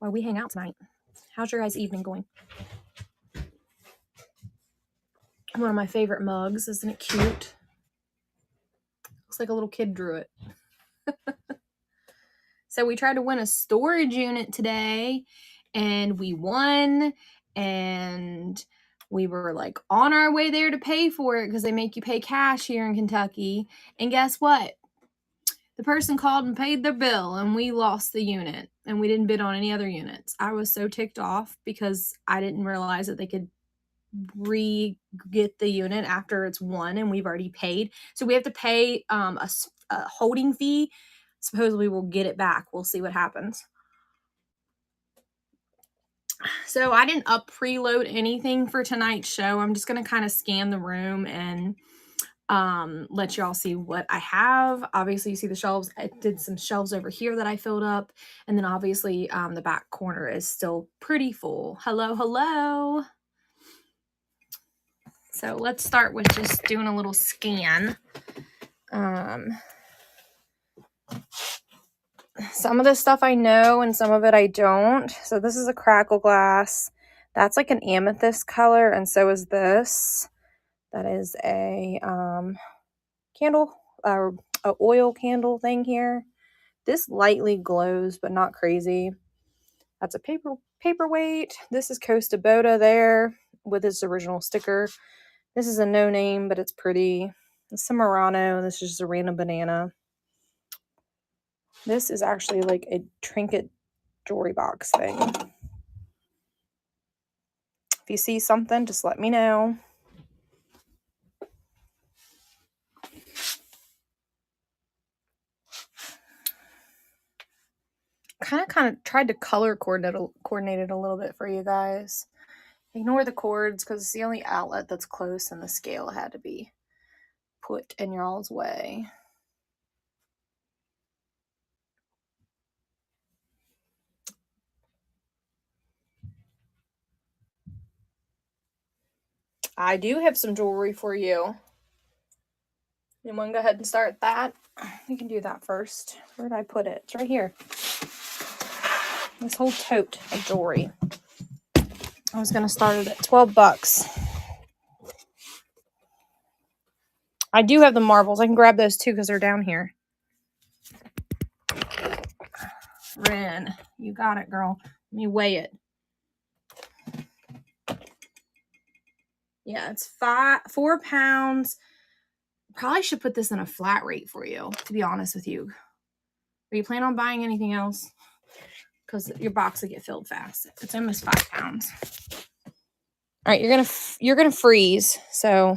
while we hang out tonight. How's your guys' evening going? One of my favorite mugs. Isn't it cute? Looks like a little kid drew it. So we tried to win a storage unit today, and we won, and we were like on our way there to pay for it because they make you pay cash here in Kentucky. And guess what? The person called and paid their bill, and we lost the unit, and we didn't bid on any other units. I was so ticked off because I didn't realize that they could get the unit after it's won and we've already paid. So we have to pay a holding fee. Supposedly we'll get it back. We'll see what happens. So I didn't preload anything for tonight's show. I'm just going to kind of scan the room and let y'all see what I have. Obviously you see the shelves. I did some shelves over here that I filled up, and then obviously the back corner is still pretty full. Hello. So let's start with just doing a little scan. Some of this stuff I know and some of it I don't. So this is a crackle glass. That's like an amethyst color, and so is this. That is a candle, a oil candle thing here. This lightly glows, but not crazy. That's a paperweight. This is Costa Boda there with its original sticker. This is a no name, but it's pretty. It's some Murano. This is just a random banana. This is actually like a trinket jewelry box thing. If you see something, just let me know. Kind of tried to color coordinate it a little bit for you guys. Ignore the cords because it's the only outlet that's close, and the scale had to be put in y'all's way. I do have some jewelry for you. You want to go ahead and start that? We can do that first. Where did I put it? It's right here. This whole tote of jewelry. I was going to start it at $12. I do have the marbles. I can grab those too because they're down here. Ren, you got it, girl. Let me weigh it. Yeah, it's 4 pounds. Probably should put this in a flat rate for you, to be honest with you. Are you planning on buying anything else? Because your box will get filled fast. It's almost 5 pounds. All right, you're gonna freeze. So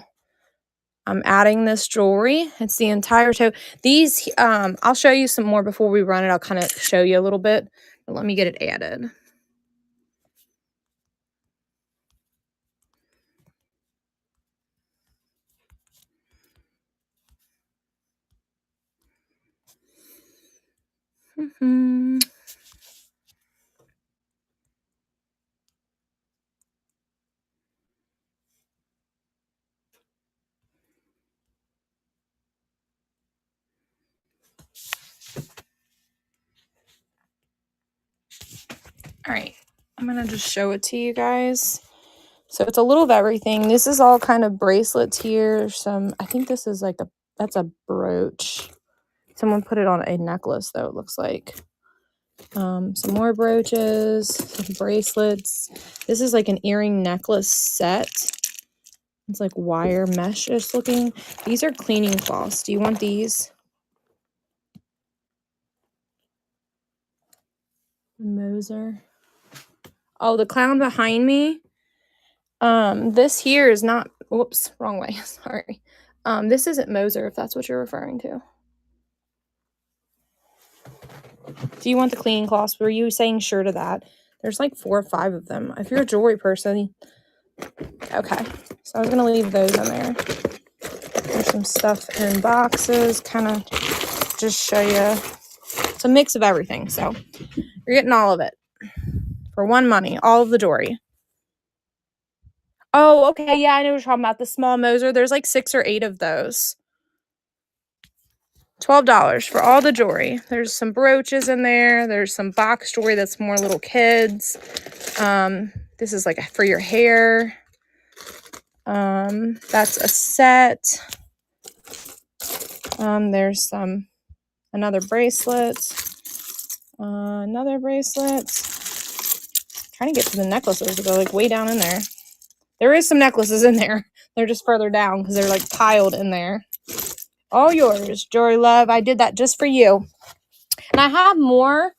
I'm adding this jewelry. It's the entire tote. These I'll show you some more before we run it. I'll kind of show you a little bit, but let me get it added. All right, I'm gonna just show it to you guys. So it's a little of everything. This is all kind of bracelets here. I think this is like that's a brooch. Someone put it on a necklace though, it looks like. Some more brooches, some bracelets. This is like an earring necklace set. It's like wire mesh-ish looking. These are cleaning cloths. Do you want these? Moser. Oh, the clown behind me. This here is not. Whoops, wrong way. Sorry. This isn't Moser, if that's what you're referring to. Do you want the cleaning cloths? Were you saying sure to that? There's like 4 or 5 of them. If you're a jewelry person. Okay. So I was going to leave those in there. There's some stuff in boxes. Kind of just show you. It's a mix of everything. So you're getting all of it. For one money. All of the jewelry. Oh, okay. Yeah, I know what you're talking about. The small Moser. There's like 6 or 8 of those. $12 for all the jewelry. There's some brooches in there. There's some box jewelry that's more little kids. This is like for your hair. That's a set. There's another bracelet. Another bracelet. Trying to get to the necklaces, they're like way down in there. There is some necklaces in there. They're just further down because they're like piled in there. All yours, Jory Love. I did that just for you. And I have more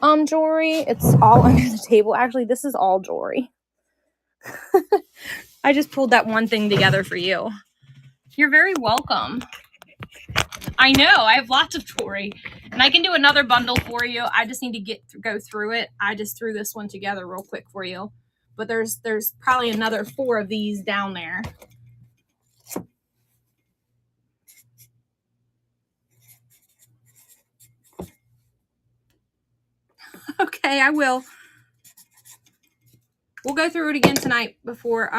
jewelry. It's all under the table. Actually, this is all jewelry. I just pulled that one thing together for you. You're very welcome. I know, I have lots of jewelry. And I can do another bundle for you. I just need to go through it. I just threw this one together real quick for you. But there's probably another 4 of these down there. Okay, I will. We'll go through it again tonight before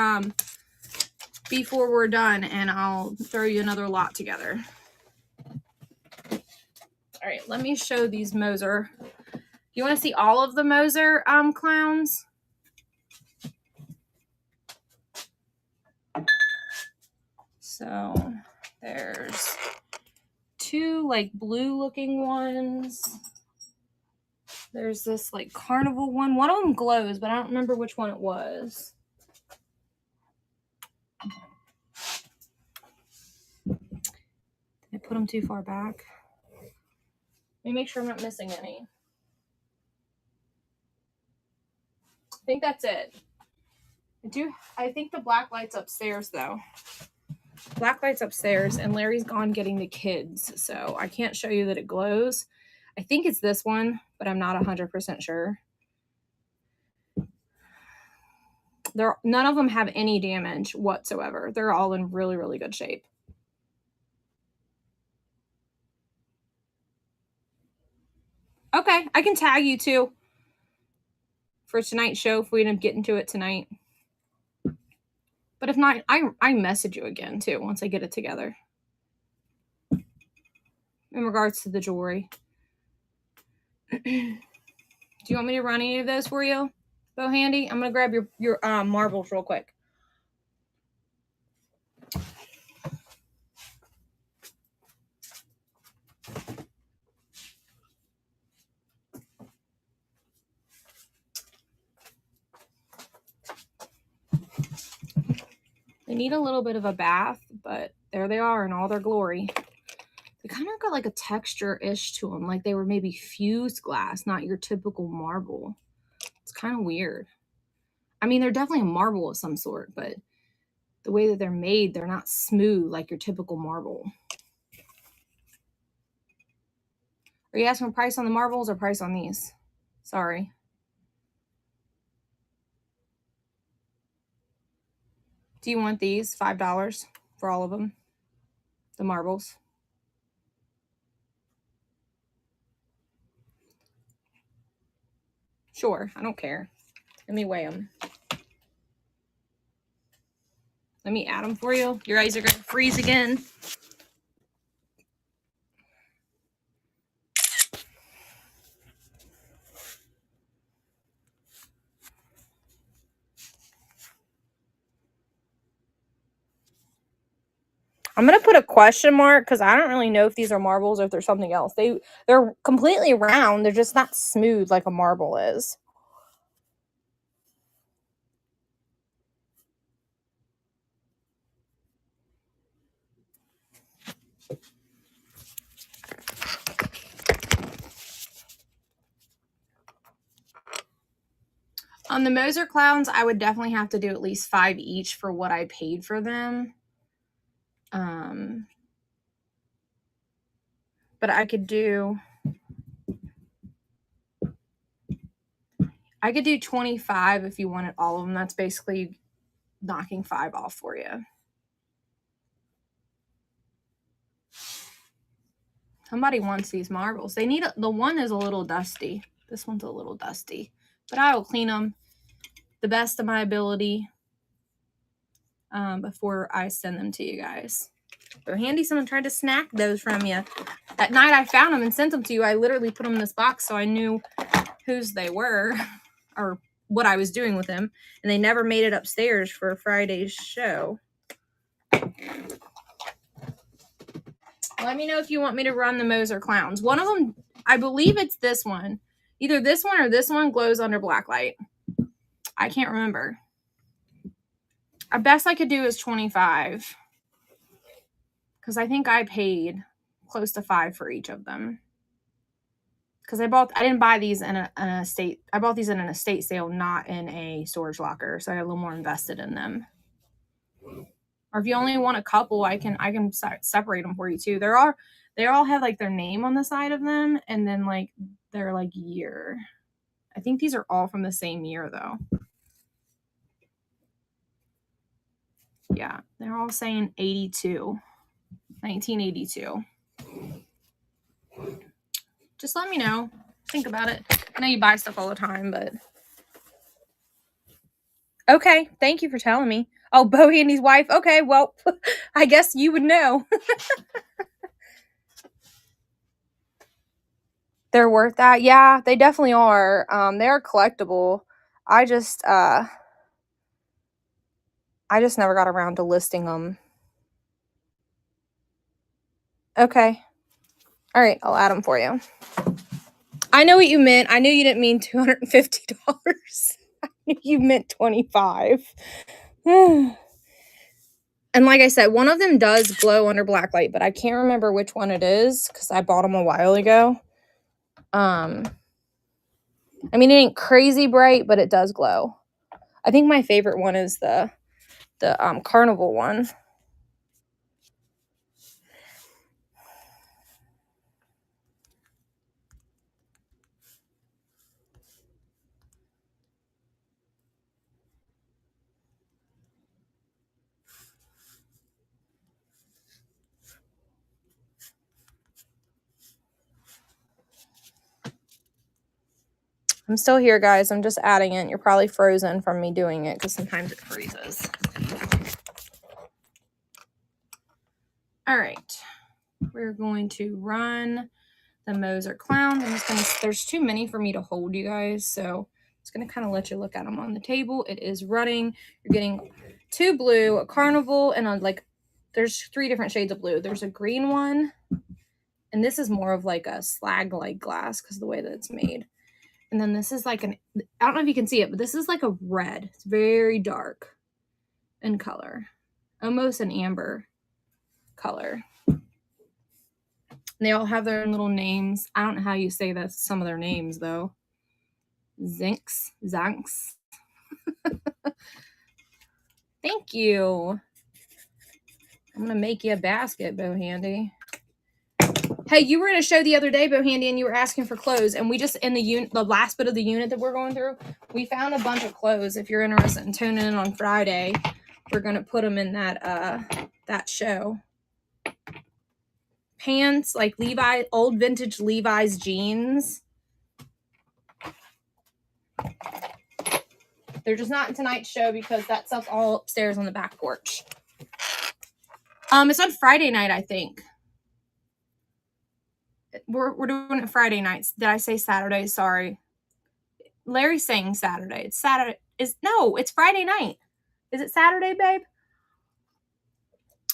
we're done, and I'll throw you another lot together. All right, let me show these Moser. You want to see all of the Moser clowns? So there's 2 like blue looking ones. There's this like carnival one. One of them glows, but I don't remember which one it was. Did I put them too far back? Let me make sure I'm not missing any. I think that's it. I think the black light's upstairs though. Black light's upstairs, and Larry's gone getting the kids, so I can't show you that it glows. I think it's this one, but I'm not 100% sure. None of them have any damage whatsoever. They're all in really, really good shape. Okay, I can tag you too for tonight's show if we end up getting to it tonight. But if not, I message you again too once I get it together. In regards to the jewelry. Do you want me to run any of those for you, Bo Handy? I'm gonna grab your marbles real quick. They need a little bit of a bath, but there they are in all their glory. They kind of got like a texture-ish to them, like they were maybe fused glass, not your typical marble. It's kind of weird. I mean, they're definitely a marble of some sort, but the way that they're made, they're not smooth like your typical marble. Are you asking for price on the marbles or price on these? Sorry. Do you want these? $5 for all of them? The marbles. Sure, I don't care. Let me weigh them. Let me add them for you. Your eyes are going to freeze again. I'm going to put a question mark because I don't really know if these are marbles or if they're something else. They're completely round. They're just not smooth like a marble is. On the Moser clowns, I would definitely have to do at least 5 each for what I paid for them. But I could do 25 if you wanted all of them. That's basically knocking 5 off for you. Somebody wants these marbles. The one is a little dusty. This one's a little dusty, but I will clean them the best of my ability before I send them to you guys. So handy, someone tried to snack those from you. At night I found them and sent them to you. I literally put them in this box so I knew whose they were or what I was doing with them. And they never made it upstairs for Friday's show. Let me know if you want me to run the Moser Clowns. One of them, I believe it's this one. Either this one or this one glows under black light. I can't remember. The best I could do is 25. Because I think I paid close to $5 for each of them. Because I didn't buy these in an estate. I bought these in an estate sale, not in a storage locker. So I got a little more invested in them. Or if you only want a couple, I can separate them for you too. They all have like their name on the side of them, and then like their like year. I think these are all from the same year though. Yeah, they're all saying 82. 1982. Just let me know. Think about it. I know you buy stuff all the time, but okay. Thank you for telling me. Oh, Bo Handy's wife. Okay, well, I guess you would know. They're worth that. Yeah, they definitely are. They're collectible. I just never got around to listing them. Okay. All right, I'll add them for you. I know what you meant. I knew you didn't mean $250. I knew you meant 25. And like I said, one of them does glow under black light, but I can't remember which one it is because I bought them a while ago. I mean, it ain't crazy bright, but it does glow. I think my favorite one is the carnival one. I'm still here, guys. I'm just adding it. You're probably frozen from me doing it because sometimes it freezes. All right. We're going to run the Moser Clowns. I'm just going to, there's too many for me to hold, you guys. So I'm just going to kind of let you look at them on the table. It is running. You're getting 2 blue, a carnival, and there's 3 different shades of blue. There's a green one. And this is more of like a slag-like glass because of the way that it's made. And then this is like I don't know if you can see it, but this is like a red. It's very dark in color. Almost an amber color. And they all have their own little names. I don't know how you say that, some of their names though. Zinks. Thank you. I'm going to make you a basket, Bo Handy. Hey, you were in a show the other day, Bo Handy, and you were asking for clothes. And we just, in the last bit of the unit that we're going through, we found a bunch of clothes. If you're interested in tuning in on Friday, we're going to put them in that show. Pants, like old vintage Levi's jeans. They're just not in tonight's show because that stuff's all upstairs on the back porch. It's on Friday night, I think. We're doing it Friday nights. Did I say Saturday? Sorry. Larry's saying Saturday. It's Saturday. It's Friday night. Is it Saturday, babe?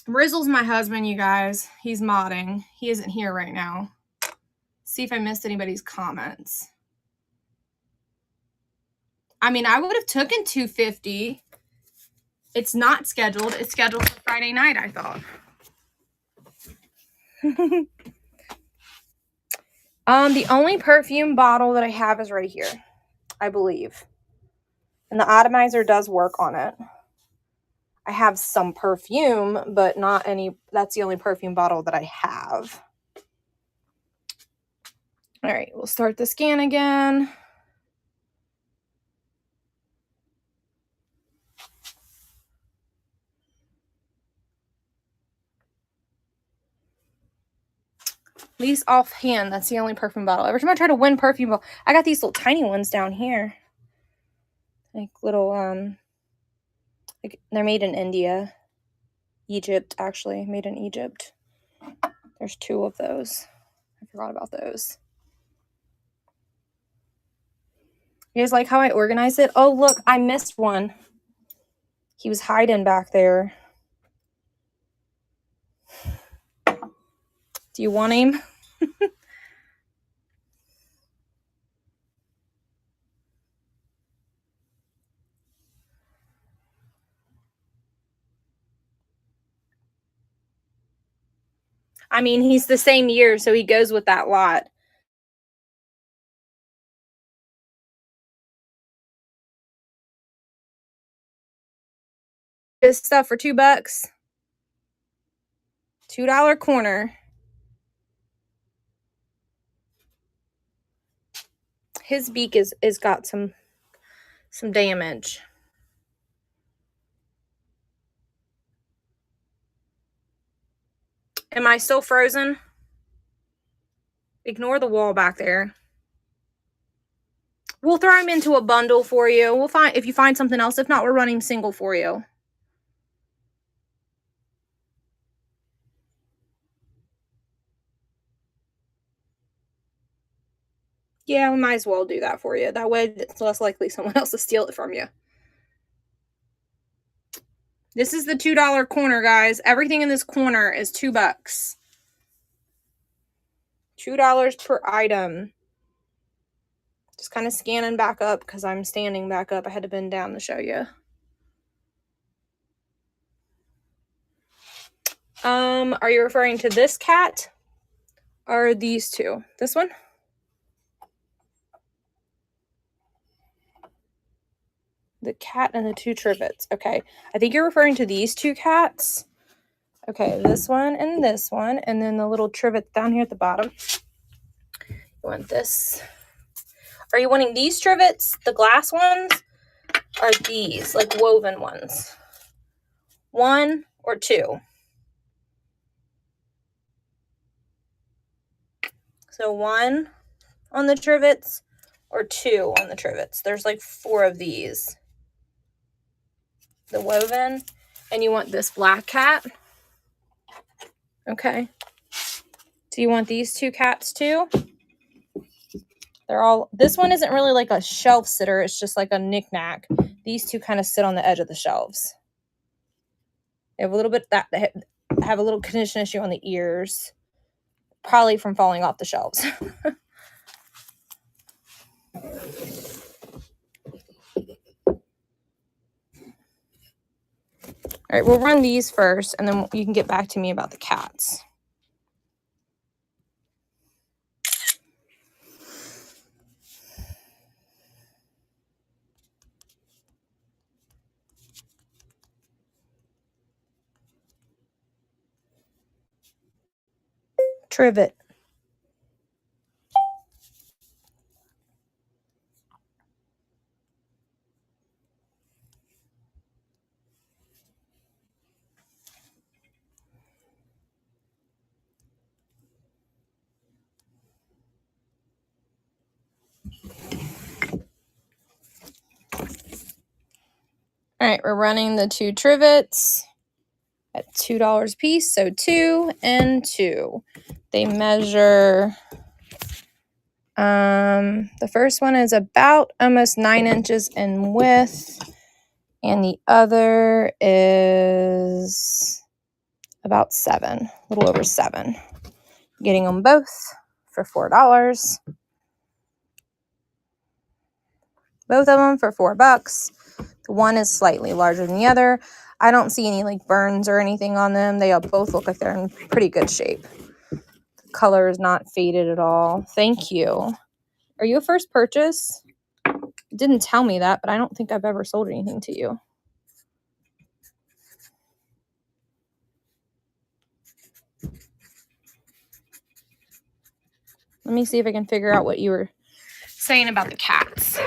Rizzle's my husband, you guys. He's modding. He isn't here right now. See if I missed anybody's comments. I mean, I would have taken $250. It's not scheduled. It's scheduled for Friday night, I thought. The only perfume bottle that I have is right here, I believe. And the atomizer does work on it. I have some perfume, but not any. That's the only perfume bottle that I have. All right, we'll start the scan again. At least offhand, that's the only perfume bottle. Every time I try to win perfume bottle, I got these little tiny ones down here. Like little, like they're made in India. Egypt, actually, made in Egypt. There's 2 of those. I forgot about those. You guys like how I organized it? Oh, look, I missed one. He was hiding back there. Do you want him? I mean, he's the same year, so he goes with that lot. This stuff for $2. $2 corner. His beak is got some damage. Am I still frozen? Ignore the wall back there. We'll throw him into a bundle for you. We'll find if you find something else. If not, we're running single for you. Yeah, we might as well do that for you. That way it's less likely someone else to steal it from you. This is the $2 corner, guys. Everything in this corner is $2. $2 per item. Just kind of scanning back up because I'm standing back up. I had to bend down to show you. Are you referring to this cat or these 2? This one? The cat and the 2 trivets. Okay. I think you're referring to these 2 cats. Okay, this one, and then the little trivet down here at the bottom. You want this? Are you wanting these trivets, the glass ones, or these, like woven ones? 1 or 2? So 1 on the trivets or 2 on the trivets. There's like 4 of these. The woven. And you want this black cat? Okay. Do you want these 2 cats too? They're all, this one isn't really like a shelf sitter. It's just like a knickknack. These 2 kind of sit on the edge of the shelves. They have a little bit that they have a little condition issue on the ears, probably from falling off the shelves. All right, we'll run these first, and then you can get back to me about the cats. Trivet. All right, we're running the 2 trivets at $2 a piece, so 2 and 2. They measure, the first one is about almost 9 inches in width, and the other is about 7, a little over 7. Getting them both for $4. Both of them for $4. The one is slightly larger than the other. I don't see any like burns or anything on them. They all both look like they're in pretty good shape. The color is not faded at all. Thank you. Are you a first purchase? You didn't tell me that, but I don't think I've ever sold anything to you. Let me see if I can figure out what you were saying about the cats.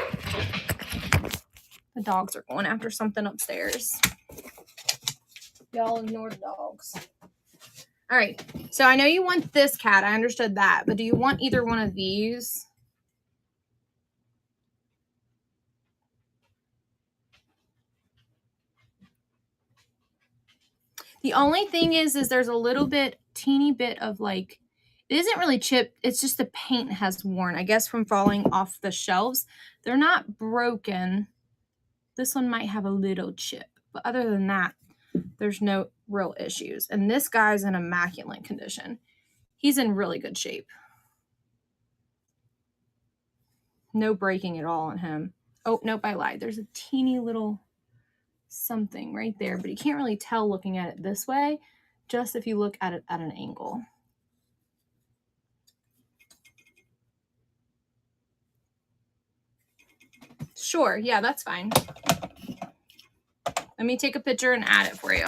The dogs are going after something upstairs. Y'all ignore the dogs. All right. So I know you want this cat. I understood that. But do you want either one of these? The only thing is there's a little bit, teeny bit of like, it isn't really chipped. It's just the paint has worn, I guess, from falling off the shelves. They're not broken. This one might have a little chip, but other than that, there's no real issues. And this guy's in immaculate condition. He's in really good shape. No breaking at all on him. Oh, nope, I lied. There's a teeny little something right there, but you can't really tell looking at it this way, just if you look at it at an angle. Sure, yeah, that's fine. Let me take a picture and add it for you.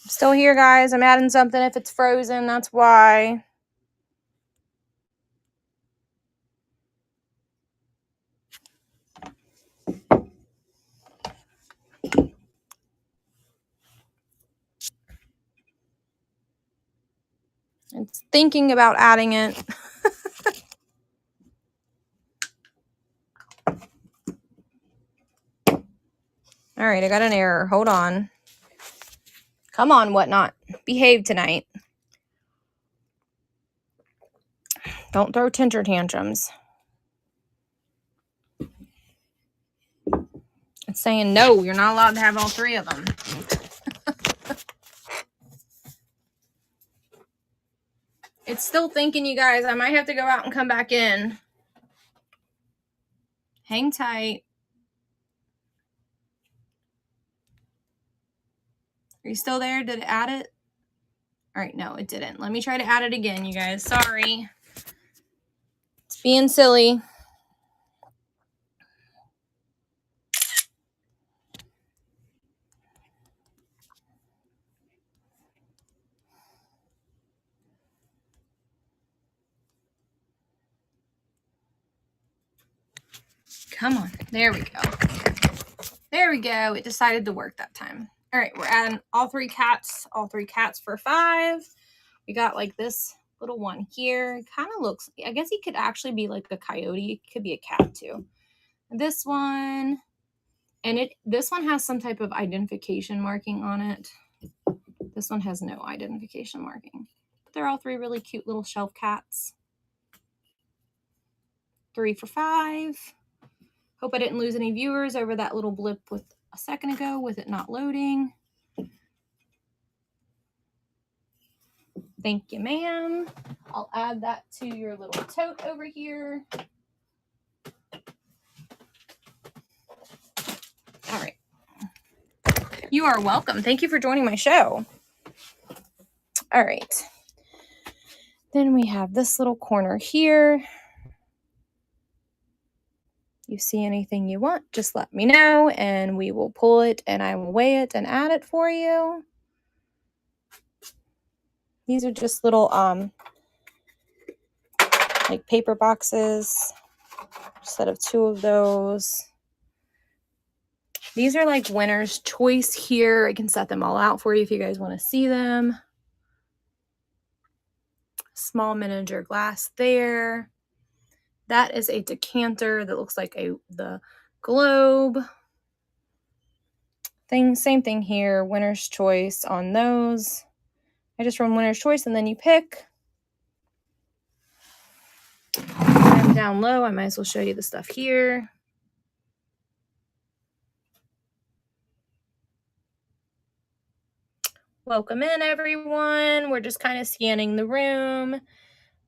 Still here, guys. I'm adding something. If it's frozen, that's why. It's thinking about adding it. All right, I got an error. Hold on. Come on, Whatnot. Behave tonight. Don't throw temper tantrums. It's saying no, you're not allowed to have all three of them. It's still thinking, you guys. I might have to go out and come back in. Hang tight. Are you still there? Did it add it? All right, no, it didn't. Let me try to add it again, you guys. Sorry. It's being silly. Come on. There we go. There we go. It decided to work that time. All right, we're adding all three cats for $5. We got like this little one here. Kind of looks, I guess he could actually be like a coyote. It could be a cat too. This one, and this one has some type of identification marking on it. This one has no identification marking. But they're all three really cute little shelf cats. 3 for $5. Hope I didn't lose any viewers over that little blip with a second ago with it not loading. Thank you, ma'am. I'll add that to your little tote over here. All right. You are welcome. Thank you for joining my show. All right. Then we have this little corner here. You see anything you want, just let me know and we will pull it and I will weigh it and add it for you. These are just little like paper boxes. Set of 2 of those. These are like winner's choice here. I can set them all out for you if you guys want to see them. Small miniature glass there. That is a decanter that looks like the globe. Same thing here. Winner's choice on those. I just run winner's choice and then you pick. And down low, I might as well show you the stuff here. Welcome in, everyone. We're just kind of scanning the room,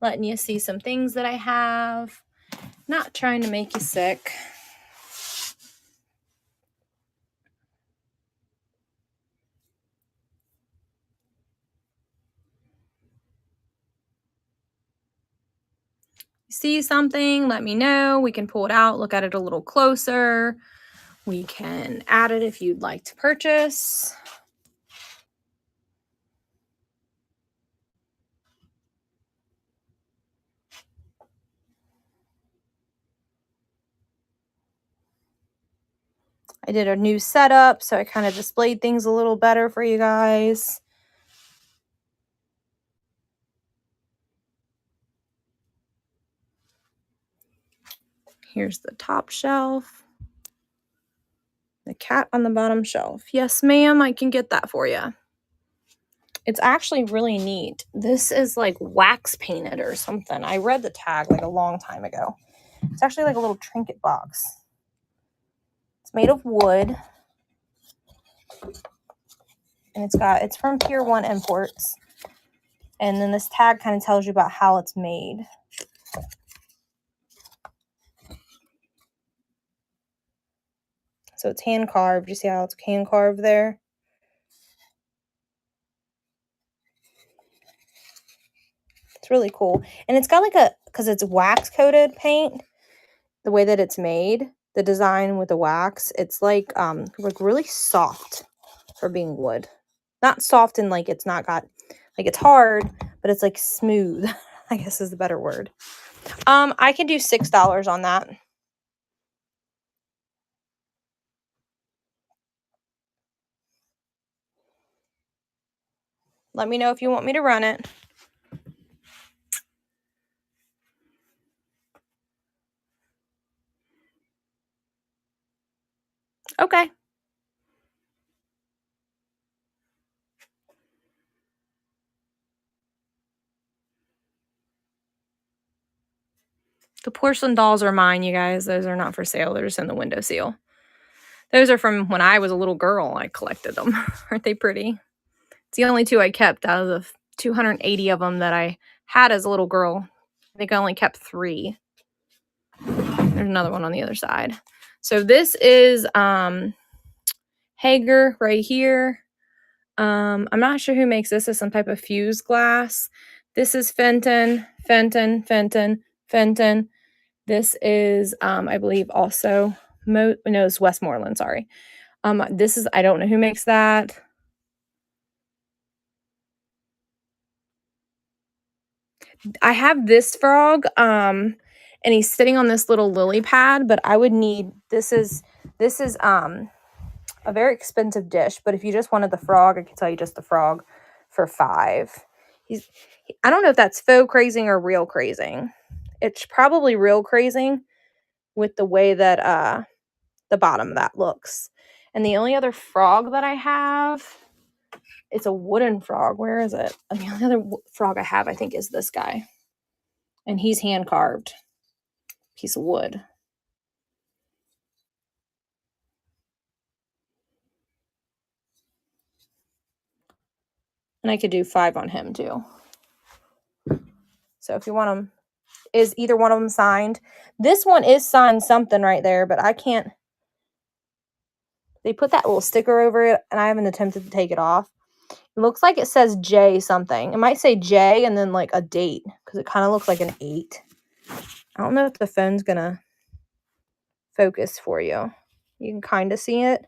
letting you see some things that I have. Not trying to make you sick. See something, let me know. We can pull it out, look at it a little closer. We can add it if you'd like to purchase. I did a new setup, so I kind of displayed things a little better for you guys. Here's the top shelf. The cat on the bottom shelf. Yes, ma'am, I can get that for you. It's actually really neat. This is like wax painted or something. I read the tag like a long time ago. It's actually like a little trinket box. It's made of wood. And it's from Pier 1 Imports. And then this tag kind of tells you about how it's made. So it's hand carved. You see how it's hand carved there? It's really cool. And it's got like because it's wax coated paint, the way that it's made, the design with the wax, it's like really soft for being wood. Not soft and like it's not got, like it's hard, but it's like smooth, I guess is the better word. I can do $6 on that. Let me know if you want me to run it. Okay. The porcelain dolls are mine, you guys. Those are not for sale. They're just in the windowsill. Those are from when I was a little girl. I collected them. Aren't they pretty? It's the only two I kept out of the 280 of them that I had as a little girl. I think I only kept 3. There's another one on the other side. So this is Hager right here. I'm not sure who makes this. It's some type of fused glass. This is Fenton. This is, I believe, also, no, it's Westmoreland, sorry. This is, I don't know who makes that. I have this frog, and he's sitting on this little lily pad, but I would need, this is a very expensive dish, but if you just wanted the frog, I can tell you just the frog for $5. I don't know if that's faux crazing or real crazing. It's probably real crazing with the way that the bottom of that looks. And the only other frog that I have, it's a wooden frog. Where is it? And the only other frog I have, I think, is this guy. And he's hand carved. Piece of wood. And I could do 5 on him too. So if you want them, is either one of them signed? This one is signed something right there, but I can't. They put that little sticker over it, and I haven't attempted to take it off. It looks like it says J something. It might say J and then like a date, because it kind of looks like an 8. I don't know if the phone's gonna focus for you. You can kind of see it,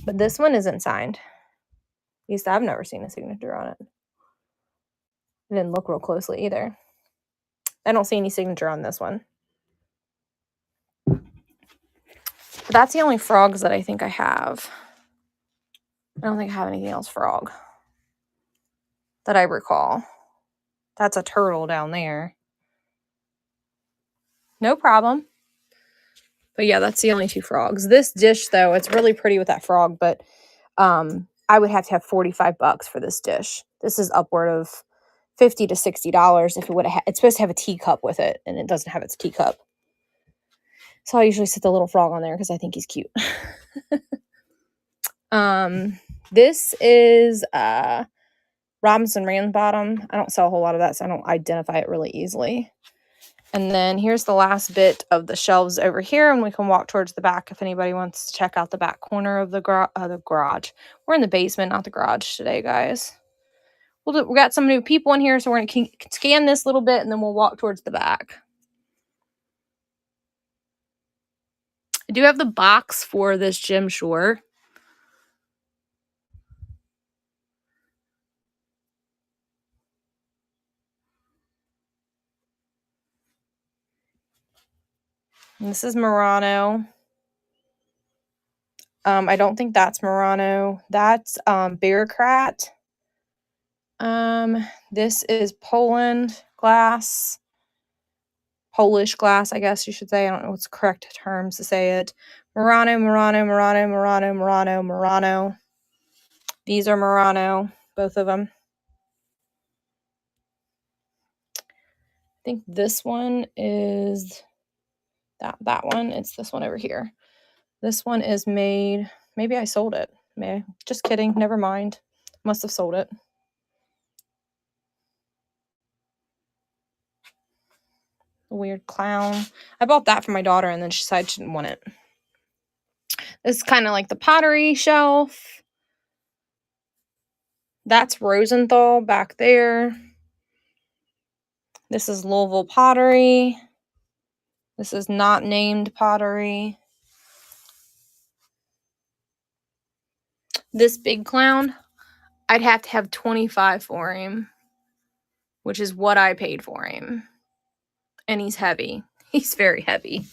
but this one isn't signed. At least I've never seen a signature on it. I didn't look real closely either. I don't see any signature on this one. But that's the only frogs that I think I have. I don't think I have anything else frog that I recall. That's a turtle down there. No problem. But yeah, that's the only 2 frogs. This dish, though, it's really pretty with that frog, but I would have to have $45 for this dish. This is upward of $50 to $60 if it would have. It's supposed to have a teacup with it, and it doesn't have its teacup. So I usually set the little frog on there because I think he's cute. This is Robinson Ramsbottom. I don't sell a whole lot of that, so I don't identify it really easily. And then here's the last bit of the shelves over here, and we can walk towards the back if anybody wants to check out the back corner of the garage. We're in the basement, not the garage today, guys. We got some new people in here, so we're going to scan this little bit, and then we'll walk towards the back. I do have the box for this Jim Shore. And this is Murano. I don't think that's Murano. That's Bureaucrat. This is Poland glass. Polish glass, I guess you should say. I don't know what's the correct terms to say it. Murano, Murano, Murano, Murano, Murano, Murano. These are Murano, both of them. I think this one is that one. It's this one over here. This one is made, maybe I sold it. Just kidding, never mind. Must have sold it. A weird clown. I bought that for my daughter and then she decided she didn't want it. This is kind of like the pottery shelf. That's Rosenthal back there. This is Louisville pottery. This is not named pottery. This big clown, I'd have to have $25 for him, which is what I paid for him. And he's heavy. He's very heavy.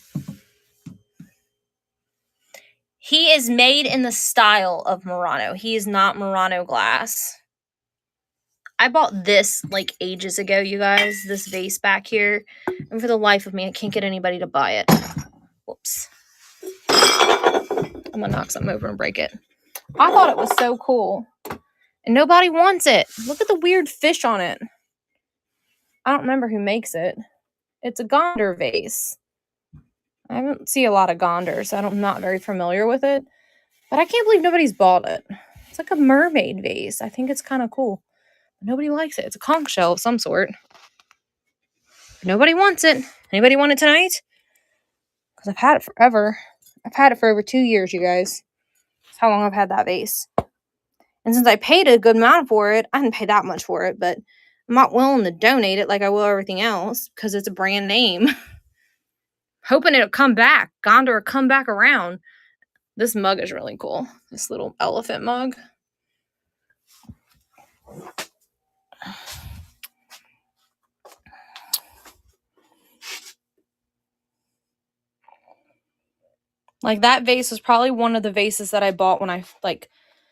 He is made in the style of Murano. He is not Murano glass. I bought this like ages ago, you guys. This vase back here. And for the life of me, I can't get anybody to buy it. Whoops. I'm gonna knock something over and break it. I thought it was so cool. And nobody wants it. Look at the weird fish on it. I don't remember who makes it. It's a Gonder vase. I don't see a lot of Gonders, so I'm not very familiar with it. But I can't believe nobody's bought it. It's like a mermaid vase. I think it's kind of cool. But nobody likes it. It's a conch shell of some sort. Nobody wants it. Anybody want it tonight? Because I've had it forever. I've had it for over 2 years, you guys. That's how long I've had that vase. And since I paid a good amount for it, I didn't pay that much for it, but I'm not willing to donate it like I will everything else because it's a brand name. Hoping it'll come back. Gondor will come back around. This mug is really cool. This little elephant mug. Like that vase was probably one of the vases that I bought when I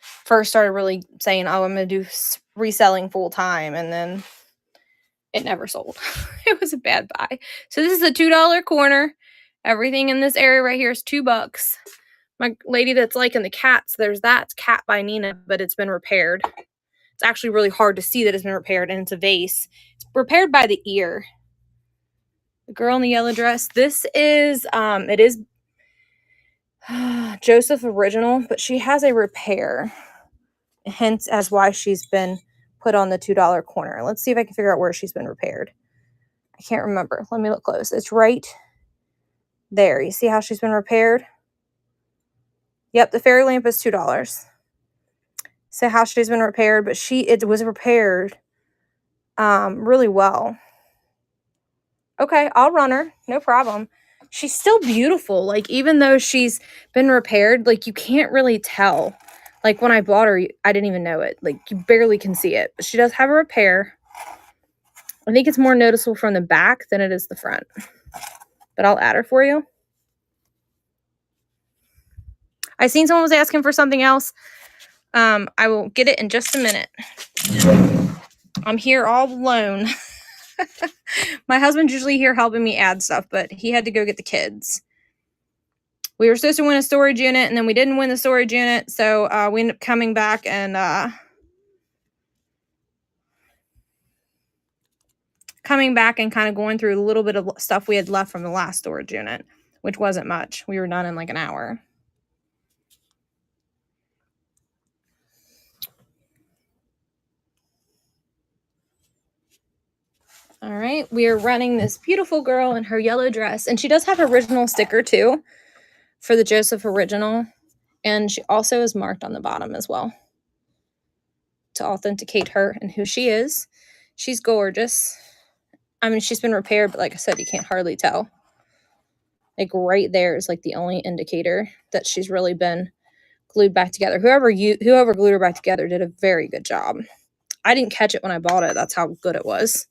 first started really saying, oh, I'm going to do reselling full time. And then it never sold. It was a bad buy. So this is a $2 corner. Everything in this area right here is $2. My lady that's liking the cats, there's that. It's Cat by Nina, but it's been repaired. It's actually really hard to see that it's been repaired, and it's a vase. It's repaired by the ear. The girl in the yellow dress. This is, it is Joseph Original, but she has a repair. Hence as why she's been put on the $2 corner. Let's see if I can figure out where she's been repaired. I can't remember. Let me look close. It's right there. You see how she's been repaired? Yep, the fairy lamp is $2. So how she's been repaired, but it was repaired really well. Okay, I'll run her. No problem. She's still beautiful. Like, even though she's been repaired, like, you can't really tell. Like, when I bought her, I didn't even know it. Like, you barely can see it. But she does have a repair. I think it's more noticeable from the back than it is the front. But I'll add her for you. I seen someone was asking for something else. I will get it in just a minute. I'm here all alone. My husband's usually here helping me add stuff, but he had to go get the kids. We were supposed to win a storage unit, and then we didn't win the storage unit, so we ended up coming back and kind of going through a little bit of stuff we had left from the last storage unit, which wasn't much. We were done in like an hour. All right, we are running this beautiful girl in her yellow dress, and she does have an original sticker too for the Joseph Original, and she also is marked on the bottom as well to authenticate her and who she is. She's gorgeous. I mean, she's been repaired, but like I said, you can't hardly tell. Like right there is like the only indicator that she's really been glued back together. Whoever glued her back together did a very good job. I didn't catch it when I bought it. That's how good it was.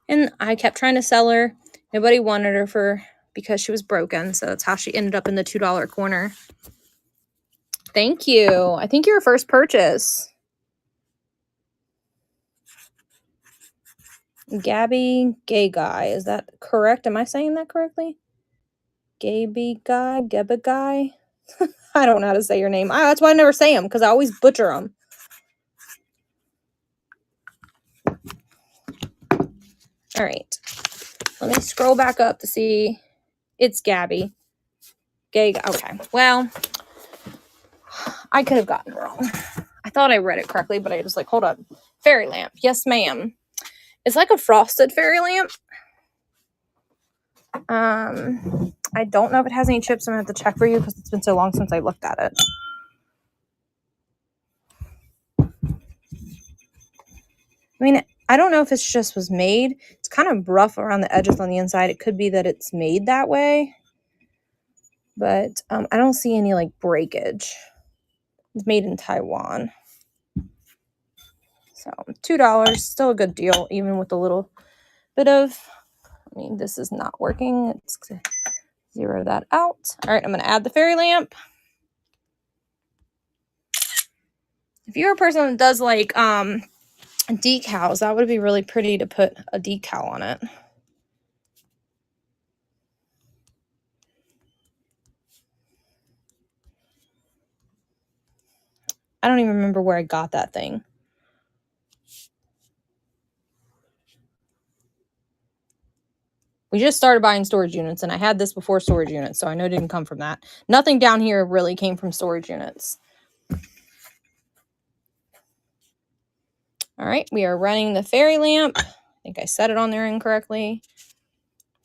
And I kept trying to sell her, Nobody wanted her because she was broken, so that's how she ended up in the $2 corner. Thank you. I think your first purchase. Gabby Gay Guy. Is that correct? Am I saying that correctly? Gaby Guy? Geba Guy? I don't know how to say your name. That's why I never say them, because I always butcher them. All right. Let me scroll back up to see. It's Gabby. Gay Guy. Okay. Well, I could have gotten it wrong. I thought I read it correctly, but I was like, hold up. Fairy lamp. Yes, ma'am. It's like a frosted fairy lamp. I don't know if it has any chips. I'm going to have to check for you because it's been so long since I looked at it. I mean, I don't know if it's just was made. It's kind of rough around the edges on the inside. It could be that it's made that way. But I don't see any like breakage. It's made in Taiwan. So $2, still a good deal, even with a little bit of, I mean, this is not working. Let's zero that out. All right, I'm going to add the fairy lamp. If you're a person that does like decals, that would be really pretty to put a decal on it. I don't even remember where I got that thing. We just started buying storage units, and I had this before storage units, so I know it didn't come from that. Nothing down here really came from storage units. All right, we are running the fairy lamp. I think I set it on there incorrectly.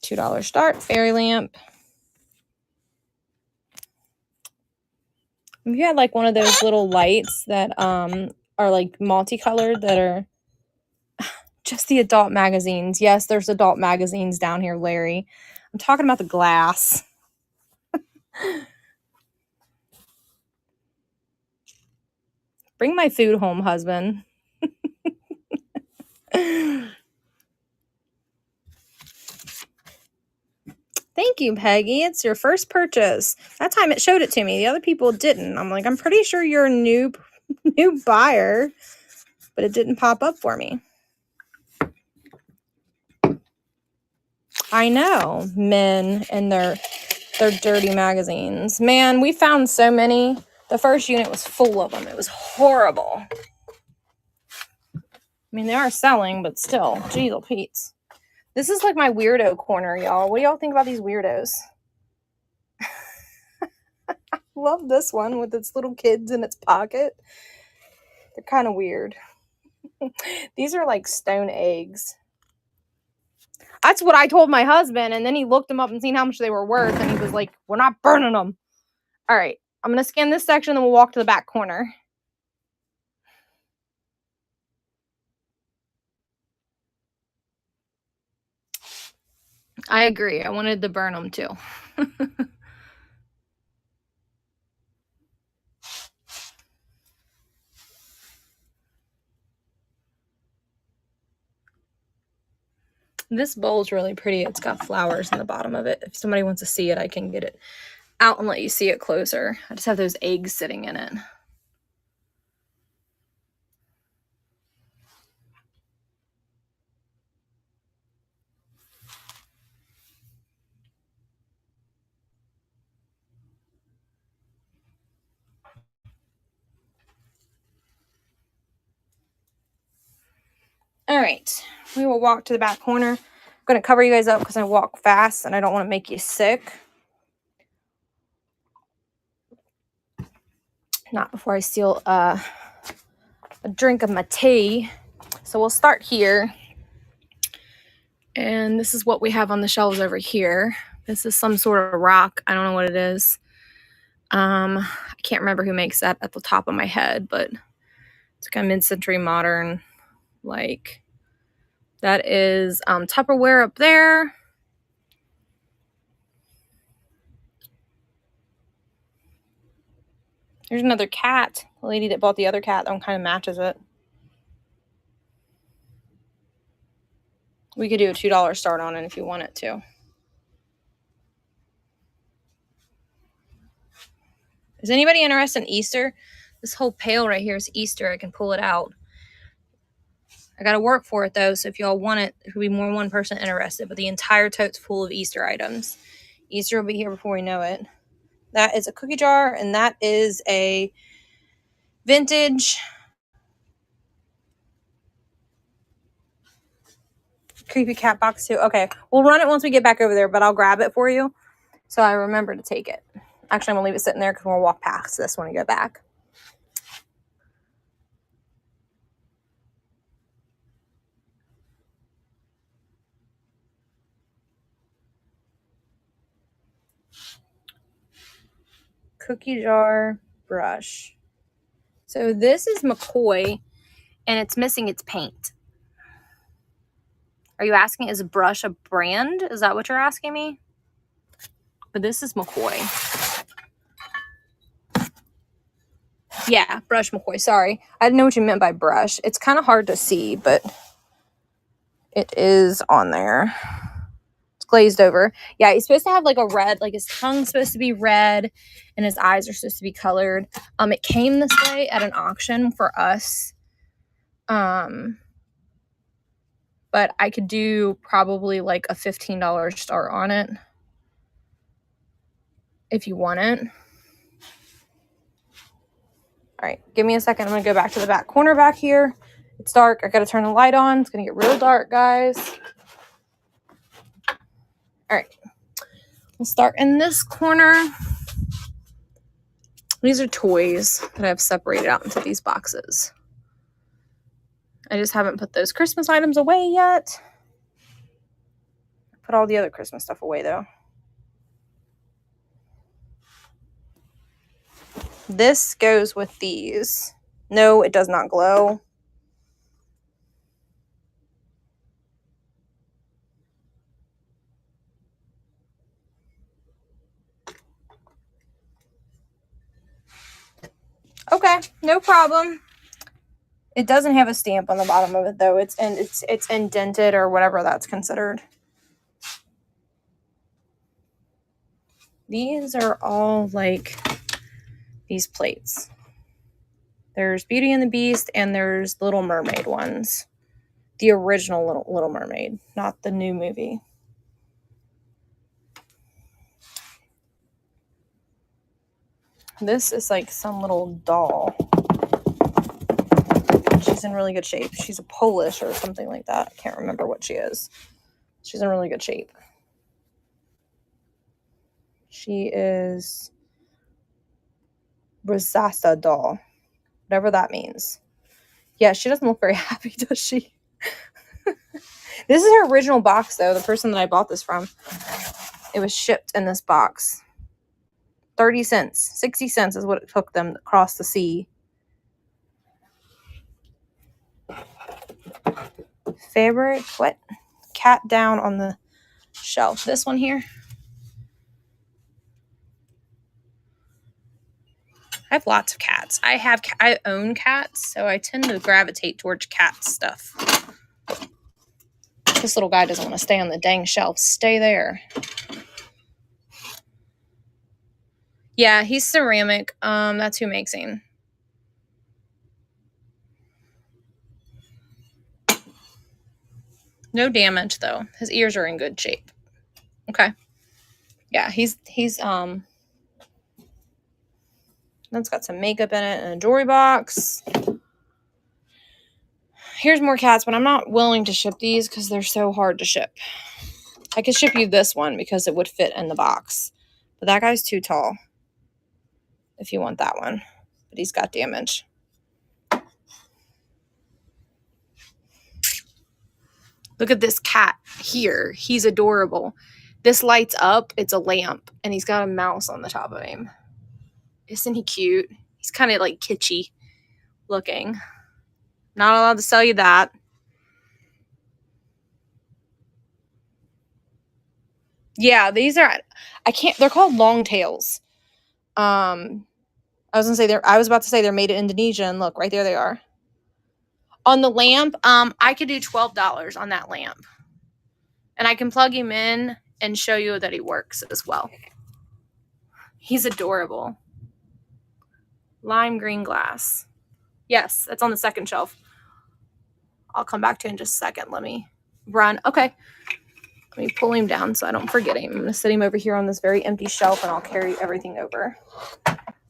$2 start, fairy lamp. If you had like one of those little lights that are like multicolored that are just the adult magazines. Yes, there's adult magazines down here, Larry. I'm talking about the glass. Bring my food home, husband. Thank you, Peggy. It's your first purchase. That time it showed it to me. The other people didn't. I'm like, I'm pretty sure you're a new buyer, but it didn't pop up for me. I know, men and their dirty magazines. Man, we found so many. The first unit was full of them. It was horrible. I mean, they are selling, but still, geez, Pete's. This is like my weirdo corner, y'all. What do y'all think about these weirdos? I love this one with its little kids in its pocket. They're kind of weird. These are like stone eggs. That's what I told my husband, and then he looked them up and seen how much they were worth, and he was like, we're not burning them. All right, I'm going to scan this section, and then we'll walk to the back corner. I agree. I wanted to burn them too. This bowl is really pretty. It's got flowers in the bottom of it. If somebody wants to see it, I can get it out and let you see it closer. I just have those eggs sitting in it. All right, we will walk to the back corner. I'm going to cover you guys up because I walk fast and I don't want to make you sick. Not before I steal a drink of my tea. So we'll start here. And this is what we have on the shelves over here. This is some sort of rock. I don't know what it is. I can't remember who makes that at the top of my head, but it's kind of mid-century modern. Like, that is Tupperware up there. There's another cat. The lady that bought the other cat, that one kind of matches it. We could do a $2 start on it if you wanted to. Is anybody interested in Easter? This whole pail right here is Easter. I can pull it out. I got to work for it, though, so if y'all want it, there could be more than one person interested, but the entire tote's full of Easter items. Easter will be here before we know it. That is a cookie jar, and that is a vintage creepy cat box, too. Okay, we'll run it once we get back over there, but I'll grab it for you so I remember to take it. Actually, I'm going to leave it sitting there because we'll walk past this when we go back. Cookie jar brush. So this is McCoy, and it's missing its paint. Are you asking, is a brush a brand? Is that what you're asking me? But this is McCoy. Yeah, brush McCoy. Sorry. I didn't know what you meant by brush. It's kind of hard to see, but it is on there. It's glazed over. Yeah, he's supposed to have like a red, like his tongue's supposed to be red and his eyes are supposed to be colored. It came this way at an auction for us. But I could do probably like a $15 start on it if you want it. All right, give me a second. I'm going to go back to the back corner back here. It's dark. I got to turn the light on. It's going to get real dark, guys. All right. We'll start in this corner. These are toys that I've separated out into these boxes. I just haven't put those Christmas items away yet. Put all the other Christmas stuff away, though. This goes with these. No, it does not glow. Okay, no problem. It doesn't have a stamp on the bottom of it, though. It's indented or whatever that's considered. These are all like these plates. There's Beauty and the Beast and there's Little Mermaid ones. The original Little Mermaid, not the new movie. This is like some little doll. She's in really good shape. She's a Polish or something like that. I can't remember what she is. She's in really good shape. She is Rosasa doll. Whatever that means. Yeah, she doesn't look very happy, does she? This is her original box, though. The person that I bought this from. It was shipped in this box. 30 cents. 60 cents is what it took them across the sea. Favorite, what? Cat down on the shelf. This one here. I have lots of cats. I own cats, so I tend to gravitate towards cat stuff. This little guy doesn't want to stay on the dang shelf. Stay there. Yeah, he's ceramic. That's who makes him. No damage, though. His ears are in good shape. Okay. Yeah, that's got some makeup in it and a jewelry box. Here's more cats, but I'm not willing to ship these because they're so hard to ship. I could ship you this one because it would fit in the box. But that guy's too tall if you want that one. But he's got damage. Look at this cat here. He's adorable. This lights up. It's a lamp. And he's got a mouse on the top of him. Isn't he cute? He's kind of like kitschy looking. Not allowed to sell you that. Yeah, these are, they're called long tails. I was about to say they're made in Indonesia, and look, right there they are. On the lamp, I could do $12 on that lamp. And I can plug him in and show you that he works as well. He's adorable. Lime green glass. Yes, it's on the second shelf. I'll come back to it in just a second. Let me run. Okay. Let me pull him down so I don't forget him. I'm going to sit him over here on this very empty shelf and I'll carry everything over.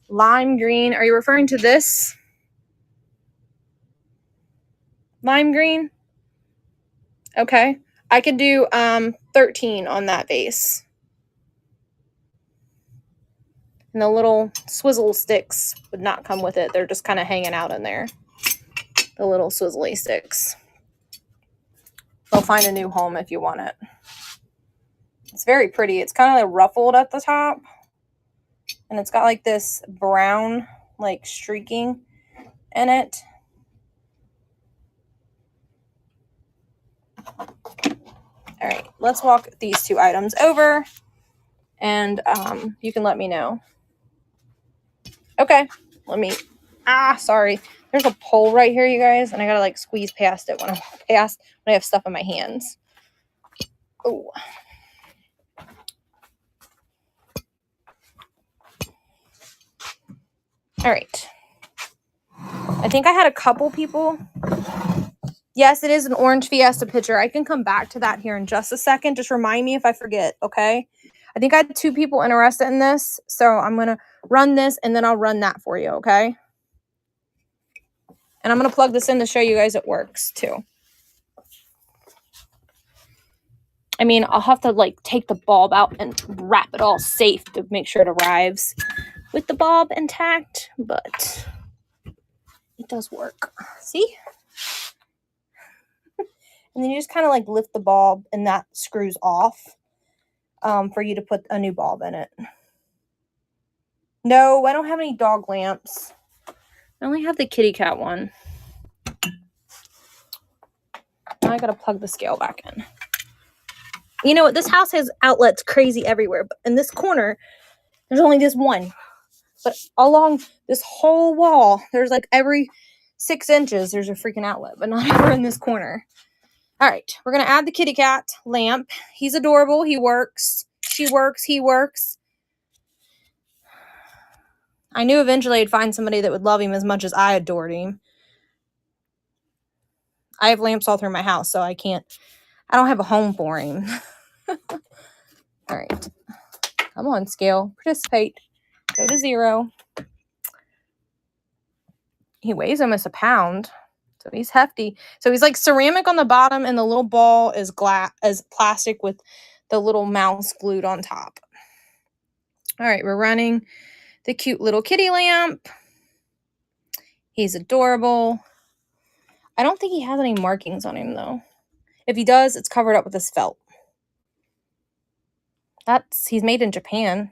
Lime green. Are you referring to this? Lime green? Okay. I could do 13 on that vase. And the little swizzle sticks would not come with it. They're just kind of hanging out in there. The little swizzly sticks. They'll find a new home if you want it. It's very pretty. It's kind of like ruffled at the top. And it's got like this brown like streaking in it. All right, let's walk these two items over and you can let me know. Okay, let me, sorry. There's a pole right here, you guys, and I gotta like squeeze past it when I walk past when I have stuff in my hands. Oh. All right. I think I had a couple people. Yes, it is an orange Fiesta picture. I can come back to that here in just a second. Just remind me if I forget, okay? I think I had 2 people interested in this, so I'm going to run this and then I'll run that for you, okay? And I'm going to plug this in to show you guys it works too. I mean, I'll have to like take the bulb out and wrap it all safe to make sure it arrives with the bulb intact, but it does work. See? And then you just kind of like lift the bulb and that screws off for you to put a new bulb in it. No, I don't have any dog lamps. I only have the kitty cat one. Now I gotta plug the scale back in. You know what? This house has outlets crazy everywhere, but in this corner, there's only this one. But along this whole wall, there's like every 6 inches, there's a freaking outlet, but not over in this corner. All right, we're going to add the kitty cat lamp. He's adorable. He works. She works. He works. I knew eventually I'd find somebody that would love him as much as I adored him. I have lamps all through my house, so I don't have a home for him. All right. Come on, scale. Participate. Go to 0. He weighs almost a pound. So he's hefty. So he's like ceramic on the bottom and the little ball is plastic with the little mouse glued on top. All right, we're running the cute little kitty lamp. He's adorable. I don't think he has any markings on him though. If he does, it's covered up with this felt. He's made in Japan.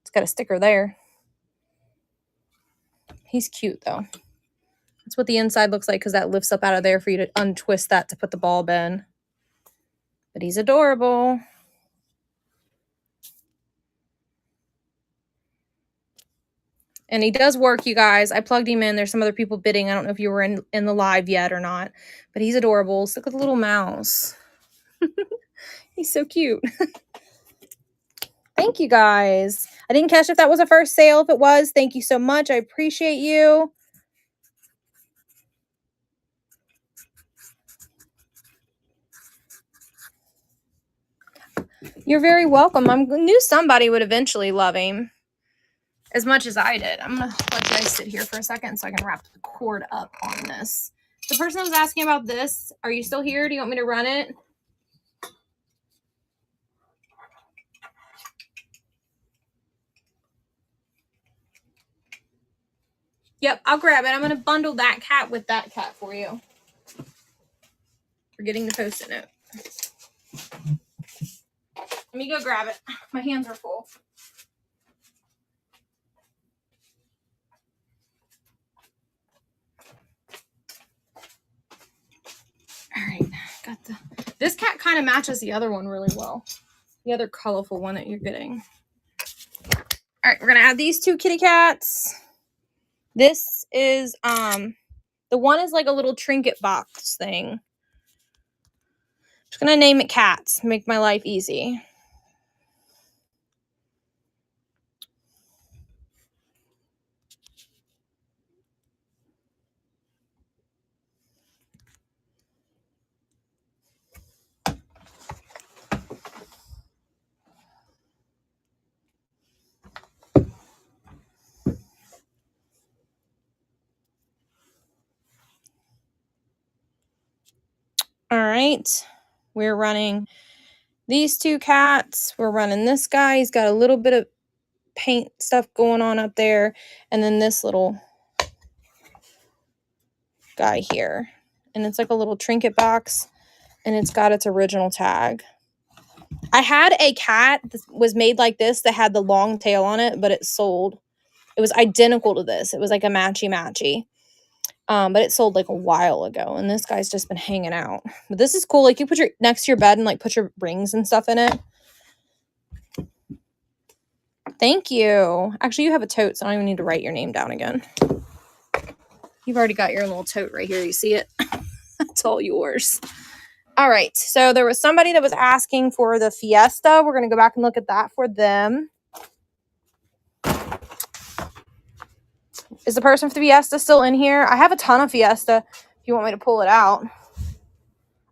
It's got a sticker there. He's cute though. That's what the inside looks like because that lifts up out of there for you to untwist that to put the bulb in. But he's adorable. And he does work, you guys. I plugged him in. There's some other people bidding. I don't know if you were in the live yet or not. But he's adorable. Look at the little mouse. He's so cute. Thank you, guys. I didn't catch if that was a first sale. If it was, thank you so much. I appreciate you. You're very welcome. I knew somebody would eventually love him as much as I did. I'm going to let you guys sit here for a second so I can wrap the cord up on this. The person that was asking about this, are you still here? Do you want me to run it? Yep, I'll grab it. I'm going to bundle that cat with that cat for you. Forgetting the Post-it note. Let me go grab it. My hands are full. All right, got this cat kind of matches the other one really well. The other colorful one that you're getting. All right, we're going to add these 2 kitty cats. This is, the one is like a little trinket box thing. Just going to name it Cats. Make my life easy. right. We're running these two cats. We're running this guy. He's got a little bit of paint stuff going on up there. And then this little guy here. And it's like a little trinket box. And it's got its original tag. I had a cat that was made like this that had the long tail on it, but it sold. It was identical to this. It was like a matchy-matchy. But it sold like a while ago, and this guy's just been hanging out. But this is cool. Like, you put your next to your bed and like put your rings and stuff in it. Thank you. Actually, you have a tote, so I don't even need to write your name down again. You've already got your little tote right here. You see it? It's all yours. All right. So there was somebody that was asking for the Fiesta. We're going to go back and look at that for them. Is the person for the Fiesta still in here? I have a ton of Fiesta if you want me to pull it out.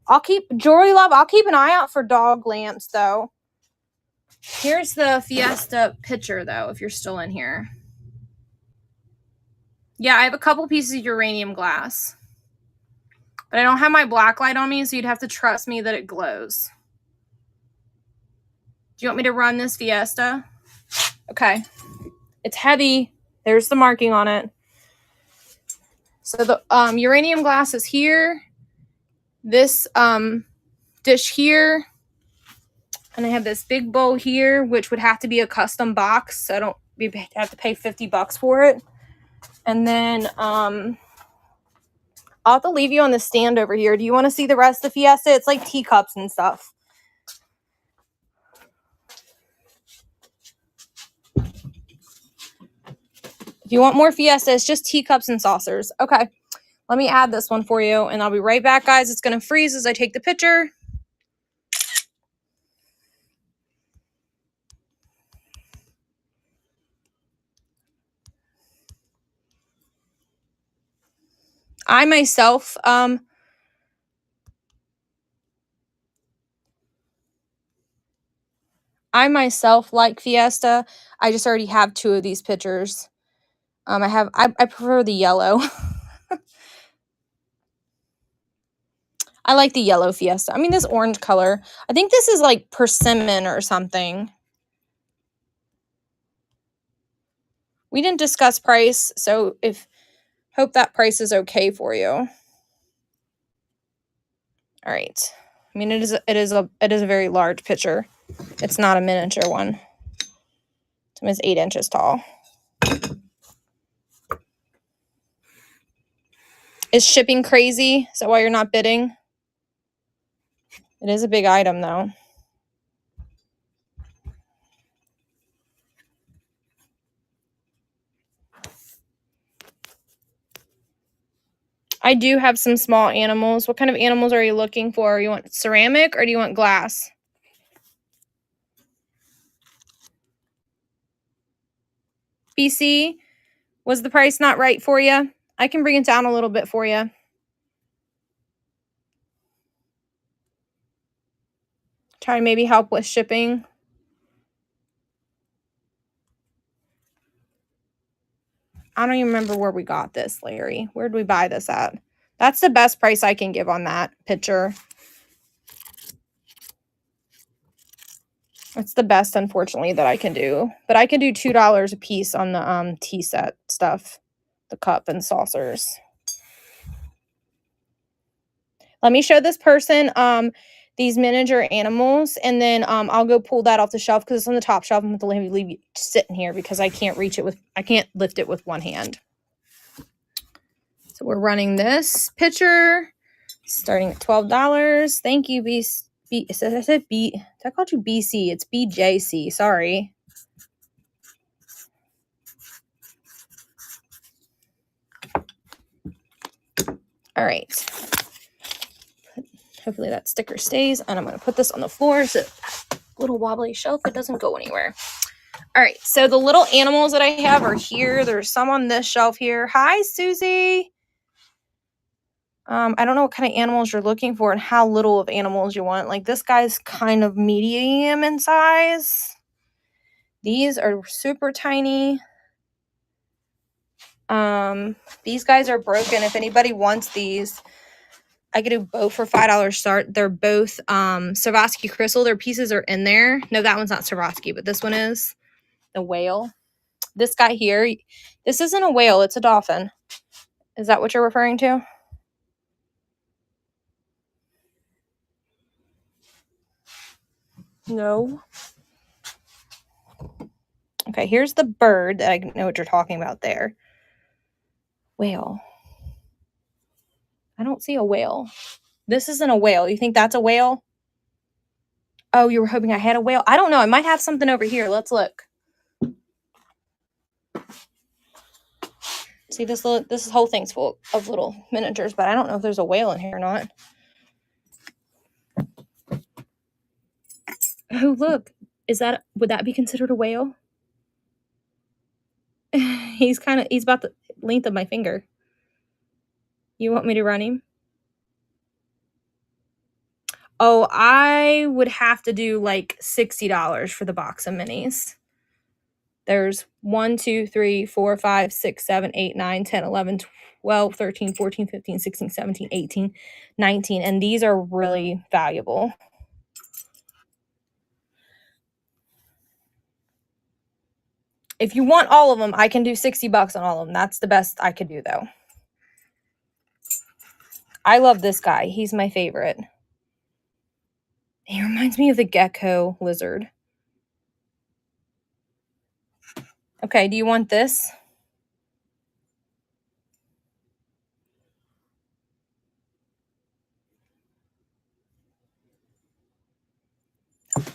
I'll keep, Jory Love, I'll keep an eye out for dog lamps, though. Here's the Fiesta picture, though, if you're still in here. Yeah, I have a couple pieces of uranium glass. But I don't have my black light on me, so you'd have to trust me that it glows. Do you want me to run this Fiesta? Okay. It's heavy. There's the marking on it. So the uranium glass is here. This dish here. And I have this big bowl here, which would have to be a custom box. So I don't have to pay $50 for it. And then I'll have to leave you on the stand over here. Do you want to see the rest of Fiesta? It's like teacups and stuff. If you want more Fiesta, it's just teacups and saucers. Okay, let me add this one for you, and I'll be right back, guys. It's going to freeze as I take the picture. I myself, like Fiesta. I just already have 2 of these pictures. I prefer the yellow. I like the yellow Fiesta. I mean, this orange color. I think this is like persimmon or something. We didn't discuss price, so hope that price is okay for you. All right. I mean, it is a very large picture. It's not a miniature one. It's 8 inches tall. Is shipping crazy? Is that why you're not bidding? It is a big item, though. I do have some small animals. What kind of animals are you looking for? You want ceramic or do you want glass? BC, was the price not right for you? I can bring it down a little bit for you. Try and maybe help with shipping. I don't even remember where we got this, Larry. Where did we buy this at? That's the best price I can give on that picture. It's the best, unfortunately, that I can do. But I can do $2 a piece on the tea set stuff. The cup and saucers. Let me show this person these miniature animals, and then I'll go pull that off the shelf because it's on the top shelf. I'm going to leave it sitting here because I can't lift it with one hand. So we're running this picture, starting at $12. Thank you, I called you BC. It's BJC. Sorry. All right. Hopefully that sticker stays, and I'm going to put this on the floor so little wobbly shelf, it doesn't go anywhere. All right, so the little animals that I have are here. There's some on this shelf here. Hi, Susie. I don't know what kind of animals you're looking for and how little of animals you want. Like, this guy's kind of medium in size. These are super tiny. These guys are broken. If anybody wants these, I could do both for $5 start. They're both Swarovski crystal. Their pieces are in there. No, that one's not Swarovski, but this one is the whale. This guy here, this isn't a whale, it's a dolphin. Is that what you're referring to? No. Okay, here's the bird that I know what you're talking about there. Whale. I don't see a whale. This isn't a whale. You think that's a whale? Oh, you were hoping I had a whale? I don't know. I might have something over here. Let's look. See, this whole thing's full of little miniatures, but I don't know if there's a whale in here or not. Oh, look. Would that be considered a whale? He's about the length of my finger. You want me to run him? Oh, I would have to do like $60 for the box of minis. There's 1, 2, 3, 4, 5, 6, 7, 8, 9, 10, 11, 12, 13, 14, 15, 16, 17, 18, 19. And these are really valuable. If you want all of them, I can do $60 on all of them. That's the best I could do, though. I love this guy. He's my favorite. He reminds me of the gecko lizard. Okay, do you want this?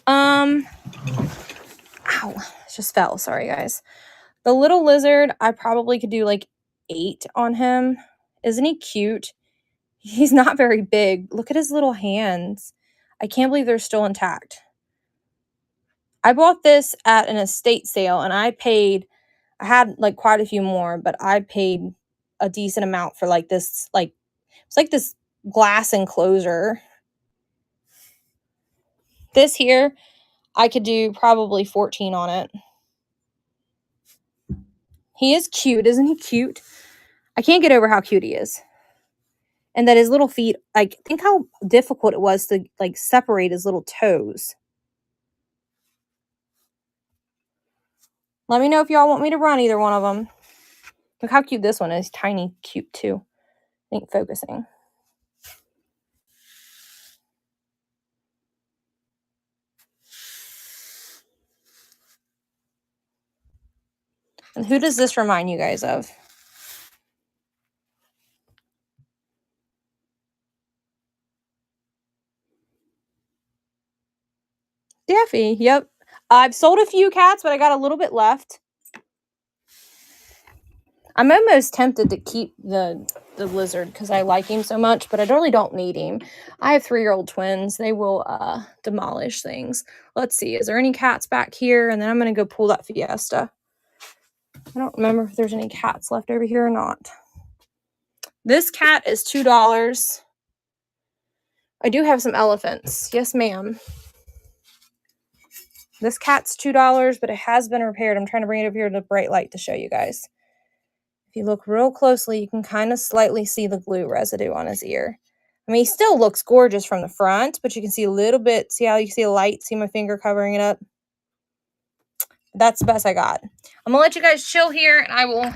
Ow, it just fell. Sorry, guys. The little lizard, I probably could do like 8 on him. Isn't he cute? He's not very big. Look at his little hands. I can't believe they're still intact. I bought this at an estate sale and I had like quite a few more, but I paid a decent amount for like this, like, it's like this glass enclosure. This here, I could do probably 14 on it. He is cute. Isn't he cute? I can't get over how cute he is. And that his little feet, like, think how difficult it was to, like, separate his little toes. Let me know if y'all want me to run either one of them. Look how cute this one is. Tiny, cute, too. Ain't focusing. And who does this remind you guys of? Daffy, yep. I've sold a few cats, but I got a little bit left. I'm almost tempted to keep the lizard because I like him so much, but I really don't need him. I have 3-year-old twins. They will demolish things. Let's see. Is there any cats back here? And then I'm going to go pull that Fiesta. I don't remember if there's any cats left over here or not. This cat is $2. I do have some elephants. Yes, ma'am. This cat's $2, but it has been repaired. I'm trying to bring it over here to the bright light to show you guys. If you look real closely, you can kind of slightly see the glue residue on his ear. I mean, he still looks gorgeous from the front, but you can see a little bit. See how you see a light? See my finger covering it up? That's the best I got. I'm going to let you guys chill here, and I will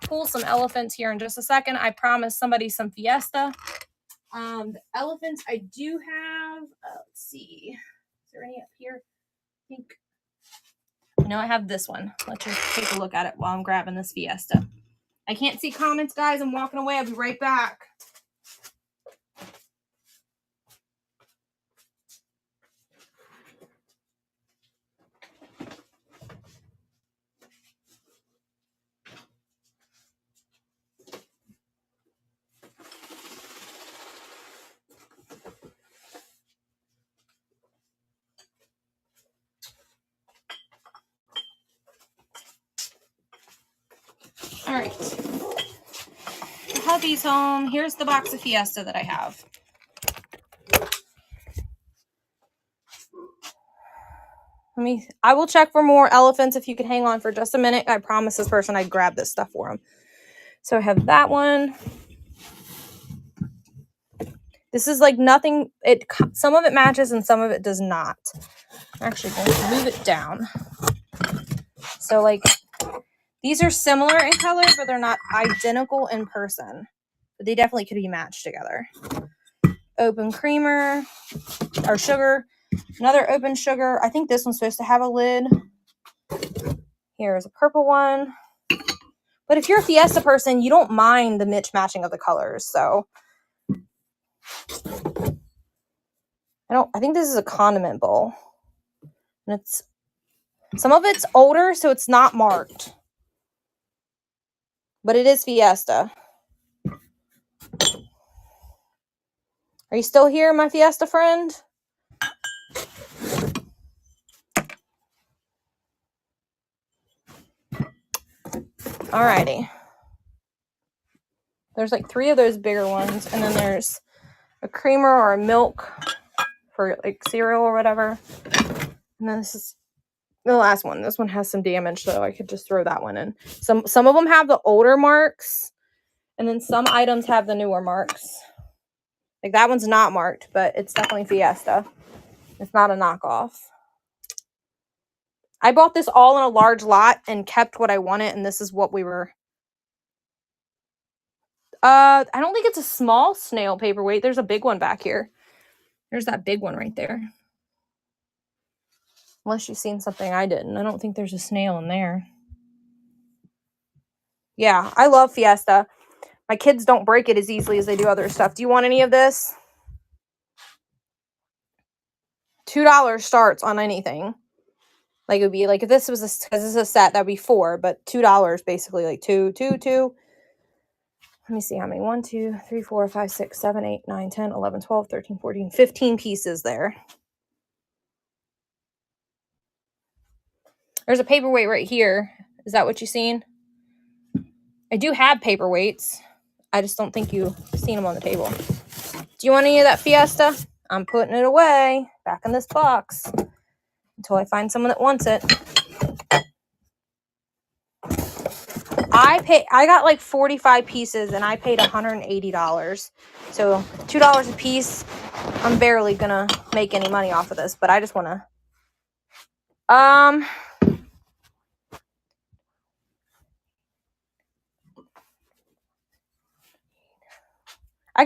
pull some elephants here in just a second. I promised somebody some Fiesta. The elephants I do have, let's see. Is there any up here? I think, no, I have this one. Let's just take a look at it while I'm grabbing this Fiesta. I can't see comments, guys. I'm walking away. I'll be right back. All right. The hubby's home. Here's the box of Fiesta that I have. I will check for more elephants if you could hang on for just a minute. I promised this person I'd grab this stuff for him. So I have that one. This is like nothing. Some of it matches and some of it does not. I'm actually going to move it down. So like these are similar in color, but they're not identical in person. But they definitely could be matched together. Open creamer or sugar. Another open sugar. I think this one's supposed to have a lid. Here's a purple one. But if you're a Fiesta person, you don't mind the matching of the colors. So I think this is a condiment bowl. And some of it's older, so it's not marked. But it is Fiesta. Are you still here, my Fiesta friend? Alrighty. There's like 3 of those bigger ones, and then there's a creamer or a milk for like cereal or whatever. And then this is the last one. This one has some damage, so I could just throw that one in. Some of them have the older marks, and then some items have the newer marks. Like that one's not marked, but it's definitely Fiesta. It's not a knockoff. I bought this all in a large lot and kept what I wanted, and this is what we were. I don't think it's a small snail paperweight. There's a big one back here. There's that big one right there. Unless you've seen something I didn't. I don't think there's a snail in there. Yeah, I love Fiesta. My kids don't break it as easily as they do other stuff. Do you want any of this? $2 starts on anything. Like it would be like if this was because this is a set, that'd be $4, but $2 basically, like two. Let me see how many. 1, 2, 3, 4, 5, 6, 7, 8, 9, 10, 11, 12, 13, 14, 15 pieces there. There's a paperweight right here. Is that what you've seen? I do have paperweights. I just don't think you've seen them on the table. Do you want any of that Fiesta? I'm putting it away back in this box until I find someone that wants it. I got like 45 pieces and I paid $180. So $2 a piece. I'm barely gonna make any money off of this, but I just wanna I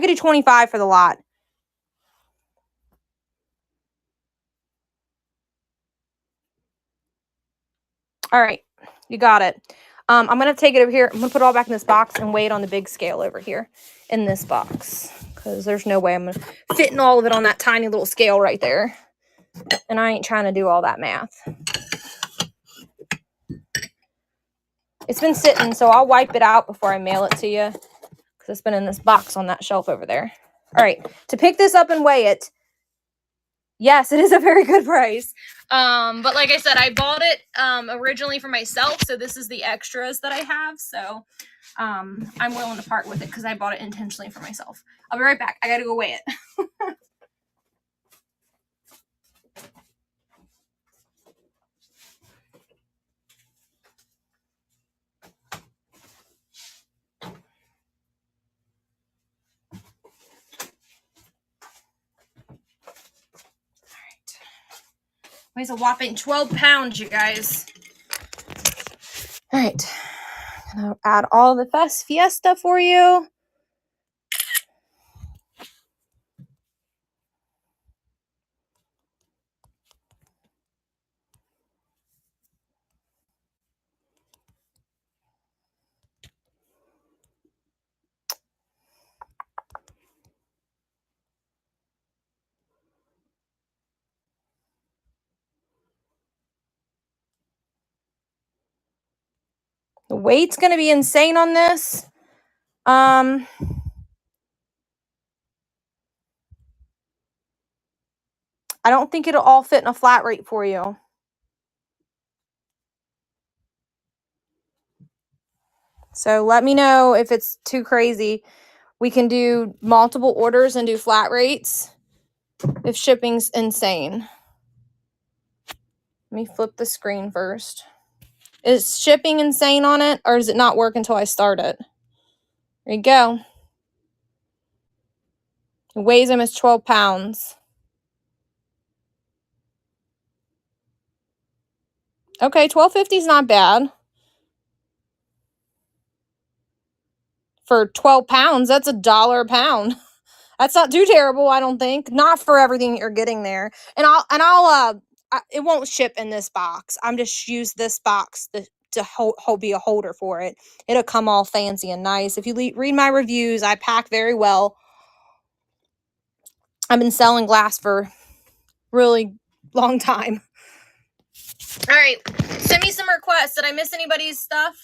could do 25 for the lot. All right, you got it. I'm going to take it over here. I'm going to put it all back in this box and weigh it on the big scale over here in this box. Because there's no way I'm going to fit in all of it on that tiny little scale right there. And I ain't trying to do all that math. It's been sitting, so I'll wipe it out before I mail it to you. Because it's been in this box on that shelf over there. All right, to pick this up and weigh it, yes, it is a very good price. But like I said, I bought it originally for myself, so this is the extras that I have. So I'm willing to part with it because I bought it intentionally for myself. I'll be right back. I gotta go weigh it. Weighs a whopping 12 pounds, you guys. All right. I'm going to add all the Fiesta for you. The weight's going to be insane on this. I don't think it'll all fit in a flat rate for you. So let me know if it's too crazy. We can do multiple orders and do flat rates if shipping's insane. Let me flip the screen first. Is shipping insane on it, or does it not work until I start it? There you go. It weighs almost 12 pounds. Okay, $12.50 is not bad. For 12 pounds, that's $1 a pound. That's not too terrible, I don't think. Not for everything you're getting there. And it won't ship in this box. I'm just use this box to be a holder for it. It'll come all fancy and nice. If you read my reviews, I pack very well. I've been selling glass for really long time. All right, send me some requests. Did I miss anybody's stuff?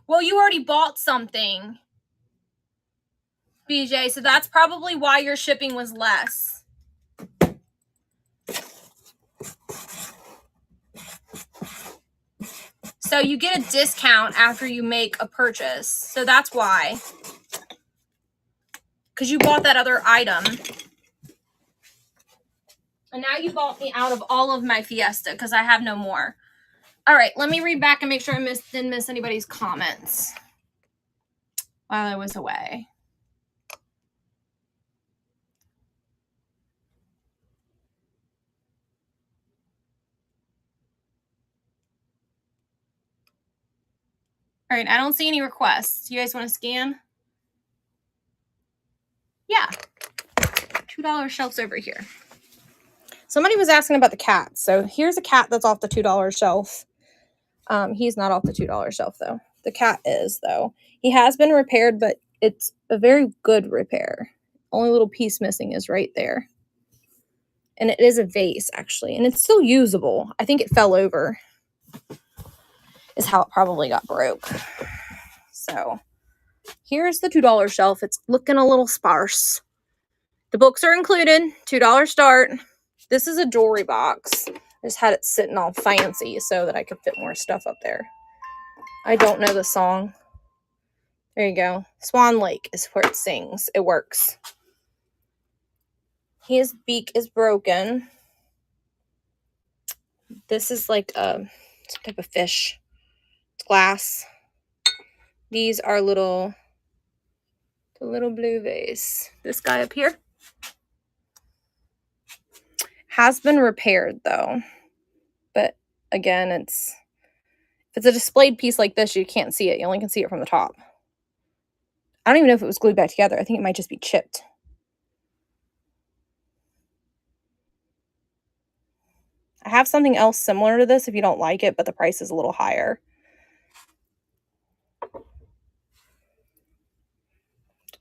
Well, you already bought something, BJ, so that's probably why your shipping was less. So you get a discount after you make a purchase. So that's why. Because you bought that other item. And now you bought me out of all of my Fiesta because I have no more. All right, let me read back and make sure I didn't miss anybody's comments while I was away. All right, I don't see any requests. You guys want to scan? Yeah. $2 shelves over here. Somebody was asking about the cat. So here's a cat that's off the $2 shelf. He's not off the $2 shelf, though. The cat is, though. He has been repaired, but it's a very good repair. Only little piece missing is right there. And it is a vase, actually. And it's still usable. I think it fell over is how it probably got broke. So here's the $2 shelf. It's looking a little sparse. The books are included. $2 start. This is a jewelry box. I just had it sitting all fancy so that I could fit more stuff up there. I don't know the song. There you go. Swan Lake is where it sings. It works. His beak is broken. This is like some type of fish. It's glass. These are the little blue vase. This guy up here has been repaired though. But again, if it's a displayed piece like this, you can't see it. You only can see it from the top. I don't even know if it was glued back together. I think it might just be chipped. I have something else similar to this if you don't like it, but the price is a little higher.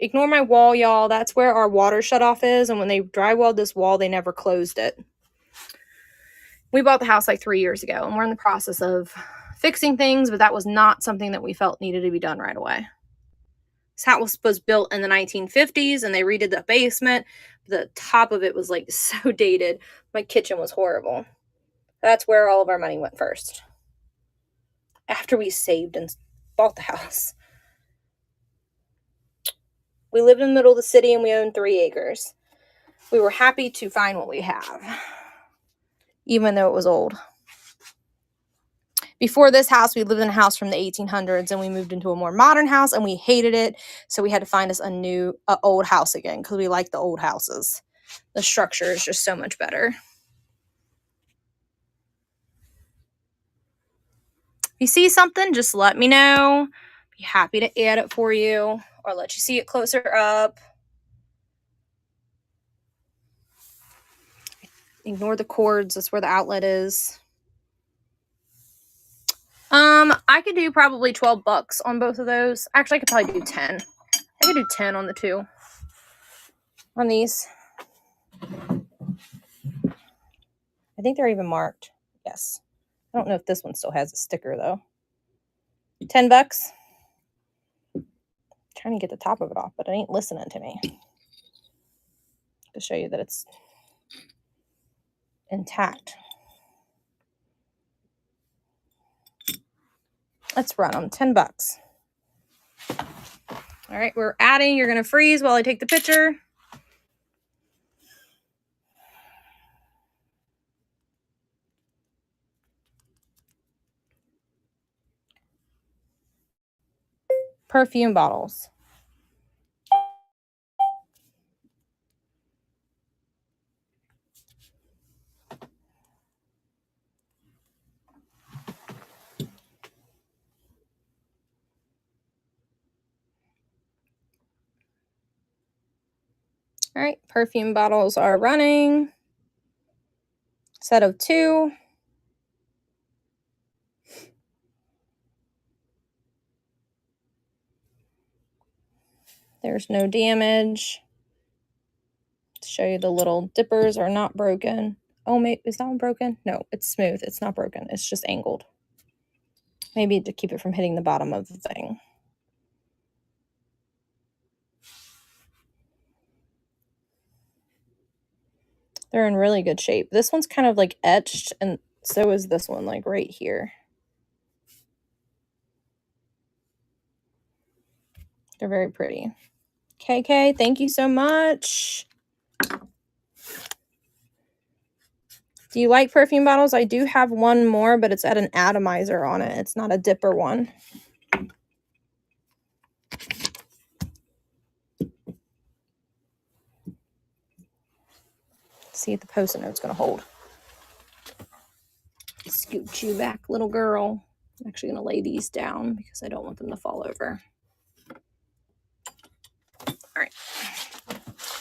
Ignore my wall, y'all. That's where our water shutoff is, and when they drywalled this wall, they never closed it. We bought the house like 3 years ago, and we're in the process of fixing things, but that was not something that we felt needed to be done right away. This house was built in the 1950s, and they redid the basement. The top of it was like so dated. My kitchen was horrible. That's where all of our money went first. After we saved and bought the house. We lived in the middle of the city and we owned 3 acres. We were happy to find what we have, even though it was old. Before this house, we lived in a house from the 1800s and we moved into a more modern house and we hated it. So we had to find us a new, old house again because we like the old houses. The structure is just so much better. If you see something, just let me know. Be happy to add it for you or let you see it closer up. Ignore the cords. That's where the outlet is. I could do probably $12 on both of those. Actually, I could probably do 10. I could do 10 on the 2. On these. I think they're even marked. Yes. I don't know if this one still has a sticker though. $10. Trying to get the top of it off, but it ain't listening to me. To show you that it's intact. Let's run them. $10. All right, we're adding. You're going to freeze while I take the picture. Perfume bottles. All right, perfume bottles are running. Set of 2. There's no damage. To show you the little dippers are not broken. Oh, maybe, is that one broken? No, it's smooth. It's not broken. It's just angled. Maybe to keep it from hitting the bottom of the thing. They're in really good shape. This one's kind of like etched, and so is this one, like right here. They're very pretty. KK, thank you so much. Do you like perfume bottles? I do have one more, but it's at an atomizer on it. It's not a dipper one. Let's see if the Post-it note's going to hold. Scoot you back, little girl. I'm actually going to lay these down because I don't want them to fall over. All right.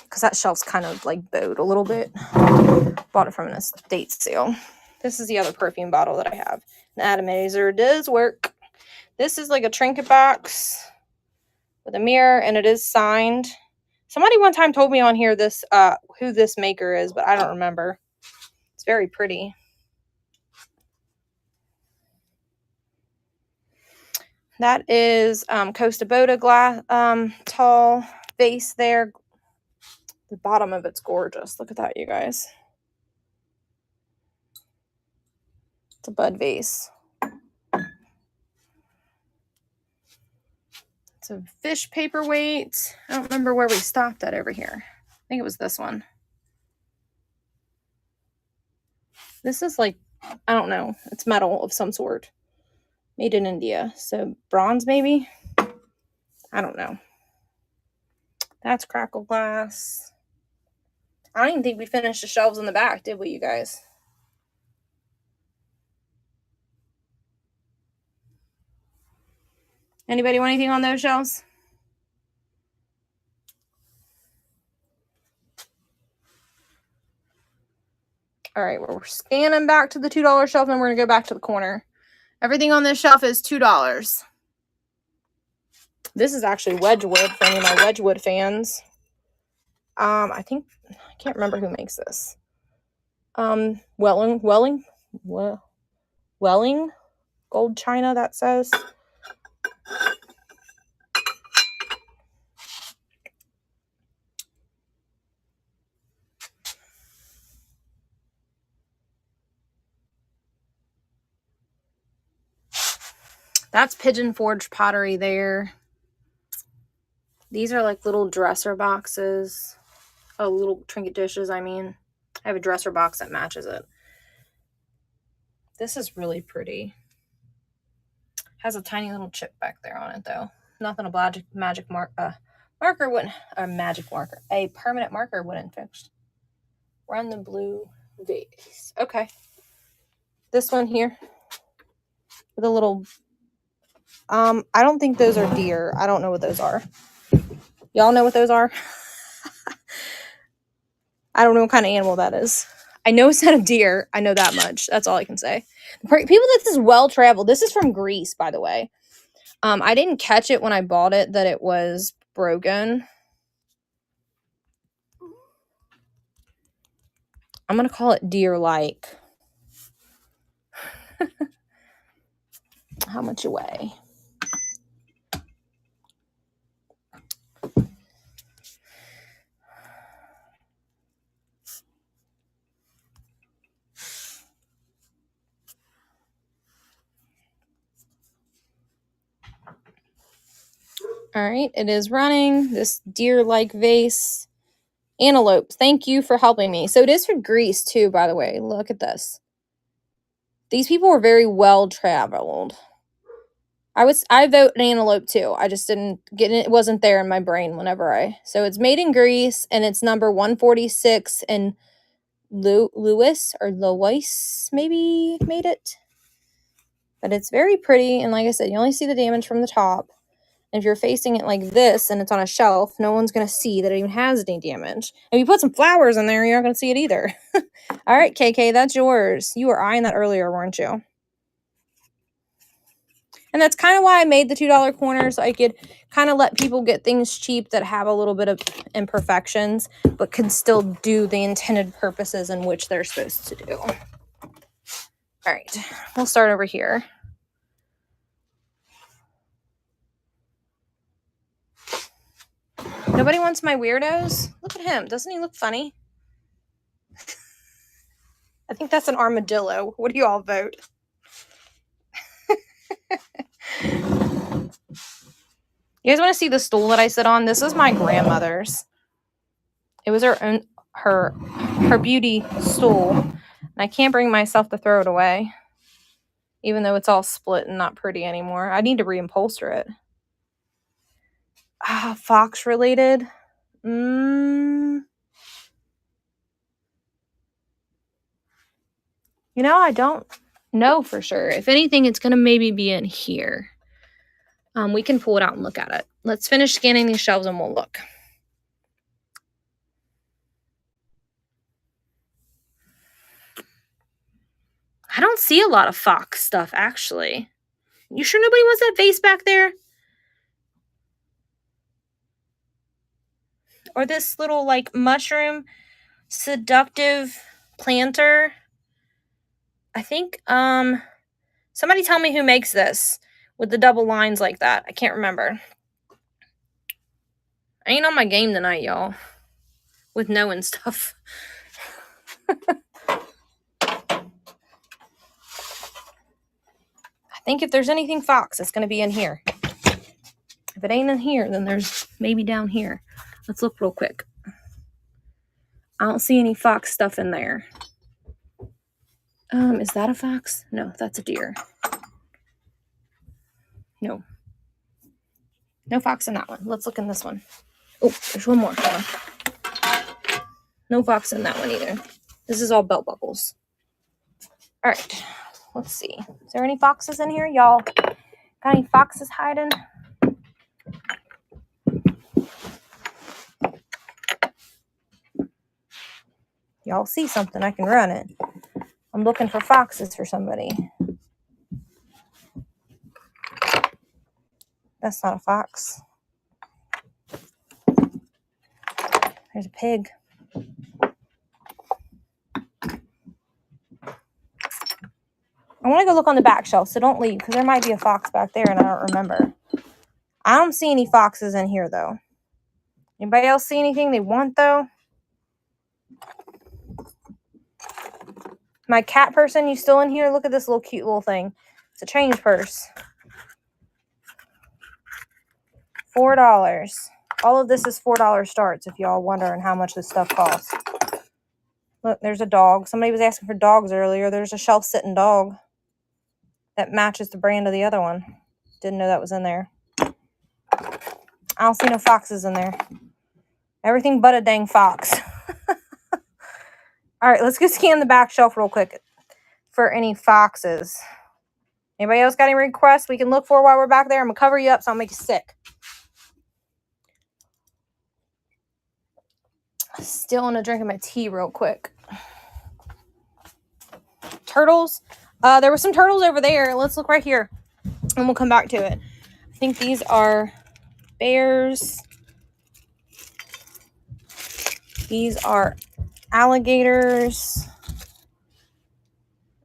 Because that shelf's kind of like bowed a little bit. Bought it from an estate sale. This is the other perfume bottle that I have. The atomizer does work. This is like a trinket box with a mirror, and it is signed. Somebody one time told me on here this who this maker is, but I don't remember. It's very pretty. That is Kosta Boda glass tall vase there. The bottom of it's gorgeous. Look at that, you guys. It's a bud vase. It's a fish paperweight. I don't remember where we stopped at over here. I think it was this one. This is like, I don't know. It's metal of some sort. Made in India. So bronze maybe? I don't know. That's crackle glass. I don't even think we finished the shelves in the back, did we, you guys? Anybody want anything on those shelves? All right, we're scanning back to the $2 shelf, and we're going to go back to the corner. Everything on this shelf is $2. This is actually Wedgwood for any of my Wedgwood fans. I can't remember who makes this. Welling gold china, that says. That's Pigeon Forge pottery there. These are like little dresser boxes. Oh, little trinket dishes, I mean. I have a dresser box that matches it. This is really pretty. Has a tiny little chip back there on it, though. Nothing a a permanent marker wouldn't fix. Run the blue vase. Okay. This one here with a little, I don't think those are deer. I don't know what those are. Y'all know what those are? I don't know what kind of animal that is. I know it's not a deer. I know that much. That's all I can say. People, this is well traveled. This is from Greece, by the way. I didn't catch it when I bought it that it was broken. I'm going to call it deer-like. How much you weigh? All right, it is running. This deer-like vase. Antelope, thank you for helping me. So it is for Greece too, by the way. Look at this. These people were very well traveled. I vote an antelope too. I just didn't get it. It wasn't there in my brain whenever so it's made in Greece, and it's number 146, and Louis maybe made it. But it's very pretty, and like I said, you only see the damage from the top. And if you're facing it like this and it's on a shelf, no one's going to see that it even has any damage. If you put some flowers in there, you're not going to see it either. All right, KK, that's yours. You were eyeing that earlier, weren't you? And that's kind of why I made the $2 corner, so I could kind of let people get things cheap that have a little bit of imperfections, but can still do the intended purposes in which they're supposed to do. All right, we'll start over here. Nobody wants my weirdos? Look at him. Doesn't he look funny? I think that's an armadillo. What do you all vote? You guys want to see the stool that I sit on? This is my grandmother's. It was her beauty stool. And I can't bring myself to throw it away. Even though it's all split and not pretty anymore. I need to reupholster it. Ah, Fox related. You know, I don't know for sure. If anything, it's going to maybe be in here. We can pull it out and look at it. Let's finish scanning these shelves and we'll look. I don't see a lot of Fox stuff, actually. You sure nobody wants that vase back there? Or this little, like, mushroom seductive planter? I think, somebody tell me who makes this with the double lines like that. I can't remember. I ain't on my game tonight, y'all. With knowing stuff. I think if there's anything Fox, it's going to be in here. If it ain't in here, then there's maybe down here. Let's look real quick. I don't see any Fox stuff in there. Is that a fox? No, that's a deer. No. No Fox in that one. Let's look in this one. Oh, there's one more. Hold on. No Fox in that one either. This is all belt buckles. All right. Let's see. Is there any foxes in here? Y'all got any foxes hiding? Y'all see something, I can run it. I'm looking for foxes for somebody. That's not a fox. There's a pig. I want to go look on the back shelf, so don't leave, because there might be a fox back there and I don't remember. I don't see any foxes in here, though. Anybody else see anything they want, though? My cat person, you still in here? Look at this little cute little thing. It's a change purse. $4. All of this is $4 starts, if y'all wondering how much this stuff costs. Look, there's a dog. Somebody was asking for dogs earlier. There's a shelf-sitting dog that matches the brand of the other one. Didn't know that was in there. I don't see no foxes in there. Everything but a dang fox. All right, let's go scan the back shelf real quick for any foxes. Anybody else got any requests we can look for while we're back there? I'm going to cover you up so I'll make you sick. Still on a drink of my tea real quick. Turtles. There were some turtles over there. Let's look right here. And we'll come back to it. I think these are bears. These are alligators.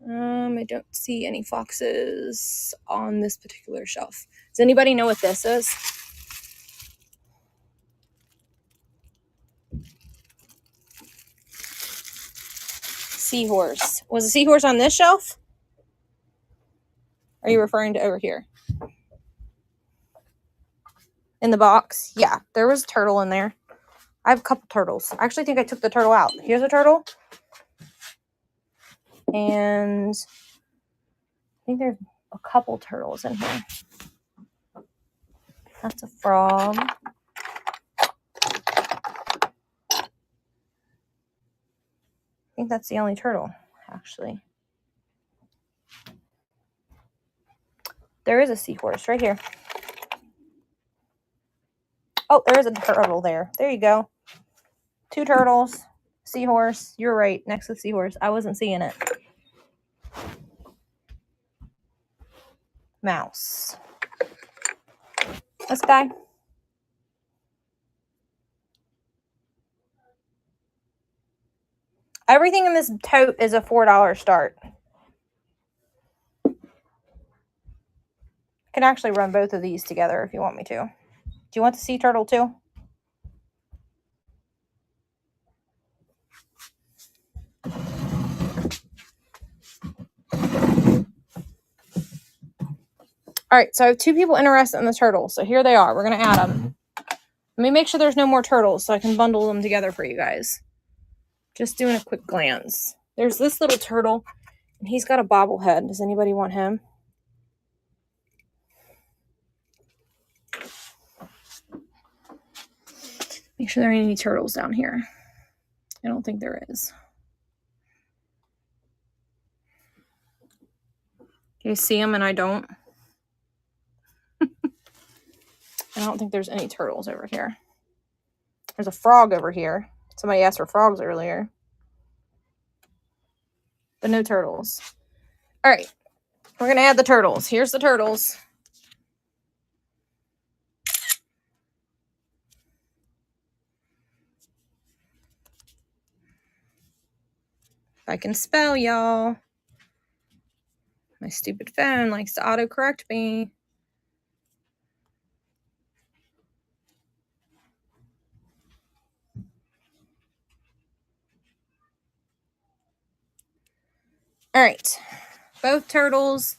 I don't see any foxes on this particular shelf. Does anybody know what this is? Seahorse. Was a seahorse on this shelf? Are you referring to over here? In the box? Yeah, there was a turtle in there. I have a couple turtles. I actually think I took the turtle out. Here's a turtle. And I think there's a couple turtles in here. That's a frog. I think that's the only turtle, actually. There is a seahorse right here. Oh, there is a turtle there. There you go. 2 turtles. Seahorse. You're right. Next to the seahorse. I wasn't seeing it. Mouse. This guy. Everything in this tote is a $4 start. I can actually run both of these together if you want me to. Do you want the sea turtle too? All right, so I have 2 people interested in the turtles. So here they are. We're going to add them. Let me make sure there's no more turtles so I can bundle them together for you guys. Just doing a quick glance. There's this little turtle, and he's got a bobblehead. Does anybody want him? Make sure there ain't any turtles down here. I don't think there is. You see them and I don't. I don't think there's any turtles over here. There's a frog over here. Somebody asked for frogs earlier. But no turtles. All right. We're going to add the turtles. Here's the turtles. If I can spell, y'all. My stupid phone likes to autocorrect me. All right. Both turtles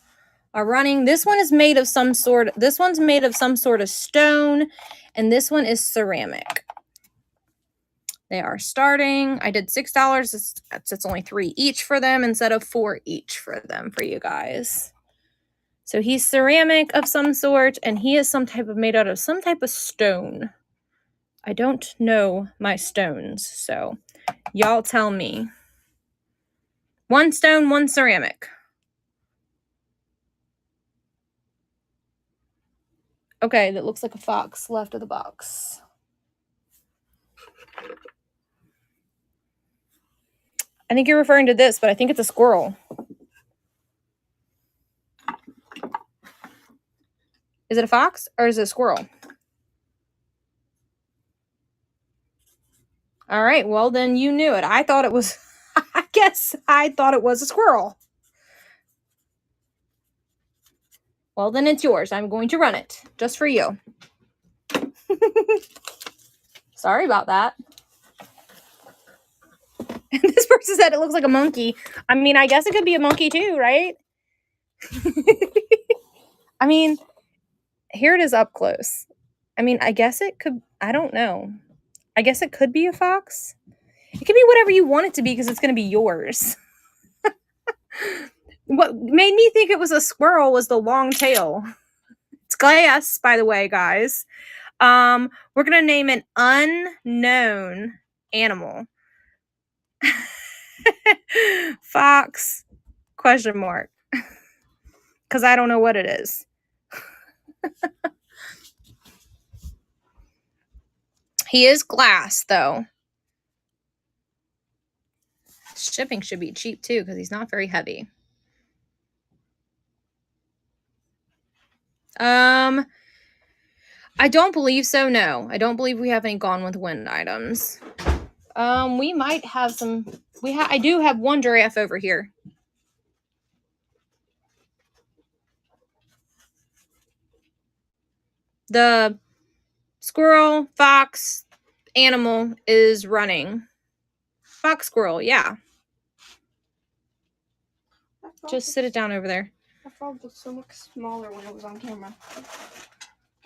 are running. This one is made of some sort. This one's made of some sort of stone, and this one is ceramic. They are starting. I did $6. It's only 3 each for them instead of 4 each for them for you guys. So he's ceramic of some sort, and he is some type of made out of some type of stone. I don't know my stones, so y'all tell me. 1 stone, 1 ceramic. Okay, that looks like a fox left of the box. I think you're referring to this, but I think it's a squirrel. Is it a fox or is it a squirrel? All right, well, then you knew it. I thought it was, I guess I thought it was a squirrel. Well, then it's yours. I'm going to run it just for you. Sorry about that. And this person said it looks like a monkey. I mean, I guess it could be a monkey too, right? I mean, here it is up close. I mean, I guess it could, I don't know. I guess it could be a fox. It could be whatever you want it to be because it's going to be yours. What made me think it was a squirrel was the long tail. It's glass, by the way, guys. We're going to name an unknown animal. Fox, question mark. Because I don't know what it is. He is glass, though. Shipping should be cheap, too, because he's not very heavy. I don't believe so, no. I don't believe we have any Gone with the Wind items. We might have some... I do have 1 giraffe over here. The squirrel, fox, animal is running. Fox, squirrel, yeah. Just sit it down over there. That frog looked so much smaller when it was on camera.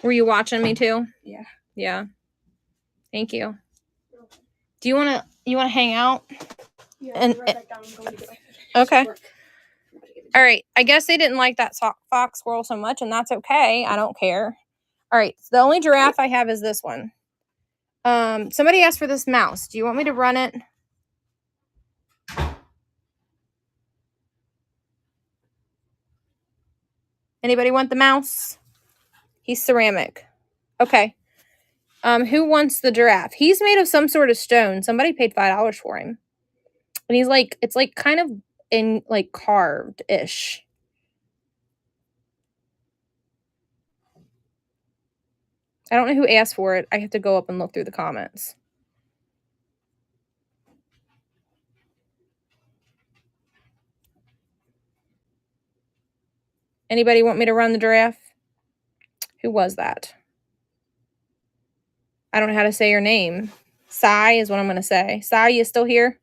Were you watching me too? Yeah. Yeah. Thank you. Do you want to hang out? Yeah, And right back down and go to get my okay. All right. I guess they didn't like that fox squirrel so much, and that's okay. I don't care. All right. So the only giraffe I have is this one. Somebody asked for this mouse. Do you want me to run it? Anybody want the mouse? He's ceramic. Okay. Who wants the giraffe? He's made of some sort of stone. Somebody paid $5 for him. And he's like, it's like kind of in like carved-ish. I don't know who asked for it. I have to go up and look through the comments. Anybody want me to run the giraffe? Who was that? I don't know how to say your name. Sai is what I'm going to say. Sai, you still here?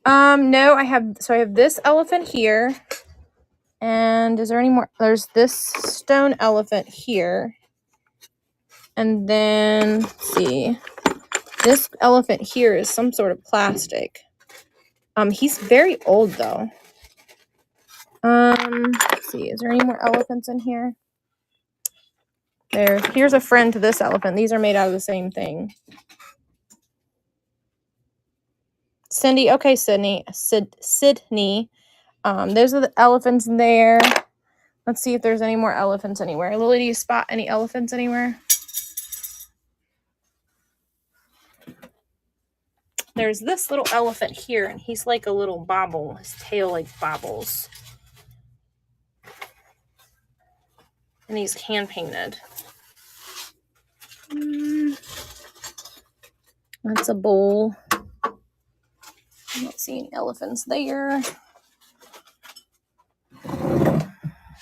No, I have this elephant here. And is there any more? There's this stone elephant here. And then, let's see. This elephant here is some sort of plastic. He's very old though. Let's see. Is there any more elephants in here? Here's a friend to this elephant. These are made out of the same thing. Cindy, okay, Sydney. Sydney. Those are the elephants in there. Let's see if there's any more elephants anywhere. Lily, do you spot any elephants anywhere? There's this little elephant here, and he's like a little bobble. His tail like bobbles. And he's hand painted. That's a bowl. I don't see any elephants there.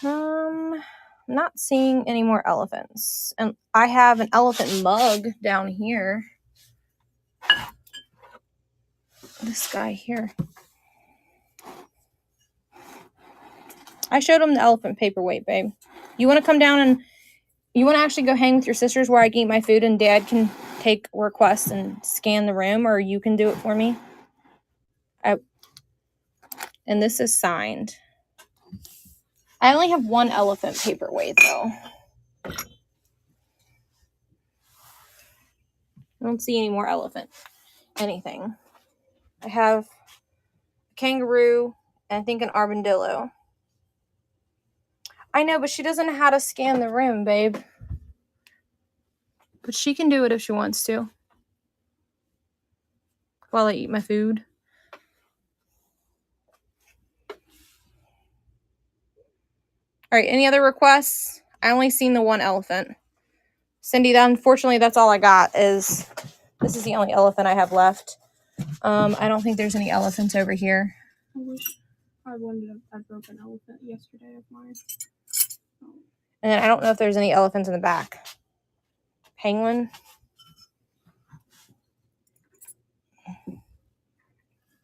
I'm not seeing any more elephants. And I have an elephant mug down here. This guy here. I showed him the elephant paperweight, babe. You want to come down and you want to actually go hang with your sisters where I can eat my food and Dad can take requests and scan the room, or you can do it for me? And this is signed. I only have one elephant paperweight, though. I don't see any more elephant anything. I have a kangaroo and I think an armadillo. I know, but she doesn't know how to scan the room, babe. But she can do it if she wants to. While I eat my food. All right, any other requests? I only seen the one elephant. Cindy, unfortunately, that's all I got. This is the only elephant I have left. I don't think there's any elephants over here. I wish I wouldn't have had broken elephant yesterday of mine. And then I don't know if there's any elephants in the back. Penguin.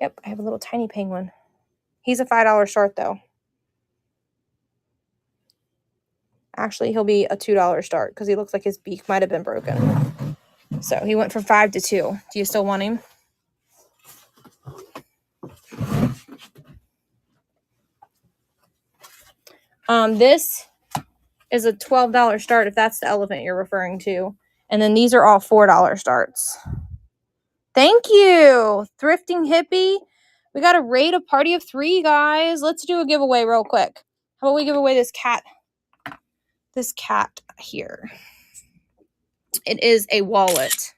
Yep, I have a little tiny penguin. He's a $5 start, though. Actually, he'll be a $2 start because he looks like his beak might have been broken. So he went from 5 to 2. Do you still want him? This is a $12 start if that's the elephant you're referring to. And then these are all $4 starts. Thank you, Thrifting Hippie. We got to rate a party of 3, guys. Let's do a giveaway real quick. How about we give away this cat here? It is a wallet.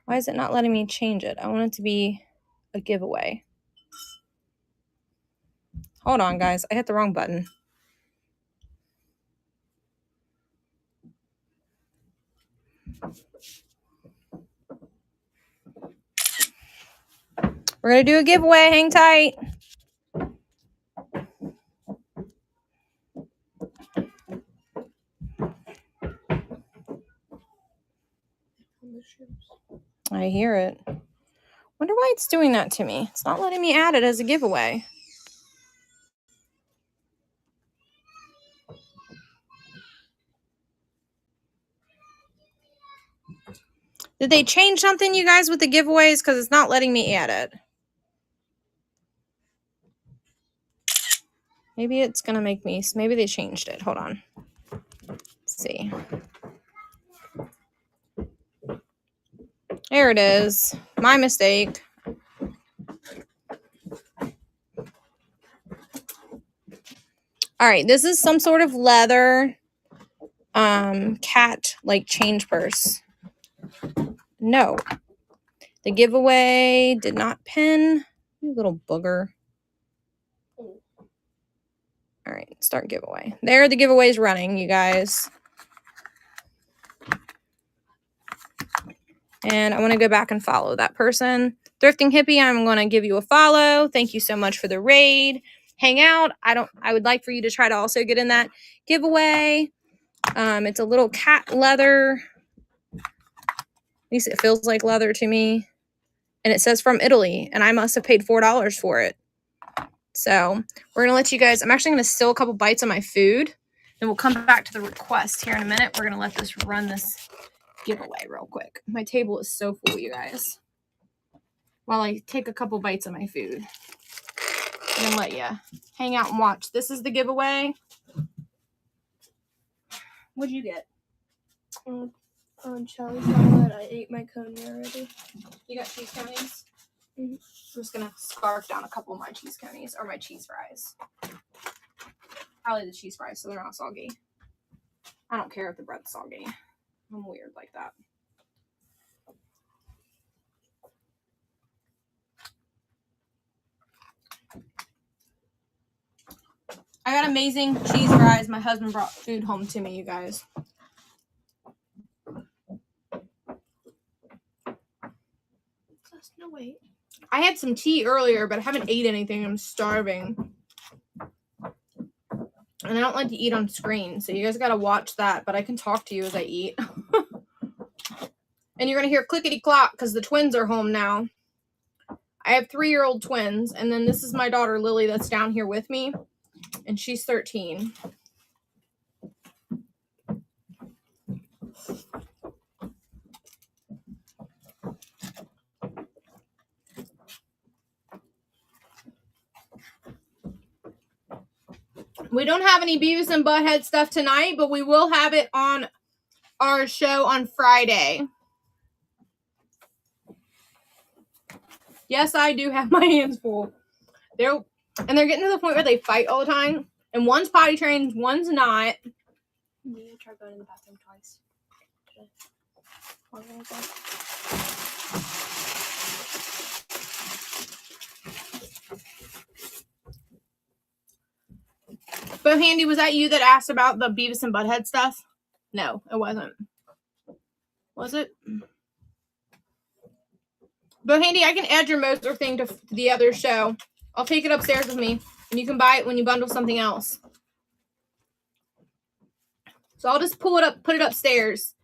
Why is it not letting me change it? I want it to be a giveaway. Hold on, guys. I hit the wrong button. We're going to do a giveaway. Hang tight. I hear it. Wonder why it's doing that to me. It's not letting me add it as a giveaway. Did they change something, you guys, with the giveaways? Because it's not letting me add it. Maybe it's going to make me... Maybe they changed it. Hold on. Let's see. There it is. My mistake. All right, this is some sort of leather cat like change purse. No. The giveaway did not pin. You little booger. All right, start giveaway. There, the giveaway's running, you guys. And I want to go back and follow that person. Thrifting Hippie, I'm going to give you a follow. Thank you so much for the raid. Hang out. I would like for you to try to also get in that giveaway. It's a little cat leather. At least it feels like leather to me. And it says from Italy, and I must have paid $4 for it. So we're going to let you guys, I'm actually going to steal a couple bites of my food, and we'll come back to the request here in a minute. We're going to let this run this giveaway real quick. My table is so full, you guys. While I take a couple bites of my food. I'm going to let you hang out and watch. This is the giveaway. What'd you get? On Shelly's salad, I ate my coney already. You got cheese conies? Mm-hmm. I'm just going to scarf down a couple of my cheese conies, or my cheese fries. Probably the cheese fries, so they're not soggy. I don't care if the bread's soggy. I'm weird like that. I got amazing cheese fries. My husband brought food home to me, you guys. No, wait. I had some tea earlier, but I haven't ate anything. I'm starving. And I don't like to eat on screen, so you guys got to watch that. But I can talk to you as I eat. And you're going to hear clickety-clop because the twins are home now. I have 3-year-old twins, and then this is my daughter, Lily, that's down here with me. And she's 13. We don't have any Beavis and Butthead stuff tonight, but we will have it on our show on Friday. Yes, I do have my hands full. They're getting to the point where they fight all the time. And one's potty trained, one's not. Yeah, I tried going to the bathroom twice. Bo Handy, was that you that asked about the Beavis and Butthead stuff? No, it wasn't. Was it? Bo Handy, I can add your Moser thing to the other show. I'll take it upstairs with me, and you can buy it when you bundle something else. So I'll just pull it up, put it upstairs.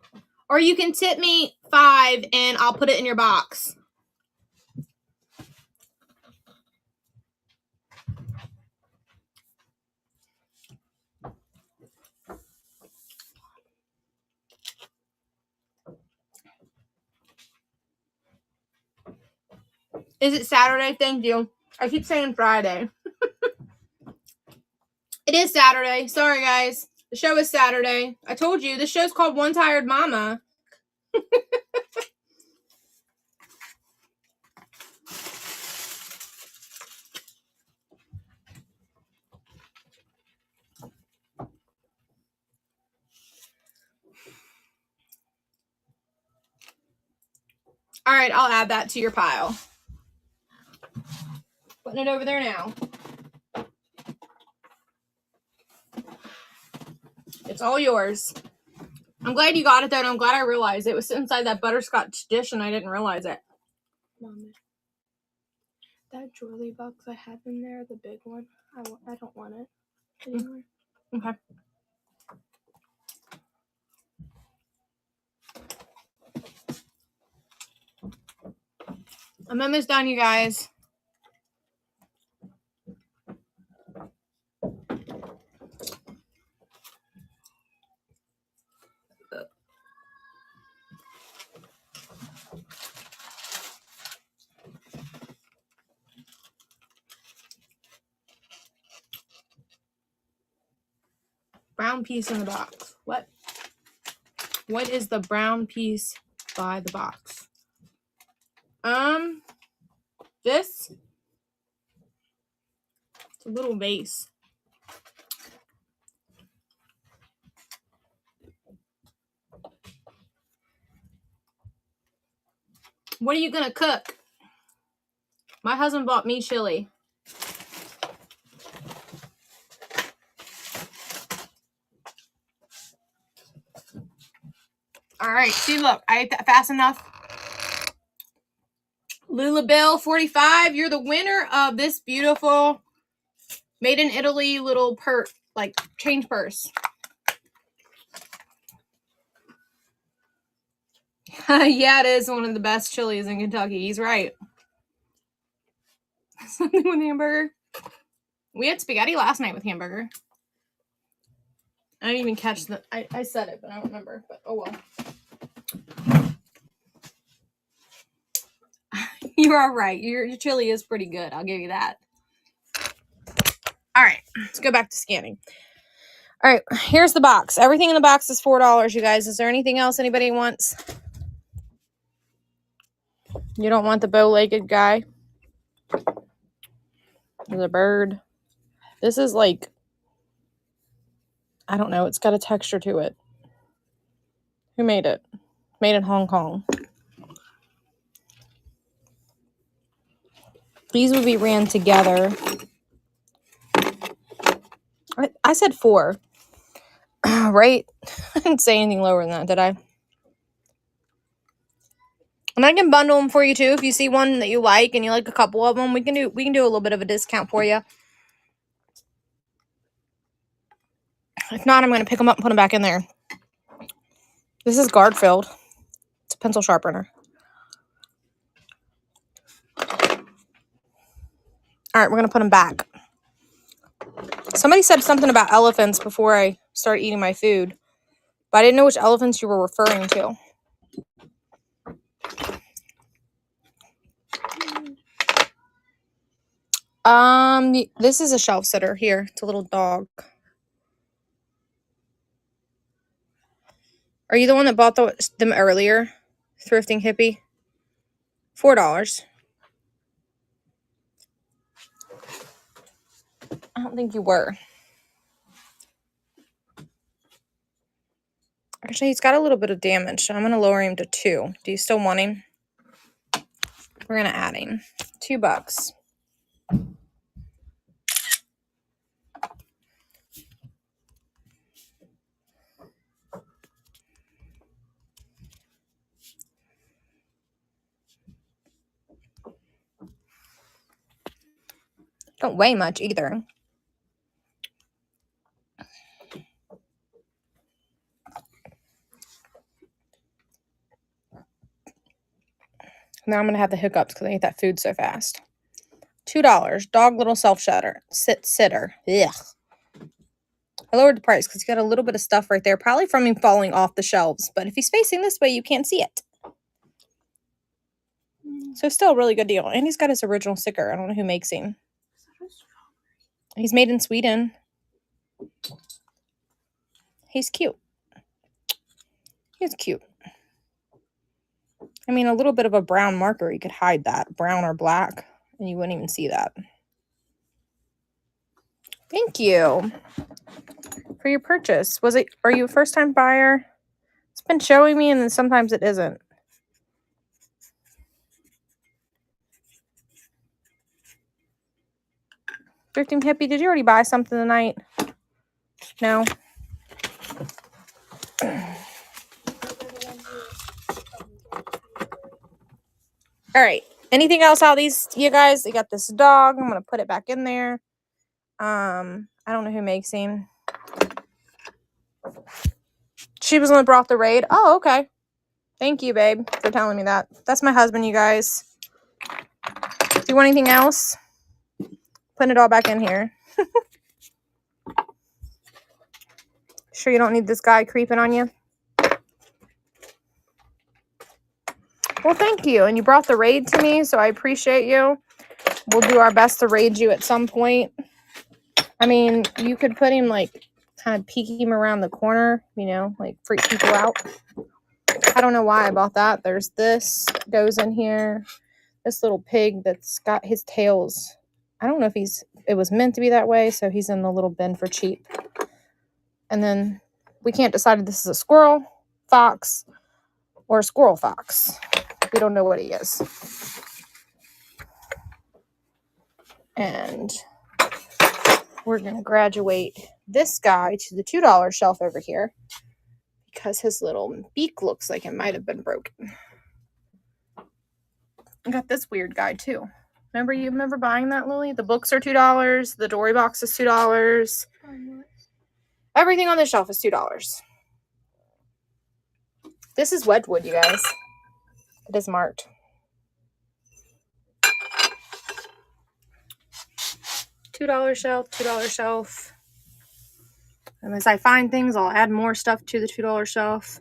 Or you can tip me $5 and I'll put it in your box. Is it Saturday? Thank you. I keep saying Friday. It is Saturday. Sorry, guys. The show is Saturday. I told you, this show's called One Tired Mama. All right, I'll add that to your pile. Putting it over there now. It's all yours. I'm glad you got it, though, and I'm glad I realized it was inside that butterscotch dish, and I didn't realize it. Mom, that jewelry box I have in there, the big one, I don't want it anymore. Okay. I'm almost done, you guys. Brown piece in the box. What? What is the brown piece by the box? This. It's a little vase. What are you gonna cook? My husband bought me chili. All right, see, look, I ate that fast enough. Lula Bill 45, you're the winner of this beautiful made in Italy little like change purse. Yeah, it is one of the best chilies in Kentucky. He's right. Something with hamburger. We had spaghetti last night with hamburger. I didn't even catch the... I said it, but I don't remember. But oh well. You are right. Your chili is pretty good. I'll give you that. All right. Let's go back to scanning. All right. Here's the box. Everything in the box is $4, you guys. Is there anything else anybody wants? You don't want the bow-legged guy? The bird? This is like... I don't know. It's got a texture to it. Who made it? Made in Hong Kong. These would be ran together. I said 4. Right? I didn't say anything lower than that, did I? And I can bundle them for you too. If you see one that you like and you like a couple of them, we can do a little bit of a discount for you. If not, I'm going to pick them up and put them back in there. This is guard filled. It's a pencil sharpener. All right, we're going to put them back. Somebody said something about elephants before I started eating my food, but I didn't know which elephants you were referring to. This is a shelf sitter here. It's a little dog. Are you the one that bought them earlier? Thrifting hippie? $4. I don't think you were. Actually, he's got a little bit of damage, so I'm going to lower him to 2. Do you still want him? We're going to add him. $2. Don't weigh much either. Now I'm going to have the hiccups because I ate that food so fast. $2. Dog little self-sitter. Ugh. I lowered the price because he's got a little bit of stuff right there. Probably from him falling off the shelves. But if he's facing this way, you can't see it. So still a really good deal. And he's got his original sticker. I don't know who makes him. He's made in Sweden. He's cute. He's cute. I mean, a little bit of a brown marker, you could hide that. Brown or black. And you wouldn't even see that. Thank you for your purchase. Are you a first-time buyer? It's been showing me, and then sometimes it isn't. Thrifting hippie, did you already buy something tonight? No? All right. Anything else out of these, you guys? You got this dog. I'm going to put it back in there. I don't know who makes him. She was the one that brought the raid. Oh, okay. Thank you, babe, for telling me that. That's my husband, you guys. Do you want anything else? Putting it all back in here. Sure you don't need this guy creeping on you? Well, thank you. And you brought the raid to me, so I appreciate you. We'll do our best to raid you at some point. I mean, you could put him, like, kind of peek him around the corner, you know, like freak people out. I don't know why I bought that. There's this goes in here. This little pig that's got his tails. I don't know if it was meant to be that way, so he's in the little bin for cheap. And then we can't decide if this is a squirrel, fox, or a squirrel fox. We don't know what he is. And we're going to graduate this guy to the $2 shelf over here because his little beak looks like it might have been broken. I got this weird guy too. Remember buying that, Lily? The books are $2. The Dory box is $2. Everything on the shelf is $2. This is Wedgwood, you guys. It is marked. $2 shelf, $2 shelf. And as I find things, I'll add more stuff to the $2 shelf.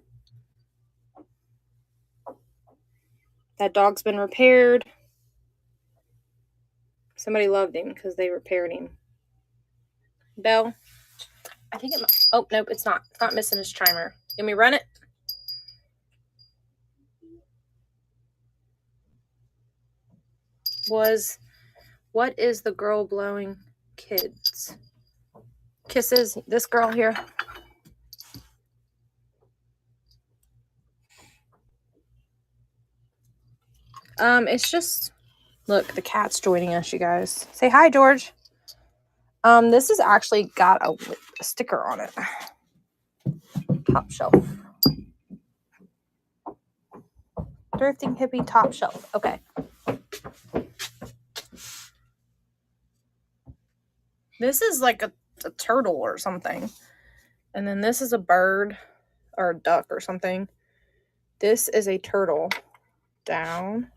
That dog's been repaired. Somebody loved him because they repaired him. Bell. I think it might. Oh, nope, it's not. It's not missing his chimer. Can we run it? What is the girl blowing kids? Kisses. This girl here. It's just, look, the cat's joining us, you guys. Say hi, George. This has actually got a sticker on it. Top shelf. Thrifting hippie top shelf. Okay. This is like a turtle or something. And then this is a bird or a duck or something. This is a turtle. Down.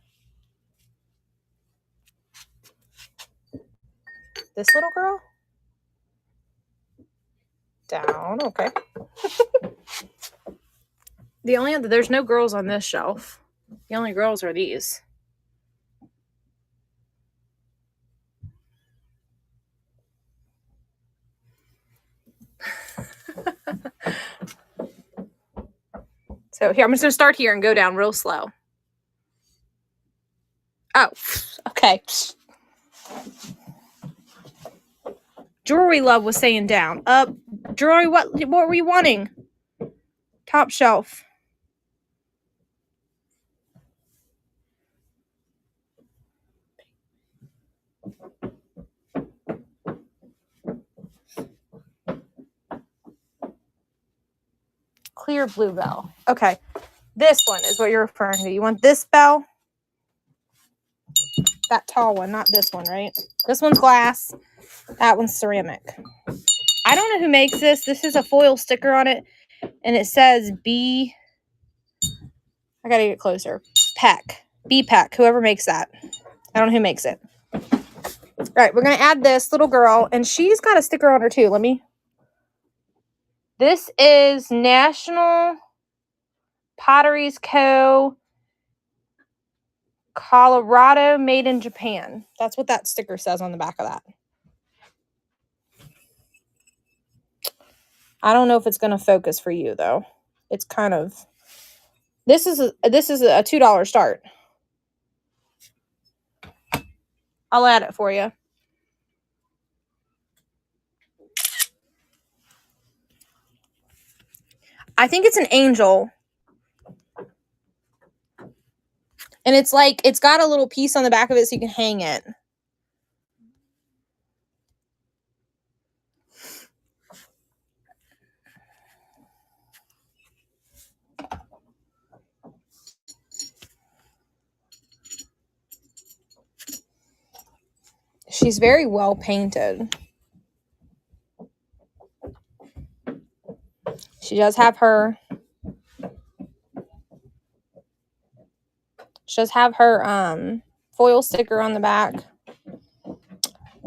This little girl? Down. Okay. There's no girls on this shelf. The only girls are these. So here, I'm just going to start here and go down real slow. Oh, okay. Jewelry Love was saying down. Jewelry, what were you wanting? Top shelf. Clear blue bell. Okay. This one is what you're referring to. You want this bell? That tall one, not this one, right? This one's glass. That one's ceramic. I don't know who makes this. This is a foil sticker on it. And it says B. I gotta get closer. Peck. B Peck. Whoever makes that. I don't know who makes it. All right, we're gonna add this little girl. And she's got a sticker on her too. This is National Potteries Co. Colorado, made in Japan. That's what that sticker says on the back of that. I don't know if it's going to focus for you though. It's kind of. This is a $2 start. I'll add it for you. I think it's an angel. And it's got a little piece on the back of it so you can hang it. She's very well painted. She does have her foil sticker on the back.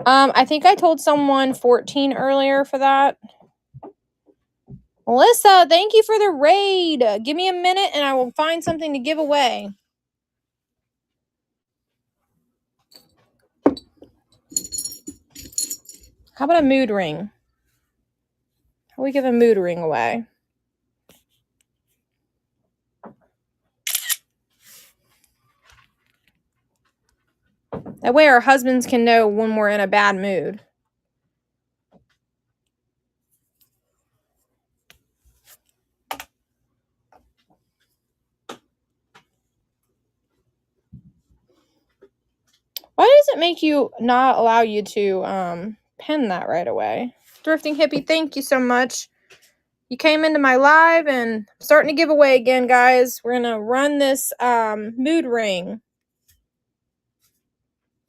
I think I told someone 14 earlier for that. Melissa, thank you for the raid. Give me a minute and I will find something to give away. How about a mood ring? How we give a mood ring away? That way our husbands can know when we're in a bad mood. does it make you not allow you to pin that right away? Thrifting Hippie, thank you so much. You came into my live and I'm starting to give away again, guys. We're gonna run this mood ring.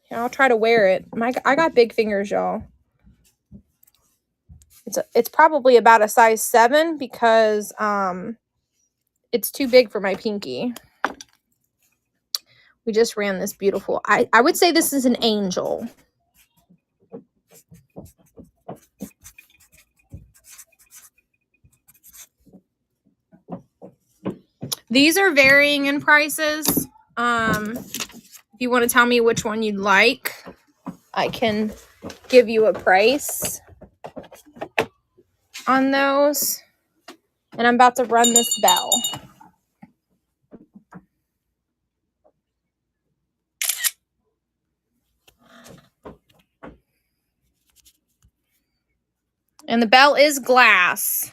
Here, I'll try to wear it. I got big fingers, y'all. It's probably about a size 7 because it's too big for my pinky. We just ran this beautiful. I would say this is an angel. These are varying in prices. If you want to tell me which one you'd like, I can give you a price on those. And I'm about to run this bell. And the bell is glass.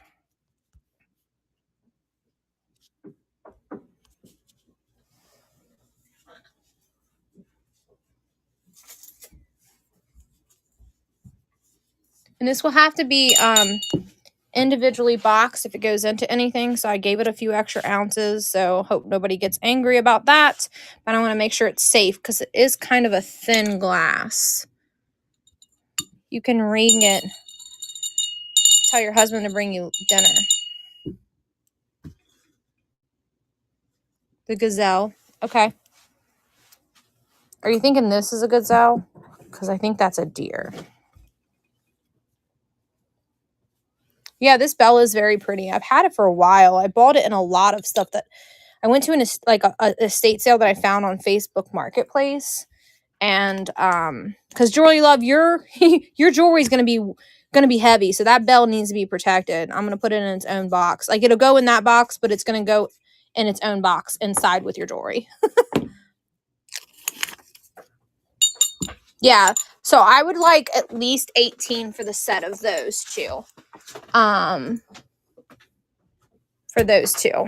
And this will have to be individually boxed if it goes into anything. So I gave it a few extra ounces. So hope nobody gets angry about that. But I want to make sure it's safe because it is kind of a thin glass. You can ring it. Tell your husband to bring you dinner. The gazelle. Okay. Are you thinking this is a gazelle? Because I think that's a deer. Yeah, this bell is very pretty. I've had it for a while. I bought it in a lot of stuff that I went to an estate sale that I found on Facebook Marketplace. And because Jewelry Love, your jewelry is gonna be heavy, so that bell needs to be protected. I'm gonna put it in its own box. Like it'll go in that box, but it's gonna go in its own box inside with your jewelry. Yeah, so I would like at least 18 for the set of those two. For those two.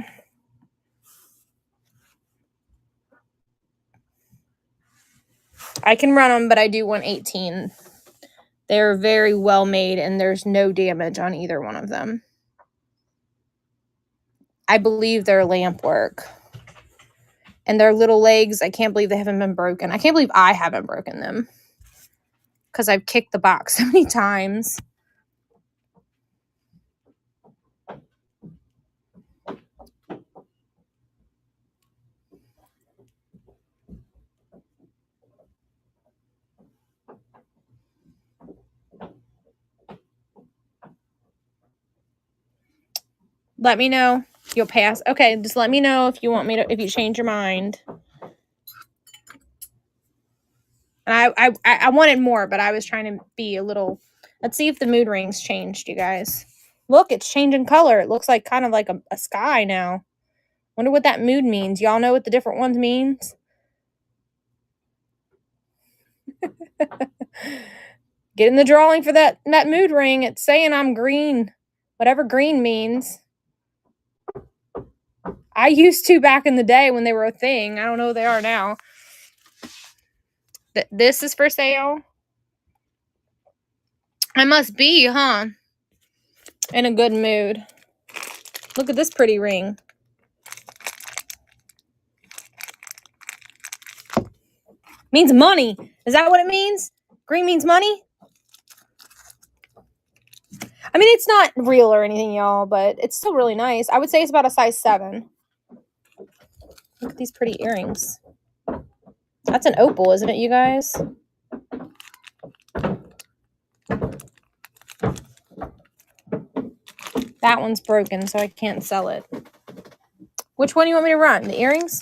I can run them, but I do want 18. They're very well made and there's no damage on either one of them. I believe they're lamp work. And their little legs, I can't believe they haven't been broken. I can't believe I haven't broken them. Because I've kicked the box so many times. Let me know. You'll pass. Okay, just let me know if you want me to, if you change your mind. And I wanted more, but I was trying to be a little. Let's see if the mood rings changed, you guys. Look, it's changing color. It looks like kind of like a sky now. Wonder what that mood means. Y'all know what the different ones means? Get in the drawing for that mood ring. It's saying I'm green. Whatever green means. I used to back in the day when they were a thing. I don't know what they are now. This is for sale. I must be, huh? In a good mood. Look at this pretty ring. Means money. Is that what it means? Green means money? I mean, it's not real or anything, y'all, but it's still really nice. I would say it's about a size 7. Look at these pretty earrings. That's an opal, isn't it, you guys? That one's broken, so I can't sell it. Which one do you want me to run? The earrings?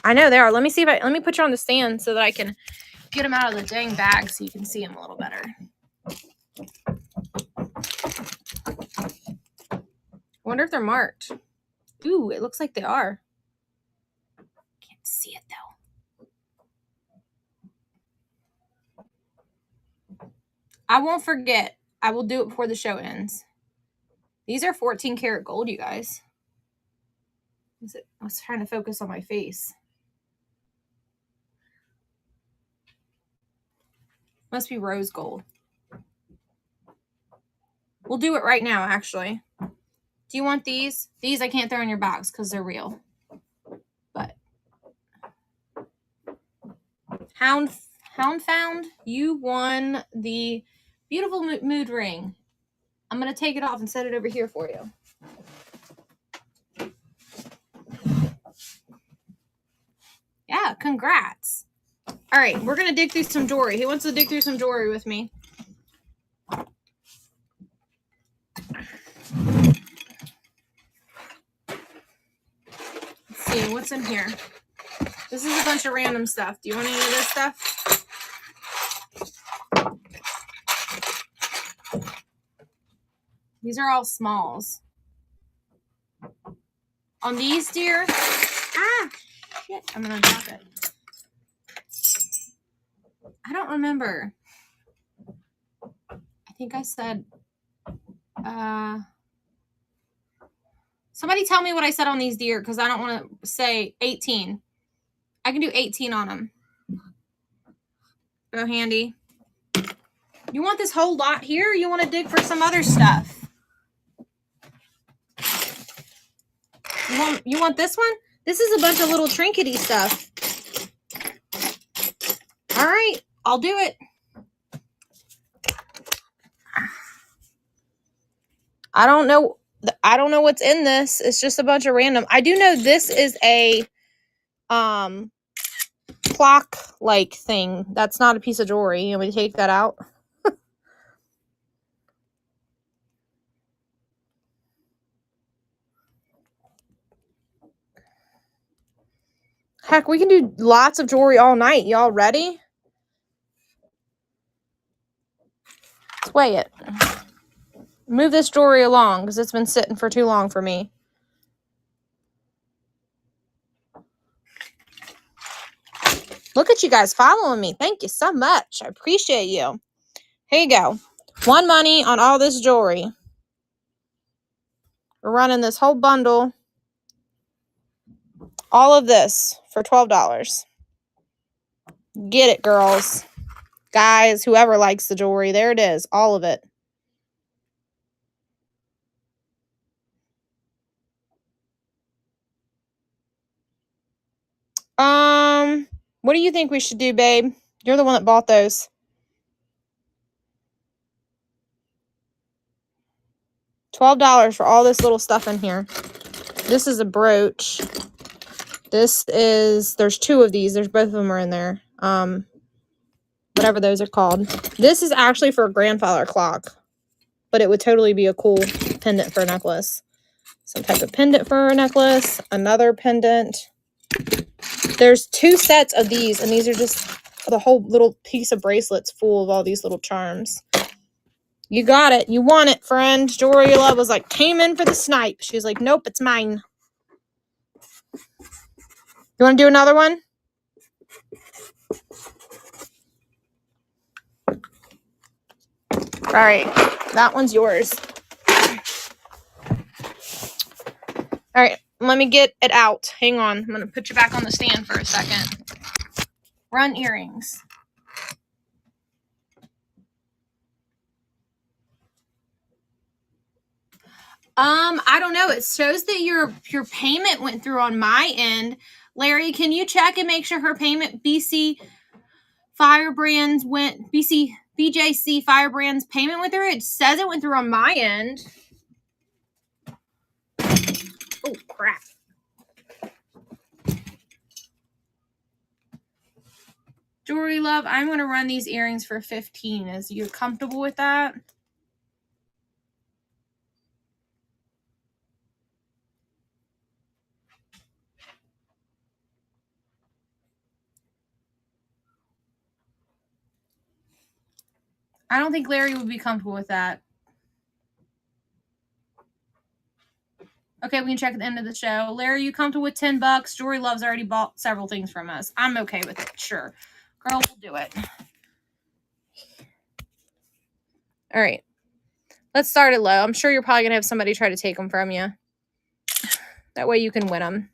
I know they are. Let me see if let me put you on the stand so that I can get them out of the dang bag so you can see them a little better. I wonder if they're marked. Ooh, it looks like they are. Can't see it though. I won't forget. I will do it before the show ends. These are 14 karat gold, you guys. I was trying to focus on my face. Must be rose gold. We'll do it right now, actually. Do you want these? These I can't throw in your box because they're real. But Hound Found, you won the beautiful mood ring. I'm going to take it off and set it over here for you. Yeah, congrats. All right, we're going to dig through some jewelry. Who wants to dig through some jewelry with me? Let's see, what's in here? This is a bunch of random stuff. Do you want any of this stuff? These are all smalls. On these, dear, shit, I'm gonna drop it. I don't remember. I think I said, somebody tell me what I said on these, dear, because I don't want to say 18. I can do 18 on them. Go handy. You want this whole lot here, or you want to dig for some other stuff? You want this one? This is a bunch of little trinkety stuff. All right, I'll do it. I don't know what's in this. It's just a bunch of random. I do know this is a clock like thing. That's not a piece of jewelry. You want me to take that out? Heck, we can do lots of jewelry all night. Y'all ready? Let's weigh it. Move this jewelry along because it's been sitting for too long for me. Look at you guys following me. Thank you so much. I appreciate you. Here you go. One money on all this jewelry. We're running this whole bundle. All of this for $12. Get it, girls. Guys, whoever likes the jewelry. There it is. All of it. What do you think we should do, babe? You're the one that bought those. $12 for all this little stuff in here. This is a brooch. There's two of these. Both of them are in there. Whatever those are called. This is actually for a grandfather clock, but it would totally be a cool pendant for a necklace. Some type of pendant for a necklace. Another pendant. There's two sets of these, and these are just the whole little piece of bracelets full of all these little charms. You got it. You want it, friend. Jewelry Love was like, came in for the snipe. She was like, nope, it's mine. You want to do another one? All right. That one's yours. All right. Let me get it out. Hang on. I'm going to put you back on the stand for a second. Run earrings. I don't know. It shows that your payment went through on my end. Larry, can you check and make sure her payment BJC Firebrands payment went through? It says it went through on my end. Oh, crap. Jewelry Love, I'm going to run these earrings for $15. Is you comfortable with that? I don't think Larry would be comfortable with that. Okay, we can check at the end of the show. Larry, you comfortable with $10? Jewelry Love's already bought several things from us. I'm okay with it. Sure. Girl, we'll do it. All right. Let's start it low. I'm sure you're probably going to have somebody try to take them from you. That way you can win them.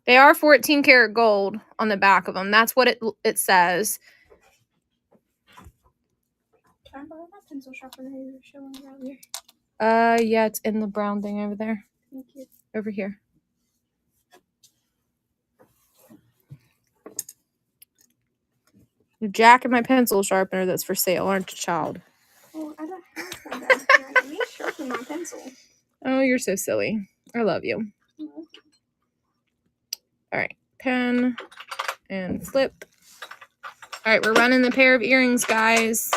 They are 14 karat gold on the back of them. That's what it says. Can I borrow that pencil sharpener you were showing earlier? Yeah, it's in the brown thing over there. Thank you. Over here. You're jacking my pencil sharpener that's for sale, aren't you, child? Oh, I don't have one down here. Let me sharpen my pencil. Oh, you're so silly. I love you. Mm-hmm. All right, pen and flip. All right, we're running the pair of earrings, guys.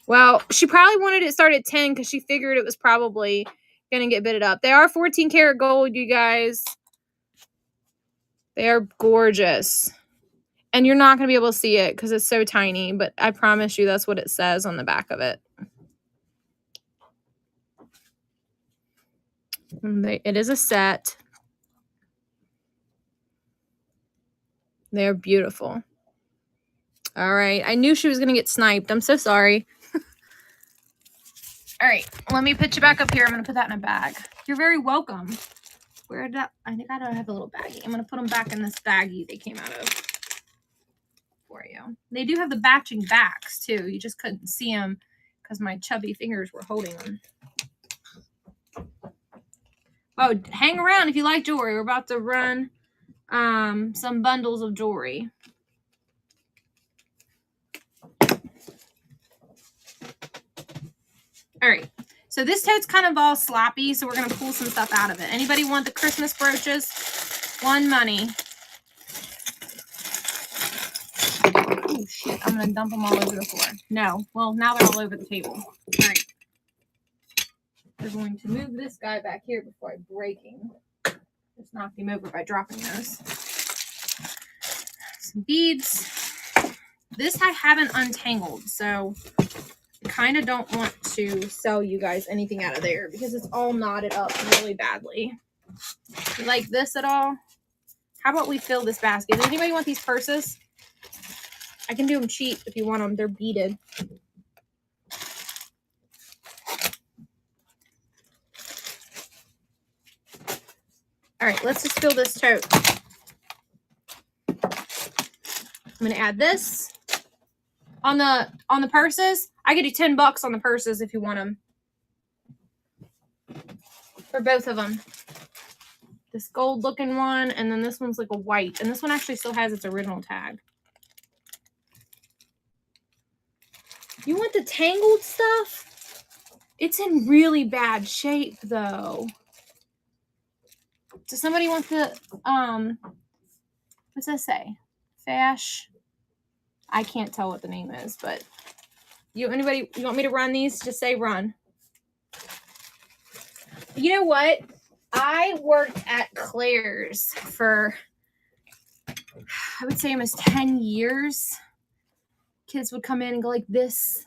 Well, she probably wanted it started at 10 because she figured it was probably going to get bitted up. They are 14 karat gold, you guys. They are gorgeous. And you're not going to be able to see it because it's so tiny, but I promise you that's what it says on the back of it. It is a set. They're beautiful. All right. I knew she was going to get sniped. I'm so sorry. All right. Let me put you back up here. I'm going to put that in a bag. You're very welcome. Where did that? I think I don't have a little baggie. I'm going to put them back in this baggie they came out of for you. They do have the matching backs too. You just couldn't see them because my chubby fingers were holding them. Oh, hang around if you like jewelry. We're about to run some bundles of jewelry. All right. So this tote's kind of all sloppy, so we're going to pull some stuff out of it. Anybody want the Christmas brooches? One money. Oh, shit. I'm going to dump them all over the floor. No. Well, now they're all over the table. All right. We're going to move this guy back here before I break him. Just knocked him over by dropping those. Some beads. This I haven't untangled, so I kind of don't want to sell you guys anything out of there because it's all knotted up really badly. You like this at all? How about we fill this basket? Does anybody want these purses? I can do them cheap if you want them. They're beaded. All right, let's just fill this tote. I'm going to add this. On the purses, I could do $10 on the purses if you want them. For both of them. This gold looking one, and then this one's like a white. And this one actually still has its original tag. You want the tangled stuff? It's in really bad shape though. Does somebody want the what's that say? Fash. I can't tell what the name is, but you want me to run these? Just say run. You know what? I worked at Claire's for, I would say almost 10 years. Kids would come in and go like this.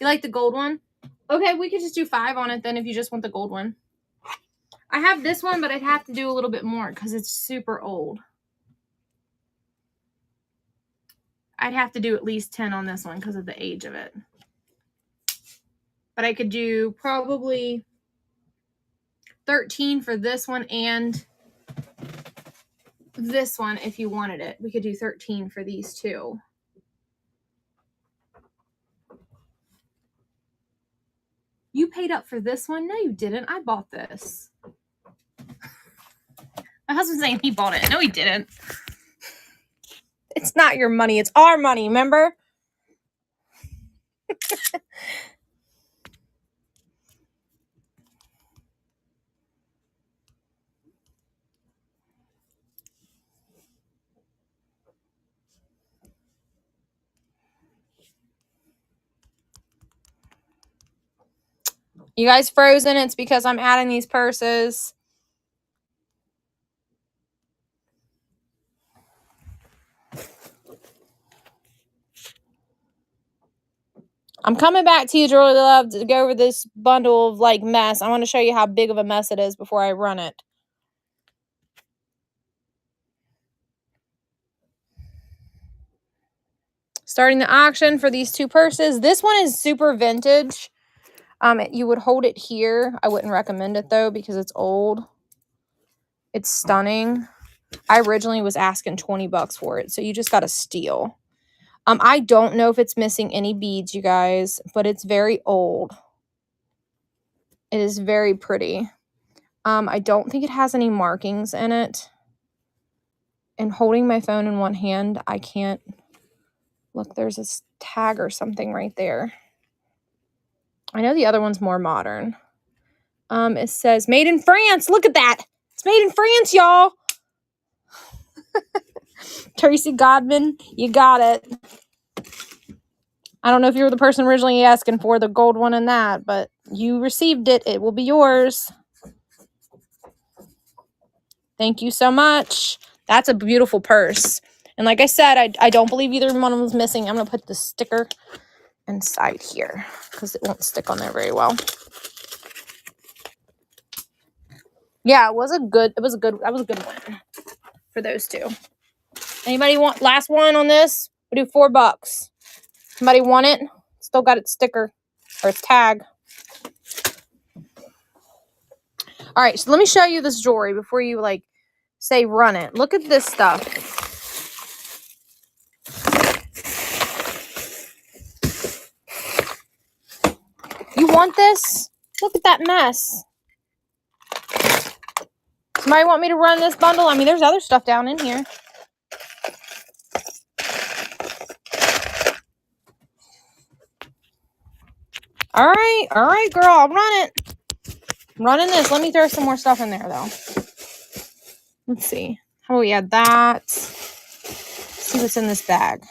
You like the gold one? Okay, we could just do 5 on it then if you just want the gold one. I have this one, but I'd have to do a little bit more because it's super old. I'd have to do at least 10 on this one because of the age of it. But I could do probably 13 for this one and this one if you wanted it. We could do 13 for these two. You paid up for this one? No, you didn't. I bought this. My husband's saying he bought it. No, he didn't. It's not your money. It's our money, remember? You guys frozen? It's because I'm adding these purses. I'm coming back to you, Jewelry Love, to go over this bundle of like mess. I want to show you how big of a mess it is before I run it. Starting the auction for these two purses. This one is super vintage. You would hold it here. I wouldn't recommend it though because it's old. It's stunning. I originally was asking 20 bucks for it, so you just got to steal. I don't know if it's missing any beads, you guys, but it's very old. It is very pretty. I don't think it has any markings in it. And holding my phone in one hand, I can't. Look, there's a tag or something right there. I know the other one's more modern. It says made in France. Look at that. It's made in France, y'all. Tracy Godman, you got it. I don't know if you were the person originally asking for the gold one in that, but you received it. It will be yours. Thank you so much. That's a beautiful purse. And like I said, I don't believe either one of them is missing. I'm going to put the sticker inside here because it won't stick on there very well. Yeah, that was a good win for those two. Anybody want last one on this? We do $4. Somebody want it? Still got its sticker or its tag. All right, so let me show you this jewelry before you like say run it. Look at this stuff. You want this? Look at that mess. Somebody want me to run this bundle? I mean, there's other stuff down in here. All right, girl, I'll run it. I'm running this. Let me throw some more stuff in there, though. Let's see. How about we add that? Let's see what's in this bag.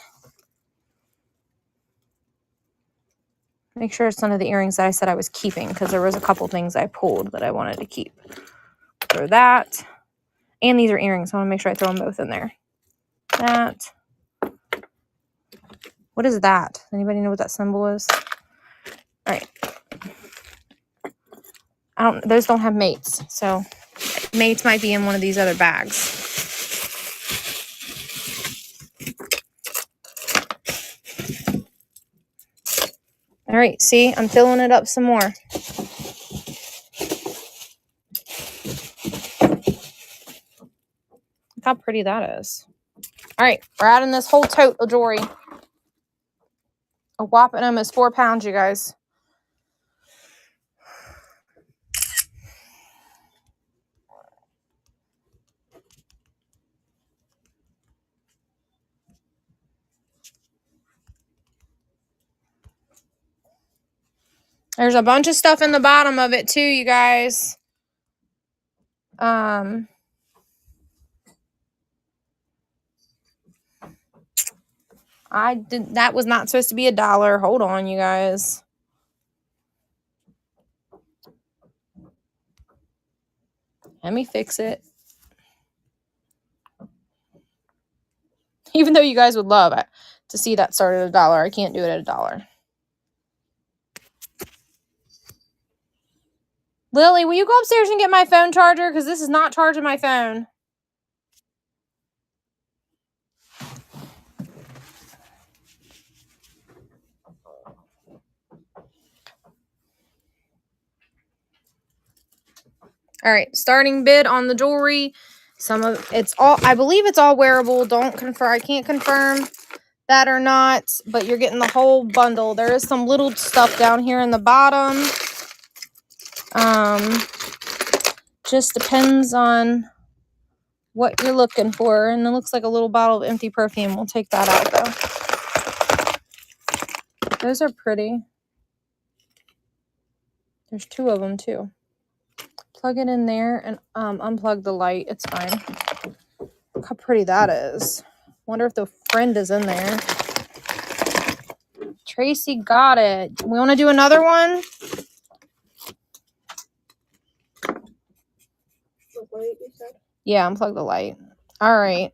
Make sure it's none of the earrings that I said I was keeping, because there was a couple things I pulled that I wanted to keep. Throw that. And these are earrings, so I want to make sure I throw them both in there. That. What is that? Anybody know what that symbol is? All right. Those don't have mates, so mates might be in one of these other bags. All right, see, I'm filling it up some more. Look how pretty that is. All right, we're adding this whole tote of jewelry. A whopping almost 4 pounds, you guys. There's a bunch of stuff in the bottom of it too, you guys. That was not supposed to be $1. Hold on, you guys. Let me fix it. Even though you guys would love it to see that start at $1, I can't do it at $1. Lily, will you go upstairs and get my phone charger? Because this is not charging my phone. All right, starting bid on the jewelry. I believe it's all wearable. Don't confirm. I can't confirm that or not, but you're getting the whole bundle. There is some little stuff down here in the bottom. Just depends on what you're looking for. And it looks like a little bottle of empty perfume. We'll take that out though. Those are pretty. There's 2 of them too. Plug it in there and unplug the light. It's fine. Look how pretty that is. Wonder if the friend is in there. Tracy got it. We want to do another one? The light, you said? Yeah, unplug the light. All right.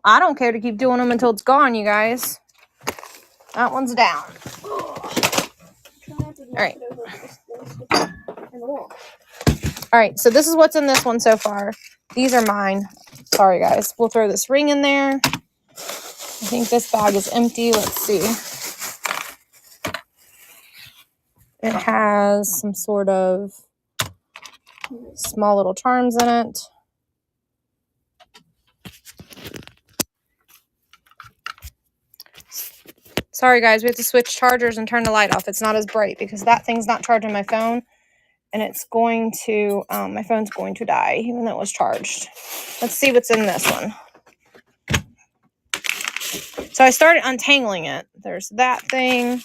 I don't care to keep doing them until it's gone, you guys. That one's down. All right. All right, so this is what's in this one so far. These are mine. Sorry, guys. We'll throw this ring in there. I think this bag is empty. Let's see. It has some sort of small little charms in it. Sorry, guys. We have to switch chargers and turn the light off. It's not as bright because that thing's not charging my phone. And it's going to, my phone's going to die, even though it was charged. Let's see what's in this one. So I started untangling it. There's that thing.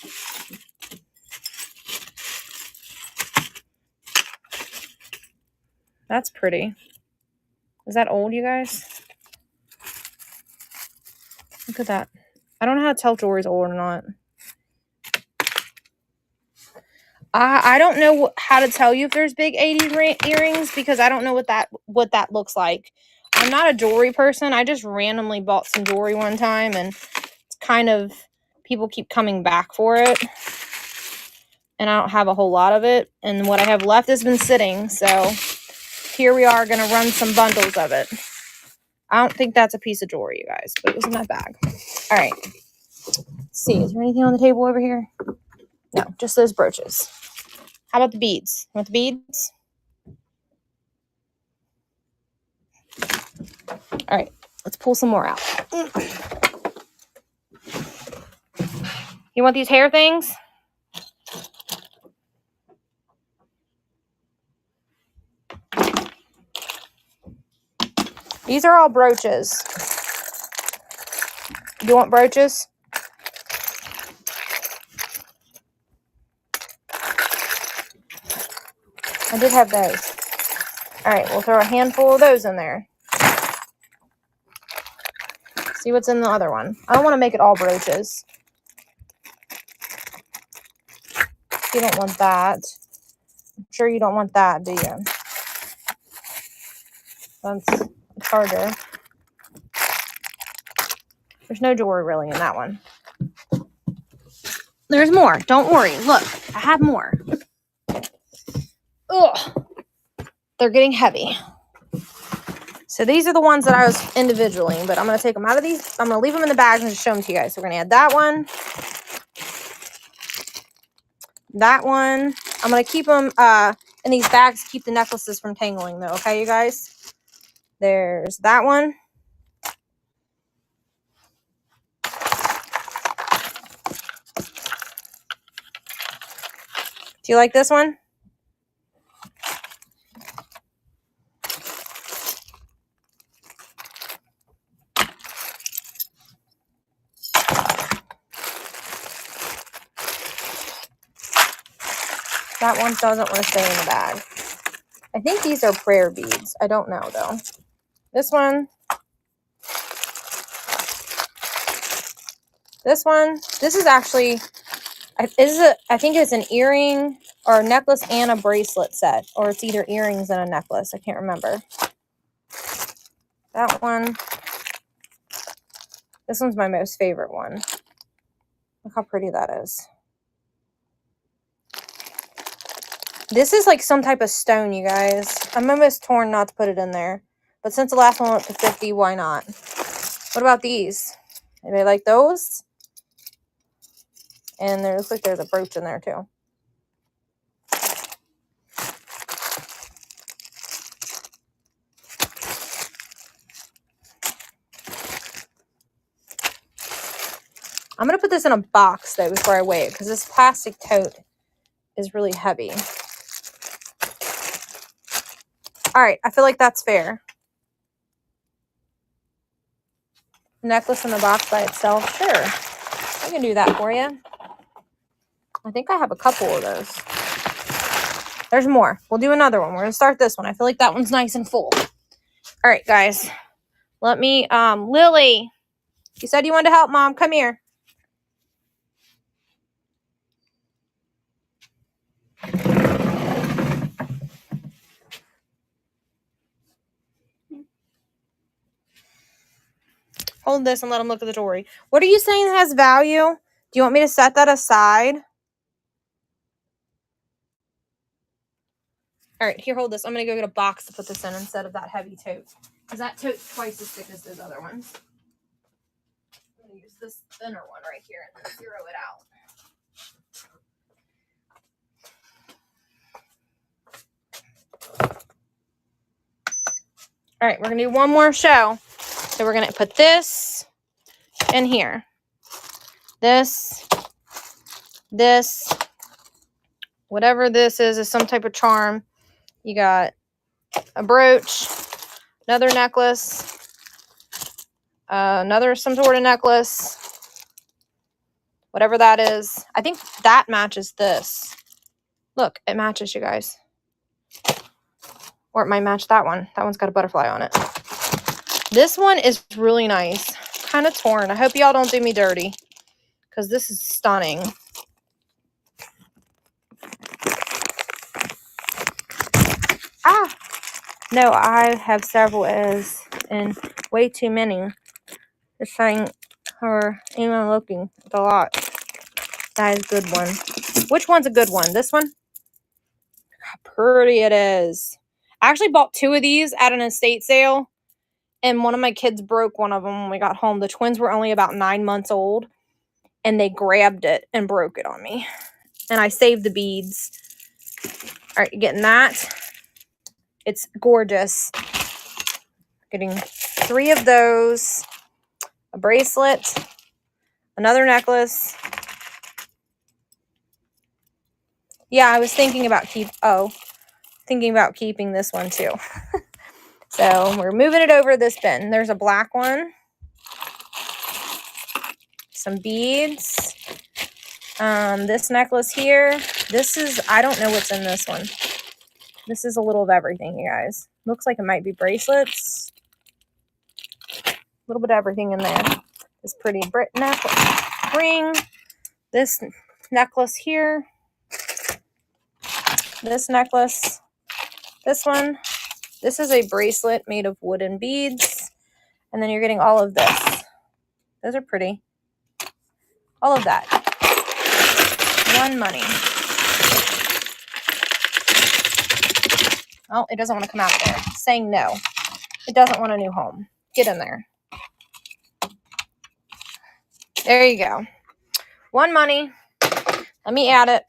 That's pretty. Is that old, you guys? Look at that. I don't know how to tell if jewelry's old or not. I don't know how to tell you if there's big 80s earrings because I don't know what that looks like. I'm not a jewelry person. I just randomly bought some jewelry one time, and it's kind of, people keep coming back for it. And I don't have a whole lot of it. And what I have left has been sitting. So here we are going to run some bundles of it. I don't think that's a piece of jewelry, you guys, but it was in that bag. All right. Let's see. Is there anything on the table over here? No, just those brooches. How about the beads? Want the beads? All right. Let's pull some more out. You want these hair things? These are all brooches. You want brooches? I did have those. All right, we'll throw a handful of those in there. See what's in the other one. I don't want to make it all brooches. You don't want that. I'm sure you don't want that, do you? That's harder. There's no jewelry really in that one. There's more. Don't worry. Look, I have more. Ugh. They're getting heavy. So these are the ones that I was individually, but I'm going to take them out of these. I'm going to leave them in the bags and just show them to you guys. So we're going to add that one. That one. I'm going to keep them in these bags to keep the necklaces from tangling though. Okay, you guys? There's that one. Do you like this one? That one doesn't want to stay in the bag. I think these are prayer beads. I don't know though. This one. This one. This is actually, I think it's an earring or a necklace and a bracelet set. Or it's either earrings and a necklace. I can't remember. That one. This one's my most favorite one. Look how pretty that is. This is like some type of stone, you guys. I'm almost torn not to put it in there. But since the last one went to 50, why not? What about these? Anybody like those? And there looks like there's a brooch in there too. I'm going to put this in a box though before I weigh it because this plastic tote is really heavy. All right, I feel like that's fair. Necklace in the box by itself, sure. I can do that for you. I think I have a couple of those. There's more. We'll do another one. We're going to start this one. I feel like that one's nice and full. All right, guys. Let me, Lily, you said you wanted to help, Mom. Come here. Hold this and let them look at the jewelry. What are you saying that has value? Do you want me to set that aside? All right, here, hold this. I'm going to go get a box to put this in instead of that heavy tote. Because that tote's twice as thick as those other ones. I'm going to use this thinner one right here and then zero it out. All right, we're going to do one more show. So we're going to put this in here. This, whatever this is some type of charm. You got a brooch, another necklace, another some sort of necklace, whatever that is. I think that matches this. Look, it matches, you guys. Or it might match that one. That one's got a butterfly on it. This one is really nice. Kind of torn. I hope y'all don't do me dirty, because this is stunning. Ah! No, I have several as, and way too many. Just saying, or even looking at a lot. That is a good one. Which one's a good one? This one? How pretty it is. I actually bought 2 of these at an estate sale, and one of my kids broke one of them when we got home. The twins were only about 9 months old, and they grabbed it and broke it on me. And I saved the beads. All right, you're getting that. It's gorgeous. Getting 3 of those, a bracelet, another necklace. Yeah, I was thinking about keeping this one too. So we're moving it over to this bin. There's a black one, some beads, this necklace here. This is, I don't know what's in this one. This is a little of everything, you guys. Looks like it might be bracelets. A little bit of everything in there. This pretty necklace, ring, this necklace here, this necklace, this one. This is a bracelet made of wooden beads. And then you're getting all of this. Those are pretty. All of that. One money. Oh, it doesn't want to come out there. It's saying no. It doesn't want a new home. Get in there. There you go. One money. Let me add it.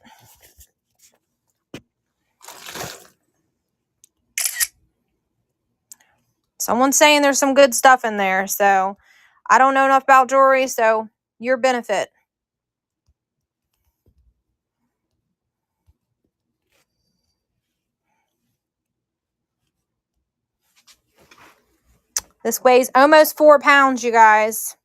Someone's saying there's some good stuff in there, so I don't know enough about jewelry, so your benefit. This weighs almost 4 pounds, you guys.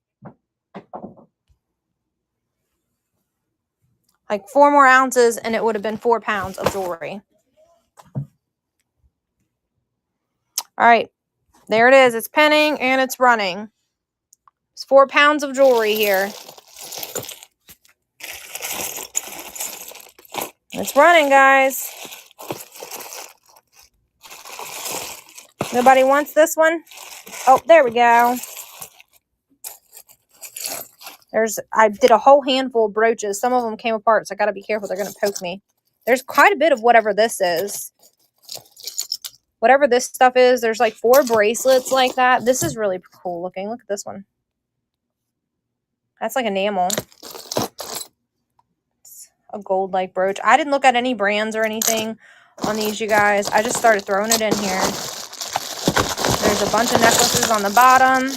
Like 4 more ounces, and it would have been 4 pounds of jewelry. All right. There it is. It's pinning and it's running. It's 4 pounds of jewelry here. It's running, guys. Nobody wants this one? Oh, there we go. I did a whole handful of brooches. Some of them came apart, so I got to be careful. They're going to poke me. There's quite a bit of whatever this is. Whatever this stuff is, there's like 4 bracelets like that. This is really cool looking. Look at this one. That's like enamel. It's a gold-like brooch. I didn't look at any brands or anything on these, you guys. I just started throwing it in here. There's a bunch of necklaces on the bottom.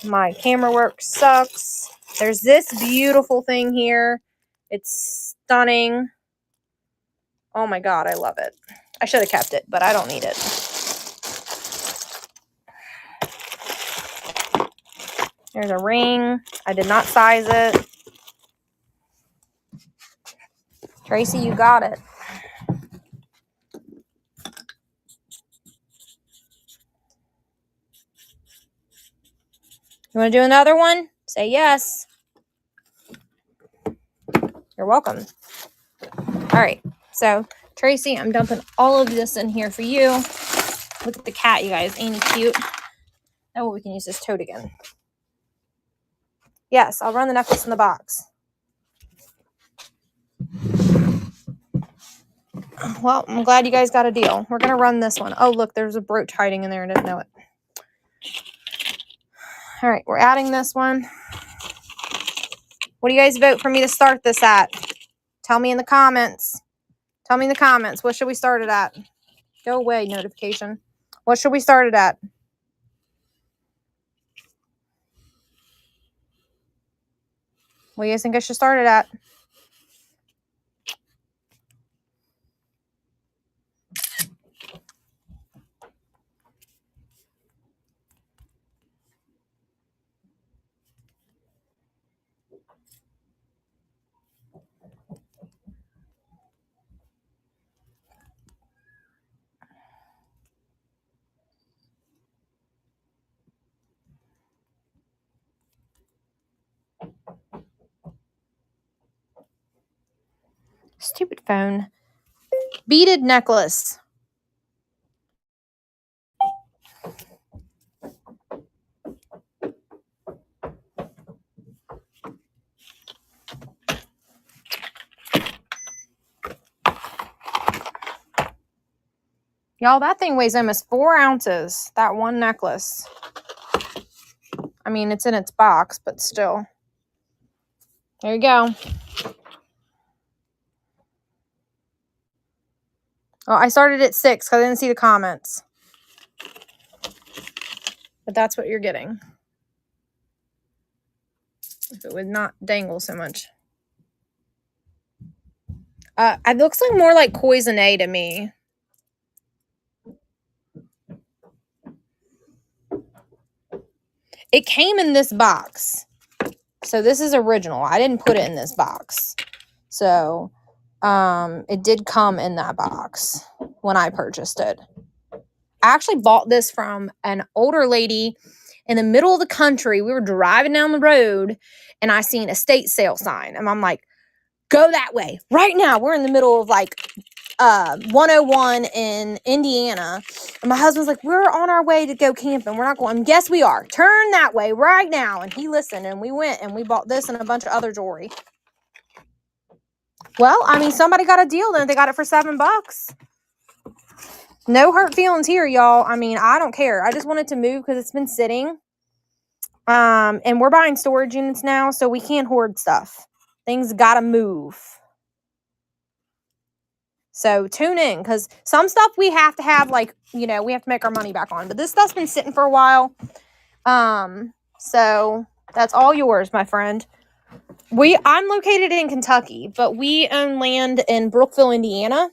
My camera work sucks. There's this beautiful thing here. It's stunning. Oh my God, I love it. I should have kept it, but I don't need it. There's a ring. I did not size it. Tracy, you got it. You want to do another one? Say yes. You're welcome. All right. So, Tracy, I'm dumping all of this in here for you. Look at the cat, you guys. Ain't he cute? Oh, we can use this tote again. Yes, I'll run the necklace in the box. Well, I'm glad you guys got a deal. We're going to run this one. Oh, look, there's a brooch hiding in there. I didn't know it. All right, we're adding this one. What do you guys vote for me to start this at? Tell me in the comments. Tell me in the comments. What should we start it at? Go away, notification. What should we start it at? What do you guys think I should start it at? Stupid phone. Beaded necklace. Y'all, that thing weighs almost 4 ounces. That one necklace. I mean, it's in its box, but still. There you go. Oh, I started at 6 because I didn't see the comments. But that's what you're getting. If it would not dangle so much. It looks like more like Coisonné to me. It came in this box. So this is original. I didn't put it in this box. So it did come in that box when I purchased it. I actually bought this from an older lady in the middle of the country. We were driving down the road and I seen a estate sale sign. And I'm like, go that way right now. We're in the middle of like 101 in Indiana. And my husband's like, we're on our way to go camping. We're not going. Yes, we are. Turn that way right now. And he listened and we went and we bought this and a bunch of other jewelry. Well, I mean, somebody got a deal then. They got it for $7. No hurt feelings here, y'all. I mean, I don't care. I just wanted to move because it's been sitting. And we're buying storage units now, so we can't hoard stuff. Things gotta move. So tune in, because some stuff we have to have, like, you know, we have to make our money back on. But this stuff's been sitting for a while. So that's all yours, my friend. I'm located in Kentucky, but we own land in Brookville, Indiana.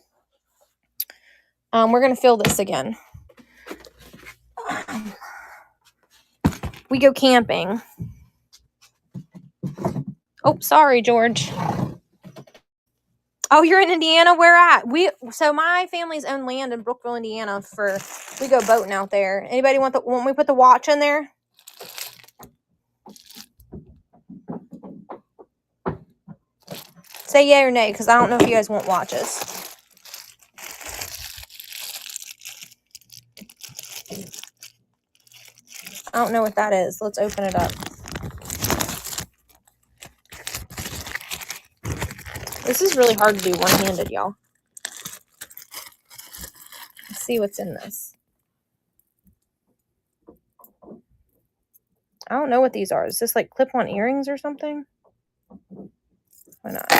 We're gonna fill this again. We go camping. Oh, sorry, George. Oh, you're in Indiana? Where at? So my family's own land in Brookville, Indiana. We go boating out there. Anybody want we put the watch in there? Say yay or nay, because I don't know if you guys want watches. I don't know what that is. Let's open it up. This is really hard to do one-handed, y'all. Let's see what's in this. I don't know what these are. Is this like clip-on earrings or something? Why not?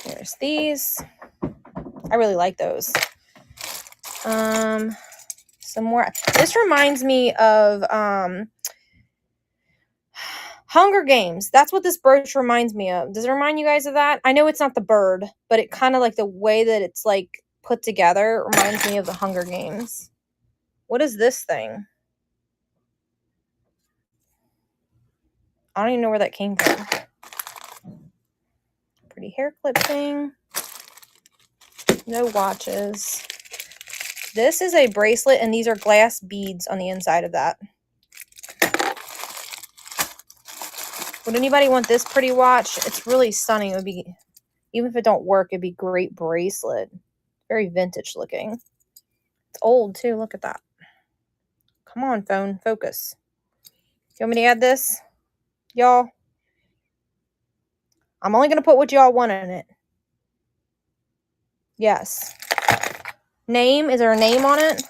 There's these. I really like those. Some more. This reminds me of Hunger Games. That's what this brooch reminds me of. Does it remind you guys of that? I know it's not the bird, but it kind of like the way that it's like put together reminds me of the Hunger Games. What is this thing? I don't even know where that came from. Pretty hair clip thing. No watches. This is a bracelet, and these are glass beads on the inside of that. Would anybody want this pretty watch? It's really stunning. It would be, even if it don't work, it'd be a great bracelet. Very vintage looking. It's old too. Look at that. Come on, phone. Focus. You want me to add this? Y'all? I'm only going to put what y'all want in it. Yes. Name, is there a name on it?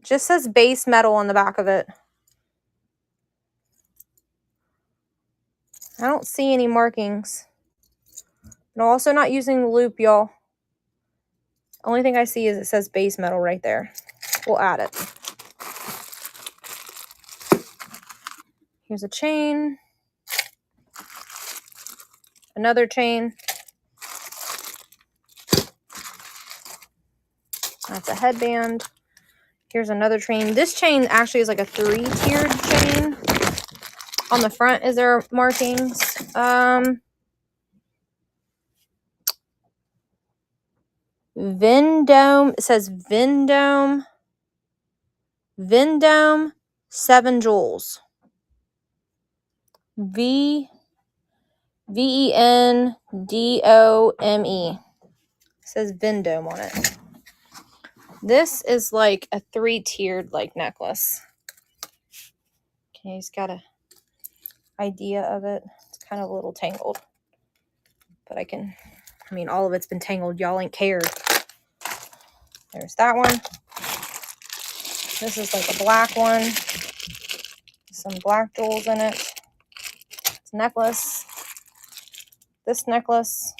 Just says base metal on the back of it. I don't see any markings. I'm also not using the loop, y'all. Only thing I see is it says base metal right there. We'll add it. Here's a chain. Another chain. That's a headband. Here's another chain. This chain actually is like a 3-tiered chain. On the front, is there markings? Vendome. It says Vendome. Vendome 7 joules. Vendome. It says Vendome on it. This is like a 3-tiered like necklace. Okay, he's got a idea of it. It's kind of a little tangled, but I mean, all of it's been tangled. Y'all ain't cared. There's that one. This is like a black one. Some black jewels in it. It's a necklace. This necklace.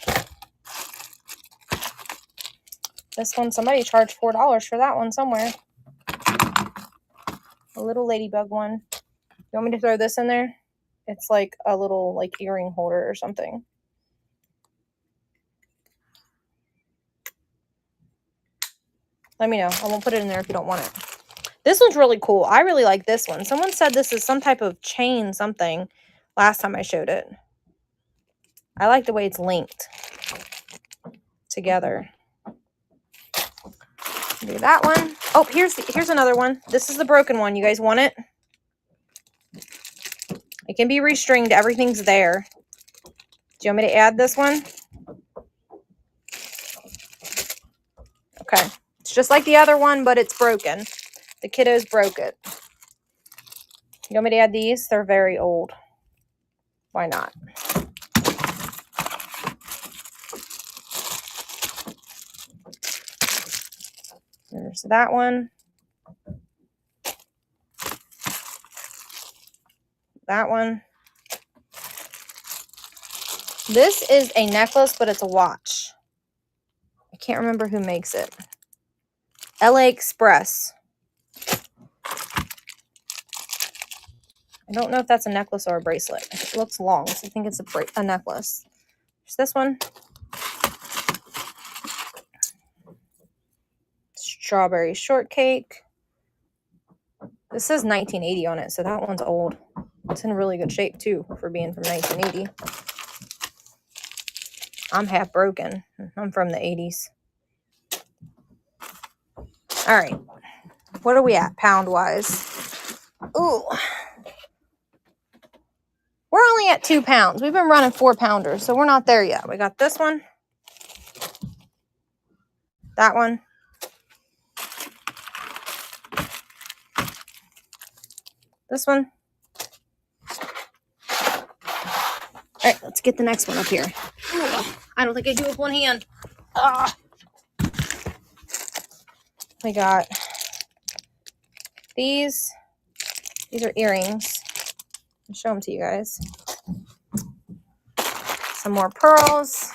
This one, somebody charged $4 for that one somewhere. A little ladybug one. You want me to throw this in there? It's like a little like earring holder or something. Let me know. I won't put it in there if you don't want it. This one's really cool. I really like this one. Someone said this is some type of chain something last time I showed it. I like the way it's linked together. Do that one. Oh, here's another one. This is the broken one. You guys want it? It can be restringed. Everything's there. Do you want me to add this one? Okay. It's just like the other one, but it's broken. The kiddos broke it. You want me to add these? They're very old. Why not? There's that one. That one. This is a necklace, but it's a watch. I can't remember who makes it. LA Express. I don't know if that's a necklace or a bracelet. It looks long, so I think it's a necklace. There's this one. Strawberry shortcake. This says 1980 on it, so that one's old. It's in really good shape, too, for being from 1980. I'm half broken. I'm from the 80s. All right. What are we at, pound-wise? Ooh. We're only at 2 pounds. We've been running 4-pounders, so we're not there yet. We got this one. That one. This one. All right, let's get the next one up here. Ooh, I don't think I do it with one hand. We got these. These are earrings. I'll show them to you guys. Some more pearls.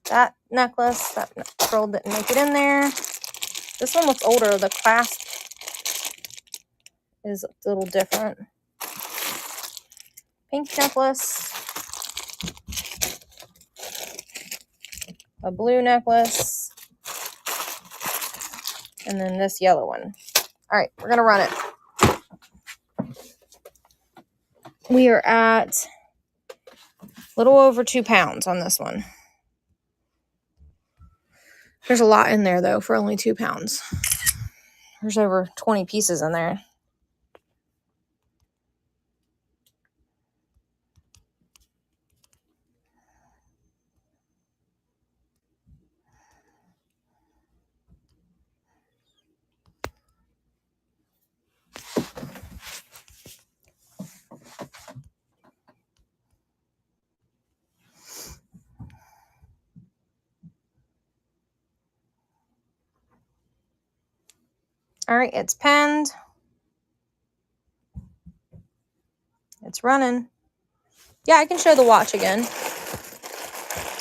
That necklace, that pearl didn't make it in there. This one looks older. The clasp is a little different. Pink necklace. A blue necklace. And then this yellow one. All right, we're going to run it. We are at a little over 2 pounds on this one. There's a lot in there, though, for only 2 pounds. There's over 20 pieces in there. All right, it's pinned. It's running. Yeah, I can show the watch again.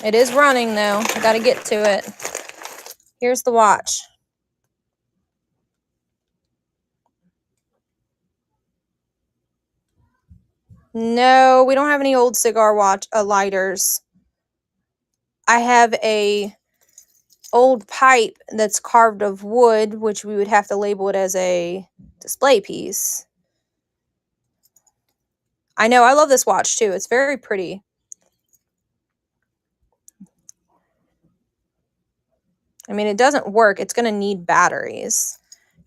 It is running though. I gotta get to it. Here's the watch. No, we don't have any old cigar lighters. I have a old pipe that's carved of wood, which we would have to label it as a display piece. I know, I love this watch too. It's very pretty. I mean, it doesn't work. It's going to need batteries,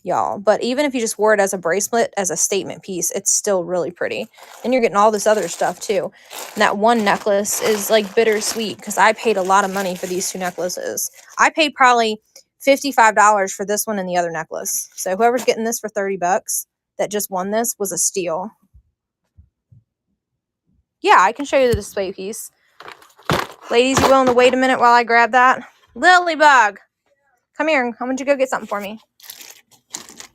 y'all. But even if you just wore it as a bracelet, as a statement piece, it's still really pretty. And you're getting all this other stuff too. And that one necklace is like bittersweet because I paid a lot of money for these two necklaces. I paid probably $55 for this one and the other necklace. So whoever's getting this for 30 bucks that just won this was a steal. Yeah, I can show you the display piece. Ladies, you willing to wait a minute while I grab that? Lilybug, come here. I want you to go get something for me.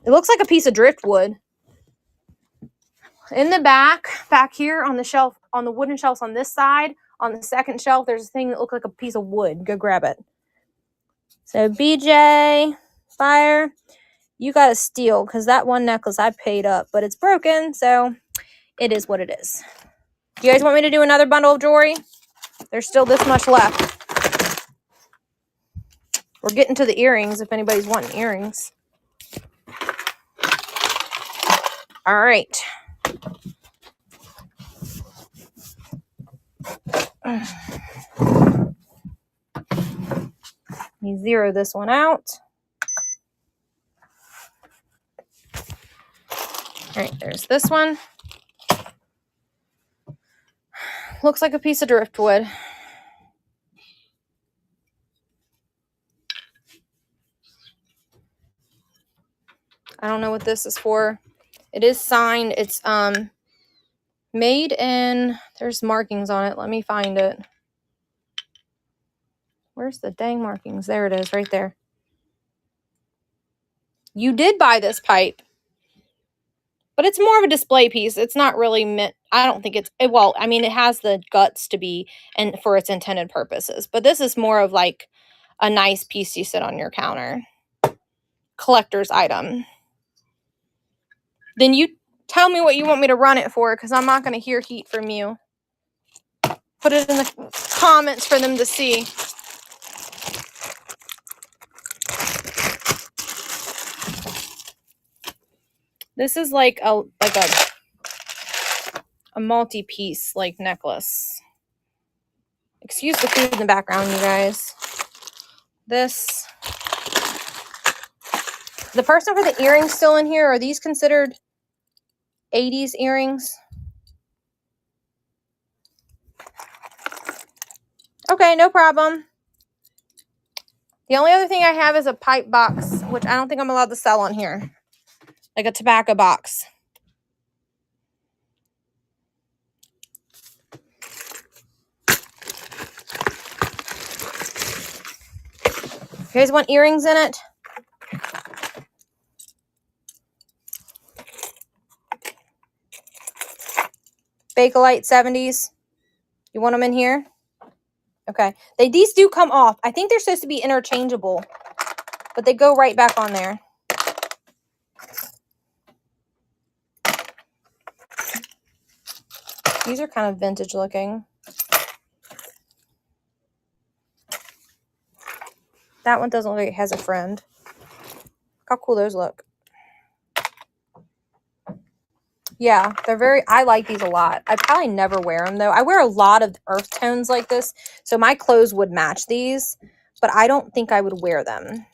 It looks like a piece of driftwood. In the back here on the shelf, on the wooden shelves on this side, on the second shelf, there's a thing that looks like a piece of wood. Go grab it. So BJ, Fire, you got to steal because that one necklace I paid up, but it's broken, so it is what it is. Do you guys want me to do another bundle of jewelry? There's still this much left. We're getting to the earrings if anybody's wanting earrings. All right. Let me zero this one out. All right, there's this one. Looks like a piece of driftwood. I don't know what this is for. It is signed. It's made in, there's markings on it. Let me find it. Where's the dang markings? There it is, right there. You did buy this pipe, but it's more of a display piece. It's not really meant, I don't think it's, well, I mean, it has the guts to be and for its intended purposes, but this is more of like a nice piece you sit on your counter. Collector's item. Then you tell me what you want me to run it for, because I'm not going to hear heat from you. Put it in the comments for them to see. This is like a multi-piece like necklace. Excuse the food in the background, you guys. This. The person for the earrings still in here, are these considered 80s earrings? Okay, no problem. The only other thing I have is a pipe box, which I don't think I'm allowed to sell on here. Like a tobacco box. You guys want earrings in it? Bakelite 70s. You want them in here? Okay. These do come off. I think they're supposed to be interchangeable, but they go right back on there. These are kind of vintage looking. That one doesn't look like it has a friend. Look how cool those look. Yeah, they're very, I like these a lot. I probably never wear them though. I wear a lot of earth tones like this, so my clothes would match these, but I don't think I would wear them.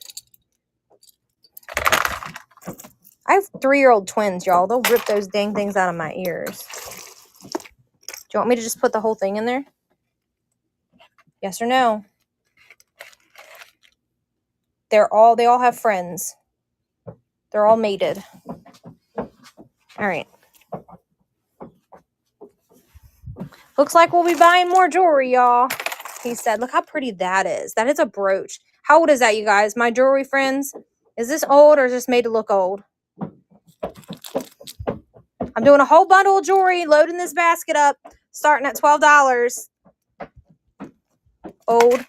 I have 3-year-old twins, y'all. They'll rip those dang things out of my ears. Do you want me to just put the whole thing in there? Yes or no? They all have friends. They're all mated. All right. Looks like we'll be buying more jewelry, y'all. He said, look how pretty that is. That is a brooch. How old is that, you guys? My jewelry friends? Is this old or is this made to look old? I'm doing a whole bundle of jewelry, loading this basket up, starting at $12. Old.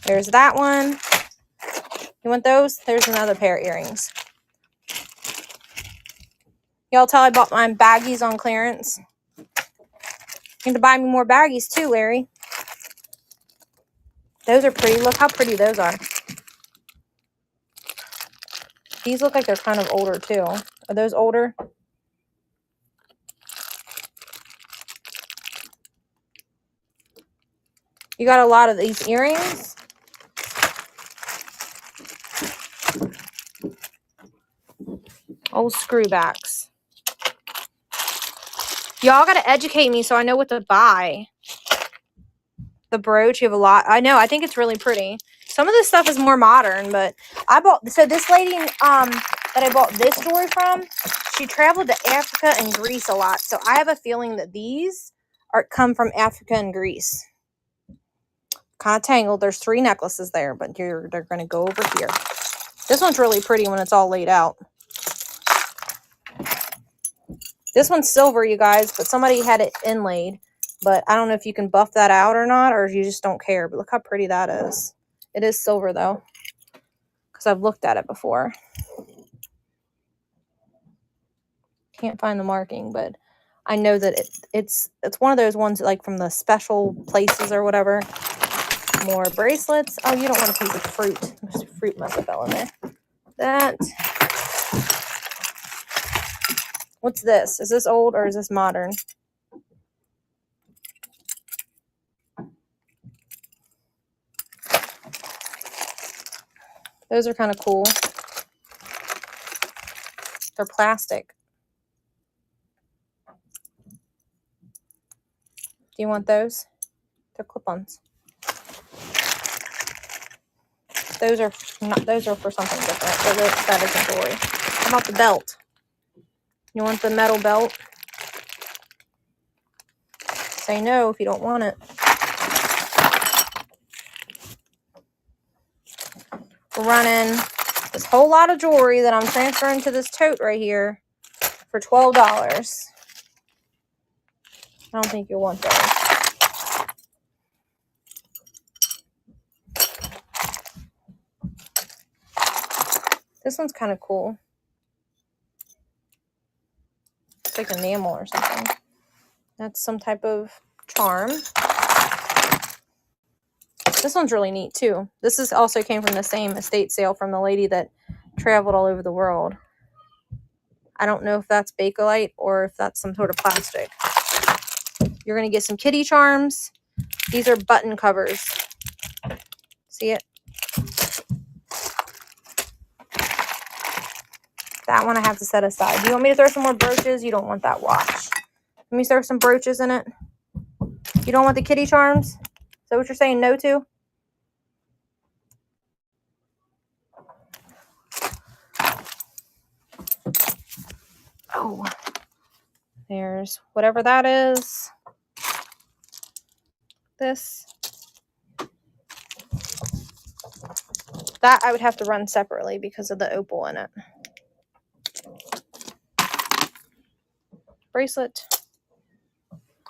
There's that one. You want those? There's another pair of earrings. Y'all tell I bought my baggies on clearance. You need to buy me more baggies too, Larry. Those are pretty. Look how pretty those are. These look like they're kind of older too. Are those older? You got a lot of these earrings. Old screwbacks. Y'all got to educate me so I know what to buy. The brooch, you have a lot. I know. I think it's really pretty. Some of this stuff is more modern, but I bought. So this lady that I bought this jewelry from, she traveled to Africa and Greece a lot. So I have a feeling that these come from Africa and Greece. Kind of tangled. There's 3 necklaces there, but they're going to go over here. This one's really pretty when it's all laid out. This one's silver, you guys, but somebody had it inlaid. But I don't know if you can buff that out or not, or if you just don't care. But look how pretty that is. It is silver, though, because I've looked at it before. Can't find the marking, but I know that it's one of those ones like from the special places or whatever. More bracelets. Oh, you don't want a piece of fruit. There's fruit must have fell in there. That. What's this? Is this old or is this modern? Those are kind of cool. They're plastic. Do you want those? They're clip-ons. Those are not. Those are for something different. That isn't jewelry. How about the belt? You want the metal belt? Say no if you don't want it. We're running this whole lot of jewelry that I'm transferring to this tote right here for $12. I don't think you'll want those. This one's kind of cool. It's like enamel or something. That's some type of charm. This one's really neat too. This is also came from the same estate sale from the lady that traveled all over the world. I don't know if that's Bakelite or if that's some sort of plastic. You're going to get some kitty charms. These are button covers. See it? That one I have to set aside. Do you want me to throw some more brooches? You don't want that watch. Let me throw some brooches in it. You don't want the kitty charms? Is that what you're saying no to? Oh. There's whatever that is. This. That I would have to run separately because of the opal in it. Bracelet.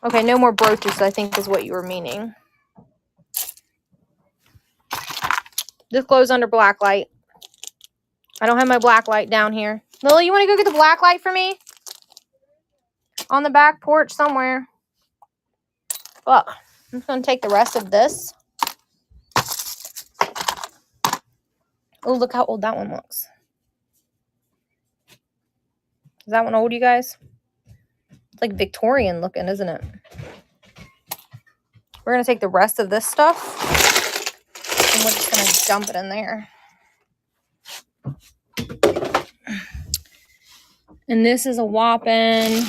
Okay, no more brooches, I think is what you were meaning. This glows under black light. I don't have my black light down here. Lily, you want to go get the black light for me? On the back porch somewhere. Look, I'm just going to take the rest of this. Oh, look how old that one looks. Is that one old, you guys? It's like Victorian looking, isn't it? We're going to take the rest of this stuff and we're just going to dump it in there. And this is a whopping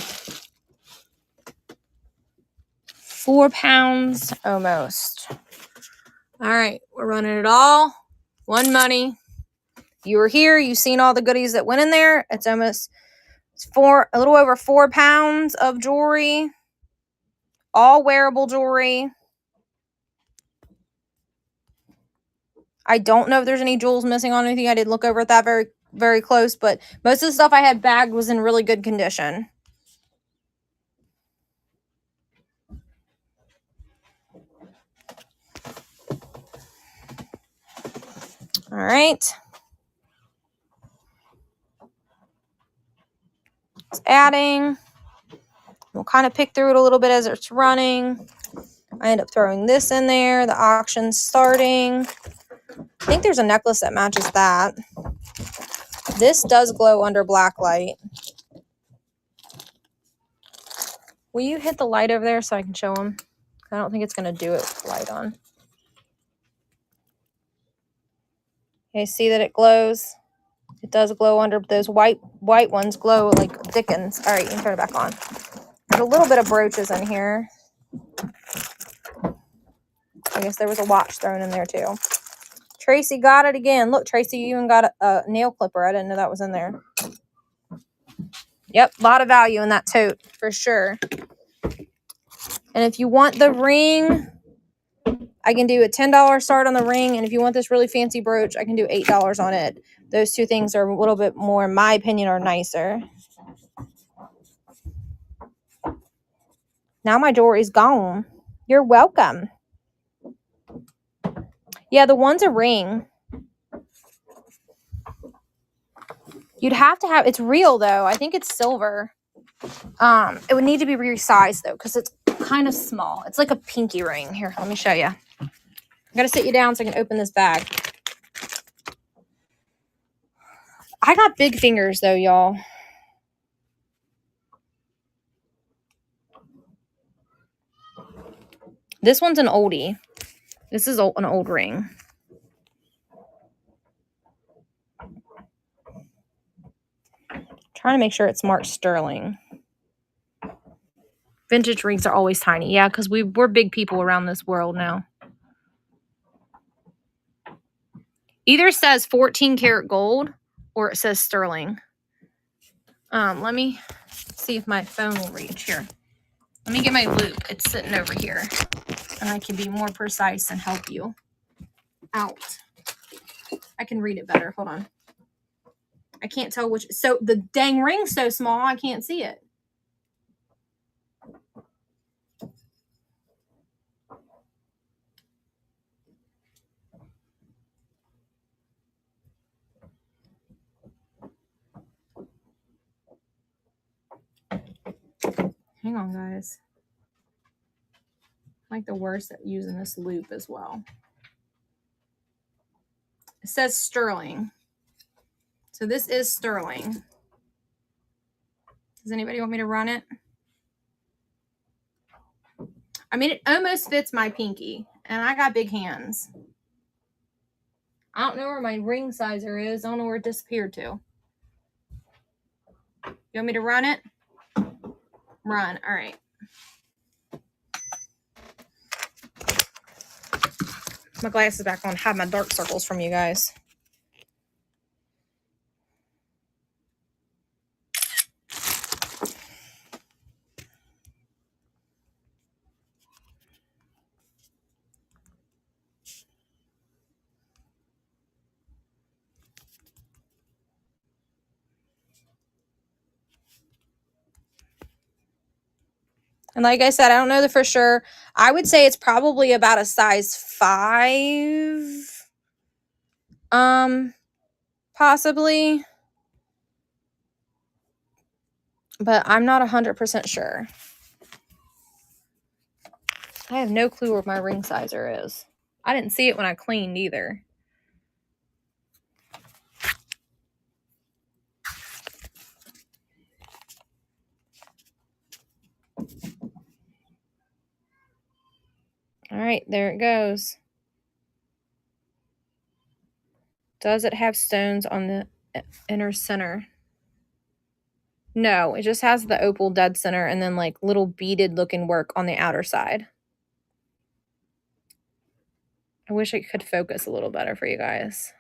4 pounds almost. All right, we're running it all. One money. You were here. You've seen all the goodies that went in there. It's almost a little over 4 pounds of jewelry. All wearable jewelry. I don't know if there's any jewels missing on anything. I didn't look over at that very, very close, but most of the stuff I had bagged was in really good condition. All right. It's adding. We'll kind of pick through it a little bit as it's running. I end up throwing this in there. The auction's starting. I think there's a necklace that matches that. This does glow under black light. Will you hit the light over there so I can show them? I don't think it's going to do it with the light on. Okay, see that it glows? It does glow under. Those white ones glow like Dickens. All right, you can turn it back on. There's a little bit of brooches in here. I guess there was a watch thrown in there too. Tracy got it again. Look, Tracy, you even got a nail clipper. I didn't know that was in there. Yep, a lot of value in that tote for sure. And if you want the ring, I can do a $10 start on the ring. And if you want this really fancy brooch, I can do $8 on it. Those two things are a little bit more, in my opinion, are nicer. Now my jewelry's gone. You're welcome. Yeah, the one's a ring. You'd have to have, it's real though. I think it's silver. It would need to be resized though, because it's kind of small. It's like a pinky ring. Here, let me show you. I gotta sit you down so I can open this bag. I got big fingers though, y'all. This one's an oldie. This is an old ring. Trying to make sure it's marked sterling. Vintage rings are always tiny. Yeah, because we're big people around this world now. Either says 14 karat gold or it says sterling. Let me see if my phone will reach here. Let me get my loop. It's sitting over here. And I can be more precise and help you out. I can read it better. Hold on. I can't tell which. So the dang ring's so small, I can't see it. Hang on, guys. I'm like the worst at using this loop as well. It says sterling. So this is sterling. Does anybody want me to run it? I mean, it almost fits my pinky, and I got big hands. I don't know where my ring sizer is. I don't know where it disappeared to. You want me to run it? Run. All right. My glasses back on. Hide my dark circles from you guys. And like I said, I don't know the for sure. I would say it's probably about a size 5. Possibly. But I'm not 100% sure. I have no clue where my ring sizer is. I didn't see it when I cleaned either. All right, there it goes. Does it have stones on the inner center? No, it just has the opal dead center and then like little beaded looking work on the outer side. I wish I could focus a little better for you guys.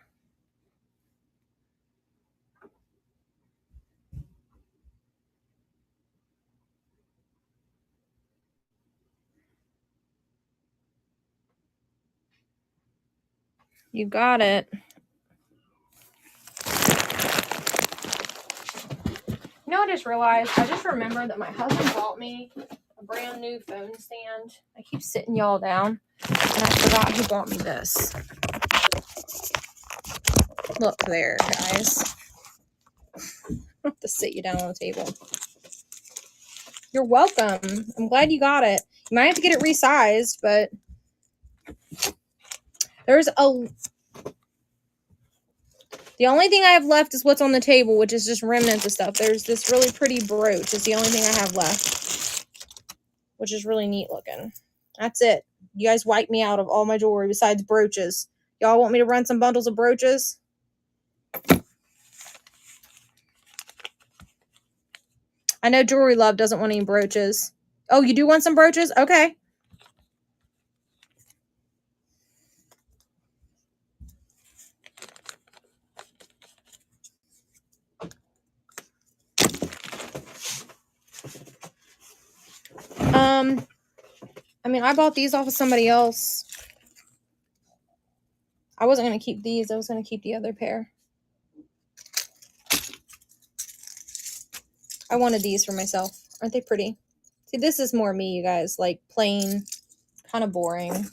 You got it. You know, I just realized, I just remembered that my husband bought me a brand new phone stand. I keep sitting y'all down, and I forgot he bought me this. Look there, guys. I have to sit you down on the table. You're welcome. I'm glad you got it. You might have to get it resized, but there's a... The only thing I have left is what's on the table, which is just remnants of stuff. There's this really pretty brooch. It's the only thing I have left, which is really neat looking. That's it. You guys wiped me out of all my jewelry besides brooches. Y'all want me to run some bundles of brooches? I know Jewelry Love doesn't want any brooches. Oh, you do want some brooches? Okay. I mean, I bought these off of somebody else. I wasn't going to keep these. I was going to keep the other pair. I wanted these for myself. Aren't they pretty? See, this is more me, you guys. Like, plain, kind of boring.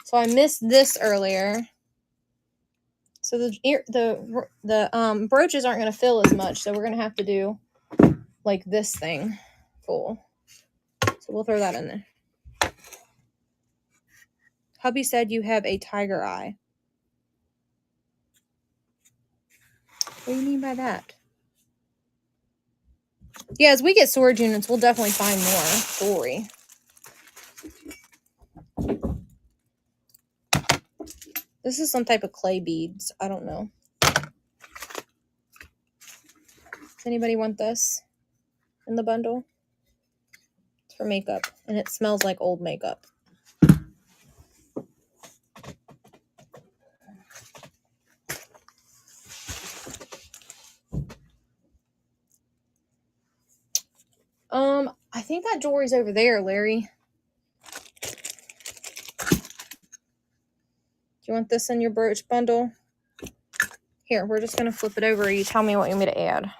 So I missed this earlier. So the brooches aren't going to fill as much. So we're going to have to do, like, this thing full. So we'll throw that in there. Hubby said you have a tiger eye. What do you mean by that? Yeah, as we get storage units, we'll definitely find more jewelry. This is some type of clay beads. I don't know. Does anybody want this in the bundle? It's for makeup, and it smells like old makeup. I think that jewelry's over there, Larry. Do you want this in your brooch bundle? Here, we're just going to flip it over. You tell me what you want me to add.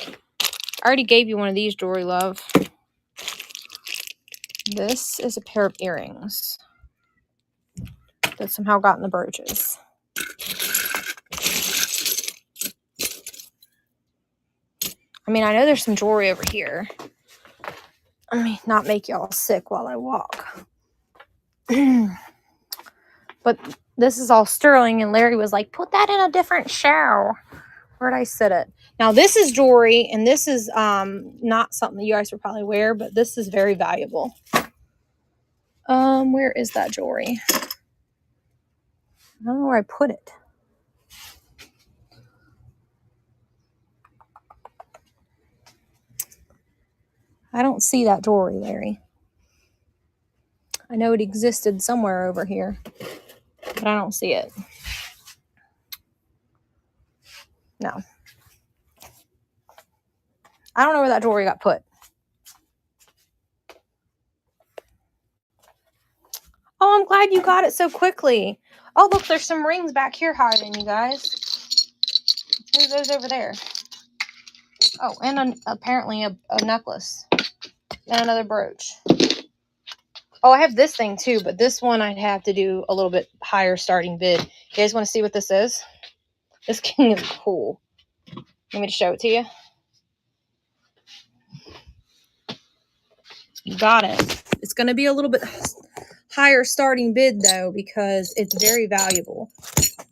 I already gave you one of these, Jewelry Love. This is a pair of earrings that somehow got in the brooches. I mean, I know there's some jewelry over here. Let me not make y'all sick while I walk. But this is all sterling, and Larry was like, put that in a different show. Where'd I sit it? Now, this is jewelry, and this is not something that you guys would probably wear, but this is very valuable. Where is that jewelry? I don't know where I put it. I don't see that jewelry, Larry. I know it existed somewhere over here, but I don't see it. No. I don't know where that jewelry got put. Oh, I'm glad you got it so quickly. Oh, look, there's some rings back here hiding, you guys. Move those over there. Oh, and apparently a necklace. And another brooch. Oh, I have this thing too, but this one I'd have to do a little bit higher starting bid. You guys want to see what this is? This king is cool. Want me to show it to you? You got it. It's going to be a little bit higher starting bid though, because it's very valuable.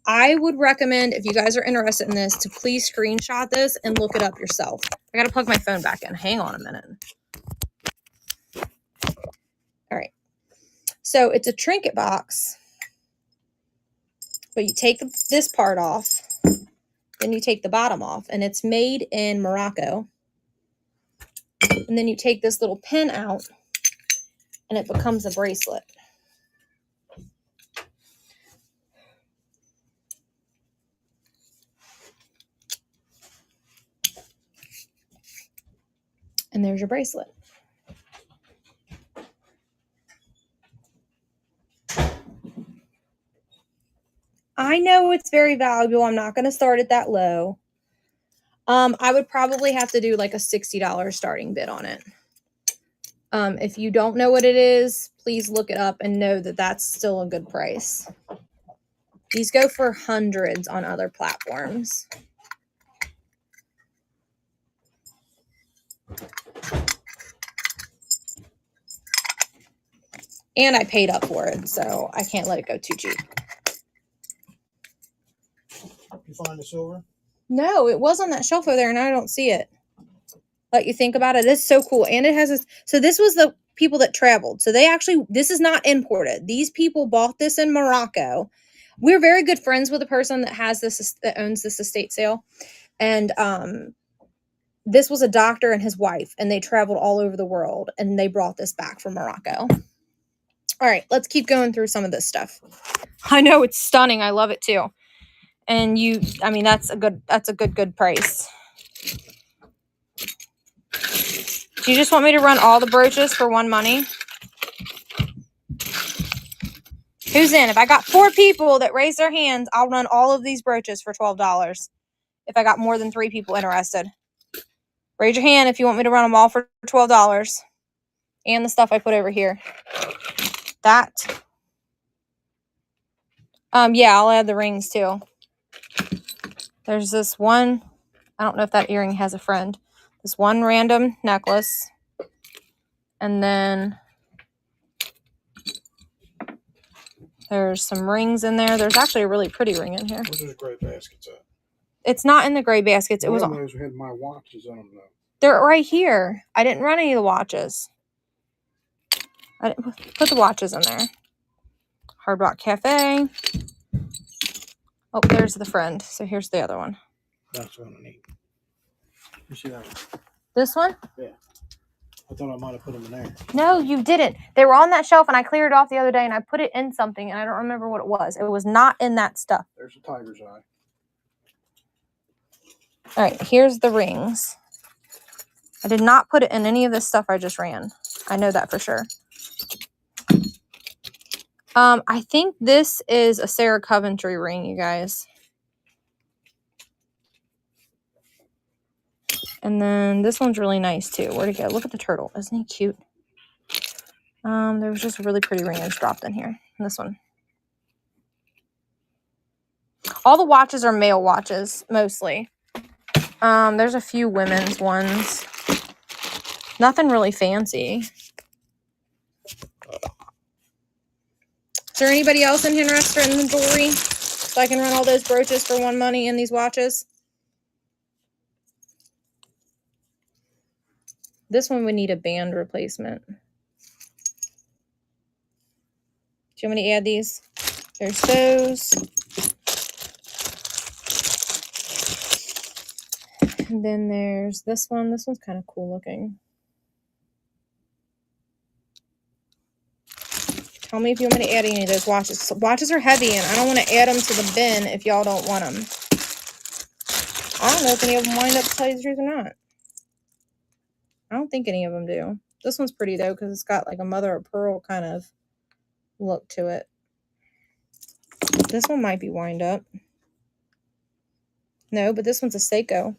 I would recommend, if you guys are interested in this, to please screenshot this and look it up yourself. I got to plug my phone back in. Hang on a minute. All right. So it's a trinket box, but you take this part off, then you take the bottom off, and it's made in Morocco. And then you take this little pin out, and it becomes a bracelet. And there's your bracelet. I I know it's very valuable. I'm not going to start it that low. I would probably have to do like a $60 starting bid on it. If you don't know what it is, please look it up and know that that's still a good price. These go for hundreds on other platforms. And I paid up for it, so I can't let it go too cheap. You find the silver? No, it was on that shelf over there, and I don't see it. But you think about it, it's so cool. And it has this. So this was the people that traveled. So they actually, this is not imported. These people bought this in Morocco. We're very good friends with a person that has this, that owns this estate sale. And this was a doctor and his wife, and they traveled all over the world, and they brought this back from Morocco. All right, let's keep going through some of this stuff. I know it's stunning. I love it too. And I mean, that's a good price. Do you just want me to run all the brooches for one money? Who's in? If I got 4 people that raise their hands, I'll run all of these brooches for $12. If I got more than 3 people interested. Raise your hand if you want me to run them all for $12. And the stuff I put over here. That. Yeah, I'll add the rings too. There's this one. I don't know if that earring has a friend. This one random necklace. And then there's some rings in there. There's actually a really pretty ring in here. Where's those gray baskets at? It's not in the gray baskets. It was on. Those had my watches in them though. They're right here. I didn't run any of the watches. I didn't put the watches in there. Hard Rock Cafe. Oh, there's the friend. So here's the other one. That's what I need. You see that one? This one? Yeah. I thought I might have put them in there. No, you didn't. They were on that shelf, and I cleared it off the other day, and I put it in something, and I don't remember what it was. It was not in that stuff. There's a tiger's eye. All right, here's the rings. I did not put it in any of this stuff I just ran. I know that for sure. I think this is a Sarah Coventry ring, you guys. And then this one's really nice too. Where'd it go? Look at the turtle. Isn't he cute? There was just a really pretty ring I just dropped in here. This one. All the watches are male watches, mostly. There's a few women's ones. Nothing really fancy. Is there anybody else interested in the jewelry? So I can run all those brooches for one money and these watches? This one would need a band replacement. Do you want me to add these? There's those. And then there's this one. This one's kind of cool looking. Tell me if you want me to add any of those watches. So watches are heavy, and I don't want to add them to the bin if y'all don't want them. I don't know if any of them wind up, to tell you the truth or not. I don't think any of them do. This one's pretty, though, because it's got like a mother of pearl kind of look to it. This one might be wind up. No, but this one's a Seiko.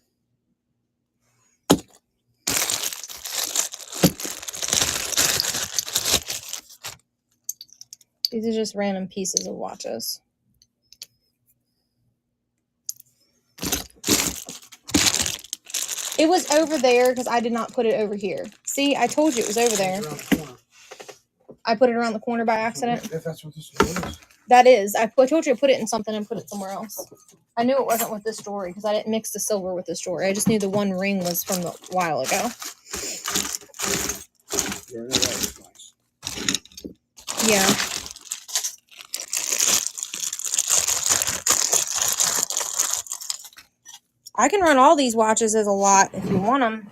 These are just random pieces of watches. It was over there because I did not put it over here. See, I told you it was over there. I put it around the corner by accident. If that's what this is. That is. I told you to put it in something and put it somewhere else. I knew it wasn't with this jewelry because I didn't mix the silver with this jewelry. I just knew the one ring was from a while ago. Yeah. I can run all these watches as a lot if you want them.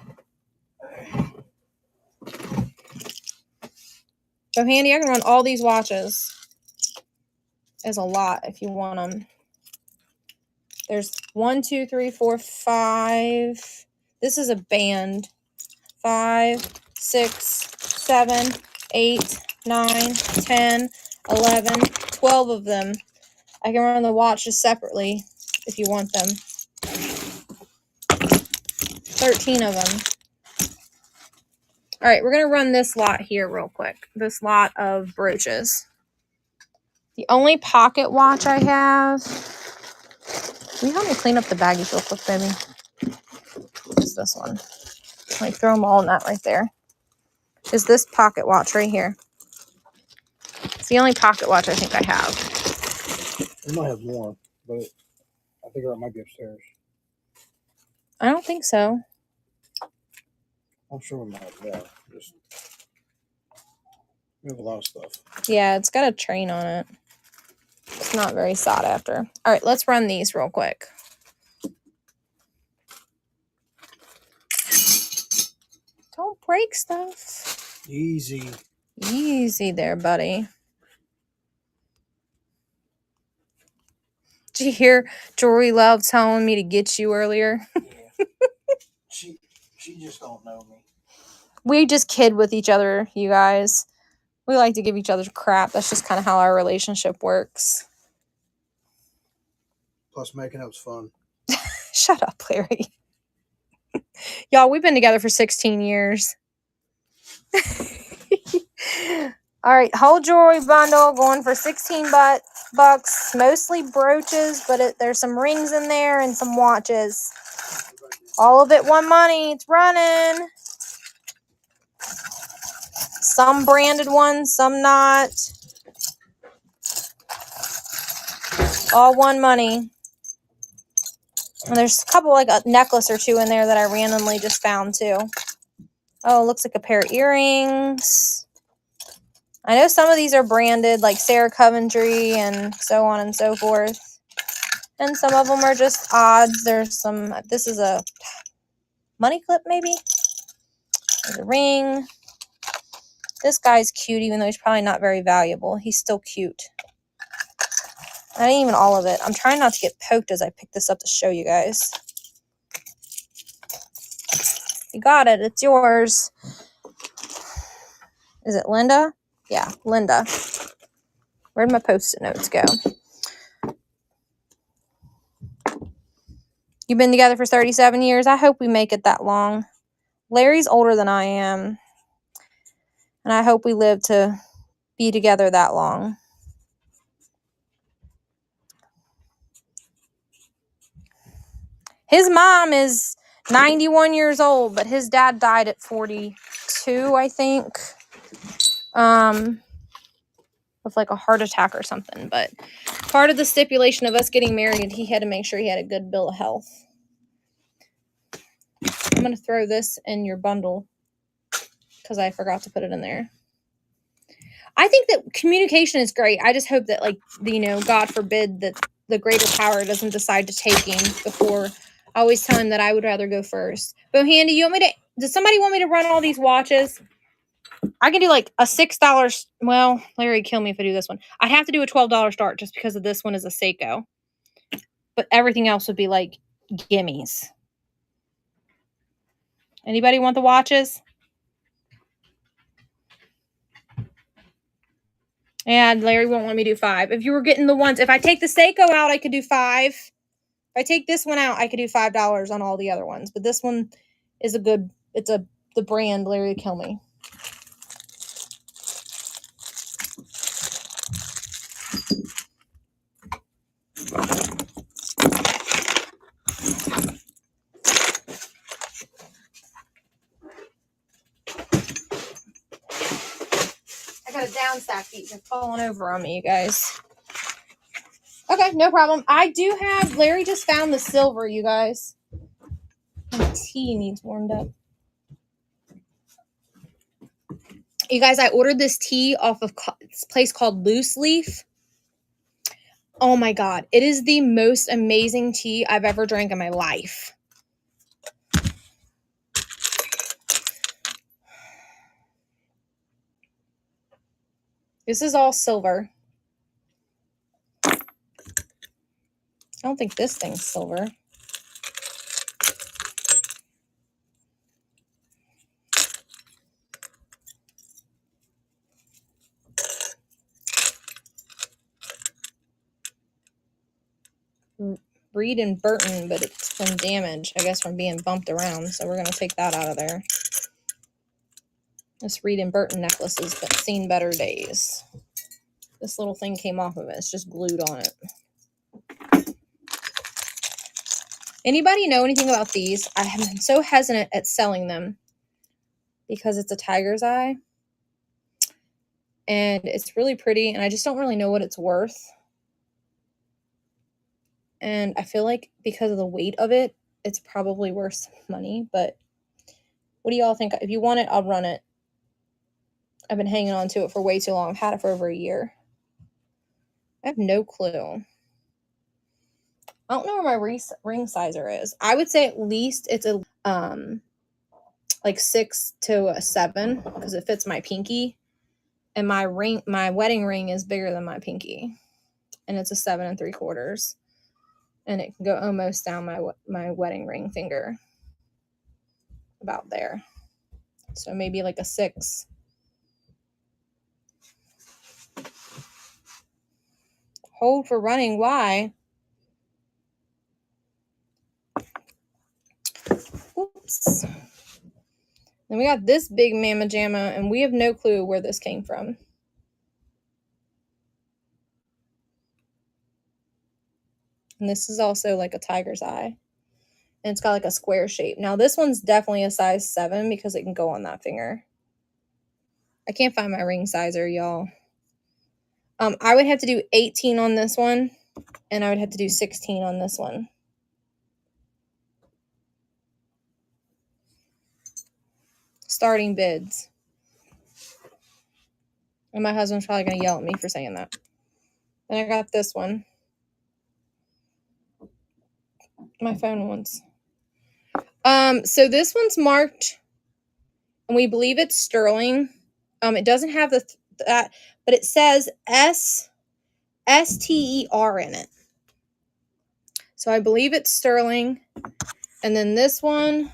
So handy, I can run all these watches as a lot if you want them. There's 1, 2, 3, 4, 5. This is a band. 5, 6, 7, 8, 9, 10, 11, 12 of them. I can run the watches separately if you want them. 13 of them. All right, we're going to run this lot here real quick. This lot of brooches. The only pocket watch I have. Will you help me clean up the baggies real quick, baby? Is this one. Like, throw them all in that right there. Is this pocket watch right here. It's the only pocket watch I think I have. We might have more, but I think it might be upstairs. I don't think so. I'm sure we might have, yeah. Just, we have a lot of stuff. Yeah, it's got a train on it. It's not very sought after. All right, let's run these real quick. Don't break stuff. Easy. Easy there, buddy. Did you hear Jory Love telling me to get you earlier? Yeah. she just don't know me. We just kid with each other, you guys. We like to give each other crap. That's just kind of how our relationship works. Plus, making up's fun. Shut up, Larry. Y'all, we've been together for 16 years. All right, whole jewelry bundle going for 16 bucks. Mostly brooches, but there's some rings in there and some watches. All of it won money. It's running. Some branded ones, some not. All won money. And there's a couple, like a necklace or two in there that I randomly just found too. Oh, it looks like a pair of earrings. I know some of these are branded, like Sarah Coventry and so on and so forth. And some of them are just odds. There's some, this is a money clip maybe. There's a ring. This guy's cute, even though he's probably not very valuable. He's still cute. Not even all of it. I'm trying not to get poked as I pick this up to show you guys. You got it. It's yours. Is it Linda? Yeah, Linda. Where'd my Post-it notes go? You've been together for 37 years. I hope we make it that long. Larry's older than I am. And I hope we live to be together that long. His mom is 91 years old, but his dad died at 42, I think. With like a heart attack or something. But part of the stipulation of us getting married, he had to make sure he had a good bill of health. I'm going to throw this in your bundle because I forgot to put it in there. I think that communication is great. I just hope that, like, you know, God forbid that the greater power doesn't decide to take him before. I always tell him that I would rather go first. Bohandy, you want me to, does somebody want me to run all these watches? I can do like a $6. Well, Larry would kill me if I do this one. I'd have to do a $12 start just because of this one is a Seiko. But everything else would be like gimmies. Anybody want the watches? And Larry won't let me do 5. If you were getting the ones, if I take the Seiko out, I could do 5. If I take this one out, I could do $5 on all the other ones. But this one is a good, it's the brand. Larry would kill me. I got a down stack. These are falling over on me, you guys. Okay, no problem. I do have, Larry just found the silver, you guys. My tea needs warmed up. You guys, I ordered this tea off of this place called Loose Leaf. Oh my God. It is the most amazing tea I've ever drank in my life. This is all silver. I don't think this thing's silver. Reed and Burton, but it's from damage, I guess, from being bumped around. So we're going to take that out of there. This Reed and Burton necklace has seen better days. This little thing came off of it. It's just glued on it. Anybody know anything about these? I have been so hesitant at selling them because it's a tiger's eye. And it's really pretty, and I just don't really know what it's worth. And I feel like because of the weight of it, it's probably worth some money. But what do y'all think? If you want it, I'll run it. I've been hanging on to it for way too long. I've had it for over a year. I have no clue. I don't know where my ring sizer is. I would say at least it's a like 6 to a 7 because it fits my pinky. And my wedding ring is bigger than my pinky. And it's a 7 3/4. And it can go almost down my wedding ring finger. About there. So maybe like a 6. Hold for running. Why? Oops. Then we got this big Mama Jamma, and we have no clue where this came from. And this is also like a tiger's eye. And it's got like a square shape. Now this one's definitely a size 7 because it can go on that finger. I can't find my ring sizer, y'all. I would have to do 18 on this one, and I would have to do 16 on this one. Starting bids. And my husband's probably going to yell at me for saying that. Then I got this one. My phone ones. So this one's marked, and we believe it's sterling. It doesn't have that, but it says STER in it. So I believe it's sterling. And then this one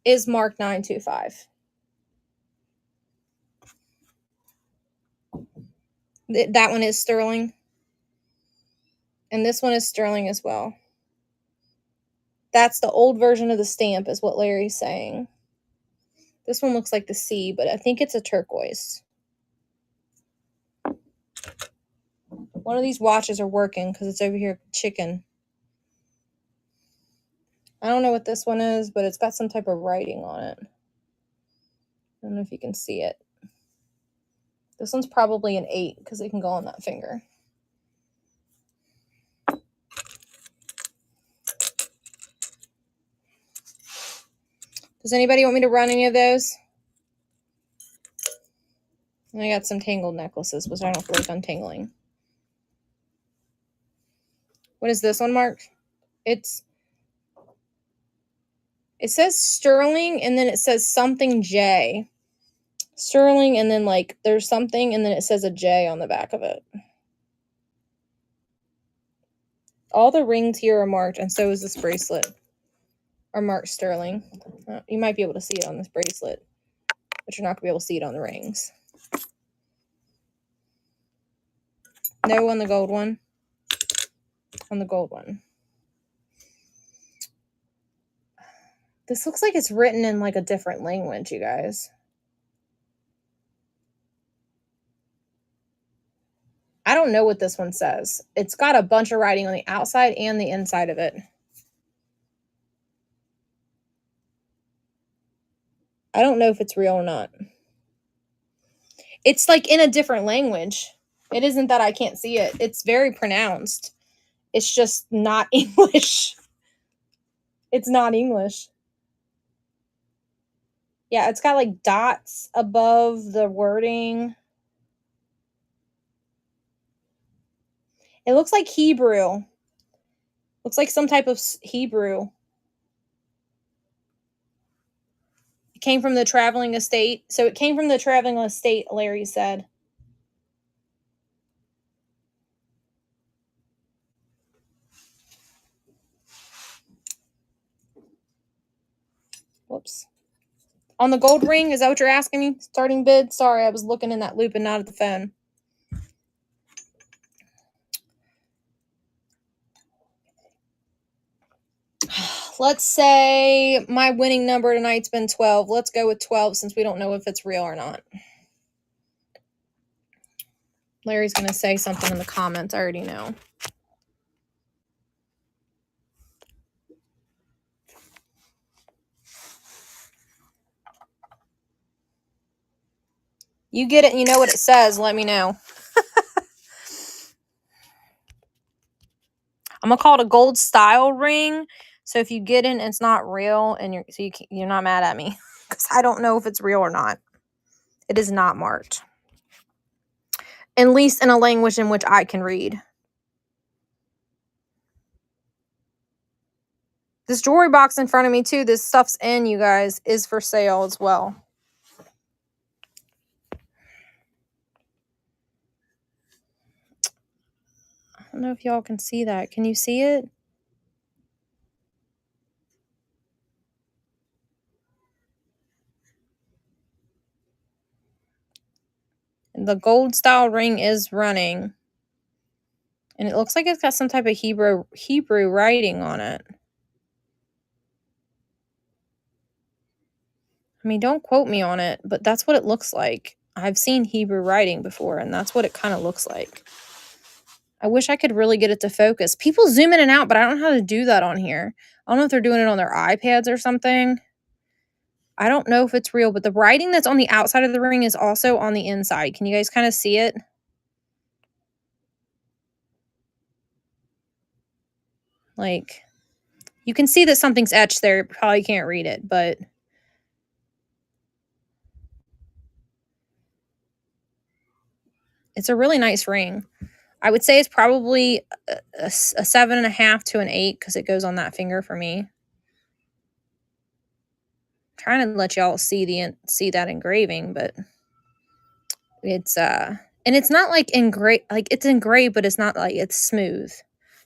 is marked 925. That one is sterling. And this one is sterling as well. That's the old version of the stamp is what Larry's saying. This one looks like the sea, but I think it's a turquoise. One of these watches are working because it's over here chicken. I don't know what this one is, but it's got some type of writing on it. I don't know if you can see it. This one's probably an 8 because it can go on that finger. Does anybody want me to run any of those? And I got some tangled necklaces, which I don't feel like untangling. What is this one marked? It says sterling, and then it says something J. Sterling, and then like there's something, and then it says a J on the back of it. All the rings here are marked, and so is this bracelet. Are marked sterling. You might be able to see it on this bracelet, but you're not going to be able to see it on the rings. No on the gold one. On the gold one. This looks like it's written in like a different language, you guys. I don't know what this one says. It's got a bunch of writing on the outside and the inside of it. I don't know if it's real or not. It's like in a different language. It isn't that I can't see it. It's very pronounced. It's just not English. It's not English. Yeah, it's got like dots above the wording. It looks like Hebrew. Looks like some type of Hebrew. It came from the traveling estate. So it came from the traveling estate, Larry said. Whoops. On the gold ring, is that what you're asking me? Starting bid? Sorry, I was looking in that loop and not at the phone. let's say my winning number tonight's been 12. Let's go with 12 since we don't know if it's real or not. Larry's going to say something in the comments. I already know. You get it and you know what it says. Let me know. I'm going to call it a gold style ring. So if you get it and it's not real and you're not mad at me because I don't know if it's real or not. It is not marked. At least in a language in which I can read. This jewelry box in front of me too, this stuff's in, you guys, is for sale as well. I don't know if y'all can see that. Can you see it? The gold style ring is running. And it looks like it's got some type of Hebrew writing on it. I mean, don't quote me on it, but that's what it looks like. I've seen Hebrew writing before, and that's what it kind of looks like. I wish I could really get it to focus. People zoom in and out, but I don't know how to do that on here. I don't know if they're doing it on their iPads or something. I don't know if it's real, but the writing that's on the outside of the ring is also on the inside. Can you guys kind of see it? Like, you can see that something's etched there. You probably can't read it, but it's a really nice ring. I would say it's probably a 7.5 to an 8 because it goes on that finger for me. I'm trying to let y'all see that engraving, but it's and it's not like engraved, like it's engraved, but it's not like it's smooth.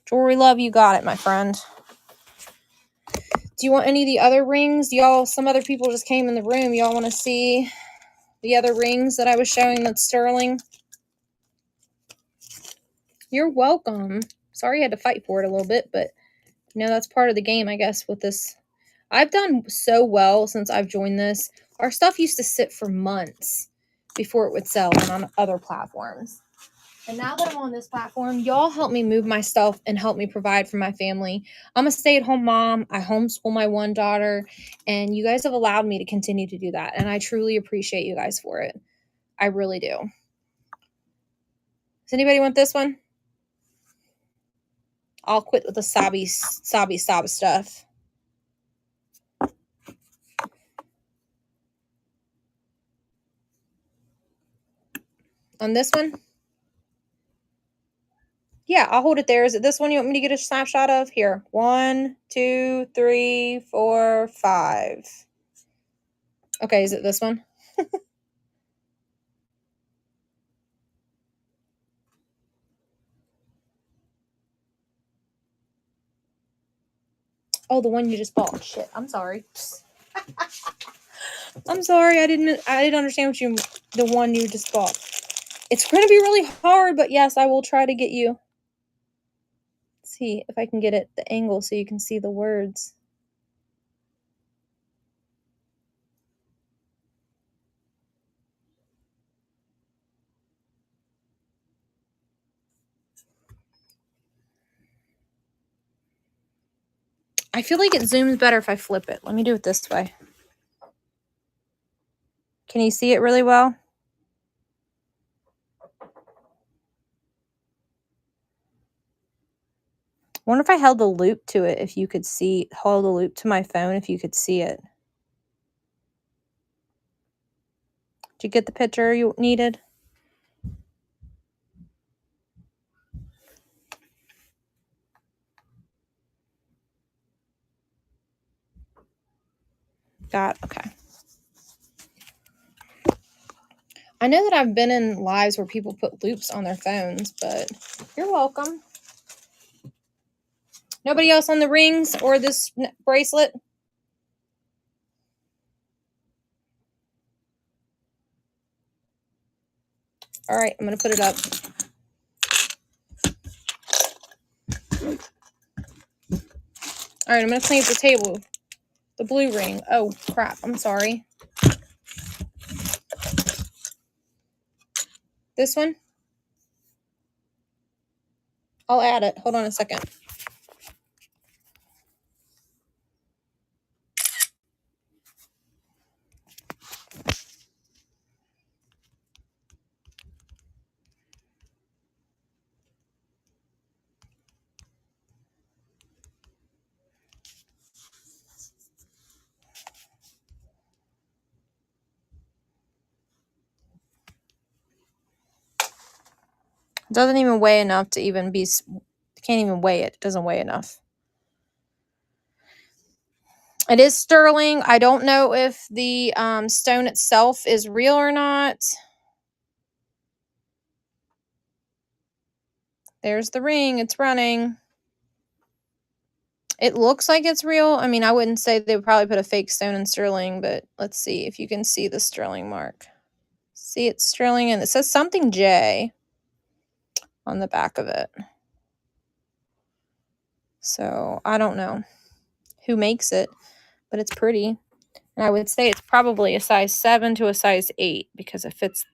Jewelry Love, you got it, my friend. Do you want any of the other rings? Y'all, some other people just came in the room. Y'all want to see the other rings that I was showing that's sterling? You're welcome. Sorry you had to fight for it a little bit, but you know, that's part of the game, I guess, with this. I've done so well since I've joined this. Our stuff used to sit for months before it would sell on other platforms. And now that I'm on this platform, y'all help me move my stuff and help me provide for my family. I'm a stay-at-home mom. I homeschool my one daughter, and you guys have allowed me to continue to do that. And I truly appreciate you guys for it. I really do. Does anybody want this one? I'll quit with the sobby stuff. On this one? Yeah, I'll hold it there. Is it this one you want me to get a snapshot of? Here. 1, 2, 3, 4, 5. Okay, is it this one? Oh, the one you just bought. Shit, I'm sorry. I'm sorry. I didn't understand the one you just bought. It's going to be really hard, but yes, I will try to get you. Let's see if I can get it the angle so you can see the words. I feel like it zooms better if I flip it. Let me do it this way. Can you see it really well? I wonder if I held the loop to it, if you could see, hold the loop to my phone, if you could see it. Did you get the picture you needed? Okay. I know that I've been in lives where people put loops on their phones, but you're welcome. Nobody else on the rings or this bracelet? All right, I'm going to put it up. All right, I'm going to clean up the table. The blue ring. Oh, crap. I'm sorry. This one? I'll add it. Hold on a second. It doesn't even weigh enough to even be... Can't even weigh it. It doesn't weigh enough. It is sterling. I don't know if the stone itself is real or not. There's the ring. It's running. It looks like it's real. I mean, I wouldn't say they would probably put a fake stone in sterling, but let's see if you can see the sterling mark. See, it's sterling, and it says something J on the back of it. So I don't know who makes it, but it's pretty. And I would say it's probably a size 7 to a size 8 because it fits.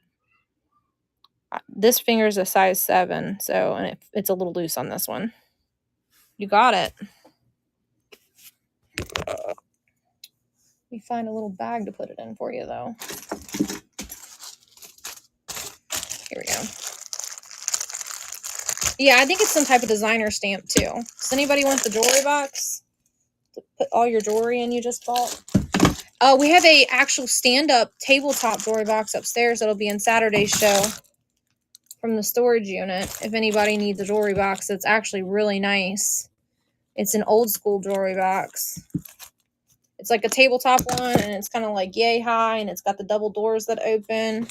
This finger is a size 7, so and it's a little loose on this one. You got it. Let me find a little bag to put it in for you, though. Here we go. Yeah, I think it's some type of designer stamp, too. Does anybody want the jewelry box to put all your jewelry in you just bought? We have a actual stand-up tabletop jewelry box upstairs that'll be in Saturday's show from the storage unit. If anybody needs a jewelry box, it's actually really nice. It's an old school jewelry box. It's like a tabletop one, and it's kind of like yay high, and it's got the double doors that open.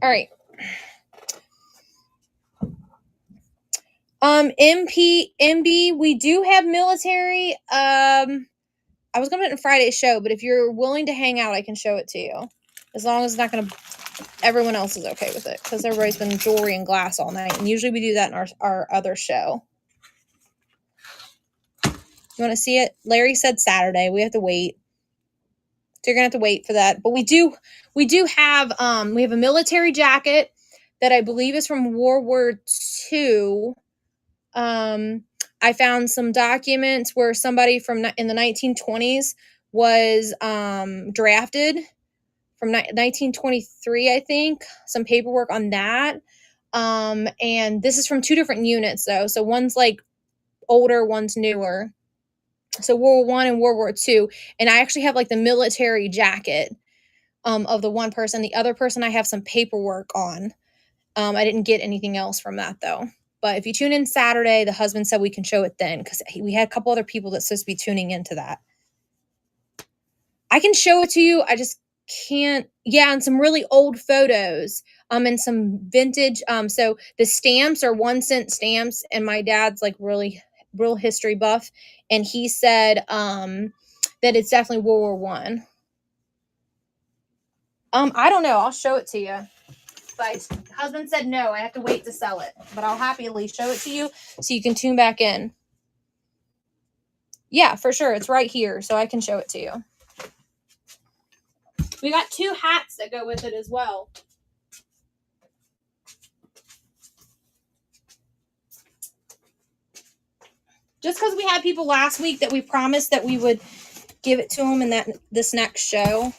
All right. MB, we do have military. I was going to put it in Friday's show, but if you're willing to hang out, I can show it to you. As long as it's not going to... Everyone else is okay with it, because everybody's been jewelry and glass all night, and usually we do that in our other show. You want to see it? Larry said Saturday. We have to wait. So you're going to have to wait for that. But we do have... we have a military jacket that I believe is from World War II. I found some documents where somebody in the 1920s was drafted from 1923, I think. Some paperwork on that. And this is from 2 different units, though. So one's like older, one's newer. So World War I and World War II. And I actually have like the military jacket of the one person. The other person I have some paperwork on. I didn't get anything else from that, though. But if you tune in Saturday, the husband said we can show it then, because we had a couple other people that's supposed to be tuning into that. I can show it to you. I just can't. Yeah, and some really old photos. And some vintage. So the stamps are 1-cent stamps, and my dad's like real history buff, and he said that it's definitely World War I. I don't know. I'll show it to you. But husband said no, I have to wait to sell it. But I'll happily show it to you so you can tune back in. Yeah, for sure. It's right here, so I can show it to you. We got 2 hats that go with it as well. Just because we had people last week that we promised that we would give it to them in this next show.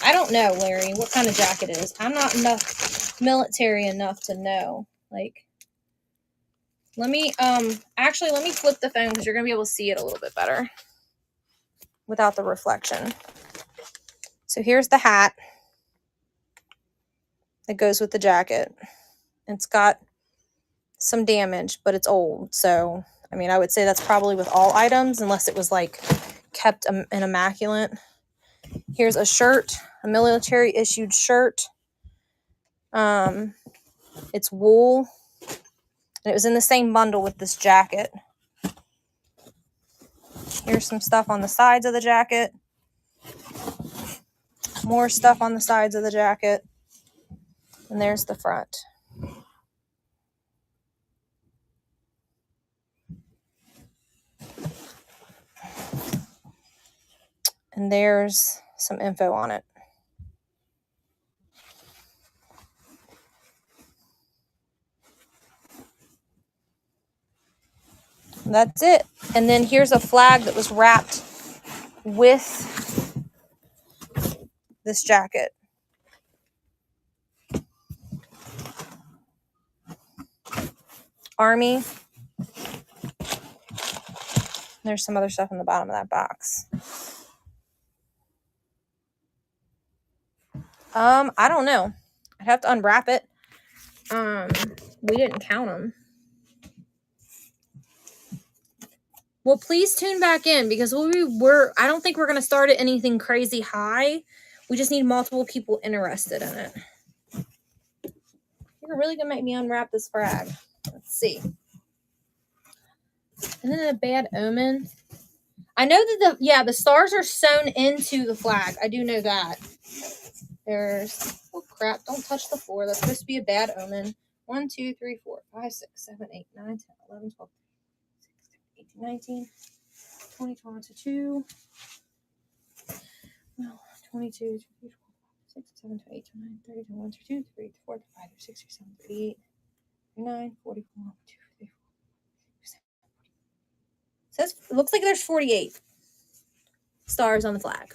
I don't know, Larry, what kind of jacket it is. I'm not military enough to know. Like, let me flip the phone because you're going to be able to see it a little bit better without the reflection. So here's the hat that goes with the jacket. It's got some damage, but it's old. So, I mean, I would say that's probably with all items, unless it was like kept in immaculate. Here's a shirt, a military issued shirt. It's wool, and it was in the same bundle with this jacket. Here's some stuff on the sides of the jacket. More stuff on the sides of the jacket. And there's the front. And there's some info on it. That's it. And then here's a flag that was wrapped with this jacket. Army. There's some other stuff in the bottom of that box. I don't know. I'd have to unwrap it. We didn't count them. Well, please tune back in because I don't think we're going to start at anything crazy high. We just need multiple people interested in it. You're really going to make me unwrap this frag. Let's see. And then a bad omen. I know that the stars are sewn into the flag. I do know that. There's, oh crap, don't touch the floor. That's supposed to be a bad omen. 1, 2, 3, 4, 5, 6, 7, 8, 9, 10, 11, 12, 18, 19, 20, 22, 22, 23, 24, 6, 7, 8, 9, 30, 21, 32, 33, 34, 35, 36, 37, 38, 39, 44, 2, 3, 4, 7. Says it looks like there's 48 stars on the flag.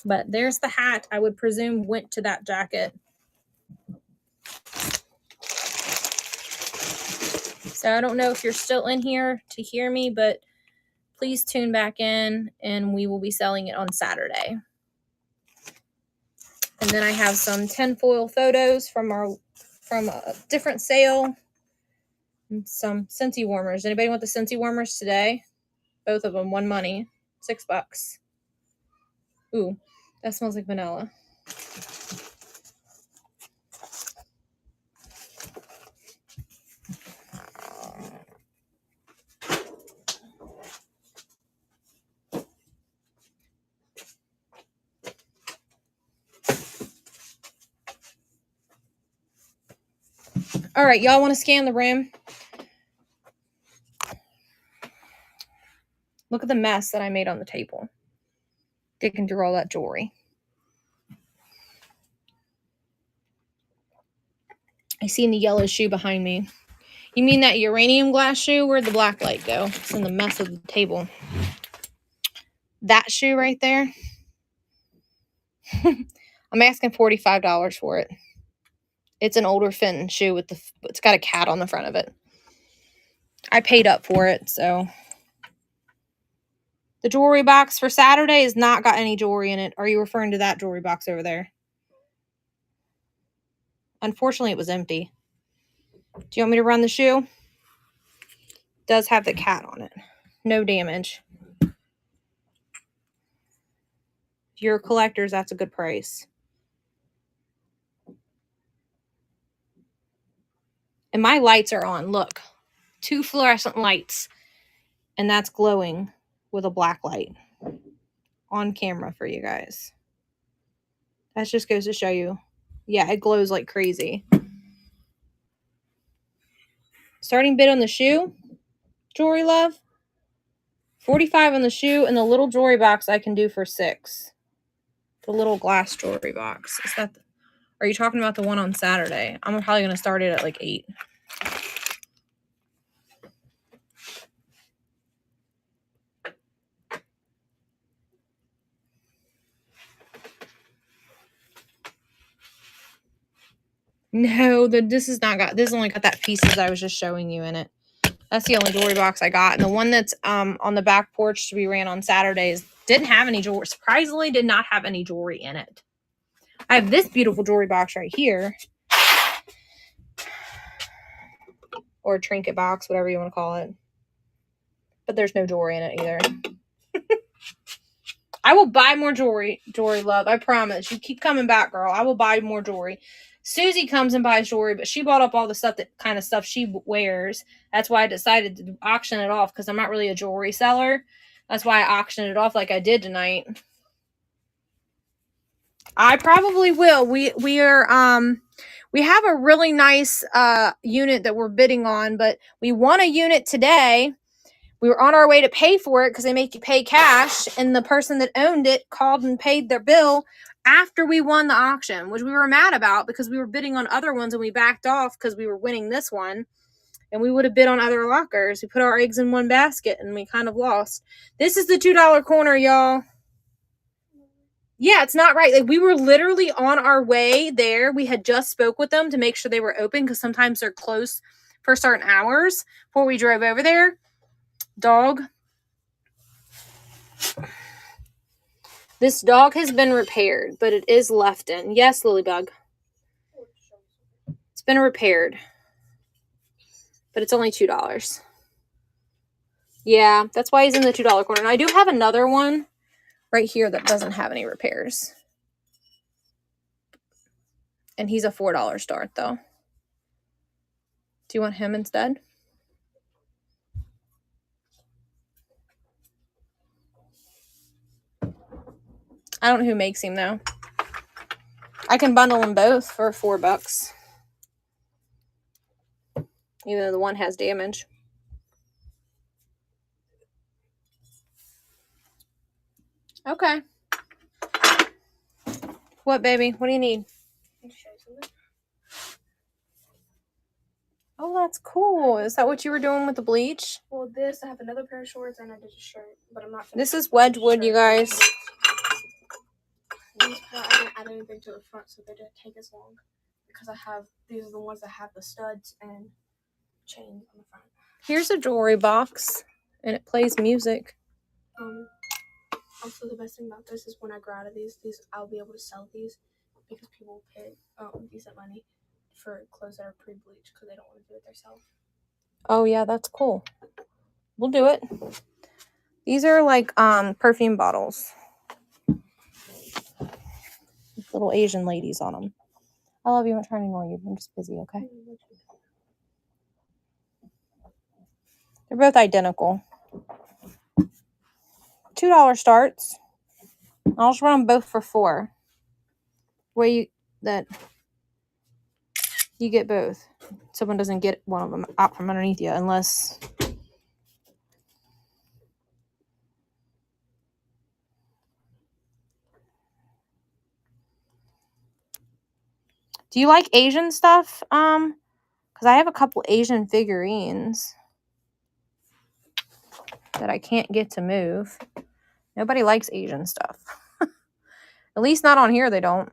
But there's the hat. I would presume went to that jacket. So I don't know if you're still in here to hear me, but please tune back in and we will be selling it on Saturday. And then I have some tinfoil photos from a different sale. And some Scentsy warmers. Anybody want the Scentsy warmers today? Both of them, $1 money, $6. Ooh, that smells like vanilla. All right, y'all want to scan the room? Look at the mess that I made on the table. Digging through all that jewelry. I see the yellow shoe behind me. You mean that uranium glass shoe? Where'd the black light go? It's in the mess of the table. That shoe right there. I'm asking $45 for it. It's an older Fenton shoe with it's got a cat on the front of it. I paid up for it, so. The jewelry box for Saturday has not got any jewelry in it. Are you referring to that jewelry box over there? Unfortunately, it was empty. Do you want me to run the shoe? It does have the cat on it. No damage. If you're a collector, that's a good price. And my lights are on. Look. 2 fluorescent lights. And that's glowing with a black light. On camera for you guys. That just goes to show you. Yeah, it glows like crazy. Starting bid on the shoe. Jewelry love. $45 on the shoe. And the little jewelry box I can do for $6. The little glass jewelry box. Is that... Are you talking about the one on Saturday? I'm probably going to start it at like 8. No, this has not got, this only got that pieces I was just showing you in it. That's the only jewelry box I got. And the one that's on the back porch to be ran on Saturdays didn't have any jewelry. Surprisingly, did not have any jewelry in it. I have this beautiful jewelry box right here. Or a trinket box, whatever you want to call it. But there's no jewelry in it either. I will buy more jewelry, love. I promise. You keep coming back, girl. I will buy more jewelry. Susie comes and buys jewelry, but she bought up all the stuff that kind of stuff she wears. That's why I decided to auction it off because I'm not really a jewelry seller. That's why I auctioned it off like I did tonight. I probably will. We have a really nice unit that we're bidding on, but we won a unit today. We were on our way to pay for it because they make you pay cash, and the person that owned it called and paid their bill after we won the auction, which we were mad about because we were bidding on other ones and we backed off because we were winning this one, and we would have bid on other lockers. We put our eggs in one basket and we kind of lost. This is the $2 corner, y'all. Yeah, it's not right. Like, we were literally on our way there. We had just spoke with them to make sure they were open because sometimes they're closed for certain hours before we drove over there. Dog. This dog has been repaired, but it is left in. Yes, Lilybug. It's been repaired, but it's only $2. Yeah, that's why he's in the $2 corner. And I do have another one right here that doesn't have any repairs. And he's a $4 start, though. Do you want him instead? I don't know who makes him, though. I can bundle them both for $4. Even though the one has damage. Okay. What, baby? What do you need? Oh, that's cool. Is that what you were doing with the bleach? Well, I have another pair of shorts and I did a shirt, but I'm not finished. This is Wedgwood, you guys. These I didn't add anything to the front, so they didn't take as long. Because these are the ones that have the studs and chains on the front. Here's a jewelry box, and it plays music. Also, the best thing about this is when I grow out of these I'll be able to sell these because people pay decent money for clothes that are pre-bleached because they don't want to do it themselves. Oh yeah, that's cool. We'll do it. These are like perfume bottles. Little Asian ladies on them. I love you. I'm trying to ignore you. I'm just busy, okay? They're both identical. $2 starts. I'll just run them both for $4. Way that you get both. Someone doesn't get one of them out from underneath you unless... Do you like Asian stuff? Because I have a couple Asian figurines that I can't get to move. Nobody likes Asian stuff. At least not on here, they don't.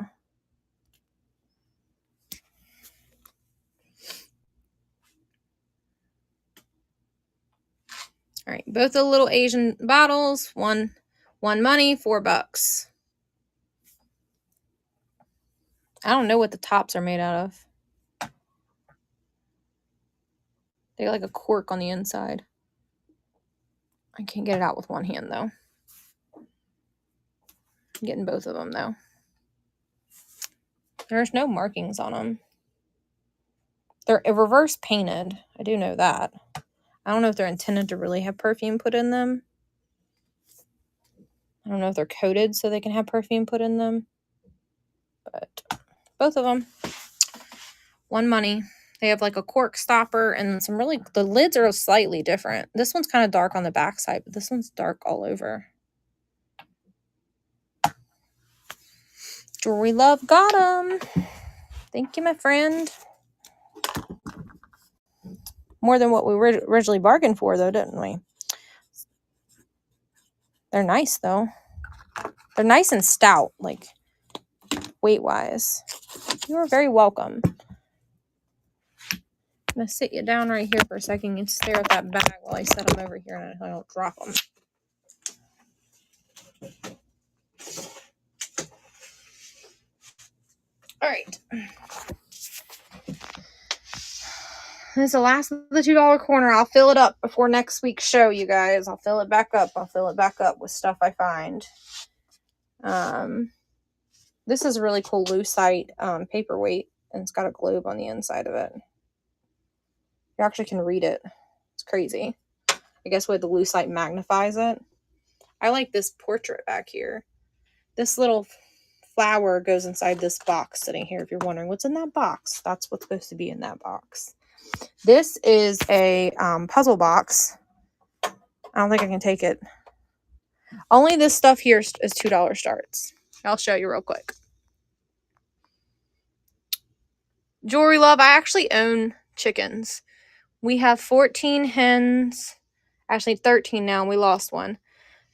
All right, both the little Asian bottles, one money, $4. I don't know what the tops are made out of. They got like a cork on the inside. I can't get it out with one hand, though. I'm getting both of them, though. There's no markings on them. They're reverse painted. I do know that. I don't know if they're intended to really have perfume put in them. I don't know if they're coated so they can have perfume put in them. But both of them. One money. They have like a cork stopper and some really... The lids are slightly different. This one's kind of dark on the back side, but this one's dark all over. Jewelry Love got them. Thank you, my friend. More than what we originally bargained for, though, didn't we? They're nice, though. They're nice and stout, like, weight-wise. You are very welcome. I'm going to sit you down right here for a second and stare at that bag while I set them over here and I don't drop them. All right. This is the last of the $2 corner. I'll fill it up before next week's show, you guys. I'll fill it back up. I'll fill it back up with stuff I find. This is a really cool lucite paperweight and it's got a globe on the inside of it. You actually can read it. It's crazy. I guess with the lucite magnifies it. I like this portrait back here. This little flower goes inside this box sitting here. If you're wondering what's in that box, that's what's supposed to be in that box. This is a puzzle box. I don't think I can take it. Only this stuff here is $2 starts. I'll show you real quick. Jewelry Love, I actually own chickens. We have 14 hens, actually 13 now, and we lost one.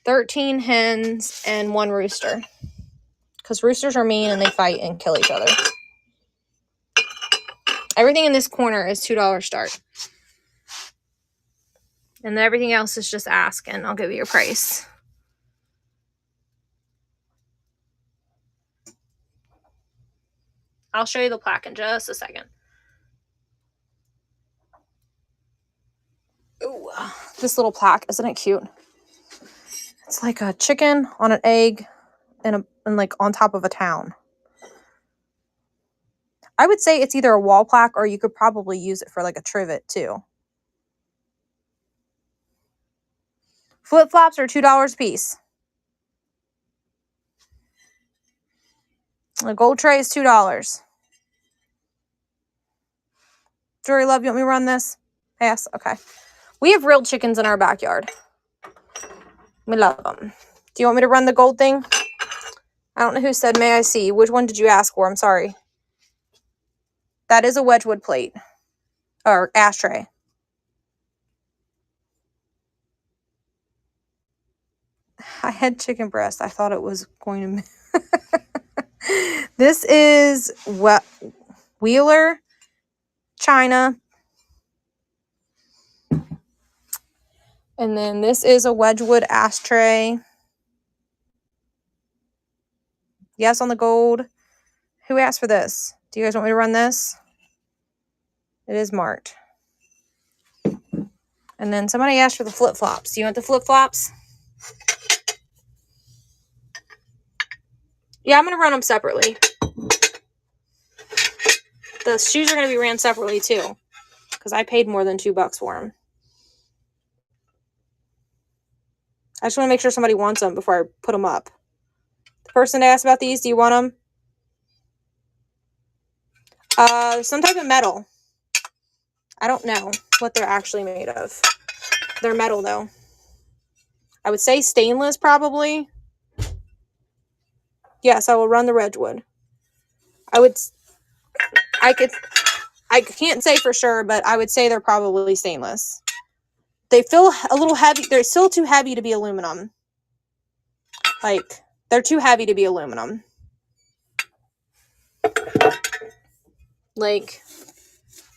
13 hens and 1 rooster. Because roosters are mean and they fight and kill each other. Everything in this corner is $2 start. And then everything else is just ask and I'll give you a price. I'll show you the plaque in just a second. Ooh, this little plaque, isn't it cute? It's like a chicken on an egg and like on top of a town. I would say it's either a wall plaque or you could probably use it for like a trivet too. Flip-flops are $2 a piece. A gold tray is $2. Jewelry Love, you want me to run this? Yes, okay. We have real chickens in our backyard. We love them. Do you want me to run the gold thing? I don't know who said, may I see? Which one did you ask for? I'm sorry. That is a Wedgwood plate. Or ashtray. I had chicken breast. I thought it was going to... This is Wheeler, China. And then this is a Wedgwood ashtray. Yes on the gold. Who asked for this? Do you guys want me to run this? It is marked. And then somebody asked for the flip-flops. Do you want the flip-flops? Yeah, I'm going to run them separately. The shoes are going to be ran separately too. Because I paid more than $2 for them. I just want to make sure somebody wants them before I put them up. The person asked about these, do you want them? Some type of metal. I don't know what they're actually made of. They're metal though. I would say stainless probably. Yes, I will run the Wedgwood. I can't say for sure, but I would say they're probably stainless. They feel a little heavy. They're still too heavy to be aluminum. Like, they're too heavy to be aluminum. Like,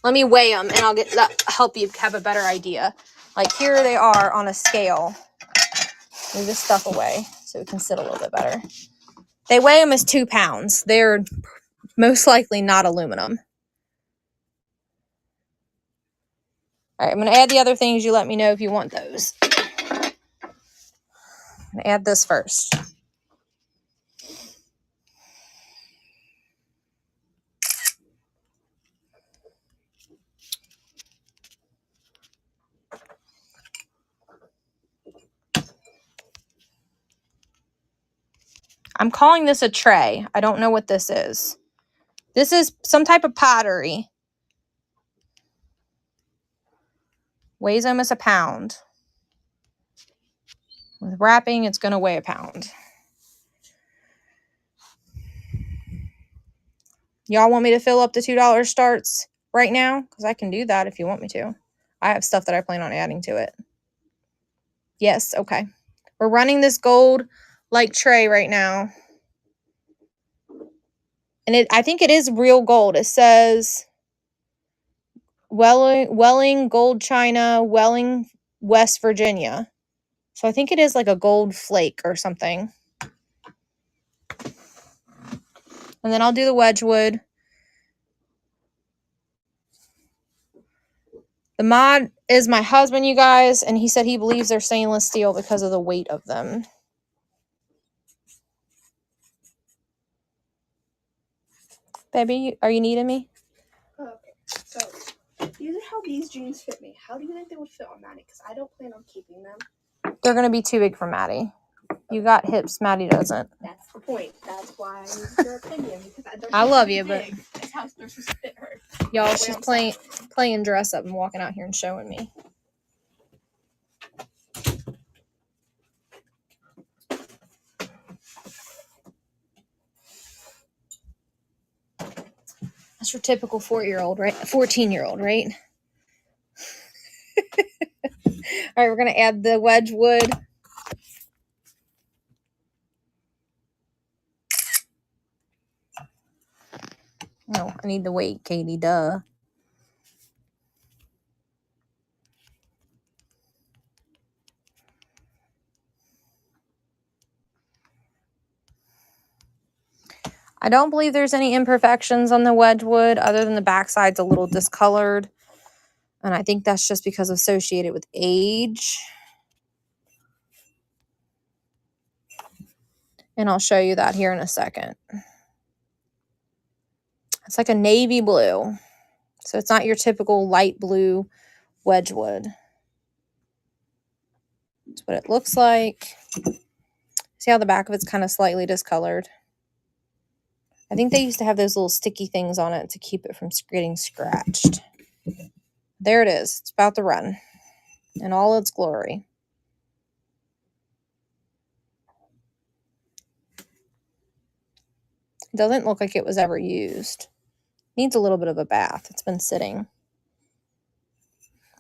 let me weigh them and I'll help you have a better idea. Like, here they are on a scale. Move this stuff away so it can sit a little bit better. They weigh them as 2 pounds. They're most likely not aluminum. All right, I'm going to add the other things. You let me know if you want those. I'm going to add this first. I'm calling this a tray. I don't know what this is. This is some type of pottery. Weighs almost a pound. With wrapping, it's going to weigh a pound. Y'all want me to fill up the $2 starts right now? Because I can do that if you want me to. I have stuff that I plan on adding to it. Yes, okay. We're running this gold like tray right now. And I think it is real gold. It says Welling Gold China, Welling, West Virginia. So I think it is like a gold flake or something. And then I'll do the Wedgwood. The mod is my husband, you guys, and he said he believes they're stainless steel because of the weight of them. baby? Are you needing me? Okay, so these are how these jeans fit me. How do you think they would fit on Maddie? Because I don't plan on keeping them. They're going to be too big for Maddie. You got hips, Maddie doesn't. That's the point. That's why I need your opinion. Because I love you, but it's how they're supposed to fit her. y'all, she's playing dress up and walking out here and showing me. That's your typical 4-year-old, right? 14-year-old, right? All right, we're going to add the Wedgwood. No, I need to wait, Katie, duh. I don't believe there's any imperfections on the Wedgwood other than the backside's a little discolored. And I think that's just because associated with age. And I'll show you that here in a second. It's like a navy blue. So it's not your typical light blue Wedgwood. That's what it looks like. See how the back of it's kind of slightly discolored? I think they used to have those little sticky things on it to keep it from getting scratched. There it is. It's about to run in all its glory. It doesn't look like it was ever used. Needs a little bit of a bath. It's been sitting.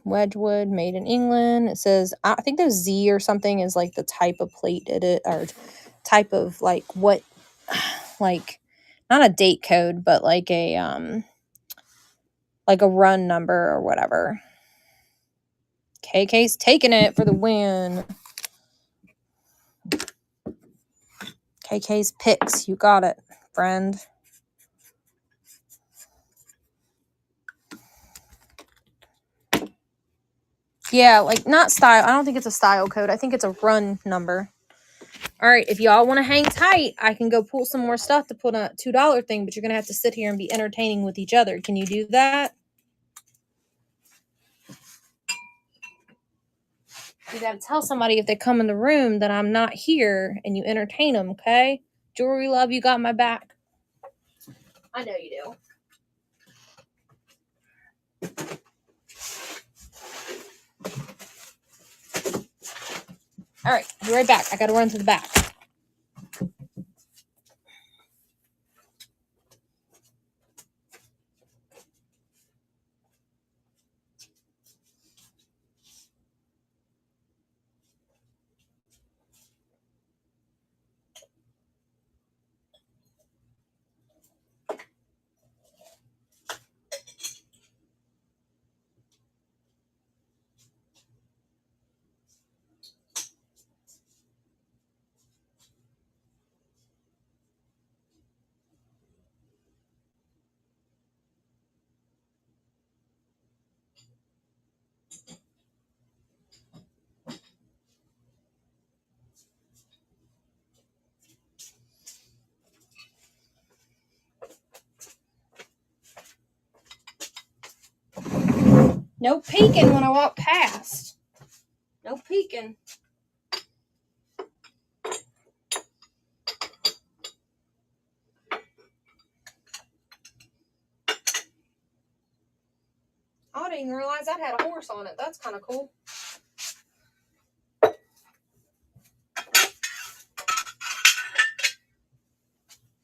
Wedgwood, made in England. It says, I think the Z or something is like the type of plate it or type of like what, like not a date code, but like a run number or whatever. KK's taking it for the win. KK's picks. You got it, friend. Yeah, like not style. I don't think it's a style code. I think it's a run number. All right, if y'all want to hang tight, I can go pull some more stuff to put on a $2 thing, but you're going to have to sit here and be entertaining with each other. Can you do that? You got to tell somebody if they come in the room that I'm not here and you entertain them, okay? Jewelry Love, you got my back. I know you do. All right, be right back. I got to run to the back. No peeking when I walk past. No peeking. I didn't even realize that had a horse on it. That's kind of cool. All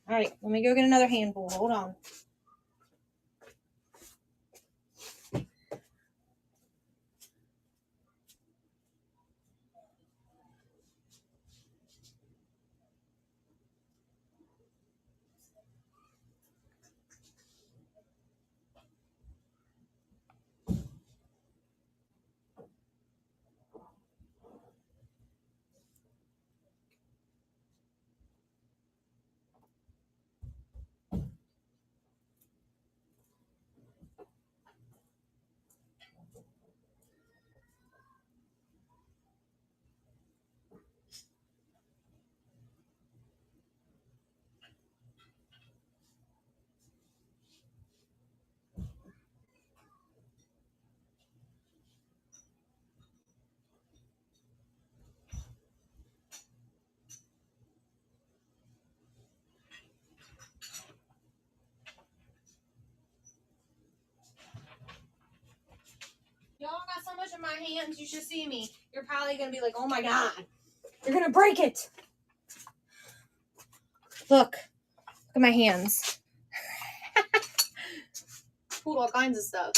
right, let me go get another handful. Hold on. touching my hands, you should see me. You're probably going to be like, oh my God, you're going to break it. Look at my hands. Pulled all kinds of stuff.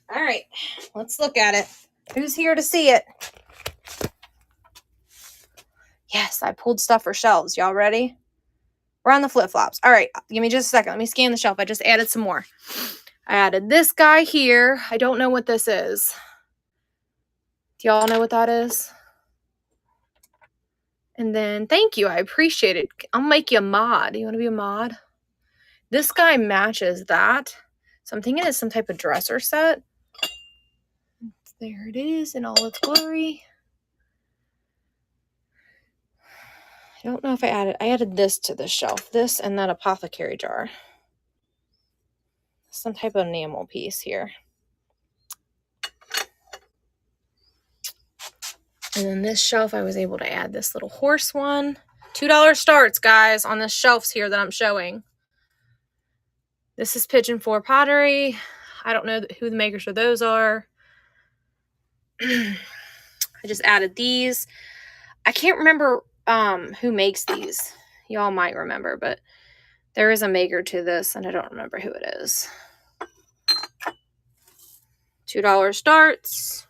All right, let's look at it. Who's here to see it? Yes, I pulled stuff for shelves. Y'all ready? We're on the flip-flops. All right, give me just a second. Let me scan the shelf. I just added some more. I added this guy here. I don't know what this is. Do y'all know what that is? And then, thank you. I appreciate it. I'll make you a mod. You want to be a mod? This guy matches that. So I'm thinking it's some type of dresser set. There it is in all its glory. I don't know if I added this to the shelf. This and that apothecary jar. Some type of enamel piece here. And then this shelf, I was able to add this little horse one. $2 starts, guys, on the shelves here that I'm showing. This is Pigeon 4 pottery. I don't know who the makers of those are. I just added these. I can't remember who makes these. Y'all might remember, but there is a maker to this, and I don't remember who it is. $2 starts.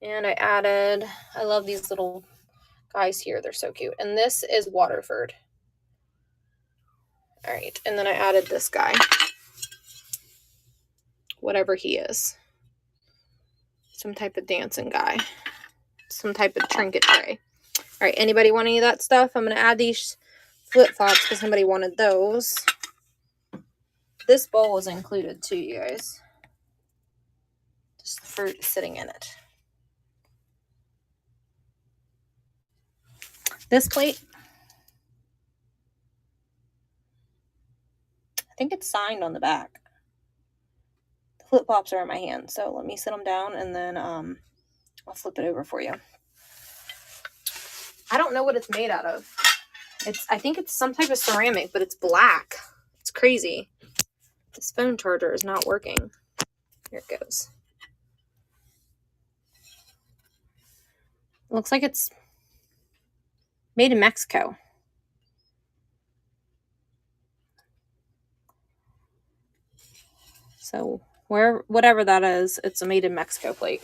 And I love these little guys here. They're so cute. And this is Waterford. All right. And then I added this guy. Whatever he is. Some type of dancing guy. Some type of trinket tray. All right. Anybody want any of that stuff? I'm going to add these flip-flops because somebody wanted those. This bowl is included too, you guys. Just the fruit sitting in it. This plate, I think it's signed on the back. The flip-flops are in my hand, so let me sit them down and then I'll flip it over for you. I don't know what it's made out of. I think it's some type of ceramic, but it's black. It's crazy. This phone charger is not working. Here it goes. It looks like it's made in Mexico. So whatever that is, it's a made in Mexico plate.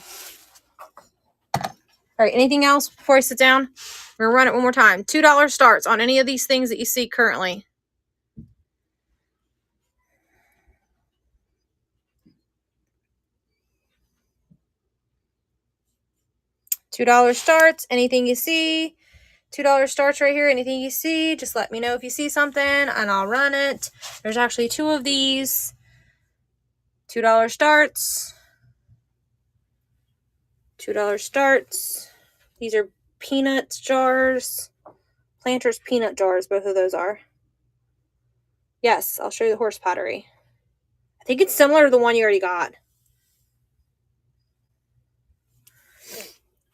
All right, anything else before I sit down? We're gonna run it one more time. $2 starts on any of these things that you see currently. $2 starts, anything you see. $2 starts right here. Anything you see, just let me know if you see something and I'll run it. There's actually 2 of these. $2 starts. $2 starts. These are peanut jars. Planters peanut jars, both of those are. Yes, I'll show you the horse pottery. I think it's similar to the one you already got.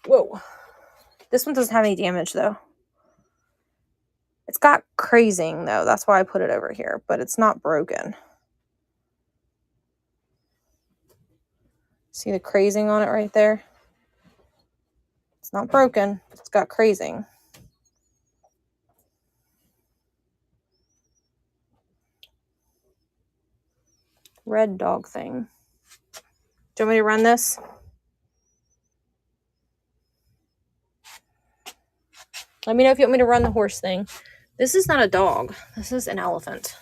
Whoa. This one doesn't have any damage though. It's got crazing though. That's why I put it over here, but it's not broken. See the crazing on it right there? It's not broken. It's got crazing. Red dog thing. Do you want me to run this? Let me know if you want me to run the horse thing. This is not a dog. This is an elephant.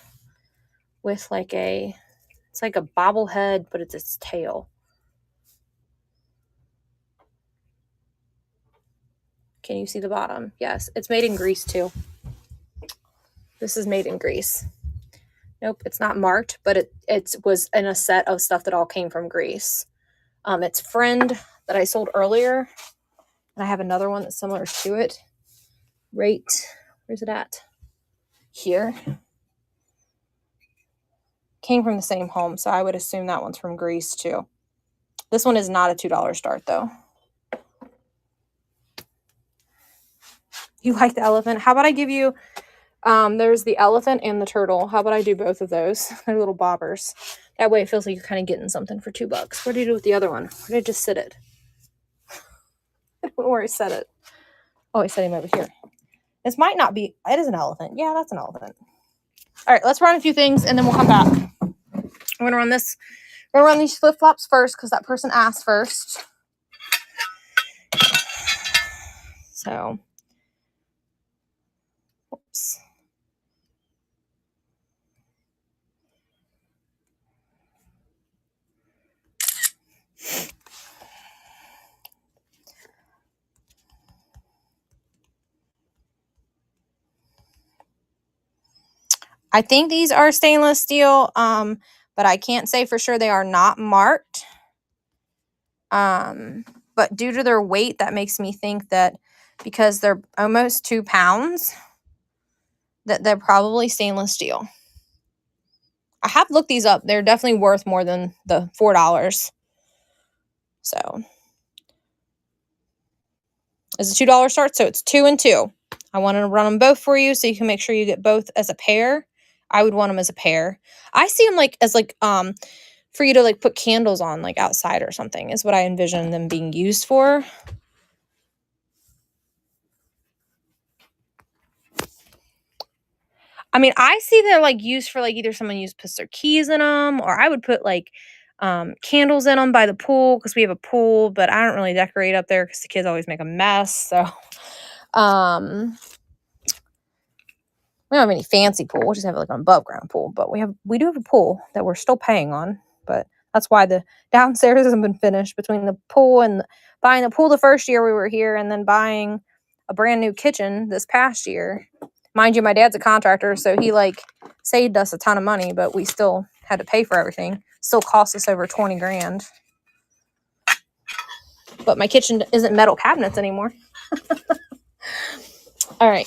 With like it's like a bobblehead, but it's its tail. Can you see the bottom? Yes, it's made in Greece too. This is made in Greece. Nope, it's not marked, but it was in a set of stuff that all came from Greece. It's Friend that I sold earlier. And I have another one that's similar to it. Right, where's it at? Here. Came from the same home, so I would assume that one's from Greece too. This one is not a $2 start though. You like the elephant? How about I give you, there's the elephant and the turtle. How about I do both of those? They're little bobbers. That way it feels like you're kind of getting something for $2. What did you do with the other one? Where did I just sit it? I don't know where I set it. Oh, I set him over here. This might not be, it is an elephant. Yeah, that's an elephant. All right, let's run a few things and then we'll come back. I'm gonna run this. We're gonna run these flip-flops first because that person asked first. So, whoops. I think these are stainless steel, but I can't say for sure they are not marked. But due to their weight, that makes me think that because they're almost 2 pounds, that they're probably stainless steel. I have looked these up. They're definitely worth more than the $4. So it's a $2 start, so it's 2 and 2. I want to run them both for you so you can make sure you get both as a pair. I would want them as a pair. I see them like as like for you to like put candles on like outside or something is what I envision them being used for. I mean, I see they're like used for like either someone puts their keys in them, or I would put like candles in them by the pool because we have a pool, but I don't really decorate up there because the kids always make a mess. So we don't have any fancy pool. We'll just have like an above ground pool, but we do have a pool that we're still paying on, but that's why the downstairs hasn't been finished between the pool and buying the pool the first year we were here and then buying a brand new kitchen this past year. Mind you, my dad's a contractor, so he like saved us a ton of money, but we still had to pay for everything. Still cost us over 20 grand. But my kitchen isn't metal cabinets anymore. All right.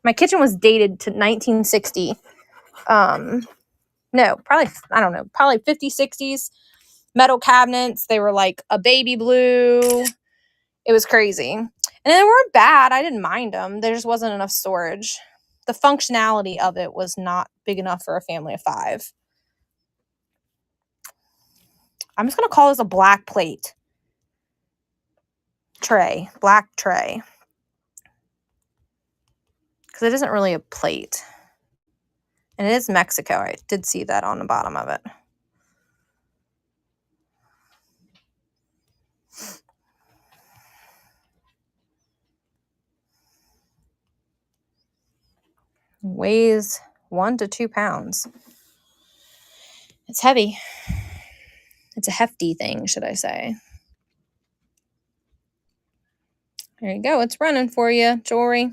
My kitchen was dated to 1960. No, probably, I don't know, probably 50s, 60s. Metal cabinets. They were like a baby blue. It was crazy. And they weren't bad. I didn't mind them. There just wasn't enough storage. The functionality of it was not big enough for a family of 5. I'm just going to call this a black plate. Tray. Black tray. Because it isn't really a plate. And it is Mexico. I did see that on the bottom of it. Weighs 1 to 2 pounds. It's heavy. It's a hefty thing, should I say. There you go. It's running for you, Jory.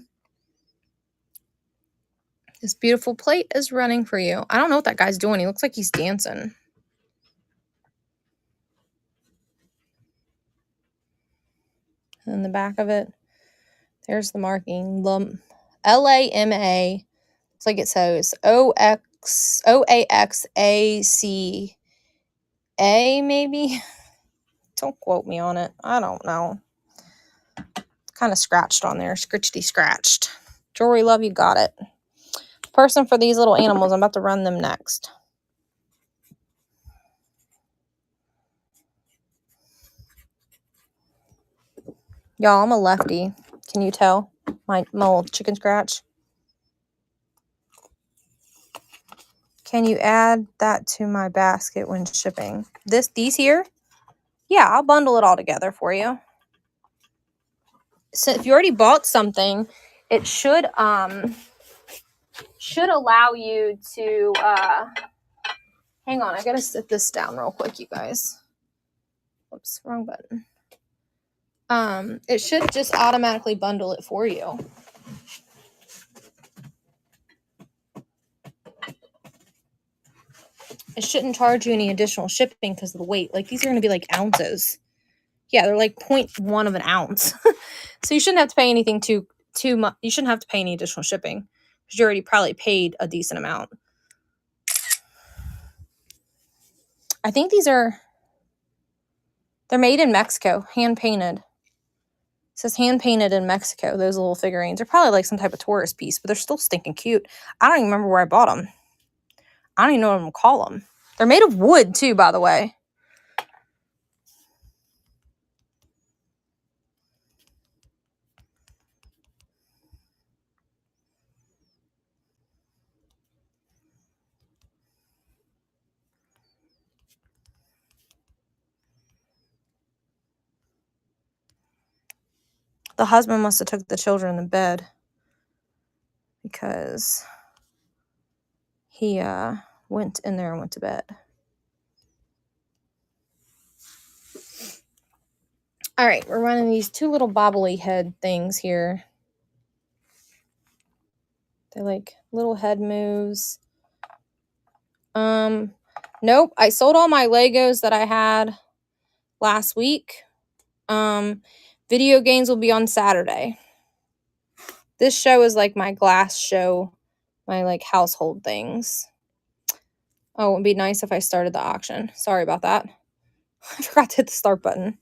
This beautiful plate is running for you. I don't know what that guy's doing. He looks like he's dancing. And the back of it, there's the marking. LAMA. It's like it says OAXACA, maybe? Don't quote me on it. I don't know. Kind of scratched on there. Scritchety scratched. Jory, love, you got it. Person for these little animals. I'm about to run them next. Y'all, I'm a lefty. Can you tell? My little chicken scratch. Can you add that to my basket when shipping? These here? Yeah, I'll bundle it all together for you. So if you already bought something, it should allow you to hang on, I gotta sit this down real quick, you guys. Oops, wrong button. It should just automatically bundle it for you. It shouldn't charge you any additional shipping because of the weight. Like these are going to be like ounces. Yeah, they're like 0.1 of an ounce. So you shouldn't have to pay anything too much. You shouldn't have to pay any additional shipping because you already probably paid a decent amount. I think these are They're made in Mexico, hand painted. It says hand painted in Mexico. Those little figurines are probably like some type of tourist piece, but they're still stinking cute. I don't even remember where I bought them. I don't even know what I'm gonna call them. They're made of wood too, by the way. The husband must have took the children to bed because he went in there and went to bed. All right, we're running these two little bobbly head things here. They're like little head moves. Nope, I sold all my Legos that I had last week. Video games will be on Saturday. This show is like my glass show, my like household things. Oh, it would be nice if I started the auction. Sorry about that. I forgot to hit the start button.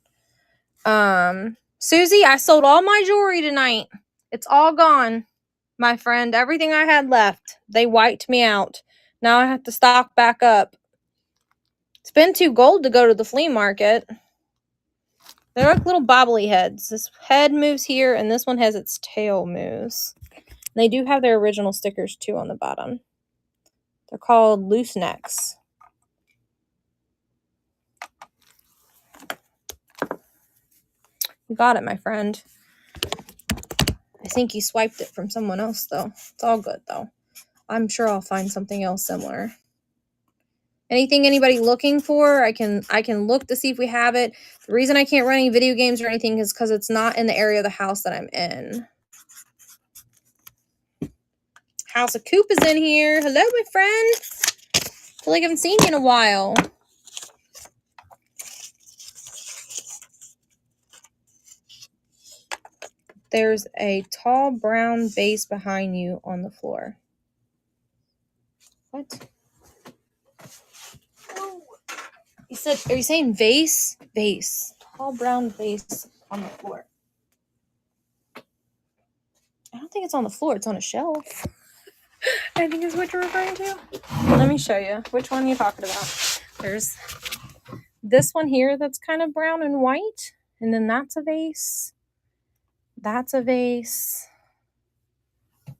Susie, I sold all my jewelry tonight. It's all gone, my friend. Everything I had left. They wiped me out. Now I have to stock back up. It's been too gold to go to the flea market. They're like little bobbly heads. This head moves here, and this one has its tail moves. And they do have their original stickers, too, on the bottom. They're called loose necks. You got it, my friend. I think you swiped it from someone else, though. It's all good, though. I'm sure I'll find something else similar. Anything anybody looking for, I can look to see if we have it. The reason I can't run any video games or anything is because it's not in the area of the house that I'm in. House of Coop is in here. Hello, my friend. Feel like I haven't seen you in a while. There's a tall brown vase behind you on the floor. What? You said, are you saying vase? Vase. Tall brown vase on the floor. I don't think it's on the floor. It's on a shelf. I think is what you're referring to. Let me show you which one you're talking about. There's this one here that's kind of brown and white. And then that's a vase. That's a vase.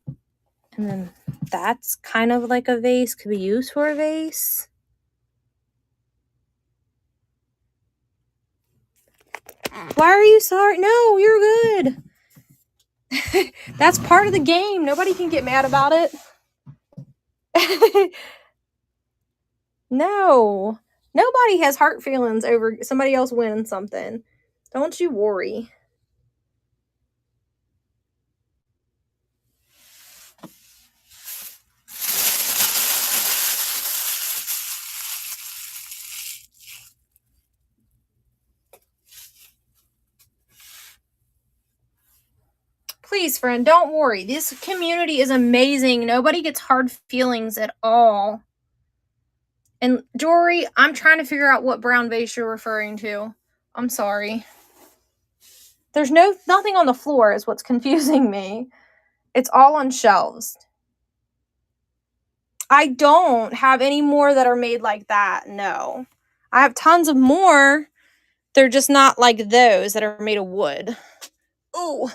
And then that's kind of like a vase. Could be used for a vase. Why are you sorry? No, you're good. That's part of the game. Nobody can get mad about it. No. Nobody has heart feelings over somebody else winning something. Don't you worry. Please, friend, don't worry. This community is amazing. Nobody gets hard feelings at all. And Jory, I'm trying to figure out what brown vase you're referring to. I'm sorry. There's nothing on the floor is what's confusing me. It's all on shelves. I don't have any more that are made like that. No. I have tons of more. They're just not like those that are made of wood. Ooh.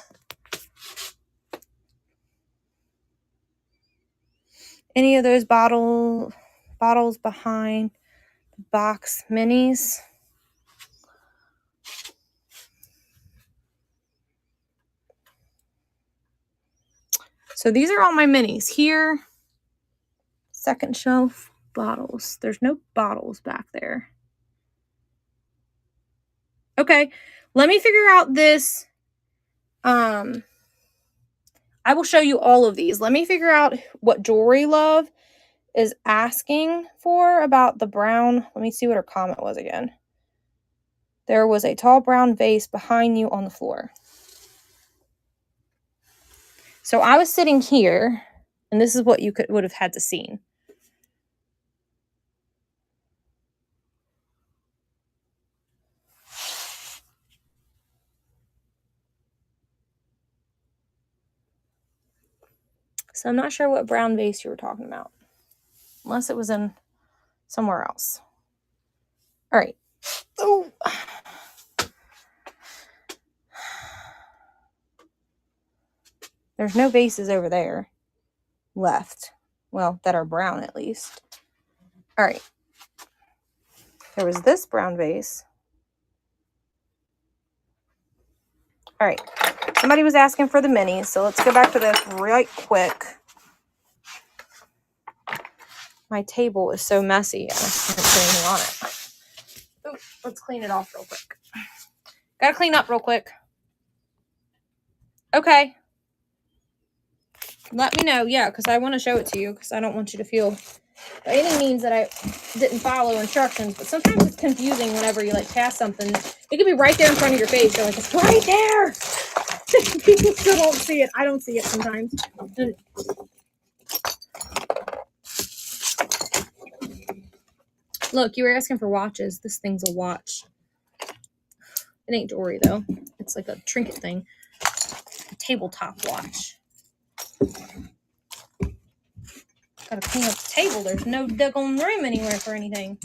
Any of those bottles behind the box minis. So these are all my minis. Here, second shelf, bottles. There's no bottles back there. Okay, let me figure out this. I will show you all of these. Let me figure out what Jewelry Love is asking for about the brown. Let me see what her comment was again. There was a tall brown vase behind you on the floor. So I was sitting here, and this is what you would have had to seen. So I'm not sure what brown vase you were talking about. Unless it was in somewhere else. All right. Oh. There's no vases over there left. Well, that are brown at least. All right. There was this brown vase. All right. Somebody was asking for the minis, so let's go back to this right quick. My table is so messy. I can't put anything on it. Oh, let's clean it off real quick. Gotta clean up real quick. Okay. Let me know, yeah, because I want to show it to you, because I don't want you to feel by any means that I didn't follow instructions, but sometimes it's confusing whenever you, like, pass something. It could be right there in front of your face. You're like, it's right there! People still don't see it. I don't see it sometimes. And look, you were asking for watches. This thing's a watch. It ain't jewelry, though. It's like a trinket thing. A tabletop watch. Gotta clean up the table. There's no daggone room anywhere for anything.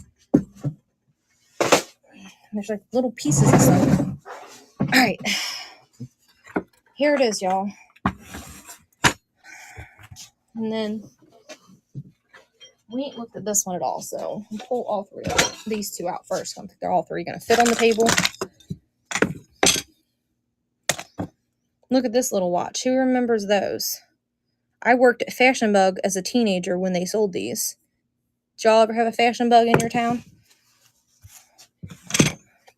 There's like little pieces of stuff. Alright. Here it is, y'all. And then we ain't looked at this one at all, so we'll pull all three of these two out first. I don't think they're all three gonna fit on the table. Look at this little watch. Who remembers those? I worked at Fashion Bug as a teenager when they sold these. Did y'all ever have a Fashion Bug in your town?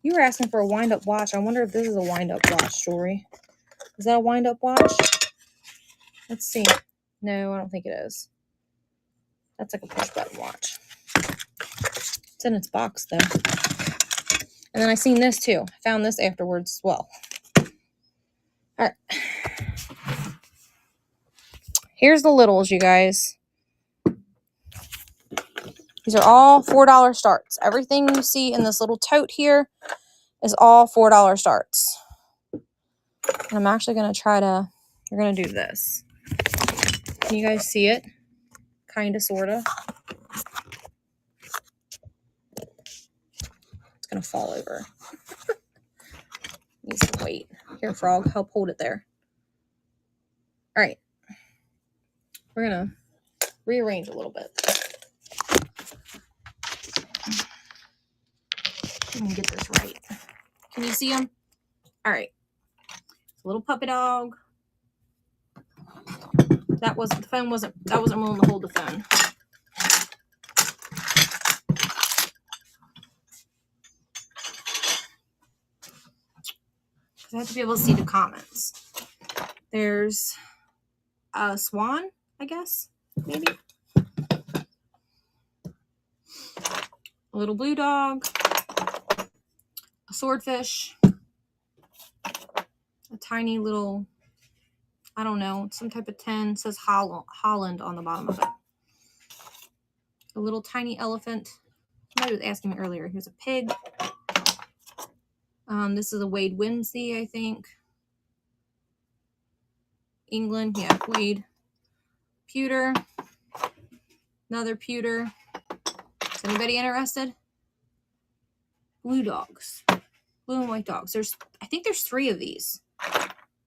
You were asking for a wind-up watch. I wonder if this is a wind-up watch, Jory. Is that a wind-up watch? Let's see. No, I don't think it is. That's like a push-button watch. It's in its box, though. And then I seen this, too. I found this afterwards as well. All right. Here's the littles, you guys. These are all $4 starts. Everything you see in this little tote here is all $4 starts. And I'm actually going to try to, we're going to do this. Can you guys see it? Kind of, sort of. It's going to fall over. Needs some weight. Here, frog, help hold it there. All right. We're going to rearrange a little bit. Let me get this right. Can you see him? All right. Little puppy dog. That wasn't willing to hold the phone. I have to be able to see the comments. There's a swan, I guess, maybe. A little blue dog. A swordfish. A tiny little, I don't know, some type of 10. It says Holland on the bottom of it. A little tiny elephant. Somebody was asking me earlier. Here's a pig. This is a Wade Whimsy, I think. England, yeah, Wade. Pewter. Another pewter. Is anybody interested? Blue dogs. Blue and white dogs. I think there's 3 of these.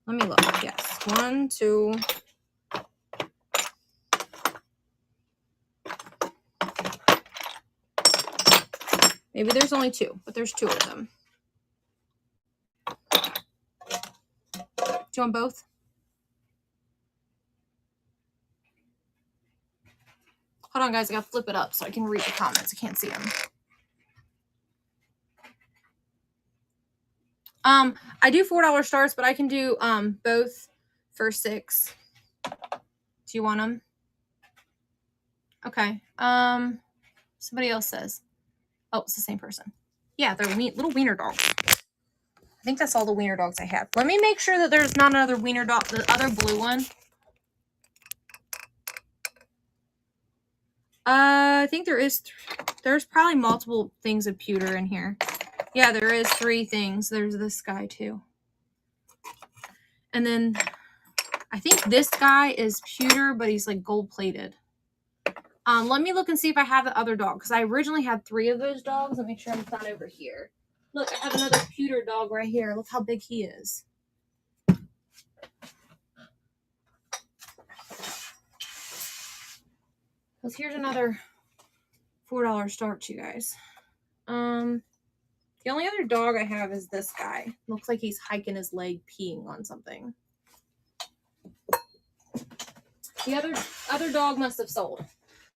Let me look. Yes. 1, 2. Maybe there's only 2, but there's 2 of them. Do you want both? Hold on, guys. I gotta flip it up so I can read the comments. I can't see them. I do $4 starts, but I can do both for $6. Do you want them? Okay. Somebody else says. Oh, it's the same person. Yeah, they're little wiener dogs. I think that's all the wiener dogs I have. Let me make sure that there's not another wiener dog, the other blue one. I think there's probably multiple things of pewter in here. Yeah, there is 3 things. There's this guy too. And then I think this guy is pewter, but he's like gold plated. Let me look and see if I have the other dog, because I originally had 3 of those dogs. Let me make sure it's not over here. Look, I have another pewter dog right here. Look how big he is. Because here's another $4 start, you guys. The only other dog I have is this guy. Looks like he's hiking his leg, peeing on something. The other dog must have sold.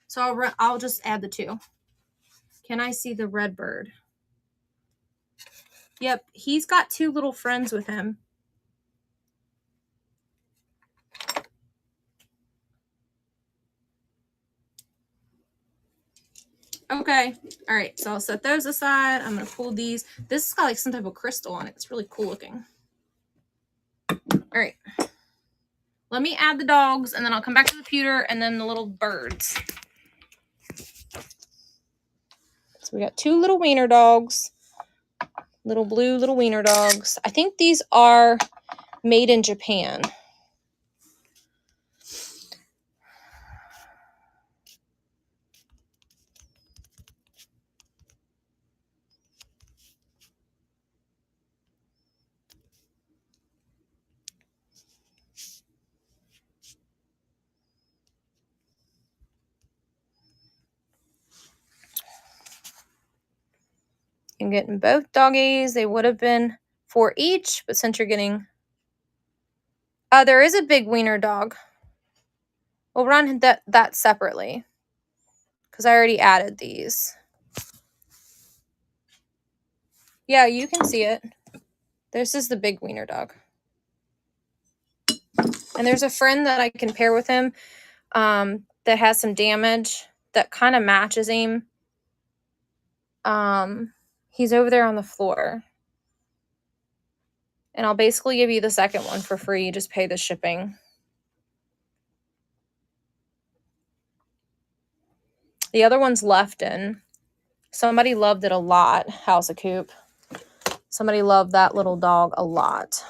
So I'll just add the 2. Can I see the red bird? Yep, he's got 2 little friends with him. Okay, all right, so I'll set those aside. I'm gonna pull these. This has got like some type of crystal on it. It's really cool looking. All right, let me add the dogs, and then I'll come back to the pewter and then the little birds. So we got 2 little wiener dogs, little blue little wiener dogs. I think these are made in Japan. I'm getting both doggies. They would have been 4 each, but since you're getting... there is a big wiener dog. We'll run that separately, because I already added these. Yeah, you can see it. This is the big wiener dog. And there's a friend that I can pair with him that has some damage that kind of matches him. He's over there on the floor. And I'll basically give you the second one for free. You just pay the shipping. The other one's left in. Somebody loved it a lot, House of Coop. Somebody loved that little dog a lot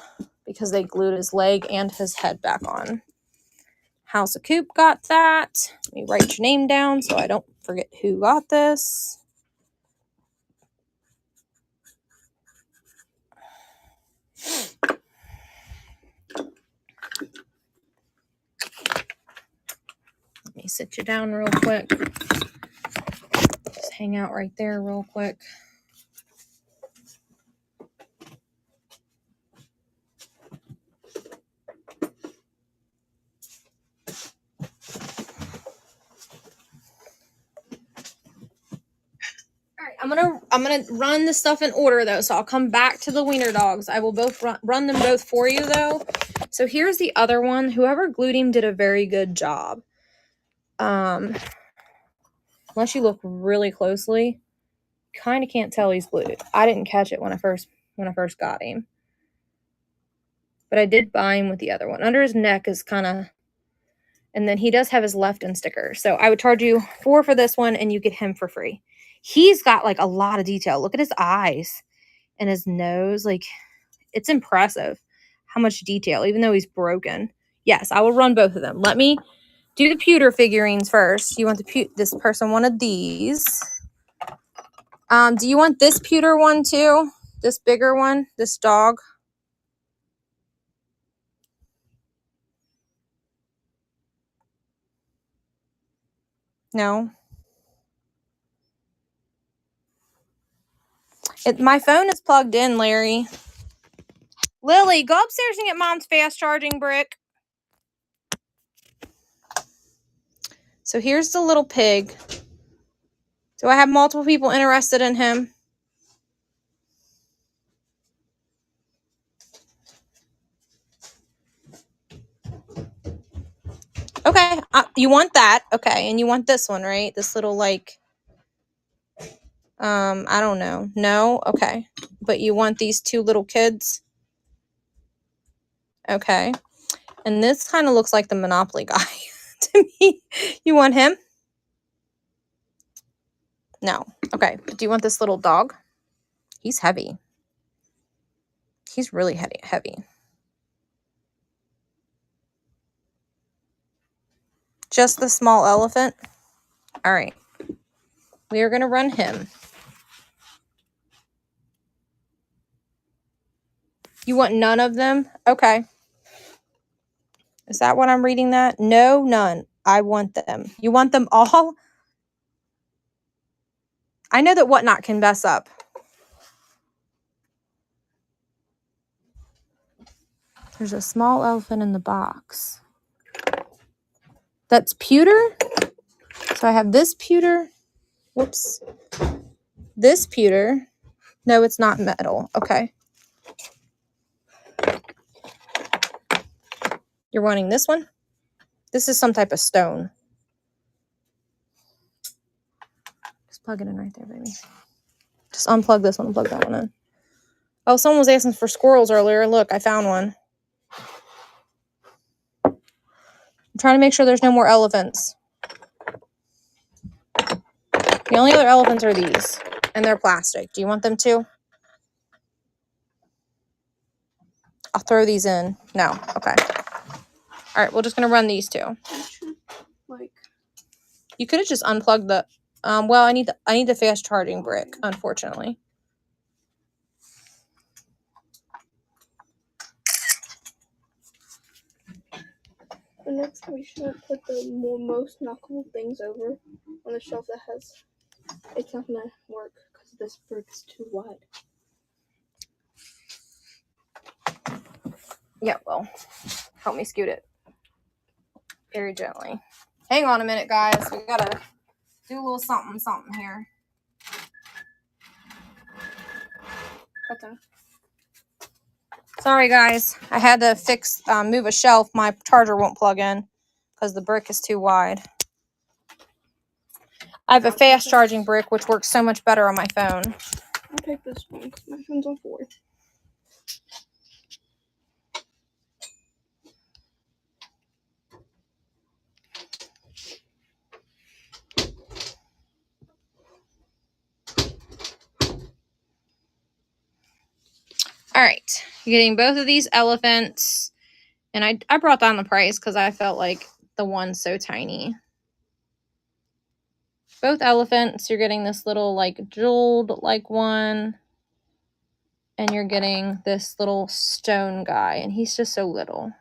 because they glued his leg and his head back on. House of Coop got that. Let me write your name down so I don't forget who got this. Let me sit you down real quick. Just hang out right there real quick. I'm gonna run the stuff in order though, so I'll come back to the wiener dogs. I will both run them both for you though. So here's the other one. Whoever glued him did a very good job. Unless you look really closely, kind of can't tell he's glued. I didn't catch it when I first got him, but I did buy him with the other one. Under his neck is kind of, and then he does have his left in sticker. So I would charge you $4 for this one, and you get him for free. He's got like a lot of detail. Look at his eyes and his nose. Like, it's impressive how much detail, even though he's broken. Yes, I will run both of them. Let me do the pewter figurines first. You want this person wanted these. Do you want this pewter one too? This bigger one? This dog? No. My phone is plugged in, Larry. Lily, go upstairs and get Mom's fast charging brick. So here's the little pig. Do I have multiple people interested in him? Okay, you want that. Okay, and you want this one, right? This little, like, I don't know. No? Okay. But you want these 2 little kids? Okay. And this kind of looks like the Monopoly guy to me. You want him? No. Okay. But do you want this little dog? He's heavy. He's really heavy. Just the small elephant? All right. We are going to run him. You want none of them? Okay. Is that what I'm reading that? No, none. I want them. You want them all? I know that Whatnot can mess up. There's a small elephant in the box. That's pewter? So I have this pewter. Whoops. This pewter. No, it's not metal. Okay. You're wanting this one? This is some type of stone. Just plug it in right there, baby. Just unplug this one and plug that one in. Oh, someone was asking for squirrels earlier. Look, I found one. I'm trying to make sure there's no more elephants. The only other elephants are these, and they're plastic. Do you want them too? I'll throw these in. No. Okay. All right, we're just going to run these two. Like, You could have just unplugged the... well, I need the fast charging brick, unfortunately. the next time we shouldn't put the most knockable things over on the shelf that has... It's not going to work because this brick is too wide. Yeah, well, help me scoot it. Very gently. Hang on a minute, guys. We gotta do a little something here. Okay. Sorry, guys. I had to move a shelf. My charger won't plug in because the brick is too wide. I have a fast charging brick, which works so much better on my phone. I'll take this one because my phone's on 4. All right. You're getting both of these elephants. And I brought down the price because I felt like the one's so tiny. Both elephants, you're getting this little like jeweled like one. And you're getting this little stone guy. And he's just so little.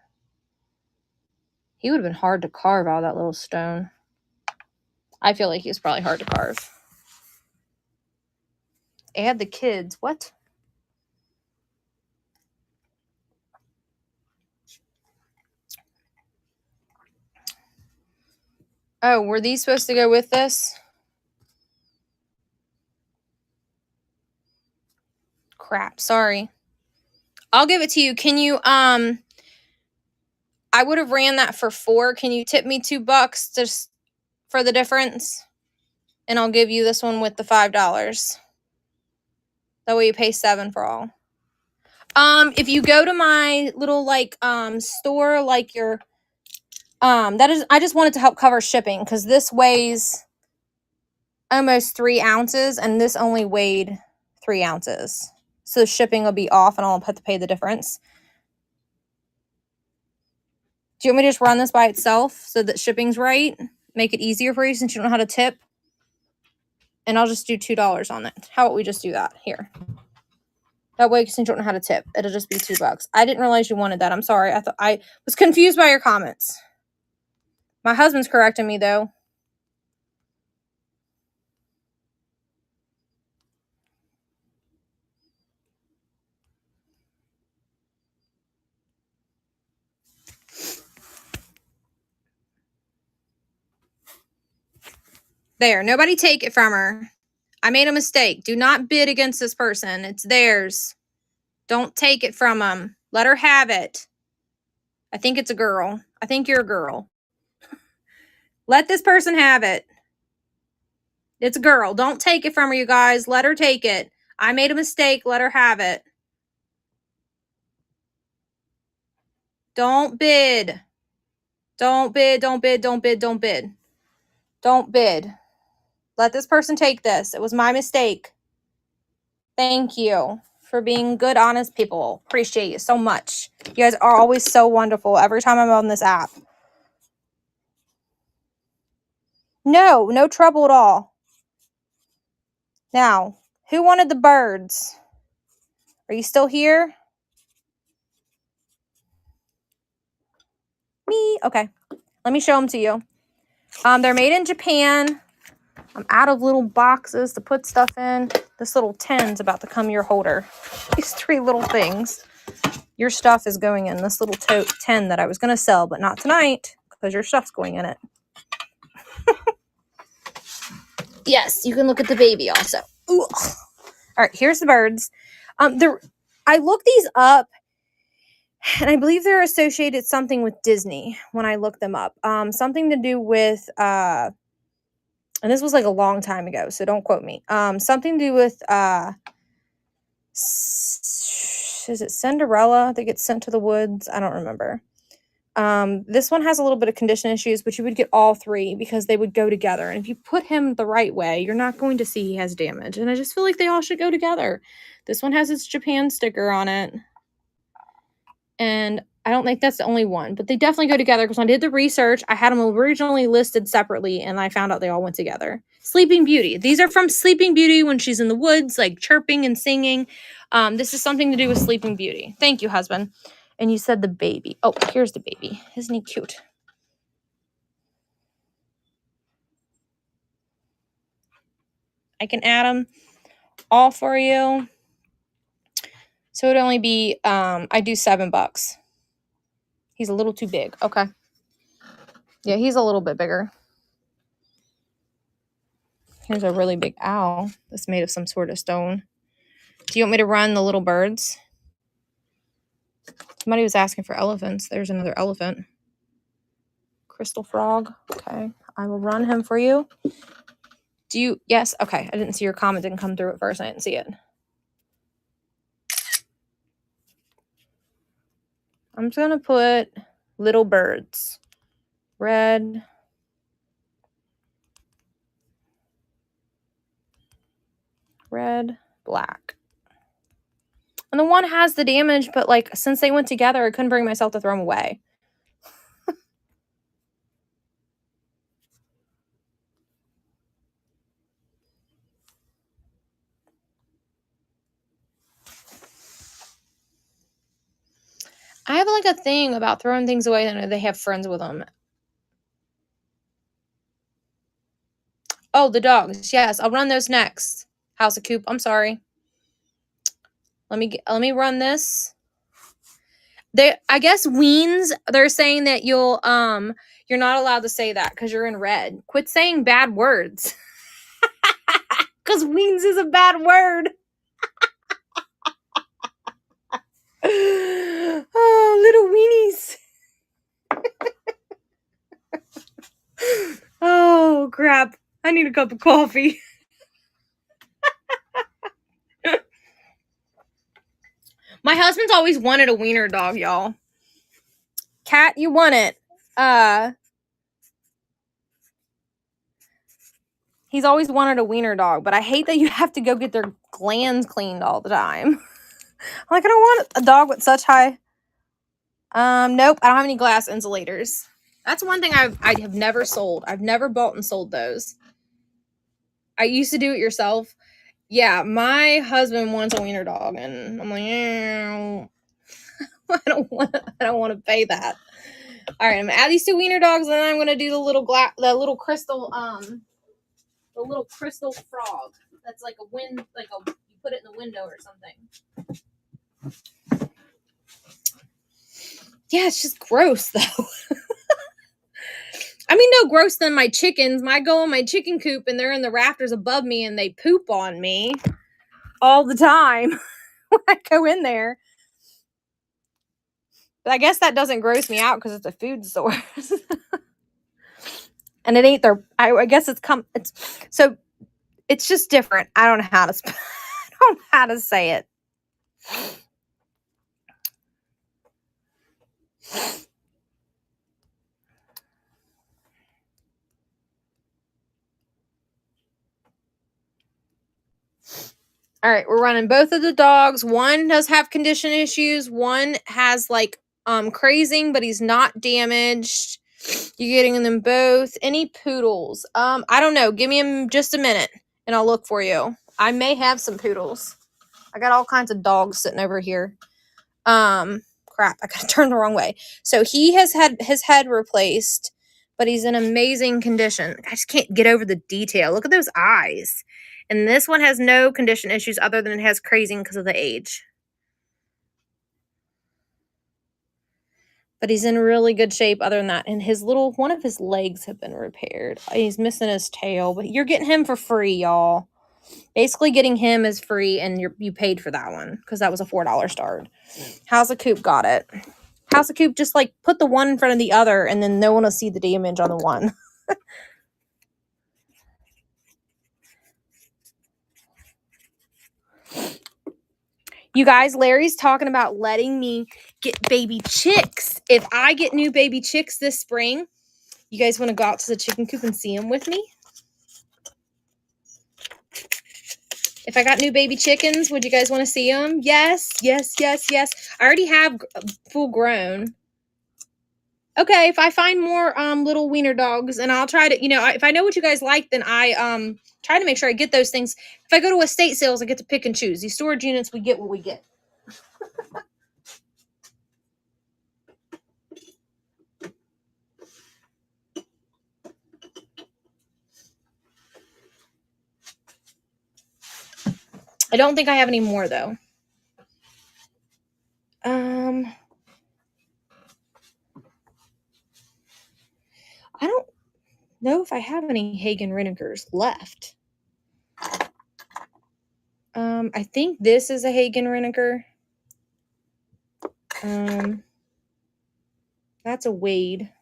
He would have been hard to carve out of that little stone. I feel like he was probably hard to carve. Add the kids. What? Oh, were these supposed to go with this? Crap, sorry. I'll give it to you. Can you, I would have ran that for $4. Can you tip me $2 just for the difference? And I'll give you this one with the $5. That way you pay $7 for all. If you go to my little like store, like your I just wanted to help cover shipping because this weighs almost 3 ounces and this only weighed 3 ounces. So shipping will be off and I'll have to pay the difference. Do you want me to just run this by itself so that shipping's right? Make it easier for you since you don't know how to tip? And I'll just do $2 on it. How about we just do that? Here. That way, since you don't know how to tip, it'll just be $2. I didn't realize you wanted that. I'm sorry. I was confused by your comments. My husband's correcting me, though. There. Nobody take it from her. I made a mistake. Do not bid against this person. It's theirs. Don't take it from them. Let her have it. I think it's a girl. I think you're a girl. Let this person have it. It's a girl. Don't take it from her, you guys. Let her take it. I made a mistake. Let her have it. Don't bid. Don't bid. Don't bid. Don't bid. Don't bid. Don't bid. Let this person take this. It was my mistake. Thank you for being good, honest people. Appreciate you so much. You guys are always so wonderful every time I'm on this app. No trouble at all. Now, who wanted the birds? Are you still here? Me? Okay. Let me show them to you. They're made in Japan. I'm out of little boxes to put stuff in. This little tin's about to come your holder. These 3 little things. Your stuff is going in this little tote tin that I was going to sell, but not tonight because your stuff's going in it. Yes, you can look at the baby also. Ooh. All right, here's the birds. I looked these up, and I believe they're associated something with Disney when I looked them up. Something to do with, and this was like a long time ago, so don't quote me. Something to do with, is it Cinderella that gets sent to the woods? I don't remember. This one has a little bit of condition issues, but you would get all 3 because they would go together. And if you put him the right way, you're not going to see he has damage. And I just feel like they all should go together. This one has its Japan sticker on it. And I don't think that's the only one, but they definitely go together because when I did the research, I had them originally listed separately and I found out they all went together. Sleeping Beauty. These are from Sleeping Beauty when she's in the woods, like chirping and singing. This is something to do with Sleeping Beauty. Thank you, husband. And you said the baby. Oh, here's the baby. Isn't he cute? I can add them all for you. So it'd only be, I do $7. He's a little too big. Okay. Yeah, he's a little bit bigger. Here's a really big owl that's made of some sort of stone. Do you want me to run the little birds? Somebody was asking for elephants. There's another elephant. Crystal frog. Okay. I will run him for you. Do you? Yes. Okay. I didn't see your comment. Didn't come through at first. I didn't see it. I'm just going to put little birds. Red. Red. Black. And the one has the damage, but like since they went together, I couldn't bring myself to throw them away. I have like a thing about throwing things away that they have friends with them. Oh, the dogs. Yes, I'll run those next. House of Coop. I'm sorry. Let me run this. I guess weens, they're saying that you're not allowed to say that because you're in red. Quit saying bad words. Because weens is a bad word. Oh, little weenies. Oh, crap. I need a cup of coffee. My husband's always wanted a wiener dog, y'all. Cat, you want it. He's always wanted a wiener dog, but I hate that you have to go get their glands cleaned all the time. Like, I don't want a dog with such high... Nope, I don't have any glass insulators. That's one thing I have never sold. I've never bought and sold those. I used to do it yourself. Yeah, my husband wants a wiener dog, and I'm like, I don't want to pay that. All right, I'm gonna add these 2 wiener dogs, and then I'm gonna do the little crystal, the little crystal frog. That's like you put it in the window or something. Yeah, it's just gross though. I mean, no gross than my chickens. I go in my chicken coop and they're in the rafters above me and they poop on me all the time when I go in there. But I guess that doesn't gross me out because it's a food source. And it ain't their, I guess it's just different. I don't know how to say it. All right, we're running both of the dogs. One does have condition issues. One has like crazing, but he's not damaged. You getting them both? Any poodles? I don't know. Give me just a minute and I'll look for you. I may have some poodles. I got all kinds of dogs sitting over here. Crap, I gotta turn the wrong way. So he has had his head replaced, but he's in amazing condition. I just can't get over the detail. Look at those eyes. And this one has no condition issues other than it has crazing because of the age. But he's in really good shape other than that. And one of his legs have been repaired. He's missing his tail, but you're getting him for free, y'all. Basically getting him is free and you paid for that one because that was a $4 start. House of Coop got it. House of Coop just like put the one in front of the other and then no one will see the damage on the one. You guys, Larry's talking about letting me get baby chicks. If I get new baby chicks this spring, you guys want to go out to the chicken coop and see them with me? If I got new baby chickens, would you guys want to see them? Yes, yes, yes, yes. I already have full grown. Okay, if I find more little wiener dogs, and I'll try to, if I know what you guys like, then I try to make sure I get those things. If I go to estate sales, I get to pick and choose. These storage units, we get what we get. I don't think I have any more though. I don't know if I have any Hagen Renegers left. I think this is a Hagen Reneger. That's a Wade.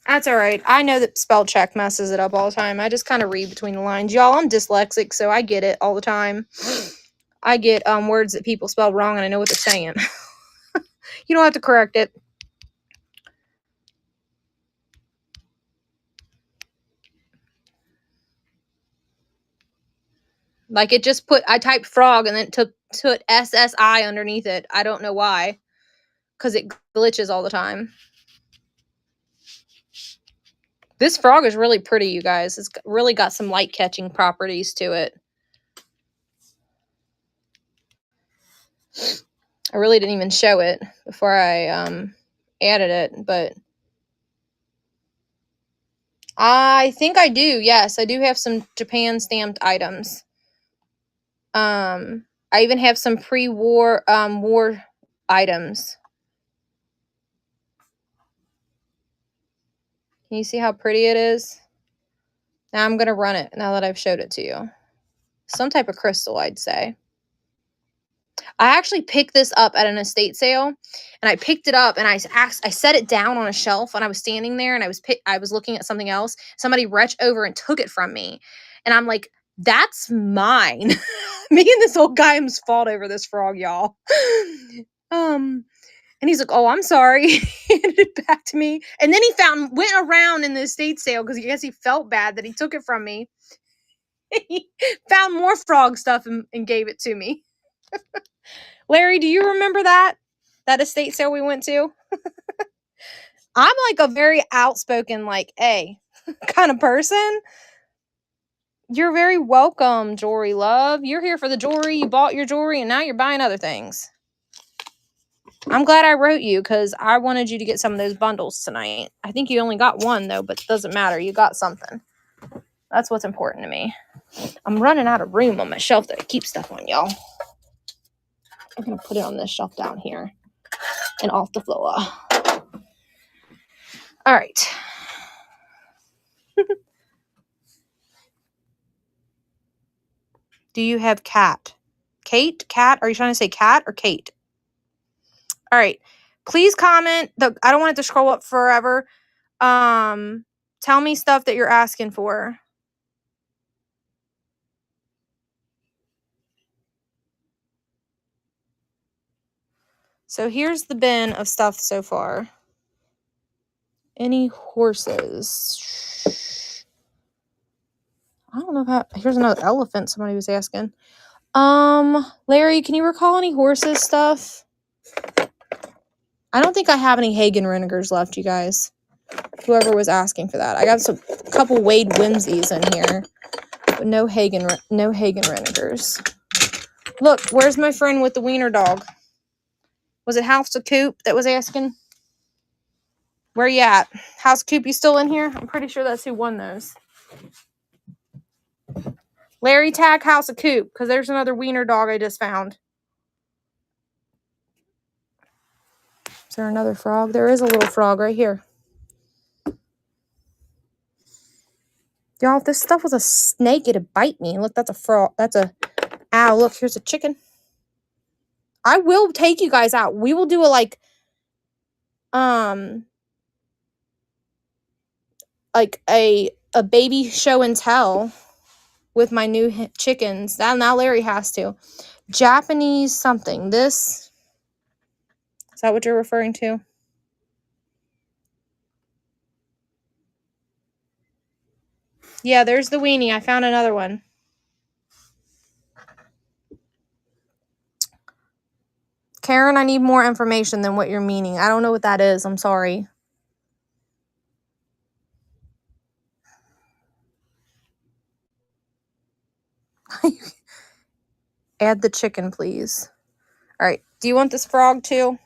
That's all right. I know that spell check messes it up all the time. I just kind of read between the lines. Y'all, I'm dyslexic, so I get it all the time. I get words that people spell wrong, and I know what they're saying. You don't have to correct it. Like it just I typed frog and then took SSI underneath it. I don't know why. Because it glitches all the time. This frog is really pretty, you guys. It's really got some light catching properties to it. I really didn't even show it before I added it, but I think I do. Yes, I do have some Japan stamped items. I even have some pre-war war items. Can you see how pretty it is? Now I'm going to run it now that I've showed it to you. Some type of crystal, I'd say. I actually picked this up at an estate sale, and I picked it up and I set it down on a shelf, and I was standing there and I was looking at something else. Somebody reached over and took it from me, and I'm like, that's mine. Me and this old guy almost fought over this frog, y'all. And he's like, oh, I'm sorry. He handed it back to me. And then he went around in the estate sale because I guess he felt bad that he took it from me. He found more frog stuff and gave it to me. Larry, do you remember that estate sale we went to? I'm like a very outspoken, like, hey, kind of person. You're very welcome, jewelry love. You're here for the jewelry. You bought your jewelry, and now you're buying other things. I'm glad I wrote you because I wanted you to get some of those bundles tonight. I think you only got one, though, but it doesn't matter. You got something. That's what's important to me. I'm running out of room on my shelf that I keep stuff on, y'all. I'm going to put it on this shelf down here and off the floor. All right. Do you have cat? Kate? Cat? Are you trying to say cat or Kate? All right. Please comment. I don't want it to scroll up forever. Tell me stuff that you're asking for. So here's the bin of stuff so far. Any horses? I don't know how. Here's another elephant somebody was asking. Larry, can you recall any horses stuff? I don't think I have any Hagen Renegers left, you guys. Whoever was asking for that. I got a couple Wade Whimsies in here, but no Hagen Renegers. Look, where's my friend with the wiener dog? Was it House of Coop that was asking? Where you at? House of Coop, you still in here? I'm pretty sure that's who won those. Larry, tag House of Coop, because there's another wiener dog I just found. Is there another frog? There is a little frog right here. Y'all, if this stuff was a snake, it'd bite me. Look, that's a frog. That's a... Ow, look, here's a chicken. I will take you guys out. We will do a, like a baby show and tell with my new chickens. Now Larry has to. Japanese something. This... Is that what you're referring to? Yeah, there's the weenie. I found another one. Karen, I need more information than what you're meaning. I don't know what that is. I'm sorry. Add the chicken, please. All right. Do you want this frog too?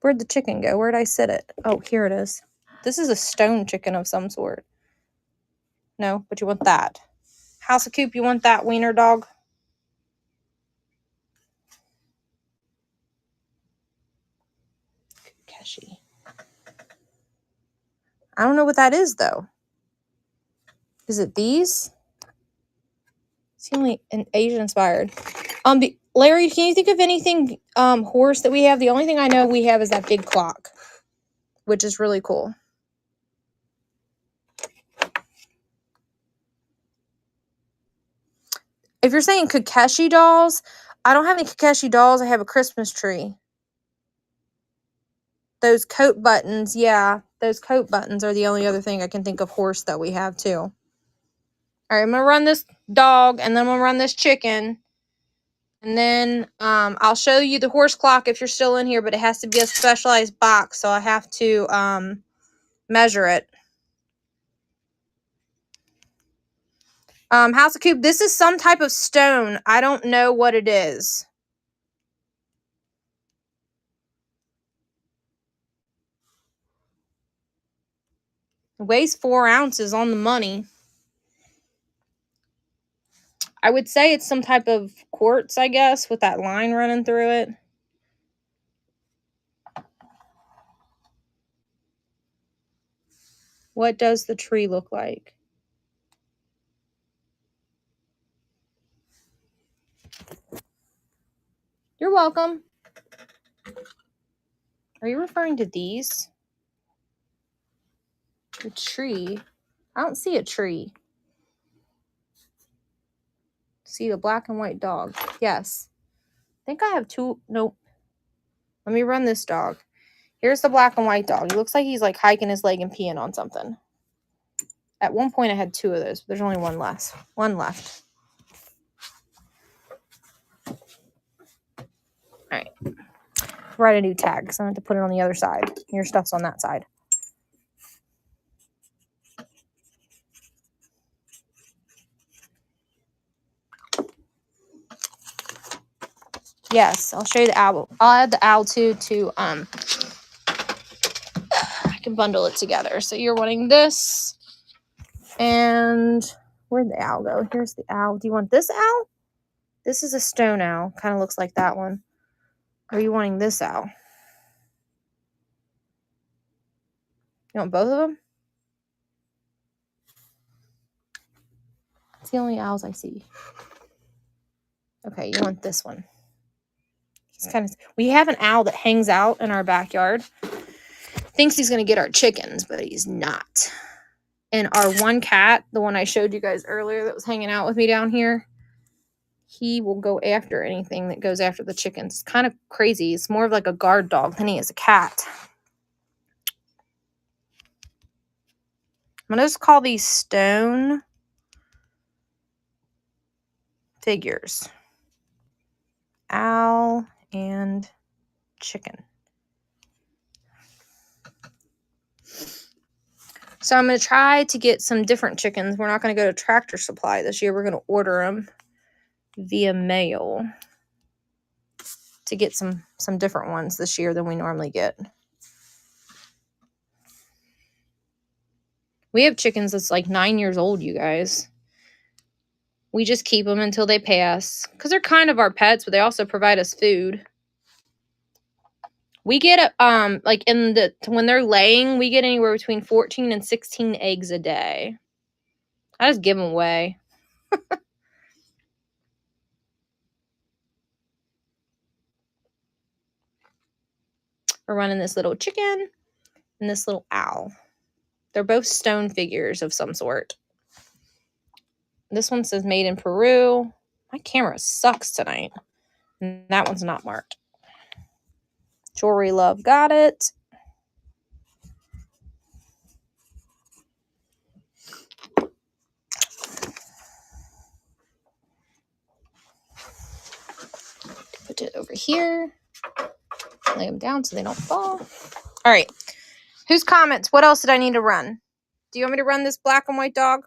Where'd the chicken go? Where'd I sit it? Oh, here it is. This is a stone chicken of some sort. No, but you want that. House of Coop, you want that wiener dog? Keshi. I don't know what that is, though. Is it these? It's only an Asian inspired. Larry, can you think of anything horse that we have? The only thing I know we have is that big clock, which is really cool. If you're saying Kakeshi dolls, I don't have any Kakeshi dolls. I have a Christmas tree. Those coat buttons, yeah. Those coat buttons are the only other thing I can think of horse that we have, too. All right, I'm going to run this dog, and then I'm going to run this chicken. And then I'll show you the horse clock if you're still in here, but it has to be a specialized box, so I have to measure it. House of Coop, this is some type of stone. I don't know what it is. It weighs 4 ounces on the money. I would say it's some type of quartz, I guess, with that line running through it. What does the tree look like? You're welcome. Are you referring to these? The tree? I don't see a tree. See the black and white dog. Yes. I think I have 2. Nope. Let me run this dog. Here's the black and white dog. He looks like he's like hiking his leg and peeing on something. At one point I had 2 of those, but there's only one left. Alright. Write a new tag because I have to put it on the other side. Your stuff's on that side. Yes, I'll show you the owl. I'll add the owl too to I can bundle it together. So you're wanting this. And where'd the owl go? Here's the owl. Do you want this owl? This is a stone owl. Kind of looks like that one. Or are you wanting this owl? You want both of them? It's the only owls I see. Okay, you want this one. He's kind of. We have an owl that hangs out in our backyard. Thinks he's going to get our chickens, but he's not. And our one cat, the one I showed you guys earlier that was hanging out with me down here, he will go after anything that goes after the chickens. It's kind of crazy. It's more of like a guard dog than he is a cat. I'm going to just call these stone figures. Owl and chicken. So I'm going to try to get some different chickens. We're not going to go to Tractor Supply this year. We're going to order them via mail to get some different ones this year than we normally get. We have chickens that's like 9 years old, you guys. We just keep them until they pass because they're kind of our pets, but they also provide us food. We get like when they're laying, we get anywhere between 14 and 16 eggs a day. I just give them away. We're running this little chicken and this little owl. They're both stone figures of some sort. This one says made in Peru. My camera sucks tonight. And that one's not marked. Jewelry Love got it. Put it over here. Lay them down so they don't fall. All right. Whose comments? What else did I need to run? Do you want me to run this black and white dog?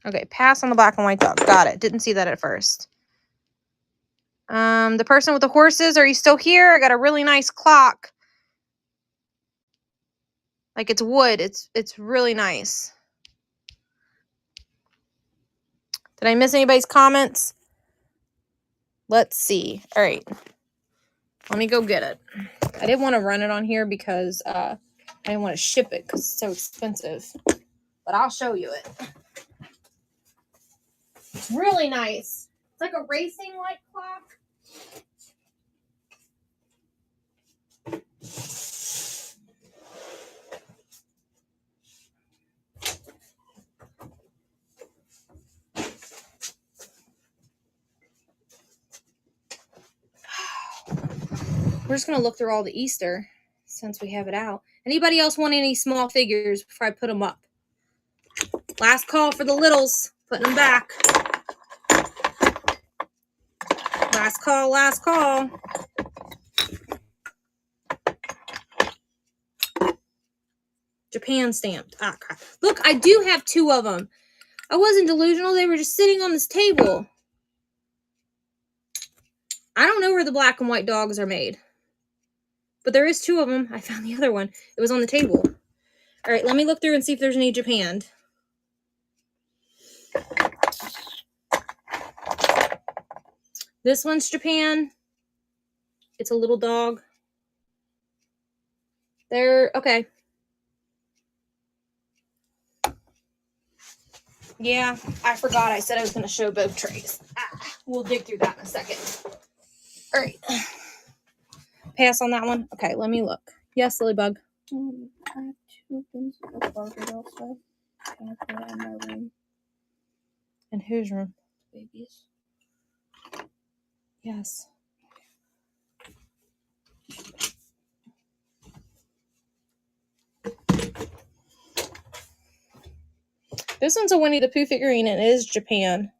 Okay, pass on the black and white dog. Got it. Didn't see that at first. The person with the horses, are you still here? I got a really nice clock. Like it's wood. It's really nice. Did I miss anybody's comments? Let's see. All right. Let me go get it. I didn't want to run it on here because I didn't want to ship it because it's so expensive. But I'll show you it. It's really nice. It's like a racing-like clock. We're just going to look through all the Easter since we have it out. Anybody else want any small figures before I put them up? Last call for the littles. Putting them back. Last call, last call. Japan stamped. Ah, crap. Look, I do have 2 of them. I wasn't delusional. They were just sitting on this table. I don't know where the black and white dogs are made. But there is 2 of them. I found the other one. It was on the table. All right, let me look through and see if there's any Japan. This one's Japan. It's a little dog. They're okay. Yeah, I forgot I said I was going to show both trays. We'll dig through that in a second. All right. Pass on that one. Okay, let me look. Yes, Lilybug. I have 2 things of Barbadell stuff. And I put it in my room. In whose room? Babies. Yes. This one's a Winnie the Pooh figurine and it is Japan.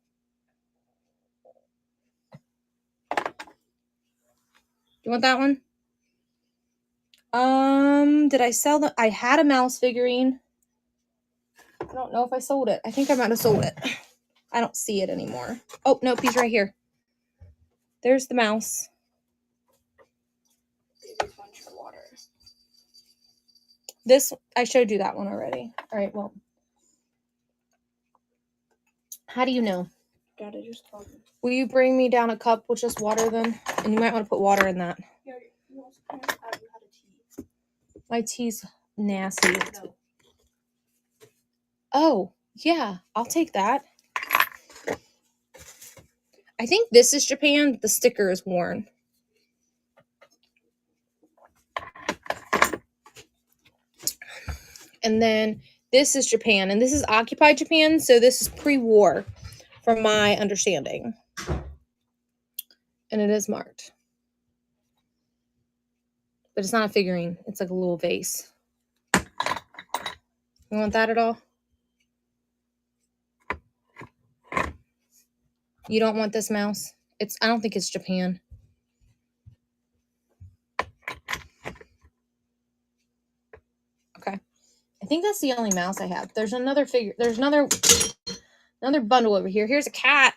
You want that one? Did I sell the... I had a mouse figurine. I don't know if I sold it. I think I might have sold it. I don't see it anymore. Oh, nope, he's right here. There's the mouse. Baby's bunch for water. This, I showed you that one already. All right, well. How do you know? Gotta just talk. Will you bring me down a cup with just water then? And you might want to put water in that. Yeah, you also had a tea. My tea's nasty. No. Oh, yeah, I'll take that. I think this is Japan, but the sticker is worn. And then this is Japan, and this is occupied Japan, so this is pre-war, from my understanding. And it is marked. But it's not a figurine. It's like a little vase. You want that at all? You don't want this mouse? I don't think it's Japan. Okay. I think that's the only mouse I have. There's another figure. There's another bundle over here. Here's a cat.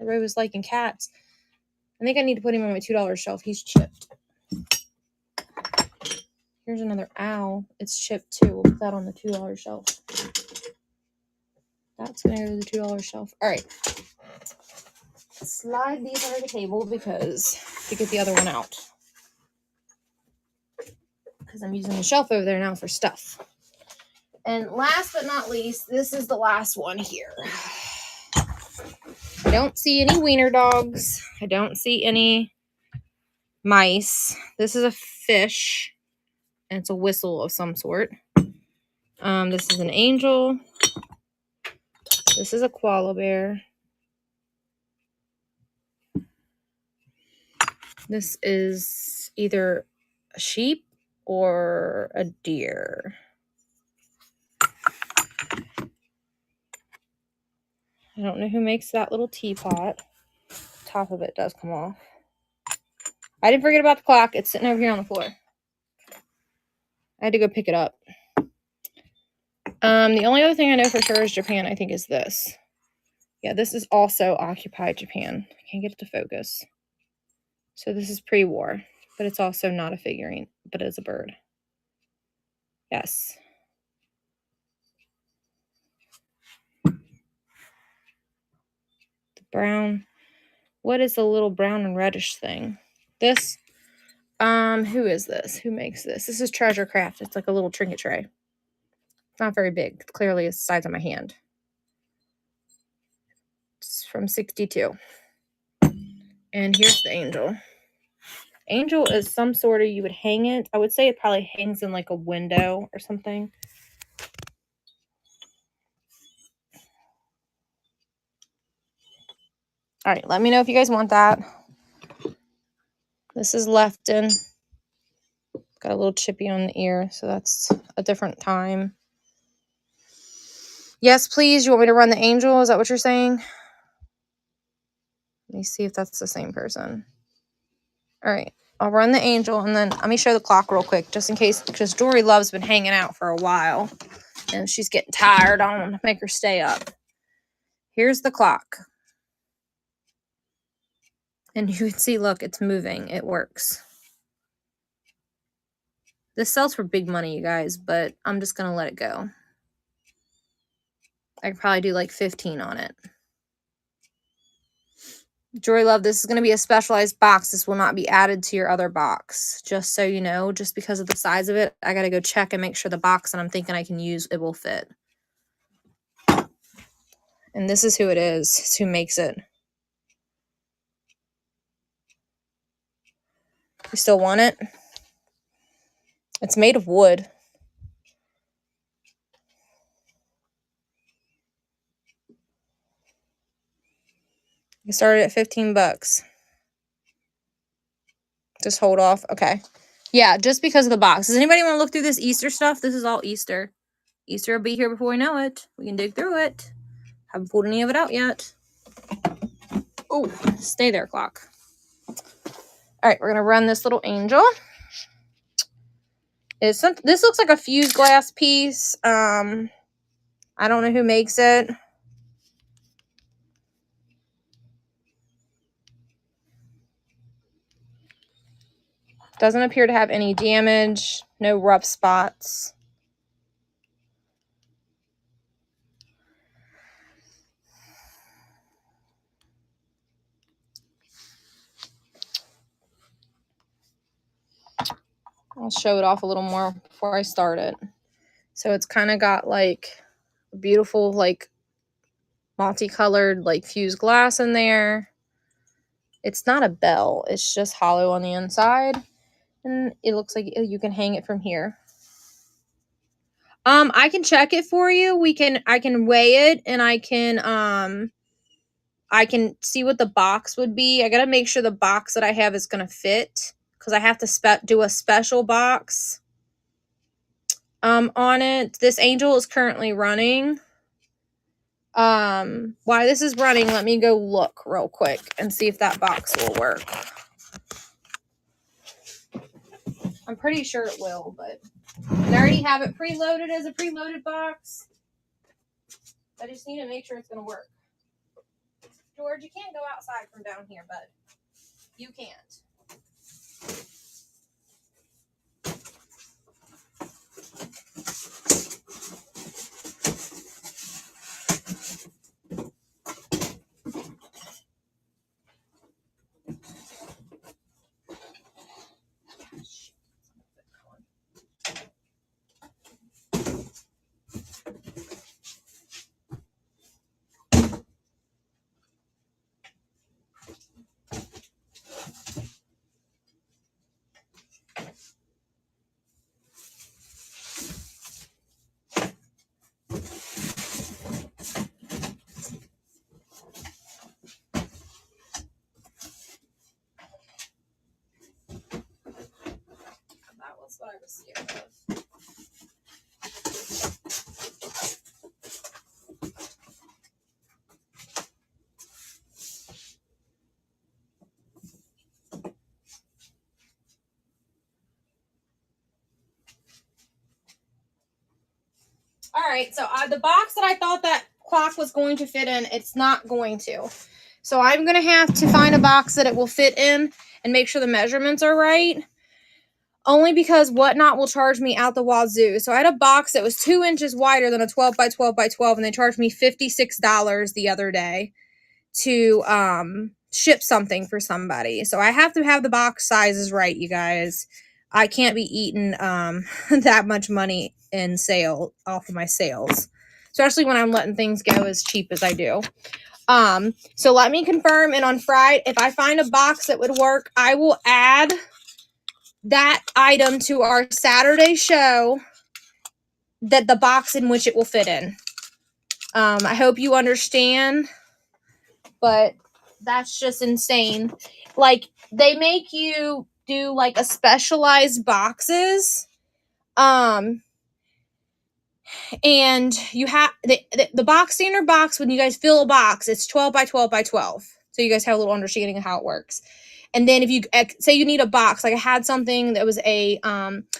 Everybody was liking cats. I think I need to put him on my $2 shelf. He's chipped. Here's another owl. It's chipped too. We'll put that on the $2 shelf. That's going to go to the $2 shelf. All right. Slide these under the table because to get the other one out. Because I'm using the shelf over there now for stuff. And last but not least, this is the last one here. I don't see any wiener dogs. I don't see any mice. This is a fish. And it's a whistle of some sort. This is an angel. This is a koala bear. This is either a sheep or a deer. I don't know who makes that little teapot. Top of it does come off. I didn't forget about the clock. It's sitting over here on the floor. I had to go pick it up. The only other thing I know for sure is Japan, I think, is this. Yeah, this is also occupied Japan. I can't get it to focus. So this is pre-war, but it's also not a figurine, but it's a bird. Yes. The brown. What is the little brown and reddish thing? This. Who is this? Who makes this? This is Treasure Craft. It's like a little trinket tray. It's not very big. Clearly it's the size of my hand. It's from 62. And here's the angel. Angel is some sort of, you would hang it. I would say it probably hangs in like a window or something. All right, let me know if you guys want that. This is Lefton. Got a little chippy on the ear, so that's a different time. Yes, please. You want me to run the angel? Is that what you're saying? Let me see if that's the same person. All right. I'll run the angel, and then let me show the clock real quick, just in case, because Dory Love's been hanging out for a while, and she's getting tired. I don't want to make her stay up. Here's the clock. And you can see, look, it's moving. It works. This sells for big money, you guys, but I'm just going to let it go. I could probably do like 15 on it. Jory Love, this is going to be a specialized box. This will not be added to your other box. Just so you know, just because of the size of it, I got to go check and make sure the box that I'm thinking I can use, it will fit. And this is who it is. It's who makes it. You still want it? It's made of wood. You started at 15 bucks. Just hold off. Okay. Yeah, just because of the box. Does anybody want to look through this Easter stuff? This is all Easter. Easter will be here before we know it. We can dig through it. Haven't pulled any of it out yet. Oh, stay there, clock. All right, we're going to run this little angel. This looks like a fused glass piece. I don't know who makes it. Doesn't appear to have any damage. No rough spots. I'll show it off a little more before I start it. So it's kind of got like a beautiful, like multicolored, like fused glass in there. It's not a bell. It's just hollow on the inside. And it looks like you can hang it from here. I can check it for you. I can weigh it, and I can see what the box would be. I got to make sure the box that I have is going to fit, because I have to do a special box on it. This angel is currently running. While this is running, let me go look real quick and see if that box will work. I'm pretty sure it will, but I already have it preloaded as a preloaded box. I just need to make sure it's going to work. George, you can't go outside from down here, bud. You can't. That was what I was scared of. All right, so the box that I thought that clock was going to fit in, it's not going to. So I'm going to have to find a box that it will fit in and make sure the measurements are right. Only because Whatnot will charge me out the wazoo. So I had a box that was 2 inches wider than a 12 by 12 by 12, and they charged me $56 the other day to ship something for somebody. So I have to have the box sizes right, you guys. I can't be eating that much money in sale off of my sales, especially when I'm letting things go as cheap as I do. So let me confirm, and on Friday, if I find a box that would work, I will add that item to our Saturday show, that the box in which it will fit in. I hope you understand, but that's just insane. Like, they make you do like a specialized boxes. And you have the box, standard box, when you guys fill a box, it's 12 by 12 by 12. So you guys have a little understanding of how it works. And then if you say you need a box, like I had something that was a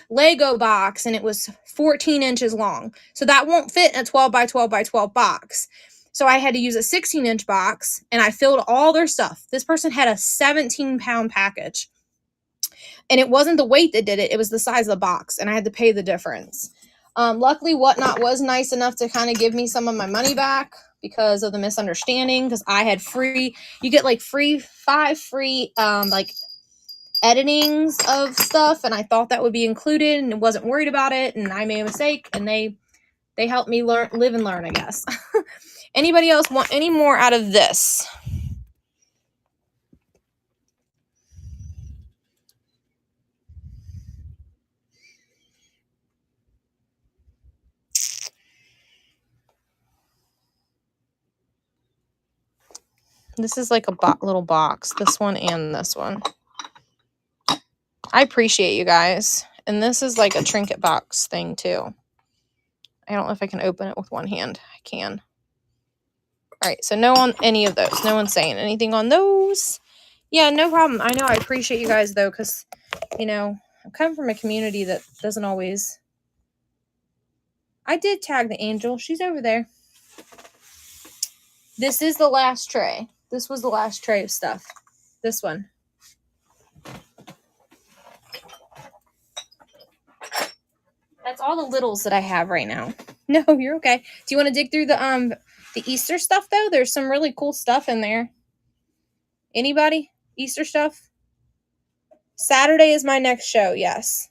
Lego box and it was 14 inches long. So that won't fit in a 12 by 12 by 12 box. So I had to use a 16-inch box, and I filled all their stuff. This person had a 17-pound package. And it wasn't the weight that did it. It was the size of the box, and I had to pay the difference. Luckily, Whatnot was nice enough to kind of give me some of my money back because of the misunderstanding, because I had you get like 5 free like editings of stuff, and I thought that would be included and wasn't worried about it, and I made a mistake, and they helped me live and learn, I guess. Anybody else want any more out of this? This is like a little box, this one and this one. I appreciate you guys. And this is like a trinket box thing too. I don't know if I can open it with one hand. I can. All right, so no on any of those. No one's saying anything on those. Yeah, no problem. I know, I appreciate you guys though, because, you know, I come from a community that doesn't always... I did tag the angel. She's over there. This is the last tray. This was the last tray of stuff. This one. That's all the littles that I have right now. No, you're okay. Do you want to dig through the Easter stuff though? There's some really cool stuff in there. Anybody? Easter stuff? Saturday is my next show, yes.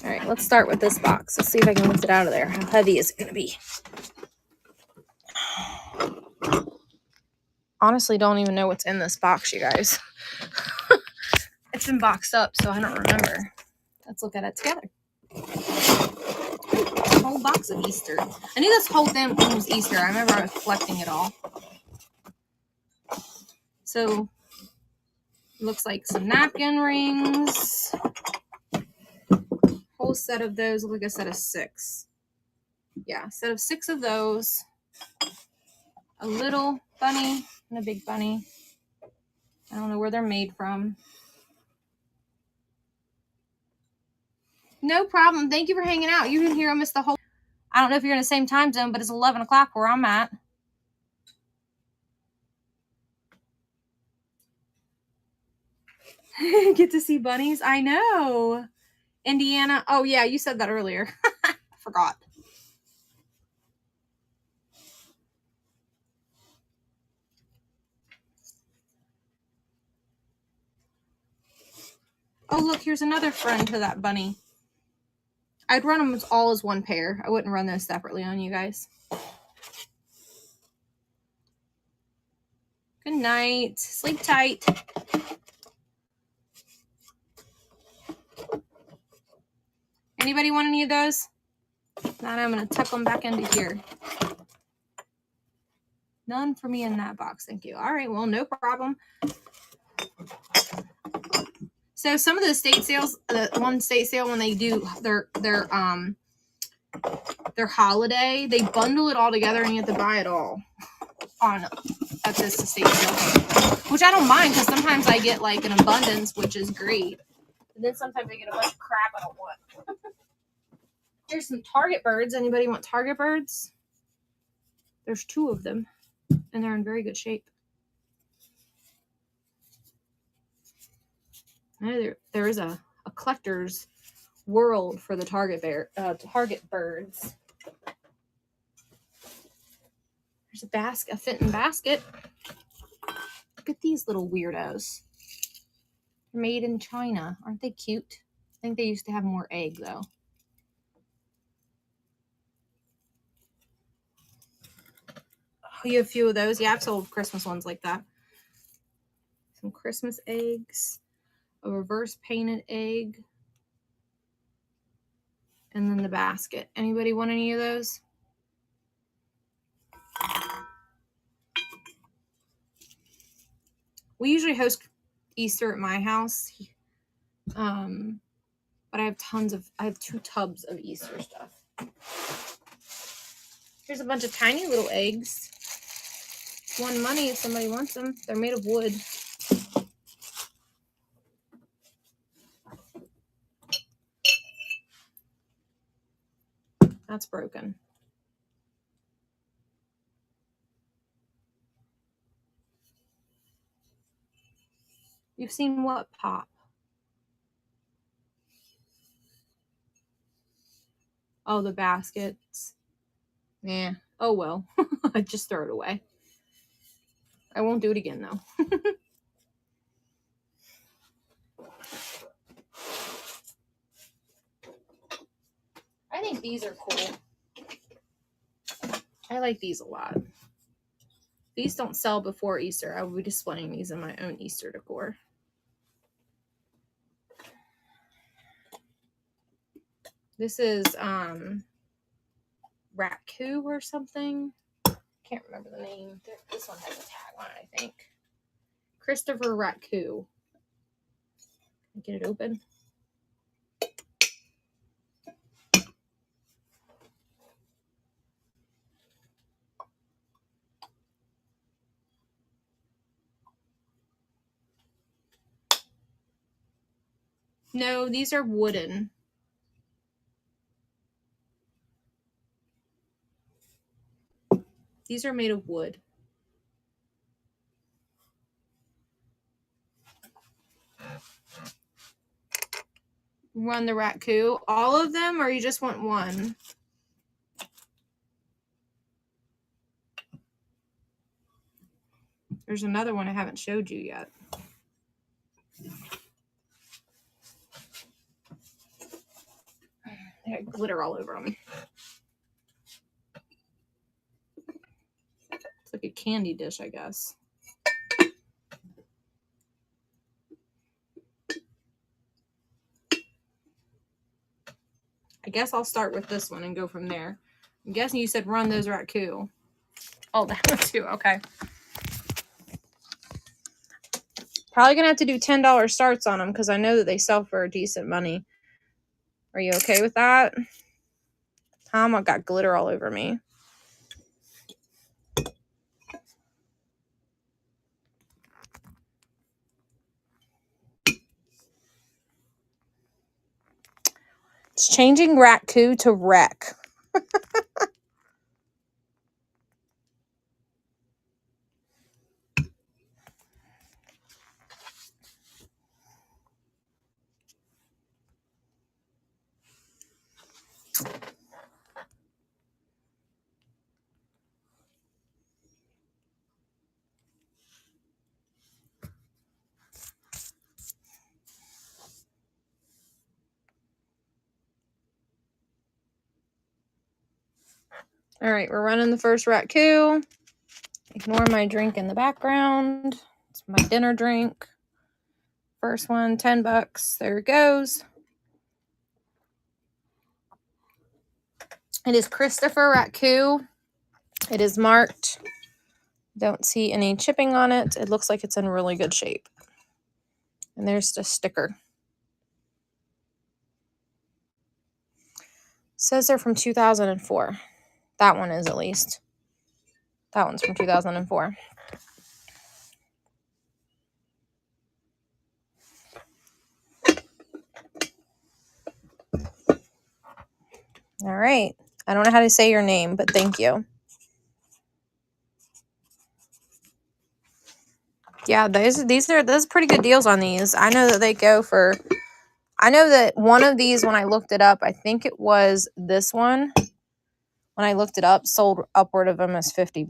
All right, let's start with this box. Let's see if I can lift it out of there. How heavy is it going to be? Honestly, don't even know what's in this box, you guys. It's been boxed up, so I don't remember. Let's look at it together. A whole box of Easter. I knew this whole thing was Easter. I remember I was collecting it all. So, Looks like some napkin rings. Whole set of those, look like a set of 6. Yeah, set of 6 of those. A little bunny and a big bunny. I don't know where they're made from. No problem. Thank you for hanging out. You can hear almost the whole. I don't know if you're in the same time zone, but it's 11 o'clock where I'm at. Get to see bunnies? I know. Indiana. Oh, yeah, you said that earlier. I forgot. Oh, look, here's another friend to that bunny. I'd run them all as one pair. I wouldn't run those separately on you guys. Good night. Sleep tight. Anybody want any of those? Now I'm going to tuck them back into here. None for me in that box. Thank you. All right. Well, no problem. So some of the estate sales, the one estate sale, when they do their holiday, they bundle it all together and you have to buy it all at this estate sale, which I don't mind because sometimes I get like an abundance, which is great. And then sometimes I get a bunch of crap I don't want. Here's some Target birds. Anybody want Target birds? There's 2 of them, and they're in very good shape. There is a collector's world for the Target birds. There's a Fenton basket. Look at these little weirdos. They're made in China. Aren't they cute? I think they used to have more egg though. Oh, you have a few of those? Yeah, I've sold Christmas ones like that. Some Christmas eggs. A reverse painted egg. And then the basket. Anybody want any of those? We usually host Easter at my house. But I have 2 tubs of Easter stuff. Here's a bunch of tiny little eggs. One money if somebody wants them. They're made of wood. That's broken. You've seen what pop? Oh, the baskets. Yeah. Oh, well. I just throw it away. I won't do it again, though. I think these are cool. I like these a lot. These don't sell before Easter. I will be displaying these in my own Easter decor. This is Ratcoo or something. Can't remember the name. This one has a tag on it, I think. Christopher Ratcoo. Can I get it open? No, these are wooden. These are made of wood. Run the Ratcoo. All of them, or you just want one? There's another one I haven't showed you yet. They had glitter all over them. It's like a candy dish, I guess. I guess I'll start with this one and go from there. I'm guessing you said run those Ratcoo. Oh, that one too. Okay. Probably gonna have to do $10 starts on them because I know that they sell for decent money. Are you okay with that? Tom, I got glitter all over me. It's changing Raku to Wreck. All right, we're running the first Raku. Ignore my drink in the background. It's my dinner drink. First one, $10. There it goes. It is Christopher Raku. It is marked. Don't see any chipping on it. It looks like it's in really good shape. And there's the sticker. Says they're from 2004. That one is, at least. That one's from 2004. All right. I don't know how to say your name, but thank you. Yeah, these are pretty good deals on these. I know that they go for, I know that one of these, when I looked it up, I think it was this one. When I looked it up, sold upward of them as $50.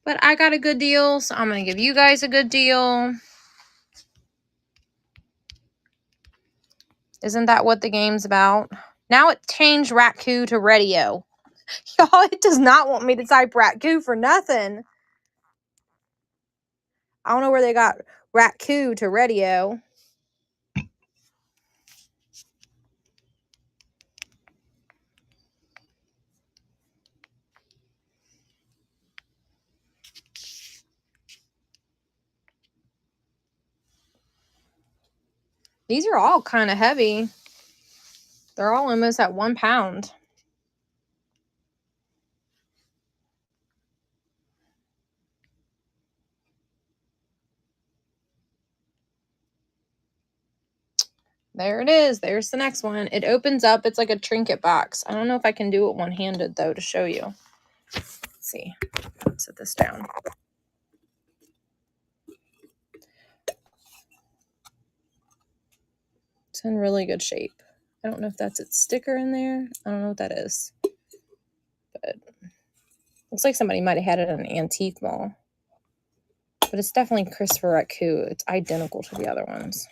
But I got a good deal, so I'm going to give you guys a good deal. Isn't that what the game's about? Now it changed Raku to Radio. Y'all, it does not want me to type Raku for nothing. I don't know where they got Raku to Radio. These are all kind of heavy. They're all almost at 1 pound. There it is. There's the next one. It opens up. It's like a trinket box. I don't know if I can do it one-handed, though, to show you. Let's see. Let's set this down. It's in really good shape. I don't know if that's its sticker in there. I don't know what that is. But looks like somebody might have had it at an antique mall. But it's definitely Christopher Raku. It's identical to the other ones.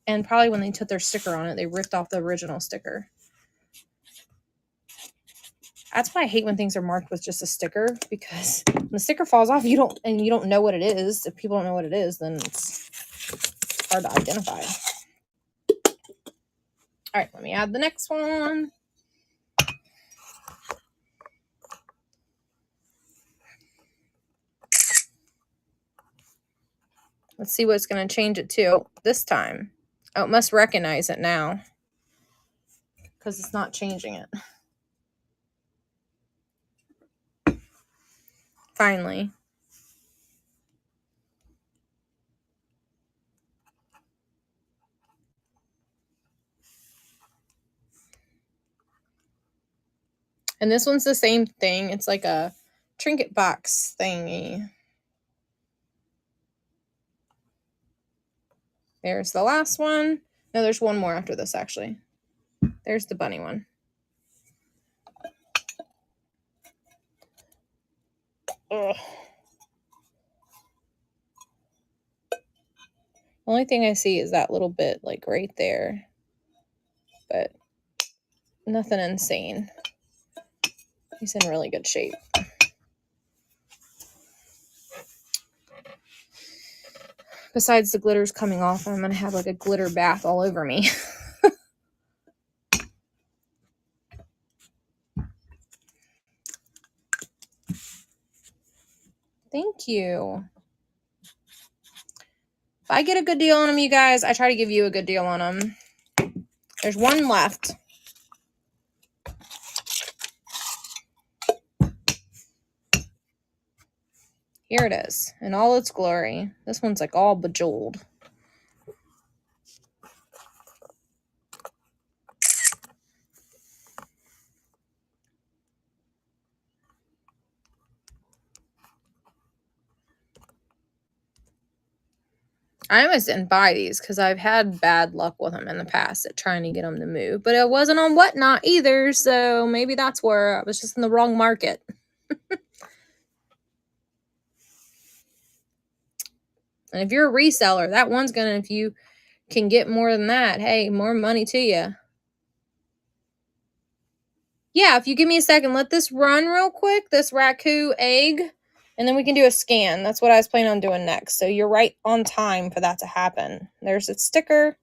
And probably when they took their sticker on it, they ripped off the original sticker. That's why I hate when things are marked with just a sticker, because when the sticker falls off, you don't know what it is. If people don't know what it is, then it's hard to identify. All right, let me add the next one. Let's see what it's going to change it to this time. Oh, it must recognize it now because it's not changing it. Finally. And this one's the same thing. It's like a trinket box thingy. There's the last one. No, there's one more after this, actually. There's the bunny one. Ugh. Only thing I see is that little bit, like, right there. But nothing insane. He's in really good shape. Besides the glitters coming off, I'm going to have, like, a glitter bath all over me. Thank you. If I get a good deal on them, you guys, I try to give you a good deal on them. There's one left. Here it is in all its glory. This one's like all bejeweled. I almost didn't buy these because I've had bad luck with them in the past at trying to get them to move. But it wasn't on Whatnot either, so maybe that's where I was just in the wrong market. And if you're a reseller, that one's gonna, if you can get more than that, hey, more money to you. Yeah, if you give me a second, let this run real quick, this Raku egg, and then we can do a scan. That's what I was planning on doing next. So you're right on time for that to happen. There's its sticker.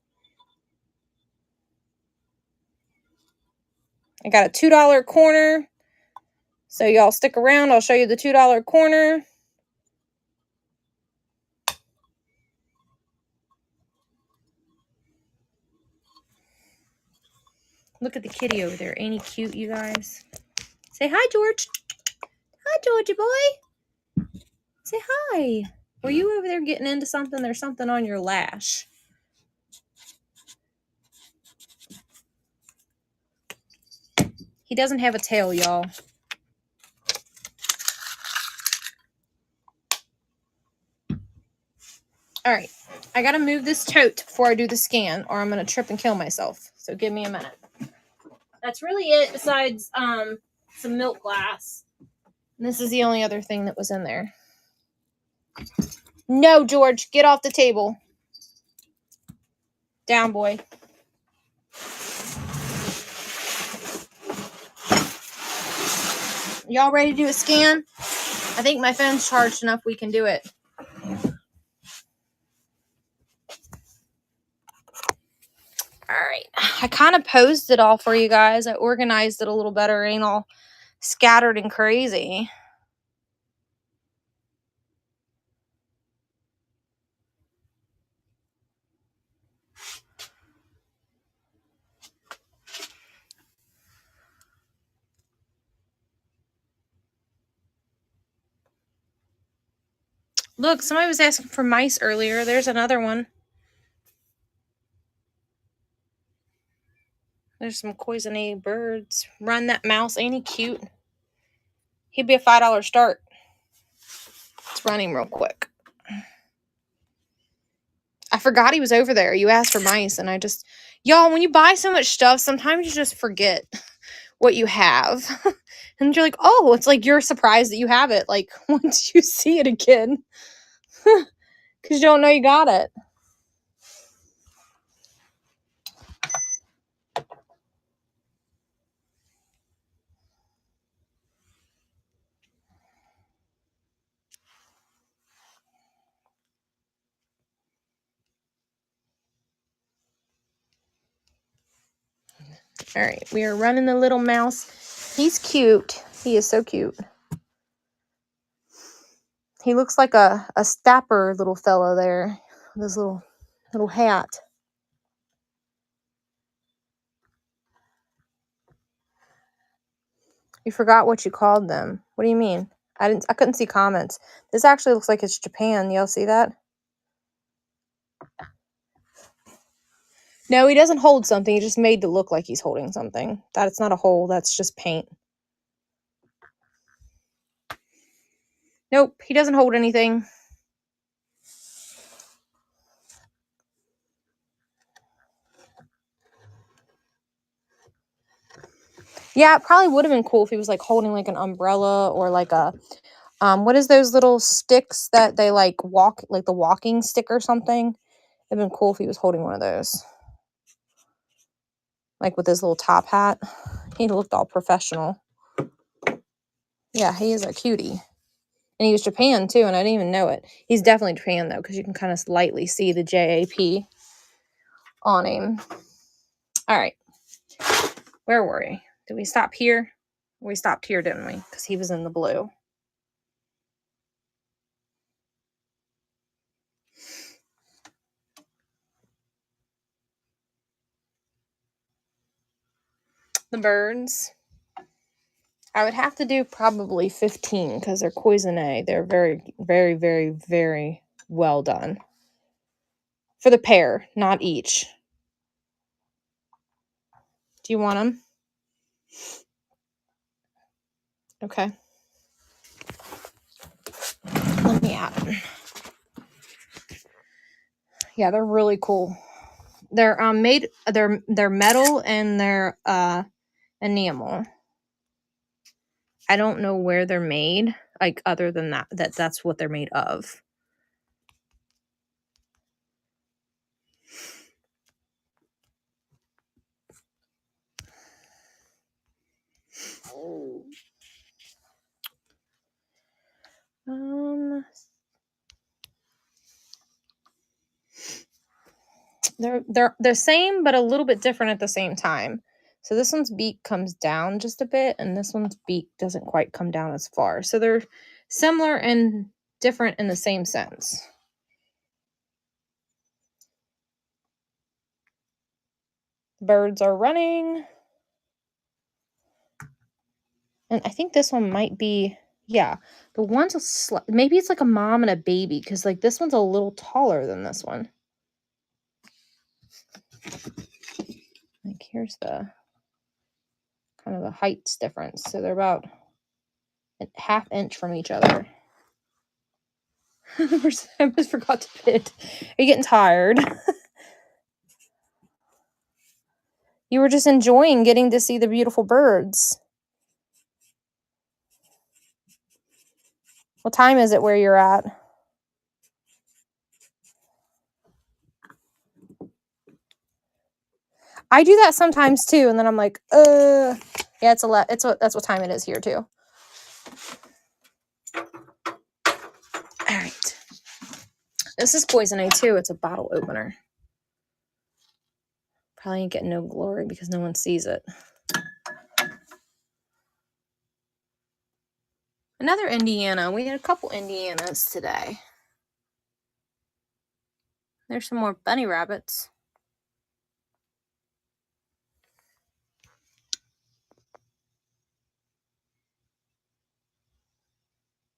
I got a $2 corner. So y'all stick around. I'll show you the $2 corner. Look at the kitty over there. Ain't he cute, you guys? Say hi, George. Hi, Georgie boy. Say hi. Were you over there getting into something? There's something on your lash. He doesn't have a tail, y'all. All right. I got to move this tote before I do the scan, or I'm going to trip and kill myself. So give me a minute. That's really it, besides some milk glass. And this is the only other thing that was in there. No, George, get off the table. Down, boy. Y'all ready to do a scan? I think my phone's charged enough we can do it. All right. I kind of posed it all for you guys. I organized it a little better. It ain't all scattered and crazy. Look, somebody was asking for mice earlier. There's another one. There's some Coisonay birds. Run that mouse. Ain't he cute? He'd be a $5 start. Let's run him real quick. I forgot he was over there. You asked for mice, and I just... Y'all, when you buy so much stuff, sometimes you just forget what you have. And you're like, oh, it's like you're surprised that you have it. Like, once you see it again. Because you don't know you got it. All right, we are running the little mouse. He's cute. He is so cute. He looks like a stapper little fellow there. This little hat. You forgot what you called them. What do you mean? I couldn't see comments. This actually looks like it's Japan. Y'all see that? No, he doesn't hold something. He just made to look like he's holding something. That's not a hole. That's just paint. Nope, he doesn't hold anything. Yeah, it probably would have been cool if he was like holding like an umbrella or like a what is those little sticks that they like walk, like the walking stick or something? It'd been cool if he was holding one of those. Like with his little top hat. He looked all professional. Yeah, he is a cutie. And he was Japan too, and I didn't even know it. He's definitely Japan though, because you can kind of lightly see the JAP on him. All right. Where were we? Did we stop here? We stopped here, didn't we? Because he was in the blue. the birds. I would have to do probably 15 because they're Cloisonne. They're very, very, very, very well done. For the pair, not each. Do you want them? Okay. Let me add them. Yeah, they're really cool. They're made they're metal and they're enamel. I don't know where they're made, like other than that's what they're made of. They're the same but a little bit different at the same time. So this one's beak comes down just a bit and this one's beak doesn't quite come down as far. So they're similar and different in the same sense. Birds are running. And I think this one might be, yeah, the one's maybe it's like a mom and a baby because like this one's a little taller than this one. Like here's the kind of the heights difference. So they're about a ½ inch from each other. I almost forgot to bid. Are you getting tired? You were just enjoying getting to see the beautiful birds. What time is it where you're at? I do that sometimes too, and then I'm like, yeah, that's what time it is here too. All right. This is Cloisonne too. It's a bottle opener. Probably ain't getting no glory because no one sees it. Another Indiana. We had a couple Indianas today. There's some more bunny rabbits.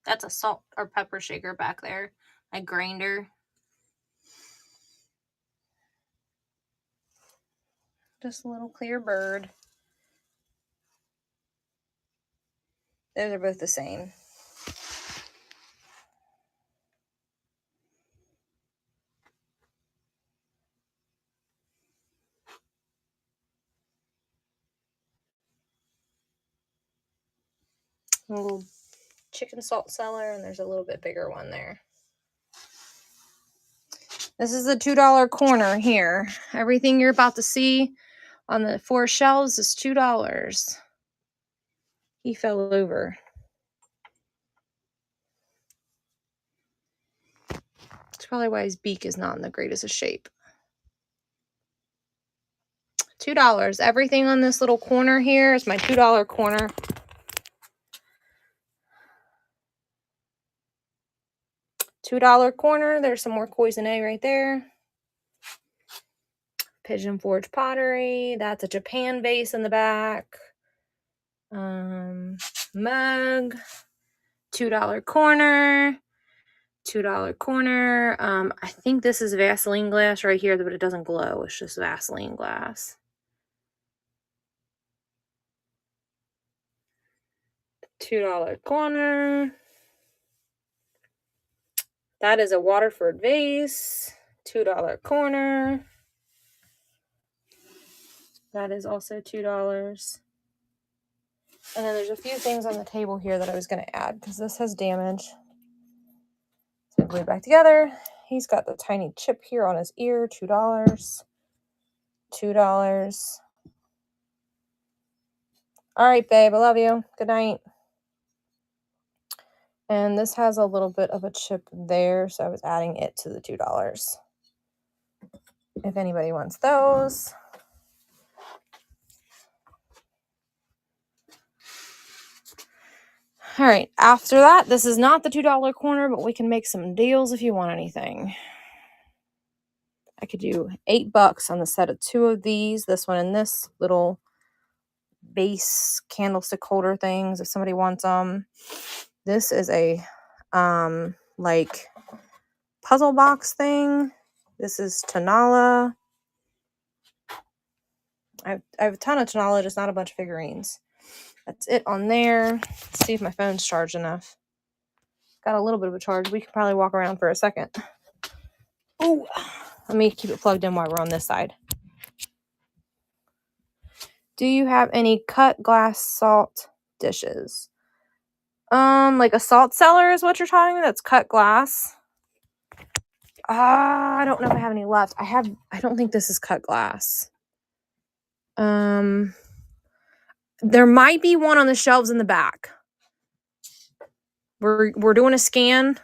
That's a salt or pepper shaker back there. A grinder. Just a little clear bird. Those are both the same. A little chicken salt cellar, and there's a little bit bigger one there. This is the $2 corner here. Everything you're about to see on the 4 shelves is $2. He fell over. That's probably why his beak is not in the greatest of shape. $2. Everything on this little corner here is my $2 corner. $2 corner. There's some more Cloisonne right there. Pigeon Forge pottery. That's a Japan vase in the back. Mug. $2 corner. $2 corner. I think this is Vaseline glass right here, but it doesn't glow. It's just Vaseline glass. $2 corner. That is a Waterford vase. $2 corner. That is also $2. And then there's a few things on the table here that I was going to add because this has damage. So glue it back together. He's got the tiny chip here on his ear. $2. $2. All right, babe. I love you. Good night. And this has a little bit of a chip there, so I was adding it to the $2. If anybody wants those. All right, after that, this is not the $2 corner, but we can make some deals if you want anything. I could do $8 on the set of 2 of these, this one and this little base candlestick holder things if somebody wants them. This is a like puzzle box thing. This is Tanala. I have a ton of Tanala, just not a bunch of figurines. That's it on there. Let's see if my phone's charged enough. Got a little bit of a charge. We could probably walk around for a second. Oh, let me keep it plugged in while we're on this side. Do you have any cut glass salt dishes? Like a salt cellar is what you're talking about? That's cut glass. I don't know if I have any left. I don't think this is cut glass. There might be one on the shelves in the back. We're doing a scan.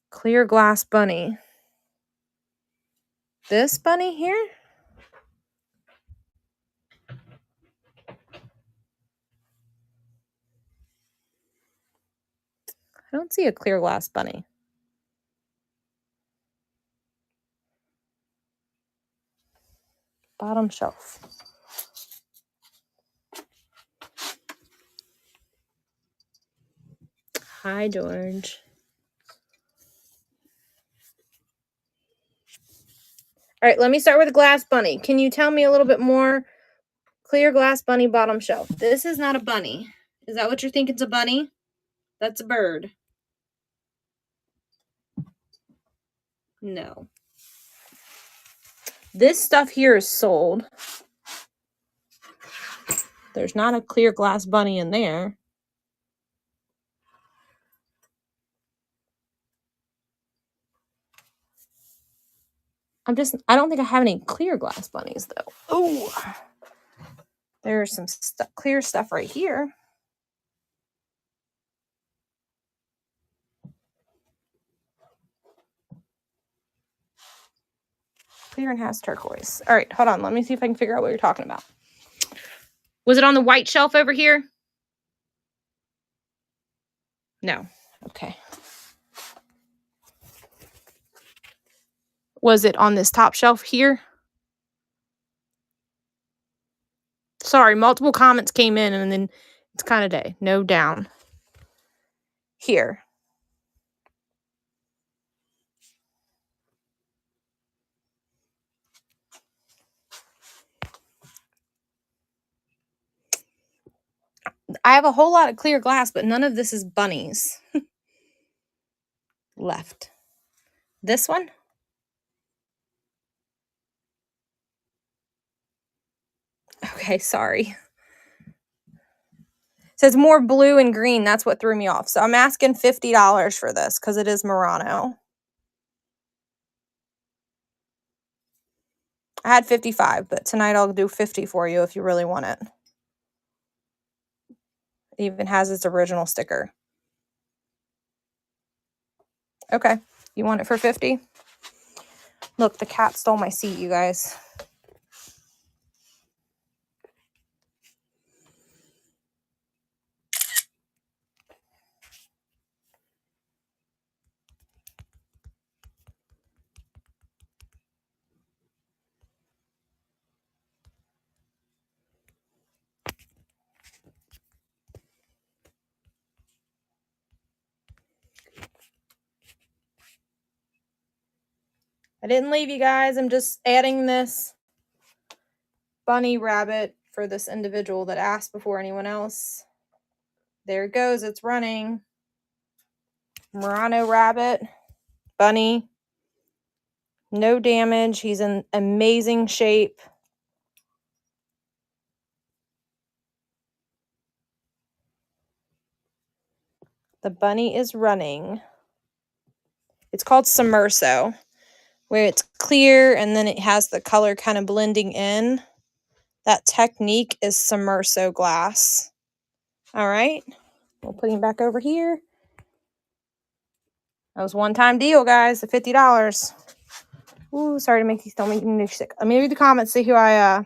Clear glass bunny. This bunny here? I don't see a clear glass bunny. Bottom shelf. Hi, George. All right, let me start with a glass bunny. Can you tell me a little bit more? Clear glass bunny, bottom shelf. This is not a bunny. Is that what you're thinking? It's a bunny? That's a bird. No. This stuff here is sold. There's not a clear glass bunny in there. I don't think I have any clear glass bunnies though. Oh, there's some clear stuff right here. Clear and has turquoise. All right, hold on. Let me see if I can figure out what you're talking about. Was it on the white shelf over here? No. Okay. Was it on this top shelf here? Sorry, multiple comments came in and then it's kind of day. No, down. Here. I have a whole lot of clear glass, but none of this is bunnies. Left. This one? Okay, sorry. It says more blue and green. That's what threw me off. So I'm asking $50 for this because it is Murano. I had 55, but tonight I'll do 50 for you if you really want it. It even has its original sticker. Okay, you want it for 50? Look, the cat stole my seat, you guys. I didn't leave you guys. I'm just adding this bunny rabbit for this individual that asked before anyone else. There it goes. It's running. Murano rabbit. Bunny. No damage. He's in amazing shape. The bunny is running. It's called Submerso, where it's clear and then it has the color kind of blending in. That technique is Submerso glass. All right. We'll put him back over here. That was one-time deal, guys. The $50. Ooh, sorry to make these. Don't make me sick. Let me read the comments. See who I. All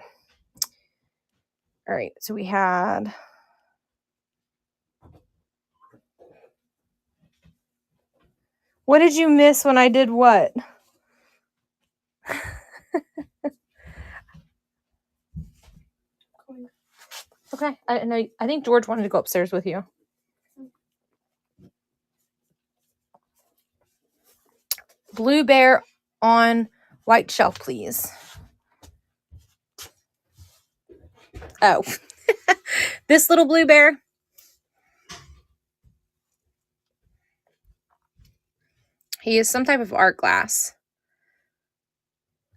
right. So we had. What did you miss when I did what? Okay. I didn't know. I think George wanted to go upstairs with you. Blue bear on white shelf, please. Oh. This little blue bear. He is some type of art glass.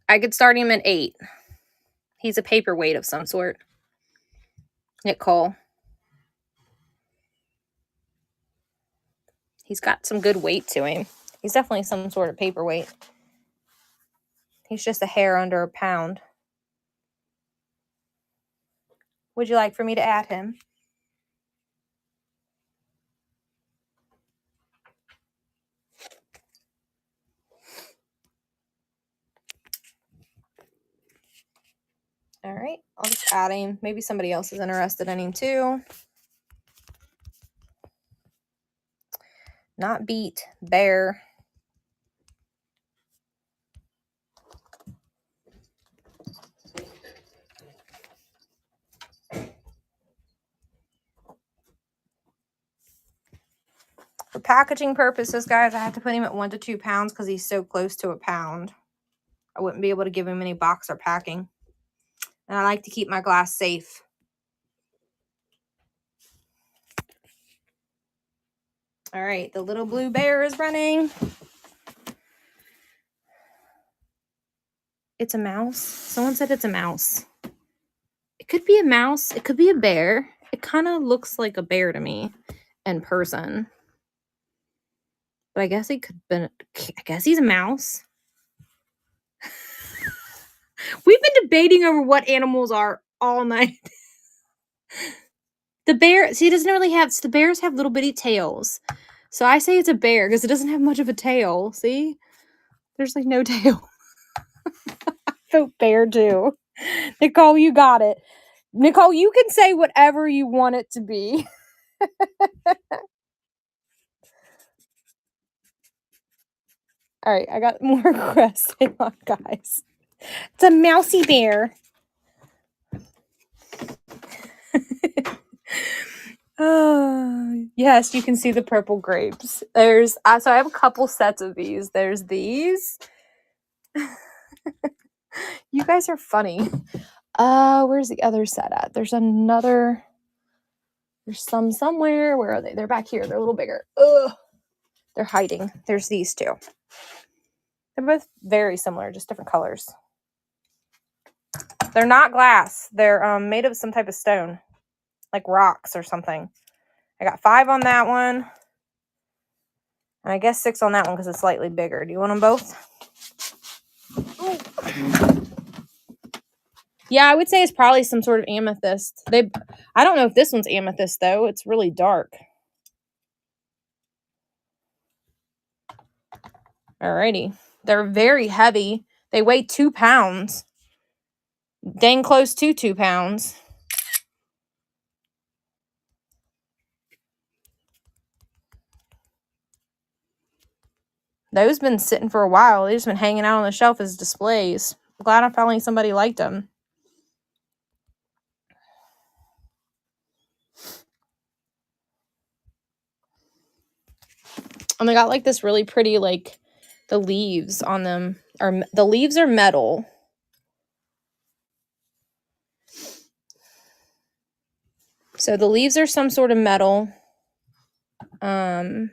I could start him at 8. He's a paperweight of some sort. Nick Cole. He's got some good weight to him. He's definitely some sort of paperweight. He's just a hair under a pound. Would you like for me to add him? All right, I'll just add him. Maybe somebody else is interested in him too. Not beat, bear. For packaging purposes, guys, I have to put him at 1 to 2 pounds because he's so close to a pound. I wouldn't be able to give him any box or packing. And I like to keep my glass safe. All right, the little blue bear is running. It's a mouse. Someone said it's a mouse. It could be a mouse. It could be a bear. It kind of looks like a bear to me in person. But I guess it could be. I guess he's a mouse. We've been debating over what animals are all night. The bear, see, it doesn't really have, the bears have little bitty tails. So I say it's a bear because it doesn't have much of a tail. See? There's like no tail. I vote bear too. Nicole, you got it. Nicole, you can say whatever you want it to be. All right, I got more requests. Hang on, guys. It's a mousy bear. Oh, yes, you can see the purple grapes. There's so I have a couple sets of these. There's these. You guys are funny. Where's the other set at? There's another. There's some somewhere. Where are they? They're back here. They're a little bigger. Ugh. They're hiding. There's these two. They're both very similar, just different colors. They're not glass. They're made of some type of stone, like rocks or something. I got 5 on that one. And I guess 6 on that one because it's slightly bigger. Do you want them both? Ooh. Yeah, I would say it's probably some sort of amethyst. I don't know if this one's amethyst, though. It's really dark. Alrighty. They're very heavy. They weigh 2 pounds. Dang close to 2 pounds. Those been sitting for a while. They've just been hanging out on the shelf as displays. I'm glad I finally somebody liked them. And they got like this really pretty, like, the leaves on them. The leaves are metal. So the leaves are some sort of metal. But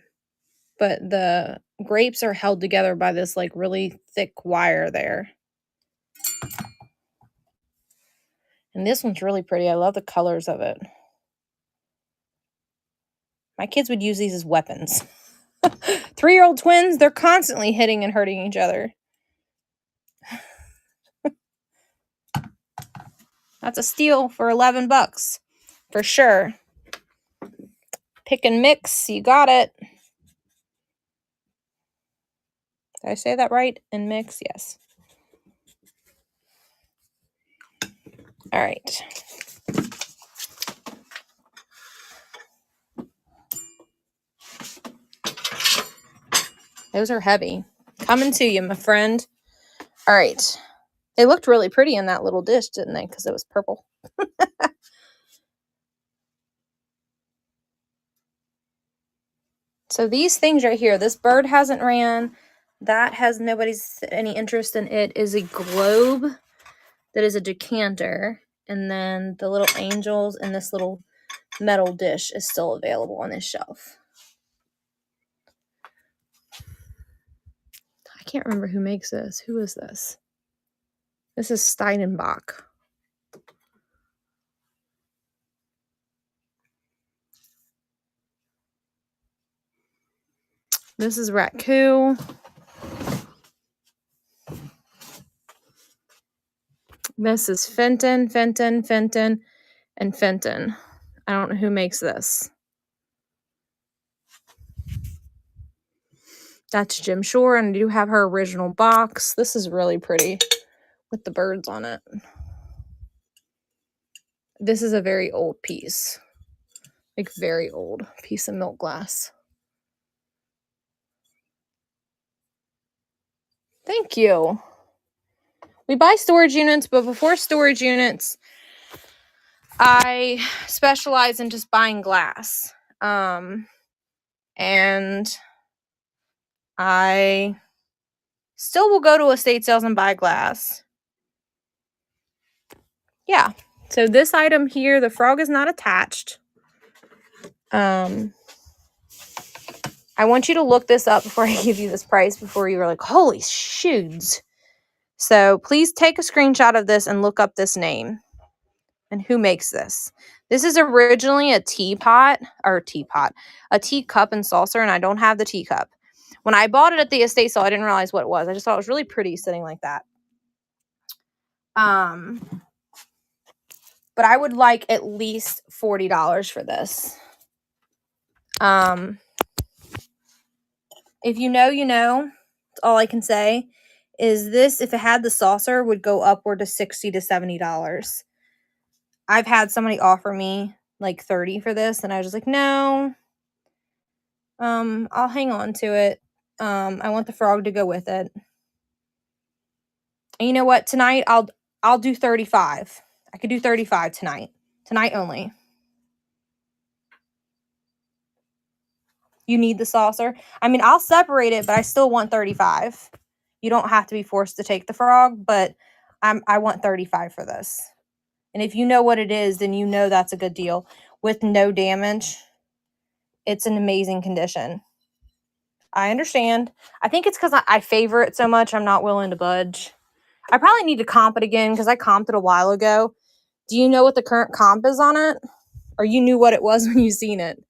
the grapes are held together by this like really thick wire there. And this one's really pretty. I love the colors of it. My kids would use these as weapons. 3-year-old twins, they're constantly hitting and hurting each other. That's a steal for $11 for sure. Pick and mix, you got it. Did I say that right? And mix, yes. All right. Those are heavy. Coming to you, my friend. All right. They looked really pretty in that little dish, didn't they? Because it was purple. So these things right here, this bird hasn't ran. That has nobody's any interest in it. Is a globe that is a decanter. And then the little angels and this little metal dish is still available on this shelf. I can't remember who makes this. Who is this? This is Steinenbach. This is Ratcoo. This is Fenton, and Fenton. I don't know who makes this. That's Jim Shore, and I do have her original box. This is really pretty with the birds on it. This is a very old piece. Like, very old piece of milk glass. Thank you. We buy storage units, but before storage units, I specialize in just buying glass. And I still will go to estate sales and buy glass. Yeah. So this item here, the frog is not attached. I want you to look this up before I give you this price, before you're like, holy shoots. So please take a screenshot of this and look up this name and who makes this. This is originally a teacup and saucer, and I don't have the teacup. When I bought it at the estate sale, I didn't realize what it was. I just thought it was really pretty sitting like that. But I would like at least $40 for this. If you know, you know. That's all I can say. Is this, if it had the saucer, would go upward to $60 to $70. I've had somebody offer me like $30 for this, and I was just like, no. I'll hang on to it. I want the frog to go with it. And you know what? Tonight I'll do 35. I could do 35 tonight. Tonight only. You need the saucer? I mean, I'll separate it, but I still want 35. You don't have to be forced to take the frog, but I want 35 for this. And if you know what it is, then you know that's a good deal. With no damage, it's an amazing condition. I understand. I think it's because I favor it so much, I'm not willing to budge. I probably need to comp it again because I comped it a while ago. Do you know what the current comp is on it? Or you knew what it was when you seen it?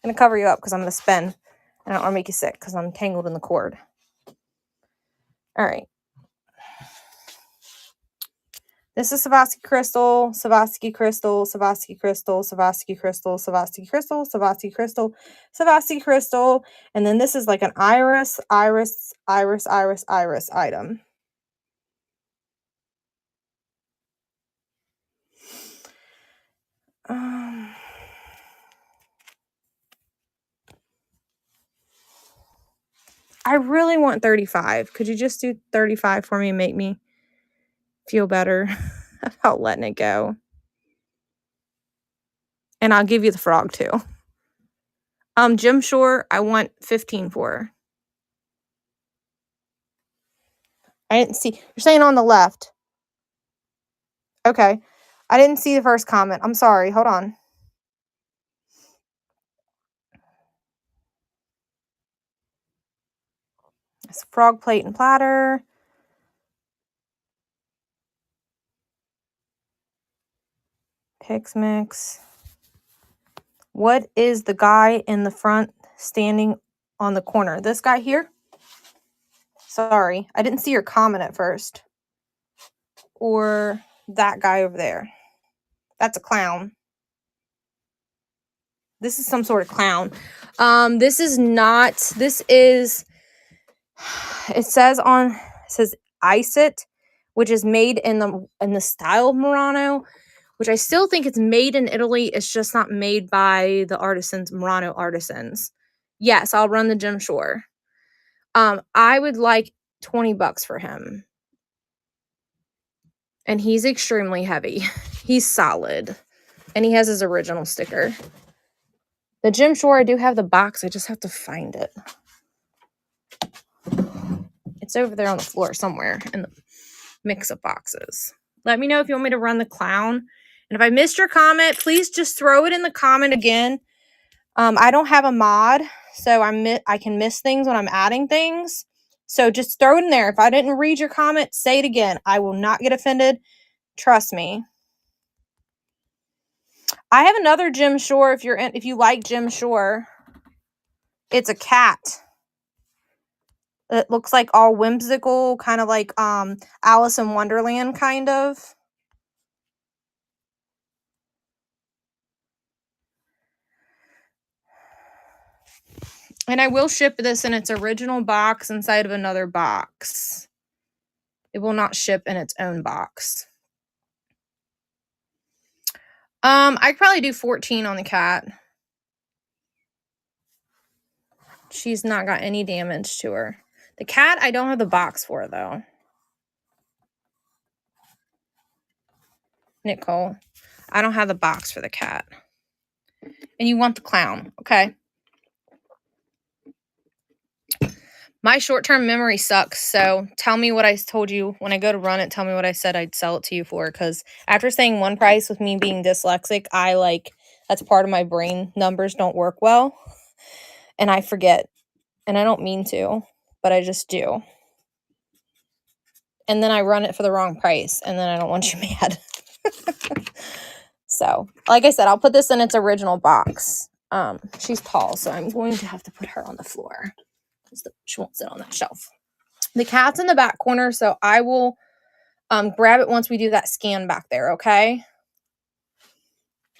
I'm going to cover you up because I'm going to spin. I don't want to make you sick because I'm tangled in the cord. All right. This is Swarovski crystal, Swarovski crystal, Swarovski crystal, Swarovski crystal, Swarovski crystal, Swarovski crystal, Swarovski crystal. And then this is like an iris item. I really want 35. Could you just do 35 for me and make me feel better about letting it go? And I'll give you the frog too. Jim Shore, I want 15 for her. I didn't see. You're saying on the left. Okay. I didn't see the first comment. I'm sorry. Hold on. It's a frog plate and platter. Pix Mix. What is the guy in the front standing on the corner? This guy here? Sorry. I didn't see your comment at first. Or that guy over there. That's a clown. This is some sort of clown. This is not, this is, it says Isit, which is made in the style of Murano, which I still think it's made in Italy. It's just not made by the artisans, Murano artisans. Yes, I'll run the Jim Shore. I would like $20 for him. And he's extremely heavy. He's solid. And he has his original sticker. The Jim Shore, I do have the box. I just have to find it. It's over there on the floor somewhere in the mix-up boxes. Let me know if you want me to run the clown. And if I missed your comment, please just throw it in the comment again. I don't have a mod, so I can miss things when I'm adding things. So just throw it in there. If I didn't read your comment, say it again. I will not get offended. Trust me. I have another Jim Shore if you like Jim Shore. It's a cat. It looks like all whimsical, kind of like Alice in Wonderland kind of. And I will ship this in its original box inside of another box. It will not ship in its own box. I could probably do 14 on the cat. She's not got any damage to her. The cat, I don't have the box for, though. Nicole, I don't have the box for the cat. And you want the clown, okay? My short-term memory sucks, so tell me what I told you. When I go to run it, tell me what I said I'd sell it to you for, because after saying one price with me being dyslexic, that's part of my brain. Numbers don't work well, and I forget, and I don't mean to, but I just do. And then I run it for the wrong price, and then I don't want you mad. So, like I said, I'll put this in its original box. She's tall, so I'm going to have to put her on the floor. She won't sit on that shelf. The cat's in the back corner, so I will grab it once we do that scan back there, okay?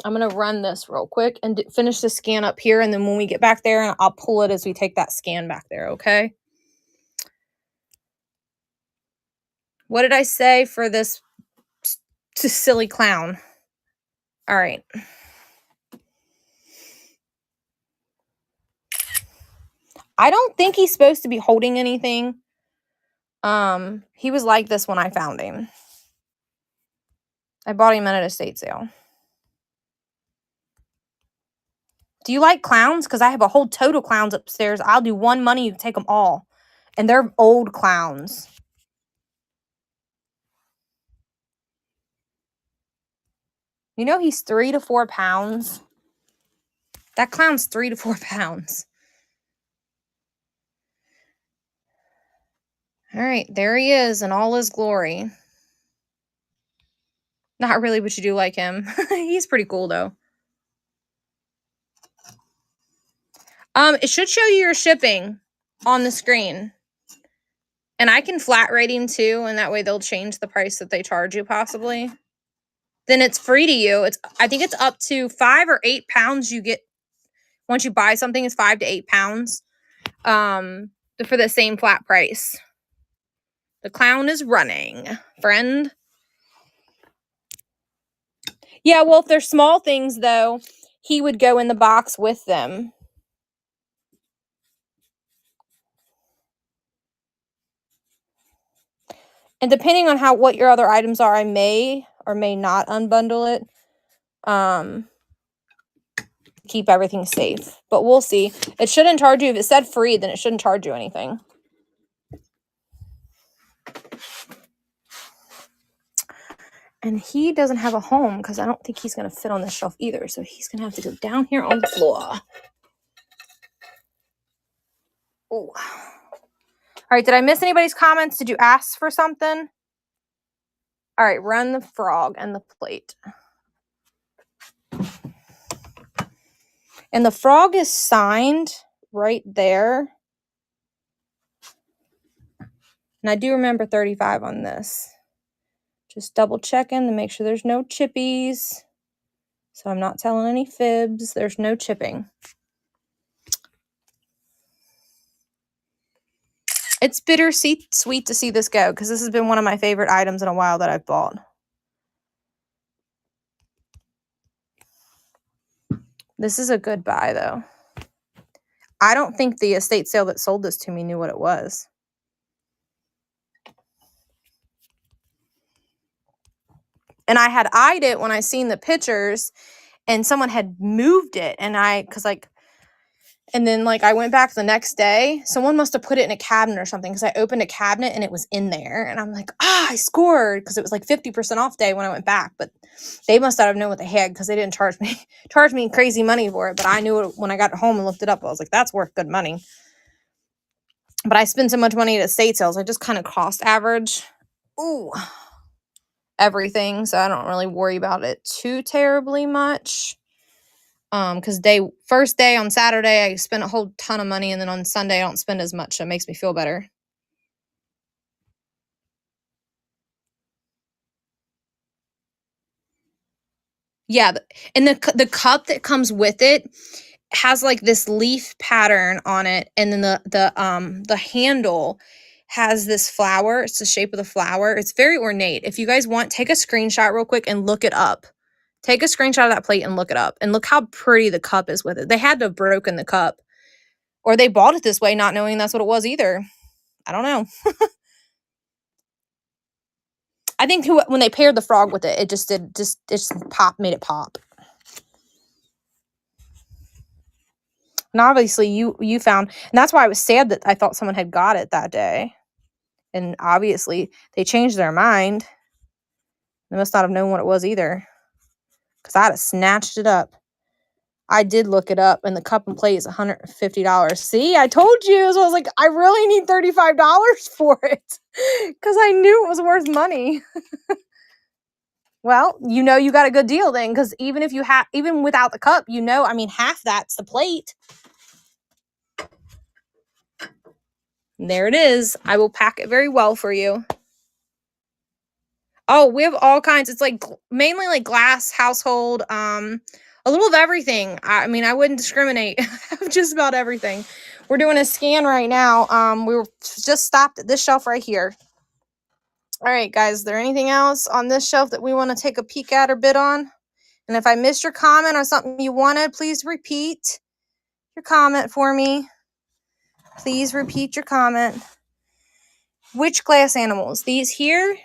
I'm going to run this real quick and finish the scan up here, and then when we get back there, and I'll pull it as we take that scan back there, okay? What did I say for this silly clown? All right. I don't think he's supposed to be holding anything. He was like this when I found him. I bought him at an estate sale. Do you like clowns? Because I have a whole tote of clowns upstairs. I'll do one money, you can take them all. And they're old clowns. You know he's 3 to 4 pounds. That clown's 3 to 4 pounds. All right, there he is in all his glory. Not really, but you do like him. He's pretty cool, though. It should show you your shipping on the screen. And I can flat rate him, too, and that way they'll change the price that they charge you, possibly. Then it's free to you. I think it's up to 5 or 8 pounds you get. Once you buy something, it's 5 to 8 pounds for the same flat price. The clown is running, friend. Yeah, well, if they're small things, though, he would go in the box with them. And depending on what your other items are, I may or may not unbundle it. Keep everything safe. But we'll see. It shouldn't charge you. If it said free, then it shouldn't charge you anything. And he doesn't have a home because I don't think he's going to fit on this shelf either. So he's going to have to go down here on the floor. Oh. All right. Did I miss anybody's comments? Did you ask for something? All right. Run the frog and the plate. And the frog is signed right there. And I do remember 35 on this. Just double checking to make sure there's no chippies. So I'm not telling any fibs. There's no chipping. It's bittersweet to see this go because this has been one of my favorite items in a while that I've bought. This is a good buy, though. I don't think the estate sale that sold this to me knew what it was. And I had eyed it when I seen the pictures, and someone had moved it, and and then like I went back the next day. Someone must have put it in a cabinet or something because I opened a cabinet and it was in there. And I'm like, I scored because it was like 50% off day when I went back. But they must not have known what they had because they didn't charge me crazy money for it. But I knew it when I got home and looked it up. I was like, that's worth good money. But I spend so much money at estate sales. I just kind of cost average everything. So I don't really worry about it too terribly much. Because first day on Saturday, I spent a whole ton of money, and then on Sunday, I don't spend as much. So it makes me feel better. Yeah, and the cup that comes with it has like this leaf pattern on it, and then the handle has this flower. It's the shape of the flower. It's very ornate. If you guys want, take a screenshot real quick and look it up. Take a screenshot of that plate and look it up. And look how pretty the cup is with it. They had to have broken the cup. Or they bought it this way not knowing that's what it was either. I don't know. I think when they paired the frog with it, it just made it pop. And obviously you found, and that's why I was sad that I thought someone had got it that day. And obviously they changed their mind. They must not have known what it was either. Because I'd have snatched it up. I did look it up, and the cup and plate is $150. See, I told you. So I was like, I really need $35 for it. Because I knew it was worth money. Well, you got a good deal then. Because even without the cup, I mean, half that's the plate. And there it is. I will pack it very well for you. Oh, we have all kinds. It's like mainly like glass, household, a little of everything. I mean, I wouldn't discriminate. Just about everything. We're doing a scan right now. We were just stopped at this shelf right here. All right, guys, is there anything else on this shelf that we want to take a peek at or bid on? And if I missed your comment or something you wanted, please repeat your comment for me. Please repeat your comment. Which glass animals? These here?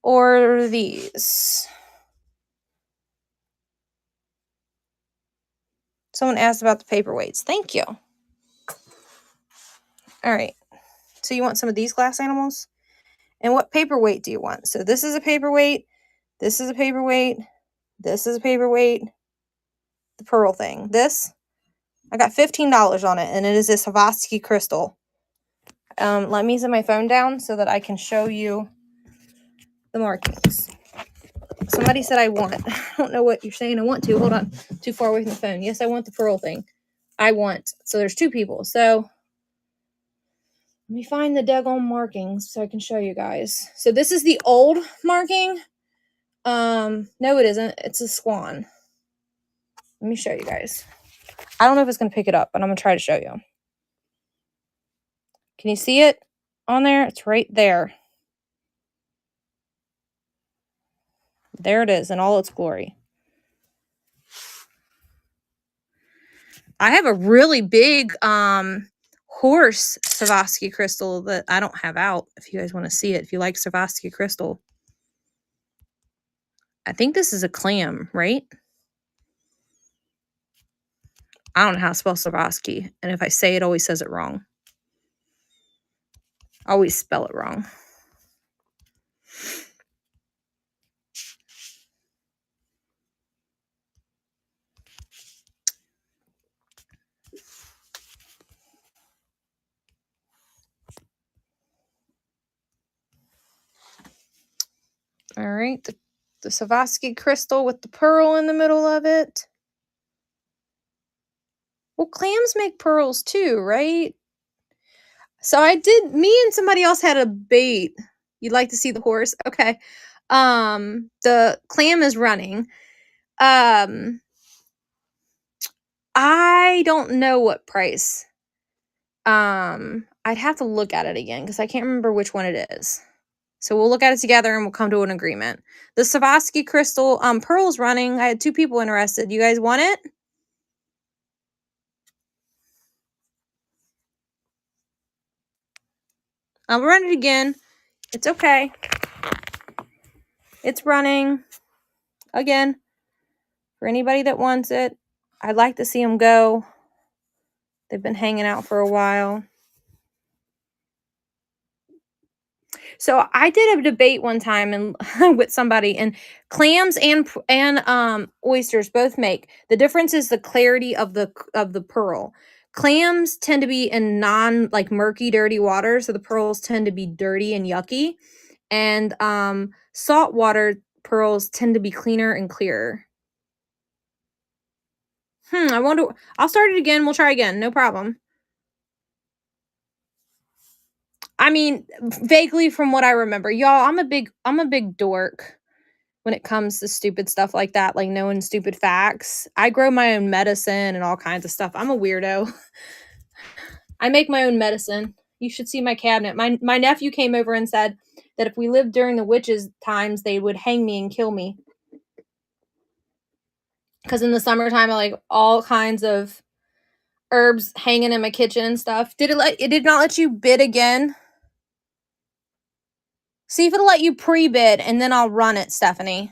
Or these? Someone asked about the paperweights. Thank you. All right. So you want some of these glass animals? And what paperweight do you want? So this is a paperweight. This is a paperweight. This is a paperweight. The pearl thing. This, I got $15 on it, and it is a Swarovski crystal. Let me set my phone down so that I can show you the markings. Somebody said I want. I don't know what you're saying I want to. Hold on. Too far away from the phone. Yes, I want the pearl thing. I want. So there's two people. So let me find the daggone markings so I can show you guys. So this is the old marking. No, it isn't. It's a swan. Let me show you guys. I don't know if it's going to pick it up, but I'm going to try to show you. Can you see it on there? It's right there. There it is in all its glory. I have a really big horse Swarovski crystal that I don't have out. If you guys want to see it, if you like Swarovski crystal. I think this is a clam, right? I don't know how to spell Swarovski. And if I say it, always says it wrong. I always spell it wrong. All right, the Swarovski crystal with the pearl in the middle of it. Well, clams make pearls too, right? So me and somebody else had a bait. You'd like to see the horse? Okay. The clam is running. I don't know what price. I'd have to look at it again because I can't remember which one it is. So we'll look at it together and we'll come to an agreement. The Swarovski crystal pearl's running. I had two people interested. You guys want it? I'll run it again. It's okay. It's running. Again, for anybody that wants it, I'd like to see them go. They've been hanging out for a while. So I did a debate one time and with somebody, and clams and oysters both make. The difference is the clarity of the pearl. Clams tend to be in like murky, dirty water, so the pearls tend to be dirty and yucky. And saltwater pearls tend to be cleaner and clearer. I wonder. I'll start it again. We'll try again. No problem. I mean, vaguely from what I remember, y'all, I'm a big dork when it comes to stupid stuff like that, like knowing stupid facts. I grow my own medicine and all kinds of stuff. I'm a weirdo. I make my own medicine. You should see my cabinet. My nephew came over and said that if we lived during the witches' times, they would hang me and kill me. Because in the summertime, I like all kinds of herbs hanging in my kitchen and stuff. It did not let you bid again? See if it'll let you pre-bid, and then I'll run it, Stephanie.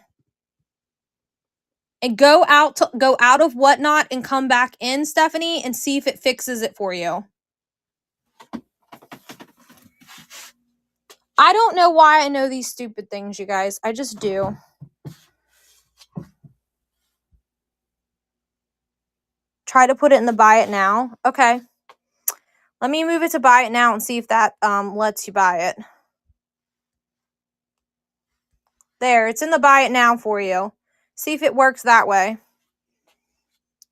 And go out of Whatnot and come back in, Stephanie, and see if it fixes it for you. I don't know why I know these stupid things, you guys. I just do. Try to put it in the buy it now. Okay. Let me move it to buy it now and see if that lets you buy it. There, it's in the buy it now for you. See if it works that way.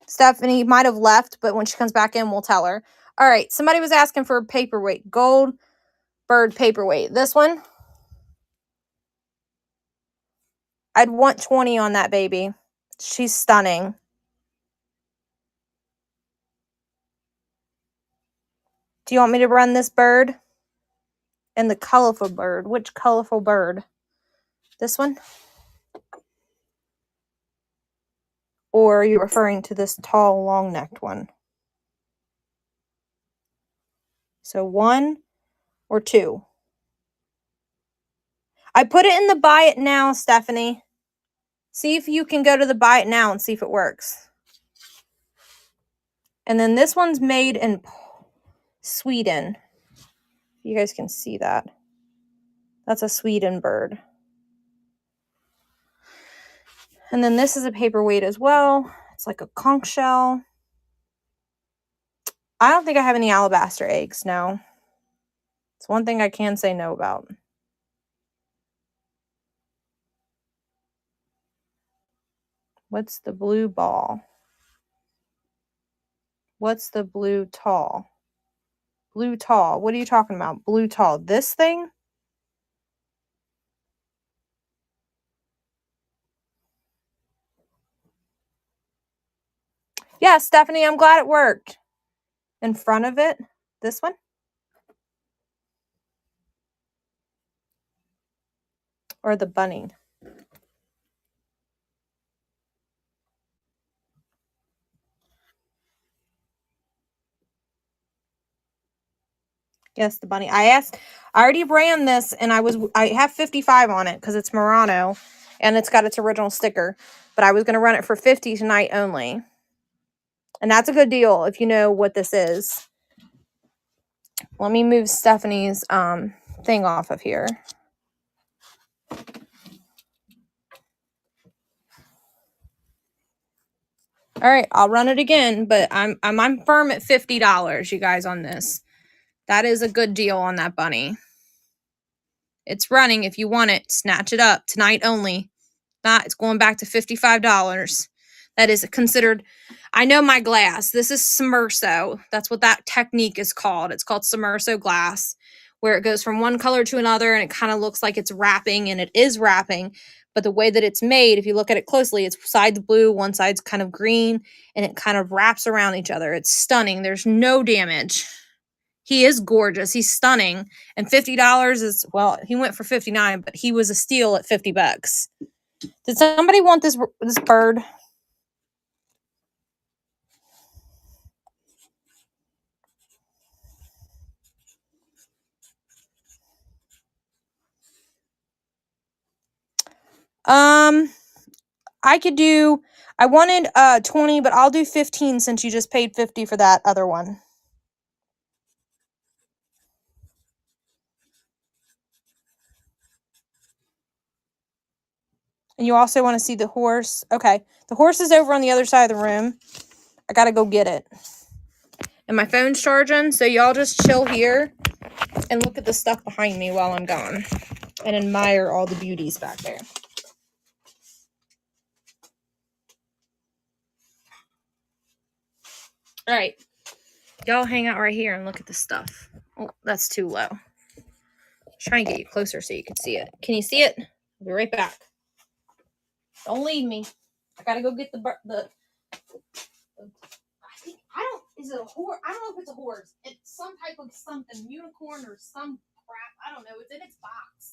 Stephanie might have left, but when she comes back in, we'll tell her. All right, somebody was asking for a paperweight. Gold bird paperweight. This one? I'd want 20 on that baby. She's stunning. Do you want me to run this bird? And the colorful bird. Which colorful bird? This one? Or are you referring to this tall, long-necked one? So 1 or 2? I put it in the buy it now, Stephanie. See if you can go to the buy it now and see if it works. And then this one's made in Sweden. You guys can see that. That's a Sweden bird. And then this is a paperweight as well. It's like a conch shell. I don't think I have any alabaster eggs, no. It's one thing I can say no about. What's the blue ball? What's the blue tall? Blue tall. What are you talking about? Blue tall. This thing? Yeah, Stephanie, I'm glad it worked. In front of it? This one? Or the bunny? Yes, the bunny. I already ran this, and I have 55 on it because it's Murano and it's got its original sticker. But I was going to run it for 50 tonight only. And that's a good deal if you know what this is. Let me move Stephanie's thing off of here. All right, I'll run it again, but I'm firm at $50, you guys, on this. That is a good deal on that bunny. It's running. If you want it, snatch it up tonight only. Not, it's going back to $55. That is considered. I know my glass. This is Submerso. That's what that technique is called. It's called Submerso glass, where it goes from one color to another, and it kind of looks like it's wrapping, and it is wrapping. But the way that it's made, if you look at it closely, it's side's blue, one side's kind of green, and it kind of wraps around each other. It's stunning. There's no damage. He is gorgeous. He's stunning. And $50 is, well, he went for 59, but he was a steal at $50. Did somebody want this bird? I could do, I wanted 20, but I'll do 15 since you just paid 50 for that other one. And you also want to see the horse. Okay. The horse is over on the other side of the room. I got to go get it. And my phone's charging, so y'all just chill here and look at the stuff behind me while I'm gone. And admire all the beauties back there. Alright. Y'all hang out right here and look at the stuff. Oh, that's too low. Try and get you closer so you can see it. Can you see it? I'll be right back. Don't leave me. I gotta go get the I think, is it a horse? I don't know if it's a horse. It's some type of something, unicorn or some crap. I don't know. It's in its box.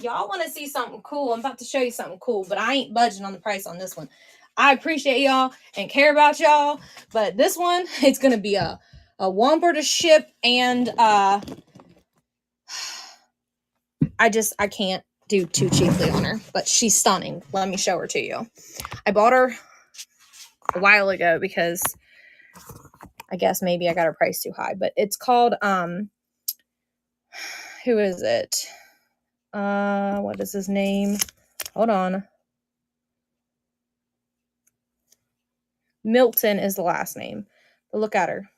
Y'all want to see something cool? I'm about to show you something cool, but I ain't budging on the price on this one. I appreciate y'all and care about y'all, but this one, it's going to be a whomper to ship, and I can't do too cheaply on her, but she's stunning. Let me show her to you. I bought her a while ago because I guess maybe I got her price too high, but it's called, who is it? What is his name? Hold on. Milton is the last name. But look at her.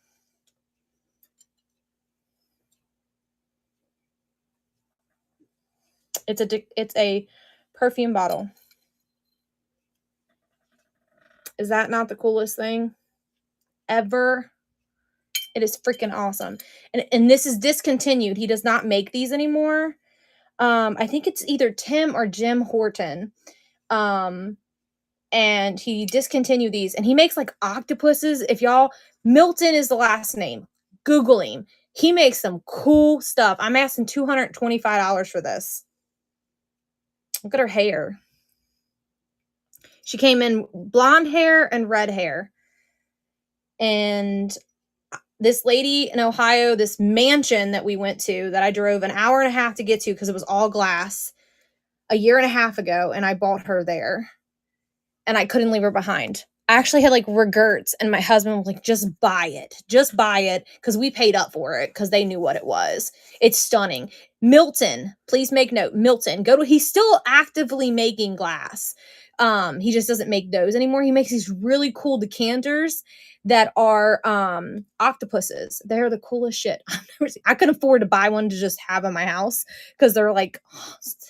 It's a perfume bottle. Is that not the coolest thing ever? It is freaking awesome. And this is discontinued. He does not make these anymore. I think it's either Tim or Jim Horton. And he discontinued these, and he makes like octopuses. If y'all, Milton is the last name. Google him. He makes some cool stuff. I'm asking $225 for this. Look at her hair. She came in blonde hair and red hair. And this lady in Ohio, this mansion that we went to, that I drove an hour and a half to get to because it was all glass, a year and a half ago, and I bought her there. And I couldn't leave her behind. I actually had like regrets, and my husband was like, just buy it. Just buy it, because we paid up for it because they knew what it was. It's stunning. Milton, please make note. Milton, he's still actively making glass. He just doesn't make those anymore. He makes these really cool decanters that are octopuses. They're the coolest shit I've never seen. I could afford to buy one to just have in my house because they're like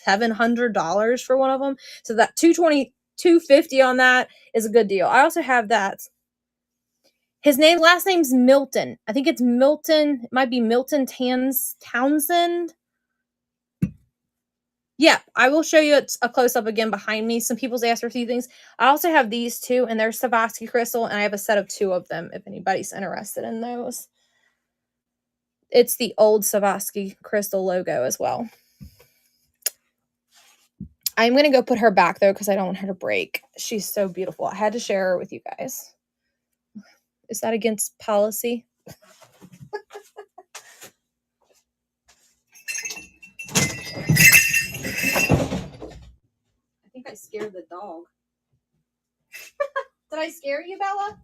$700 for one of them. So that $250 on that is a good deal. I also have that. Last name's Milton. I think it's Milton. It might be Milton Townsend. Yeah, I will show you a close-up again behind me. Some people's asked for a few things. I also have these two, and they're Swarovski crystal, and I have a set of 2 of them if anybody's interested in those. It's the old Swarovski crystal logo as well. I'm going to go put her back, though, because I don't want her to break. She's so beautiful. I had to share her with you guys. Is that against policy? I think I scared the dog. Did I scare you, Bella?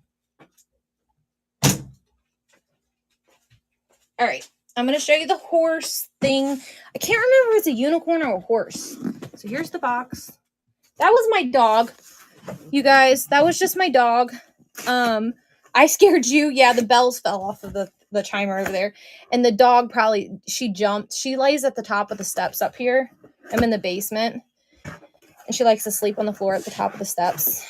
All right. I'm going to show you the horse thing. I can't remember if it's a unicorn or a horse. So here's the box. That was my dog, you guys. That was just my dog. I scared you. Yeah, the bells fell off of the chimer over there. And the dog she jumped. She lays at the top of the steps up here. I'm in the basement. And she likes to sleep on the floor at the top of the steps.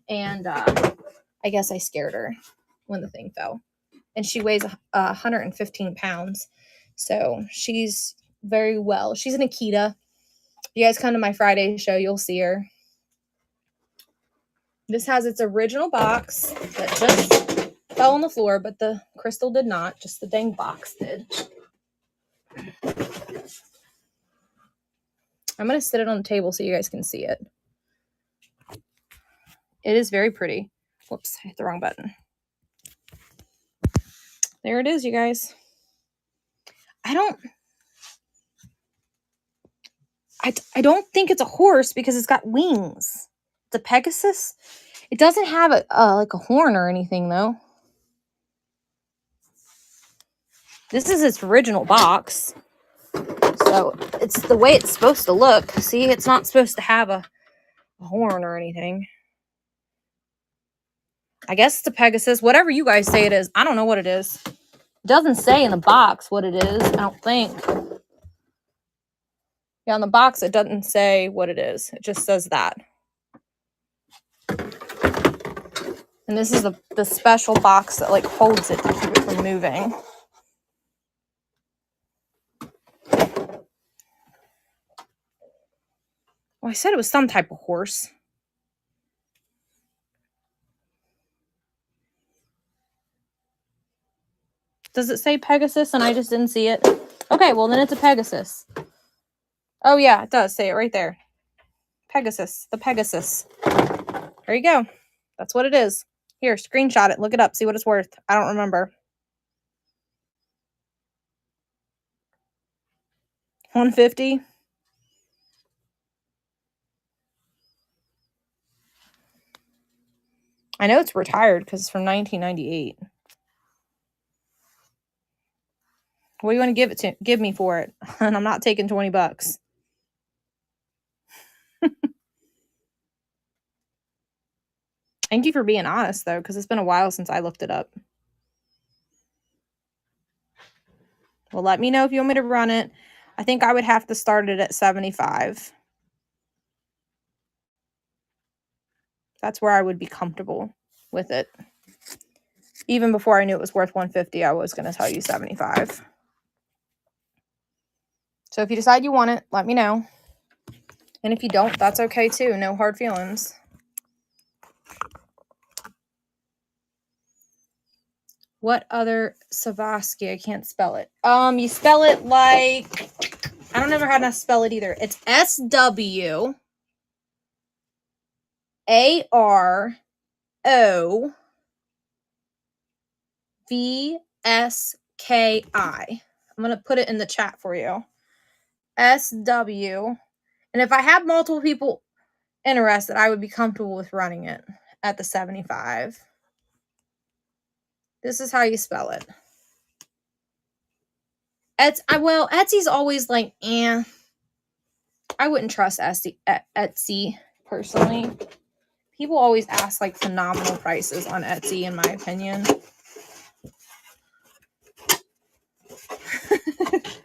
And I guess I scared her when the thing fell. And she weighs 115 pounds. So she's very well. She's an Akita. If you guys come to my Friday show, you'll see her. This has its original box that just fell on the floor, but the crystal did not. Just the dang box did. I'm going to sit it on the table so you guys can see it. It is very pretty. Whoops, I hit the wrong button. There it is, you guys. I don't think it's a horse because it's got wings. It's a Pegasus. It doesn't have like a horn or anything, though. This is its original box. So it's the way it's supposed to look. See, it's not supposed to have a horn or anything. I guess it's a Pegasus. Whatever you guys say it is. I don't know what it is. It doesn't say in the box what it is, I don't think. Yeah, on the box it doesn't say what it is. It just says that. And this is the special box that like holds it to keep it from moving. Well, I said it was some type of horse. Does it say Pegasus and I just didn't see it? Okay, well then it's a Pegasus. Oh yeah, it does say it right there. Pegasus, the Pegasus. There you go. That's what it is. Here, screenshot it. Look it up. See what it's worth. I don't remember. $150. I know it's retired because it's from 1998. What do you want to give me for it? And I'm not taking $20. Thank you for being honest, though, because it's been a while since I looked it up. Well, let me know if you want me to run it. I think I would have to start it at $75. That's where I would be comfortable with it. Even before I knew it was worth $150, I was going to tell you $75. So if you decide you want it, let me know. And if you don't, that's okay too. No hard feelings. What other Swarovski? I can't spell it. You spell it like, I don't know how to spell it either. It's SWAROVSKI. I'm going to put it in the chat for you. SW. And if I have multiple people interested, I would be comfortable with running it at the $75. This is how you spell it. Well, Etsy's always like, I wouldn't trust Etsy personally. People always ask like phenomenal prices on Etsy, in my opinion.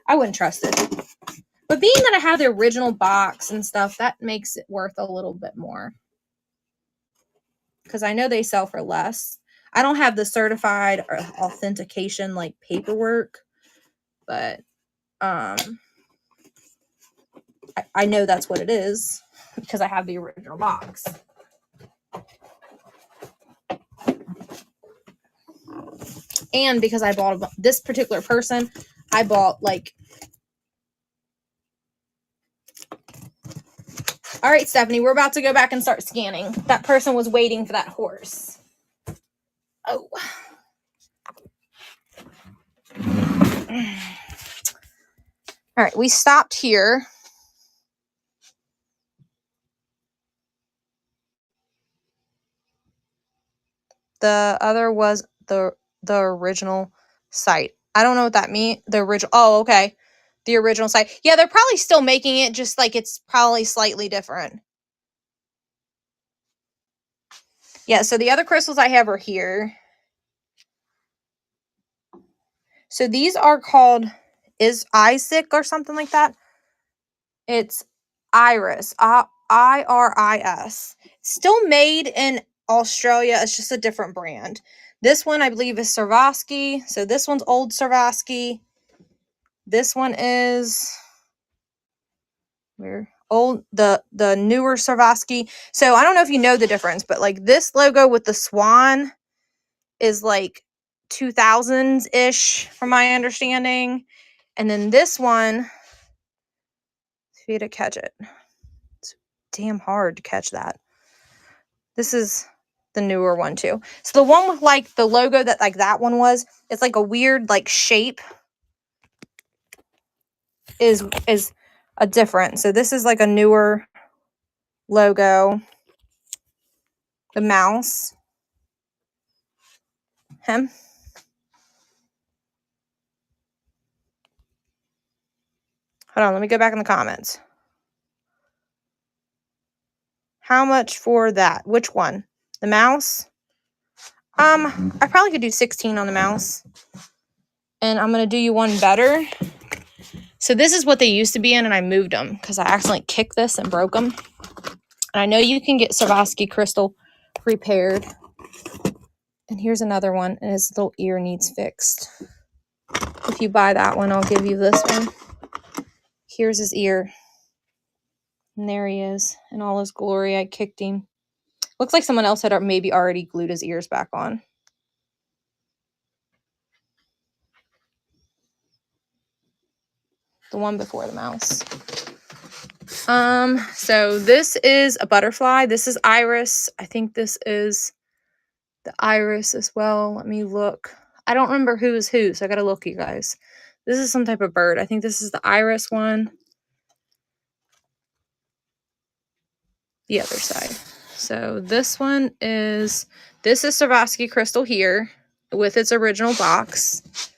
I wouldn't trust it. But being that I have the original box and stuff, that makes it worth a little bit more. Because I know they sell for less. I don't have the certified or authentication like paperwork, but I know that's what it is because I have the original box. And because I bought this particular person, I bought like... All right, Stephanie, we're about to go back and start scanning. That person was waiting for that horse. Oh. All right, we stopped here. The other was the original site. I don't know what that means. The original. Oh, okay. The original site. Yeah, they're probably still making it, just like it's probably slightly different. Yeah, so the other crystals I have are here. So these are called Isaac or something like that. It's Iris. IRIS. Still made in Australia. It's just a different brand. This one, I believe, is Swarovski. So this one's old Swarovski. This one is the newer Swarovski. So I don't know if you know the difference, but like this logo with the swan is like 2000s-ish from my understanding. And then this one, see to catch it. It's damn hard to catch that. This is the newer one too. So the one with like the logo that like that one was, it's like a weird like shape is a different. So this is like a newer logo. The mouse. Him. Hold on, let me go back in the comments. How much for that? Which one? The mouse? I probably could do 16 on the mouse. And I'm going to do you one better. So this is what they used to be in, and I moved them because I accidentally kicked this and broke them. And I know you can get Swarovski crystal repaired. And here's another one, and his little ear needs fixed. If you buy that one, I'll give you this one. Here's his ear. And there he is in all his glory. I kicked him. Looks like someone else had maybe already glued his ears back on. The one before the mouse. So this is a butterfly. This is iris. I think this is the iris as well. Let me look. I don't remember who is who, so I gotta look, you guys. This is some type of bird. I think this is the iris one. The other side. So this is Swarovski crystal here with its original box.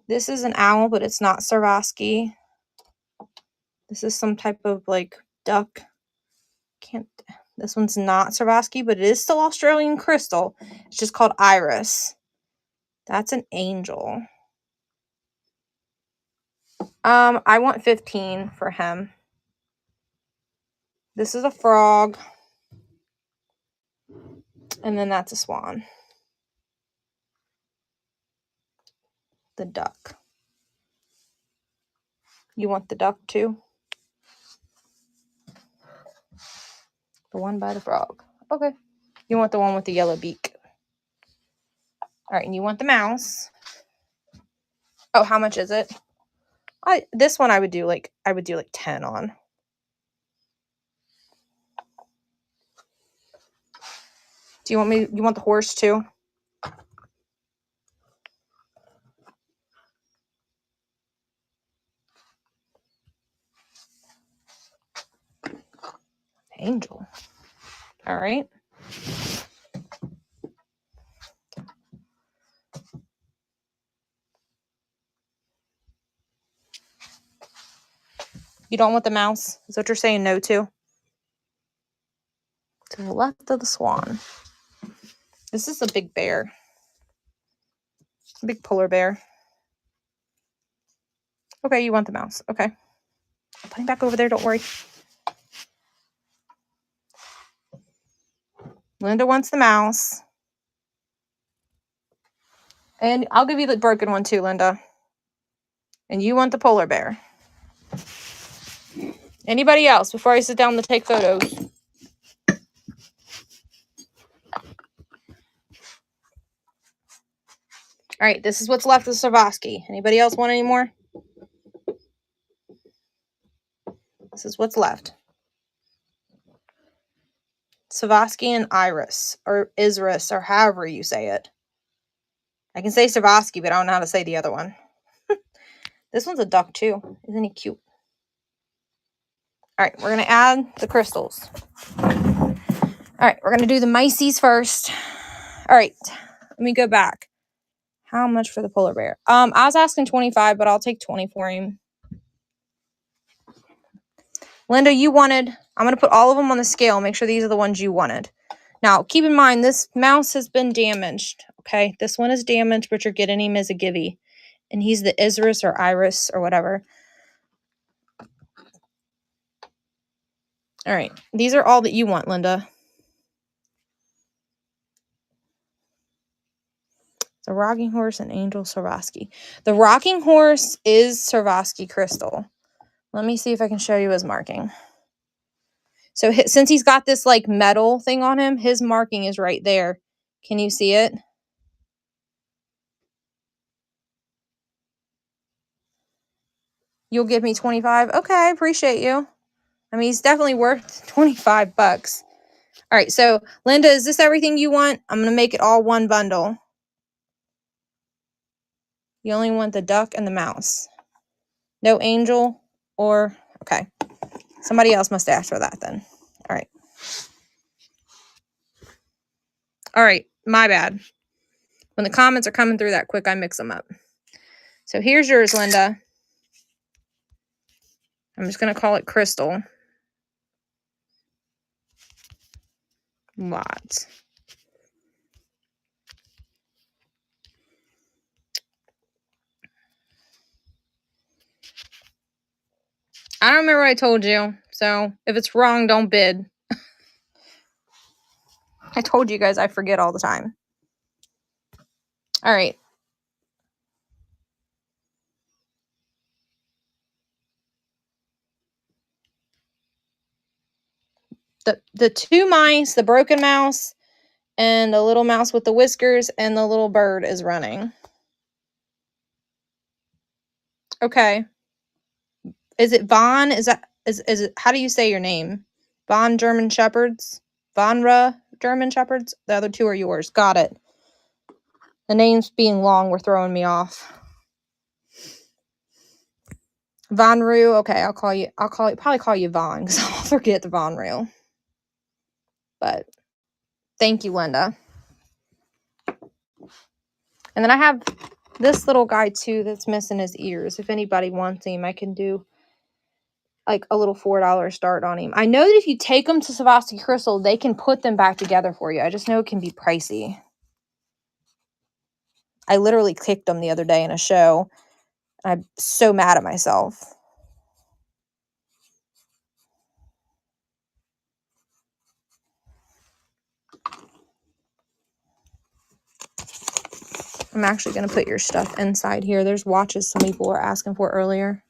This is an owl, but it's not Swarovski. This is some type of like duck. This one's not Swarovski, but it is still Australian crystal. It's just called iris. That's an angel. I want 15 for him. This is a frog. And then that's a swan. The duck. You want the duck too? The one by the frog. Okay. You want the one with the yellow beak. All right, and you want the mouse. Oh, how much is it? This one I would do like 10 on. Do you want the horse too? Angel. All right. You don't want the mouse? Is what you're saying no to? To the left of the swan. This is a big bear. A big polar bear. Okay, you want the mouse. Okay. I'll put him back over there, don't worry. Linda wants the mouse. And I'll give you the broken one too, Linda. And you want the polar bear. Anybody else before I sit down to take photos? All right, this is what's left of Swarovski. Anybody else want any more? This is what's left. Swarovski and iris, or Isris, or however you say it. I can say Swarovski, but I don't know how to say the other one. This one's a duck too. Isn't he cute? All right, we're going to add the crystals. All right, we're going to do the mices first. All right, let me go back. How much for the polar bear? I was asking 25, but I'll take 20 for him. Linda, you wanted, I'm going to put all of them on the scale. Make sure these are the ones you wanted. Now, keep in mind, this mouse has been damaged. Okay, this one is damaged, but you're getting him as a givey. And he's the Isris or Iris or whatever. All right, these are all that you want, Linda. The rocking horse and angel Swarovski. The rocking horse is Swarovski crystal. Let me see if I can show you his marking. So since he's got this like metal thing on him, his marking is right there. Can you see it? You'll give me 25? Okay, I appreciate you. I mean, he's definitely worth 25 bucks. All right, so Linda, is this everything you want? I'm going to make it all one bundle. You only want the duck and the mouse. No angel or... Okay. Somebody else must ask for that then. All right. All right, my bad. When the comments are coming through that quick, I mix them up. So here's yours, Linda. I'm just going to call it Crystal. Lots. I don't remember what I told you, so if it's wrong, don't bid. I told you guys I forget all the time. All right. The two mice, the broken mouse, and the little mouse with the whiskers, and the little bird is running. Okay. Is it Von? Is it, how do you say your name? Von German Shepherds? Vonra German Shepherds? The other two are yours. Got it. The names being long were throwing me off. Von Roo. Okay, probably call you Von because I'll forget the Von Roo. But thank you, Linda. And then I have this little guy too that's missing his ears. If anybody wants him, I can do like a little $4 start on him. I know that if you take them to Swarovski Crystal, they can put them back together for you. I just know it can be pricey. I literally kicked them the other day in a show. I'm so mad at myself. I'm actually going to put your stuff inside here. There's watches some people were asking for earlier.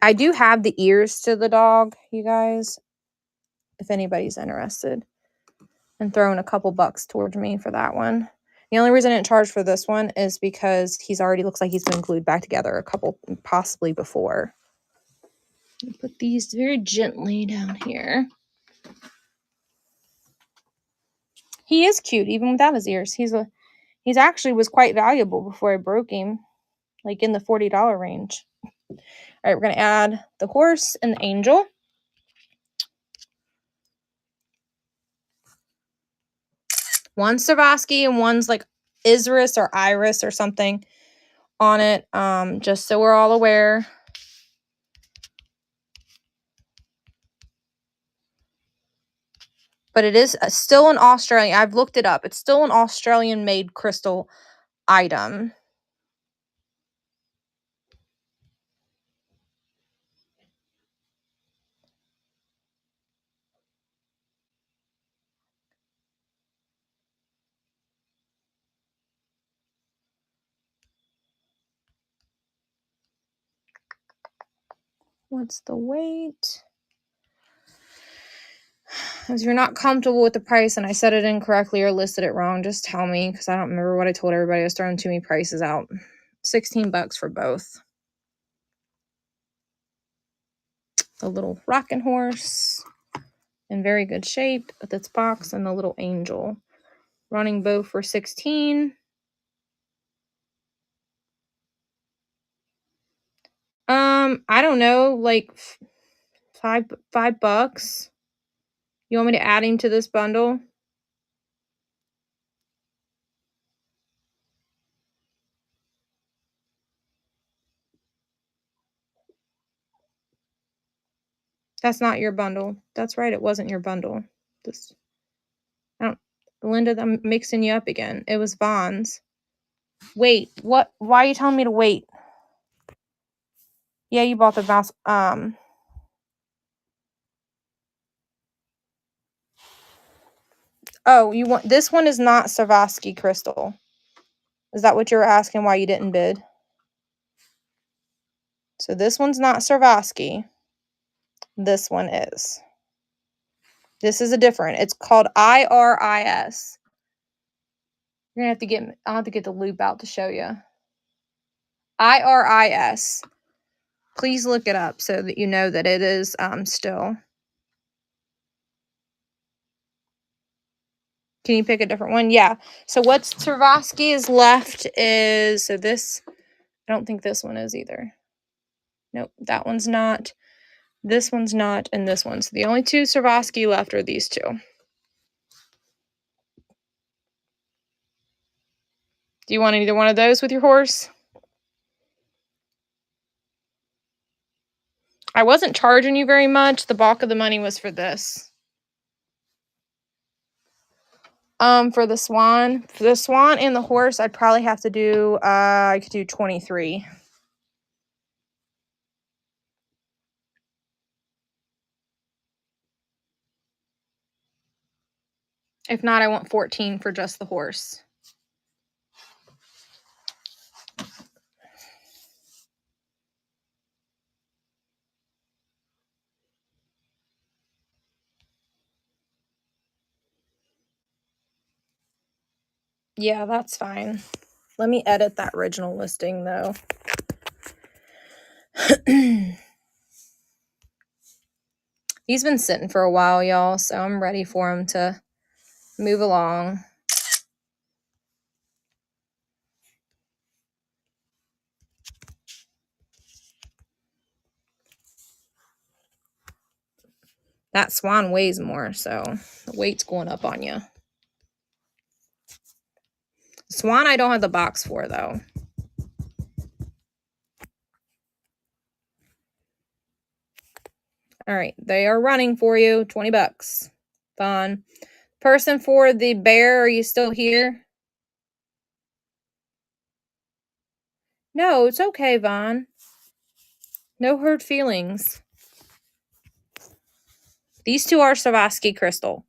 I do have the ears to the dog, you guys, if anybody's interested. And throwing a couple bucks towards me for that one. The only reason I didn't charge for this one is because he's already looks like he's been glued back together a couple, possibly before. Put these very gently down here. He is cute, even without his ears. He's actually was quite valuable before I broke him, like in the $40 range. All right, we're gonna add the horse and the angel. One's Swarovski and one's like Iris or Iris or something on it. Just so we're all aware. But it is still an Australian. I've looked it up. It's still an Australian-made crystal item. What's the weight? If you're not comfortable with the price and I said it incorrectly or listed it wrong, just tell me because I don't remember what I told everybody. I was throwing too many prices out. 16 bucks for both. The little rocking horse in very good shape with its box and the little angel. Running both for 16. I don't know, like five bucks. You want me to add him to this bundle? That's not your bundle. That's right, it wasn't your bundle. Linda, I'm mixing you up again. It was Von's. Wait, what? Why are you telling me to wait? Yeah, you bought the mouse. Oh, you want this one is not Swarovski crystal. Is that what you were asking? Why you didn't bid? So this one's not Swarovski. This one is. This is a different. It's called IRIS. You're gonna have to get. I'll have to get the loop out to show you. IRIS. Please look it up so that you know that it is still. Can you pick a different one? Yeah. So what Swarovski is left is, so this, I don't think this one is either. Nope, that one's not. This one's not, and this one. So the only two Swarovski left are these two. Do you want either one of those with your horse? I wasn't charging you very much. The bulk of the money was for this. For the swan and the horse, I'd probably have to do, I could do 23. If not, I want 14 for just the horse. Yeah, that's fine. Let me edit that original listing though. He's been sitting for a while, y'all, so I'm ready for him to move along. That swan weighs more, so the weight's going up on you. Swan I don't have the box for, though. All right, they are running for you. 20 bucks. Vaughn. Person for the bear, are you still here? No, it's okay, Vaughn. No hurt feelings. These two are Swarovski crystal.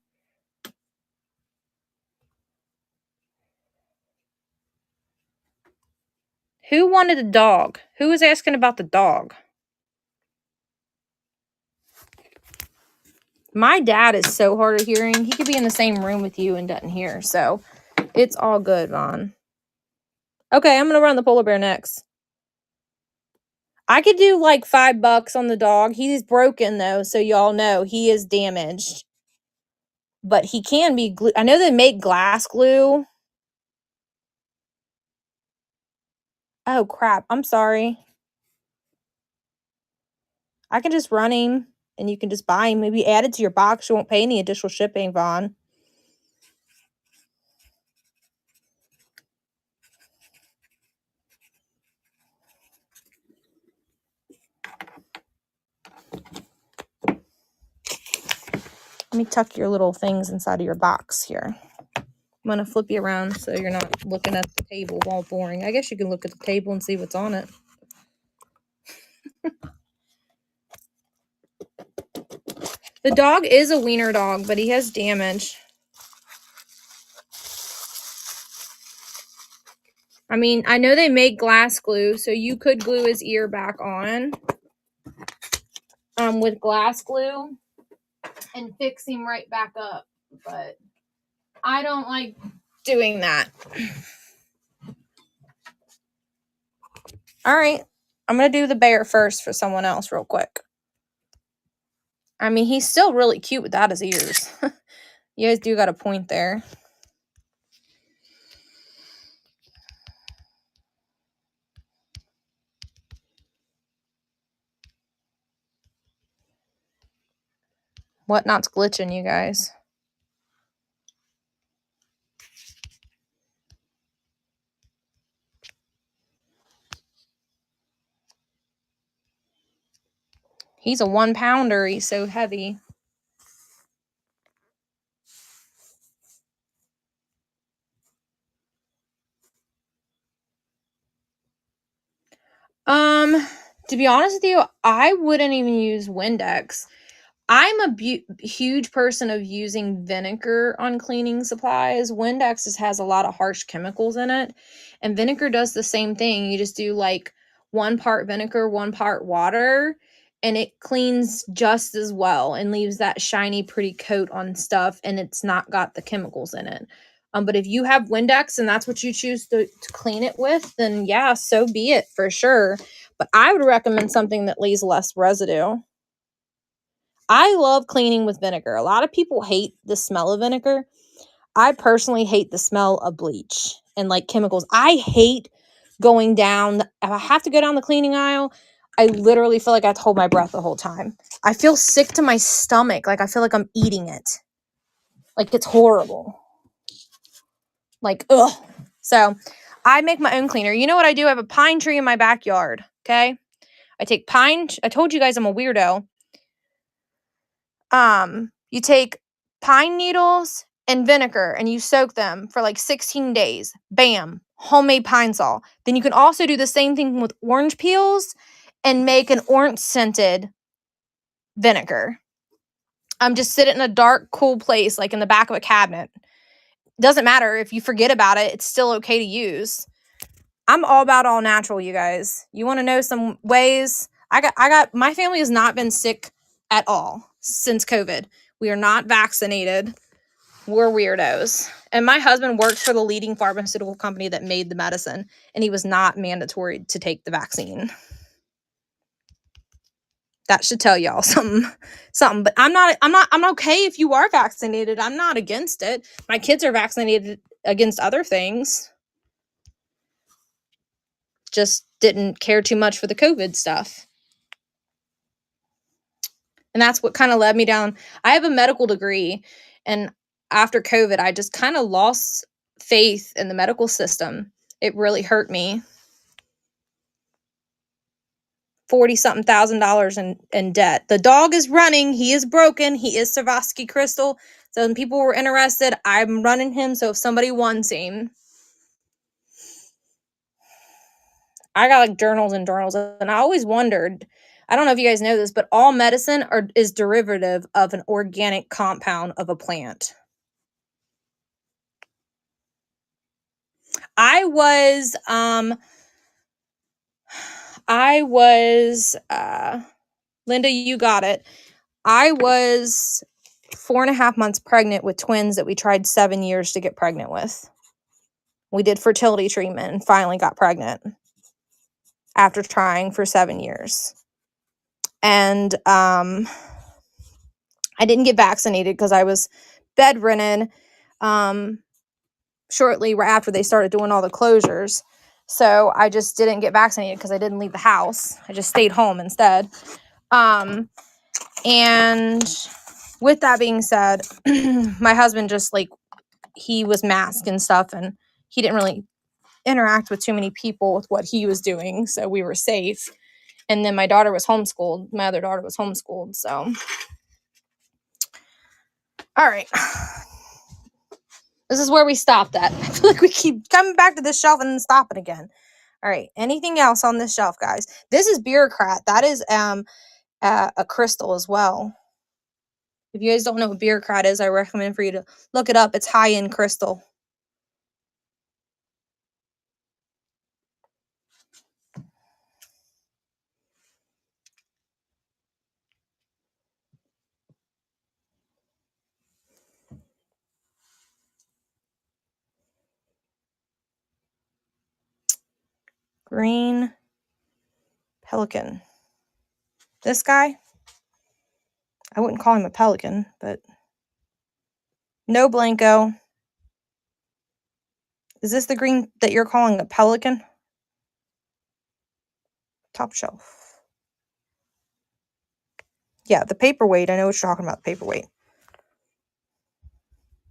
Who wanted a dog? Who was asking about the dog? My dad is so hard of hearing. He could be in the same room with you and doesn't hear. So it's all good, Vaughn. Okay, I'm going to run the polar bear next. I could do like $5 on the dog. He's broken though, so y'all know he is damaged. But he can be glue. I know they make glass glue. Oh, crap. I'm sorry. I can just run him, and you can just buy him. Maybe add it to your box. You won't pay any additional shipping, Vaughn. Let me tuck your little things inside of your box here. I'm going to flip you around so you're not looking at the table while boring. I guess you can look at the table and see what's on it. The dog is a wiener dog, but he has damage. I mean, I know they make glass glue, so you could glue his ear back on with glass glue and fix him right back up. But I don't like doing that. All right. I'm going to do the bear first for someone else real quick. I mean, he's still really cute without his ears. You guys do got a point there. Whatnot's glitching, you guys. He's a 1-pounder. He's so heavy. To be honest with you, I wouldn't even use Windex. I'm a huge person of using vinegar on cleaning supplies. Windex has a lot of harsh chemicals in it, and vinegar does the same thing. You just do like 1 part vinegar, 1 part water, and it cleans just as well and leaves that shiny, pretty coat on stuff, and it's not got the chemicals in it. But if you have Windex and that's what you choose to clean it with, then yeah, so be it for sure. but I would recommend something that leaves less residue. I love cleaning with vinegar. A lot of people hate the smell of vinegar. I personally hate the smell of bleach and like chemicals. I hate going down. If I have to go down the cleaning aisle, I literally feel like I have to hold my breath the whole time. I feel sick to my stomach. Like I feel like I'm eating it. Like it's horrible. Like, ugh. So I make my own cleaner. You know what I do? I have a pine tree in my backyard. Okay. I take pine. I told you guys I'm a weirdo. You take pine needles and vinegar and you soak them for like 16 days. Bam. Homemade Pine Sol. Then you can also do the same thing with orange peels and make an orange scented vinegar. Just sit it in a dark, cool place, like in the back of a cabinet. Doesn't matter if you forget about it, it's still okay to use. I'm all about all natural, you guys. You want to know some ways? My family has not been sick at all since COVID. We are not vaccinated. We're weirdos. And my husband worked for the leading pharmaceutical company that made the medicine, and he was not mandatory to take the vaccine. That should tell y'all something. But I'm okay if you are vaccinated. I'm not against it. My kids are vaccinated against other things. Just didn't care too much for the COVID stuff. And that's what kind of led me down. I have a medical degree, and after COVID, I just kind of lost faith in the medical system. It really hurt me. $40-something thousand in debt. The dog is running. He is broken. He is Swarovski crystal. So when people were interested, I'm running him. So if somebody wants him, I got like journals and journals. And I always wondered, I don't know if you guys know this, but all medicine is derivative of an organic compound of a plant. I was Linda, you got it. I was 4.5 months pregnant with twins that we tried 7 years to get pregnant with. We did fertility treatment and finally got pregnant after trying for 7 years. And I didn't get vaccinated because I was bedridden shortly right after they started doing all the closures. So I just didn't get vaccinated because I didn't leave the house. I just stayed home instead. And with that being said, my husband just like, he was masked and stuff, and he didn't really interact with too many people with what he was doing. So we were safe. And then my daughter was homeschooled. My other daughter was homeschooled. So, all right. This is where we stopped at. I feel like we keep coming back to this shelf and then stopping again. All right. Anything else on this shelf, guys? This is bureaucrat. That is a crystal as well. If you guys don't know what bureaucrat is, I recommend for you to look it up. It's high-end crystal. Green pelican. This guy, I wouldn't call him a pelican, but no Blanco. Is this the green that you're calling a pelican? Top shelf. Yeah, the paperweight. I know what you're talking about, the paperweight.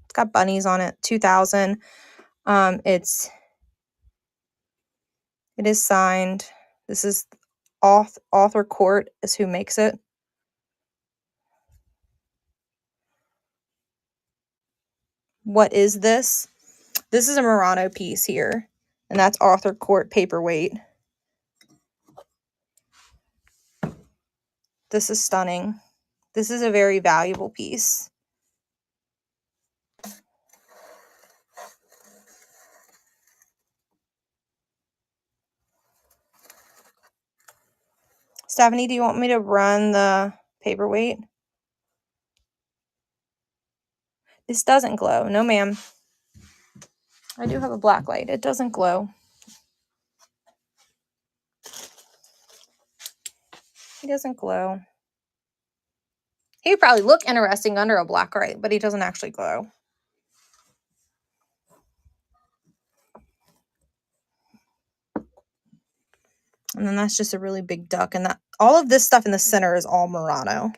It's got bunnies on it. 2000. It is signed. This is Author Court is who makes it. What is this? This is a Murano piece here, and that's Author Court paperweight. This is stunning. This is a very valuable piece. Stephanie, do you want me to run the paperweight? This doesn't glow. No, ma'am. I do have a black light. It doesn't glow. He doesn't glow. He would probably look interesting under a black light, but he doesn't actually glow. And then that's just a really big duck. And that all of this stuff in the center is all Murano.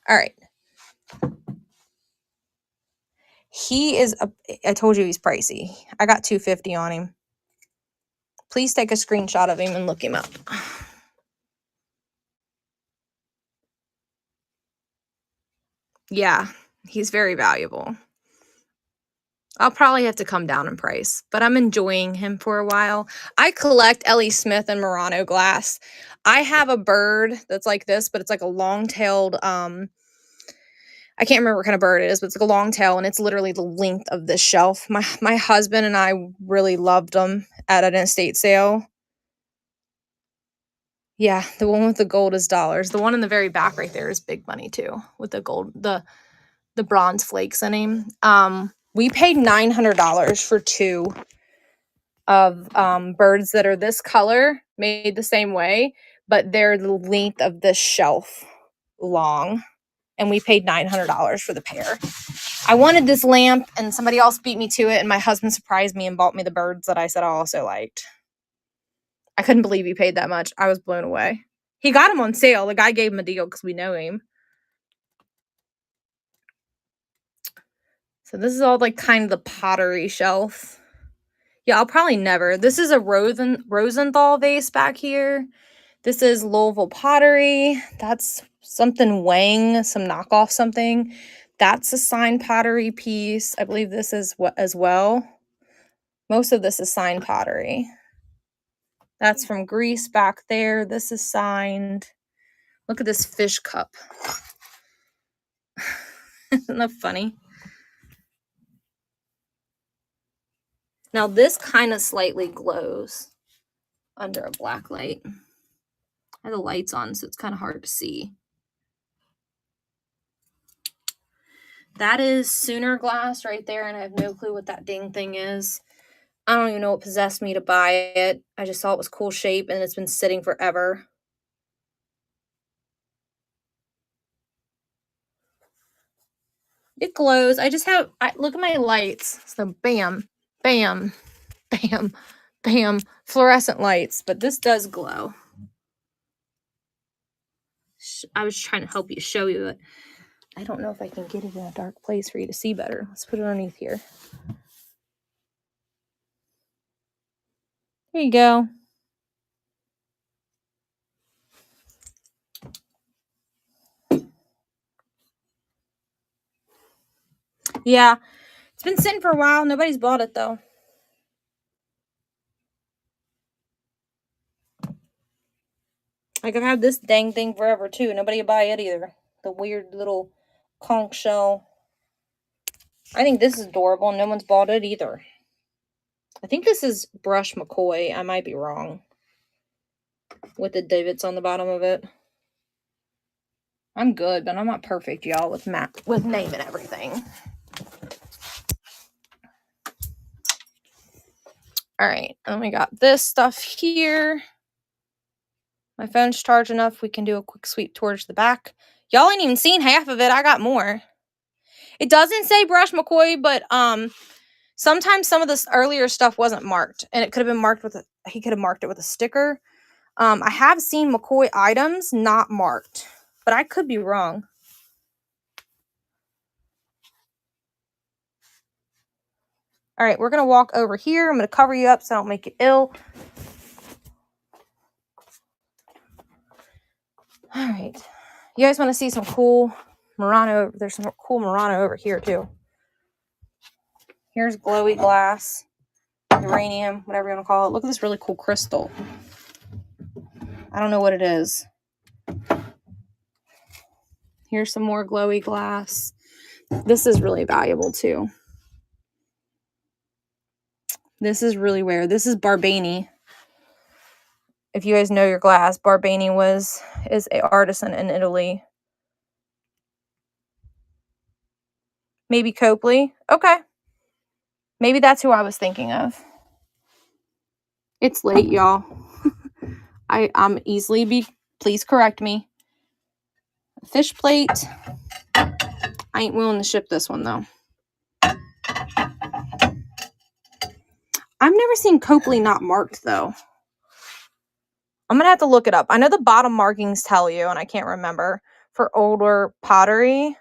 All right. He is, I told you he's pricey. I got $250 on him. Please take a screenshot of him and look him up. Yeah, he's very valuable. I'll probably have to come down in price, but I'm enjoying him for a while. I collect Ellie Smith and Murano glass. I have a bird that's like this, but it's like a long-tailed, I can't remember what kind of bird it is, but it's like a long tail, and it's literally the length of this shelf. My husband and I really loved them at an estate sale. Yeah, the one with the gold is dollars. The one in the very back right there is big money too, with the gold, the bronze flakes in him. We paid $900 for 2 of birds that are this color, made the same way, but they're the length of this shelf long. And we paid $900 for the pair. I wanted this lamp, and somebody else beat me to it, and my husband surprised me and bought me the birds that I said I also liked. I couldn't believe he paid that much. I was blown away. He got them on sale. The guy gave him a deal because we know him. So this is all like kind of the pottery shelf. Yeah, I'll probably never. This is a Rosenthal vase back here. This is Louisville pottery. That's something Wang, some knockoff something. That's a signed pottery piece. I believe this is what as well. Most of this is signed pottery. That's from Greece back there. This is signed. Look at this fish cup. Isn't that funny? Now this kind of slightly glows under a black light. I have the lights on, so it's kind of hard to see. That is Sooner glass right there, and I have no clue what that dang thing is. I don't even know what possessed me to buy it. I just saw it was cool shape, and it's been sitting forever. It glows. I just have, look at my lights. So bam, bam, bam, bam, fluorescent lights, but this does glow. I was trying to help you, show you it. I don't know if I can get it in a dark place for you to see better. Let's put it underneath here. There you go. Yeah, it's been sitting for a while. Nobody's bought it though. Like I've had this dang thing forever too. Nobody will buy it either. The weird little conch shell. I think this is adorable. No one's bought it either. I think this is Brush McCoy. I might be wrong. With the divots on the bottom of it. I'm good, but I'm not perfect, y'all, with name and everything. All right, and we got this stuff here. My phone's charged enough. We can do a quick sweep towards the back. Y'all ain't even seen half of it. I got more. It doesn't say Brush McCoy, but sometimes some of this earlier stuff wasn't marked, and it could have been marked with he could have marked it with a sticker. I have seen McCoy items not marked, but I could be wrong. All right, we're going to walk over here. I'm going to cover you up so I don't make you ill. All right. You guys want to see some cool Murano? There's some cool Murano over here, too. Here's glowy glass, uranium, whatever you want to call it. Look at this really cool crystal. I don't know what it is. Here's some more glowy glass. This is really valuable, too. This is really rare. This is Barbani. If you guys know your glass, Barbani is an artisan in Italy. Maybe Copley. Okay. Maybe that's who I was thinking of. It's late, y'all. I'm easily be, please correct me. Fish plate. I ain't willing to ship this one though. I've never seen Copley not marked though. I'm gonna have to look it up. I know the bottom markings tell you, and I can't remember for older pottery.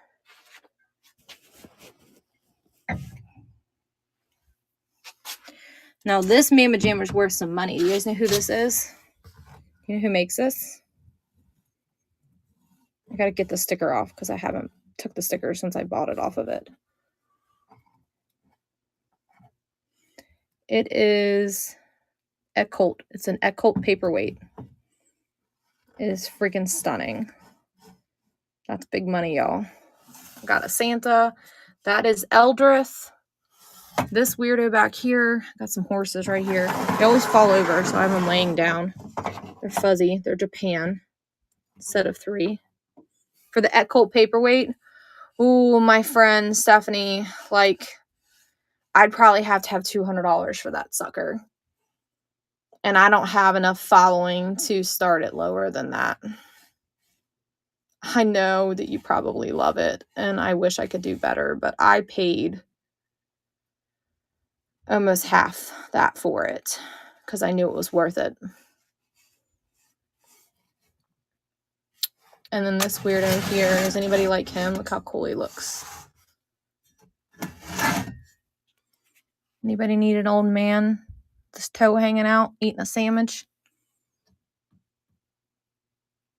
Now this Mama Jammer's worth some money. Do you guys know who this is? You know who makes this? I gotta get the sticker off because I haven't took the sticker since I bought it off of it. It is Eckholt. It's an Eckholt paperweight. It is freaking stunning. That's big money, y'all. Got a Santa. That is Eldrith. This weirdo back here. Got some horses right here. They always fall over, so I have them laying down. They're fuzzy. They're Japan. Set of 3. For the Eckholt paperweight. Ooh, my friend Stephanie. Like, I'd probably have to have $200 for that sucker. And I don't have enough following to start it lower than that. I know that you probably love it, and I wish I could do better, but I paid almost half that for it because I knew it was worth it. And then this weirdo here, does anybody like him? Look how cool he looks. Anybody need an old man? This toe hanging out, eating a sandwich?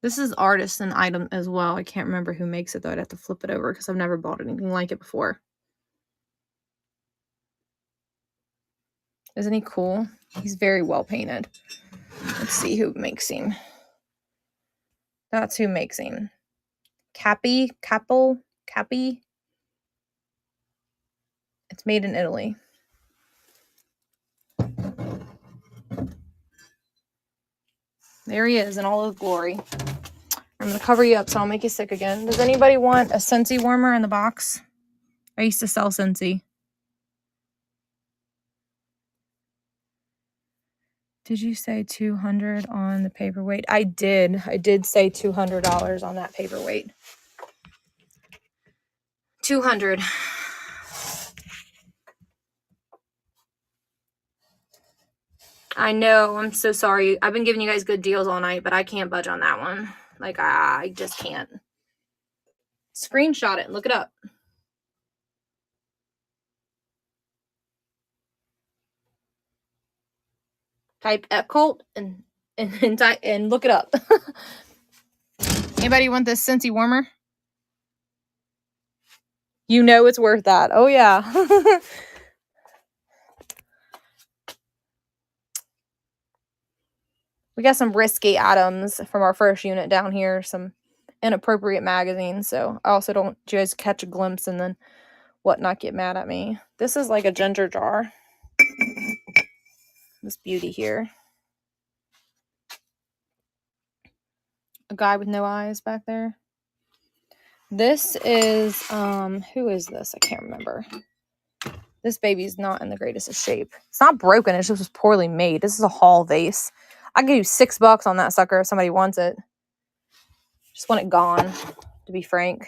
This is artisan item as well. I can't remember who makes it though. I'd have to flip it over because I've never bought anything like it before. Isn't he cool? He's very well painted. Let's see who makes him. That's who makes him. Cappy. It's made in Italy. There he is in all his glory. I'm going to cover you up so I'll make you sick again. Does anybody want a Scentsy warmer in the box? I used to sell Scentsy. Did you say $200 on the paperweight? I did. I did say $200 on that paperweight. $200. I know. I'm so sorry. I've been giving you guys good deals all night, but I can't budge on that one. Like, I just can't. Screenshot it and look it up. Type Eckholt and look it up. Anybody want this Scentsy warmer? You know it's worth that. Oh, yeah. We got some risky items from our first unit down here. Some inappropriate magazines. So I also don't want you guys catch a glimpse and then whatnot get mad at me. This is like a ginger jar. This beauty here. A guy with no eyes back there. This is, who is this? I can't remember. This baby's not in the greatest of shape. It's not broken. It just was poorly made. This is a Hall vase. I give you $6 on that sucker if somebody wants it. Just want it gone, to be frank.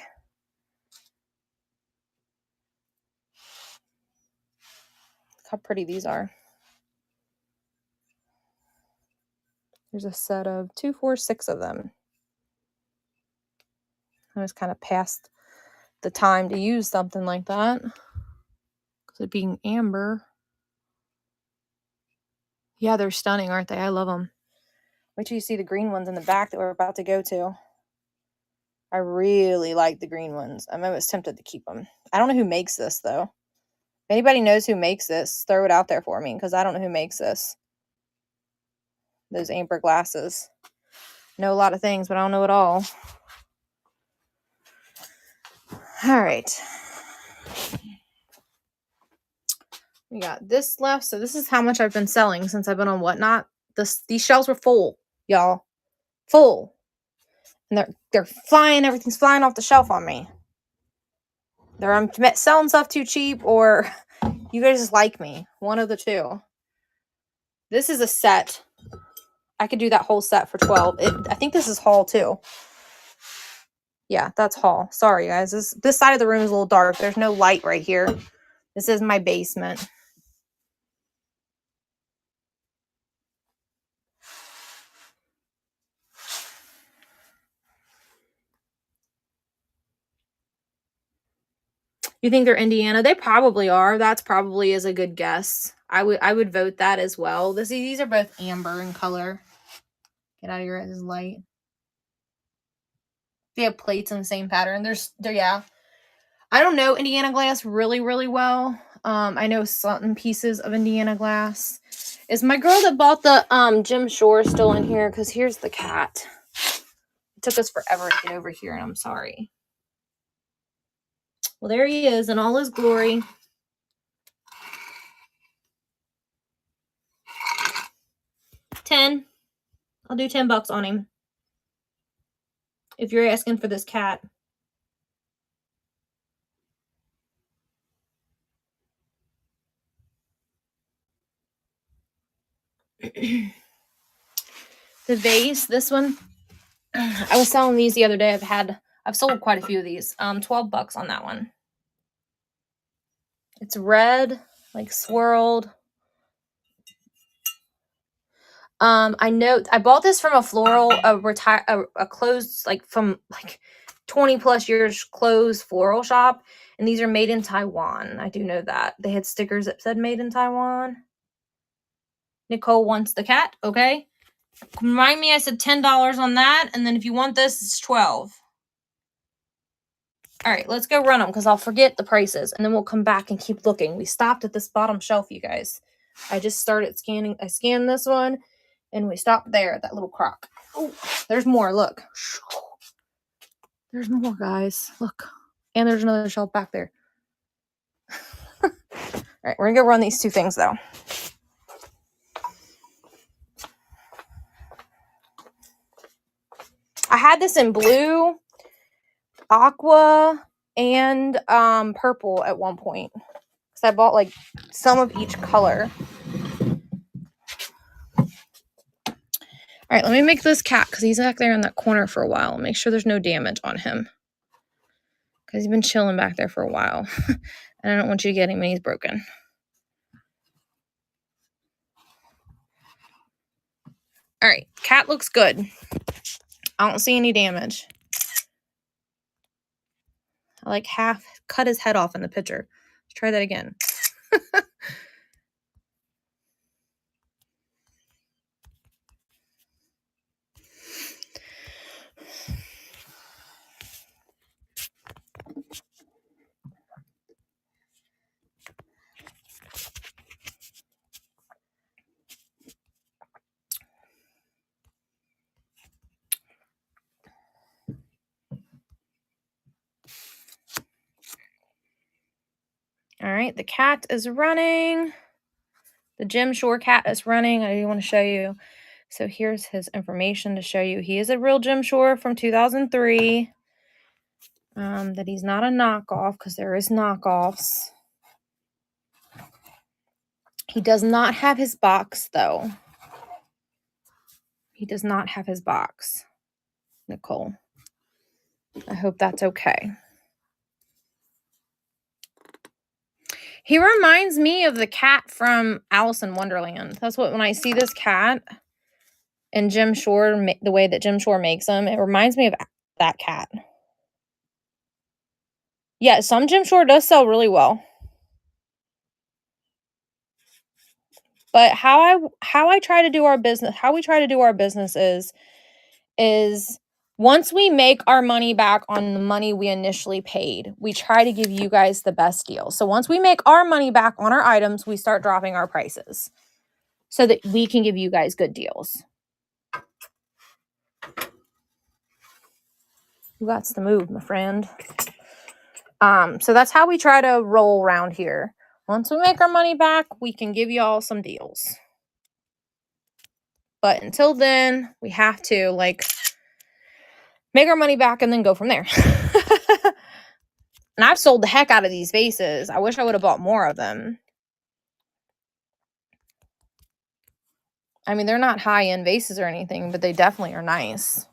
Look how pretty these are. There's a set of 2, 4, 6 of them. I was kind of past the time to use something like that. Because it being amber. Yeah, they're stunning, aren't they? I love them. Wait till you see the green ones in the back that we're about to go to. I really like the green ones. I'm almost tempted to keep them. I don't know who makes this, though. If anybody knows who makes this, throw it out there for me, because I don't know who makes this. Those amber glasses. Know a lot of things, but I don't know it all. All right. We got this left. So this is how much I've been selling since I've been on Whatnot. These shelves were full, y'all. Full. And they're flying. Everything's flying off the shelf on me. I'm selling stuff too cheap, or you guys just like me. One of the two. This is a set I could do that whole set for 12. I think this is haul too. Yeah, that's haul. Sorry, guys. This side of the room is a little dark. There's no light right here. This is my basement. You think they're Indiana? They probably are. That's probably is a good guess. I would vote that as well. These are both amber in color. Get out of your guys' light. They have plates in the same pattern. Yeah. I don't know Indiana glass really, really well. I know some pieces of Indiana glass. Is my girl that bought the Jim Shore still in here? Because here's the cat. It took us forever to get over here, and I'm sorry. Well, there he is in all his glory. $10. I'll do $10 on him. If you're asking for this cat. The vase, this one. I was selling these the other day. I've sold quite a few of these. $12 on that one. It's red, like swirled. I know I bought this from a floral, a closed, like from like 20 plus years closed floral shop, and these are made in Taiwan. I do know that. They had stickers that said made in Taiwan. Nicole wants the cat. Okay. Remind me, I said $10 on that, and then if you want this, it's $12. All right, let's go run them because I'll forget the prices, and then we'll come back and keep looking. We stopped at this bottom shelf, you guys. I just started scanning. I scanned this one, and we stopped there at that little crock. Oh, there's more. Look. There's more, guys. Look. And there's another shelf back there. All right, we're going to go run these two things, though. I had this in blue, aqua, and purple at one point. Because I bought, like, some of each color. All right, let me make this cat because he's back there in that corner for a while. Make sure there's no damage on him. Because he's been chilling back there for a while. And I don't want you to get him when he's broken. All right, cat looks good. I don't see any damage. I like half cut his head off in the picture. Let's try that again. All right, the cat is running. The Jim Shore cat is running. I do want to show you. So here's his information to show you. He is a real Jim Shore from 2003. That he's not a knockoff because there is knockoffs. He does not have his box, though. He does not have his box, Nicole. I hope that's okay. He reminds me of the cat from Alice in Wonderland. That's what, when I see this cat and Jim Shore, the way that Jim Shore makes them, it reminds me of that cat. Yeah, some Jim Shore does sell really well. But how I try to do our business, how we try to do our business is once we make our money back on the money we initially paid, we try to give you guys the best deal. So once we make our money back on our items, we start dropping our prices so that we can give you guys good deals. You got the move, my friend. So that's how we try to roll around here. Once we make our money back, we can give y'all some deals. But until then, we have to, like, make our money back and then go from there. And I've sold the heck out of these vases. I wish I would have bought more of them. I mean, they're not high-end vases or anything, but they definitely are nice.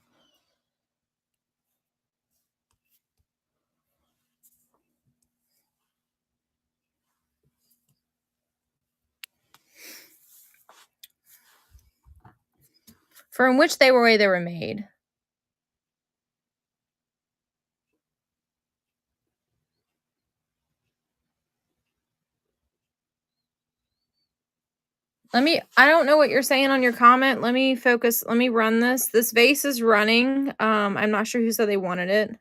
From which they were made. I don't know what you're saying on your comment. Let me focus. Let me run this. This vase is running. I'm not sure who said they wanted it.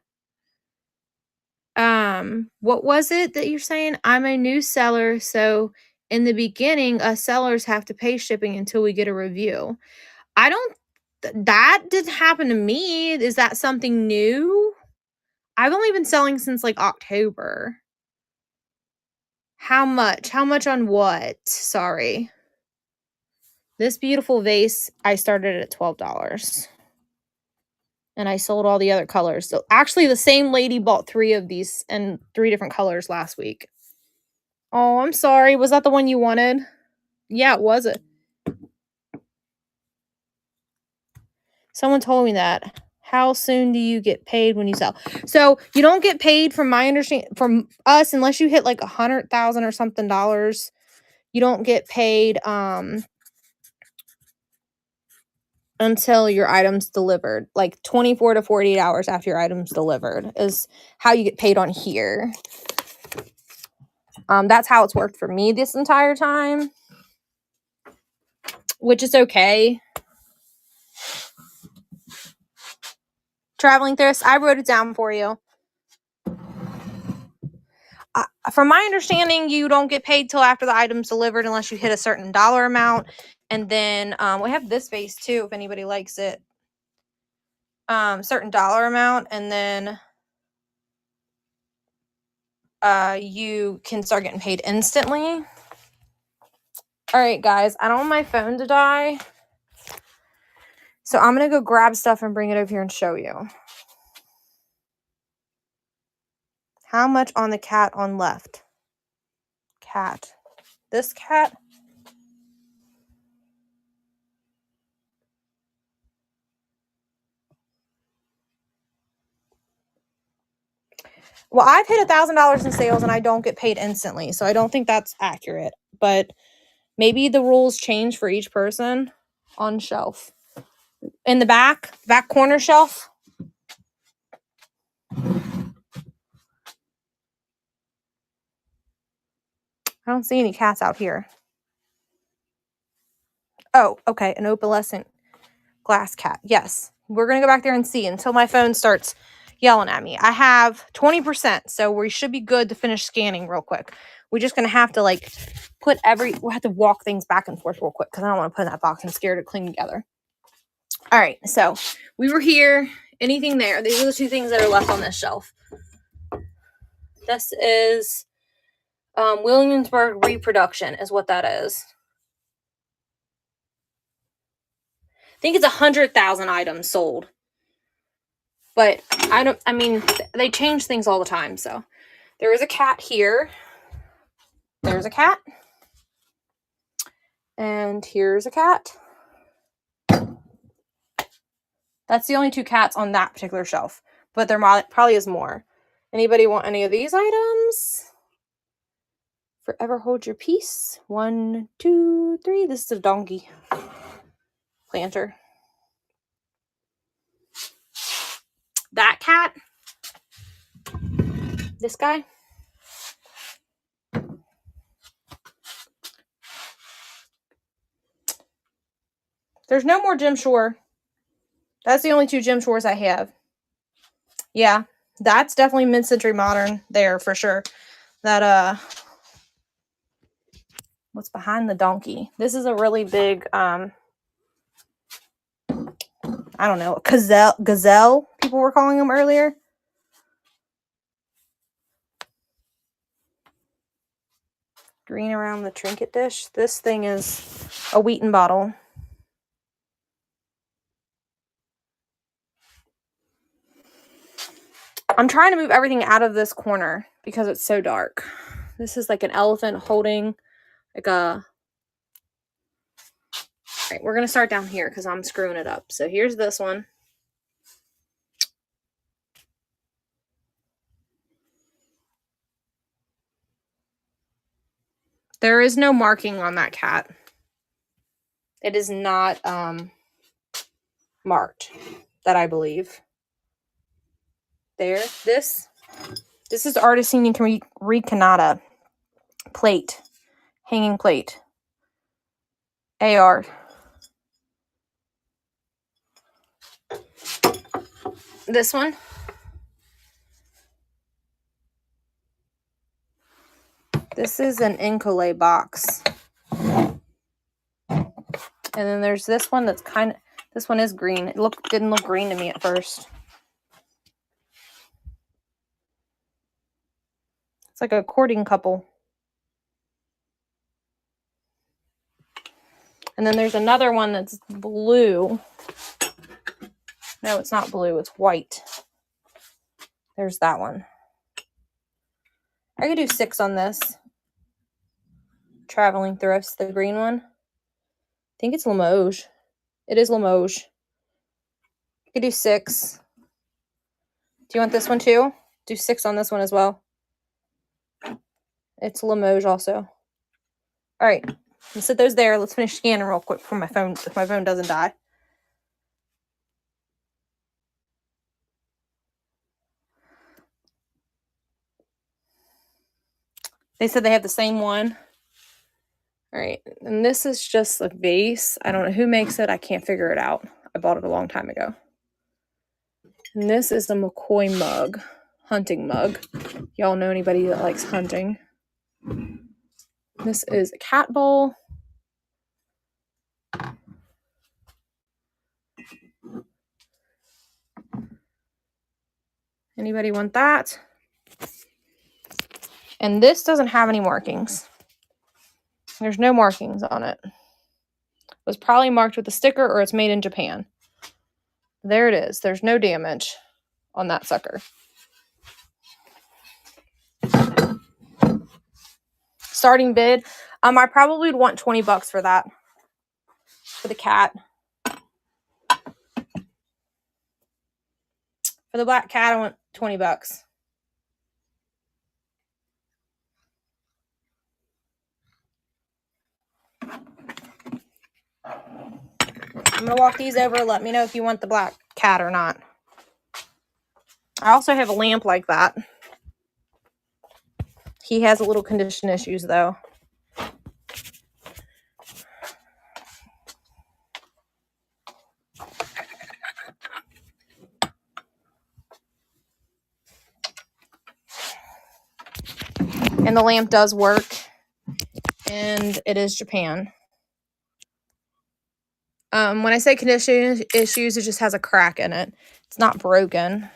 What was it that you're saying? I'm a new seller, so in the beginning, us sellers have to pay shipping until we get a review. That didn't happen to me. Is that something new? I've only been selling since like October. How much? How much on what? Sorry. This beautiful vase, I started at $12. And I sold all the other colors. So actually the same lady bought 3 of these in 3 different colors last week. Oh, I'm sorry. Was that the one you wanted? Yeah, it was it. Someone told me that. How soon do you get paid when you sell? So you don't get paid from my understanding from us unless you hit like 100,000 or something dollars. You don't get paid until your item's delivered. Like 24 to 48 hours after your item's delivered is how you get paid on here. That's how it's worked for me this entire time, which is okay. Traveling Thrifts, I wrote it down for you. From my understanding, you don't get paid till after the item's delivered unless you hit a certain dollar amount. And then we have this vase too, if anybody likes it. Certain dollar amount, and then you can start getting paid instantly. All right, guys, I don't want my phone to die. So I'm going to go grab stuff and bring it over here and show you. How much on the cat on left? Cat. This cat? Well, I've hit $1,000 in sales and I don't get paid instantly. So I don't think that's accurate. But maybe the rules change for each person. On shelf. In the back corner shelf. I don't see any cats out here. Oh, okay. An opalescent glass cat. Yes. We're going to go back there and see until my phone starts yelling at me. I have 20%, so we should be good to finish scanning real quick. We're just going to have to like we'll have to walk things back and forth real quick because I don't want to put in that box. I'm scared to cling together. All right. So we were here. Anything there? These are the 2 things that are left on this shelf. This is Williamsburg Reproduction is what that is. I think it's 100,000 items sold. But I mean, they change things all the time. So there is a cat here. There's a cat. And here's a cat. That's the only 2 cats on that particular shelf. But there probably is more. Anybody want any of these items? Forever hold your peace. 1, 2, 3. This is a donkey planter. That cat. This guy. There's no more Jim Shore. That's the only 2 Jim Shores I have. Yeah, that's definitely mid-century modern there for sure. That what's behind the donkey? This is a really big I don't know, gazelle people were calling them earlier. Green around the trinket dish. This thing is a Wheaton bottle. I'm trying to move everything out of this corner because it's so dark. This is like an elephant holding like a right, we're going to start down here because I'm screwing it up. So here's this one. There is no marking on that cat. It is not marked, that I believe. There. This is Artesini Recanata plate. Hanging plate. AR. This one. This is an Incolay box. And then there's this one that's kind of, this one is green. It didn't look green to me at first. It's like a courting couple. And then there's another one that's blue. No, it's not blue. It's white. There's that one. I could do 6 on this. Traveling Thrifts, the green one. I think it's Limoges. It is Limoges. I could do 6. Do you want this one too? Do 6 on this one as well. It's Limoges also. All right. Let's set those there. Let's finish scanning real quick before my phone, if my phone doesn't die. They said they have the same one. All right, and this is just a vase. I don't know who makes it. I can't figure it out. I bought it a long time ago. And this is the McCoy mug, hunting mug. Y'all know anybody that likes hunting. This is a cat bowl. Anybody want that? And this doesn't have any markings. There's no markings on it. It was probably marked with a sticker or it's made in Japan. There it is. There's no damage on that sucker. Starting bid. I probably would want $20 for that. For the cat. For the black cat, I want $20. I'm going to walk these over. Let me know if you want the black cat or not. I also have a lamp like that. He has a little condition issues, though. And the lamp does work. And it is Japan. When I say condition issues, it just has a crack in it. It's not broken.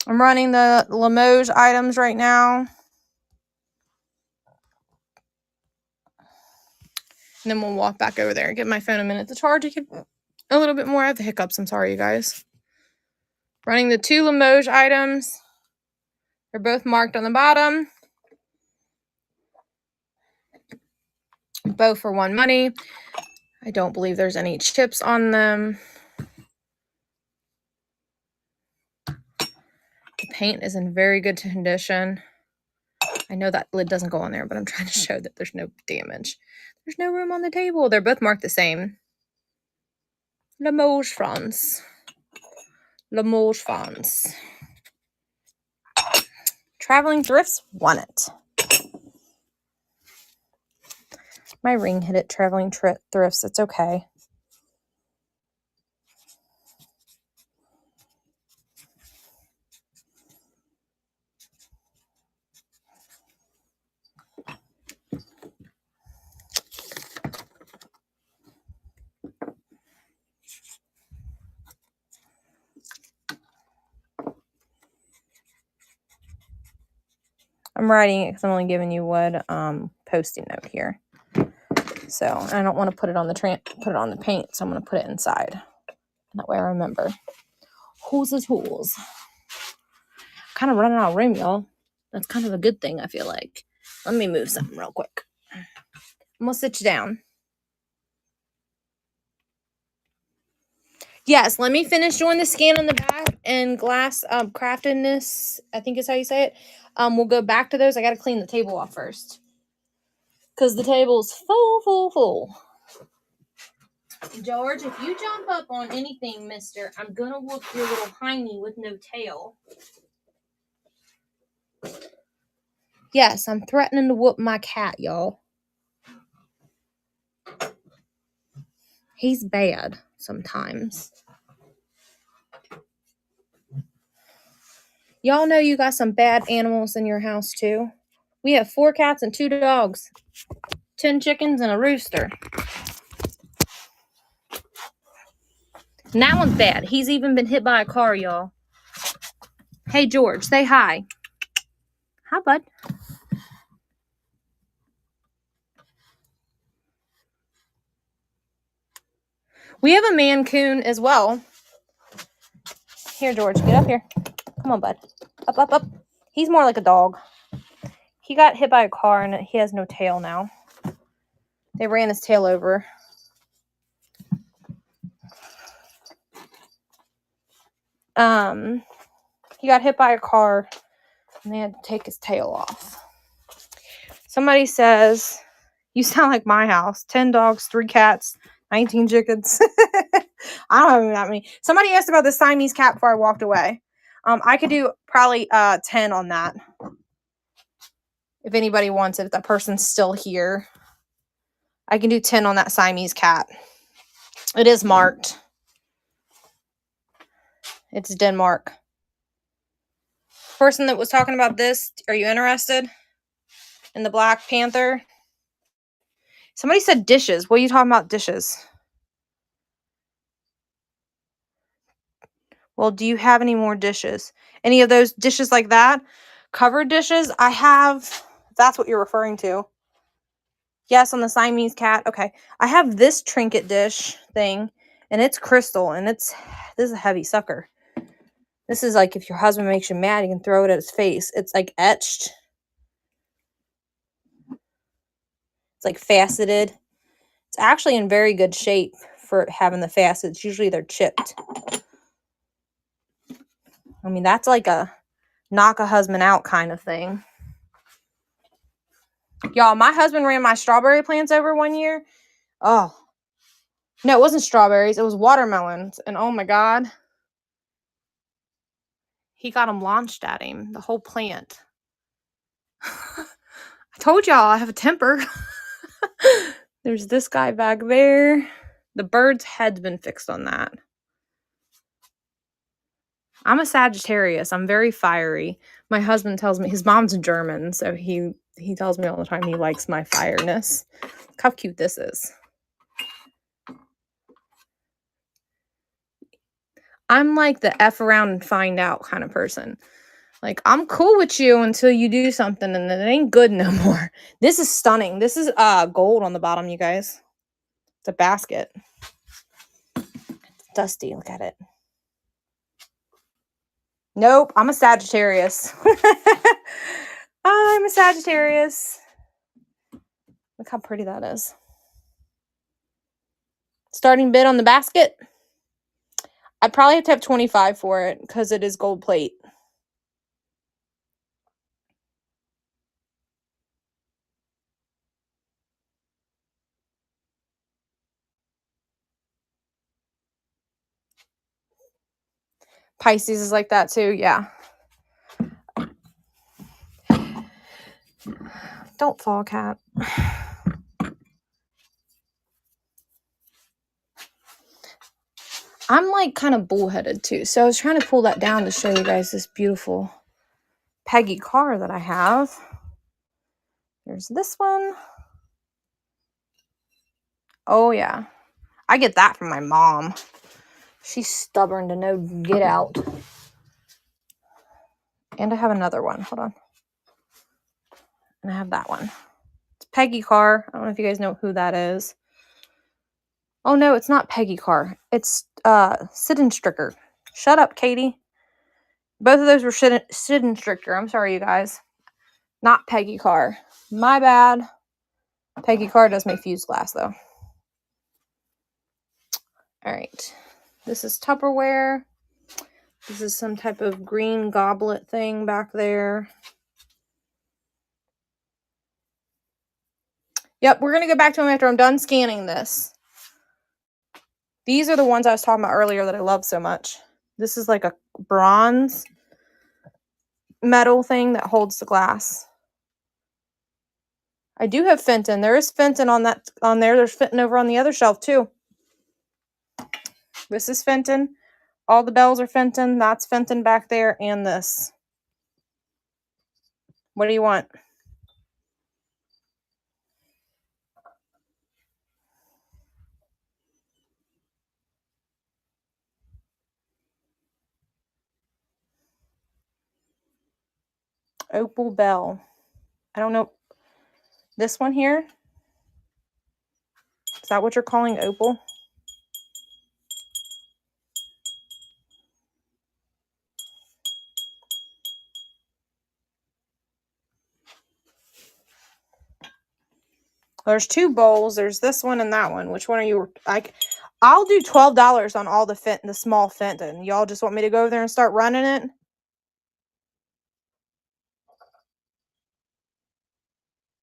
I'm running the Limoges items right now. And then we'll walk back over there and give my phone a minute to charge. It a little bit more. I have the hiccups. I'm sorry, you guys. Running the 2 Limoges items. They're both marked on the bottom. Both for $1 money. I don't believe there's any chips on them. The paint is in very good condition. I know that lid doesn't go on there, but I'm trying to show that there's no damage. There's no room on the table. They're both marked the same. Limoges, France. Limoges, France. Traveling Thrifts won it. My ring hit it. Traveling Thrifts. It's okay. I'm writing it because I'm only giving you one post-it note here. So I don't want to put it on the paint, so I'm going to put it inside. That way I remember. Holes is holes. Kind of running out of room, y'all. That's kind of a good thing, I feel like. Let me move something real quick. I'm going to sit you down. Yes, let me finish doing the scan on the back and glass craftedness. I think is how you say it. We'll go back to those. I got to clean the table off first. Because the table's full. George, if you jump up on anything, mister, I'm going to whoop your little hiney with no tail. Yes, I'm threatening to whoop my cat, y'all. He's bad sometimes. Y'all know you got some bad animals in your house, too. We have 4 cats and 2 dogs, 10 chickens, and a rooster. And that one's bad. He's even been hit by a car, y'all. Hey, George, say hi. Hi, bud. We have a Mancoon as well. Here, George, get up here. Come on, bud. Up. He's more like a dog. He got hit by a car and he has no tail now. They ran his tail over. He got hit by a car and they had to take his tail off. Somebody says, you sound like my house. 10 dogs, 3 cats, 19 chickens. I don't have that many. Somebody asked about the Siamese cat before I walked away. I could do probably 10 on that. If anybody wants it, if that person's still here. I can do 10 on that Siamese cat. It is marked. It's Denmark. Person that was talking about this, are you interested in the Black Panther? Somebody said dishes. What are you talking about, dishes? Well, do you have any more dishes? Any of those dishes like that? Covered dishes? I have, if that's what you're referring to. Yes, on the Siamese cat. Okay. I have this trinket dish thing, and it's crystal, and this is a heavy sucker. This is like if your husband makes you mad, you can throw it at his face. It's like etched. It's like faceted. It's actually in very good shape for having the facets. Usually they're chipped. I mean, that's like a knock a husband out kind of thing. Y'all, my husband ran my strawberry plants over one year. Oh. No, it wasn't strawberries. It was watermelons. And oh my God. He got them launched at him. The whole plant. I told y'all I have a temper. There's this guy back there. The bird's head's been fixed on that. I'm a Sagittarius. I'm very fiery. My husband tells me, his mom's German, so he tells me all the time he likes my fireness. Look how cute this is. I'm like the F around and find out kind of person. Like, I'm cool with you until you do something and then it ain't good no more. This is stunning. This is gold on the bottom, you guys. It's a basket. It's dusty. Look at it. Nope, I'm a Sagittarius. I'm a Sagittarius. Look how pretty that is. Starting bid on the basket. I'd probably have to have 25 for it because it is gold plate. Pisces is like that too, yeah. Don't fall, cat. I'm like kind of bullheaded too. So I was trying to pull that down to show you guys this beautiful Peggy car that I have. There's this one. Oh yeah. I get that from my mom. She's stubborn to no get out. And I have another one. Hold on. And I have that one. It's Peggy Carr. I don't know if you guys know who that is. Oh no, it's not Peggy Carr. It's Siddenstricker. Shut up, Katie. Both of those were Siddenstricker. I'm sorry, you guys. Not Peggy Carr. My bad. Peggy Carr does make fused glass, though. Alright. This is Tupperware. This is some type of green goblet thing back there. Yep, we're going to go back to them after I'm done scanning this. These are the ones I was talking about earlier that I love so much. This is like a bronze metal thing that holds the glass. I do have Fenton. There is Fenton on there. There's Fenton over on the other shelf too. This is Fenton. All the bells are Fenton. That's Fenton back there, and this. What do you want? Opal bell. I don't know. This one here? Is that what you're calling opal? There's two bowls. There's this one and that one. Which one are you? I'll do $12 on all the small Fenton. Y'all just want me to go over there and start running it?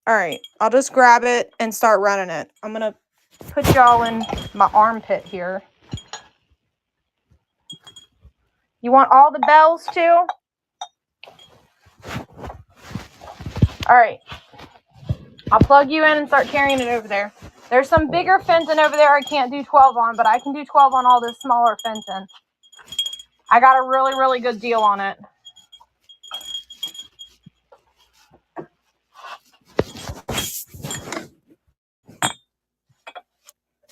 All right. I'll just grab it and start running it. I'm going to put y'all in my armpit here. You want all the bells too? All right. I'll plug you in and start carrying it over there. There's some bigger Fenton over there I can't do 12 on, but I can do 12 on all this smaller Fenton. I got a really, really good deal on it.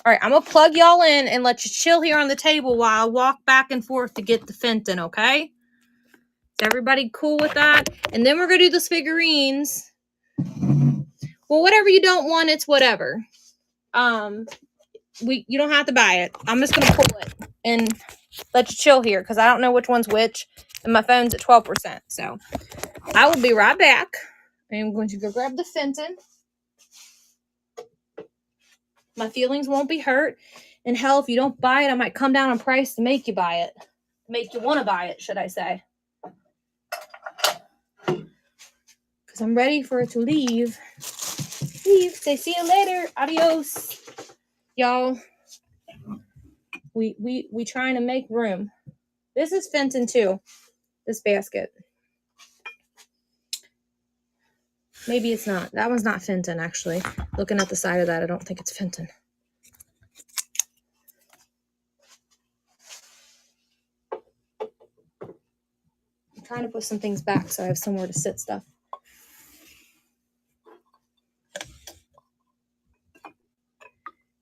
All right, I'm going to plug y'all in and let you chill here on the table while I walk back and forth to get the Fenton, okay? Is everybody cool with that? And then we're going to do the figurines. Well, whatever you don't want, it's whatever. You don't have to buy it. I'm just going to pull it and let you chill here because I don't know which one's which. And my phone's at 12%. So I will be right back. I'm going to go grab the Fenton. My feelings won't be hurt. And hell, if you don't buy it, I might come down on price to make you buy it. Make you want to buy it, should I say. Because I'm ready for it to leave. Say see you later. Adios. Y'all. We trying to make room. This is Fenton too. This basket. Maybe it's not. That one's not Fenton, actually. Looking at the side of that, I don't think it's Fenton. I'm trying to put some things back so I have somewhere to sit stuff.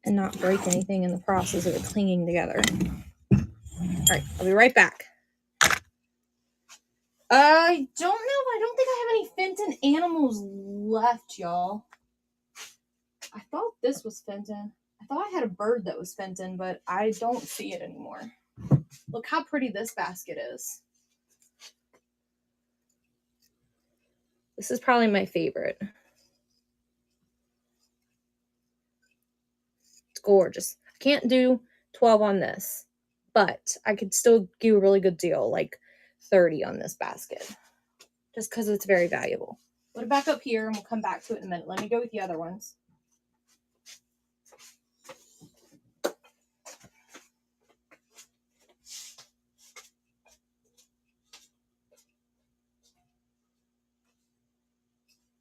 And not break anything in the process of it clinging together. All right, I'll be right back. I don't know. I don't think I have any Fenton animals left, y'all. I thought this was Fenton. I thought I had a bird that was Fenton, but I don't see it anymore. Look how pretty this basket is. This is probably my favorite. It's gorgeous. I can't do 12 on this, but I could still do a really good deal, like 30 on this basket, just because it's very valuable. Put it back up here, and we'll come back to it in a minute. Let me go with the other ones.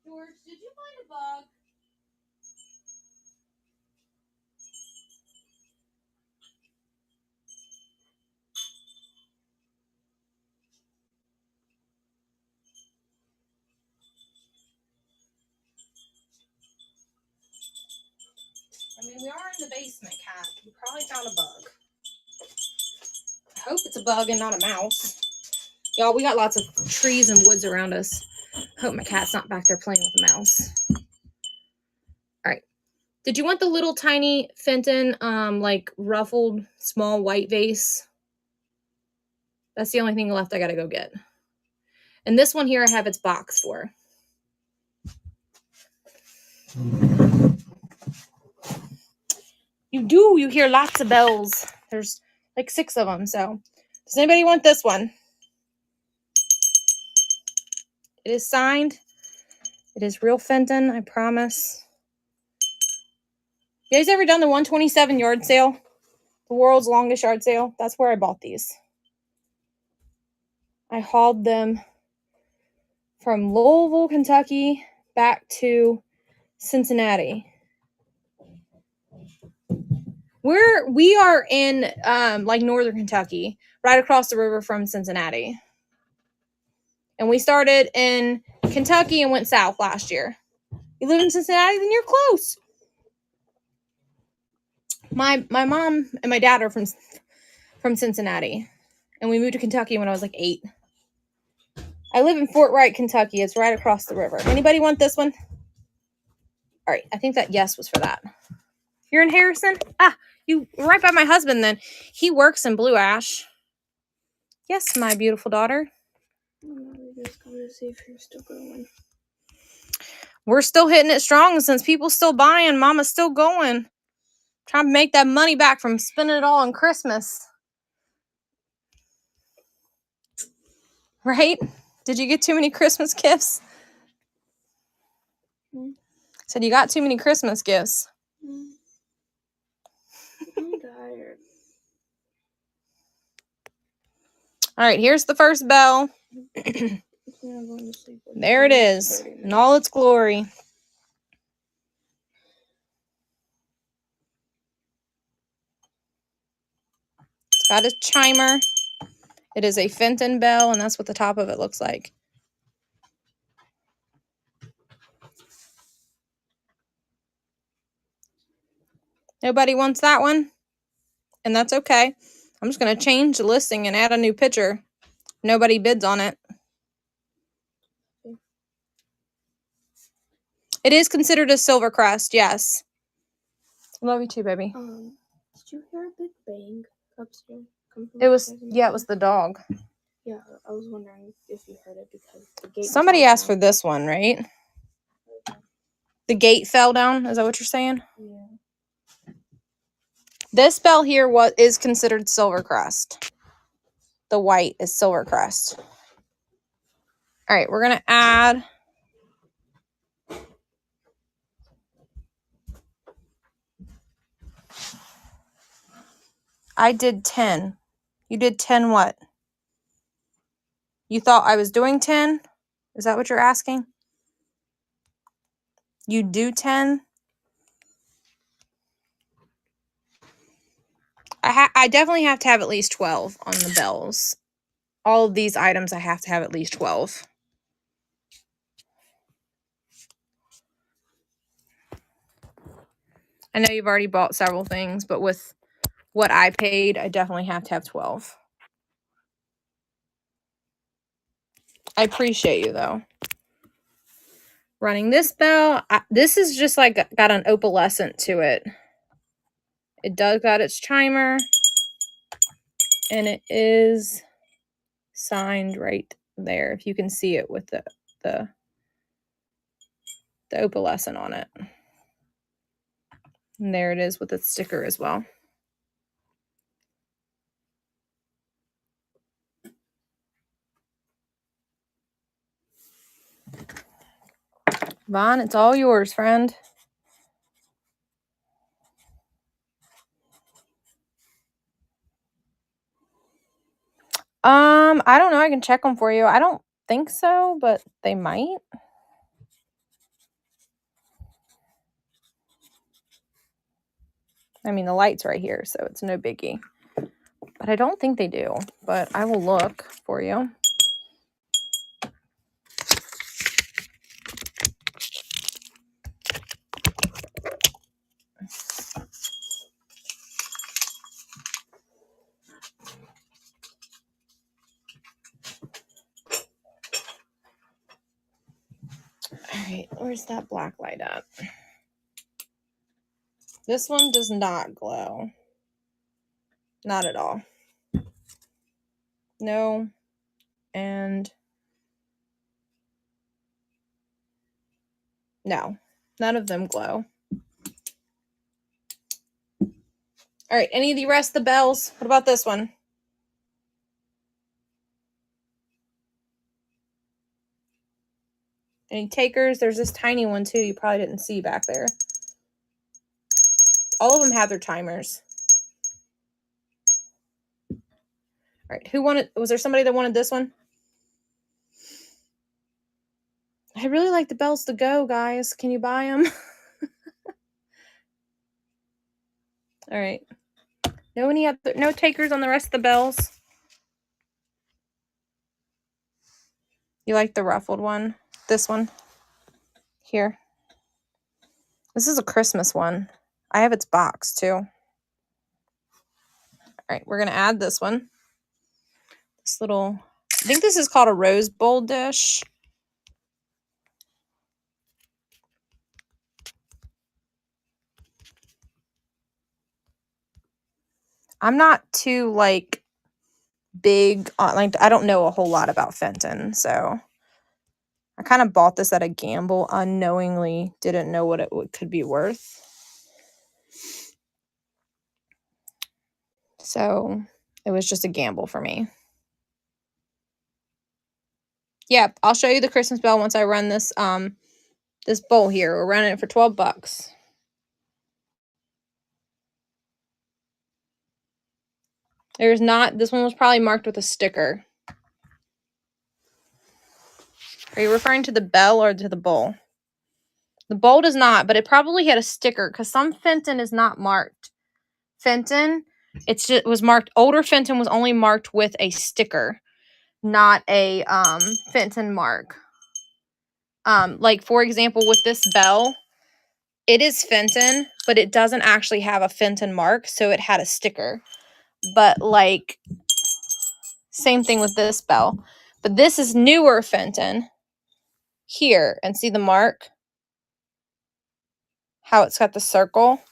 George, did you find a bug? I mean, we are in the basement, Cat. You probably found a bug. I hope it's a bug and not a mouse. Y'all, we got lots of trees and woods around us. I hope my cat's not back there playing with a mouse. Did you want the little tiny Fenton, like ruffled small white vase? That's the only thing left I gotta go get. And this one here I have its box for. You do, you hear lots of bells. There's like 6 of them, so. Does anybody want this one? It is signed. It is real Fenton, I promise. You guys ever done the 127 yard sale? The world's longest yard sale? That's where I bought these. I hauled them from Louisville, Kentucky, back to Cincinnati. We are in like northern Kentucky, right across the river from Cincinnati. And we started in Kentucky and went south last year. You live in Cincinnati, then you're close. My mom and my dad are from Cincinnati, and we moved to Kentucky when I was like 8. I live in Fort Wright, Kentucky. It's right across the river. Anybody want this one? All right, I think that yes was for that. You're in Harrison? Ah, you right by my husband then. He works in Blue Ash. Yes, my beautiful daughter. I'm just going to see if you're still going. We're still hitting it strong since people still buying. Mama's still going. Trying to make that money back from spending it all on Christmas. Right? Did you get too many Christmas gifts? Said you got too many Christmas gifts. I'm tired. All right, here's the first bell. There it is, in all its glory. It's got a chimer. It is a Fenton bell, and that's what the top of it looks like. Nobody wants that one? And that's okay. I'm just going to change the listing and add a new picture. Nobody bids on it. It is considered a silver crest, yes. Love you too, baby. Did you hear a big bang upstairs? It was, yeah, it was the dog. Yeah, I was wondering if you heard it because the gate. Somebody asked for this one, right? The gate fell down. Is that what you're saying? Yeah. This bell here is considered Silvercrest. The white is Silvercrest. All right, we're going to add I did 10. You did 10 what? You thought I was doing 10? Is that what you're asking? You do 10? I definitely have to have at least 12 on the bells. All of these items I have to have at least 12. I know you've already bought several things, but with what I paid, I definitely have to have 12. I appreciate you, though. Running this bell, this is just like got an opalescent to it. It does got its chimer, and it is signed right there. If you can see it with the opalescent on it. And there it is with its sticker as well. Vaughn, it's all yours, friend. I don't know. I can check them for you. I don't think so, but they might. I mean, the light's right here, so it's no biggie. But I don't think they do, but I will look for you. All right, where's that black light at? This one does not glow. Not at all. No. And no. None of them glow. All right, any of the rest of the bells? What about this one? Any takers? There's this tiny one too you probably didn't see back there. All of them have their timers. All right, who wanted, was there somebody that wanted this one? I really like the bells to go, guys. Can you buy them? All right. No takers on the rest of the bells? You like the ruffled one? This one? Here. This is a Christmas one. I have its box too. All right, we're going to add this one. This little, I think this is called a rose bowl dish. I'm not too like big on, like, I don't know a whole lot about Fenton, so I kind of bought this at a gamble, unknowingly didn't know what it could be worth. So it was just a gamble for me. Yeah, I'll show you the Christmas bell once I run this this bowl here. We're running it for 12 bucks. There's not, this one was probably marked with a sticker. Are you referring to the bell or to the bowl? The bowl does not, but it probably had a sticker because some Fenton is not marked. Fenton, it was marked, older Fenton was only marked with a sticker, not a Fenton mark. Like for example, with this bell, it is Fenton, but it doesn't actually have a Fenton mark, so it had a sticker. But like, same thing with this bell. But this is newer Fenton. Here, and see the mark? How it's got the circle.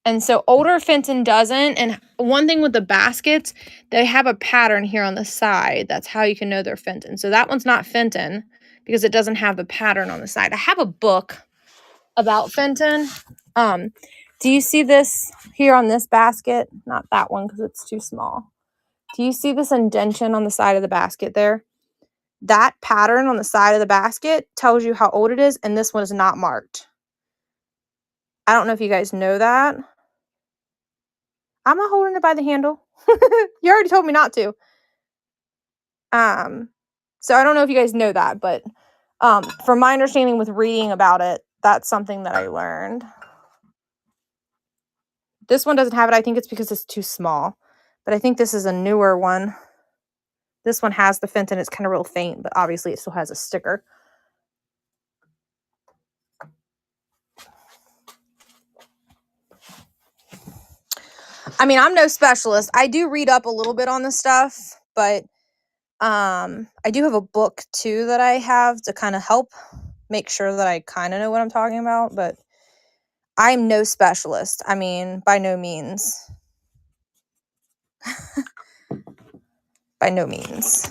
And so older Fenton doesn't. And one thing with the baskets, they have a pattern here on the side. That's how you can know they're Fenton. So that one's not Fenton because it doesn't have the pattern on the side. I have a book about Fenton. Do you see this here on this basket? Not that one because it's too small. Do you see this indentation on the side of the basket there? That pattern on the side of the basket tells you how old it is, and this one is not marked. I don't know if you guys know that. I'm not holding it by the handle. You already told me not to. So I don't know if you guys know that, but from my understanding with reading about it, that's something that I learned. This one doesn't have it. I think it's because it's too small. But I think this is a newer one. This one has the Fenton. It's kind of real faint, but obviously it still has a sticker. I mean, I'm no specialist. I do read up a little bit on this stuff, but I do have a book too that I have to kind of help make sure that I kind of know what I'm talking about, but I'm no specialist. I mean, by no means. By no means.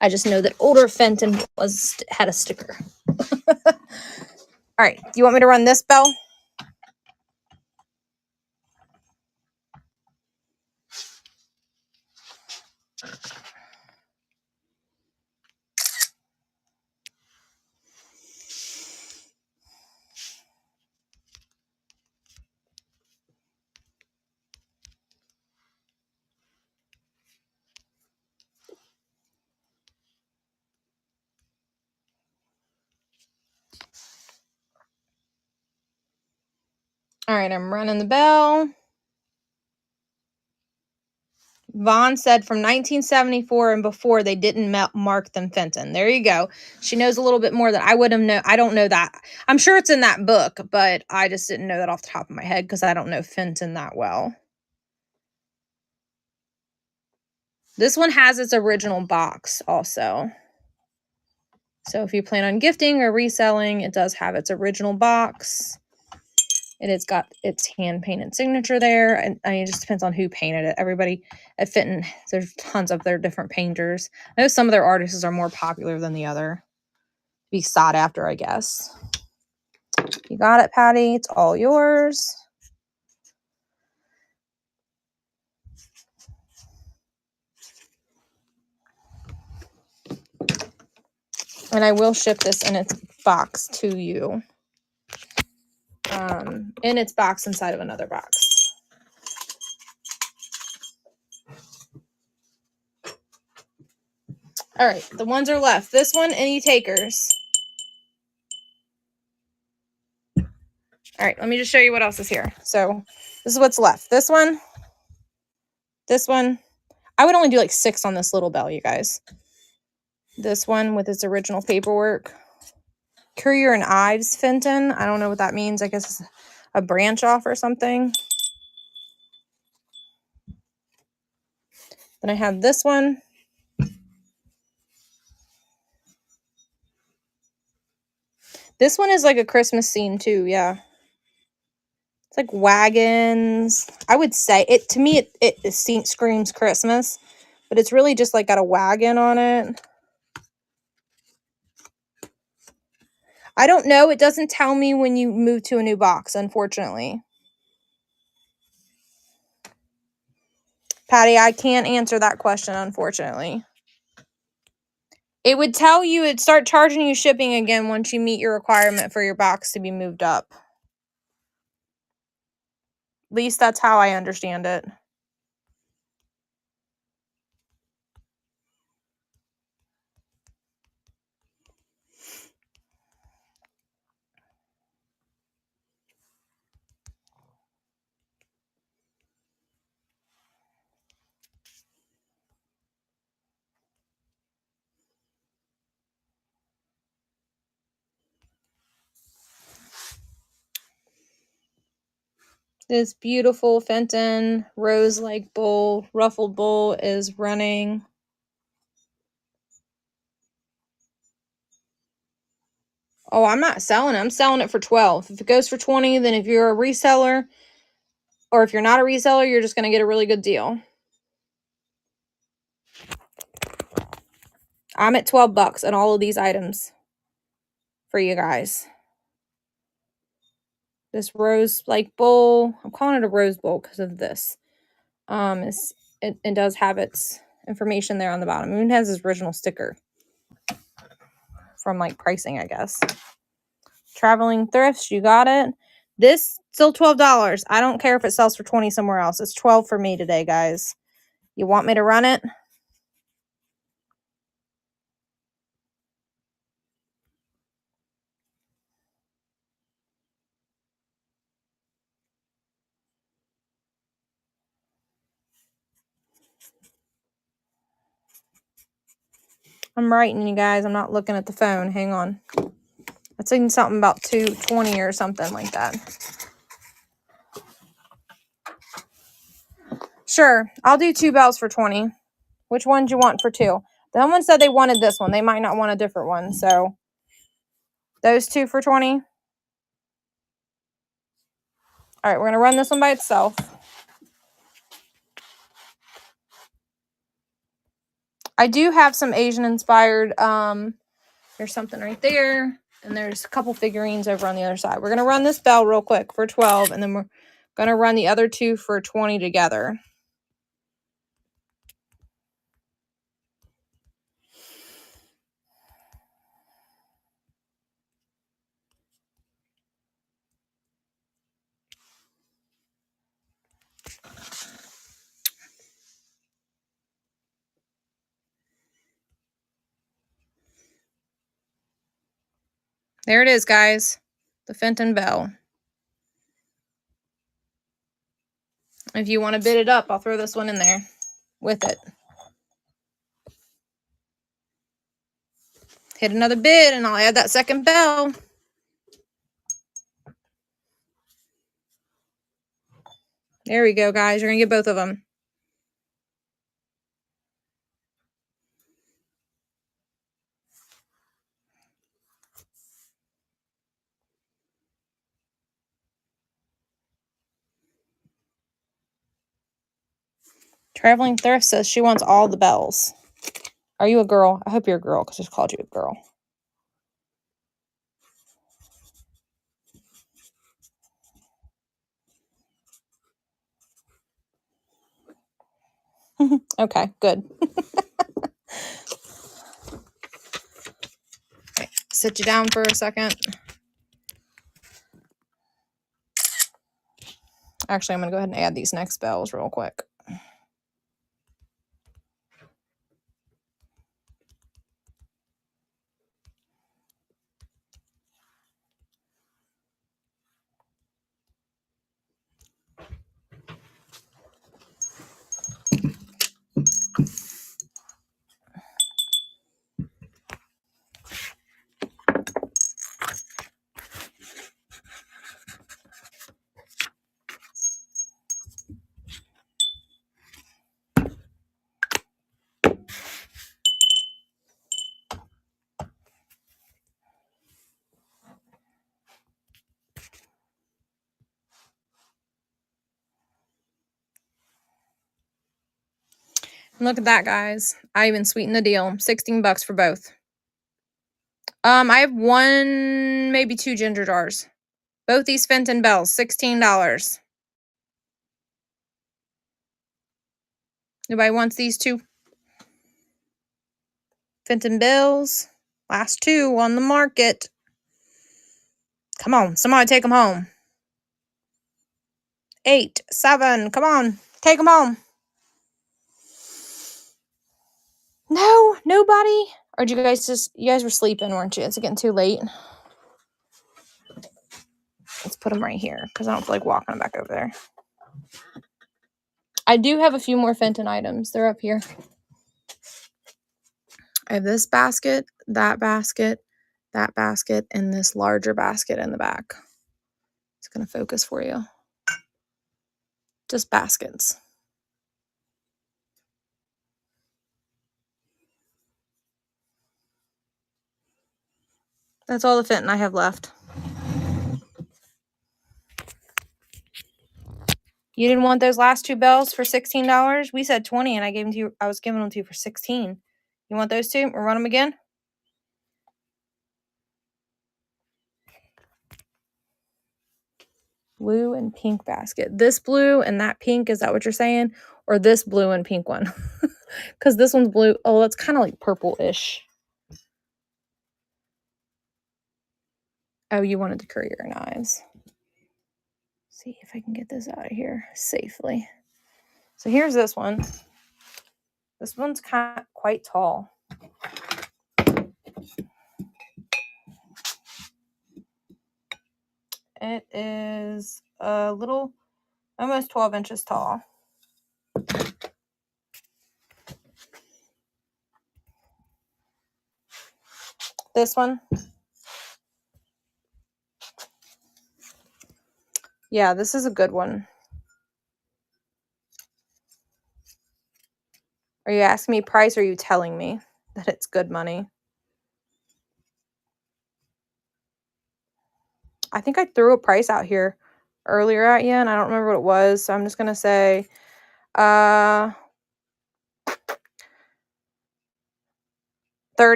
I just know that older Fenton had a sticker. All right, do you want me to run this bell? All right, I'm running the bell. Vaughn said from 1974 and before, they didn't mark them Fenton. There you go. She knows a little bit more than I would have known. I don't know that. I'm sure it's in that book, but I just didn't know that off the top of my head because I don't know Fenton that well. This one has its original box also. So if you plan on gifting or reselling, it does have its original box. It has got its hand-painted signature there, and I mean, it just depends on who painted it. Everybody at Fenton, there's tons of their different painters. I know some of their artists are more popular than the other. Be sought after, I guess. You got it, Patty. It's all yours. And I will ship this in its box to you. In its box inside of another box. All right, the ones are left. This one, any takers? All right, let me just show you what else is here. So this is what's left. This one. I would only do like 6 on this little bell, you guys. This one with its original paperwork. Currier and Ives Fenton. I don't know what that means. I guess it's a branch off or something. Then I have this one. This one is like a Christmas scene too, yeah. It's like wagons. I would say it to me. It screams Christmas, but it's really just like got a wagon on it. I don't know. It doesn't tell me when you move to a new box, unfortunately. Patty, I can't answer that question, unfortunately. It would tell you, it'd start charging you shipping again once you meet your requirement for your box to be moved up. At least that's how I understand it. This beautiful Fenton rose-like bowl, ruffled bowl is running. Oh, I'm not selling it. I'm selling it for 12. If it goes for 20, then if you're a reseller, or if you're not a reseller, you're just going to get a really good deal. I'm at $12 on all of these items for you guys. This rose-like bowl, I'm calling it a rose bowl because of this. It does have its information there on the bottom. It even has its original sticker from like pricing, I guess. Traveling Thrifts, you got it. This still $12. I don't care if it sells for 20 somewhere else. It's 12 for me today, guys. You want me to run it? I'm writing, you guys. I'm not looking at the phone. Hang on. I seen something about 220 or something like that. Sure, I'll do 2 bells for 20. Which one do you want for 2? Someone said they wanted this one. They might not want a different one. So those 2 for 20. All right, we're going to run this one by itself. I do have some Asian inspired. There's something right there. And there's a couple figurines over on the other side. We're going to run this bell real quick for 12. And then we're going to run the other 2 for 20 together. There it is, guys. The Fenton bell. If you want to bid it up, I'll throw this one in there with it. Hit another bid and I'll add that second bell. There we go, guys. You're going to get both of them. Traveling Thrift says she wants all the bells. Are you a girl? I hope you're a girl because I just called you a girl. Okay, good. Okay, sit you down for a second. Actually, I'm going to go ahead and add these next bells real quick. Look at that, guys. I even sweetened the deal. $16 for both. I have one, maybe two ginger jars. Both these Fenton bells, $16. Nobody wants these two Fenton bells. Last two on the market. Come on, somebody take them home. 8, 7, come on, take them home. No, nobody. Or did you guys were sleeping, weren't you? It's getting too late. Let's put them right here because I don't feel like walking them back over there. I do have a few more Fenton items. They're up here. I have this basket, that basket, and this larger basket in the back. It's going to focus for you. Just baskets. That's all the Fenton I have left. You didn't want those last two bells for $16? We said 20 and I gave them to you. I was giving them to you for 16. You want those two? We'll run them again? Blue and pink basket. This blue and that pink, is that what you're saying? Or this blue and pink one? Because this one's blue. Oh, that's kind of like purple-ish. Oh, you wanted the courier knives. See if I can get this out of here safely. So here's this one. This one's quite tall. It is a little, almost 12 inches tall. This one. Yeah, this is a good one. Are you asking me price or are you telling me that it's good money? I think I threw a price out here earlier at you and I don't remember what it was. So I'm just going to say 30.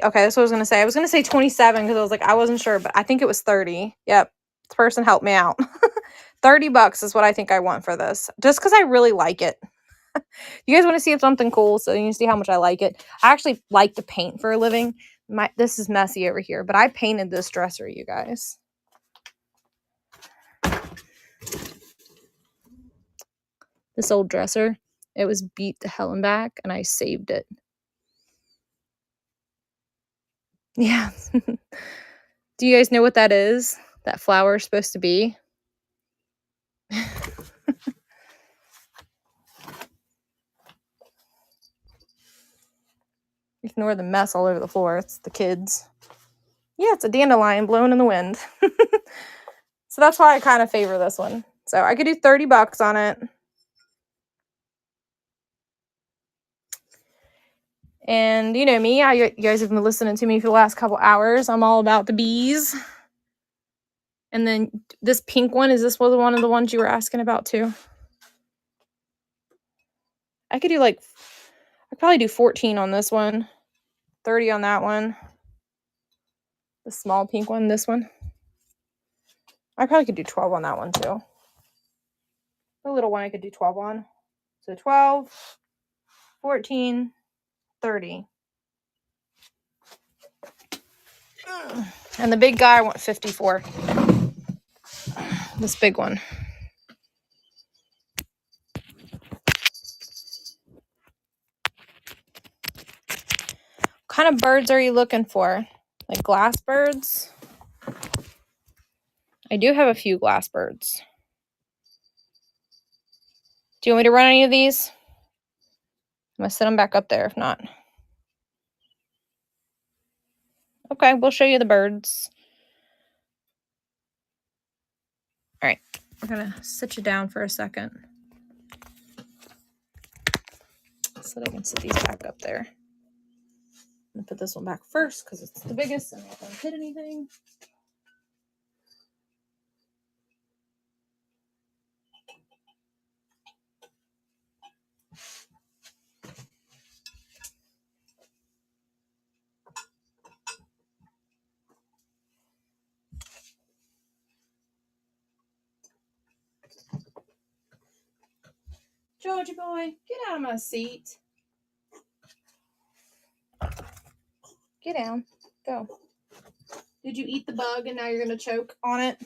Okay, that's what I was going to say. I was going to say 27 because I was like, I wasn't sure, but I think it was 30. Yep. This person helped me out. $30 is what I think I want for this. Just because I really like it. You guys want to see something cool so you can see how much I like it. I actually like to paint for a living. This is messy over here, but I painted this dresser, you guys. This old dresser, it was beat to hell and back, and I saved it. Yeah. Do you guys know what that is? That flower is supposed to be? Ignore the mess all over the floor. It's the kids. Yeah, it's a dandelion blowing in the wind. So that's why I kind of favor this one. So I could do $30 on it. And you know me, you guys have been listening to me for the last couple hours. I'm all about the bees. And then this pink one, is this one of the ones you were asking about too? I could do like, I'd probably do 14 on this one, 30 on that one, the small pink one, this one. I probably could do 12 on that one too. The little one I could do 12 on. So 12, 14, 30. And the big guy I want 54. This big one. What kind of birds are you looking for? Like glass birds? I do have a few glass birds. Do you want me to run any of these? I'm going to set them back up there if not. Okay, we'll show you the birds. All right, we're going to sit you down for a second so that I can set these back up there. I'm going to put this one back first because it's the biggest and I don't want to hit anything. Georgie boy, get out of my seat. Get down. Go. Did you eat the bug and now you're going to choke on it?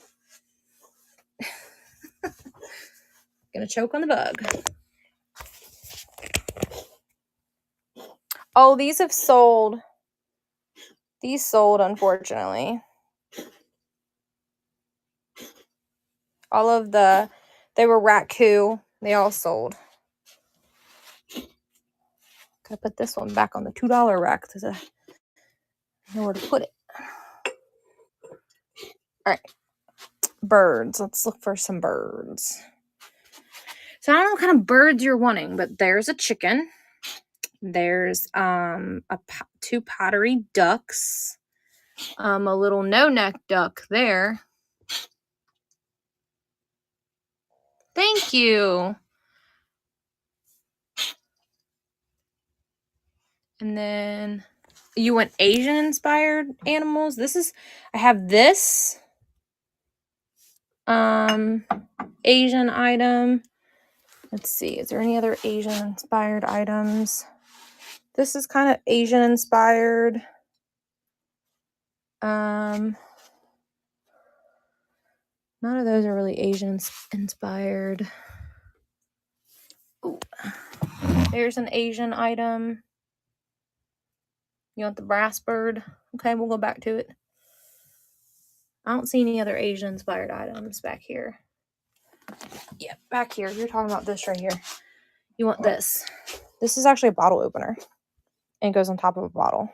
Gonna choke on the bug. Oh, these have sold. These sold, unfortunately. All of they were raccoon. They all sold. Gotta put this one back on the $2 rack because I know where to put it. All right. Birds. Let's look for some birds. So I don't know what kind of birds you're wanting, but there's a chicken. There's two pottery ducks. A little no-neck duck there. Thank you. And then you want Asian inspired animals? I have this Asian item. Let's see, is there any other Asian inspired items? This is kind of Asian inspired. None of those are really Asian inspired. Ooh. There's an Asian item. You want the brass bird? Okay, we'll go back to it. I don't see any other Asian inspired items back here. Yeah, back here. You're talking about this right here. You want this. This is actually a bottle opener. And it goes on top of a bottle.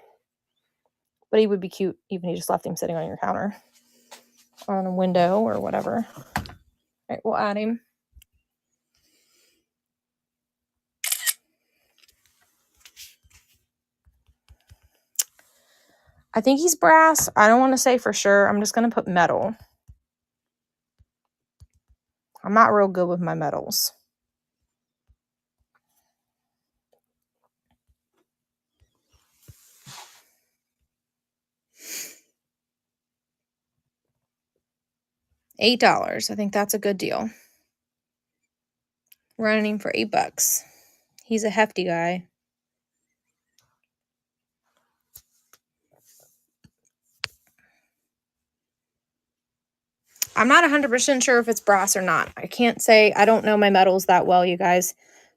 But he would be cute even if you just left him sitting on your counter. Or on a window or whatever. All right, we'll add him. I think he's brass. I don't want to say for sure. I'm just going to put metal. I'm not real good with my metals. $8. I think that's a good deal. Running him for $8. He's a hefty guy. I'm not 100% sure if it's brass or not. I can't say. I don't know my metals that well, you guys.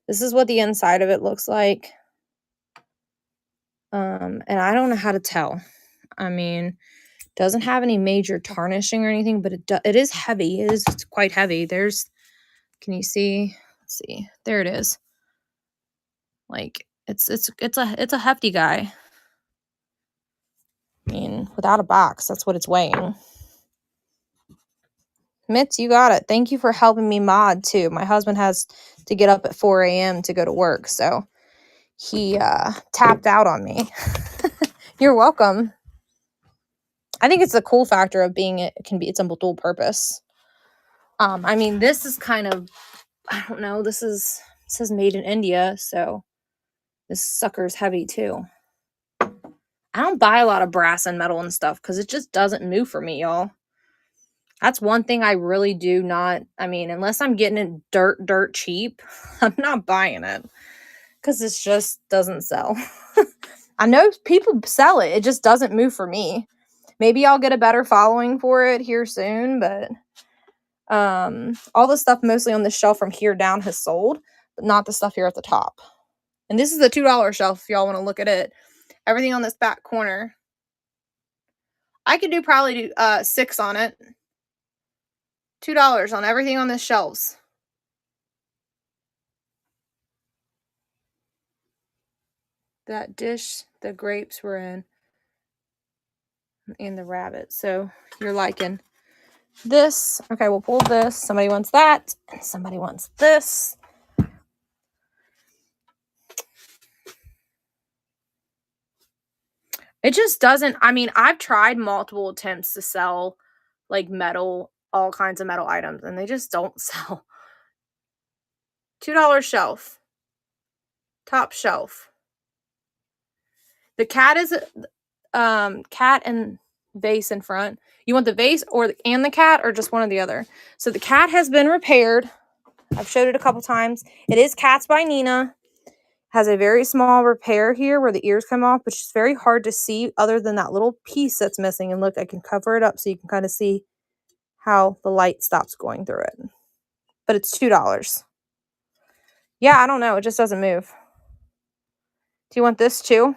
This is what the inside of it looks like. And I don't know how to tell. I mean, it doesn't have any major tarnishing or anything, but it is heavy. It's quite heavy. Can you see? Let's see. There it is. Like it's a hefty guy. I mean, without a box, that's what it's weighing. Mitz, you got it. Thank you for helping me mod too. My husband has to get up at 4 a.m. to go to work, so he tapped out on me. You're welcome. I think it's the cool factor of being it's a dual purpose. I mean, this is kind of, I don't know, this is says made in India, so this sucker's heavy too. I don't buy a lot of brass and metal and stuff because it just doesn't move for me, y'all. That's one thing I really do not, I mean, unless I'm getting it dirt cheap, I'm not buying it because it just doesn't sell. I know people sell it. It just doesn't move for me. Maybe I'll get a better following for it here soon, but all the stuff mostly on the shelf from here down has sold, but not the stuff here at the top. And this is the $2 shelf if y'all want to look at it. Everything on this back corner. I could probably do $6 on it. $2 on everything on this shelves. That dish the grapes were in. And the rabbit. So you're liking this. Okay, we'll pull this. Somebody wants that. And somebody wants this. It just doesn't, I mean, I've tried multiple attempts to sell like metal, all kinds of metal items, and they just don't sell. $2 shelf. Top shelf. The cat is cat and vase in front. You want the vase and the cat or just one or the other? So the cat has been repaired. I've showed it a couple times. It is Cats by Nina. Has a very small repair here where the ears come off, which is very hard to see other than that little piece that's missing. And look, I can cover it up so you can kind of see how the light stops going through it. But it's $2. Yeah, I don't know. It just doesn't move. Do you want this too?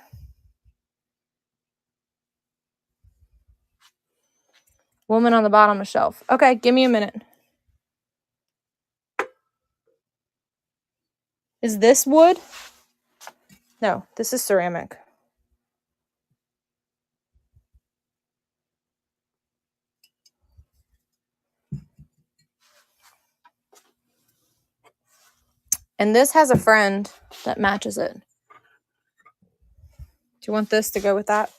Woman on the bottom of the shelf. Okay, give me a minute. Is this wood? No, this is ceramic. And this has a friend that matches it. Do you want this to go with that?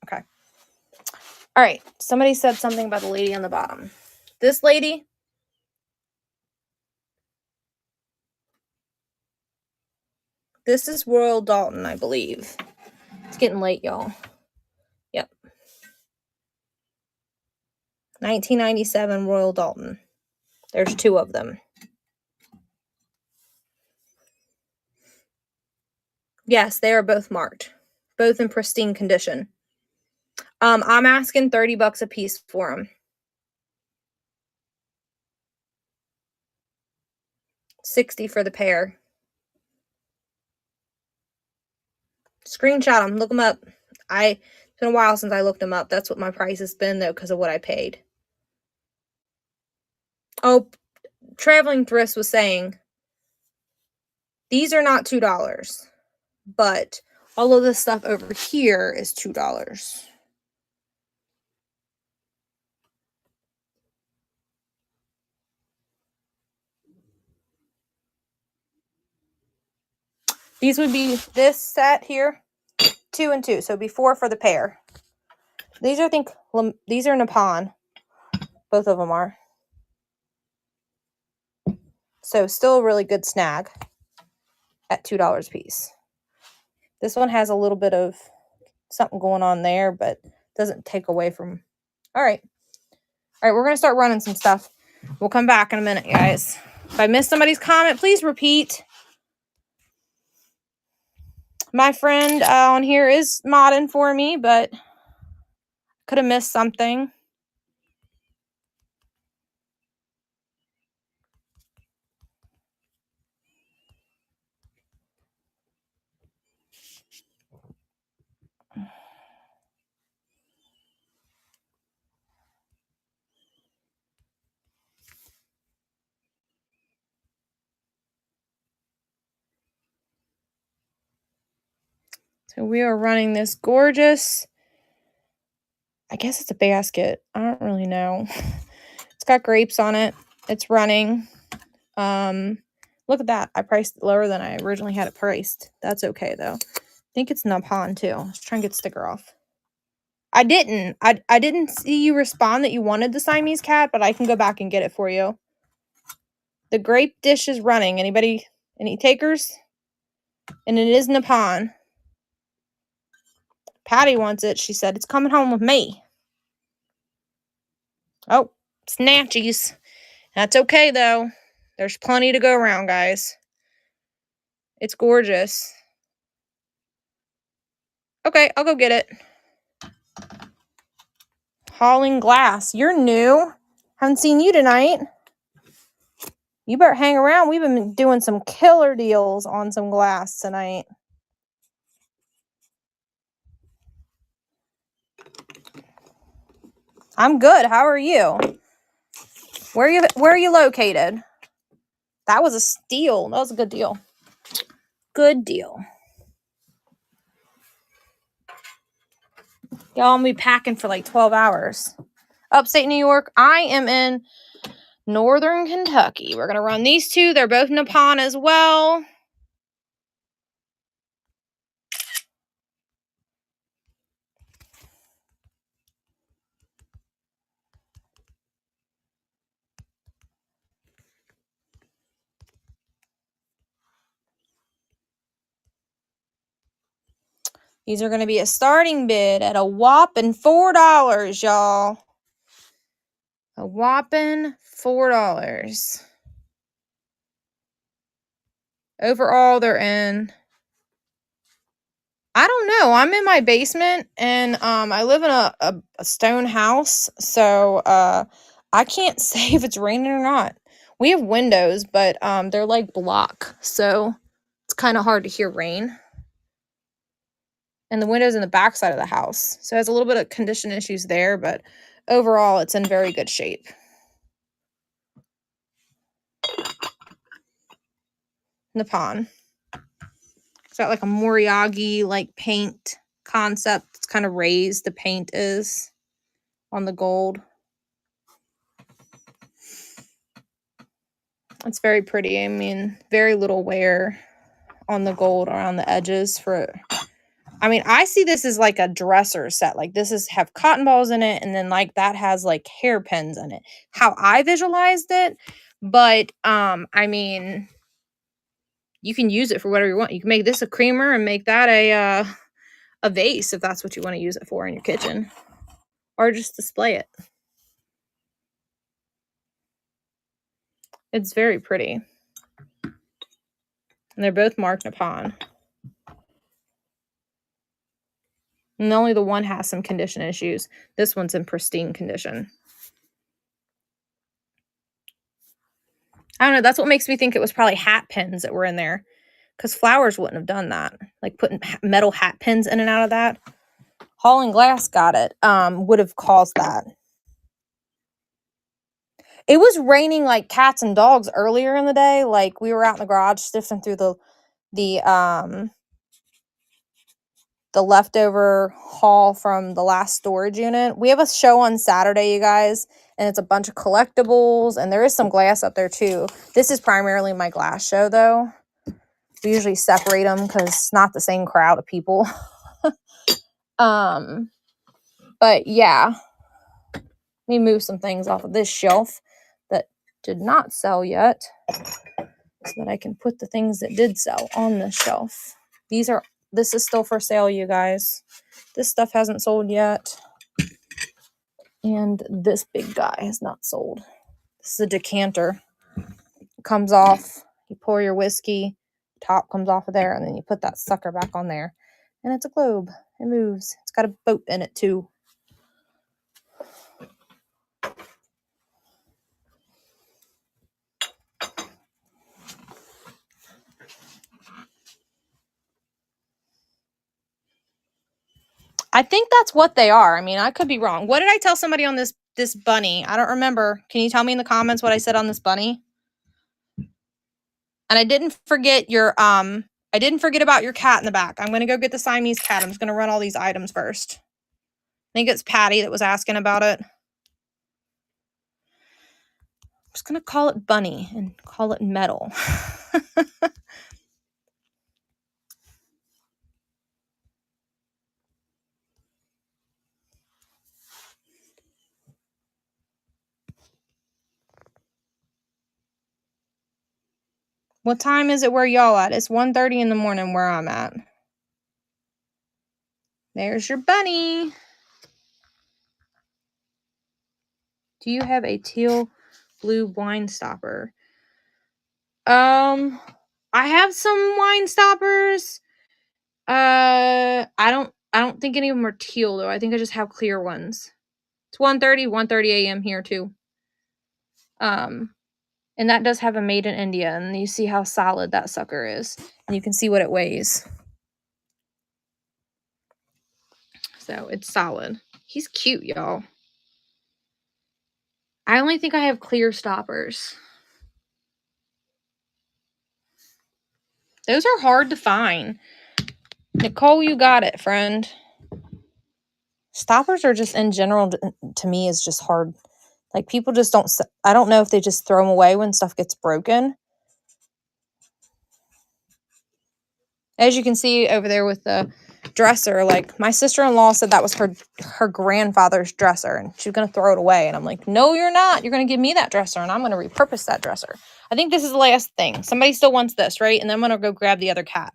Okay. All right. Somebody said something about the lady on the bottom. This lady. This is Royal Dalton, I believe. It's getting late, y'all. Yep. 1997 Royal Dalton. There's 2 of them. Yes, they are both marked. Both in pristine condition. I'm asking $30 a piece for them. $60 for the pair. Screenshot them. Look them up. It's been a while since I looked them up. That's what my price has been, though, because of what I paid. Oh, Traveling Thrifts was saying these are not $2, but all of this stuff over here is $2. These would be this set here, 2 and 2, so it'd be 4 for the pair. These are, I think, these are Nippon. Both of them are. So still a really good snag at $2 a piece. This one has a little bit of something going on there, but doesn't take away from. All right, we're going to start running some stuff. We'll come back in a minute, guys. If I missed somebody's comment, please repeat. My friend on here is modding for me, but could have missed something. So we are running this gorgeous, I guess it's a basket. I don't really know. It's got grapes on it. It's running. Look at that. I priced it lower than I originally had it priced. That's okay, though. I think it's Nippon, too. Let's try and get the sticker off. I didn't. I didn't see you respond that you wanted the Siamese cat, but I can go back and get it for you. The grape dish is running. Anybody? Any takers? And it is Nippon. Patty wants it. She said it's coming home with me. Oh, snatchies. That's okay, though. There's plenty to go around, guys. It's gorgeous. Okay, I'll go get it. Hauling glass. You're new. Haven't seen you tonight. You better hang around. We've been doing some killer deals on some glass tonight. I'm good. How are you? Where are you located? That was a steal. That was a good deal. Good deal. Y'all, I'm be packing for like 12 hours. Upstate New York. I am in Northern Kentucky. We're going to run these two. They're both Nippon as well. These are going to be a starting bid at a whopping $4, y'all. A whopping $4. Overall, they're in... I don't know. I'm in my basement, and I live in a stone house, so I can't say if it's raining or not. We have windows, but they're like block, so it's kind of hard to hear rain. And the window's in the back side of the house, so it has a little bit of condition issues there, but overall, it's in very good shape. Nippon. It's got like a Moriagi like paint concept. It's kind of raised, the paint is on the gold. It's very pretty. I mean, very little wear on the gold around the edges for... I mean, I see this as like a dresser set. Like this is have cotton balls in it, and then like that has like hairpins in it. How I visualized it, but I mean, you can use it for whatever you want. You can make this a creamer and make that a vase if that's what you want to use it for in your kitchen, or just display it. It's very pretty, and they're both marked Nippon. And only the one has some condition issues. This one's in pristine condition. I don't know. That's what makes me think it was probably hat pins that were in there. Because flowers wouldn't have done that. Like putting metal hat pins in and out of that. Hauling glass got it. Would have caused that. It was raining like cats and dogs earlier in the day. Like we were out in the garage sifting through the leftover haul from the last storage unit. We have a show on Saturday, you guys, and it's a bunch of collectibles, and there is some glass up there too. This is primarily my glass show, though. We usually separate them because it's not the same crowd of people. But yeah, let me move some things off of this shelf that did not sell yet so that I can put the things that did sell on this shelf. This is still for sale, you guys. This stuff hasn't sold yet. And this big guy has not sold. This is a decanter. It comes off. You pour your whiskey. Top comes off of there. And then you put that sucker back on there. And it's a globe. It moves. It's got a boat in it, too. I think that's what they are. I mean, I could be wrong. What did I tell somebody on this bunny? I don't remember. Can you tell me in the comments what I said on this bunny? And I didn't forget I didn't forget about your cat in the back. I'm going to go get the Siamese cat. I'm just going to run all these items first. I think it's Patty that was asking about it. I'm just going to call it Bunny and call it metal. What time is it where y'all at? It's 1:30 in the morning where I'm at. There's your bunny. Do you have a teal blue wine stopper? I have some wine stoppers. I don't think any of them are teal though. I think I just have clear ones. It's 1:30 a.m. here too. And that does have a made in India, and you see how solid that sucker is. And you can see what it weighs. So it's solid. He's cute, y'all. I only think I have clear stoppers. Those are hard to find. Nicole, you got it, friend. Stoppers are just in general, to me, is just hard. Like, people just don't, I don't know if they just throw them away when stuff gets broken. As you can see over there with the dresser, like, my sister-in-law said that was her grandfather's dresser, and she was going to throw it away. And I'm like, no, you're not. You're going to give me that dresser, and I'm going to repurpose that dresser. I think this is the last thing. Somebody still wants this, right? And then I'm going to go grab the other cat.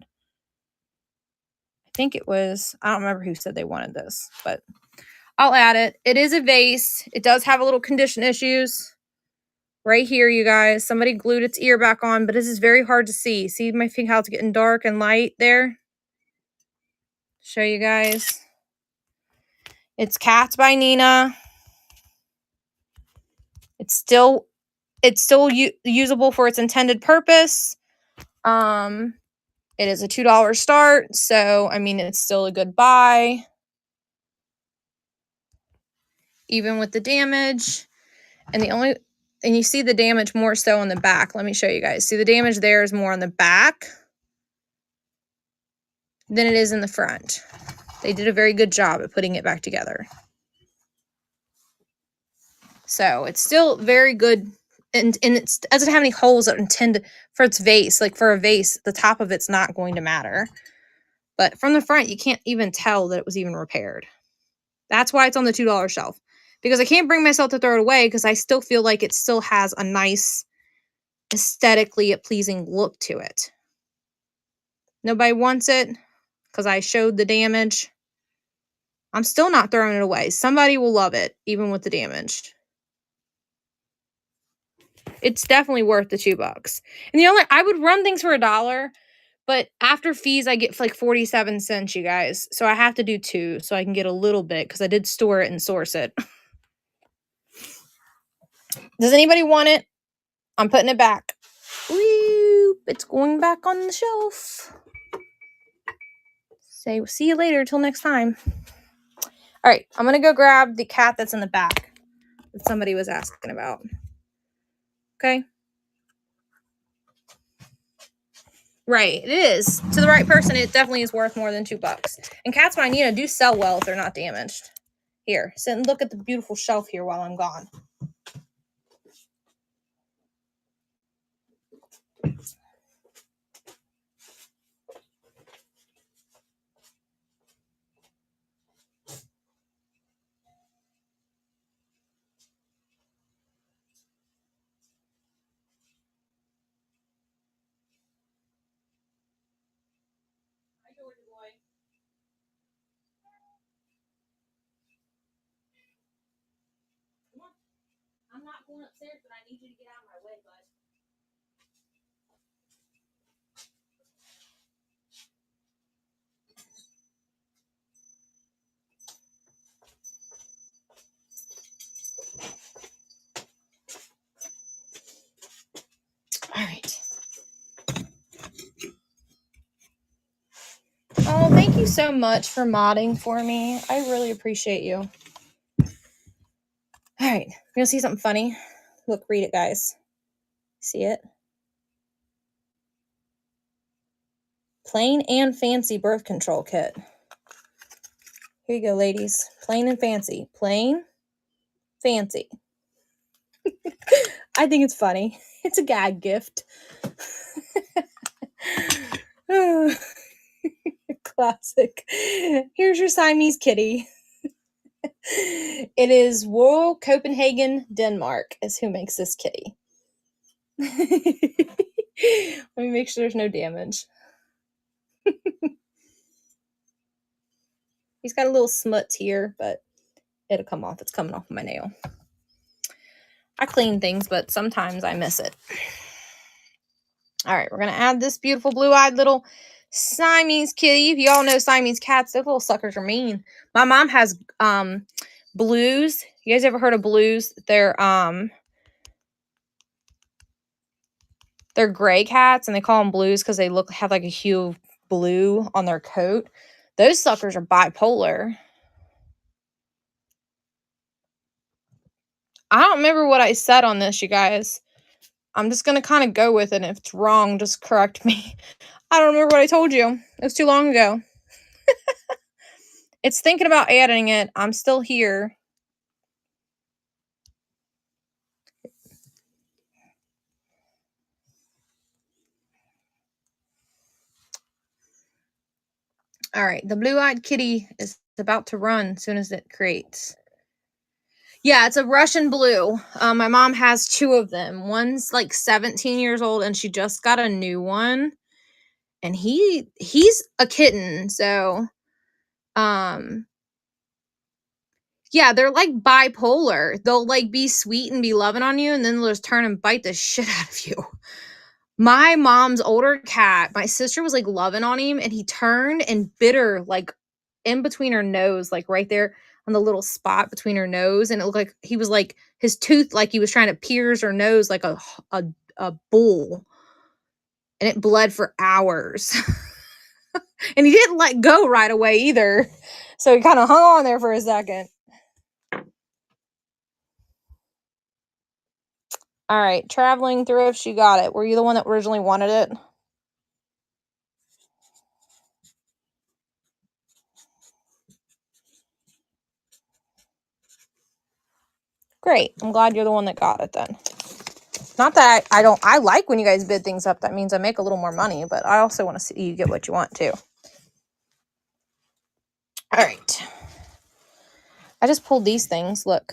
I think it was, I don't remember who said they wanted this, but I'll add it. It is a vase. It does have a little condition issues. Right here, you guys. Somebody glued its ear back on, but this is very hard to see. See my finger, how it's getting dark and light there? Show you guys. It's Cats by Nina. It's still usable for its intended purpose. It is a $2 start, so I mean it's still a good buy. Even with the damage. And you see the damage more so on the back. Let me show you guys. See, the damage there is more on the back than it is in the front. They did a very good job at putting it back together. So it's still very good. And it doesn't have any holes that are intended for its vase. Like for a vase, the top of it's not going to matter. But from the front, you can't even tell that it was even repaired. That's why it's on the $2 shelf. Because I can't bring myself to throw it away because I still feel like it still has a nice, aesthetically pleasing look to it. Nobody wants it because I showed the damage. I'm still not throwing it away. Somebody will love it, even with the damage. It's definitely worth the $2. And I would run things for $1, but after fees, I get like 47 cents, you guys. So I have to do 2 so I can get a little bit because I did store it and source it. Does anybody want it? I'm putting it back. Woo! It's going back on the shelf. Say, we'll see you later. Till next time. All right, I'm going to go grab the cat that's in the back that somebody was asking about. Okay? Right, it is. To the right person, it definitely is worth more than $2. And Cats by Nina do sell well if they're not damaged. Here, sit and look at the beautiful shelf here while I'm gone. I'm not going upstairs, but I need you to get out of my way, bud. All right. Oh, thank you so much for modding for me. I really appreciate you. All right. You want to see something funny? Look, read it, guys. See it? Plain and fancy birth control kit. Here you go, ladies. Plain and fancy. Plain, fancy. I think it's funny. It's a gag gift. Classic. Here's your Siamese kitty. It is Royal Copenhagen, Denmark, is who makes this kitty. Let me make sure there's no damage. He's got a little smuts here, but it'll come off. It's coming off my nail. I clean things, but sometimes I miss it. All right, we're going to add this beautiful blue-eyed little Siamese kitty. If you all know Siamese cats, those little suckers are mean. My mom has blues. You guys ever heard of blues? They're gray cats, and they call them blues because they have like a hue of blue on their coat. Those suckers are bipolar. I don't remember what I said on this, you guys. I'm just going to kind of go with it. And if it's wrong, just correct me. I don't remember what I told you. It was too long ago. It's thinking about adding it. I'm still here. All right, the blue-eyed kitty is about to run as soon as it creates. Yeah, it's a Russian blue. My mom has 2 of them. One's like 17 years old, and she just got a new one. And he's a kitten, so yeah, they're like bipolar. They'll like be sweet and be loving on you, and then they'll just turn and bite the shit out of you. My mom's older cat, my sister was like loving on him, and he turned and bit her like in between her nose, like right there on the little spot between her nose, and it looked like he was like his tooth, like he was trying to pierce her nose like a bull, and it bled for hours. And he didn't let go right away either, so he kind of hung on there for a second. All right, traveling through if she got it. Were you the one that originally wanted it? Great. I'm glad you're the one that got it then. Not that I like when you guys bid things up. That means I make a little more money, but I also want to see you get what you want too. All right. I just pulled these things. Look.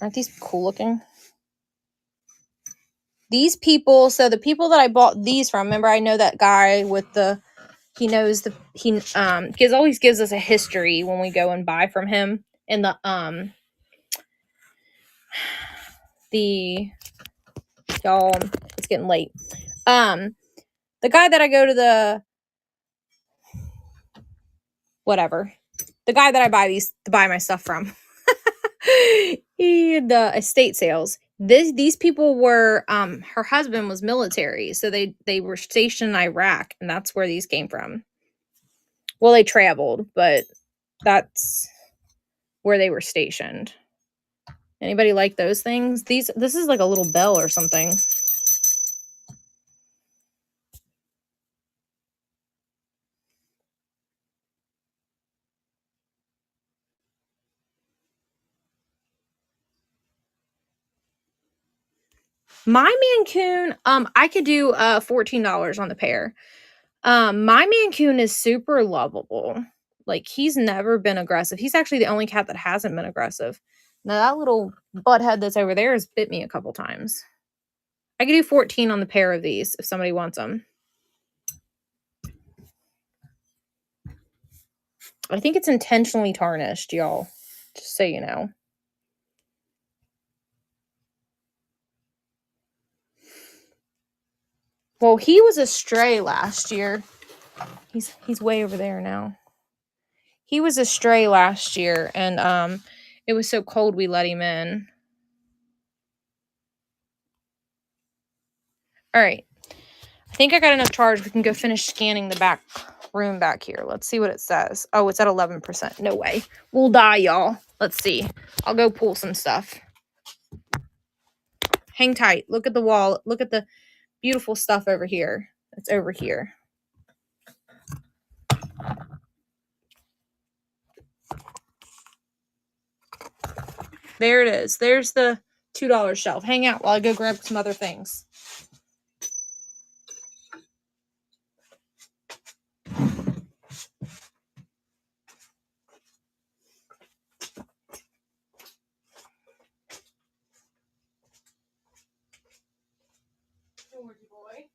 Aren't these cool looking? These people, so the people that I bought these from, remember I know that guy with he always gives us a history when we go and buy from him in y'all, it's getting late. The guy that I go to the guy that I buy my stuff from. The estate sales. These people were her husband was military, so they were stationed in Iraq, and that's where these came from. Well, they traveled, but that's where they were stationed. Anybody like those things? This is like a little bell or something. My Mancoon, I could do $14 on the pair. My Mancoon is super lovable. Like, he's never been aggressive. He's actually the only cat that hasn't been aggressive. Now, that little butthead that's over there has bit me a couple times. I could do 14 on the pair of these if somebody wants them. I think it's intentionally tarnished, y'all. Just so you know. Well, he was a stray last year. He's way over there now. He was a stray last year, and it was so cold we let him in. All right. I think I got enough charge. We can go finish scanning the back room back here. Let's see what it says. Oh, it's at 11%. No way. We'll die, y'all. Let's see. I'll go pull some stuff. Hang tight. Look at the wall. Look at the beautiful stuff over here. It's over here. There it is. There's the $2 shelf. Hang out while I go grab some other things. Georgie boy.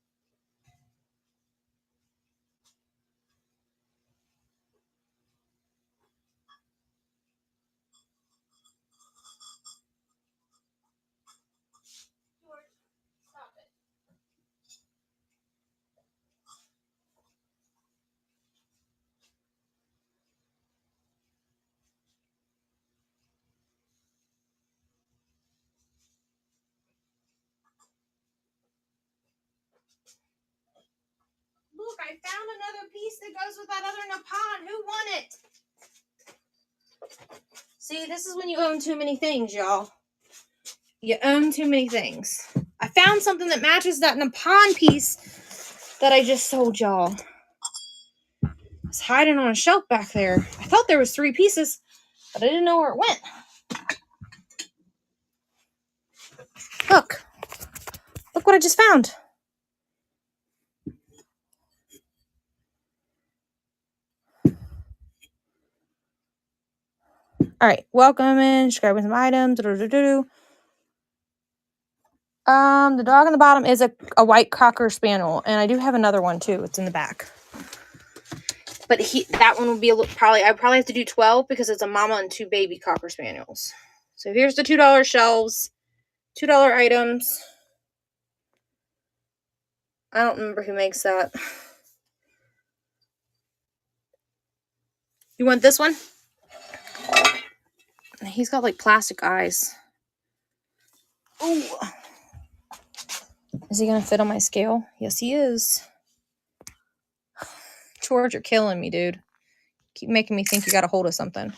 I found another piece that goes with that other Nippon. Who won it? See, this is when you own too many things, y'all. You own too many things. I found something that matches that Nippon piece that I just sold y'all. It's hiding on a shelf back there. I thought there was 3 pieces, but I didn't know where it went. Look. Look what I just found. All right, welcome in, subscribe with some items. The dog on the bottom is a white Cocker Spaniel, and I do have another one too. It's in the back. But that one will be I probably have to do 12 because it's a mama and 2 baby Cocker Spaniels. So here's the $2 shelves, $2 items. I don't remember who makes that. You want this one? He's got like plastic eyes. Ooh. Is he gonna fit on my scale? Yes, he is. George, you're killing me, dude. Keep making me think you got a hold of something.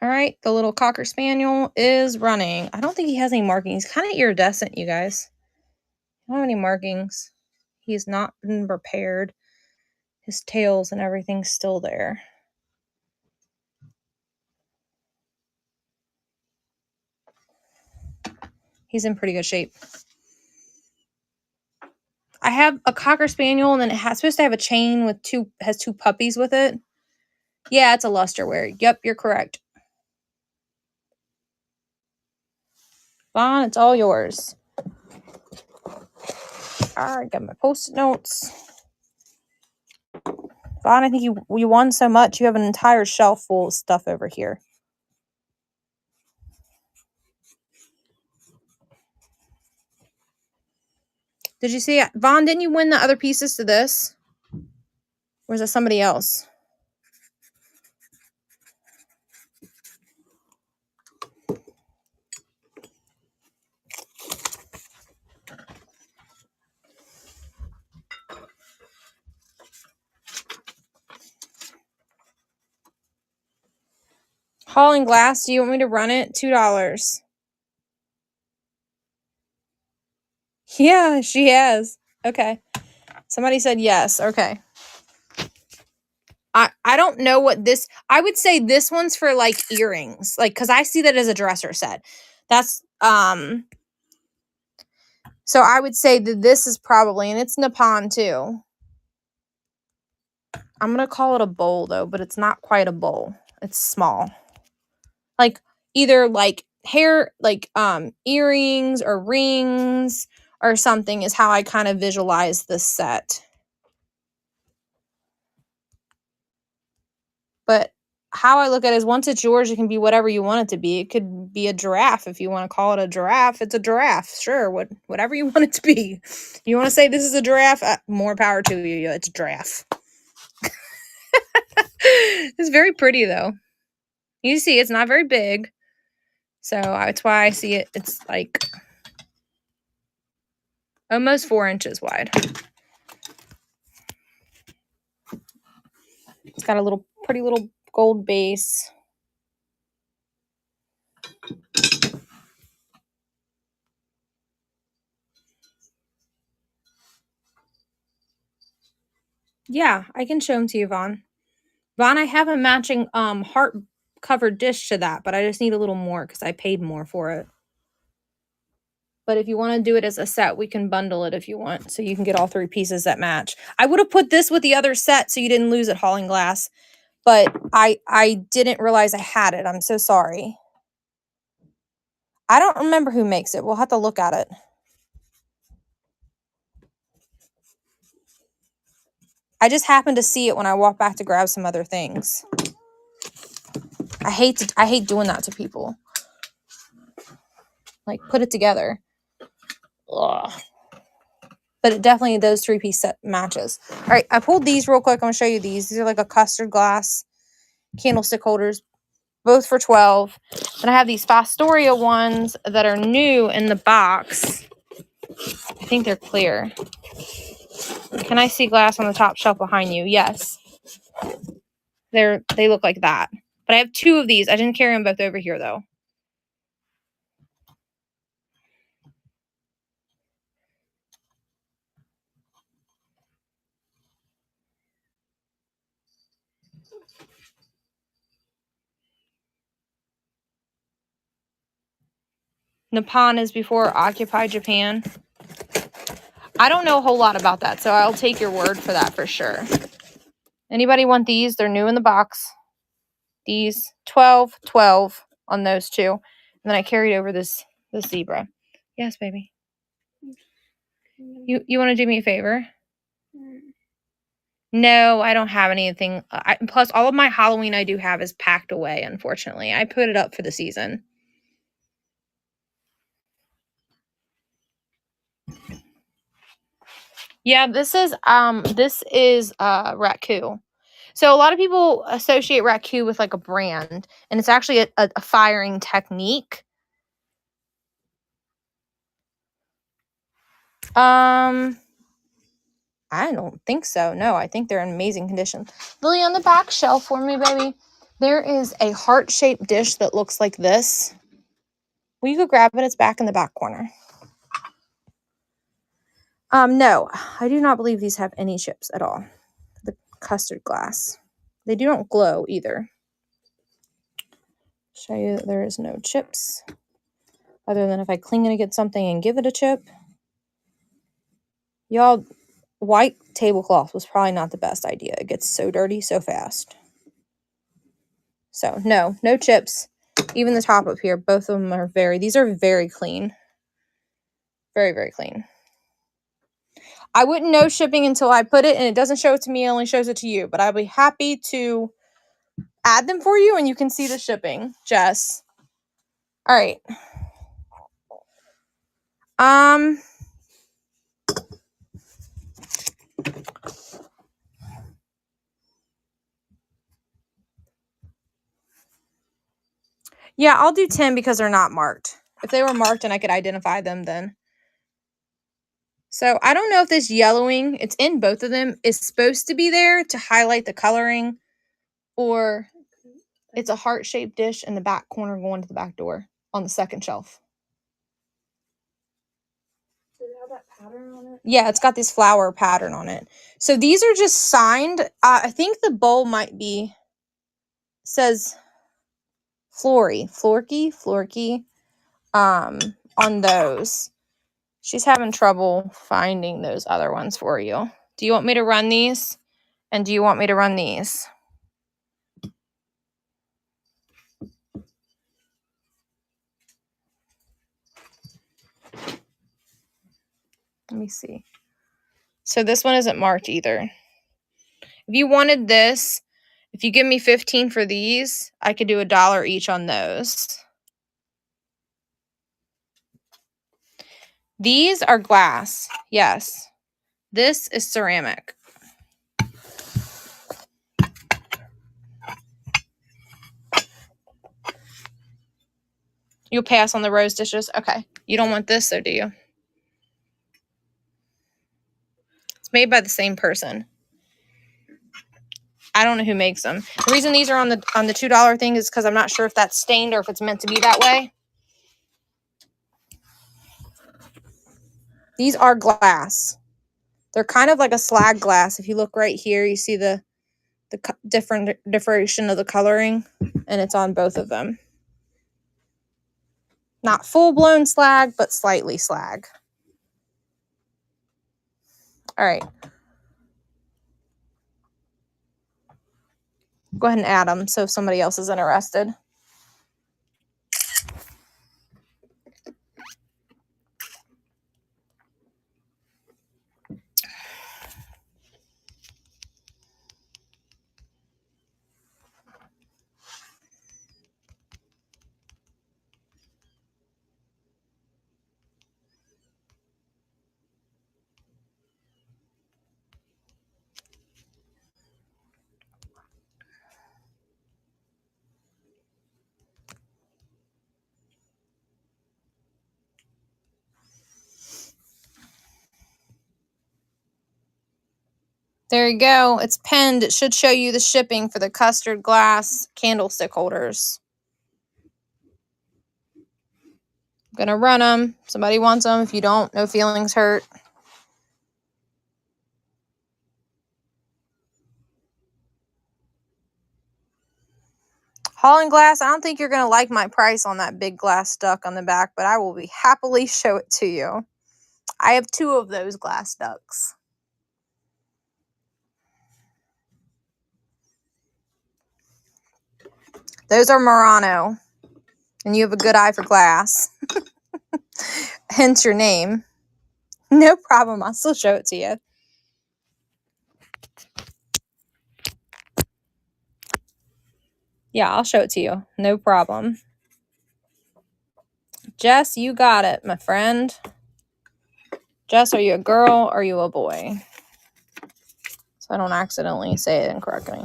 All right, the little Cocker Spaniel is running. I don't think he has any markings. He's kind of iridescent, you guys. I don't have any markings. He's not been repaired. His tails and everything's still there. He's in pretty good shape. I have a Cocker Spaniel, and then it's supposed to have a chain with has 2 puppies with it. Yeah, it's a luster wear. Yep, you're correct. Vaughn, it's all yours. All right, got my Post-it notes. Vaughn, I think you won so much. You have an entire shelf full of stuff over here. Did you see it? Vaughn, didn't you win the other pieces to this? Or is it somebody else? Hauling Glass, do you want me to run it? $2. Yeah, she has. Okay. Somebody said yes. Okay. I don't know what this... I would say this one's for, like, earrings. Like, because I see that as a dresser set. That's, So I would say that this is probably... And it's Nippon, too. I'm going to call it a bowl, though. But it's not quite a bowl. It's small. Like, either, like, hair... Like, earrings or rings or something is how I kind of visualize this set. But how I look at it is once it's yours, it can be whatever you want it to be. It could be a giraffe. If you want to call it a giraffe, it's a giraffe. Sure, whatever you want it to be. You want to say this is a giraffe? More power to you. It's a giraffe. It's very pretty, though. You see, it's not very big. So that's why I see it. It's like almost 4 inches wide. It's got a pretty little gold base. Yeah, I can show them to you, Vaughn. Vaughn, I have a matching heart covered dish to that, but I just need a little more because I paid more for it. But if you want to do it as a set, we can bundle it if you want, so you can get all 3 pieces that match. I would have put this with the other set so you didn't lose it, Hauling Glass, but I didn't realize I had it. I'm so sorry. I don't remember who makes it. We'll have to look at it. I just happened to see it when I walked back to grab some other things. I hate doing that to people. Like, put it together. Ugh. But it definitely, those 3-piece set matches. All right, I pulled these real quick. I'm going to show you these. These are like a custard glass candlestick holders, both for $12. Then I have these Fostoria ones that are new in the box. I think they're clear. Can I see glass on the top shelf behind you? Yes. They look like that. But I have 2 of these. I didn't carry them both over here, though. Nippon is before Occupy Japan. I don't know a whole lot about that, so I'll take your word for that for sure. Anybody want these? They're new in the box. These 12 on those 2. And then I carried over this zebra. Yes, baby. You want to do me a favor? No, I don't have anything. Plus, all of my Halloween I do have is packed away, unfortunately. I put it up for the season. Yeah, this is Raku. So a lot of people associate Raku with like a brand, and it's actually a firing technique. I don't think so. No, I think they're in amazing condition. Lily, on the back shelf for me, baby, there is a heart-shaped dish that looks like this. Will you go grab it? It's back in the back corner. No, I do not believe these have any chips at all. The custard glass. They do not glow either. Show you that there is no chips. Other than if I cling it against something and give it a chip. Y'all, white tablecloth was probably not the best idea. It gets so dirty so fast. So, no chips. Even the top up here, both of them are these are very clean. Very, very clean. I wouldn't know shipping until I put it, and it doesn't show it to me, it only shows it to you. But I'll be happy to add them for you, and you can see the shipping, Jess. All right. Yeah, I'll do 10 because they're not marked. If they were marked and I could identify them, then. So I don't know if this yellowing, it's in both of them, is supposed to be there to highlight the coloring, or it's a heart-shaped dish in the back corner going to the back door on the second shelf. Does it have that pattern on it? Yeah, it's got this flower pattern on it. So these are just signed. I think the bowl might be, says Florky, on those. She's having trouble finding those other ones for you. Do you want me to run these? And do you want me to run these? Let me see. So this one isn't marked either. If you wanted this, if you give me 15 for these, I could do $1 each on those. These are glass. Yes. This is ceramic. You'll pass on the rose dishes? Okay. You don't want this, though, do you? It's made by the same person. I don't know who makes them. The reason these are on the $2 thing is because I'm not sure if that's stained or if it's meant to be that way. These are glass. They're kind of like a slag glass. If you look right here, you see the different differentiation of the coloring, and it's on both of them. Not full-blown slag, but slightly slag. All right. Go ahead and add them so if somebody else is interested. There you go. It's pinned. It should show you the shipping for the custard glass candlestick holders. I'm going to run them. Somebody wants them. If you don't, no feelings hurt. Holland glass, I don't think you're going to like my price on that big glass duck on the back, but I will be happily show it to you. I have 2 of those glass ducks. Those are Murano, and you have a good eye for glass. Hence your name. No problem. I'll still show it to you. Yeah, I'll show it to you. No problem. Jess, you got it, my friend. Jess, are you a girl or are you a boy? So I don't accidentally say it incorrectly.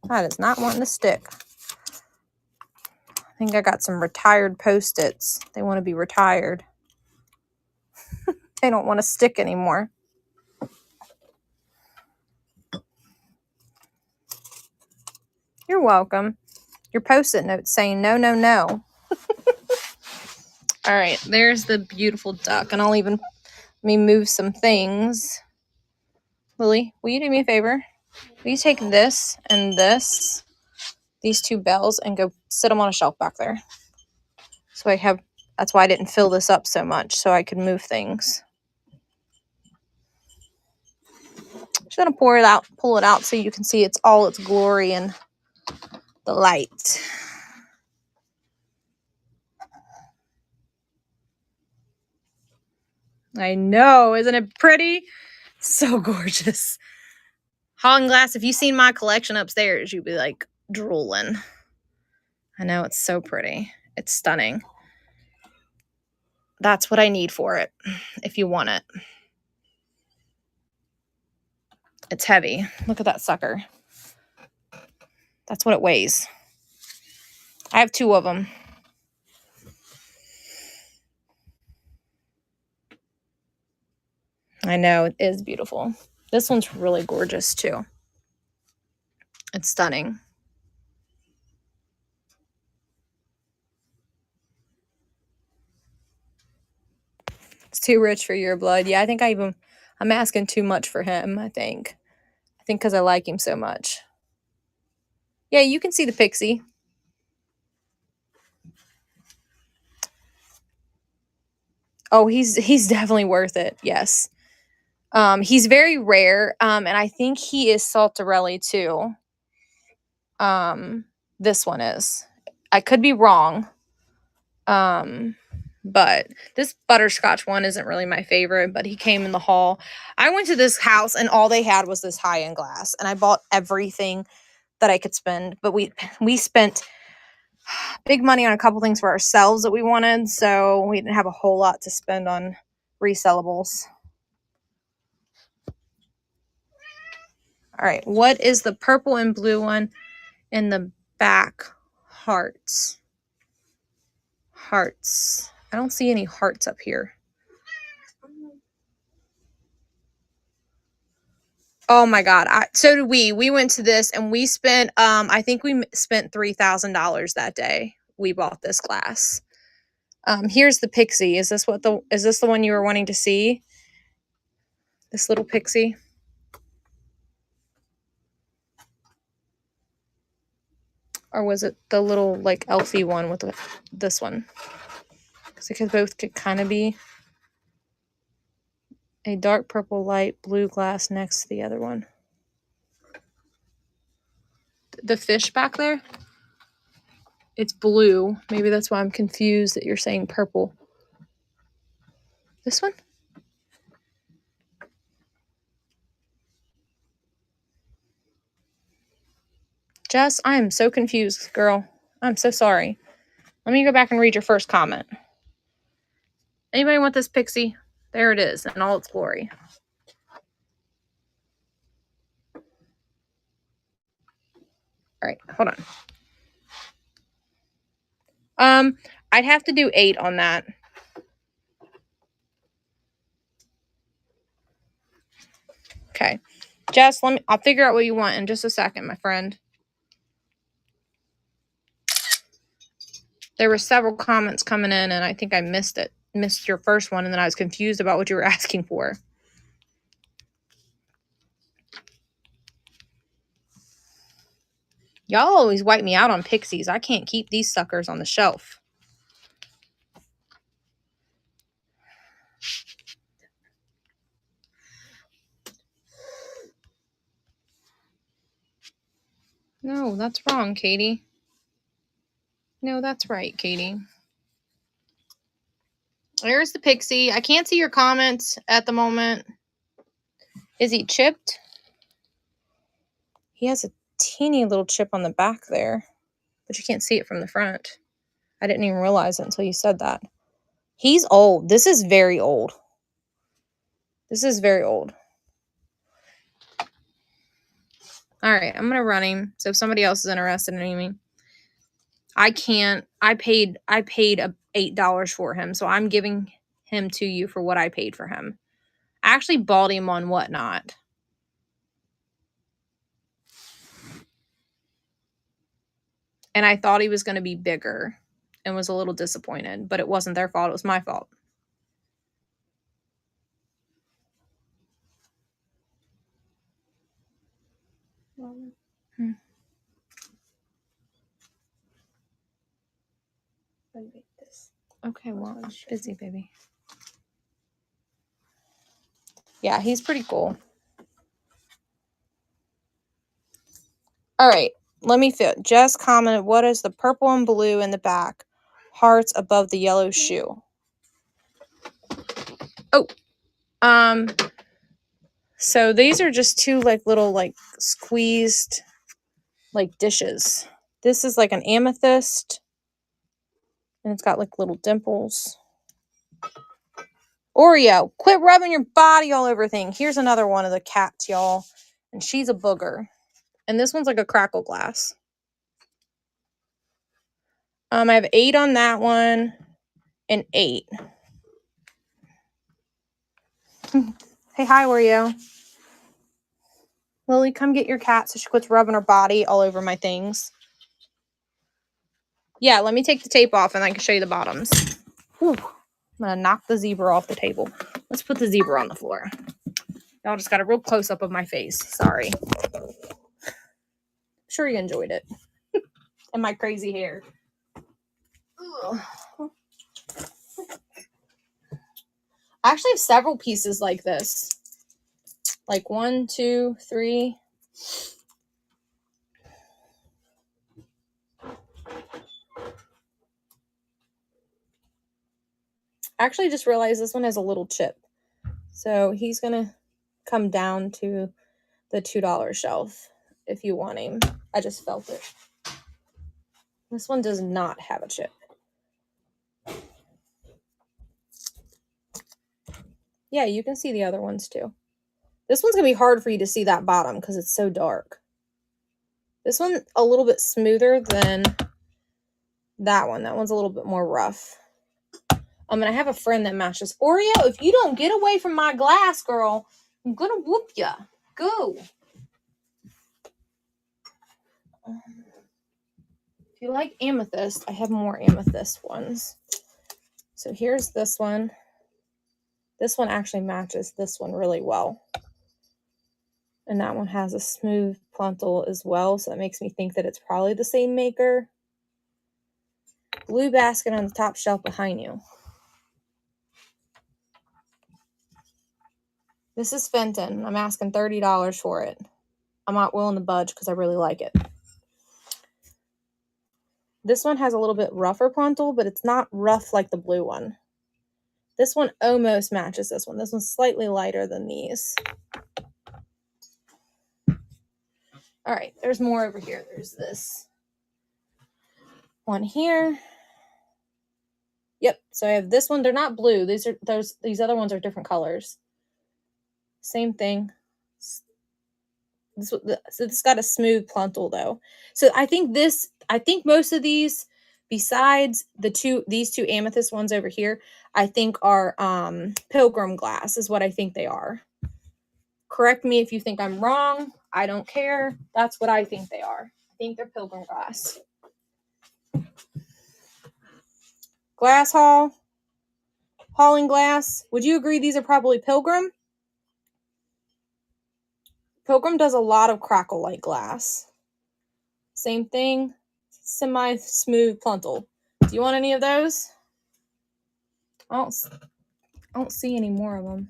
That is not wanting to stick. I think I got some retired Post-its. They want to be retired. They don't want to stick anymore. You're welcome. Your Post-it note saying no, no, no. All right, there's the beautiful duck. And I'll even, let me move some things. Lily, will you do me a favor? Will you take this and this, these 2 bells, and go sit them on a shelf back there? So I have, that's why I didn't fill this up so much, so I could move things. Just gonna pour it out, pull it out so you can see it's all its glory and the light. I know, isn't it pretty? So gorgeous. Holland glass, if you've seen my collection upstairs, you'd be like drooling. I know, it's so pretty. It's stunning. That's what I need for it, if you want it. It's heavy. Look at that sucker. That's what it weighs. I have 2 of them. I know, it is beautiful. This one's really gorgeous too. It's stunning. It's too rich for your blood. Yeah, I think I'm asking too much for him, I think. Because I like him so much. Yeah, you can see the pixie. Oh, he's definitely worth it. Yes. He's very rare. And I think he is Saltarelli too. This one is. I could be wrong. But this butterscotch one isn't really my favorite, but he came in the haul. I went to this house and all they had was this high-end glass, and I bought everything that I could spend, but we spent big money on a couple things for ourselves that we wanted, so we didn't have a whole lot to spend on resellables. All right, what is the purple and blue one in the back? Hearts. Hearts. I don't see any hearts up here. Oh my God. So did we. We went to this and we spent, I think we spent $3,000 that day. We bought this glass. Here's the pixie. Is this the one you were wanting to see? This little pixie? Or was it the little like elfy one with this one? Because both could kind of be a dark purple light blue glass next to the other one. The fish back there? It's blue. Maybe that's why I'm confused that you're saying purple. This one? Jess, I am so confused, girl. I'm so sorry. Let me go back and read your first comment. Anybody want this pixie? There it is in all its glory. All right, hold on. I'd have to do 8 on that. Okay. Jess, I'll figure out what you want in just a second, my friend. There were several comments coming in, and I think I missed it. Missed your first one, and then I was confused about what you were asking for. Y'all always wipe me out on Pixies. I can't keep these suckers on the shelf. No, that's wrong, Katie. No, that's right, Katie. There's the Pixie. I can't see your comments at the moment. Is he chipped? He has a teeny little chip on the back there, but you can't see it from the front. I didn't even realize it until you said that. He's old. This is very old. This is very old. All right, I'm going to run him. So if somebody else is interested in him, I can't. I paid $8 for him, so I'm giving him to you for what I paid for him. I actually bought him on Whatnot. And I thought he was going to be bigger and was a little disappointed, but it wasn't their fault. It was my fault. Okay, well, I'm busy, baby. Yeah, he's pretty cool. All right, let me fit. Jess commented, what is the purple and blue in the back? Hearts above the yellow shoe. Oh, so these are just two little squeezed dishes. This is like an amethyst, and it's got little dimples. Oreo, quit rubbing your body all over things. Here's another one of the cats, y'all, and she's a booger. And this one's like a crackle glass. I have 8 on that one and 8. Hey, hi, Oreo. Lily, come get your cat so she quits rubbing her body all over my things. Yeah, let me take the tape off and I can show you the bottoms. Whew. I'm going to knock the zebra off the table. Let's put the zebra on the floor. Y'all just got a real close-up of my face. Sorry. I'm sure you enjoyed it. And my crazy hair. Ugh. I actually have several pieces like this. Like 1, 2, 3. I actually just realized this one has a little chip. So he's going to come down to the $2 shelf if you want him. I just felt it. This one does not have a chip. Yeah, you can see the other ones too. This one's going to be hard for you to see that bottom because it's so dark. This one a little bit smoother than that one. That one's a little bit more rough. And I have a friend that matches. Oreo, if you don't get away from my glass, girl, I'm going to whoop ya. Go. If you like amethyst, I have more amethyst ones. So here's this one. This one actually matches this one really well. And that one has a smooth pluntal as well, so that makes me think that it's probably the same maker. Blue basket on the top shelf behind you. This is Fenton. I'm asking $30 for it. I'm not willing to budge because I really like it. This one has a little bit rougher pluntal, but it's not rough like the blue one. This one almost matches this one. This one's slightly lighter than these. All right, there's more over here. There's this one here. Yep, so I have this one. They're not blue. These other ones are different colors. Same thing. So this got a smooth pluntal though. So I think most of these, besides these two amethyst ones over here, I think are pilgrim glass is what I think they are. Correct me if you think I'm wrong. I don't care. That's what I think they are. I think they're Pilgrim glass. Glass Hall. Hauling glass. Would you agree these are probably Pilgrim? Pilgrim does a lot of crackle like glass. Same thing. Semi-smooth Pluntal. Do you want any of those? I don't see any more of them.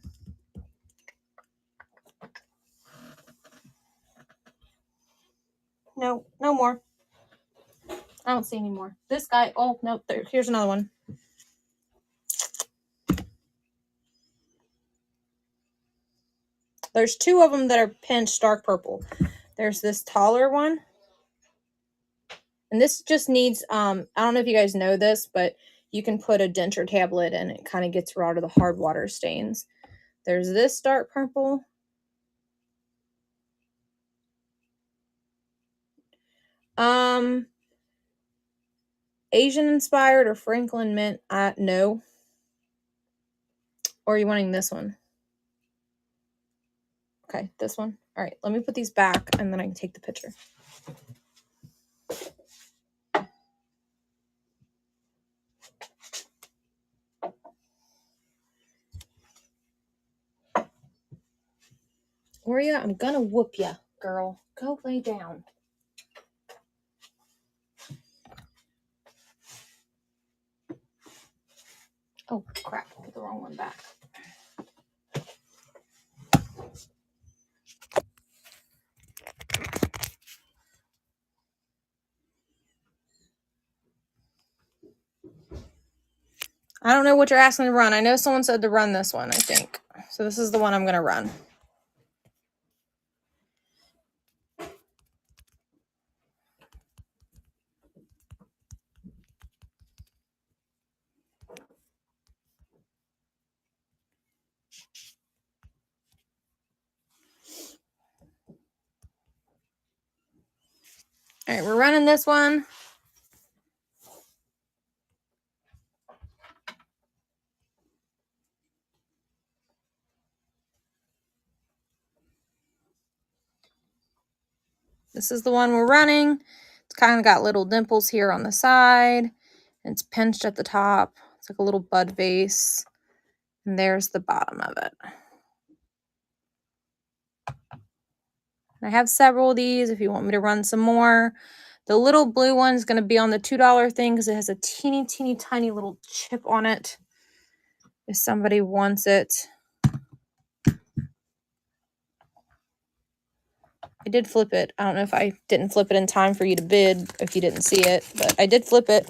No, no more. I don't see any more. This guy, oh, no, here's another one. There's two of them that are pinched dark purple. There's this taller one. And this just needs, I don't know if you guys know this, but you can put a denture tablet and it kind of gets rid of the hard water stains. There's this dark purple. Asian inspired or Franklin mint? No. Or are you wanting this one? Okay, this one. All right, let me put these back and then I can take the picture. Oria, I'm gonna whoop ya, girl. Go lay down. Oh, crap. I put the wrong one back. I don't know what you're asking to run. I know someone said to run this one, I think. So this is the one I'm going to run. All right, we're running this one. This is the one we're running. It's kind of got little dimples here on the side. And it's pinched at the top. It's like a little bud vase. And there's the bottom of it. I have several of these if you want me to run some more. The little blue one is going to be on the $2 thing because it has a teeny, teeny, tiny little chip on it. If somebody wants it. I did flip it. I don't know if I didn't flip it in time for you to bid if you didn't see it, but I did flip it.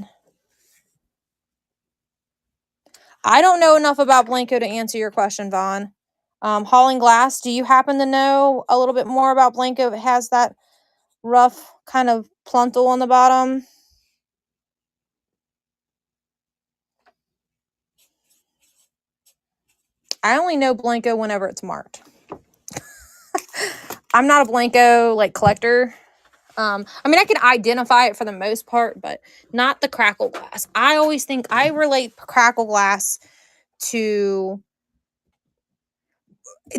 I don't know enough about Blanco to answer your question, Vaughn. Hauling glass, do you happen to know a little bit more about Blanco? It has that rough kind of Pluntal on the bottom. I only know Blanco whenever it's marked. I'm not a Blanco like collector. I mean, I can identify it for the most part, but not the crackle glass. I always think I relate crackle glass to.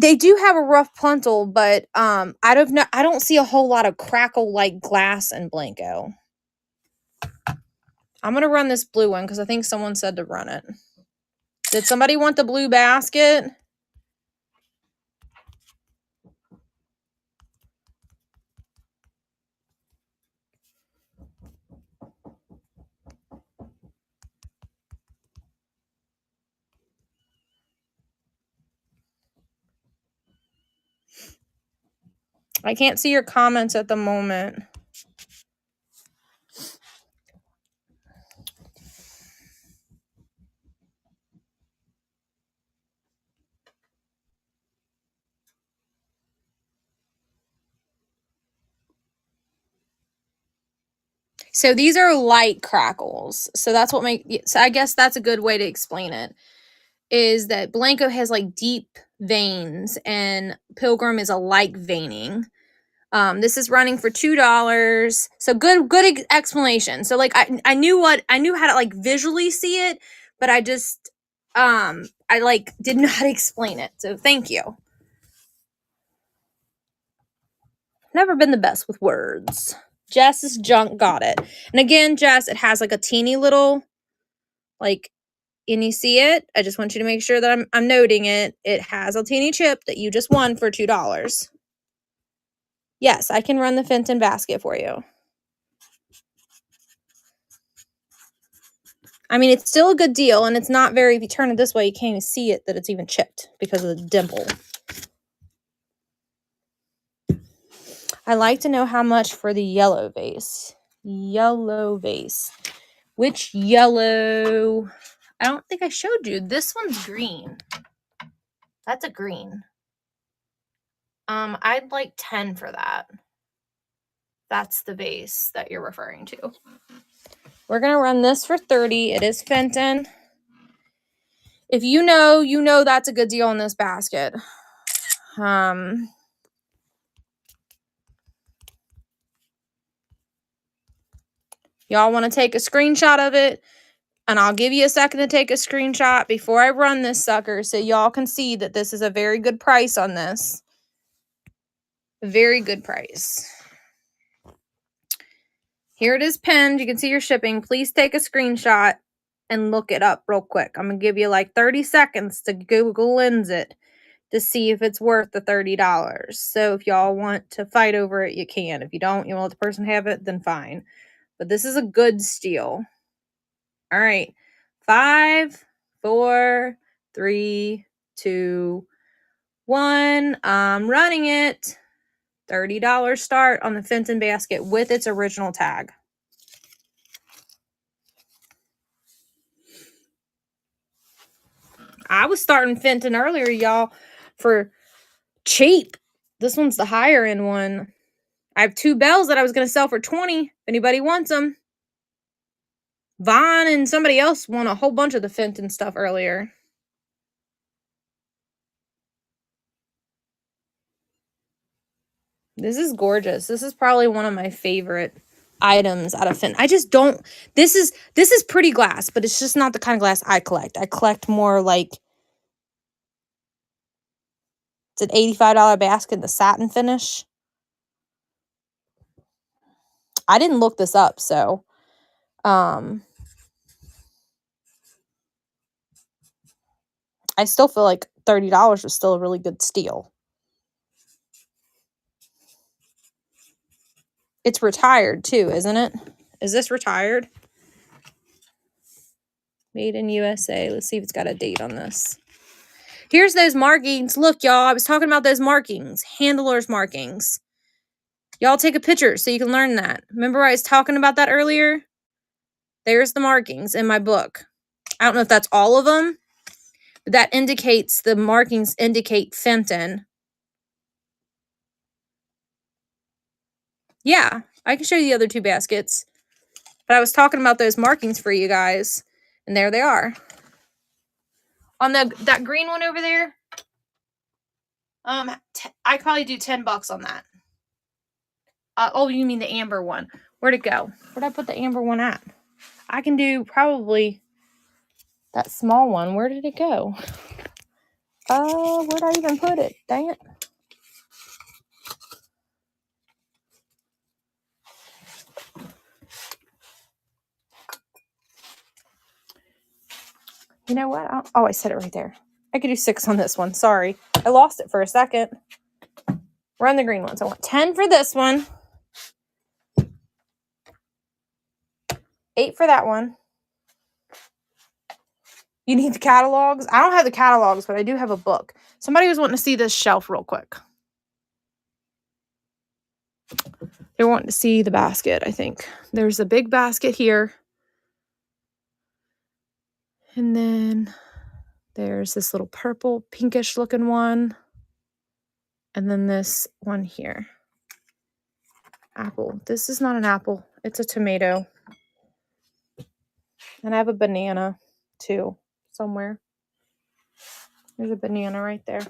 They do have a rough Pluntal, but I don't know. I don't see a whole lot of crackle like glass in Blanco. I'm gonna run this blue one because I think someone said to run it. Did somebody want the blue basket? I can't see your comments at the moment. So these are light crackles. So that's what so I guess that's a good way to explain it. Is that Blanco has like deep veins and Pilgrim is a light veining. This is running for $2. So good explanation. So like I knew how to like visually see it, but I just I like did not explain it. So thank you. Never been the best with words. Jess's junk got it. And again, Jess, it has like a teeny little, like, and you see it. I just want you to make sure that I'm noting it. It has a teeny chip that you just won for $2. Yes, I can run the Fenton basket for you. I mean, it's still a good deal, and it's not very, if you turn it this way, you can't even see it that it's even chipped because of the dimple. I like to know how much for the yellow vase. Yellow vase. Which yellow? I don't think I showed you. This one's green. That's a green. I'd like 10 for that. That's the vase that you're referring to. We're going to run this for 30. It is Fenton. If you know that's a good deal in this basket. Y'all want to take a screenshot of it, and I'll give you a second to take a screenshot before I run this sucker so y'all can see that this is a very good price on this. A very good price. Here it is pinned. You can see your shipping. Please take a screenshot and look it up real quick. I'm going to give you like 30 seconds to Google Lens it to see if it's worth the $30. So if y'all want to fight over it, you can. If you don't, you want the person to have it, then fine. But this is a good steal. All right. 5, 4, 3, 2, 1. I'm running it. $30 start on the Fenton basket with its original tag. I was starting Fenton earlier, y'all, for cheap. This one's the higher end one. I have 2 bells that I was going to sell for 20. If anybody wants them. Vaughn and somebody else won a whole bunch of the Fenton stuff earlier. This is gorgeous. This is probably one of my favorite items out of Fenton. I just don't, this is pretty glass, but it's just not the kind of glass I collect. I collect more like, it's an $85 basket in the satin finish. I didn't look this up, so I still feel like $30 was still a really good steal. It's retired too, isn't it? Is this retired? Made in USA. Let's see if it's got a date on this. Here's those markings. Look, y'all, I was talking about those markings. Handler's markings. Y'all take a picture so you can learn that. Remember I was talking about that earlier? There's the markings in my book. I don't know if that's all of them, but that indicates, the markings indicate Fenton. Yeah, I can show you the other 2 baskets. But I was talking about those markings for you guys. And there they are. On that green one over there, I probably do $10 on that. Oh, you mean the amber one. Where'd it go? Where'd I put the amber one at? I can do probably that small one. Where did it go? Where'd I even put it? Dang it. You know what? I said it right there. I could do 6 on this one. Sorry. I lost it for a second. Run the green ones. I want 10 for this one. 8 for that one. You need the catalogs? I don't have the catalogs, but I do have a book. Somebody was wanting to see this shelf real quick. They're wanting to see the basket, I think. There's a big basket here. And then there's this little purple, pinkish looking one. And then this one here. Apple. This is not an apple. It's a tomato. And I have a banana too, somewhere. There's a banana right there.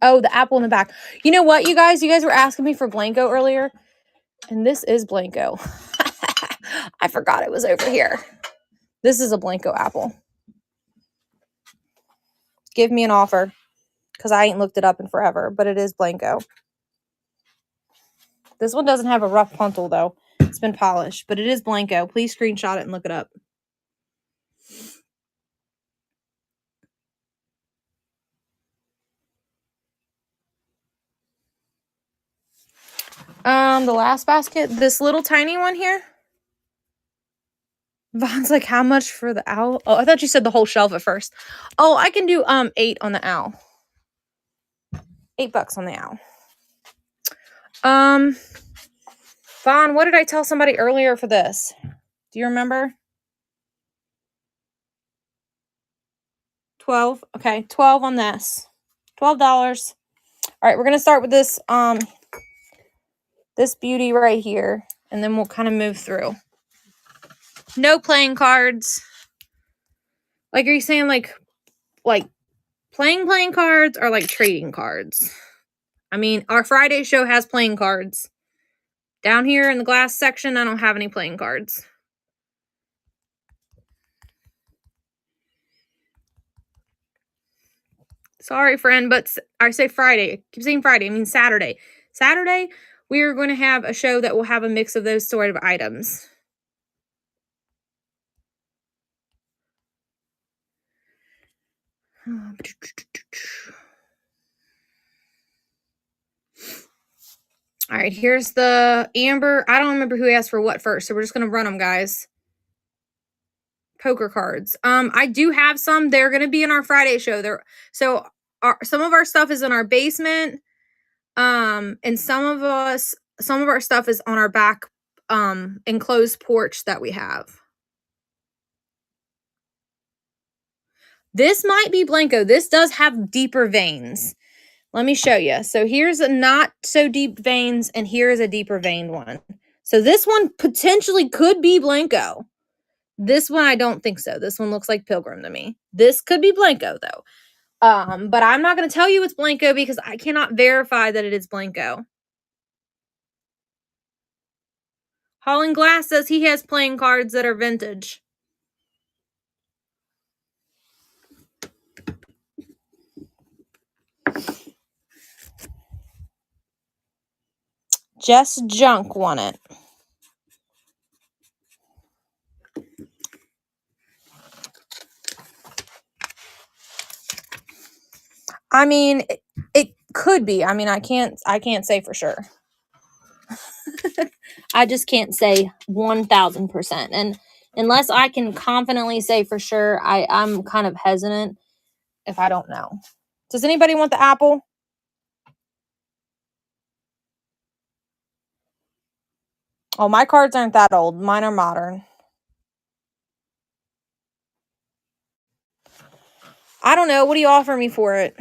Oh, the apple in the back. You know what, you guys? You guys were asking me for Blanco earlier. And this is Blanco. I forgot it was over here. This is a Blanco apple. Give me an offer. because I ain't looked it up in forever, but it is Blanco. This one doesn't have a rough puntal, though. It's been polished, but it is Blanco. Please screenshot it and look it up. The last basket, this little tiny one here. Vaughn's like, how much for the owl? Oh, I thought you said the whole shelf at first. Oh, I can do 8 on the owl. $8 on the owl. Vaughn, what did I tell somebody earlier for this? Do you remember? 12. Okay, 12 on this. $12. All right, we're gonna start with this this beauty right here, and then we'll kind of move through. No playing cards. Like, are you saying like playing cards or like trading cards? I mean, our Friday show has playing cards. Down here in the glass section, I don't have any playing cards. Sorry, friend, but I say Friday. I keep saying Friday. I mean Saturday. Saturday, we are going to have a show that will have a mix of those sort of items. All right, here's the amber. I don't remember who asked for what first, so we're just going to run them, guys. Poker cards. I do have some. They're going to be in our Friday show. Some of our stuff is in our basement. And some of our stuff is on our back enclosed porch that we have. This might be Blanco. This does have deeper veins. Let me show you. So here's a not so deep veins, and here is a deeper veined one. So this one potentially could be Blanco. This one, I don't think so. This one looks like Pilgrim to me. This could be Blanco, though. But I'm not going to tell you it's Blanco because I cannot verify that it is Blanco. Holland Glass says he has playing cards that are vintage. Just Junk won it. I mean, it could be. I mean, I can't say for sure. I just can't say 1000%. And unless I can confidently say for sure, I'm kind of hesitant if I don't know. Does anybody want the apple? Oh, my cards aren't that old. Mine are modern. I don't know. What do you offer me for it?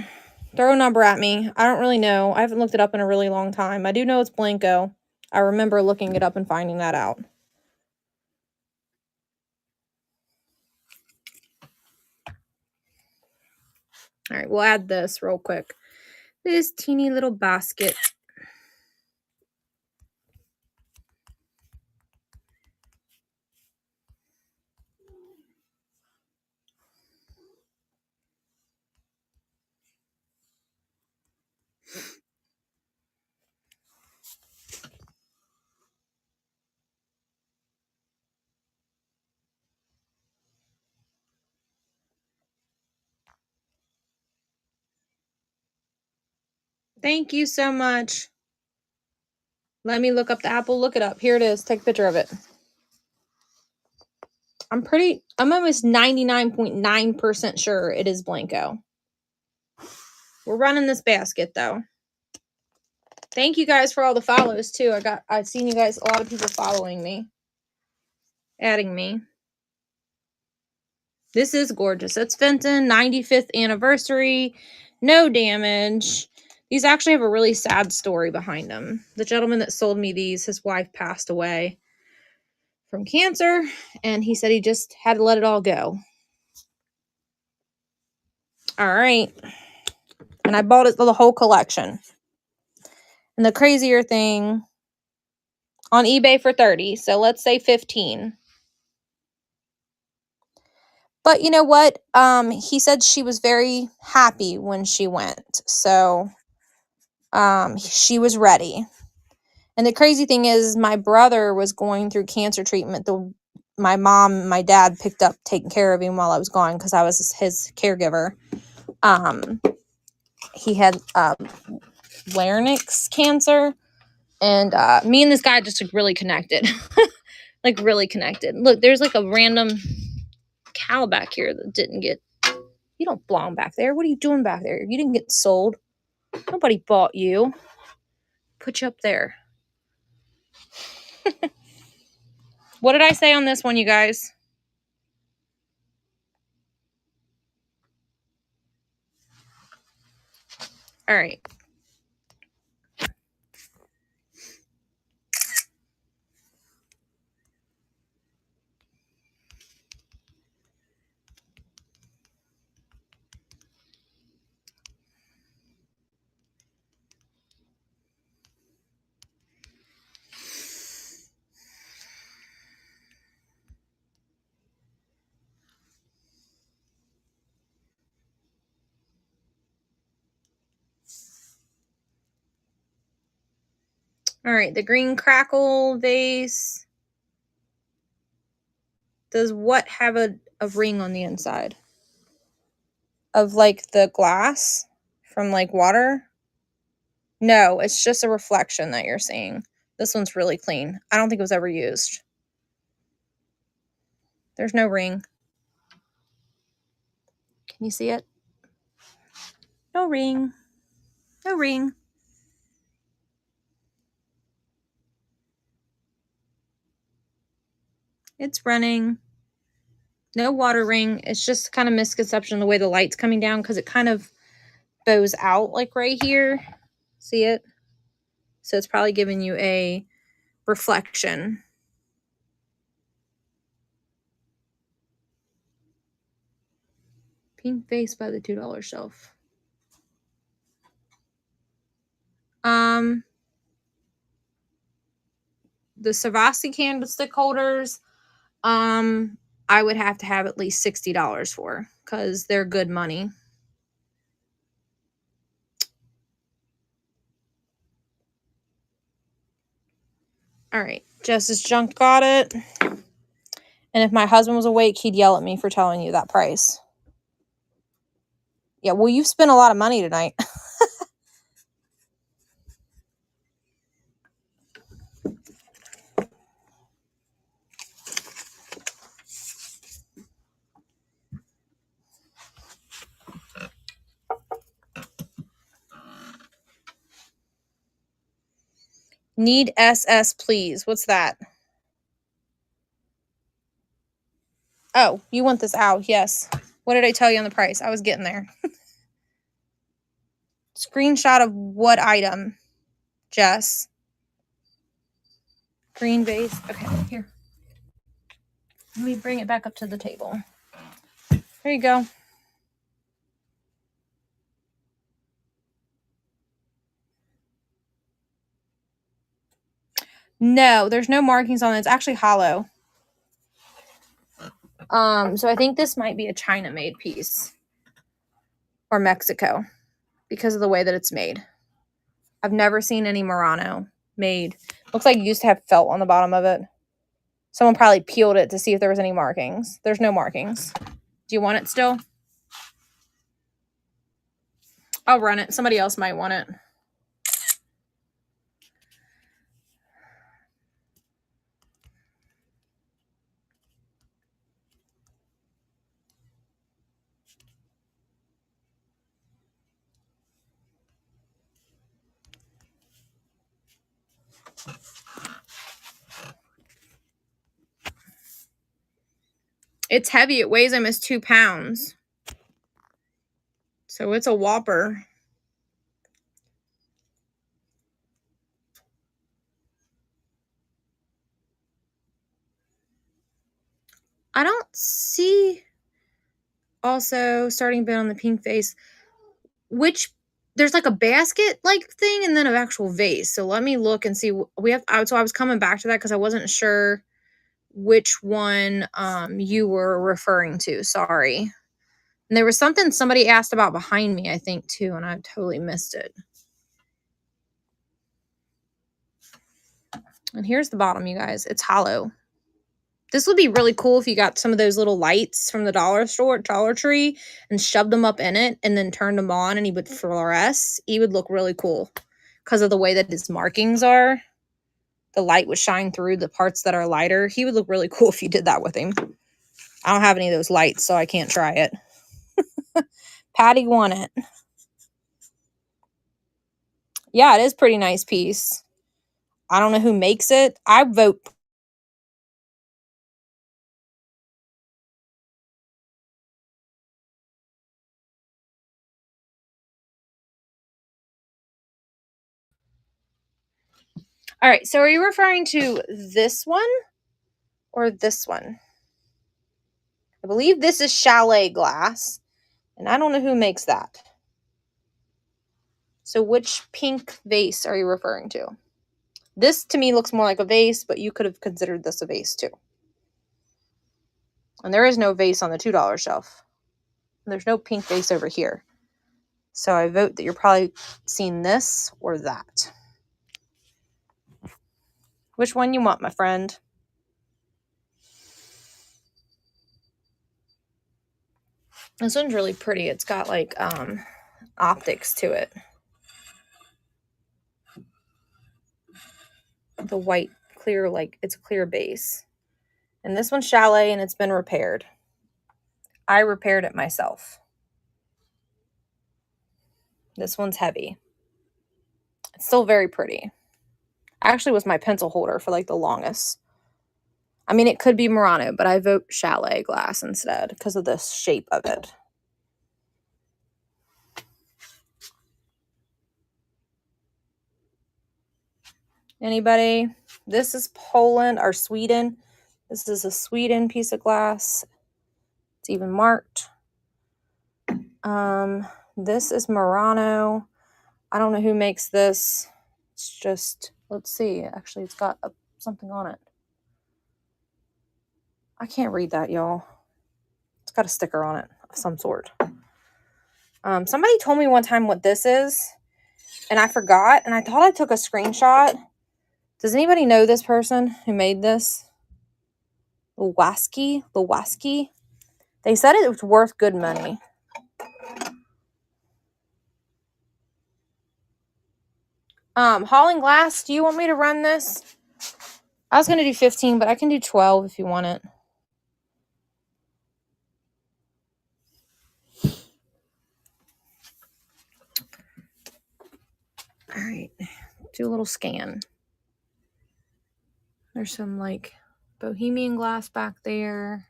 Throw a number at me. I don't really know. I haven't looked it up in a really long time. I do know it's Blanco. I remember looking it up and finding that out. All right, we'll add this real quick. This teeny little basket. Thank you so much. Let me look up the apple. Look it up. Here it is. Take a picture of it. I'm almost 99.9% sure it is Blanco. We're running this basket though. Thank you guys for all the follows too. I've seen you guys, a lot of people following me, adding me. This is gorgeous. It's Fenton, 95th anniversary. No damage. These actually have a really sad story behind them. The gentleman that sold me these, his wife passed away from cancer, and he said he just had to let it all go. All right. And I bought it for the whole collection. And the crazier thing, on eBay for 30, so let's say 15. But you know what? He said she was very happy when she went. So she was ready. And the crazy thing is my brother was going through cancer treatment. My mom and my dad picked up taking care of him while I was gone because I was his caregiver. He had larynx cancer. And me and this guy just like really connected. Like really connected. Look, there's like a random cow back here that didn't get... You don't belong back there. What are you doing back there? You didn't get sold. Nobody bought you. Put you up there. What did I say on this one, you guys? All right. All right, the green crackle vase. Does what have a ring on the inside? Of like the glass from like water? No, it's just a reflection that you're seeing. This one's really clean. I don't think it was ever used. There's no ring. Can you see it? No ring. No ring. It's running. No water ring. It's just kind of misconception the way the light's coming down because it kind of bows out like right here. See it? So it's probably giving you a reflection. Pink vase by the $2 shelf. The Savasi candlestick holders, I would have to have at least $60 for because they're good money. All right, Jess's Junk got it. And if my husband was awake, he'd yell at me for telling you that price. Yeah, well, you've spent a lot of money tonight. Need SS, please. What's that? Oh, you want this out. Yes. What did I tell you on the price? I was getting there. Screenshot of what item, Jess? Green vase. Okay, here. Let me bring it back up to the table. There you go. No, there's no markings on it. It's actually hollow. So I think this might be a China-made piece. Or Mexico. Because of the way that it's made. I've never seen any Murano made. Looks like it used to have felt on the bottom of it. Someone probably peeled it to see if there was any markings. There's no markings. Do you want it still? I'll run it. Somebody else might want it. It's heavy. It weighs almost 2 pounds. So it's a whopper. I don't see also starting bid on the pink vase. Which there's like a basket like thing and then an actual vase. So let me look and see. So I was coming back to that because I wasn't sure which one you were referring to. Sorry. And there was something somebody asked about behind me, I think, too, and I totally missed it. And here's the bottom, you guys. It's hollow. This would be really cool if you got some of those little lights from the dollar store, Dollar Tree, and shoved them up in it and then turned them on and he would fluoresce. He would look really cool because of the way that his markings are. The light would shine through the parts that are lighter. He would look really cool if you did that with him. I don't have any of those lights, so I can't try it. Patty won it. Yeah, it is a pretty nice piece. I don't know who makes it. I vote. All right, so are you referring to this one or this one? I believe this is Chalet glass, and I don't know who makes that. So which pink vase are you referring to? This to me looks more like a vase, but you could have considered this a vase too. And there is no vase on the $2 shelf. There's no pink vase over here. So I vote that you're probably seeing this or that. Which one you want, my friend? This one's really pretty. It's got like optics to it. The white clear, like it's a clear base. And this one's Chalet and it's been repaired. I repaired it myself. This one's heavy. It's still very pretty. Actually was my pencil holder for like the longest. I mean, it could be Murano, but I vote Chalet glass instead because of the shape of it. Anybody? This is Poland or Sweden. This is a Sweden piece of glass. It's even marked. This is Murano. I don't know who makes this. It's just, let's see. Actually, it's got something on it. I can't read that, y'all. It's got a sticker on it of some sort. Somebody told me one time what this is, and I forgot, and I thought I took a screenshot. Does anybody know this person who made this? Lewaski? They said it was worth good money. Hauling glass, do you want me to run this? I was going to do 15, but I can do 12 if you want it. All right, do a little scan. There's some like Bohemian glass back there.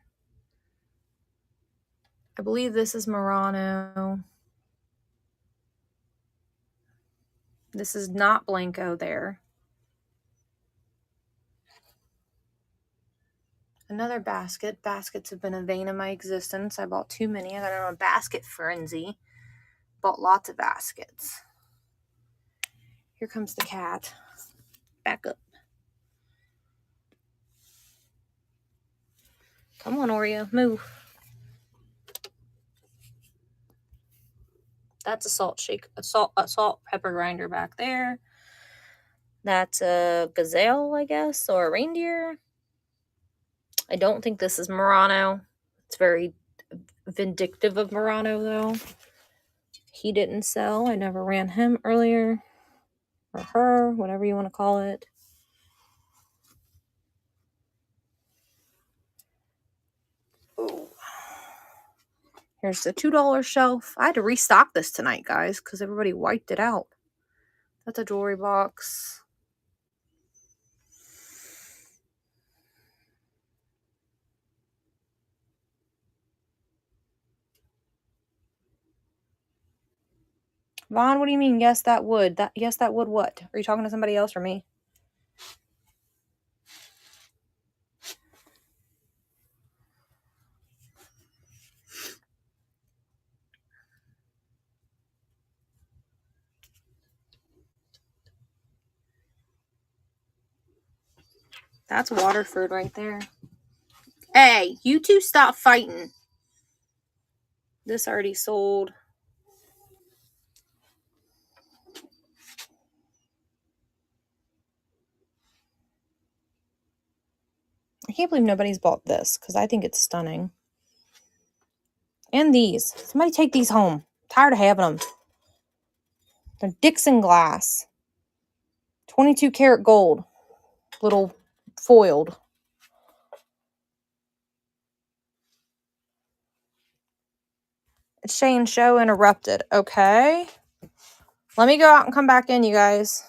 I believe this is Murano. This is not Blanco there. Another basket. Baskets have been a vein of my existence. I bought too many. I got on a basket frenzy. Bought lots of baskets. Here comes the cat. Back up. Come on, Oreo. Move. That's a salt pepper grinder back there. That's a gazelle, I guess, or a reindeer. I don't think this is Murano. It's very vindictive of Murano, though. He didn't sell. I never ran him earlier. Or her, whatever you want to call it. Ooh. Here's the $2 shelf. I had to restock this tonight, guys, because everybody wiped it out. That's a jewelry box. Vaughn, what do you mean? Yes, that would. Yes, that would what? Are you talking to somebody else or me? That's Waterford right there. Hey, you two stop fighting. This already sold. I can't believe nobody's bought this because I think it's stunning. And these. Somebody take these home. Tired of having them. They're Dixon glass. 22 karat gold. Little foiled. It's Shane Show interrupted. Okay. Let me go out and come back in, you guys.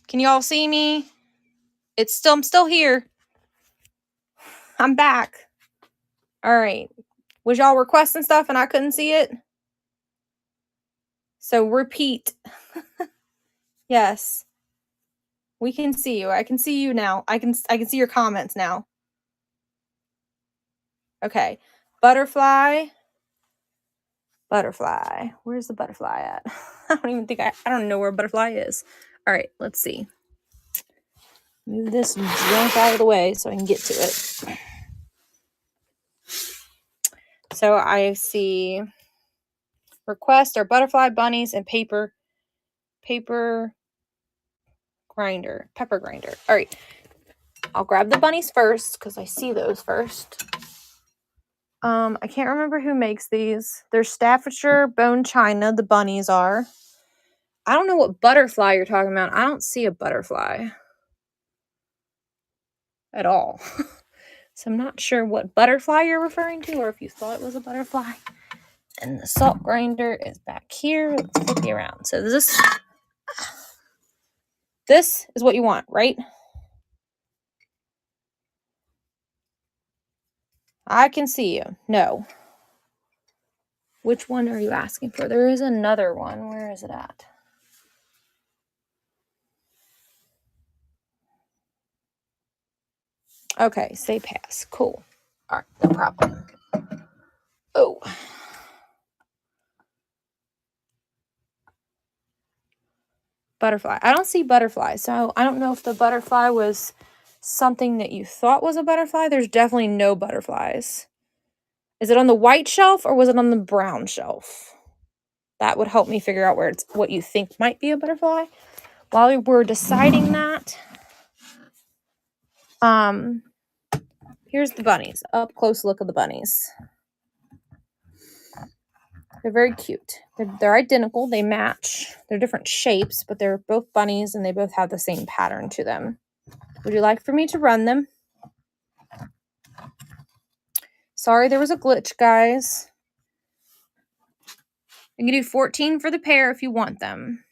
Can you all see me? I'm still here. I'm back. All right. Was y'all requesting stuff and I couldn't see it? So repeat. Yes. We can see you. I can see you now. I can see your comments now. Okay. Butterfly. Butterfly. Where's the butterfly at? I don't know where butterfly is. All right, let's see. Move this junk out of the way so I can get to it. So I see request are butterfly bunnies and pepper grinder. All right. I'll grab the bunnies first because I see those first. I can't remember who makes these. They're Staffordshire bone china, the bunnies are. I don't know what butterfly you're talking about. I don't see a butterfly at all. So I'm not sure what butterfly you're referring to or if you thought it was a butterfly. And the salt grinder is back here. Let's flip you around. So this is what you want, right? I can see you. No. Which one are you asking for? There is another one. Where is it at? Okay, say pass. Cool. All right, no problem. Oh. Butterfly. I don't see butterfly, so I don't know if the butterfly was something that you thought was a butterfly. There's definitely no butterflies. Is it on the white shelf or was it on the brown shelf? That would help me figure out what you think might be a butterfly. While we're deciding that, here's the bunnies. Up close look of the bunnies. They're very cute. They're identical. They match. They're different shapes, but they're both bunnies and they both have the same pattern to them. Would you like for me to run them? Sorry, there was a glitch, guys. I can do 14 for the pair if you want them.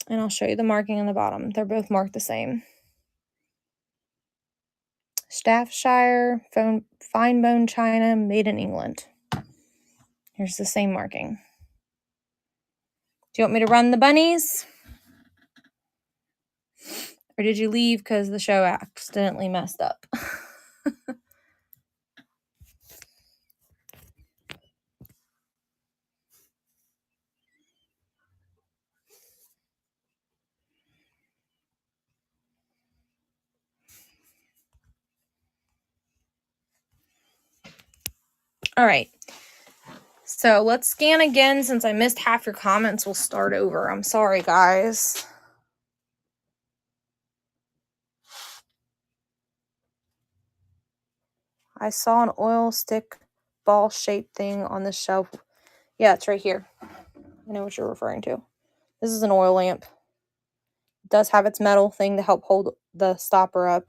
And I'll show you the marking on the bottom. They're both marked the same. Staffordshire, fine bone china, made in England. Here's the same marking. Do you want me to run the bunnies? Or did you leave because the show accidentally messed up? All right. So let's scan again. Since I missed half your comments, we'll start over. I'm sorry, guys. I saw an oil stick ball shaped thing on the shelf. Yeah, it's right here. I know what you're referring to. This is an oil lamp. It does have its metal thing to help hold the stopper up.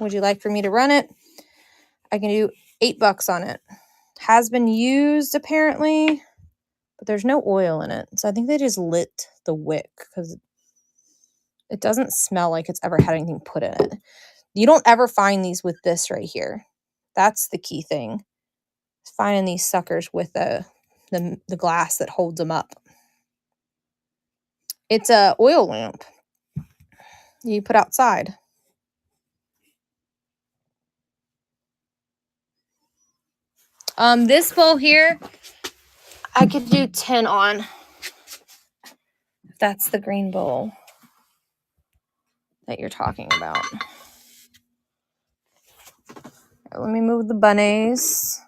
Would you like for me to run it? I can do $8 on it. Has been used apparently, but there's no oil in it. So I think they just lit the wick because it doesn't smell like it's ever had anything put in it. You don't ever find these with this right here. That's the key thing. Finding these suckers with the glass that holds them up. It's a oil lamp you put outside. This bowl here, I could do 10 on. That's the green bowl that you're talking about. Let me move the bunnies.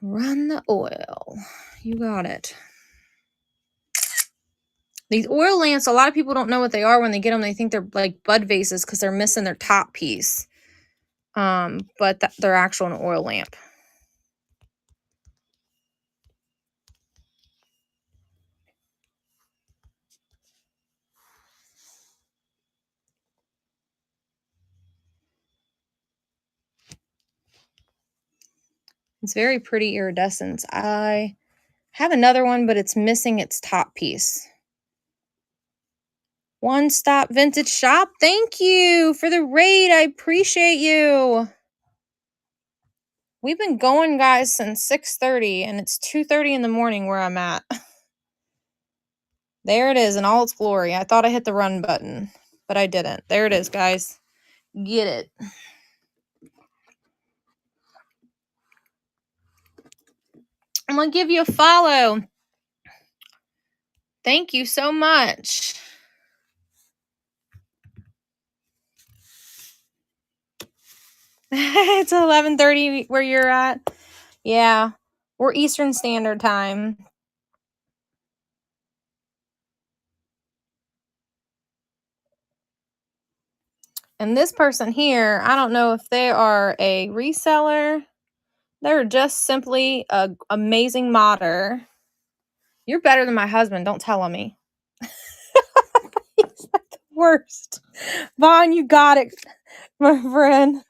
Run the oil. You got it. These oil lamps, a lot of people don't know what they are when they get them. They think they're like bud vases because they're missing their top piece. But they're actual an oil lamp. It's very pretty iridescence. I have another one, but it's missing its top piece. One Stop Vintage Shop. Thank you for the raid. I appreciate you. We've been going, guys, since 6:30, and it's 2:30 in the morning where I'm at. There it is in all its glory. I thought I hit the run button, but I didn't. There it is, guys. Get it. I'm going to give you a follow. Thank you so much. It's 11:30 where you're at. Yeah, we're Eastern Standard Time. And this person here, I don't know if they are a reseller. They're just simply an amazing modder. You're better than my husband. Don't tell on me. He's like the worst. Vaughn, you got it, my friend.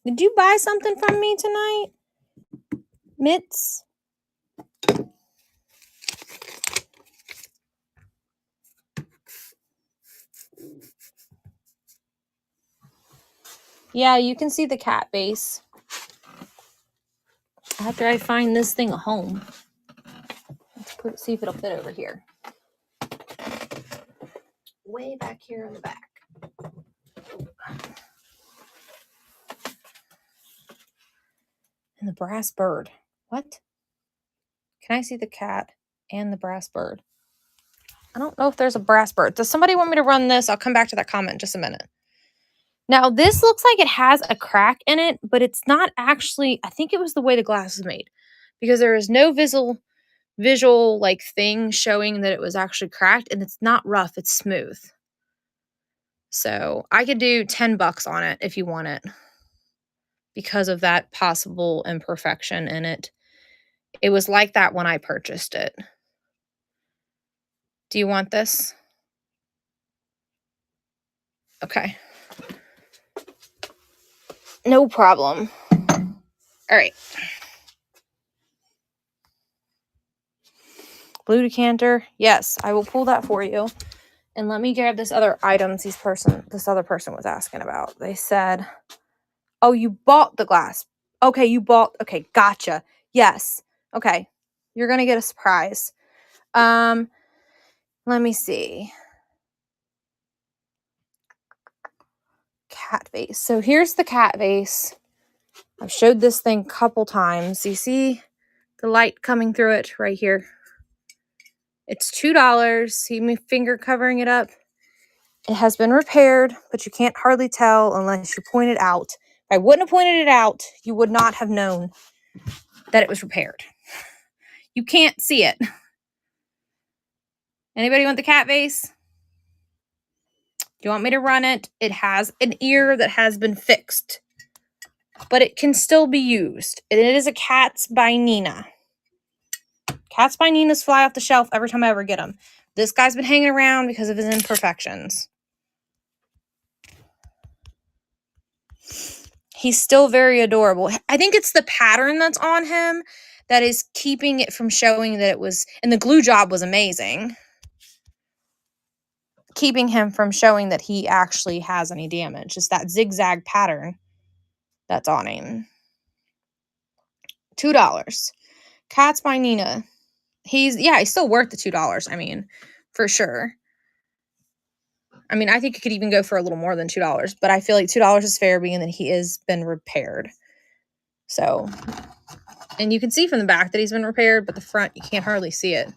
Did you buy something from me tonight? Mitts? Yeah, you can see the cat base. After I find this thing a home. Let's see if it'll fit over here. Way back here in the back. And the brass bird. What? Can I see the cat and the brass bird? I don't know if there's a brass bird. Does somebody want me to run this? I'll come back to that comment in just a minute. Now, this looks like it has a crack in it, but it's not actually, I think it was the way the glass is made. Because there is no visual like thing showing that it was actually cracked, and it's not rough, it's smooth. So I could do $10 on it if you want it. Because of that possible imperfection in it. It was like that when I purchased it. Do you want this? Okay. No problem. All right. Blue decanter. Yes, I will pull that for you. And let me grab this other item this other person was asking about. They said, oh, you bought the glass. Okay, okay, gotcha. Yes. Okay. You're going to get a surprise. Let me see. Cat vase. So here's the cat vase. I've showed this thing a couple times. You see the light coming through it right here. It's $2. See me finger covering it up? It has been repaired, but you can't hardly tell unless you point it out. I wouldn't have pointed it out, you would not have known that it was repaired. You can't see it. Anybody want the cat vase? Do you want me to run it? It has an ear that has been fixed, but it can still be used. It is a Cats by Nina. Cats by Nina's fly off the shelf every time I ever get them. This guy's been hanging around because of his imperfections. He's still very adorable. I think it's the pattern that's on him that is keeping it from showing that it was, and the glue job was amazing, keeping him from showing that he actually has any damage. Just that zigzag pattern that's on him. $2. Cats by Nina. He's still worth the $2. I mean, for sure. I mean, I think it could even go for a little more than $2, but I feel like $2 is fair being that he has been repaired. So, and you can see from the back that he's been repaired, but the front, you can't hardly see it.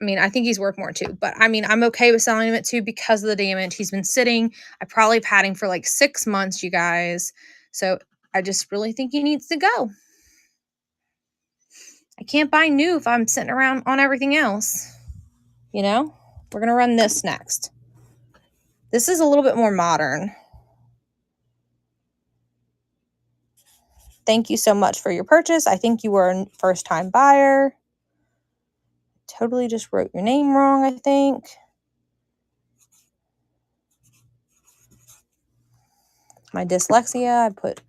I mean, I think he's worth more too, but I mean, I'm okay with selling him at $2 because of the damage. He's been sitting. I probably had him for like 6 months, you guys. So I just really think he needs to go. I can't buy new if I'm sitting around on everything else. You know, we're going to run this next. This is a little bit more modern. Thank you so much for your purchase. I think you were a first-time buyer. Totally just wrote your name wrong, I think. My dyslexia, I put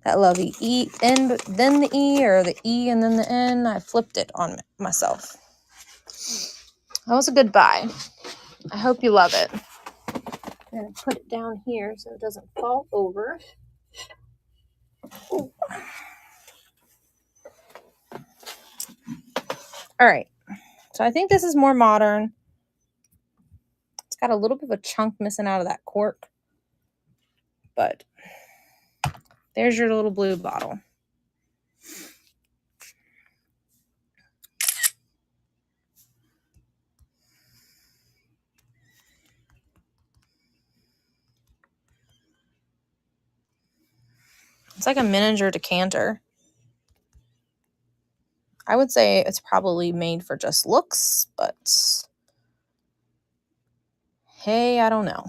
that lovely E in, but then the E, or the E and then the N. I flipped it on myself. That was a good buy. I hope you love it. I'm going to put it down here so it doesn't fall over. Ooh. All right. So I think this is more modern. It's got a little bit of a chunk missing out of that cork. But there's your little blue bottle. It's like a miniature decanter. I would say it's probably made for just looks, but hey, I don't know.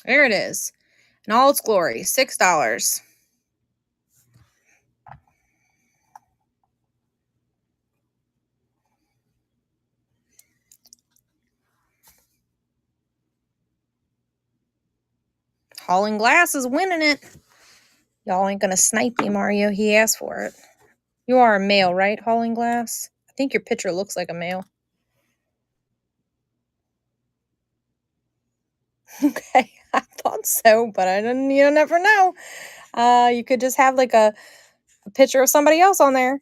There it is. In all its glory, $6. Hauling Glass is winning it. Y'all ain't gonna snipe him, are you? He asked for it. You are a male, right, Hauling Glass? I think your picture looks like a male. Okay, I thought so, but I didn't. You never know. You could just have like a picture of somebody else on there.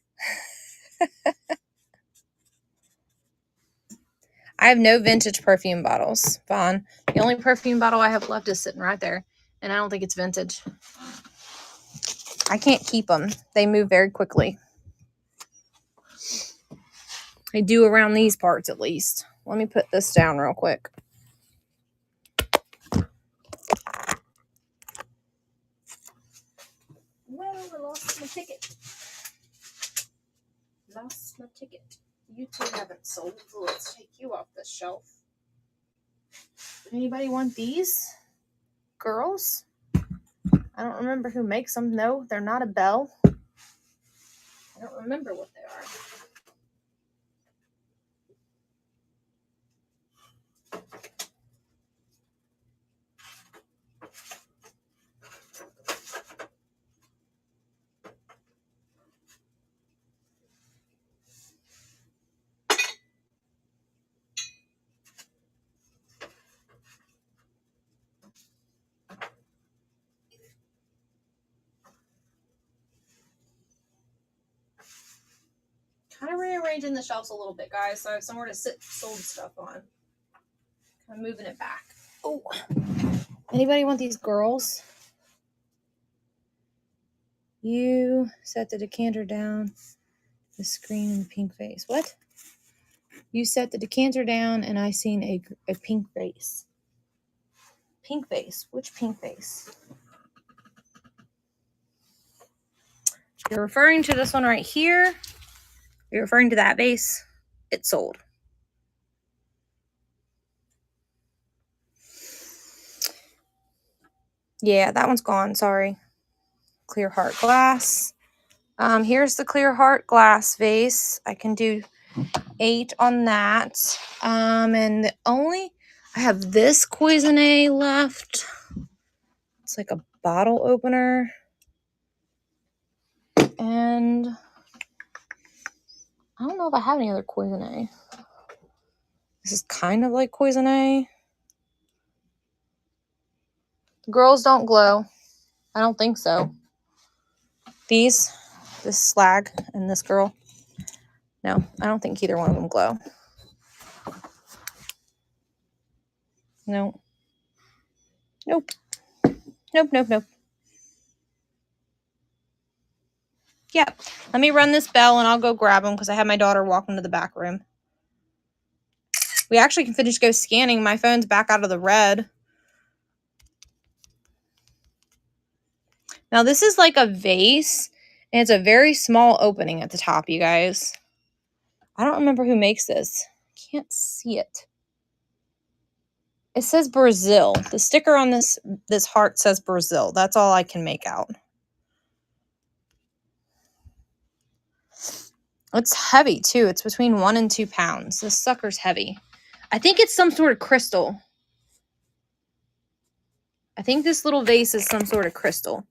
I have no vintage perfume bottles, Vaughn. The only perfume bottle I have left is sitting right there, and I don't think it's vintage. I can't keep them. They move very quickly. They do around these parts, at least. Let me put this down real quick. Well, I lost my ticket. Lost my ticket. You two haven't sold, so let's take you off the shelf. Anybody want these? Girls? I don't remember who makes them. No, they're not a Belle. I don't remember what they are. Kind of rearranging the shelves a little bit, guys, so I have somewhere to sit sold stuff on. Kind of moving it back. Oh, anybody want these girls? You set the decanter down. The screen and the pink vase. What? You set the decanter down and I seen a pink vase. Pink vase. Which pink vase? You're referring to this one right here. You're referring to that vase. It's sold. Yeah, that one's gone. Sorry. Clear heart glass. Here's the clear heart glass vase. I can do 8 on that. And I have this Cuisinart left. It's like a bottle opener. And I don't know if I have any other Cuisinart. This is kind of like Cuisinart. Girls don't glow. I don't think so. This slag and this girl. No, I don't think either one of them glow. No. Nope. Nope. Yeah. Let me run this bell and I'll go grab them because I have my daughter walking to the back room. We actually can finish go scanning. My phone's back out of the red. Now this is like a vase and it's a very small opening at the top, you guys. I don't remember who makes this. Can't see it. It says Brazil. The sticker on this heart says Brazil. That's all I can make out. It's heavy too. It's between 1 and 2 pounds. This sucker's heavy. I think it's some sort of crystal. I think this little vase is some sort of crystal.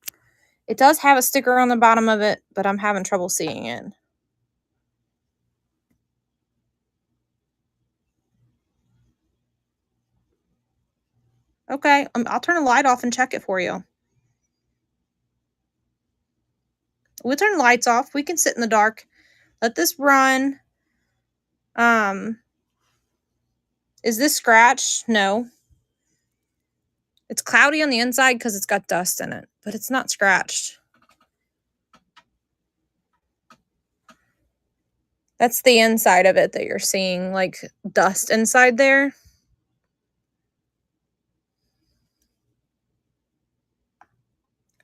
It does have a sticker on the bottom of it, but I'm having trouble seeing it. Okay, I'll turn the light off and check it for you. We'll turn the lights off. We can sit in the dark. Let this run. Is this scratched? No. It's cloudy on the inside because it's got dust in it, but it's not scratched. That's the inside of it that you're seeing, like dust inside there.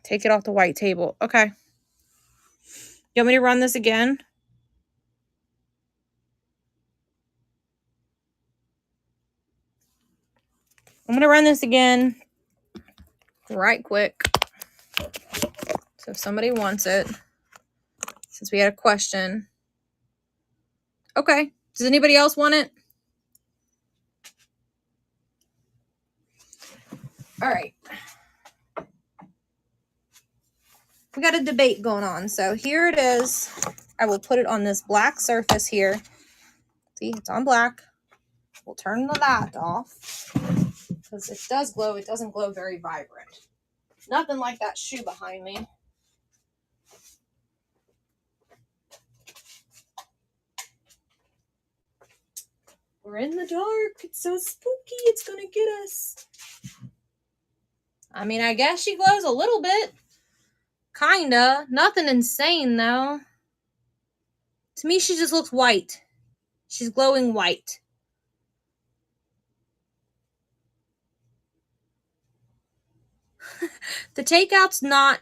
Take it off the white table. Okay. You want me to run this again? I'm going to run this again right quick. So if somebody wants it, since we had a question. Okay. Does anybody else want it? All right. We got a debate going on. So here it is. I will put it on this black surface here. See, it's on black. We'll turn the light off because it does glow. It doesn't glow very vibrant. Nothing like that shoe behind me. We're in the dark. It's so spooky. It's going to get us. I mean, I guess she glows a little bit. Kinda. Nothing insane, though. To me, she just looks white. She's glowing white. The takeout's not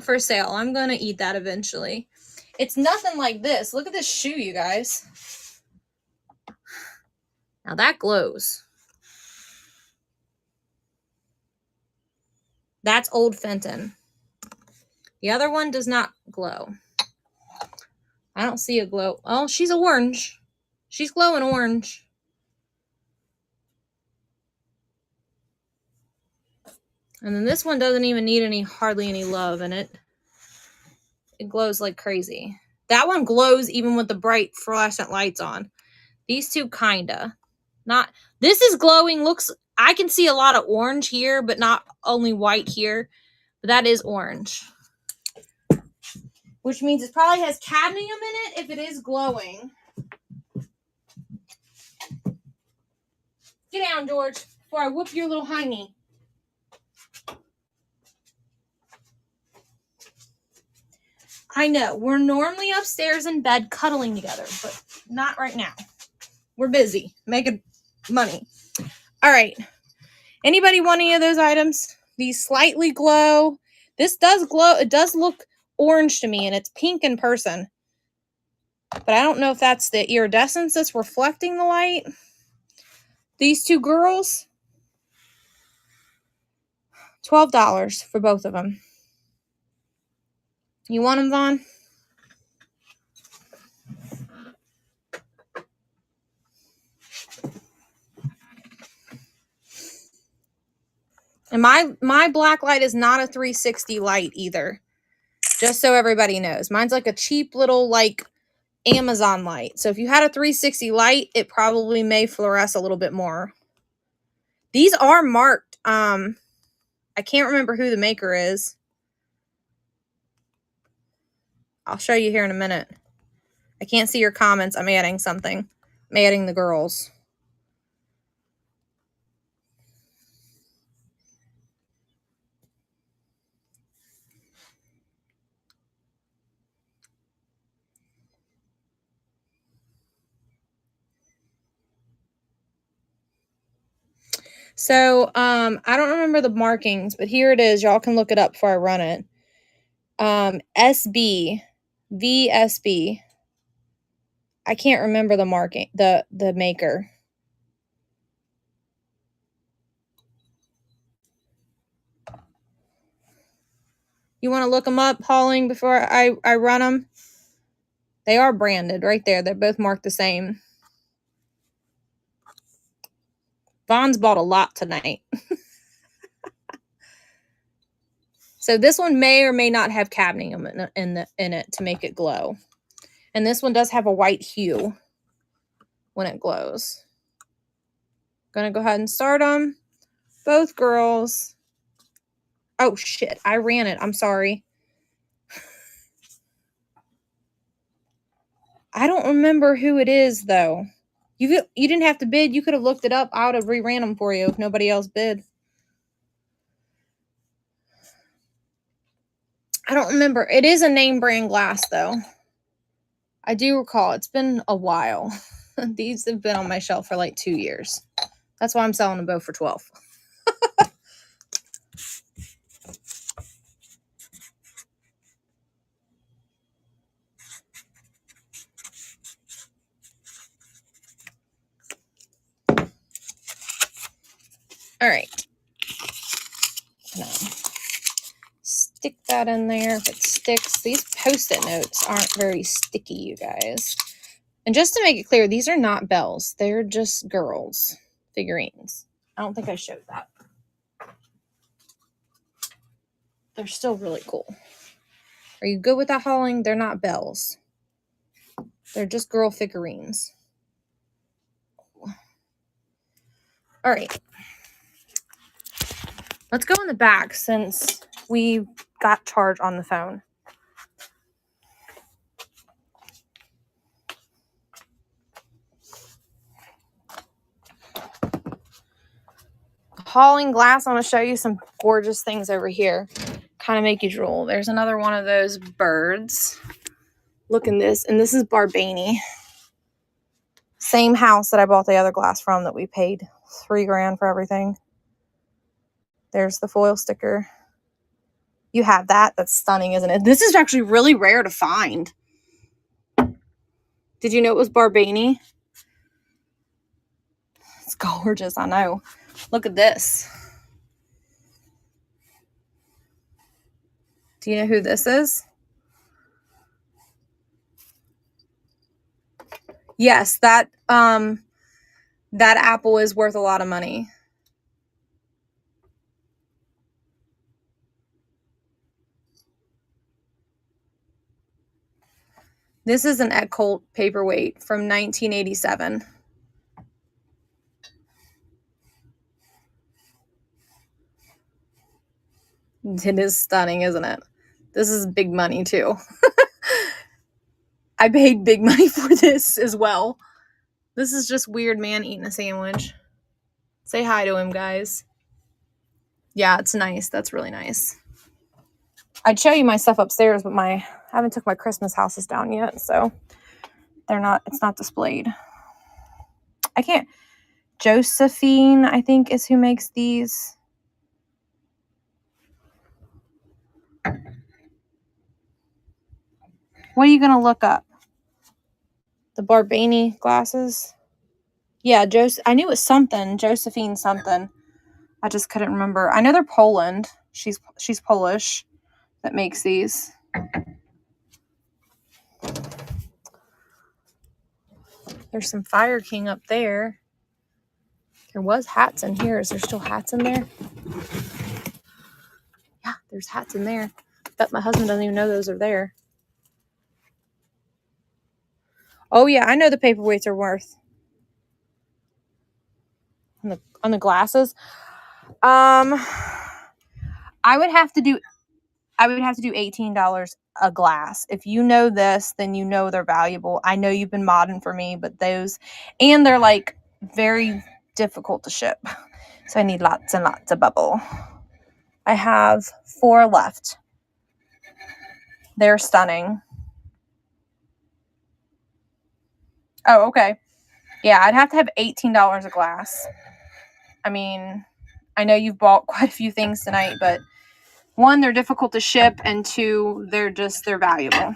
for sale. I'm going to eat that eventually. It's nothing like this. Look at this shoe, you guys. Now that glows. That's Old Fenton. The other one does not glow. I don't see a glow. Oh, she's orange. She's glowing orange. And then this one doesn't even need hardly any love in it. It glows like crazy. That one glows even with the bright fluorescent lights on. These two kinda. Not. This is glowing. Looks. I can see a lot of orange here, but not only white here. But that is orange. Which means it probably has cadmium in it if it is glowing. Get down, George, before I whoop your little hiney. I know. We're normally upstairs in bed cuddling together, but not right now. We're busy making money. All right. Anybody want any of those items? These slightly glow. This does glow. It does look orange to me, and it's pink in person. But I don't know if that's the iridescence that's reflecting the light. These two girls, $12 for both of them. You want them, Vaughn? And my black light is not a 360 light either. Just so everybody knows. Mine's like a cheap little like Amazon light. So if you had a 360 light, it probably may fluoresce a little bit more. These are marked. I can't remember who the maker is. I'll show you here in a minute. I can't see your comments. I'm adding something. I'm adding the girls. So, I don't remember the markings, but here it is. Y'all can look it up before I run it. SB, VSB. I can't remember the marking, the maker. You want to look them up, Hauling, before I run them? They are branded right there. They're both marked the same. Vaughn's bought a lot tonight. So this one may or may not have cadmium in it to make it glow. And this one does have a white hue when it glows. Gonna go ahead and start them. Both girls. Oh shit, I ran it. I'm sorry. I don't remember who it is though. You didn't have to bid. You could have looked it up. I would have reran them for you if nobody else bid. I don't remember. It is a name brand glass though. I do recall. It's been a while. These have been on my shelf for like 2 years. That's why I'm selling them both for $12. All right. Now, stick that in there if it sticks. These Post-it notes aren't very sticky, you guys. And just to make it clear, these are not bells. They're just girls figurines. I don't think I showed that. They're still really cool. Are you good with that, Hauling? They're not bells. They're just girl figurines. All right. Let's go in the back since we got charged on the phone. Hauling glass, I want to show you some gorgeous things over here. Kind of make you drool. There's another one of those birds. Look in this, and this is Barbani. Same house that I bought the other glass from that we paid $3 grand for everything. There's the foil sticker. You have that. That's stunning, isn't it? This is actually really rare to find. Did you know it was Barbani? It's gorgeous, I know. Look at this. Do you know who this is? Yes, that apple is worth a lot of money. This is an Eckholt paperweight from 1987. It is stunning, isn't it? This is big money too. I paid big money for this as well. This is just weird man eating a sandwich. Say hi to him, guys. Yeah, it's nice. That's really nice. I'd show you my stuff upstairs, but my I haven't took my Christmas houses down yet, so it's not displayed. I can't. Josephine, I think, is who makes these. What are you going to look up? The Barbani glasses? Yeah, I knew it was something. Josephine something. I just couldn't remember. I know they're Poland. She's Polish that makes these. There's some Fire King up there. There was hats in here. Is there still hats in there? Yeah, there's hats in there. Bet my husband doesn't even know those are there. Oh yeah, I know the paperweights are worth. On the glasses. I would have to do $18 a glass. If you know this, then you know they're valuable. I know you've been modding for me, but those, and they're like very difficult to ship. So I need lots and lots of bubble. I have 4 left. They're stunning. Oh, okay. Yeah, I'd have to have $18 a glass. I mean, I know you've bought quite a few things tonight, but 1, they're difficult to ship, and 2, they're valuable.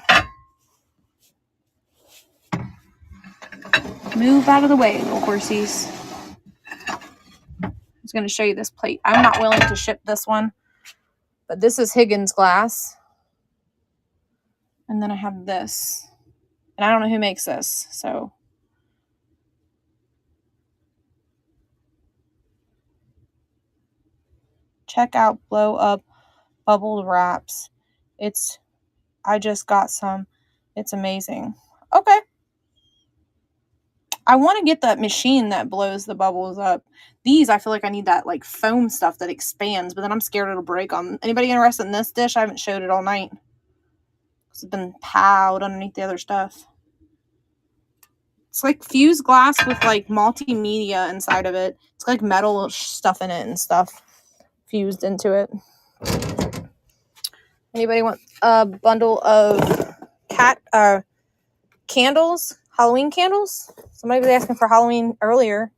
Move out of the way, little horsies. I was going to show you this plate. I'm not willing to ship this one, but this is Higgins glass. And then I have this. And I don't know who makes this, so. Check out Blow Up Bubbled Wraps. I just got some. It's amazing. Okay. I want to get that machine that blows the bubbles up. These, I feel like I need that like foam stuff that expands, but then I'm scared it'll break on. Anybody interested in this dish? I haven't showed it all night. It's been piled underneath the other stuff. It's like fused glass with like multimedia inside of it. It's like metal stuff in it and stuff fused into it. Anybody want a bundle of candles? Halloween candles? Somebody was asking for Halloween earlier.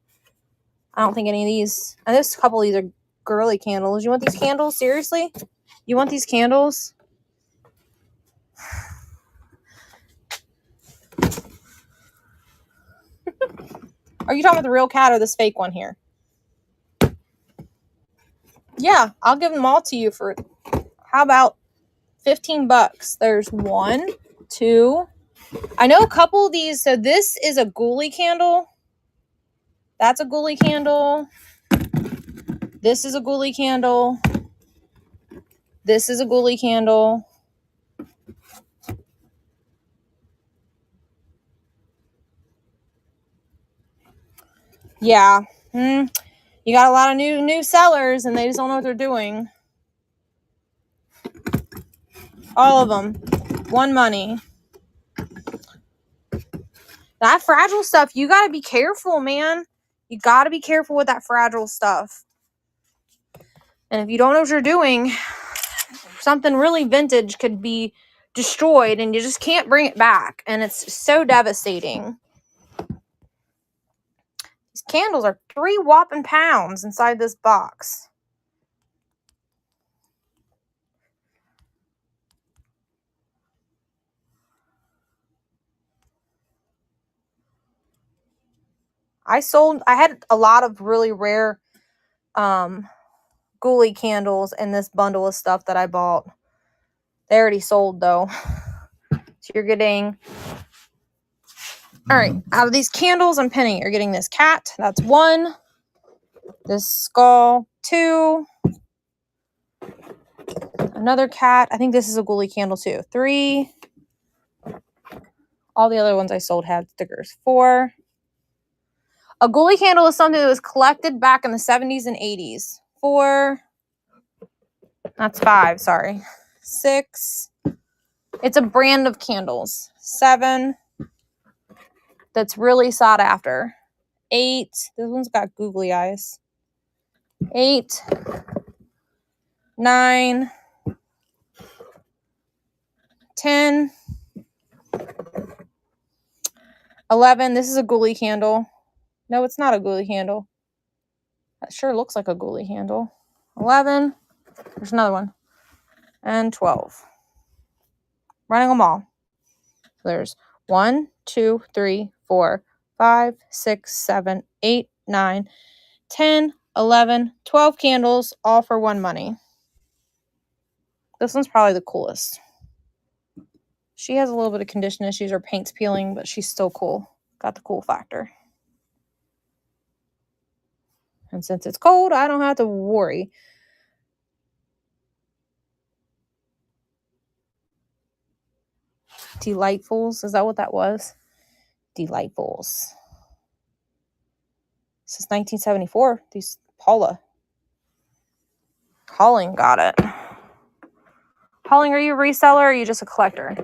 I don't think any of these. And there's a couple of these are girly candles. You want these candles? Seriously? You want these candles? Are you talking about the real cat or this fake one here? Yeah, I'll give them all to you for, how about $15? There's 1, 2. I know a couple of these. So this is a ghoulie candle. That's a ghoulie candle. This is a ghoulie candle. This is a ghoulie candle. Yeah. You got a lot of new sellers and they just don't know what they're doing. All of them. One money. That fragile stuff, you got to be careful, man. You got to be careful with that fragile stuff. And if you don't know what you're doing, something really vintage could be destroyed and you just can't bring it back. And it's so devastating. These candles are 3 whopping pounds inside this box. I had a lot of really rare ghoulie candles in this bundle of stuff that I bought. They already sold though. So you're getting, all right, out of these candles I'm pinning, you're getting this cat. That's 1. This skull, 2. Another cat. I think this is a ghoulie candle too. 3. All the other ones I sold had stickers. 4. A ghoulie candle is something that was collected back in the 70s and 80s. 4. That's 5, sorry. 6. It's a brand of candles. 7. That's really sought after. 8. This one's got googly eyes. 8. 9. 10, 11. This is a Ghoulie candle. No, it's not a Ghoulie candle. That sure looks like a Ghoulie candle. 11. There's another one. And 12. Running them all. There's 1, 2, 3, 4, 5, 6, 7, 8, 9, 10, 11, 12 candles, all for one money. This one's probably the coolest. She has a little bit of condition issues. Her paint's peeling, but she's still cool. Got the cool factor. And since it's cold, I don't have to worry. Delightfuls. Is that what that was? Delightfuls. This is 1974. These Paula. Holling got it. Holling, are you a reseller or are you just a collector?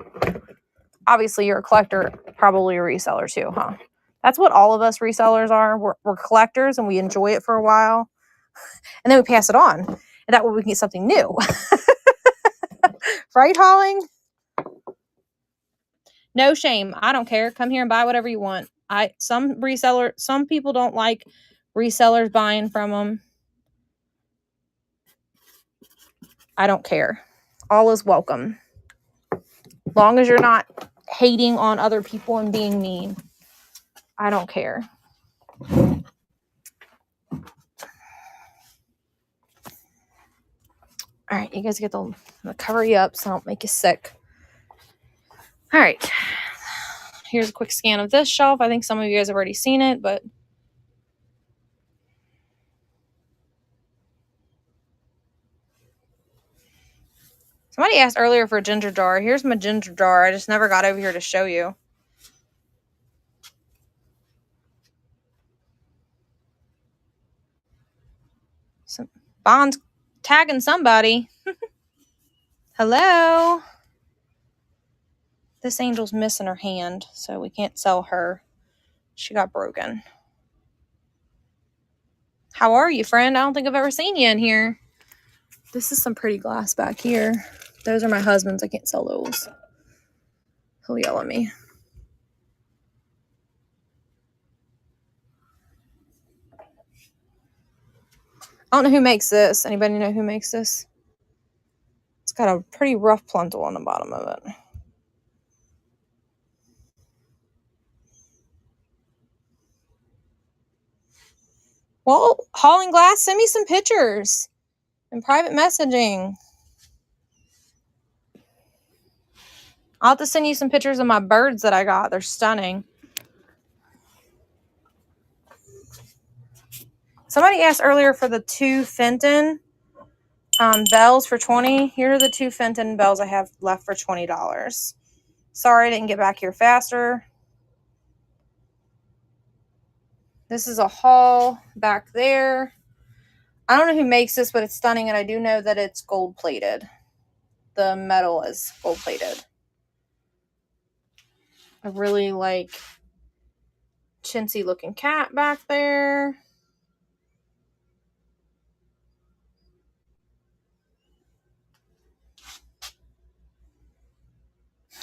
Obviously, you're a collector, probably a reseller too, huh? That's what all of us resellers are. We're collectors and we enjoy it for a while. And then we pass it on. And that way we can get something new. Right, Holling? No shame. I don't care. Come here and buy whatever you want. Some people don't like resellers buying from them. I don't care. All is welcome. Long as you're not hating on other people and being mean. I don't care. All right, you guys get the cover you up so I don't make you sick. All right. Here's a quick scan of this shelf. I think some of you guys have already seen it, but somebody asked earlier for a ginger jar. Here's my ginger jar. I just never got over here to show you. Bond's tagging somebody. Hello. This angel's missing her hand, so we can't sell her. She got broken. How are you, friend? I don't think I've ever seen you in here. This is some pretty glass back here. Those are my husband's. I can't sell those. He'll yell at me. I don't know who makes this. Anybody know who makes this? It's got a pretty rough pluntal on the bottom of it. Well, Holling Glass, send me some pictures in private messaging. I'll have to send you some pictures of my birds that I got. They're stunning. Somebody asked earlier for the 2 Fenton bells for $20. Here are the 2 Fenton bells I have left for $20. Sorry I didn't get back here faster. This is a haul back there. I don't know who makes this, but it's stunning, and I do know that it's gold plated. The metal is gold plated. I really like chintzy looking cat back there.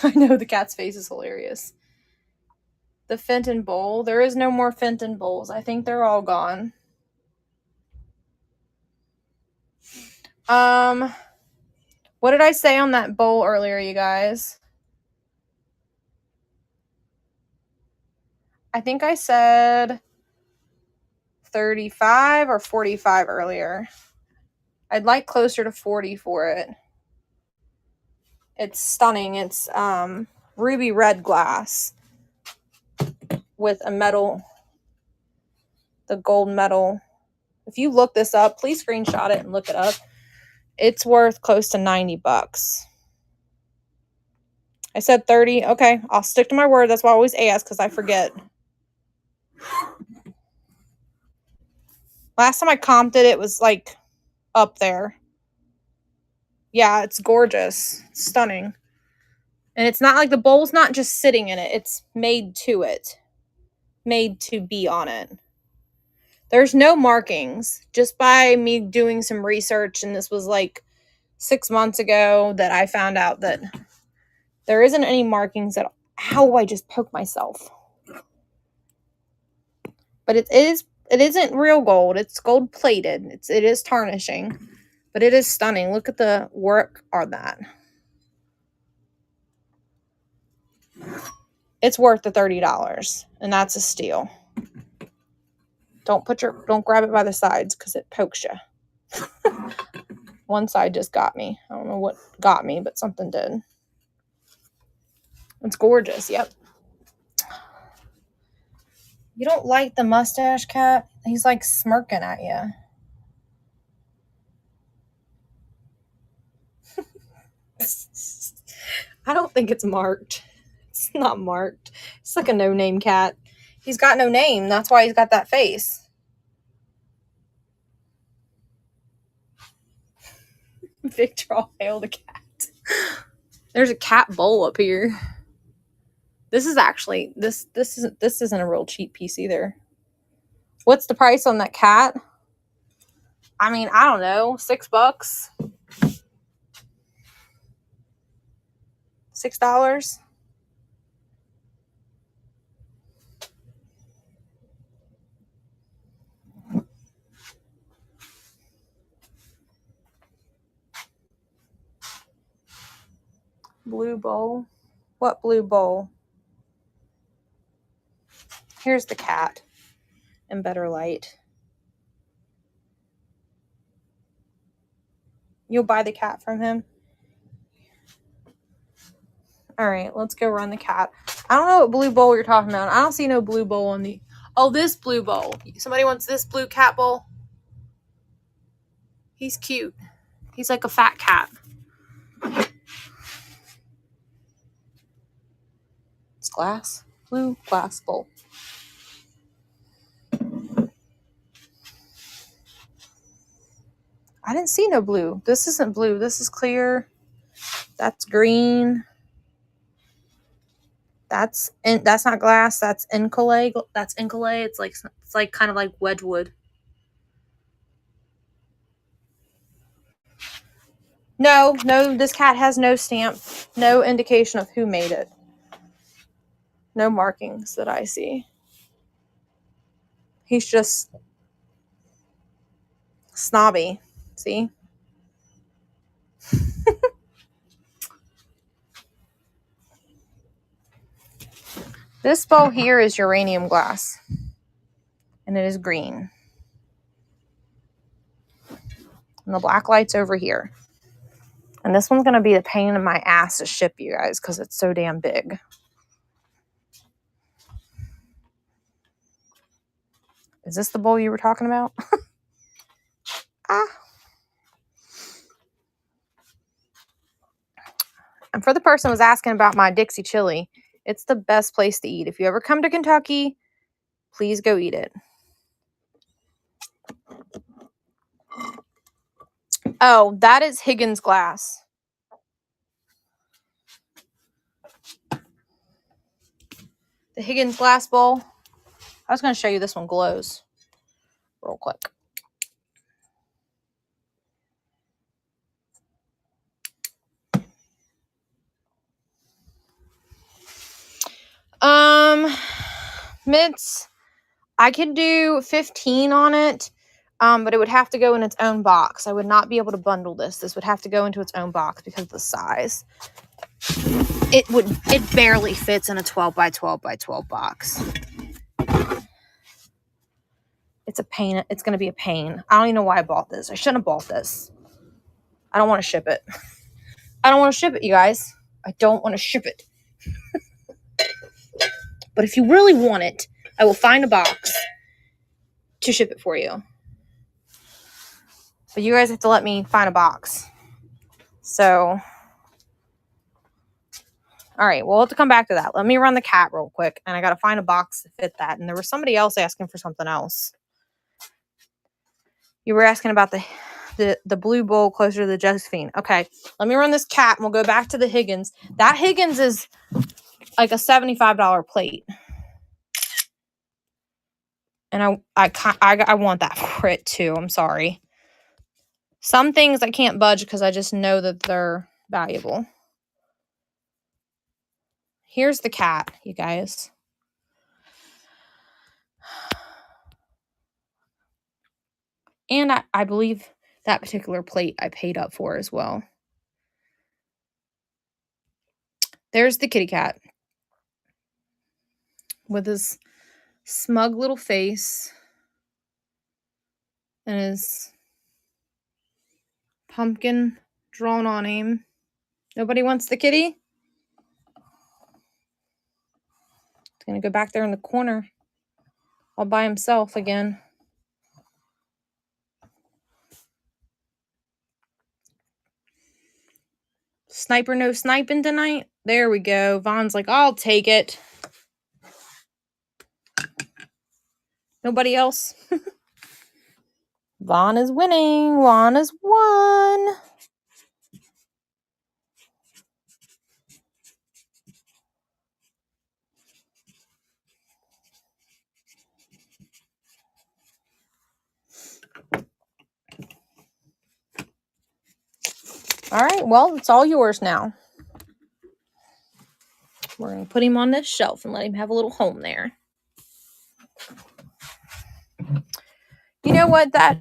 I know the cat's face is hilarious. The Fenton bowl. There is no more Fenton bowls. I think they're all gone. What did I say on that bowl earlier, you guys? I think I said 35 or 45 earlier. I'd like closer to 40 for it. It's stunning. It's ruby red glass with a metal, the gold metal. If you look this up, please screenshot it and look it up. It's worth close to $90. I said 30. Okay, I'll stick to my word. That's why I always ask, because I forget. Last time I comped it, it was like up there. Yeah, it's gorgeous. It's stunning. And it's not like the bowl's not just sitting in it. It's made to it. Made to be on it. There's no markings. Just by me doing some research, and this was like 6 months ago that I found out that There isn't any markings at all. Ow, I just poked myself. But it isn't real gold. It's gold plated. It is tarnishing. But it is stunning. Look at the work on that. It's worth the $30. And that's a steal. Don't grab it by the sides because it pokes you. One side just got me. I don't know what got me, but something did. It's gorgeous. Yep. You don't like the mustache cat? He's like smirking at you. I don't think it's marked. It's not marked. It's like a no-name cat. He's got no name. That's why he's got that face. Victor all hail the cat. There's a cat bowl up here. This is actually this isn't a real cheap piece either. What's the price on that cat? I mean, I don't know, $6? $6? Blue bowl. What blue bowl? Here's the cat in better light. You'll buy the cat from him? All right, let's go run the cat. I don't know what blue bowl you're talking about. I don't see no blue bowl on the... Oh, this blue bowl. Somebody wants this blue cat bowl? He's cute. He's like a fat cat. It's glass. Blue glass bowl. I didn't see no blue. This isn't blue. This is clear. That's green. That's not glass. That's Incolay. That's Incolay. It's like kind of like Wedgwood. No, this cat has no stamp. No indication of who made it. No markings that I see. He's just snobby. See? This bowl here is uranium glass. And it is green. And the black light's over here. And this one's going to be a pain in my ass to ship you guys because it's so damn big. Is this the bowl you were talking about? And for the person who was asking about my Dixie chili, it's the best place to eat. If you ever come to Kentucky, please go eat it. Oh, that is Higgins glass. The Higgins glass bowl. I was going to show you this one glows real quick. Mints, I could do 15 on it, but it would have to go in its own box. I would not be able to bundle this. This would have to go into its own box because of the size. It barely fits in a 12 by 12 by 12 box. It's a pain. It's going to be a pain. I don't even know why I bought this. I shouldn't have bought this. I don't want to ship it. I don't want to ship it, you guys. I don't want to ship it. But if you really want it, I will find a box to ship it for you. But you guys have to let me find a box. So, all right, we'll have to come back to that. Let me run the cat real quick, and I got to find a box to fit that. And there was somebody else asking for something else. You were asking about the blue bowl closer to the Josephine. Okay, let me run this cat, and we'll go back to the Higgins. That Higgins is like a $75 plate. And I want that for it too. I'm sorry. Some things I can't budge because I just know that they're valuable. Here's the cat, you guys. And I believe that particular plate I paid up for as well. There's the kitty cat with his smug little face and his pumpkin drawn on him. Nobody wants the kitty? He's gonna go back there in the corner all by himself again. Sniper no sniping tonight? There we go. Vaughn's like, I'll take it. Nobody else? Vaughn is winning. Vaughn is won. All right, well, it's all yours now. We're going to put him on this shelf and let him have a little home there. You know what, that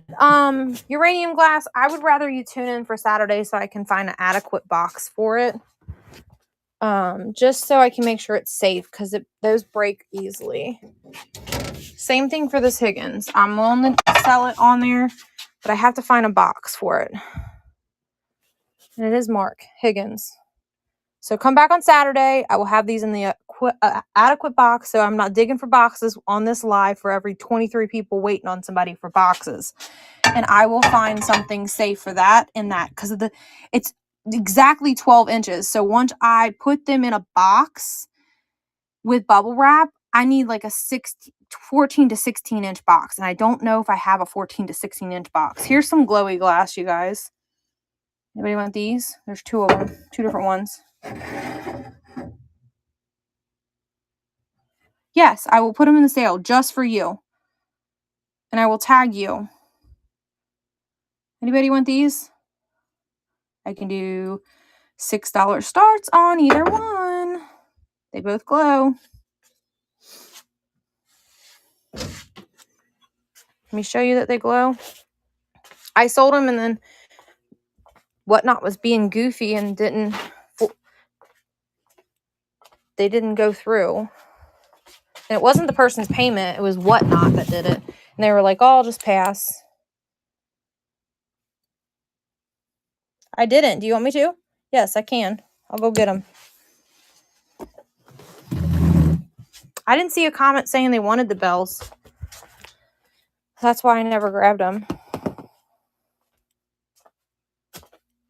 uranium glass, I would rather you tune in for Saturday so I can find an adequate box for it. Just so I can make sure it's safe, because those break easily. Same thing for this Higgins. I'm willing to sell it on there, but I have to find a box for it. And it is Mark Higgins. So come back on Saturday. I will have these in the adequate box, so I'm not digging for boxes on this live for every 23 people waiting on somebody for boxes. And I will find something safe for that and that, because of it's exactly 12 inches. So once I put them in a box with bubble wrap, I need like a 14 to 16 inch box. And I don't know if I have a 14 to 16 inch box. Here's some glowy glass, you guys. Anybody want these? There's two of them, two different ones. Yes, I will put them in the sale just for you. And I will tag you. Anybody want these? I can do $6 starts on either one. They both glow. Let me show you that they glow. I sold them and then Whatnot was being goofy and they didn't go through. And it wasn't the person's payment, it was Whatnot that did it. And they were like, oh, I'll just pass. I didn't. Do you want me to? Yes, I can. I'll go get them. I didn't see a comment saying they wanted the bells. That's why I never grabbed them.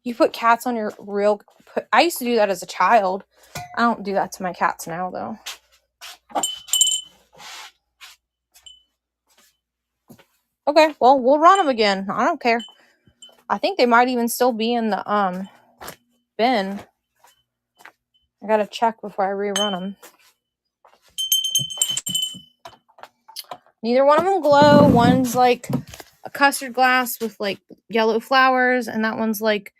You put cats on your real... I used to do that as a child. I don't do that to my cats now, though. Okay, well, we'll run them again. I don't care. I think they might even still be in the bin. I gotta check before I rerun them. Neither one of them glow. One's like a custard glass with like yellow flowers, and that one's like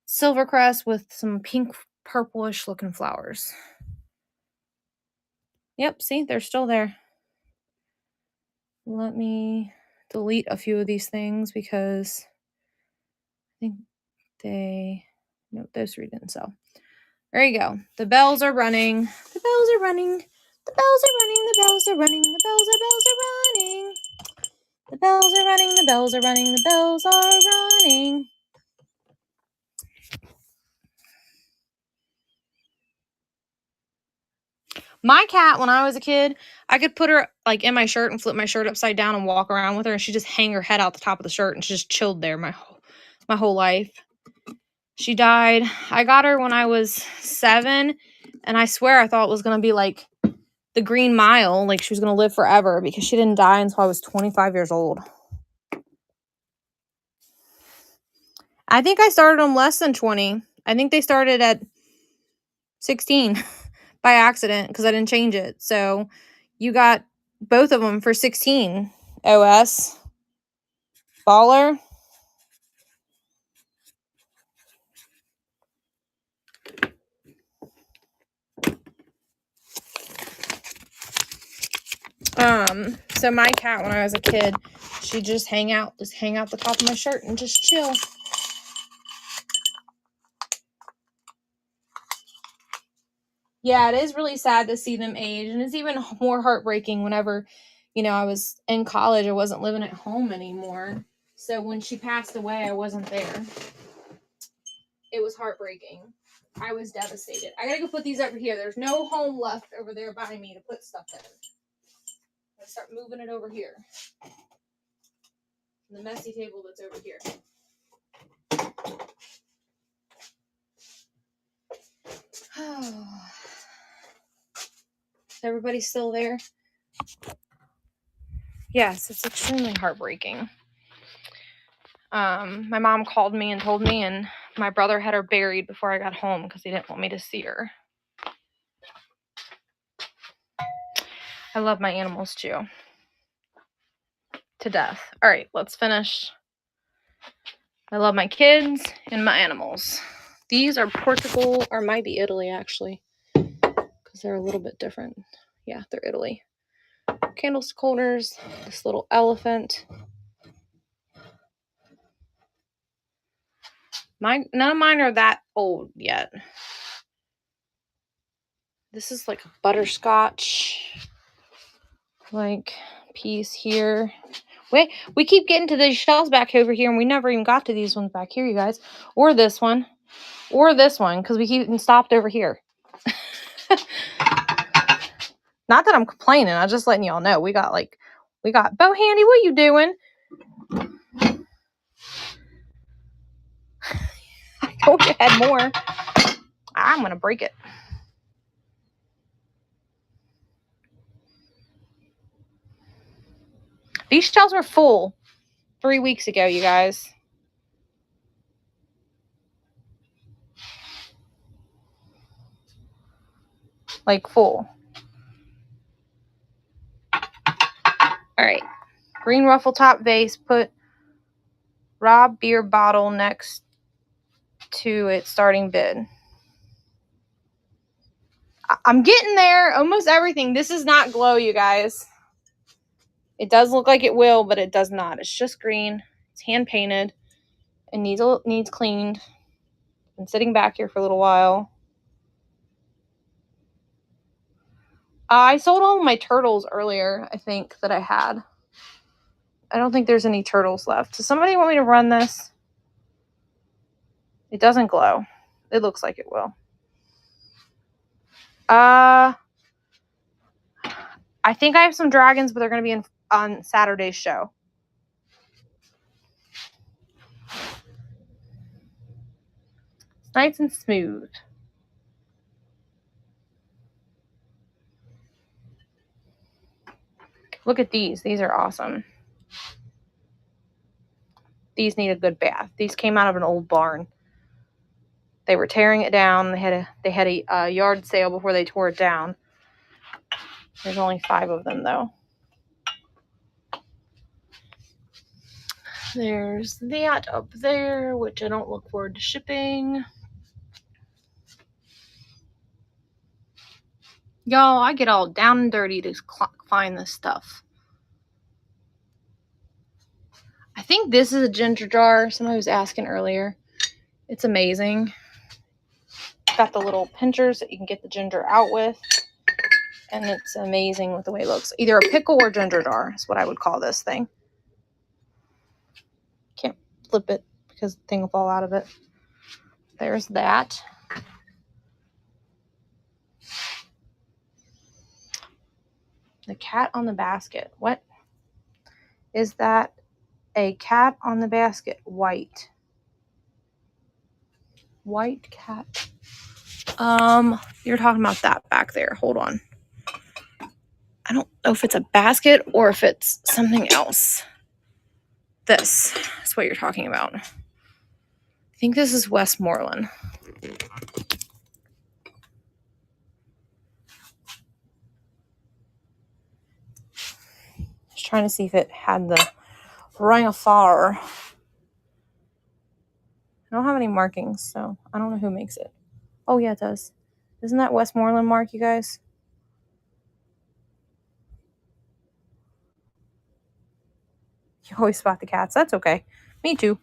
Silvercrest with some pink purplish looking flowers. Yep, see, they're still there. Let me delete a few of these things because I think nope, those three didn't sell. There you go. The bells are running. The bells are running. The bells are running. The bells are running. The bells are running. The bells are running. The bells are running. The bells are running. My cat, when I was a kid, I could put her like in my shirt and flip my shirt upside down and walk around with her, and she'd just hang her head out the top of the shirt and she just chilled there my whole life. She died. I got her when I was 7, and I swear I thought it was going to be like the Green Mile, like she was going to live forever, because she didn't die until I was 25 years old. I think I started them less than 20. I think they started at 16 by accident because I didn't change it. So you got both of them for 16. OS. Baller. So my cat, when I was a kid, she'd just hang out the top of my shirt and just chill. Yeah, it is really sad to see them age, and it's even more heartbreaking whenever, I was in college. I wasn't living at home anymore. So when she passed away, I wasn't there. It was heartbreaking. I was devastated. I gotta go put these over here. There's no home left over there by me to put stuff in. I start moving it over here. The messy table that's over here. Is everybody still there? Yes, it's extremely heartbreaking. My mom called me and told me, and my brother had her buried before I got home because he didn't want me to see her. I love my animals too. To death. All right, let's finish. I love my kids and my animals. These are Portugal, or might be Italy actually, because they're a little bit different. Yeah, they're Italy. Candlestick holders, this little elephant. None of mine are that old yet. This is like a butterscotch piece here. Wait, we keep getting to these shells back over here, and we never even got to these ones back here, you guys. Or this one. Or this one, because we keep stopped over here. Not that I'm complaining. I'm just letting y'all know. We got Bo Handy, what you doing? I told you I had more. I'm going to break it. These shells were full 3 weeks ago, you guys. Like full. All right. Green ruffle top vase. Put raw beer bottle next to its starting bid. I'm getting there. Almost everything. This is not glow, you guys. It does look like it will, but it does not. It's just green. It's hand painted. It needs cleaned. Been sitting back here for a little while. I sold all of my turtles earlier, I think, that I had. I don't think there's any turtles left. Does somebody want me to run this? It doesn't glow. It looks like it will. I think I have some dragons, but they're going to be on Saturday's show. It's nice and smooth. Look at these. These are awesome. These need a good bath. These came out of an old barn. They were tearing it down. They had a yard sale before they tore it down. There's only 5 of them, though. There's that up there, which I don't look forward to shipping. Y'all, I get all down and dirty to find this stuff. I think this is a ginger jar. Somebody was asking earlier. It's amazing. It's got the little pinchers that you can get the ginger out with. And it's amazing with the way it looks. Either a pickle or ginger jar is what I would call this thing. Can't flip it because the thing will fall out of it. There's that. The cat on the basket. What is that? A cat on the basket. White. White cat. You're talking about that back there. Hold on. I don't know if it's a basket or if it's something else. This is what you're talking about. I think this is Westmoreland. Just trying to see if it had the ring of fire. I don't have any markings, so I don't know who makes it. Oh, yeah, it does. Isn't that Westmoreland mark, you guys? You always spot the cats. That's okay. Me too.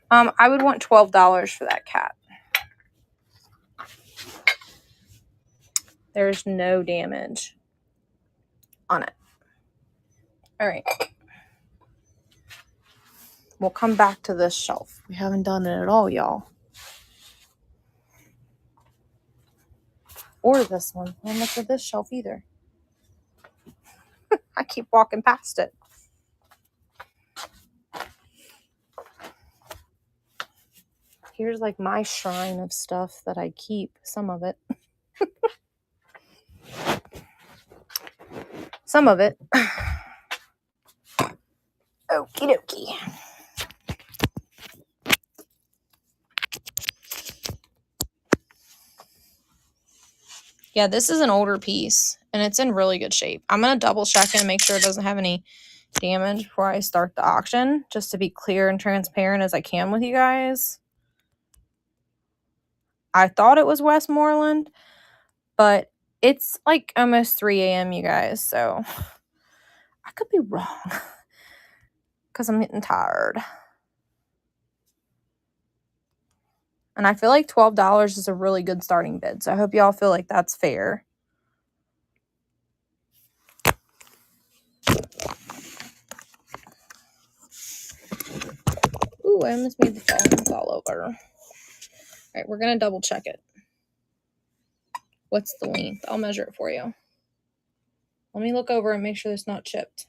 I would want $12 for that cat. There's no damage on it. All right. We'll come back to this shelf. We haven't done it at all, y'all. Or this one. I haven't looked at this shelf either. I keep walking past it. Here's like my shrine of stuff that I keep. Some of it. Some of it. Okie dokie. Yeah, this is an older piece and it's in really good shape. I'm going to double check it and make sure it doesn't have any damage before I start the auction, just to be clear and transparent as I can with you guys. I thought it was Westmoreland, but it's like almost 3 a.m. you guys, so I could be wrong because I'm getting tired. And I feel like $12 is a really good starting bid, so I hope y'all feel like that's fair. Ooh, I almost made the phones all over. All right, we're going to double check it. What's the length? I'll measure it for you. Let me look over and make sure it's not chipped.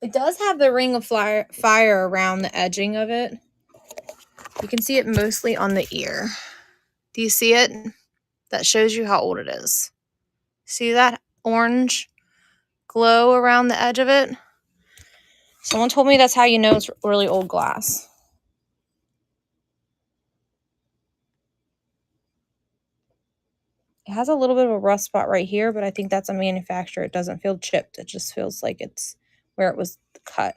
It does have the ring of fire around the edging of it. You can see it mostly on the ear. Do you see it? That shows you how old it is. See that orange glow around the edge of it? Someone told me that's how you know it's really old glass. It has a little bit of a rust spot right here, but I think that's a manufacturer. It doesn't feel chipped. It just feels like it's where it was cut.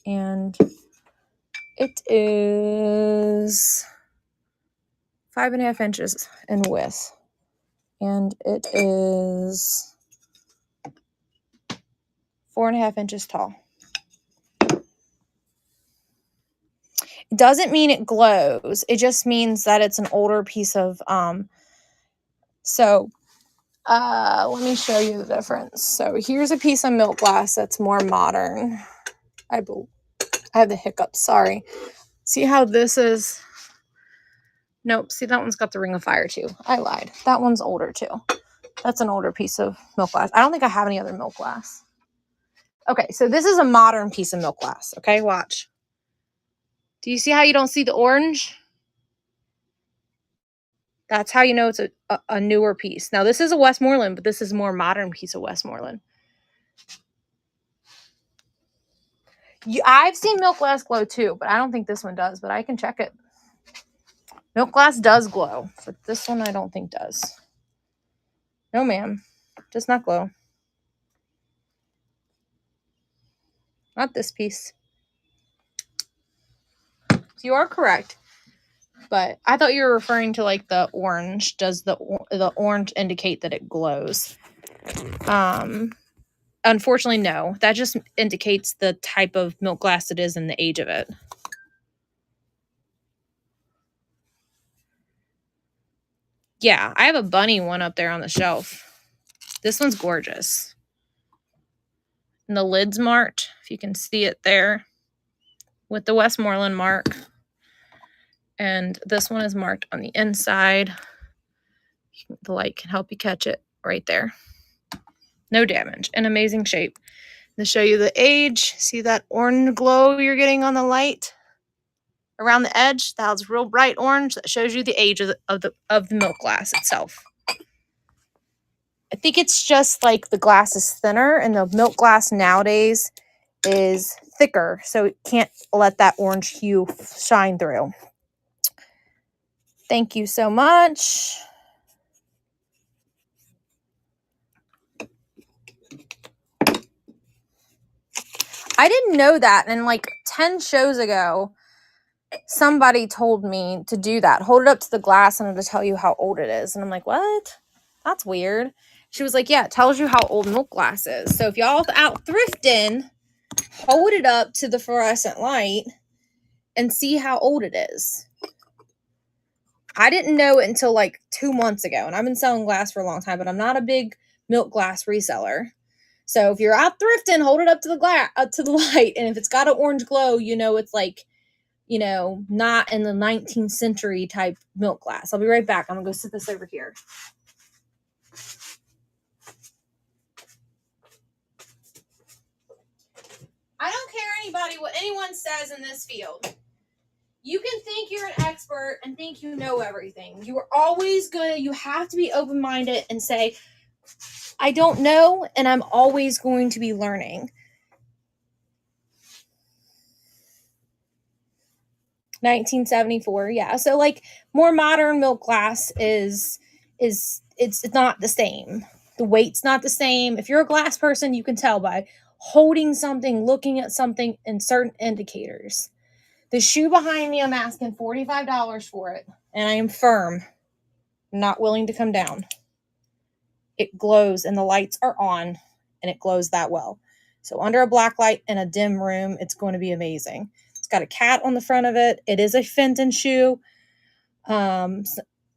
And it is 5.5 inches in width. And it is 4.5 inches tall. It doesn't mean it glows. It just means that it's an older piece of, let me show you the difference. So here's a piece of milk glass that's more modern. I have the hiccups, sorry. See how this is? Nope, see that one's got the ring of fire too. I lied. That one's older too. That's an older piece of milk glass. I don't think I have any other milk glass. Okay, so this is a modern piece of milk glass. Okay, watch. Do you see how you don't see the orange? That's how you know it's a newer piece. Now, this is a Westmoreland, but this is a more modern piece of Westmoreland. I've seen milk glass glow too, but I don't think this one does, but I can check it. Milk glass does glow, but this one I don't think does. No, ma'am. Does not glow. Not this piece. So you are correct. But I thought you were referring to like the orange. Does the orange indicate that it glows? Unfortunately, no. That just indicates the type of milk glass it is and the age of it. Yeah, I have a bunny one up there on the shelf. This one's gorgeous. And the lid's marked, if you can see it there, with the Westmoreland mark. And this one is marked on the inside. The light can help you catch it right there. No damage. In amazing shape. To show you the age, see that orange glow you're getting on the light around the edge? That's real bright orange. That shows you the age of the milk glass itself. I think it's just like the glass is thinner and the milk glass nowadays is thicker, so it can't let that orange hue shine through. Thank you so much. I didn't know that. And like 10 shows ago, somebody told me to do that. Hold it up to the glass and it'll tell you how old it is. And I'm like, what? That's weird. She was like, yeah, it tells you how old milk glass is. So if y'all out thrifting, hold it up to the fluorescent light and see how old it is. I didn't know it until like 2 months ago. And I've been selling glass for a long time, but I'm not a big milk glass reseller. So if you're out thrifting, hold it up to the light. And if it's got an orange glow, you know it's like, you know, not in the 19th century type milk glass. I'll be right back. I'm gonna go sit this over here. I don't care what anyone says in this field. You can think you're an expert and think you know everything. You are always you have to be open-minded and say, I don't know, and I'm always going to be learning. 1974, yeah. So like more modern milk glass is it's not the same. The weight's not the same. If you're a glass person, you can tell by holding something, looking at something, and certain indicators. The shoe behind me, I'm asking $45 for it, and I am firm. I'm not willing to come down. It glows, and the lights are on, and it glows that well. So under a black light in a dim room, it's going to be amazing. It's got a cat on the front of it. It is a Fenton shoe. Vaughn,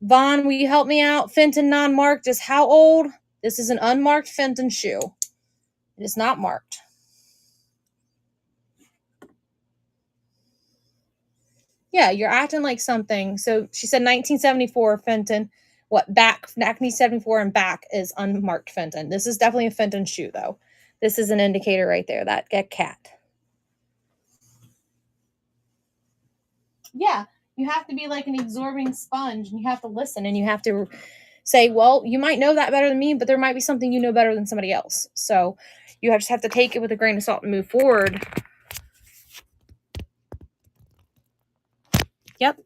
will you help me out? Fenton non-marked is how old? This is an unmarked Fenton shoe. It is not marked. Yeah, you're acting like something. So she said 1974 Fenton. What, back, 1974 and back is unmarked Fenton. This is definitely a Fenton shoe, though. This is an indicator right there, that cat. Yeah, you have to be like an absorbing sponge, and you have to listen, and you have to say, well, you might know that better than me, but there might be something you know better than somebody else. So you just have to take it with a grain of salt and move forward. Yep.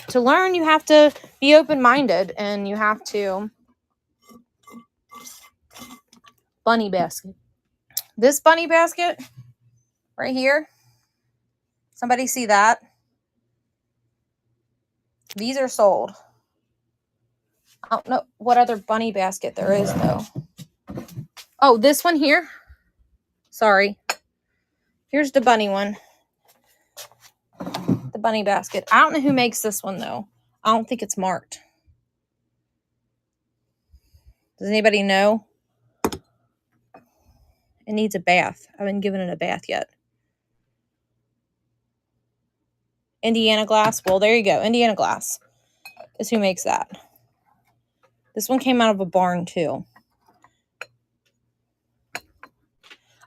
To learn, you have to be open-minded, and you have to... Bunny basket. This bunny basket right here, somebody see that? These are sold. I don't know what other bunny basket there is, though. Oh, this one here. Sorry. Here's the bunny one. The bunny basket. I don't know who makes this one, though. I don't think it's marked. Does anybody know? It needs a bath. I haven't given it a bath yet. Indiana Glass. Well, there you go. Indiana Glass is who makes that. This one came out of a barn, too.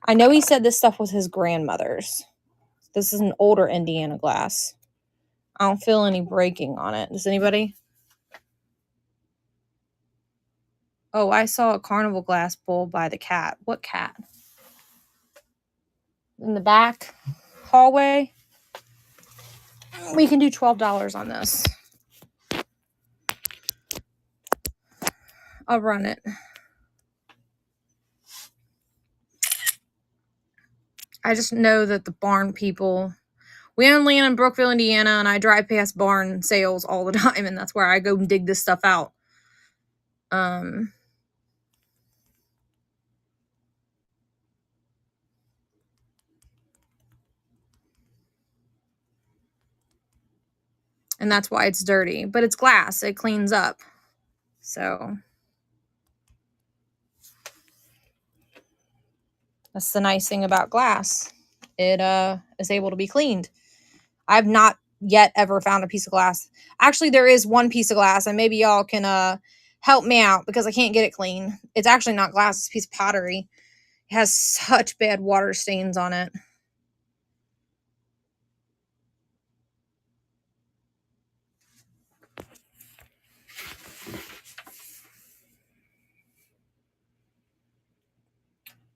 I know he said this stuff was his grandmother's. This is an older Indiana Glass. I don't feel any breaking on it. Does anybody? Oh, I saw a Carnival Glass bowl by the cat. What cat? In the back hallway. We can do $12 on this. I'll run it. I just know that the barn people... We own land in Brookville, Indiana, and I drive past barn sales all the time, and that's where I go and dig this stuff out. And that's why it's dirty. But it's glass. It cleans up. So that's the nice thing about glass. It is able to be cleaned. I've not yet ever found a piece of glass. Actually, there is one piece of glass, and maybe y'all can help me out because I can't get it clean. It's actually not glass. It's a piece of pottery. It has such bad water stains on it.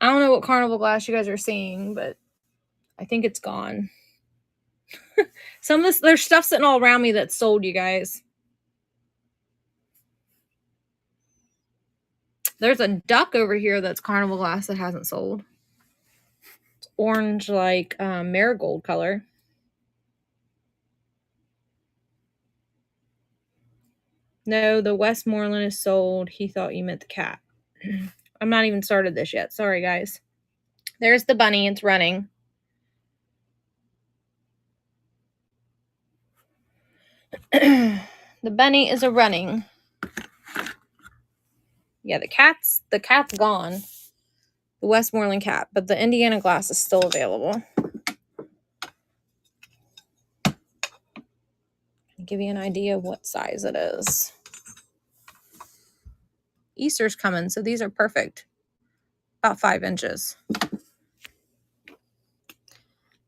I don't know what Carnival Glass you guys are seeing, but I think it's gone. Some of this, there's stuff sitting all around me that's sold, you guys. There's a duck over here that's Carnival Glass that hasn't sold. It's orange like marigold color. No, the Westmoreland is sold. He thought you meant the cat. I'm not even started this yet. Sorry, guys. There's the bunny. It's running. The bunny is a running. Yeah, the cat's gone. The Westmoreland cat, but the Indiana glass is still available. I'll give you an idea of what size it is. Easter's coming, so these are perfect. About 5 inches.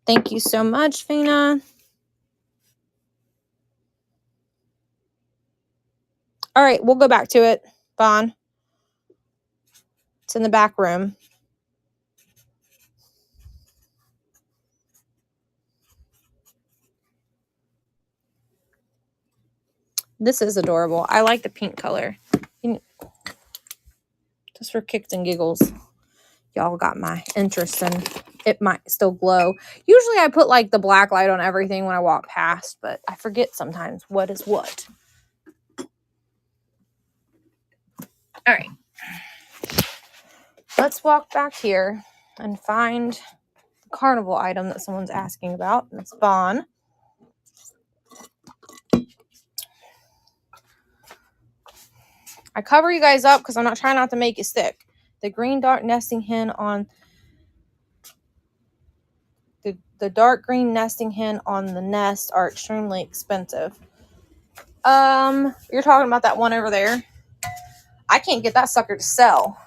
Thank you so much, Fina. All right, we'll go back to it, Vaughn. It's in the back room. This is adorable. I like the pink color. Just for kicks and giggles. Y'all got my interest and it might still glow. Usually I put like the black light on everything when I walk past, but I forget sometimes what is what. All right. Let's walk back here and find the carnival item that someone's asking about. It's Vaughn. I cover you guys up because I'm not trying not to make you sick. The green dark nesting hen on the dark green nesting hen on the nest are extremely expensive. You're talking about that one over there. I can't get that sucker to sell.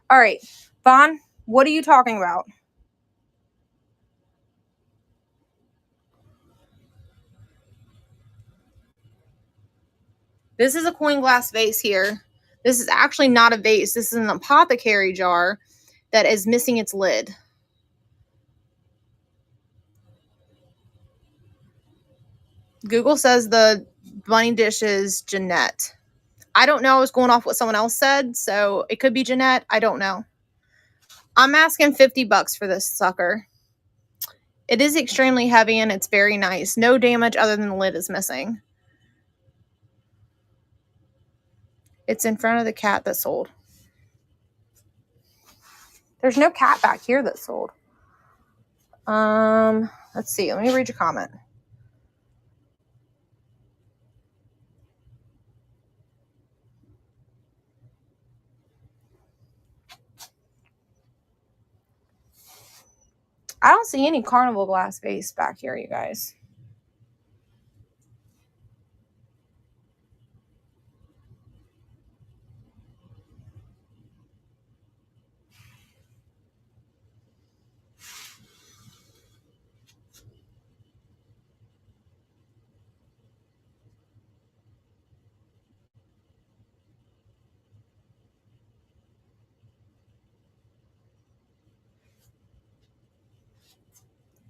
All right, Vaughn, what are you talking about? This is a coin glass vase here. This is actually not a vase. This is an apothecary jar that is missing its lid. Google says the bunny dish is Jeanette. I don't know. I was going off what someone else said, so it could be Jeanette. I don't know. I'm asking $50 for this sucker. It is extremely heavy and it's very nice. No damage other than the lid is missing. It's in front of the cat that sold. There's no cat back here that sold. Let's see. Let me read your comment. I don't see any carnival glass vase back here, you guys.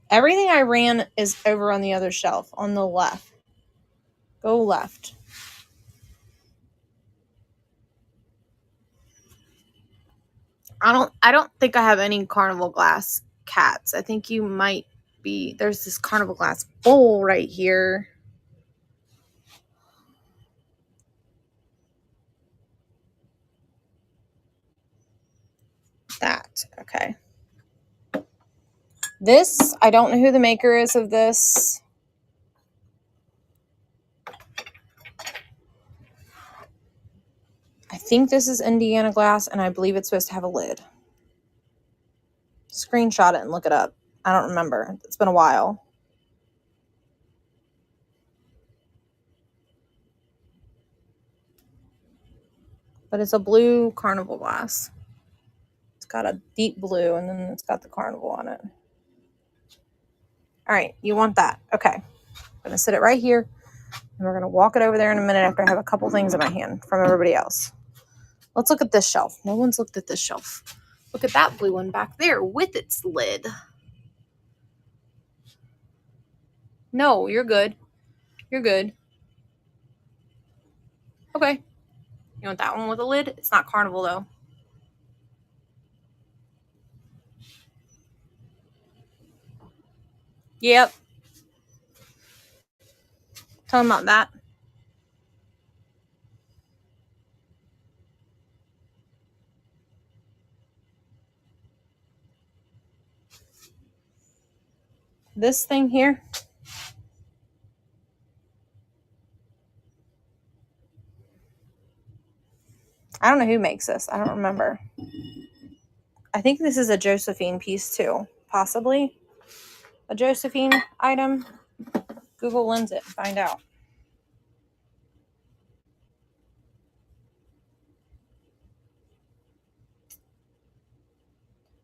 Everything I ran is over on the other shelf, on the left. Go left. I don't think I have any carnival glass cats. I think you might be. There's this carnival glass bowl right here. That. Okay. This, I don't know who the maker is of this. I think this is Indiana glass, and I believe it's supposed to have a lid. Screenshot it and look it up. I don't remember. It's been a while. But it's a blue carnival glass. It's got a deep blue, and then it's got the carnival on it. All right, you want that. Okay. I'm going to sit it right here, and we're going to walk it over there in a minute after I have a couple things in my hand from everybody else. Let's look at this shelf. No one's looked at this shelf. Look at that blue one back there with its lid. No, you're good. You're good. Okay. You want that one with a lid? It's not carnival, though. Yep. Tell them about that. This thing here. I don't know who makes this. I don't remember. I think this is a Josephine piece too. Possibly a Josephine item. Google Lens it and find out.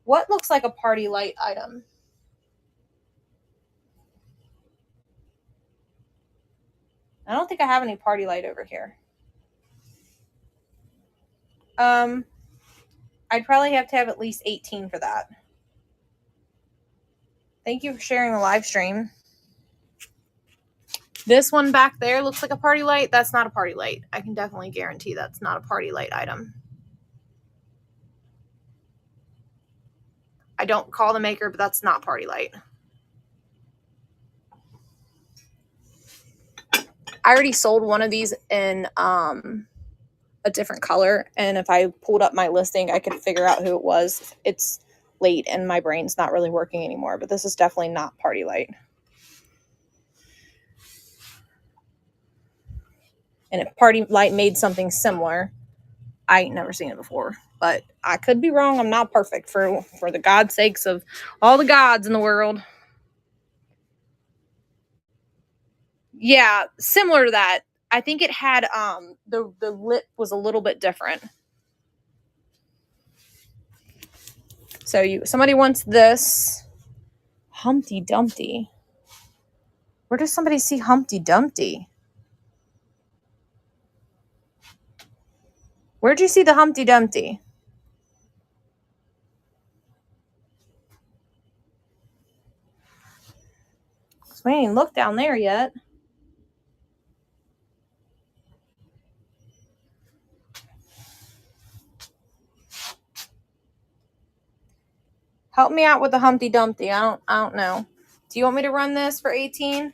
What looks like a party light item? I don't think I have any party light over here. I'd probably have to have at least 18 for that. Thank you for sharing the live stream. This one back there looks like a party light. That's not a party light. I can definitely guarantee that's not a party light item. I don't call the maker, but that's not party light. I already sold one of these in a different color, and if I pulled up my listing, I could figure out who it was. It's late and my brain's not really working anymore, but this is definitely not party light. And if party light made something similar, I ain't never seen it before, but I could be wrong. I'm not perfect, for the God's sakes of all the gods in the world. Yeah, similar to that. I think it had the lip was a little bit different. So somebody wants this Humpty Dumpty. Where does somebody see Humpty Dumpty? Where'd you see the Humpty Dumpty? We ain't looked down there yet. Help me out with the Humpty Dumpty. I don't know. Do you want me to run this for 18?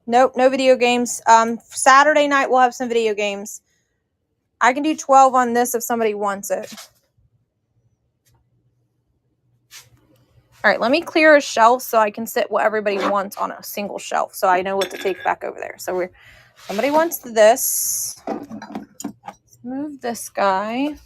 Nope, no video games. Saturday night we'll have some video games. I can do 12 on this if somebody wants it. All right, let me clear a shelf so I can sit what everybody wants on a single shelf, so I know what to take back over there. So somebody wants this. Let's move this guy.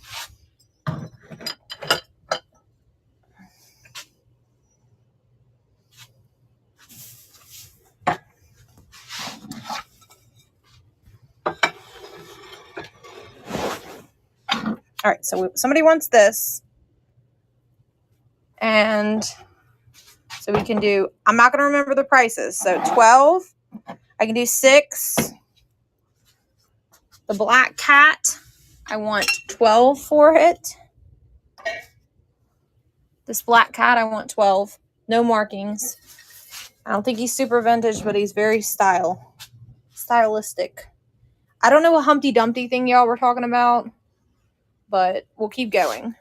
All right, so somebody wants this. And so we can do, I'm not going to remember the prices. So 12, I can do 6. The black cat, I want 12 for it. This black cat, I want 12. No markings. I don't think he's super vintage, but he's very stylistic. I don't know what Humpty Dumpty thing y'all were talking about, but we'll keep going.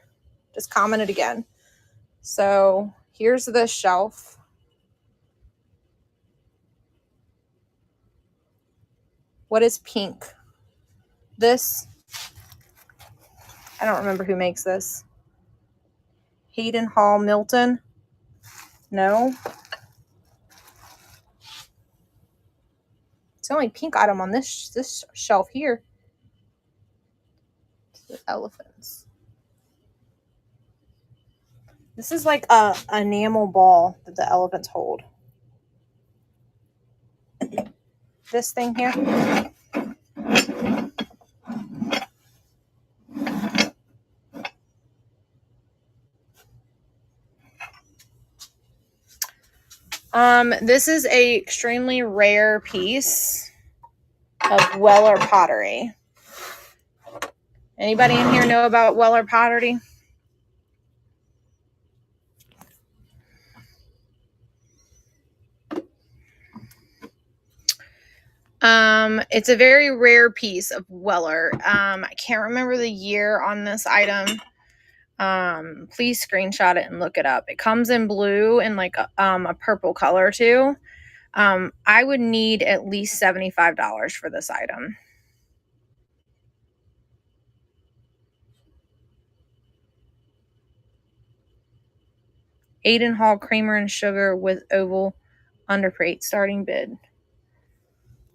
Just comment it again. So here's the shelf. What is pink? This, I don't remember who makes this. Hayden Hall Milton. No. It's the only pink item on this shelf here. The elephants. This is like a enamel ball that the elephants hold. This thing here. This is a extremely rare piece of Weller pottery. Anybody in here know about Weller pottery? It's a very rare piece of Weller. I can't remember the year on this item. please screenshot it and look it up. It comes in blue and like a purple color too. I would need at least $75 for this item. Aiden Hall creamer and sugar with oval underplate starting bid.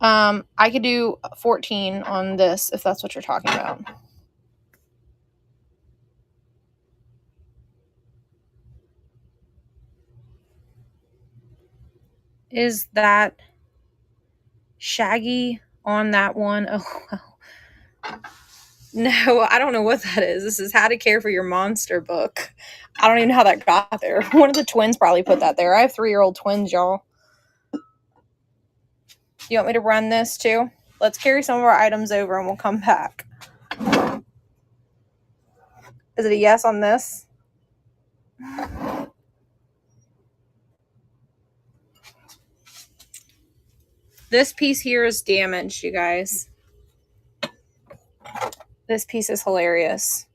I could do 14 on this if that's what you're talking about. Is that Shaggy on that one? Oh, well. No, I don't know what that is. This is How to Care for Your Monster book. I don't even know how that got there. One of the twins probably put that there. I have 3-year-old twins, y'all. You want me to run this too? Let's carry some of our items over and we'll come back. Is it a yes on this? This piece here is damaged, you guys. This piece is hilarious.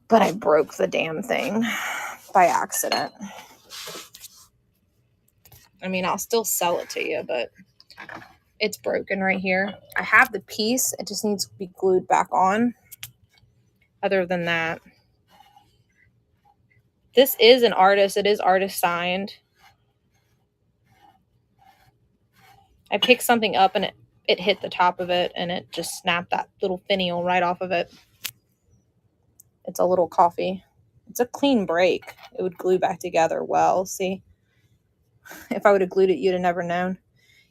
But I broke the damn thing by accident. I mean, I'll still sell it to you, but it's broken right here. I have the piece. It just needs to be glued back on. Other than that, this is an artist. It is artist signed. I picked something up and it hit the top of it and it just snapped that little finial right off of it. It's a little coffee. It's a clean break. It would glue back together well. See? If I would have glued it, you'd have never known.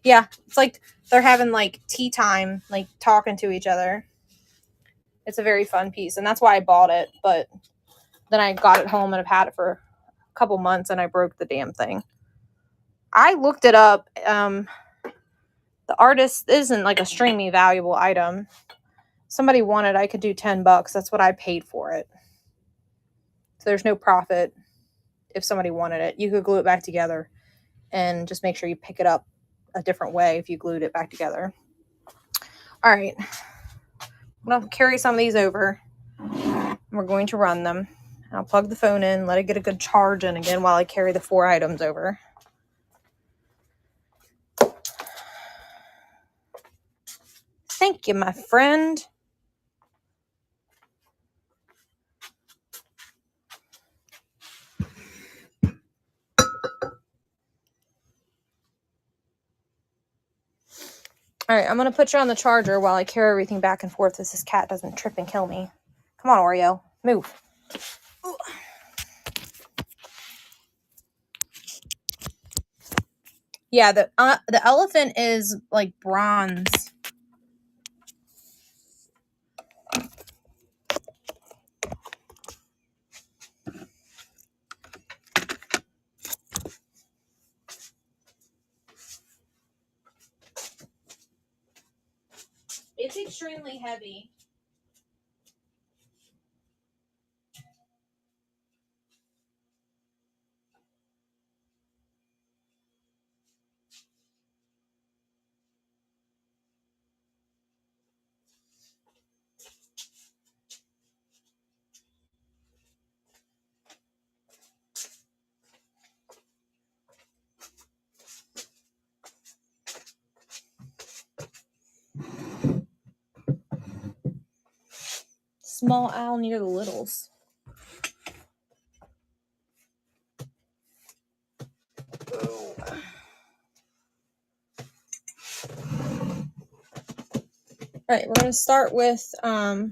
Yeah, it's like they're having like tea time, like talking to each other. It's a very fun piece, and that's why I bought it. But then I got it home and I've had it for a couple months and I broke the damn thing. I looked it up. The artist isn't like a extremely valuable item. Somebody wanted, I could do $10. That's what I paid for it. So there's no profit if somebody wanted it. You could glue it back together and just make sure you pick it up a different way if you glued it back together. All right. I'm going to carry some of these over. We're going to run them. I'll plug the phone in, let it get a good charge in again while I carry the 4 items over. Thank you, my friend. All right, I'm going to put you on the charger while I carry everything back and forth so this cat doesn't trip and kill me. Come on, Oreo. Move. Ooh. Yeah, the elephant is like bronze. It's extremely heavy. Small owl near the littles. Oh. All right, we're going to start with, we'll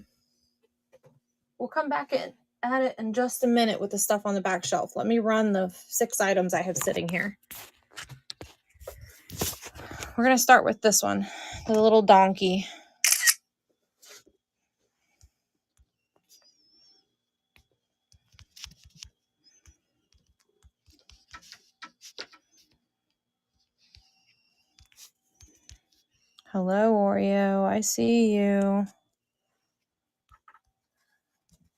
come back at it in just a minute with the stuff on the back shelf. Let me run the 6 items I have sitting here. We're going to start with this one, the little donkey. Hello, Oreo. I see you.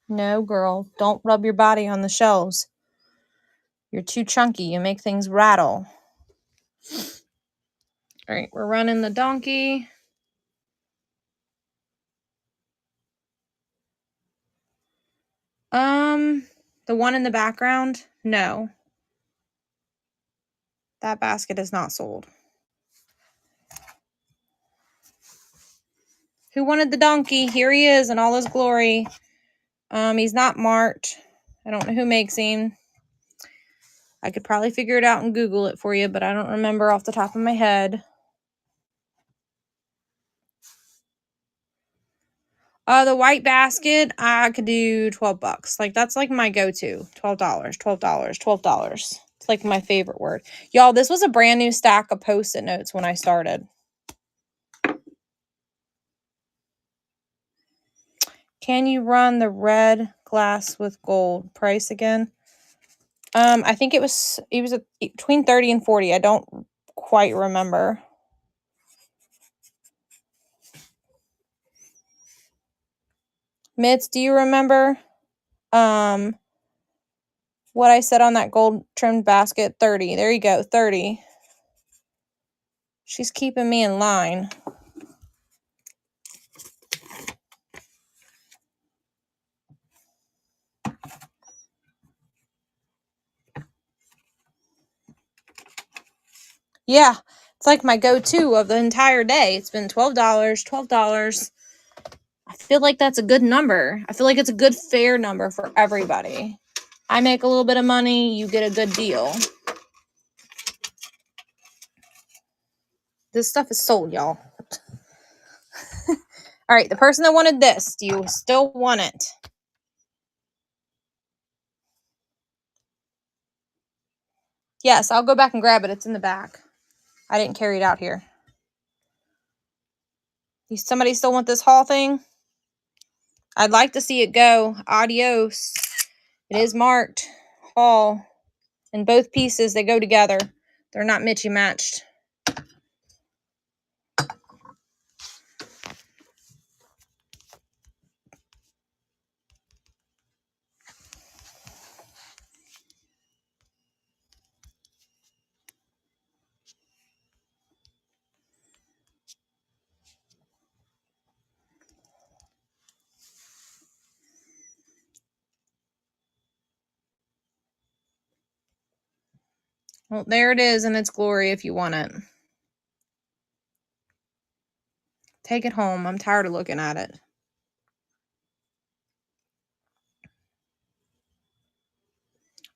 No, girl. Don't rub your body on the shelves. You're too chunky. You make things rattle. All right, we're running the donkey. The one in the background? No. That basket is not sold. Who wanted the donkey? Here he is in all his glory. He's not marked. I don't know who makes him. I could probably figure it out and Google it for you, but I don't remember off the top of my head. The white basket, I could do $12. Like, that's like my go-to. $12, $12, $12. It's like my favorite word. Y'all, this was a brand new stack of Post-it notes when I started. Can you run the red glass with gold? Price again? I think it was between 30 and 40. I don't quite remember. Mitz, do you remember what I said on that gold trimmed basket? 30. There you go, 30. She's keeping me in line. Yeah, it's like my go-to of the entire day. It's been $12, $12. I feel like that's a good number. I feel like it's a good fair number for everybody. I make a little bit of money, you get a good deal. This stuff is sold, y'all. All right, the person that wanted this, do you still want it? Yes, I'll go back and grab it. It's in the back. I didn't carry it out here. Somebody still want this haul thing? I'd like to see it go. Adios. It is marked haul. In both pieces, they go together. They're not Mitchy matched. Well, there it is in its glory if you want it. Take it home. I'm tired of looking at it.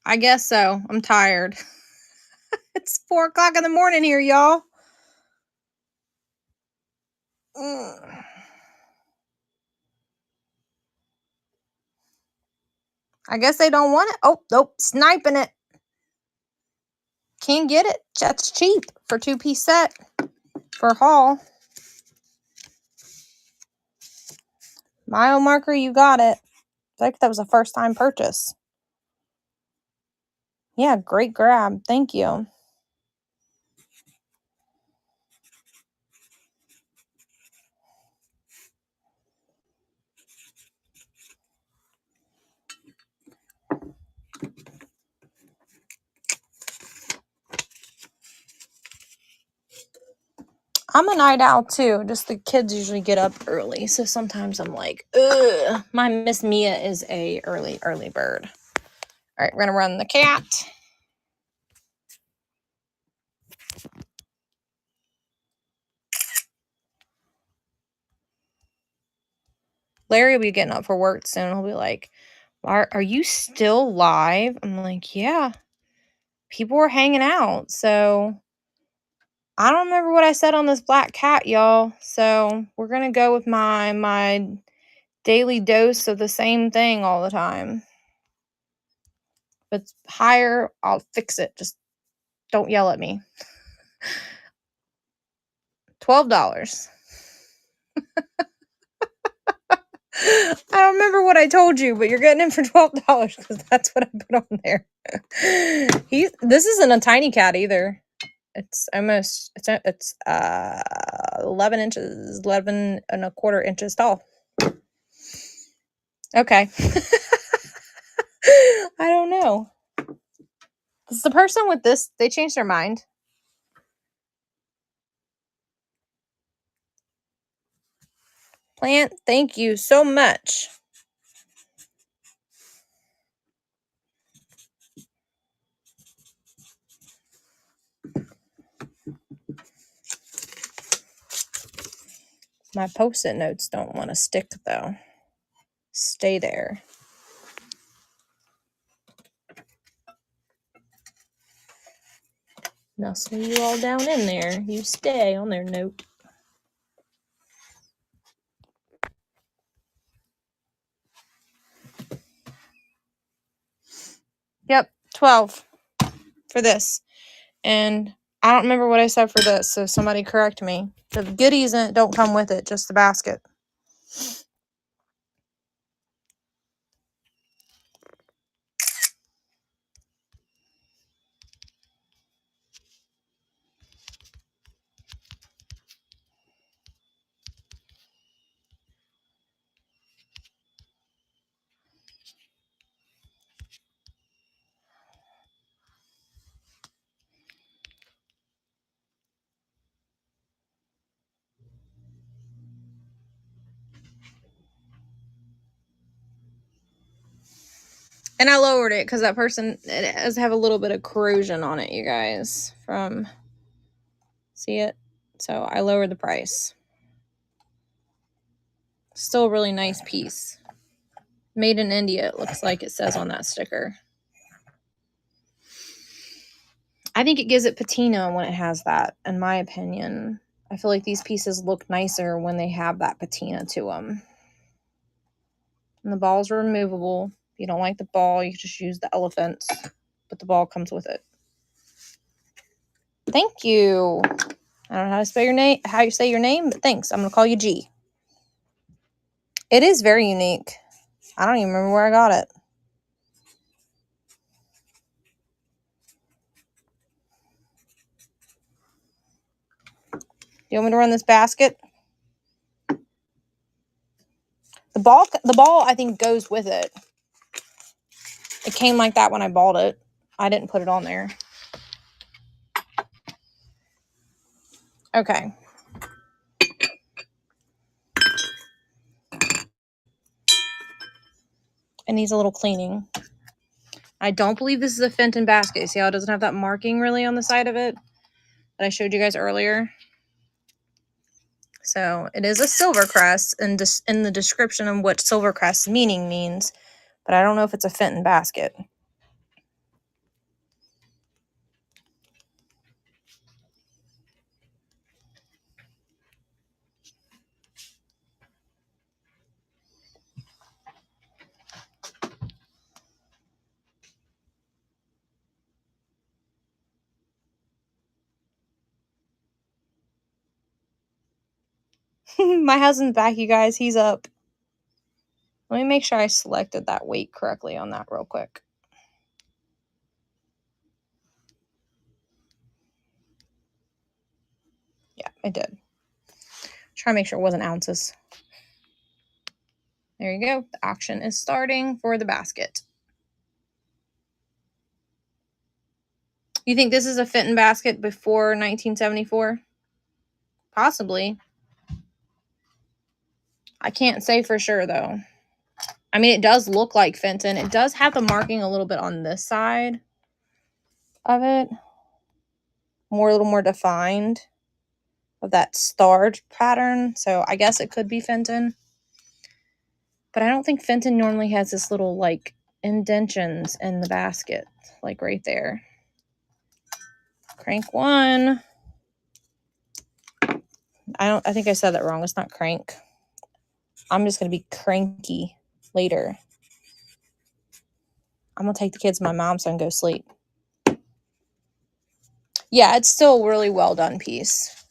I guess so. I'm tired. It's 4 o'clock in the morning here, y'all. I guess they don't want it. Oh, nope. Sniping it. Can't get it. That's cheap for 2-piece set for haul. Mile marker, you got it. I think that was a first time purchase. Yeah, great grab. Thank you. I'm a night owl too. Just the kids usually get up early. So sometimes I'm like, ugh. My Miss Mia is a early bird. All right, we're going to run the cat. Larry will be getting up for work soon. He'll be like, are you still live? I'm like, yeah. People were hanging out. So I don't remember what I said on this black cat, y'all. So we're going to go with my daily dose of the same thing all the time. If it's higher, I'll fix it. Just don't yell at me. $12. I don't remember what I told you, but you're getting him for $12 because that's what I put on there. This isn't a tiny cat either. It's 11 inches, 11 and a quarter inches tall. Okay. I don't know. Is the person with this, they changed their mind? Plant, thank you so much. My Post-it notes don't want to stick, though. Stay there. Nestle you all down in there. You stay on their note. Yep, 12 for this. And I don't remember what I said for this, so somebody correct me. The goodies don't come with it, just the basket. And I lowered it because that person, it does have a little bit of corrosion on it, you guys. See it? So I lowered the price. Still a really nice piece. Made in India, it looks like it says on that sticker. I think it gives it patina when it has that, in my opinion. I feel like these pieces look nicer when they have that patina to them. And the balls are removable. If you don't like the ball, you can just use the elephants, but the ball comes with it. Thank you. I don't know how to spell your name, how you say your name, but thanks. I'm gonna call you G. It is very unique. I don't even remember where I got it. You want me to run this basket? The ball I think goes with it. It came like that when I bought it. I didn't put it on there. Okay. It needs a little cleaning. I don't believe this is a Fenton basket. See how it doesn't have that marking really on the side of it that I showed you guys earlier? So it is a Silvercrest, and in the description of what Silvercrest meaning means, but I don't know if it's a Fenton basket. My husband's back, you guys. He's up. Let me make sure I selected that weight correctly on that real quick. Yeah, I did. Try to make sure it wasn't ounces. There you go. The auction is starting for the basket. You think this is a Fenton basket before 1974? Possibly. I can't say for sure, though. I mean, it does look like Fenton. It does have the marking a little bit on this side of it. A little more defined of that starred pattern. So I guess it could be Fenton. But I don't think Fenton normally has this little, like, indentions in the basket. Like, right there. Crank one. I think I said that wrong. It's not crank. I'm just going to be cranky later. I'm going to take the kids to my mom's and go sleep. Yeah, it's still a really well done piece.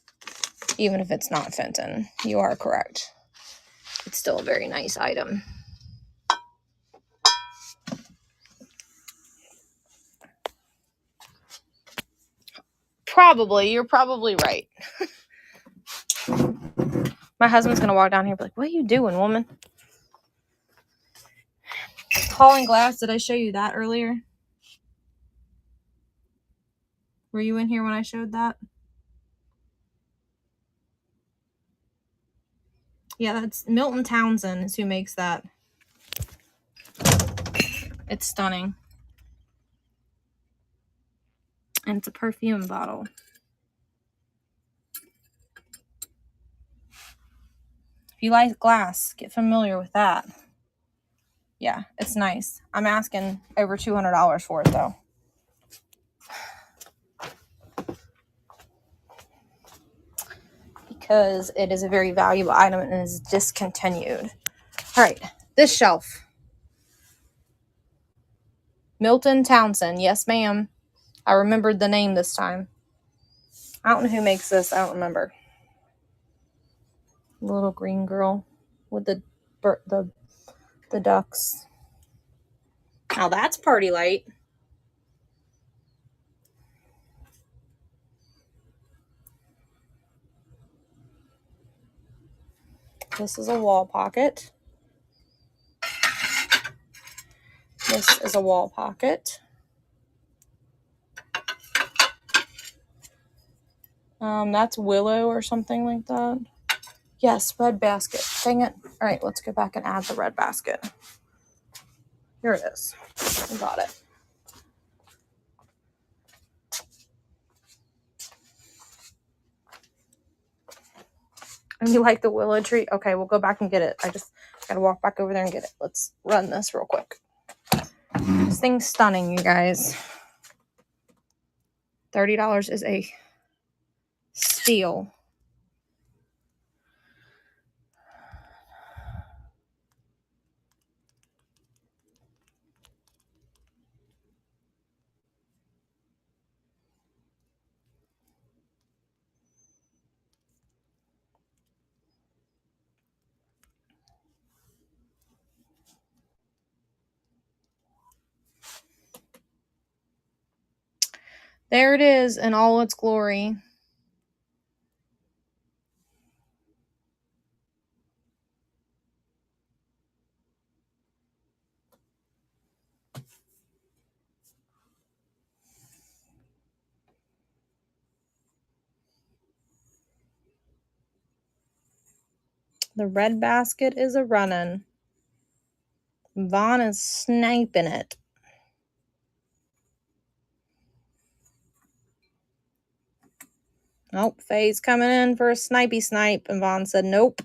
Even if it's not Fenton. You are correct. It's still a very nice item. Probably. You're probably right. My husband's going to walk down here and be like, what are you doing, woman? Hauling glass. Did I show you that earlier? Were you in here when I showed that? Yeah, that's Milton Townsend is who makes that. It's stunning. And it's a perfume bottle. If you like glass, get familiar with that. Yeah, it's nice. I'm asking over $200 for it though. Because it is a very valuable item and is discontinued. All right, this shelf. Milton Townsend. Yes, ma'am. I remembered the name this time. I don't know who makes this. I don't remember. The little green girl with the ducks. Now that's Party Light. This is a wall pocket. This is a wall pocket. That's Willow or something like that. Yes, red basket. Dang it. All right, let's go back and add the red basket. Here it is. I got it. And you like the willow tree? Okay, we'll go back and get it. I just gotta walk back over there and get it. Let's run this real quick. This thing's stunning, you guys. $30 is a steal. There it is in all its glory. The red basket is a running. Vaughn is sniping it. Nope, Faye's coming in for a snipey snipe, and Vaughn said nope.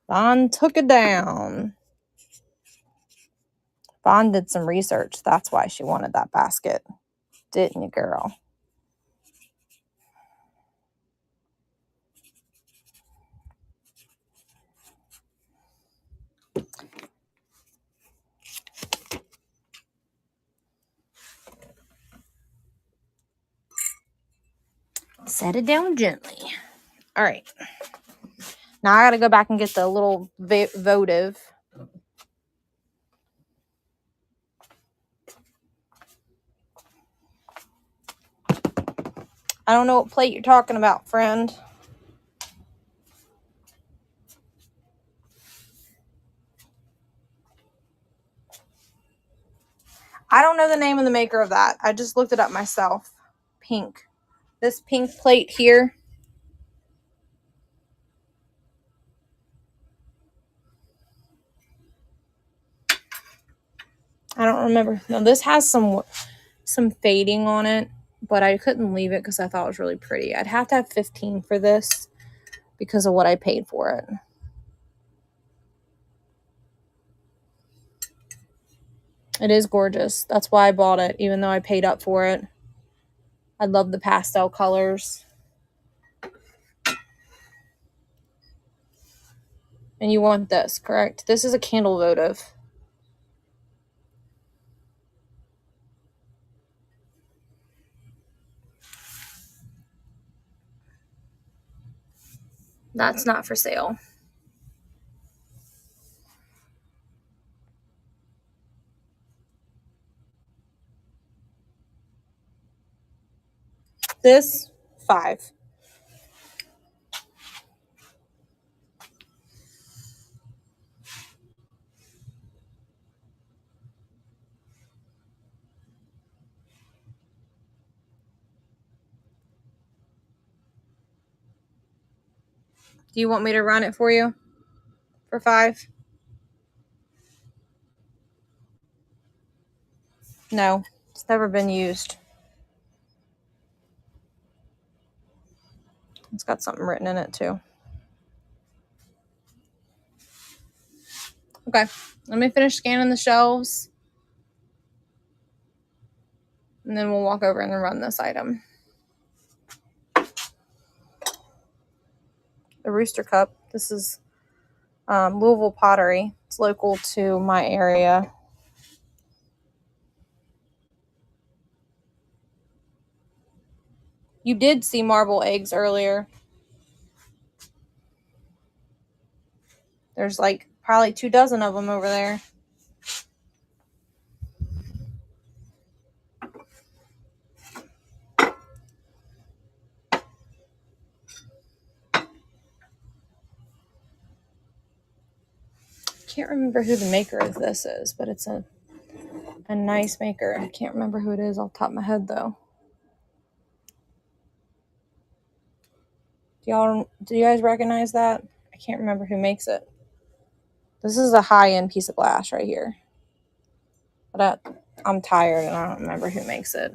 Vaughn took it down. Vaughn did some research. That's why she wanted that basket. Didn't you, girl? Set it down gently. All right. Now I got to go back and get the little votive. I don't know what plate you're talking about, friend. I don't know the name of the maker of that. I just looked it up myself. Pink. This pink plate here. I don't remember. No, this has some fading on it, but I couldn't leave it because I thought it was really pretty. I'd have to have 15 for this because of what I paid for it. It is gorgeous. That's why I bought it, even though I paid up for it. I love the pastel colors. And you want this, correct? This is a candle votive. That's not for sale. This, $5. Do you want me to run it for you for $5? No, it's Never been used. It's got something written in it too. Okay, let me finish scanning the shelves. And then we'll walk over and run this item. The Rooster Cup. This is Louisville Pottery. It's local to my area. You did see marble eggs earlier. There's like probably 2 dozen of them over there. Can't remember who the maker of this is, but it's a nice maker. I can't remember who it is off the top of my head though. Do you guys recognize that? I can't remember who makes it. This is a high-end piece of glass right here. But I'm tired and I don't remember who makes it.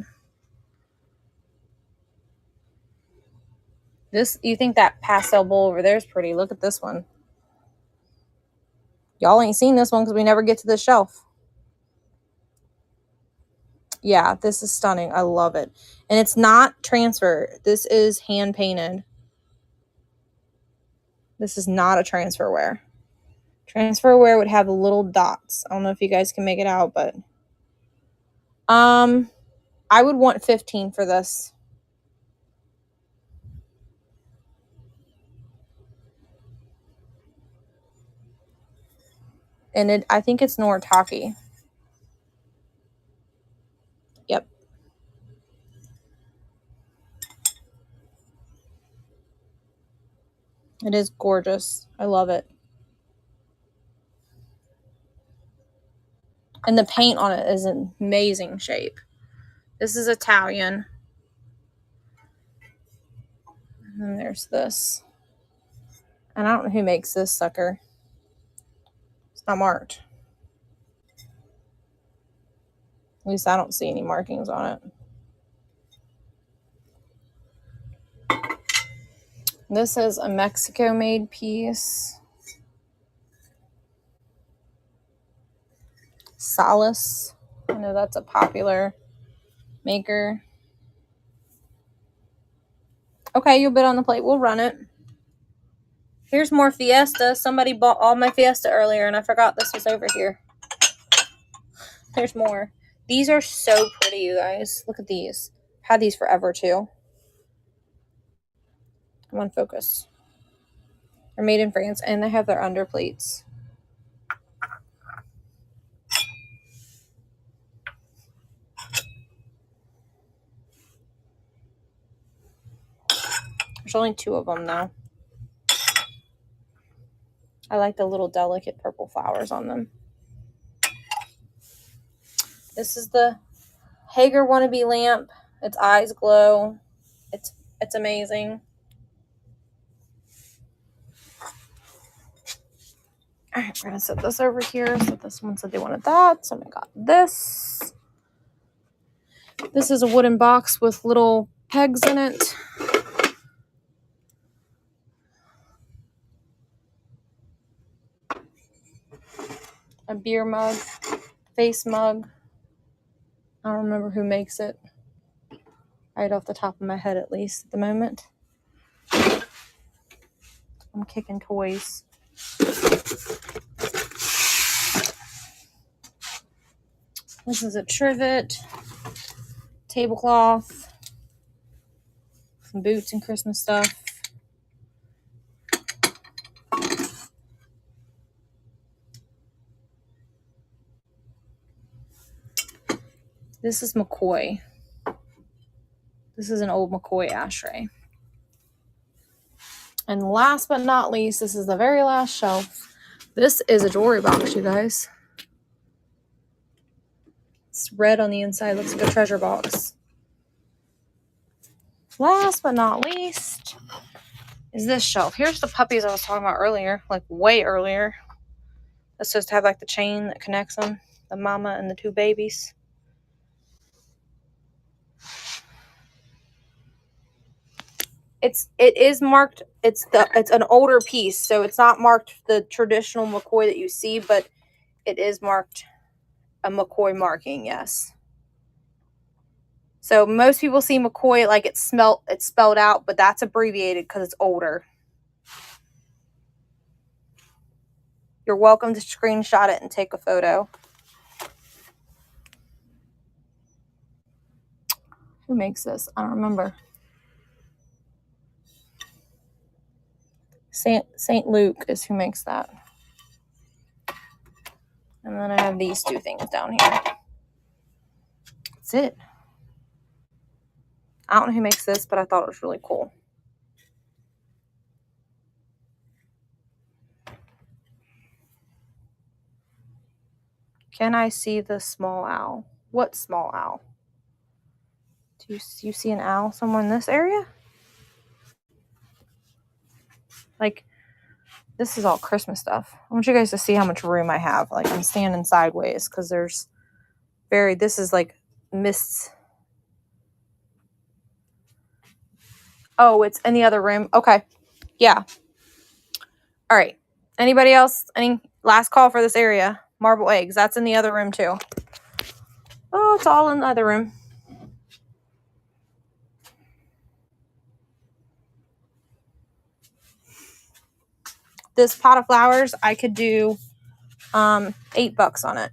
You think that pastel bowl over there is pretty? Look at this one. Y'all ain't seen this one because we never get to the shelf. Yeah, this is stunning. I love it. And it's not transfer. This is hand painted. This is not a transferware. Transferware would have the little dots. I don't know if you guys can make it out, but I would want 15 for this. And I think it's Noritake. Yep. It is gorgeous. I love it. And the paint on it is an amazing shape. This is Italian. And then there's this. And I don't know who makes this sucker. It's not marked. At least I don't see any markings on it. This is a Mexico-made piece. Solace. I know that's a popular maker. Okay, you'll bid on the plate. We'll run it. Here's more Fiesta. Somebody bought all my Fiesta earlier, and I forgot this was over here. There's more. These are so pretty, you guys. Look at these. I've had these forever, too. Come on, focus. They're made in France, and they have their underplates. There's only 2 of them, though. I like the little delicate purple flowers on them. This is the Hager Wannabe lamp. Its eyes glow. It's amazing. All right, we're going to set this over here. So this one said they wanted that. So I got this. This is a wooden box with little pegs in it. A beer mug, face mug. I don't remember who makes it. Right off the top of my head, at least at the moment. I'm kicking toys. This is a trivet, tablecloth, some boots and Christmas stuff. This is McCoy. This is an old McCoy ashtray. And last but not least, this is the very last shelf. This is a jewelry box, you guys. It's red on the inside. Looks like a treasure box. Last but not least is this shelf. Here's the puppies I was talking about earlier, like way earlier. That's supposed to have like the chain that connects them, the mama and the 2 babies. It is marked. It's an older piece, so it's not marked the traditional McCoy that you see, but it is marked a McCoy marking, yes. So most people see McCoy like it's spelled out, but that's abbreviated because it's older. You're welcome to screenshot it and take a photo. Who makes this? I don't remember. St. Luke is who makes that. And then I have these two things down here. That's it. I don't know who makes this, but I thought it was really cool. Can I see the small owl? What small owl? Do you see an owl somewhere in this area? Like, this is all Christmas stuff. I want you guys to see how much room I have. Like, I'm standing sideways because there's this is like mists. Oh, it's in the other room. Okay. Yeah. All right. Anybody else? Any last call for this area? Marble eggs. That's in the other room too. Oh, it's all in the other room. This pot of flowers, I could do $8 on it.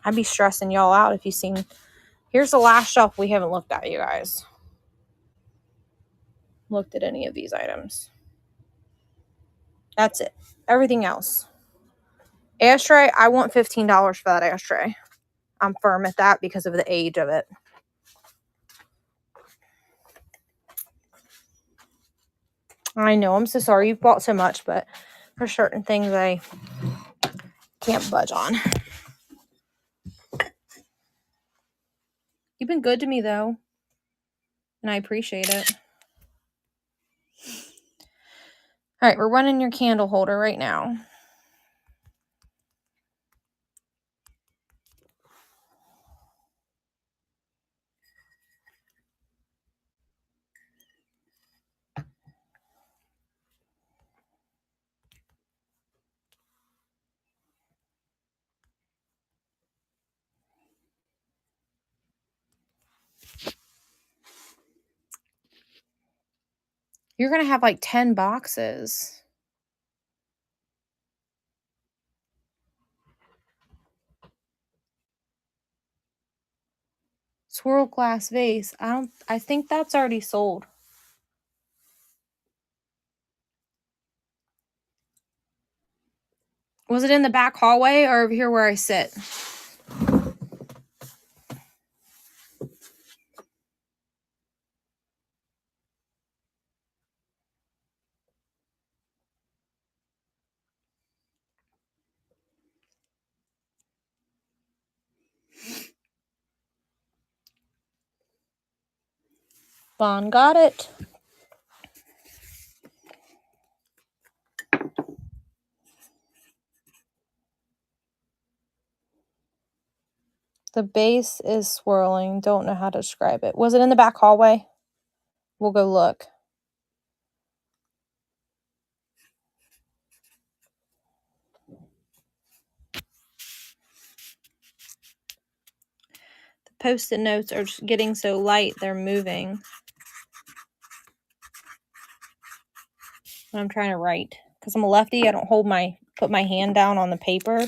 I'd be stressing y'all out if you seen. Here's the last shelf we haven't looked at, you guys. Looked at any of these items. That's it. Everything else. Ashtray, I want $15 for that ashtray. I'm firm at that because of the age of it. I know, I'm so sorry you bought so much, but for certain things I can't budge on. You've been good to me though, and I appreciate it. All right, we're running your candle holder right now. You're going to have like 10 boxes. Swirl glass vase. I think that's already sold. Was it in the back hallway or over here where I sit? Vaughn got it. The base is swirling. Don't know how to describe it. Was it in the back hallway? We'll go look. The Post-it notes are just getting so light, they're moving. When I'm trying to write. Because I'm a lefty, I don't put my hand down on the paper.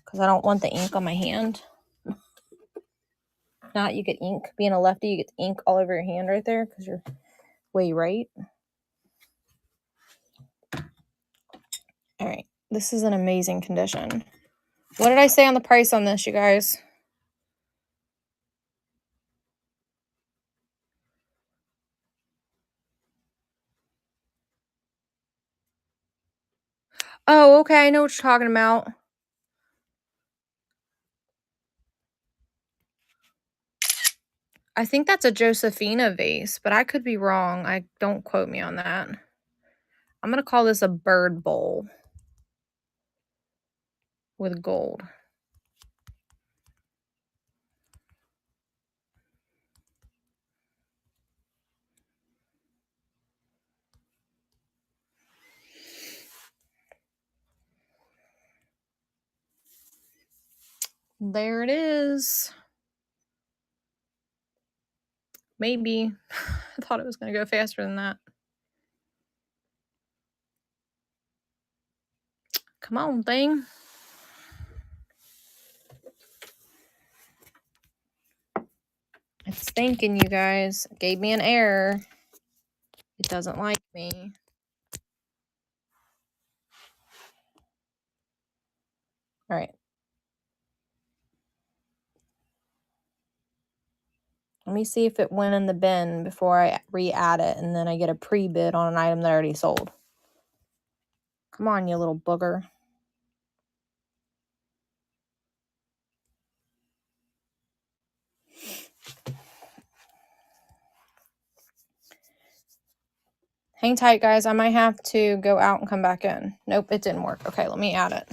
Because I don't want the ink on my hand. Not you get ink. Being a lefty, you get ink all over your hand right there because you're way right. All right. This is an amazing condition. What did I say on the price on this, you guys? Oh, okay. I know what you're talking about. I think that's a Josephina vase, but I could be wrong. Don't quote me on that. I'm going to call this a bird bowl. with gold. There it is. Maybe. I thought it was going to go faster than that. Come on, thing. It's thinking, you guys. It gave me an error. It doesn't like me. All right. Let me see if it went in the bin before I re-add it, and then I get a pre-bid on an item that I already sold. Come on, you little booger. Hang tight, guys. I might have to go out and come back in. Nope, it didn't work. Okay, let me add it.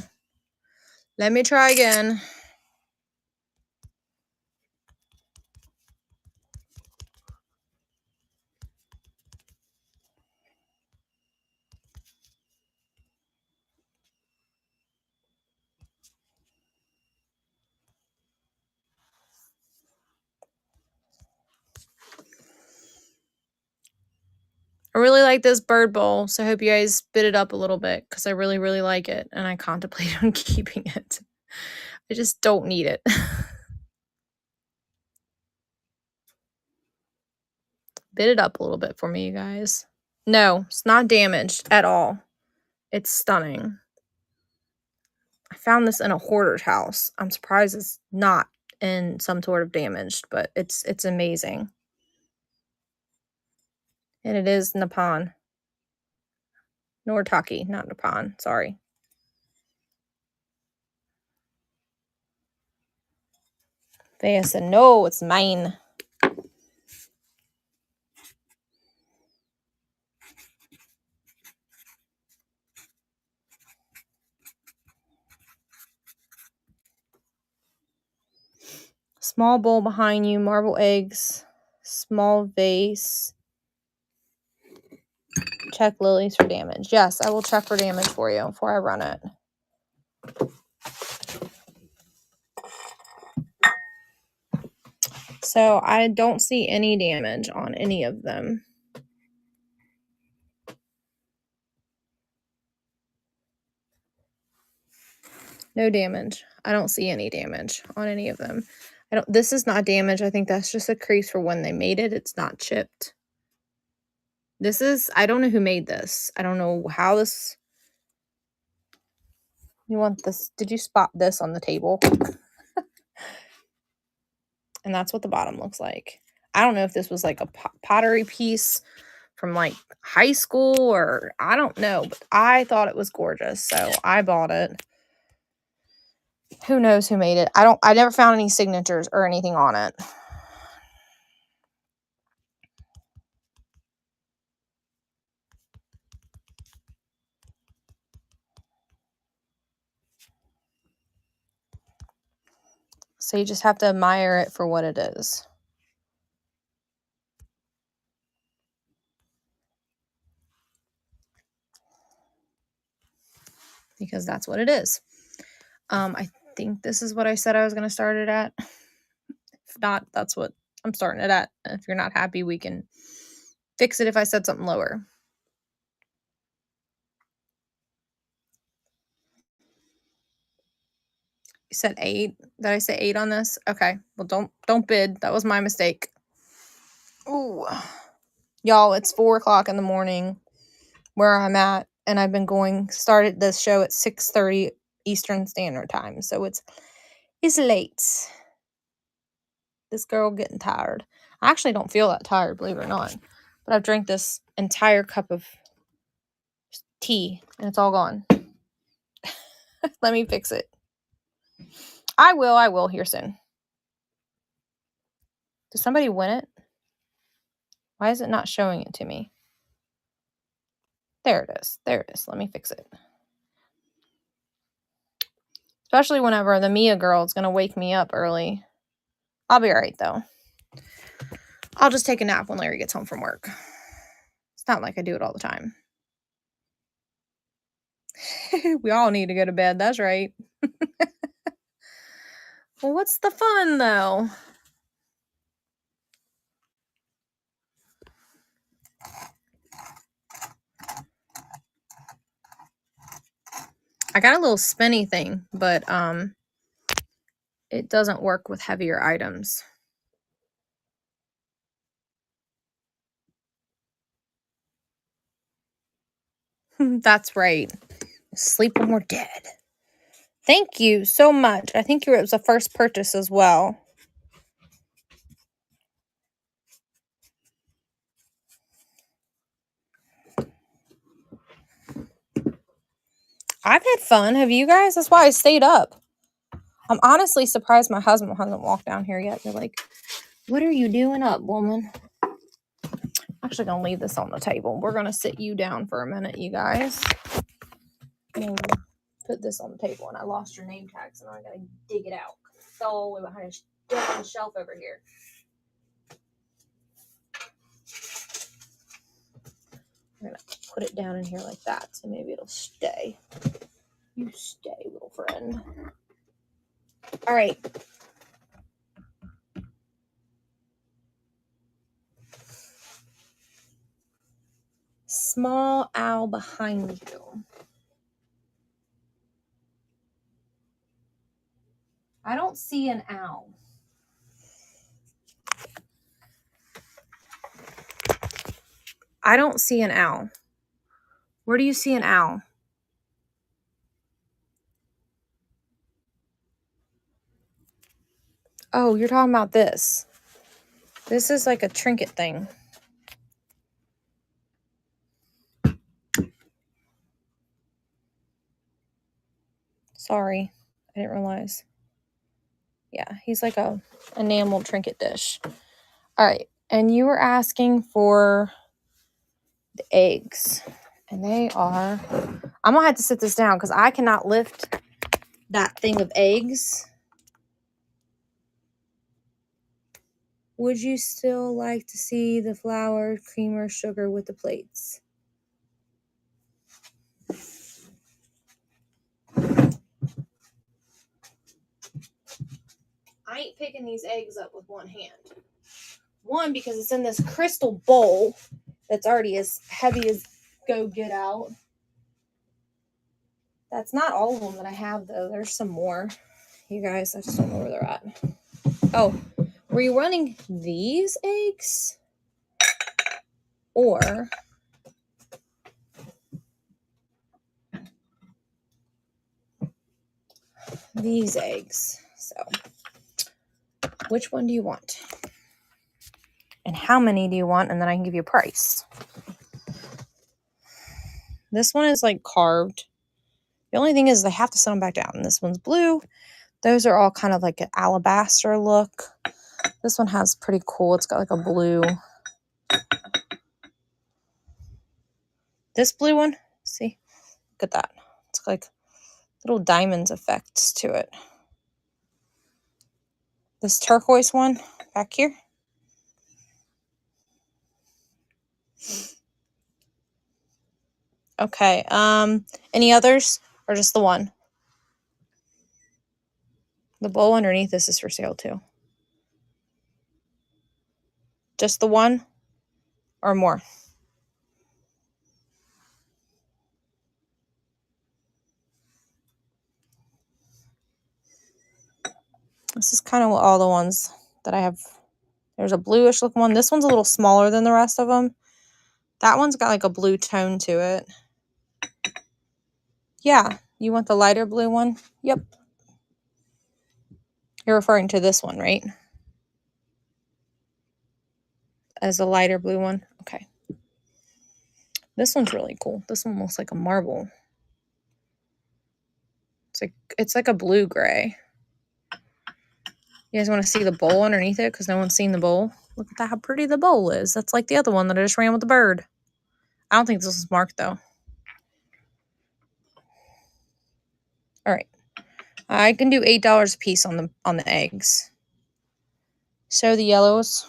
Let me try again. I really like this bird bowl, so I hope you guys bid it up a little bit because I really, really like it, and I contemplate on keeping it. I just don't need it. Bid it up a little bit for me, you guys. No, it's not damaged at all. It's stunning. I found this in a hoarder's house. I'm surprised it's not in some sort of damaged, but it's amazing. And it is Nippon. Noritake, not Nippon. Sorry. Vea said, no, it's mine. Small bowl behind you, marble eggs, small vase. Check lilies for damage. Yes, I will check for damage for you before I run it. So I don't see any damage on any of them. No damage. I don't see any damage on any of them. This is not damage. I think that's just a crease for when they made it. It's not chipped. This is, I don't know who made this. I don't know how this. You want this? Did you spot this on the table? And that's what the bottom looks like. I don't know if this was like a pottery piece from like high school or I don't know, but I thought it was gorgeous. So I bought it. Who knows who made it? I never found any signatures or anything on it. So you just have to admire it for what it is. Because that's what it is. I think this is what I said I was going to start it at. If not, that's what I'm starting it at. If you're not happy, we can fix it if I said something lower. You said 8. Did I say 8 on this? Okay. Well, don't bid. That was my mistake. Ooh. Y'all, it's 4 o'clock in the morning where I'm at, and I've been started this show at 6:30 Eastern Standard Time. So it's late. This girl getting tired. I actually don't feel that tired, believe it or not. But I've drank this entire cup of tea, and it's all gone. Let me fix it. I will here soon. Did somebody win it? Why is it not showing it to me? There it is. There it is. Let me fix it. Especially whenever the Mia girl is going to wake me up early. I'll be all right, though. I'll just take a nap when Larry gets home from work. It's not like I do it all the time. We all need to go to bed. That's right. Well, what's the fun, though? I got a little spinny thing, but it doesn't work with heavier items. That's right. Sleep when we're dead. Thank you so much. I think it was a first purchase as well. I've had fun. Have you guys? That's why I stayed up. I'm honestly surprised my husband hasn't walked down here yet. They're like, what are you doing up, woman? I'm actually going to leave this on the table. We're going to sit you down for a minute, you guys. And put this on the table. And I lost your name tag, so now I got to dig it out. It fell all the way behind a shelf over here. I'm going to put it down in here like that, so maybe it'll stay. You stay, little friend. All right. Small owl behind you. I don't see an owl. I don't see an owl. Where do you see an owl? Oh, you're talking about this. This is like a trinket thing. Sorry, I didn't realize. Yeah, he's like a enamel trinket dish. All right, and you were asking for the eggs. And they are... I'm going to have to sit this down because I cannot lift that thing of eggs. Would you still like to see the flour, cream, or sugar with the plates? I ain't picking these eggs up with one hand. One, because it's in this crystal bowl that's already as heavy as go get out. That's not all of them that I have, though. There's some more. You guys, I just don't know where they're at. Oh, were you running these eggs? Or these eggs? So, which one do you want? And how many do you want? And then I can give you a price. This one is like carved. The only thing is they have to set them back down. This one's blue. Those are all kind of like an alabaster look. This one has pretty cool. It's got like a blue. This blue one, see? Look at that. It's like little diamonds effects to it. This turquoise one back here. Okay. Any others or just the one? The bowl underneath this is for sale too. Just the one or more? This is kind of all the ones that I have. There's a bluish looking one. This one's a little smaller than the rest of them. That one's got like a blue tone to it. Yeah, you want the lighter blue one? Yep. You're referring to this one, right? As a lighter blue one? Okay. This one's really cool. This one looks like a marble. It's like a blue gray. You guys want to see the bowl underneath it? Because no one's seen the bowl. Look at that, how pretty the bowl is. That's like the other one that I just ran with the bird. I don't think this is marked, though. All right. I can do $8 a piece on the eggs. So the yellows.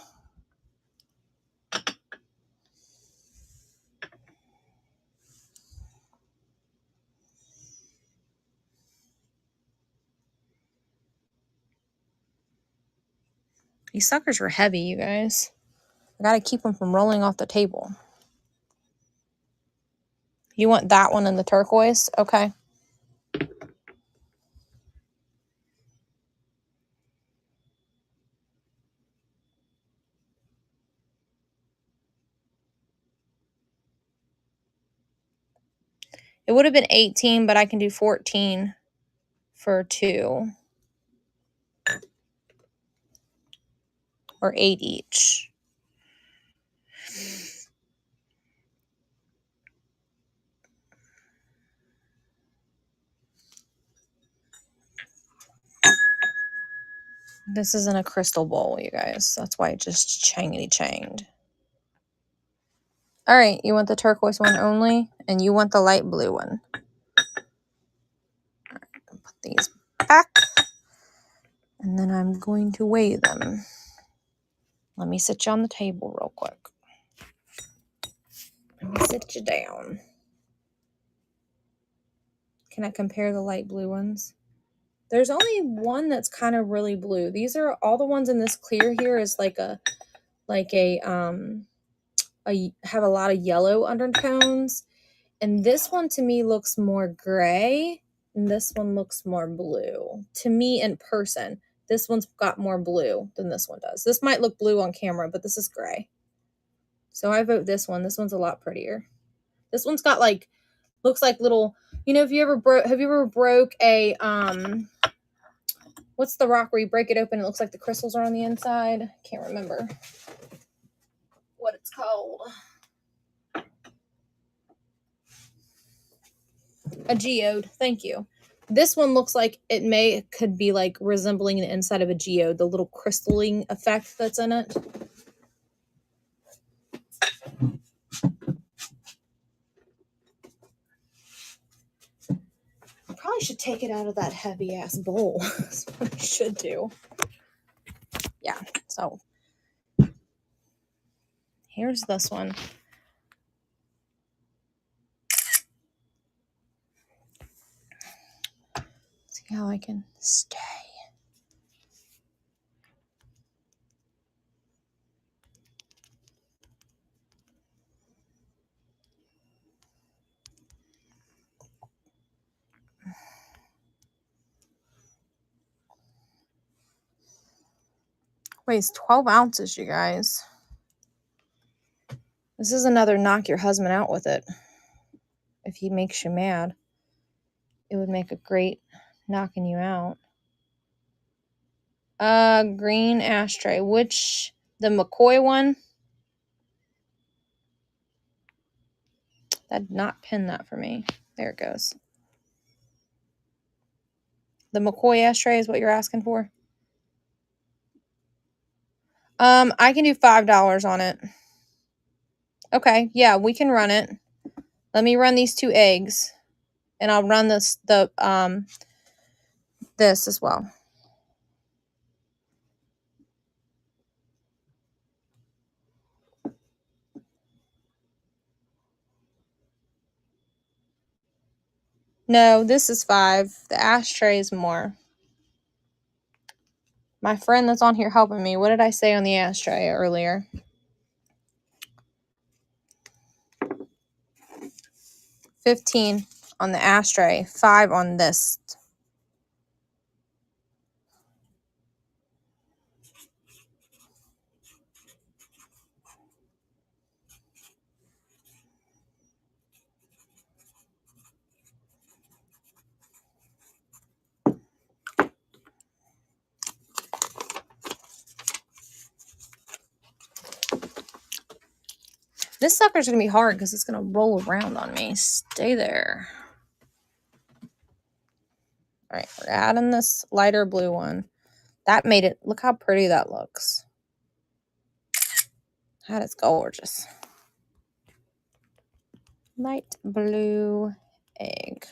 These suckers are heavy, you guys. I gotta keep them from rolling off the table. You want that one in the turquoise? Okay. It would have been 18, but I can do 14 for 2. Or 8 each. This isn't a crystal bowl, you guys. That's why it just changed. All right, you want the turquoise one only, and you want the light blue one. All right, I'll put these back, and then I'm going to weigh them. Let me sit you on the table real quick. Let me sit you down. Can I compare the light blue ones? There's only one that's kind of really blue. These are all the ones in this clear here is have a lot of yellow undertones. And this one to me looks more gray. And this one looks more blue. To me in person, this one's got more blue than this one does. This might look blue on camera, but this is gray. So I vote this one. This one's a lot prettier. This one's got like, looks like little, have you ever broke a, what's the rock where you break it open? It looks like the crystals are on the inside. Can't remember what it's called. A geode. Thank you. This one looks like it could be like resembling the inside of a geode, the little crystalline effect that's in it. I probably should take it out of that heavy ass bowl. That's what I should do. Yeah, so here's this one. See how I can stay. Weighs 12 ounces, you guys. This is another knock your husband out with it. If he makes you mad, it would make a great knocking you out. Green ashtray. The McCoy one? That did not pin that for me. There it goes. The McCoy ashtray is what you're asking for? I can do $5 on it. Okay, yeah, we can run it. Let me run these 2 eggs. And I'll run this as well. No, this is 5. The ashtray is more. My friend that's on here helping me, what did I say on the ashtray earlier? $15 on the ashtray, $5 on this. This sucker's going to be hard because it's going to roll around on me. Stay there. All right, we're adding this lighter blue one. That made it, look how pretty that looks. That is gorgeous. Light blue egg.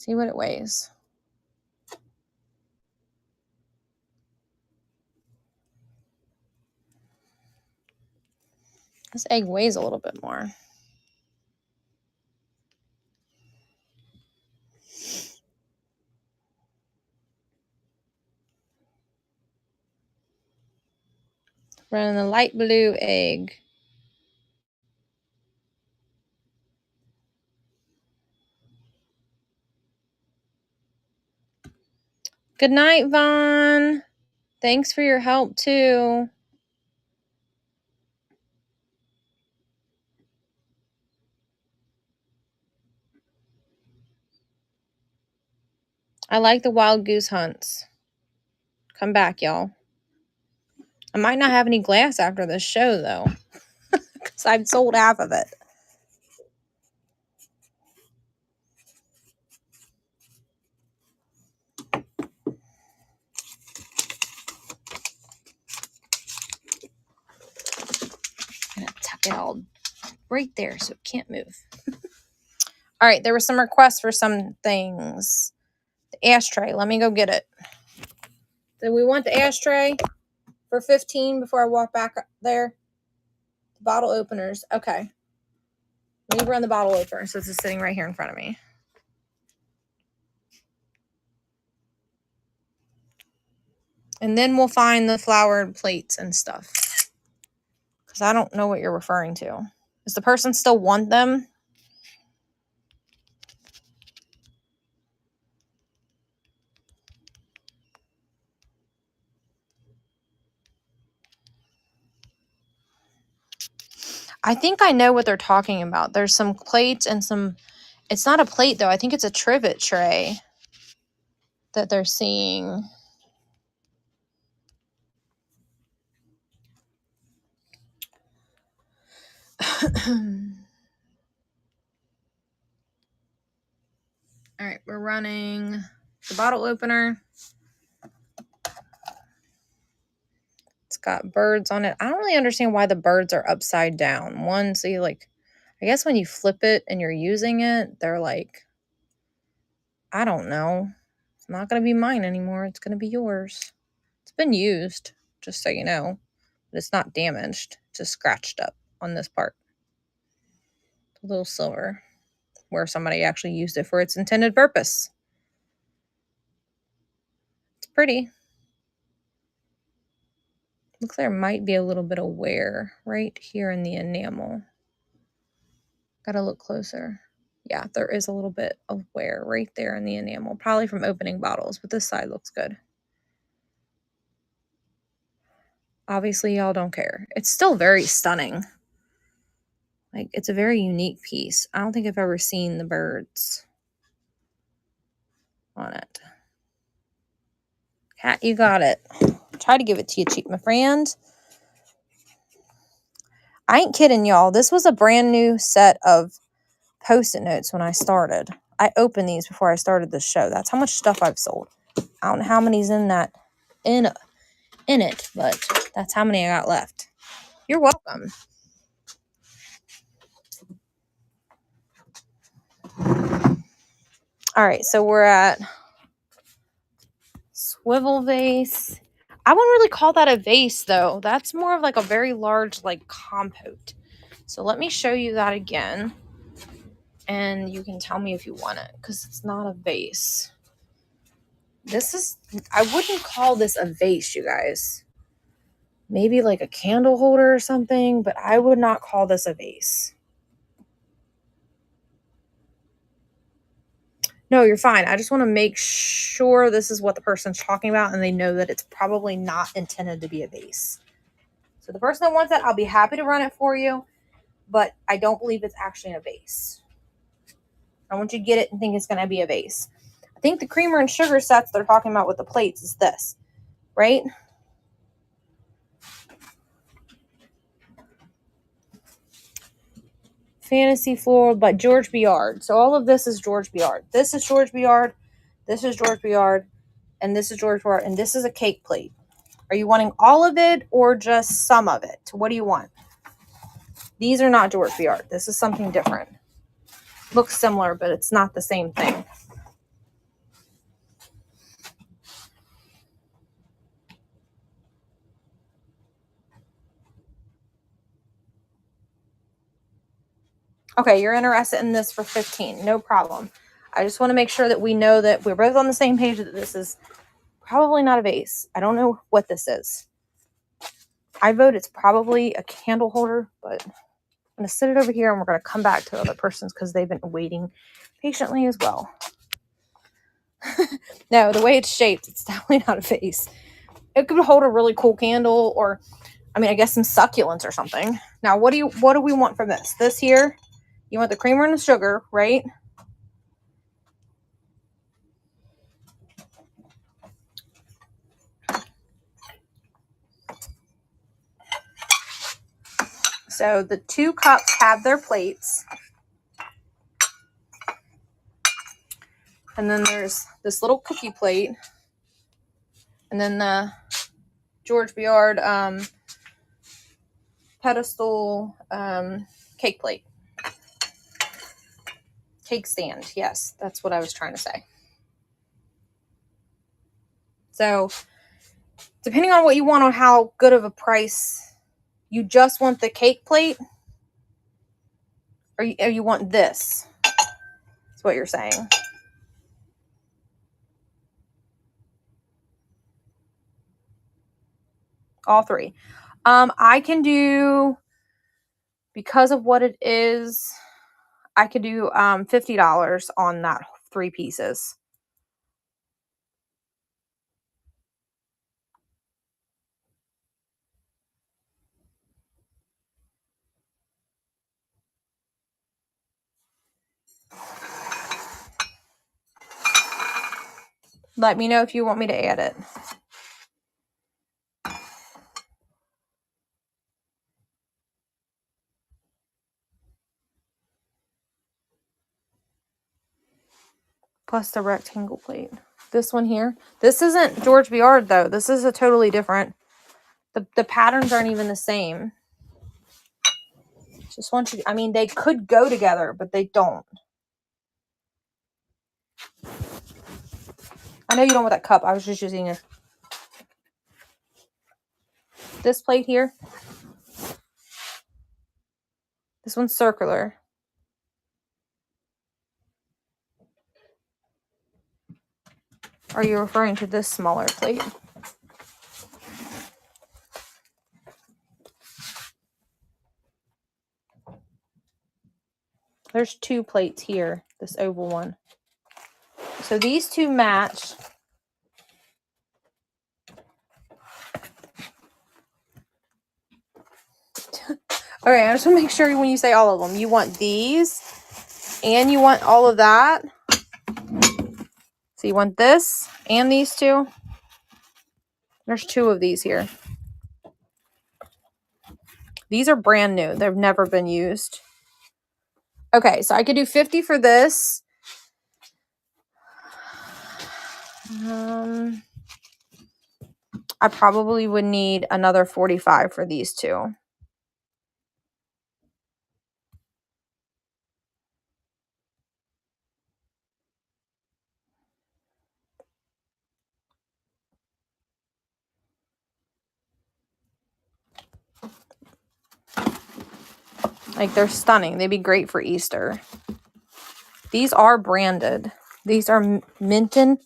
See what it weighs. This egg weighs a little bit more. Running the light blue egg. Good night, Vaughn. Thanks for your help, too. I like the wild goose hunts. Come back, y'all. I might not have any glass after this show, though, because I've sold half of it. I'm going to tuck it all right there so it can't move. All right, there were some requests for some things. The ashtray, let me go get it. Do we want the ashtray for 15 before I walk back there? The bottle openers, okay. Let me run the bottle opener since it's sitting right here in front of me. And then we'll find the flowered plates and stuff. Because I don't know what you're referring to. Does the person still want them? I think I know what they're talking about. There's some plates and some... It's not a plate, though. I think it's a trivet tray that they're seeing. All right, we're running the bottle opener. It's got birds on it. I don't really understand why the birds are upside down. One, so you like, I guess when you flip it and you're using it, they're like, I don't know. It's not going to be mine anymore. It's going to be yours. It's been used, just so you know. But it's not damaged. It's just scratched up on this part. A little silver, where somebody actually used it for its intended purpose. It's pretty. Looks like there might be a little bit of wear right here in the enamel. Gotta look closer. Yeah, there is a little bit of wear right there in the enamel, probably from opening bottles, but this side looks good. Obviously, y'all don't care. It's still very stunning. Like, it's a very unique piece. I don't think I've ever seen the birds on it. Cat, you got it. Try to give it to you cheap, my friend. I ain't kidding, y'all. This was a brand new set of Post-it notes when I started. I opened these before I started the show. That's how much stuff I've sold. I don't know how many's in it, but that's how many I got left. You're welcome. All right, so we're at swivel vase. I wouldn't really call that a vase, though. That's more of like a very large, like, compote. So let me show you that again. And you can tell me if you want it, because it's not a vase. This is, I wouldn't call this a vase, you guys. Maybe like a candle holder or something, but I would not call this a vase. No, you're fine. I just want to make sure this is what the person's talking about and they know that it's probably not intended to be a vase. So the person that wants it, I'll be happy to run it for you, but I don't believe it's actually a vase. I want you to get it and think it's going to be a vase. I think the creamer and sugar sets they're talking about with the plates is this, right? Fantasy Floral by George Biard. So all of this is George Biard. This is George Biard. This is George Biard. And this is George Biard. And this is a cake plate. Are you wanting all of it or just some of it? What do you want? These are not George Biard. This is something different. Looks similar, but it's not the same thing. Okay, you're interested in this for 15. No problem. I just want to make sure that we know that we're both on the same page that this is probably not a vase. I don't know what this is. I vote it's probably a candle holder, but I'm going to sit it over here and we're going to come back to the other person's because they've been waiting patiently as well. No, the way it's shaped, it's definitely not a vase. It could hold a really cool candle or, I mean, I guess some succulents or something. Now, what do we want from this? This here, you want the creamer and the sugar, right? So the 2 cups have their plates. And then there's this little cookie plate. And then the George Biard pedestal cake plate. Cake stand. Yes, that's what I was trying to say. So depending on what you want on how good of a price, you just want the cake plate or you want this? That's what you're saying. All 3. I can do, because of what it is, I could do $50 on that 3 pieces. Let me know if you want me to add it. Plus the rectangle plate. This one here. This isn't George Biard though. This is a totally different. The patterns aren't even the same. Just want you, I mean, they could go together, but they don't. I know you don't want that cup. I was just using this plate here. This one's circular. Are you referring to this smaller plate? There's 2 plates here, this oval one. So these 2 match. Okay, I just want to make sure when you say all of them, you want these and you want all of that. So you want this and these 2. There's 2 of these here. These are brand new. They've never been used. Okay, so I could do 50 for this. I probably would need another 45 for these 2. Like, they're stunning. They'd be great for Easter. These are branded. These are Minton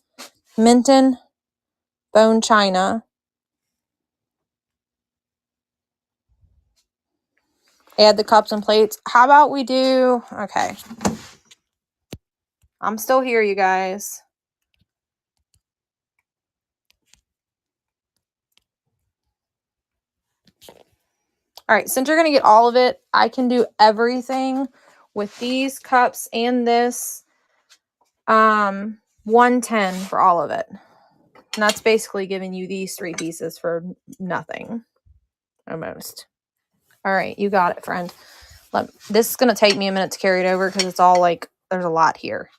bone china. Add the cups and plates. How about we do, okay. I'm still here, you guys. All right, since you're going to get all of it, I can do everything with these cups and this. 110 for all of it. And that's basically giving you these 3 pieces for nothing. Almost. All right, you got it, friend. This is going to take me a minute to carry it over because it's all like, there's a lot here.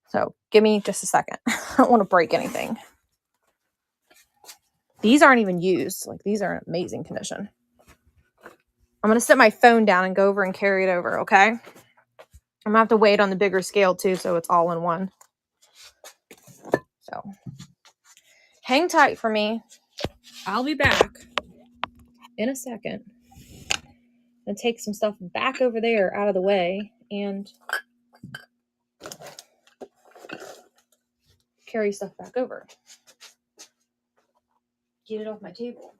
So give me just a second. I don't want to break anything. These aren't even used. Like, these are in amazing condition. I'm going to set my phone down and go over and carry it over, okay? I'm going to have to weigh it on the bigger scale too, so it's all in one. So hang tight for me. I'll be back in a second. going to take some stuff back over there out of the way and carry stuff back over. Get it off my table.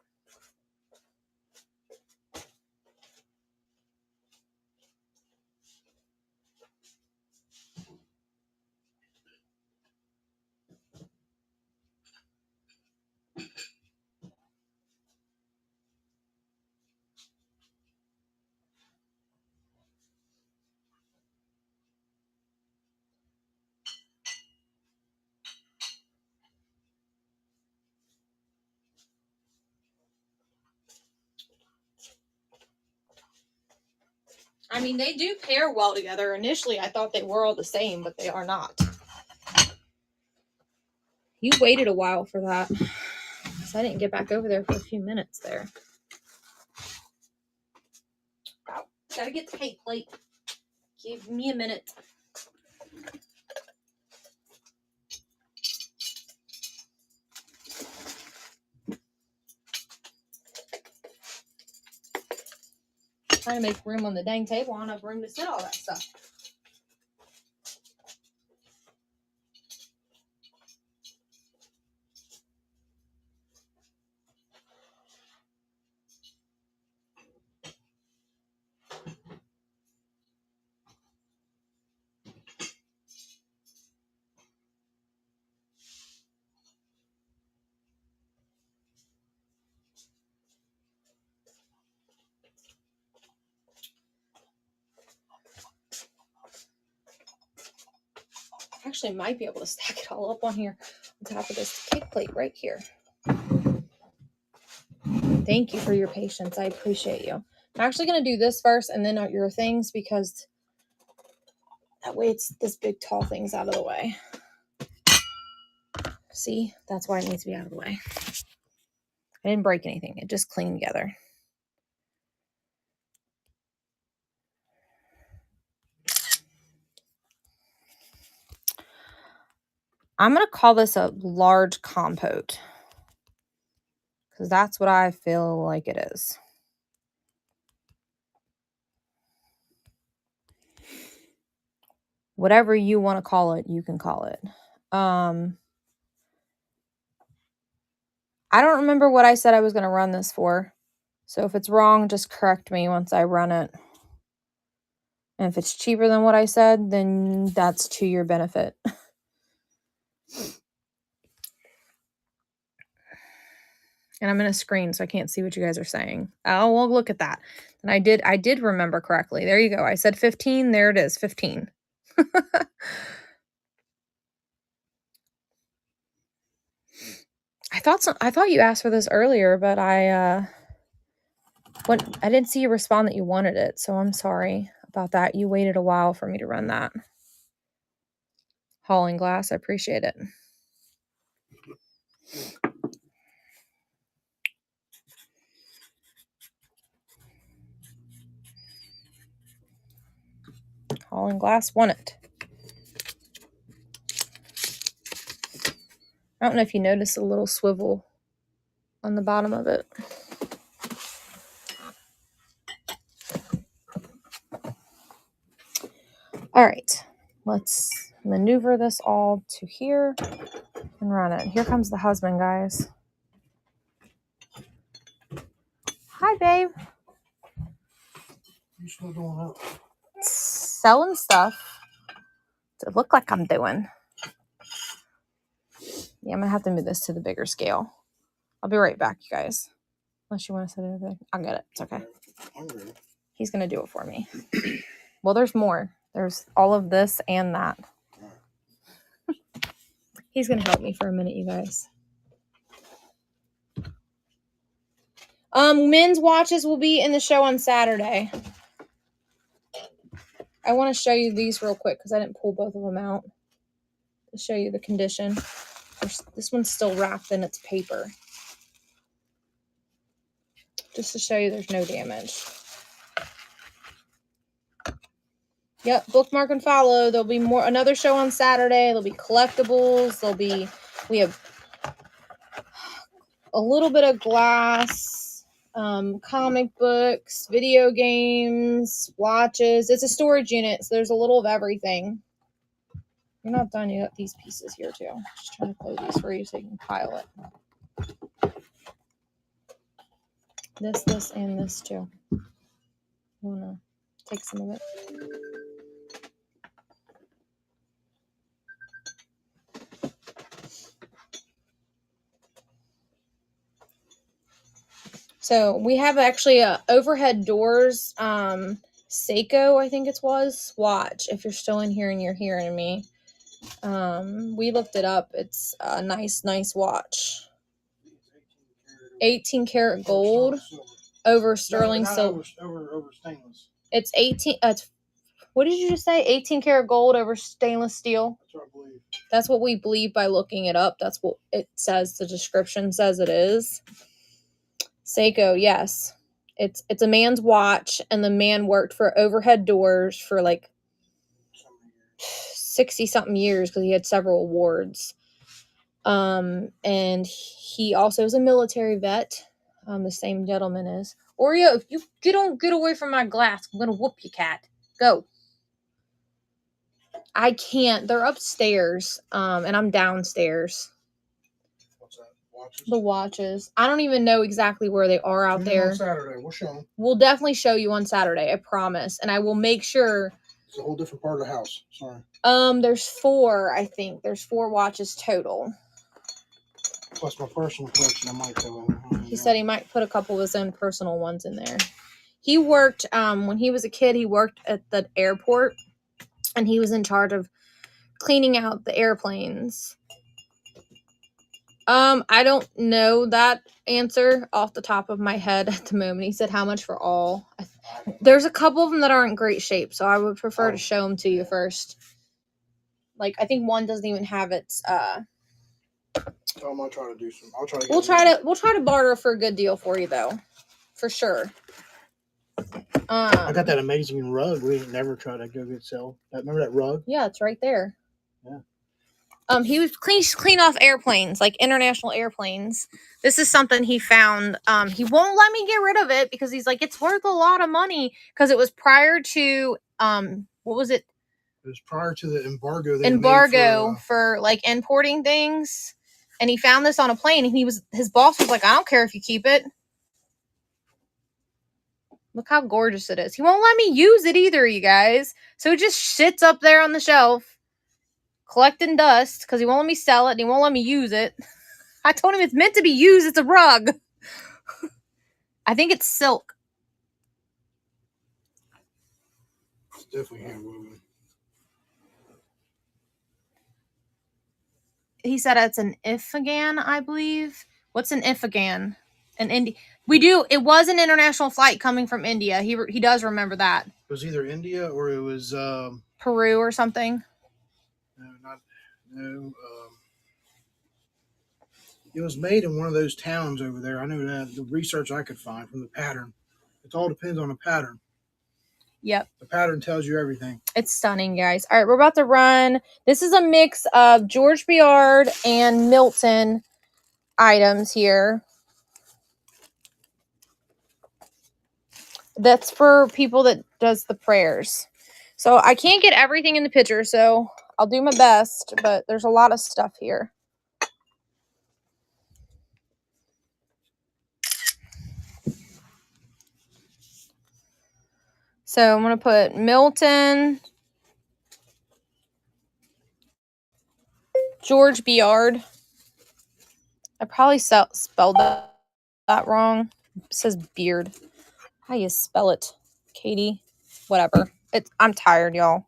I mean, they do pair well together. Initially, I thought they were all the same, but they are not. You waited a while for that. So I didn't get back over there for a few minutes there. Oh, gotta get the cake plate. Give me a minute. Trying to make room on the dang table. I don't have room to sit all that stuff. Actually might be able to stack it all up on here on top of this cake plate right here. Thank you for your patience. I appreciate you. I'm actually going to do this first and then your things because that way it's this big tall thing's out of the way. See, that's why it needs to be out of the way. I didn't break anything. It just cleaned together. I'm going to call this a large compote because that's what I feel like it is. Whatever you want to call it, you can call it. I don't remember what I said I was going to run this for. So if it's wrong, just correct me once I run it. And if it's cheaper than what I said, then that's to your benefit. And I'm in a screen, so I can't see what you guys are saying. Oh, well, look at that. And I did remember correctly. There you go. I said 15. There it is, 15. I thought you asked for this earlier, but I didn't see you respond that you wanted it, so I'm sorry about that. You waited a while for me to run that. Hauling glass, I appreciate it. Hauling glass, won it. I don't know if you noticed a little swivel on the bottom of it. All right, let's maneuver this all to here and run it. Here comes the husband, guys. Hi, babe. You still doing that? Selling stuff to look like I'm doing. Yeah, I'm gonna have to move this to the bigger scale. I'll be right back, you guys. Unless you want to set it over. I'll get it. It's okay. He's gonna do it for me. Well, there's more. There's all of this and that. He's gonna help me for a minute, you guys. Men's watches will be in the show on Saturday. I want to show you these real quick because I didn't pull both of them out to show you the condition. This one's still wrapped in its paper. Just to show you there's no damage. Yep, bookmark and follow. There'll be another show on Saturday. There'll be collectibles. We have a little bit of glass. comic books, video games, watches. It's a storage unit, so there's a little of everything. You're not done. You got these pieces here too. Just trying to close these for you so you can pile it. This, and this too. I wanna take some of it. So we have actually a overhead doors, Seiko, I think it was, watch. If you're still in here and you're hearing me, we looked it up. It's a nice watch. 18 karat gold over sterling silver. Over stainless. It's 18. What did you just say? 18 karat gold over stainless steel. That's what I believe. That's what we believe by looking it up. That's what it says. The description says it is. Seiko, yes. It's a man's watch, and the man worked for overhead doors for like 60-something years because he had several awards. And he also is a military vet. The same gentleman is. Oreo, if you get away from my glass, I'm gonna whoop you, cat. Go. I can't. They're upstairs, and I'm downstairs. What's that? Watches? The watches. I don't even know exactly where they are out there. On Saturday, we'll show them. We'll definitely show you on Saturday, I promise. And I will make sure. It's a whole different part of the house. Sorry. There's 4, I think. There's 4 watches total. Plus my personal collection, I might go in. He said he might put a couple of his own personal ones in there. He worked, when he was a kid, he worked at the airport, and he was in charge of cleaning out the airplanes. I don't know that answer off the top of my head at the moment. He said how much for all. There's a couple of them that aren't in great shape, so I would prefer to show them to you first. Like, I think one doesn't even have its, So I'm gonna try to do some. I'll try to. We'll try to barter for a good deal for you though, for sure. I got that amazing rug. We ain't never tried to go get sell. Remember that rug? Yeah, it's right there. Yeah. He was clean off airplanes, like international airplanes. This is something he found. He won't let me get rid of it because he's like, it's worth a lot of money because it was prior to what was it? It was prior to the embargo. For like importing things. And he found this on a plane, and his boss was like, I don't care if you keep it. Look how gorgeous it is. He won't let me use it either, you guys. So it just sits up there on the shelf, collecting dust, because he won't let me sell it, and he won't let me use it. I told him it's meant to be used. It's a rug. I think it's silk. It's definitely hand woven. He said it's an Ifighan, I believe. What's an Ifighan? It was an international flight coming from India. He does remember that. It was either India or it was Peru or something. It was made in one of those towns over there. I know that the research I could find from the pattern. It all depends on the pattern. Yep. The pattern tells you everything. It's stunning, guys. All right, we're about to run. This is a mix of George Biard and Milton items here. That's for people that does the prayers. So I can't get everything in the picture, so I'll do my best, but there's a lot of stuff here. So I'm going to put Milton, George Biard. I probably spelled that wrong. It says beard. How you spell it, Katie? Whatever. I'm tired, y'all.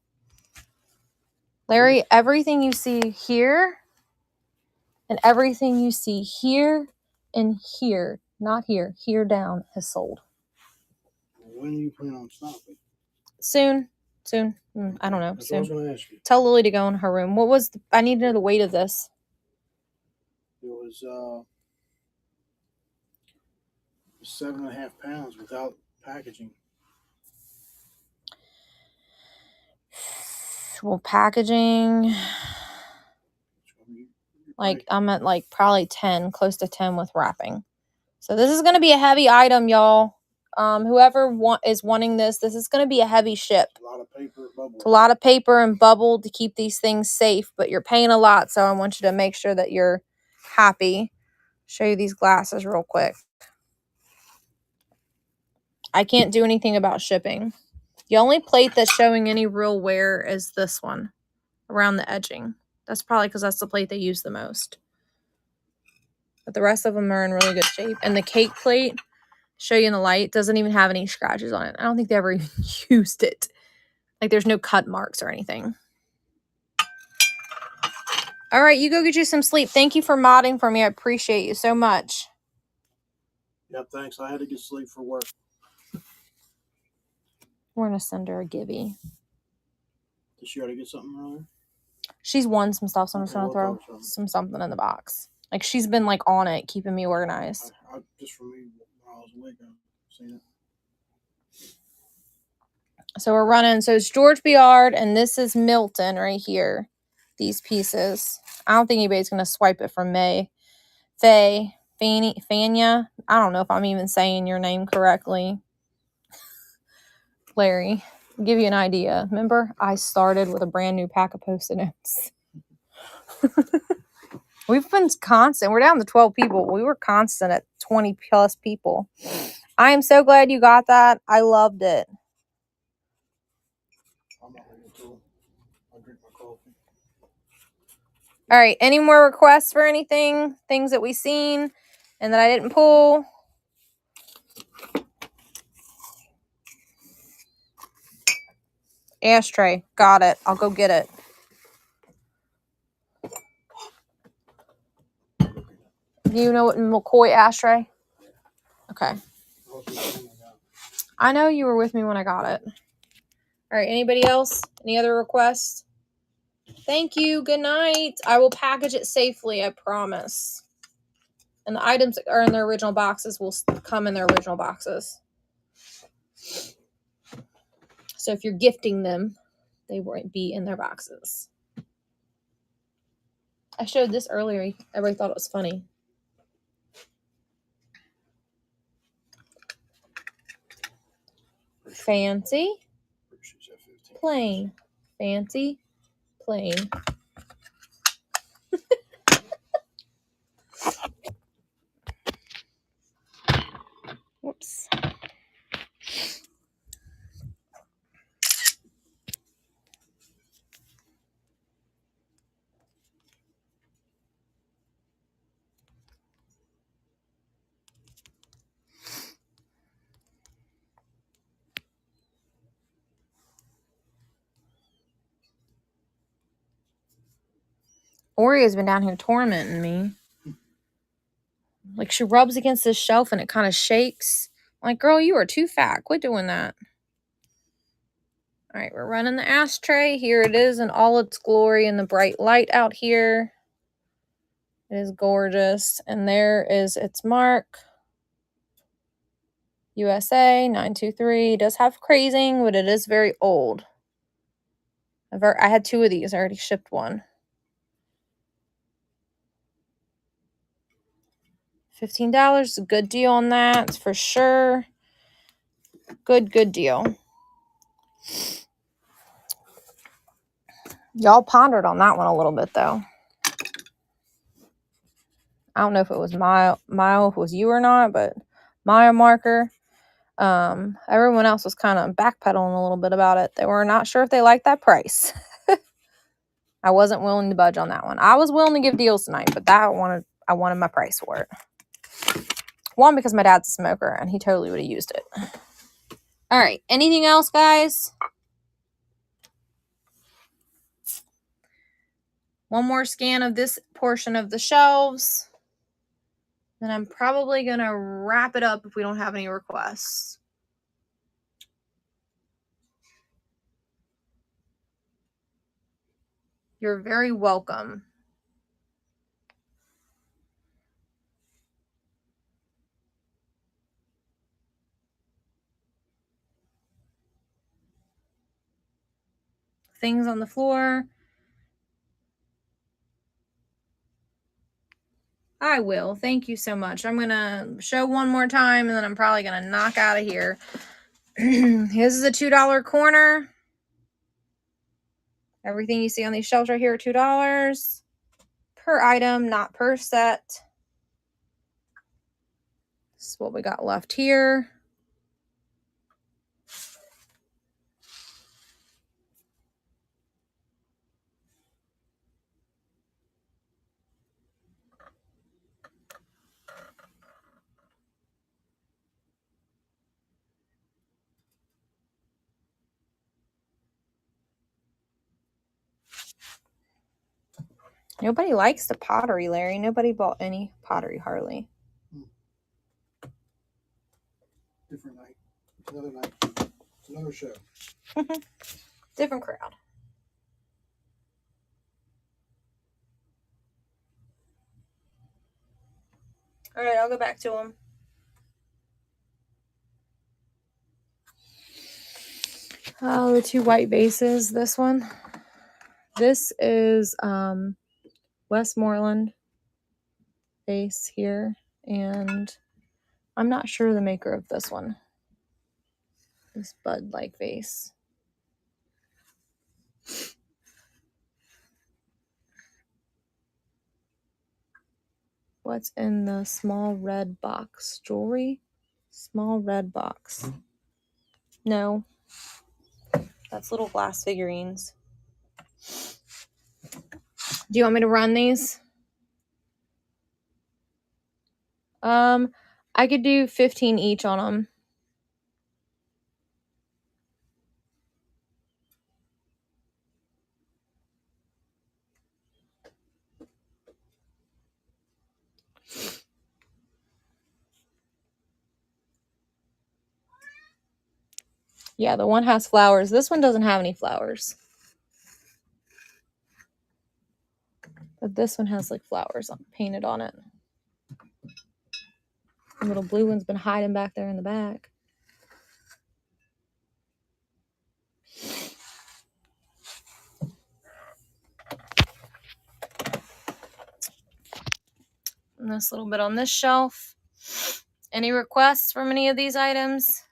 Larry, everything you see here and everything you see here and here, not here, here down, has sold. When do you plan on stopping? Soon. I don't know. That's what I was going to ask you. Tell Lily to go in her room. I need to know the weight of this. It was 7.5 pounds without packaging. Well, packaging, like I'm at like probably 10, close to 10 with wrapping. So this is going to be a heavy item, y'all. Whoever is wanting this is going to be a heavy ship. A lot of paper, bubble. It's a lot of paper and bubble to keep these things safe, but you're paying a lot, so I want you to make sure that you're happy. Show you these glasses real quick. I can't do anything about shipping. The only plate that's showing any real wear is this one around the edging. That's probably because that's the plate they use the most. But the rest of them are in really good shape. And the cake plate, show you in the light, doesn't even have any scratches on it. I don't think they ever even used it. Like there's no cut marks or anything. All right, you go get you some sleep. Thank you for modding for me. I appreciate you so much. Yep, thanks. I had to get sleep for work. We're going to send her a gibby. Did she already get something earlier? She's won some stuff, so I'm just Okay, going to we'll throw throw something in the box. Like she's been like on it, keeping me organized. Just for me, while I was awake, I've seen it. So we're running. So it's George Biard, and this is Milton right here. These pieces. I don't think anybody's going to swipe it from Faye. Fania. I don't know if I'm even saying your name correctly. Larry, to give you an idea. Remember, I started with a brand new pack of Post-it notes. We've been constant. We're down to 12 people. We were constant at 20 plus people. I am so glad you got that. I loved it. I'm not ready to. I'll drink my coffee. All right. Any more requests for anything? Things that we seen and that I didn't pull? Ashtray. Got it. I'll go get it. Do you know what McCoy ashtray? Okay. I know you were with me when I got it. All right. Anybody else? Any other requests? Thank you. Good night. I will package it safely. I promise. And the items that are in their original boxes will come in their original boxes. So if you're gifting them, they won't be in their boxes. I showed this earlier. Everybody thought it was funny. Fancy. Plain. Fancy. Plain. Whoops. Oreo's been down here tormenting me. Like she rubs against this shelf and it kind of shakes. I'm like, girl, you are too fat. Quit doing that. All right, we're running the ashtray. Here it is in all its glory in the bright light out here. It is gorgeous. And there is its mark. USA 923. It does have crazing, but it is very old. I had 2 of these. I already shipped one. $15 is a good deal on that for sure. Good deal. Y'all pondered on that one a little bit though. I don't know if it was Mile, if it was you or not, but Maya marker. Everyone else was kind of backpedaling a little bit about it. They were not sure if they liked that price. I wasn't willing to budge on that one. I was willing to give deals tonight, but I wanted my price for it. One, because my dad's a smoker and he totally would have used it. All right. Anything else, guys? One more scan of this portion of the shelves. Then I'm probably going to wrap it up if we don't have any requests. You're very welcome. Things on the floor. I will. Thank you so much. I'm going to show one more time, and then I'm probably going to knock out of here. This is a $2 corner. Everything you see on these shelves right here are $2 per item, not per set. This is what we got left here. Nobody likes the pottery, Larry. Nobody bought any pottery, hardly. Different night. It's another night. It's another show. Different crowd. All right, I'll go back to them. Oh, the two white vases. This one. This is Westmoreland vase here, and I'm not sure the maker of this one. This Bud-like vase. What's in the small red box? Jewelry? Small red box. No. That's little glass figurines. Do you want me to run these? I could do 15 each on them. Yeah, the one has flowers. This one doesn't have any flowers. But this one has like flowers painted on it. The little blue one's been hiding back there in the back. And this little bit on this shelf. Any requests from any of these items?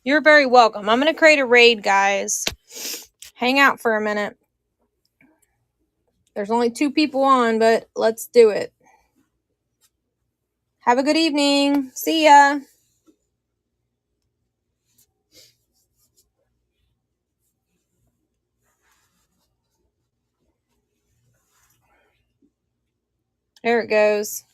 You're very welcome. I'm going to create a raid, guys. Hang out for a minute. There's only 2 people on, but let's do it. Have a good evening. See ya. There it goes.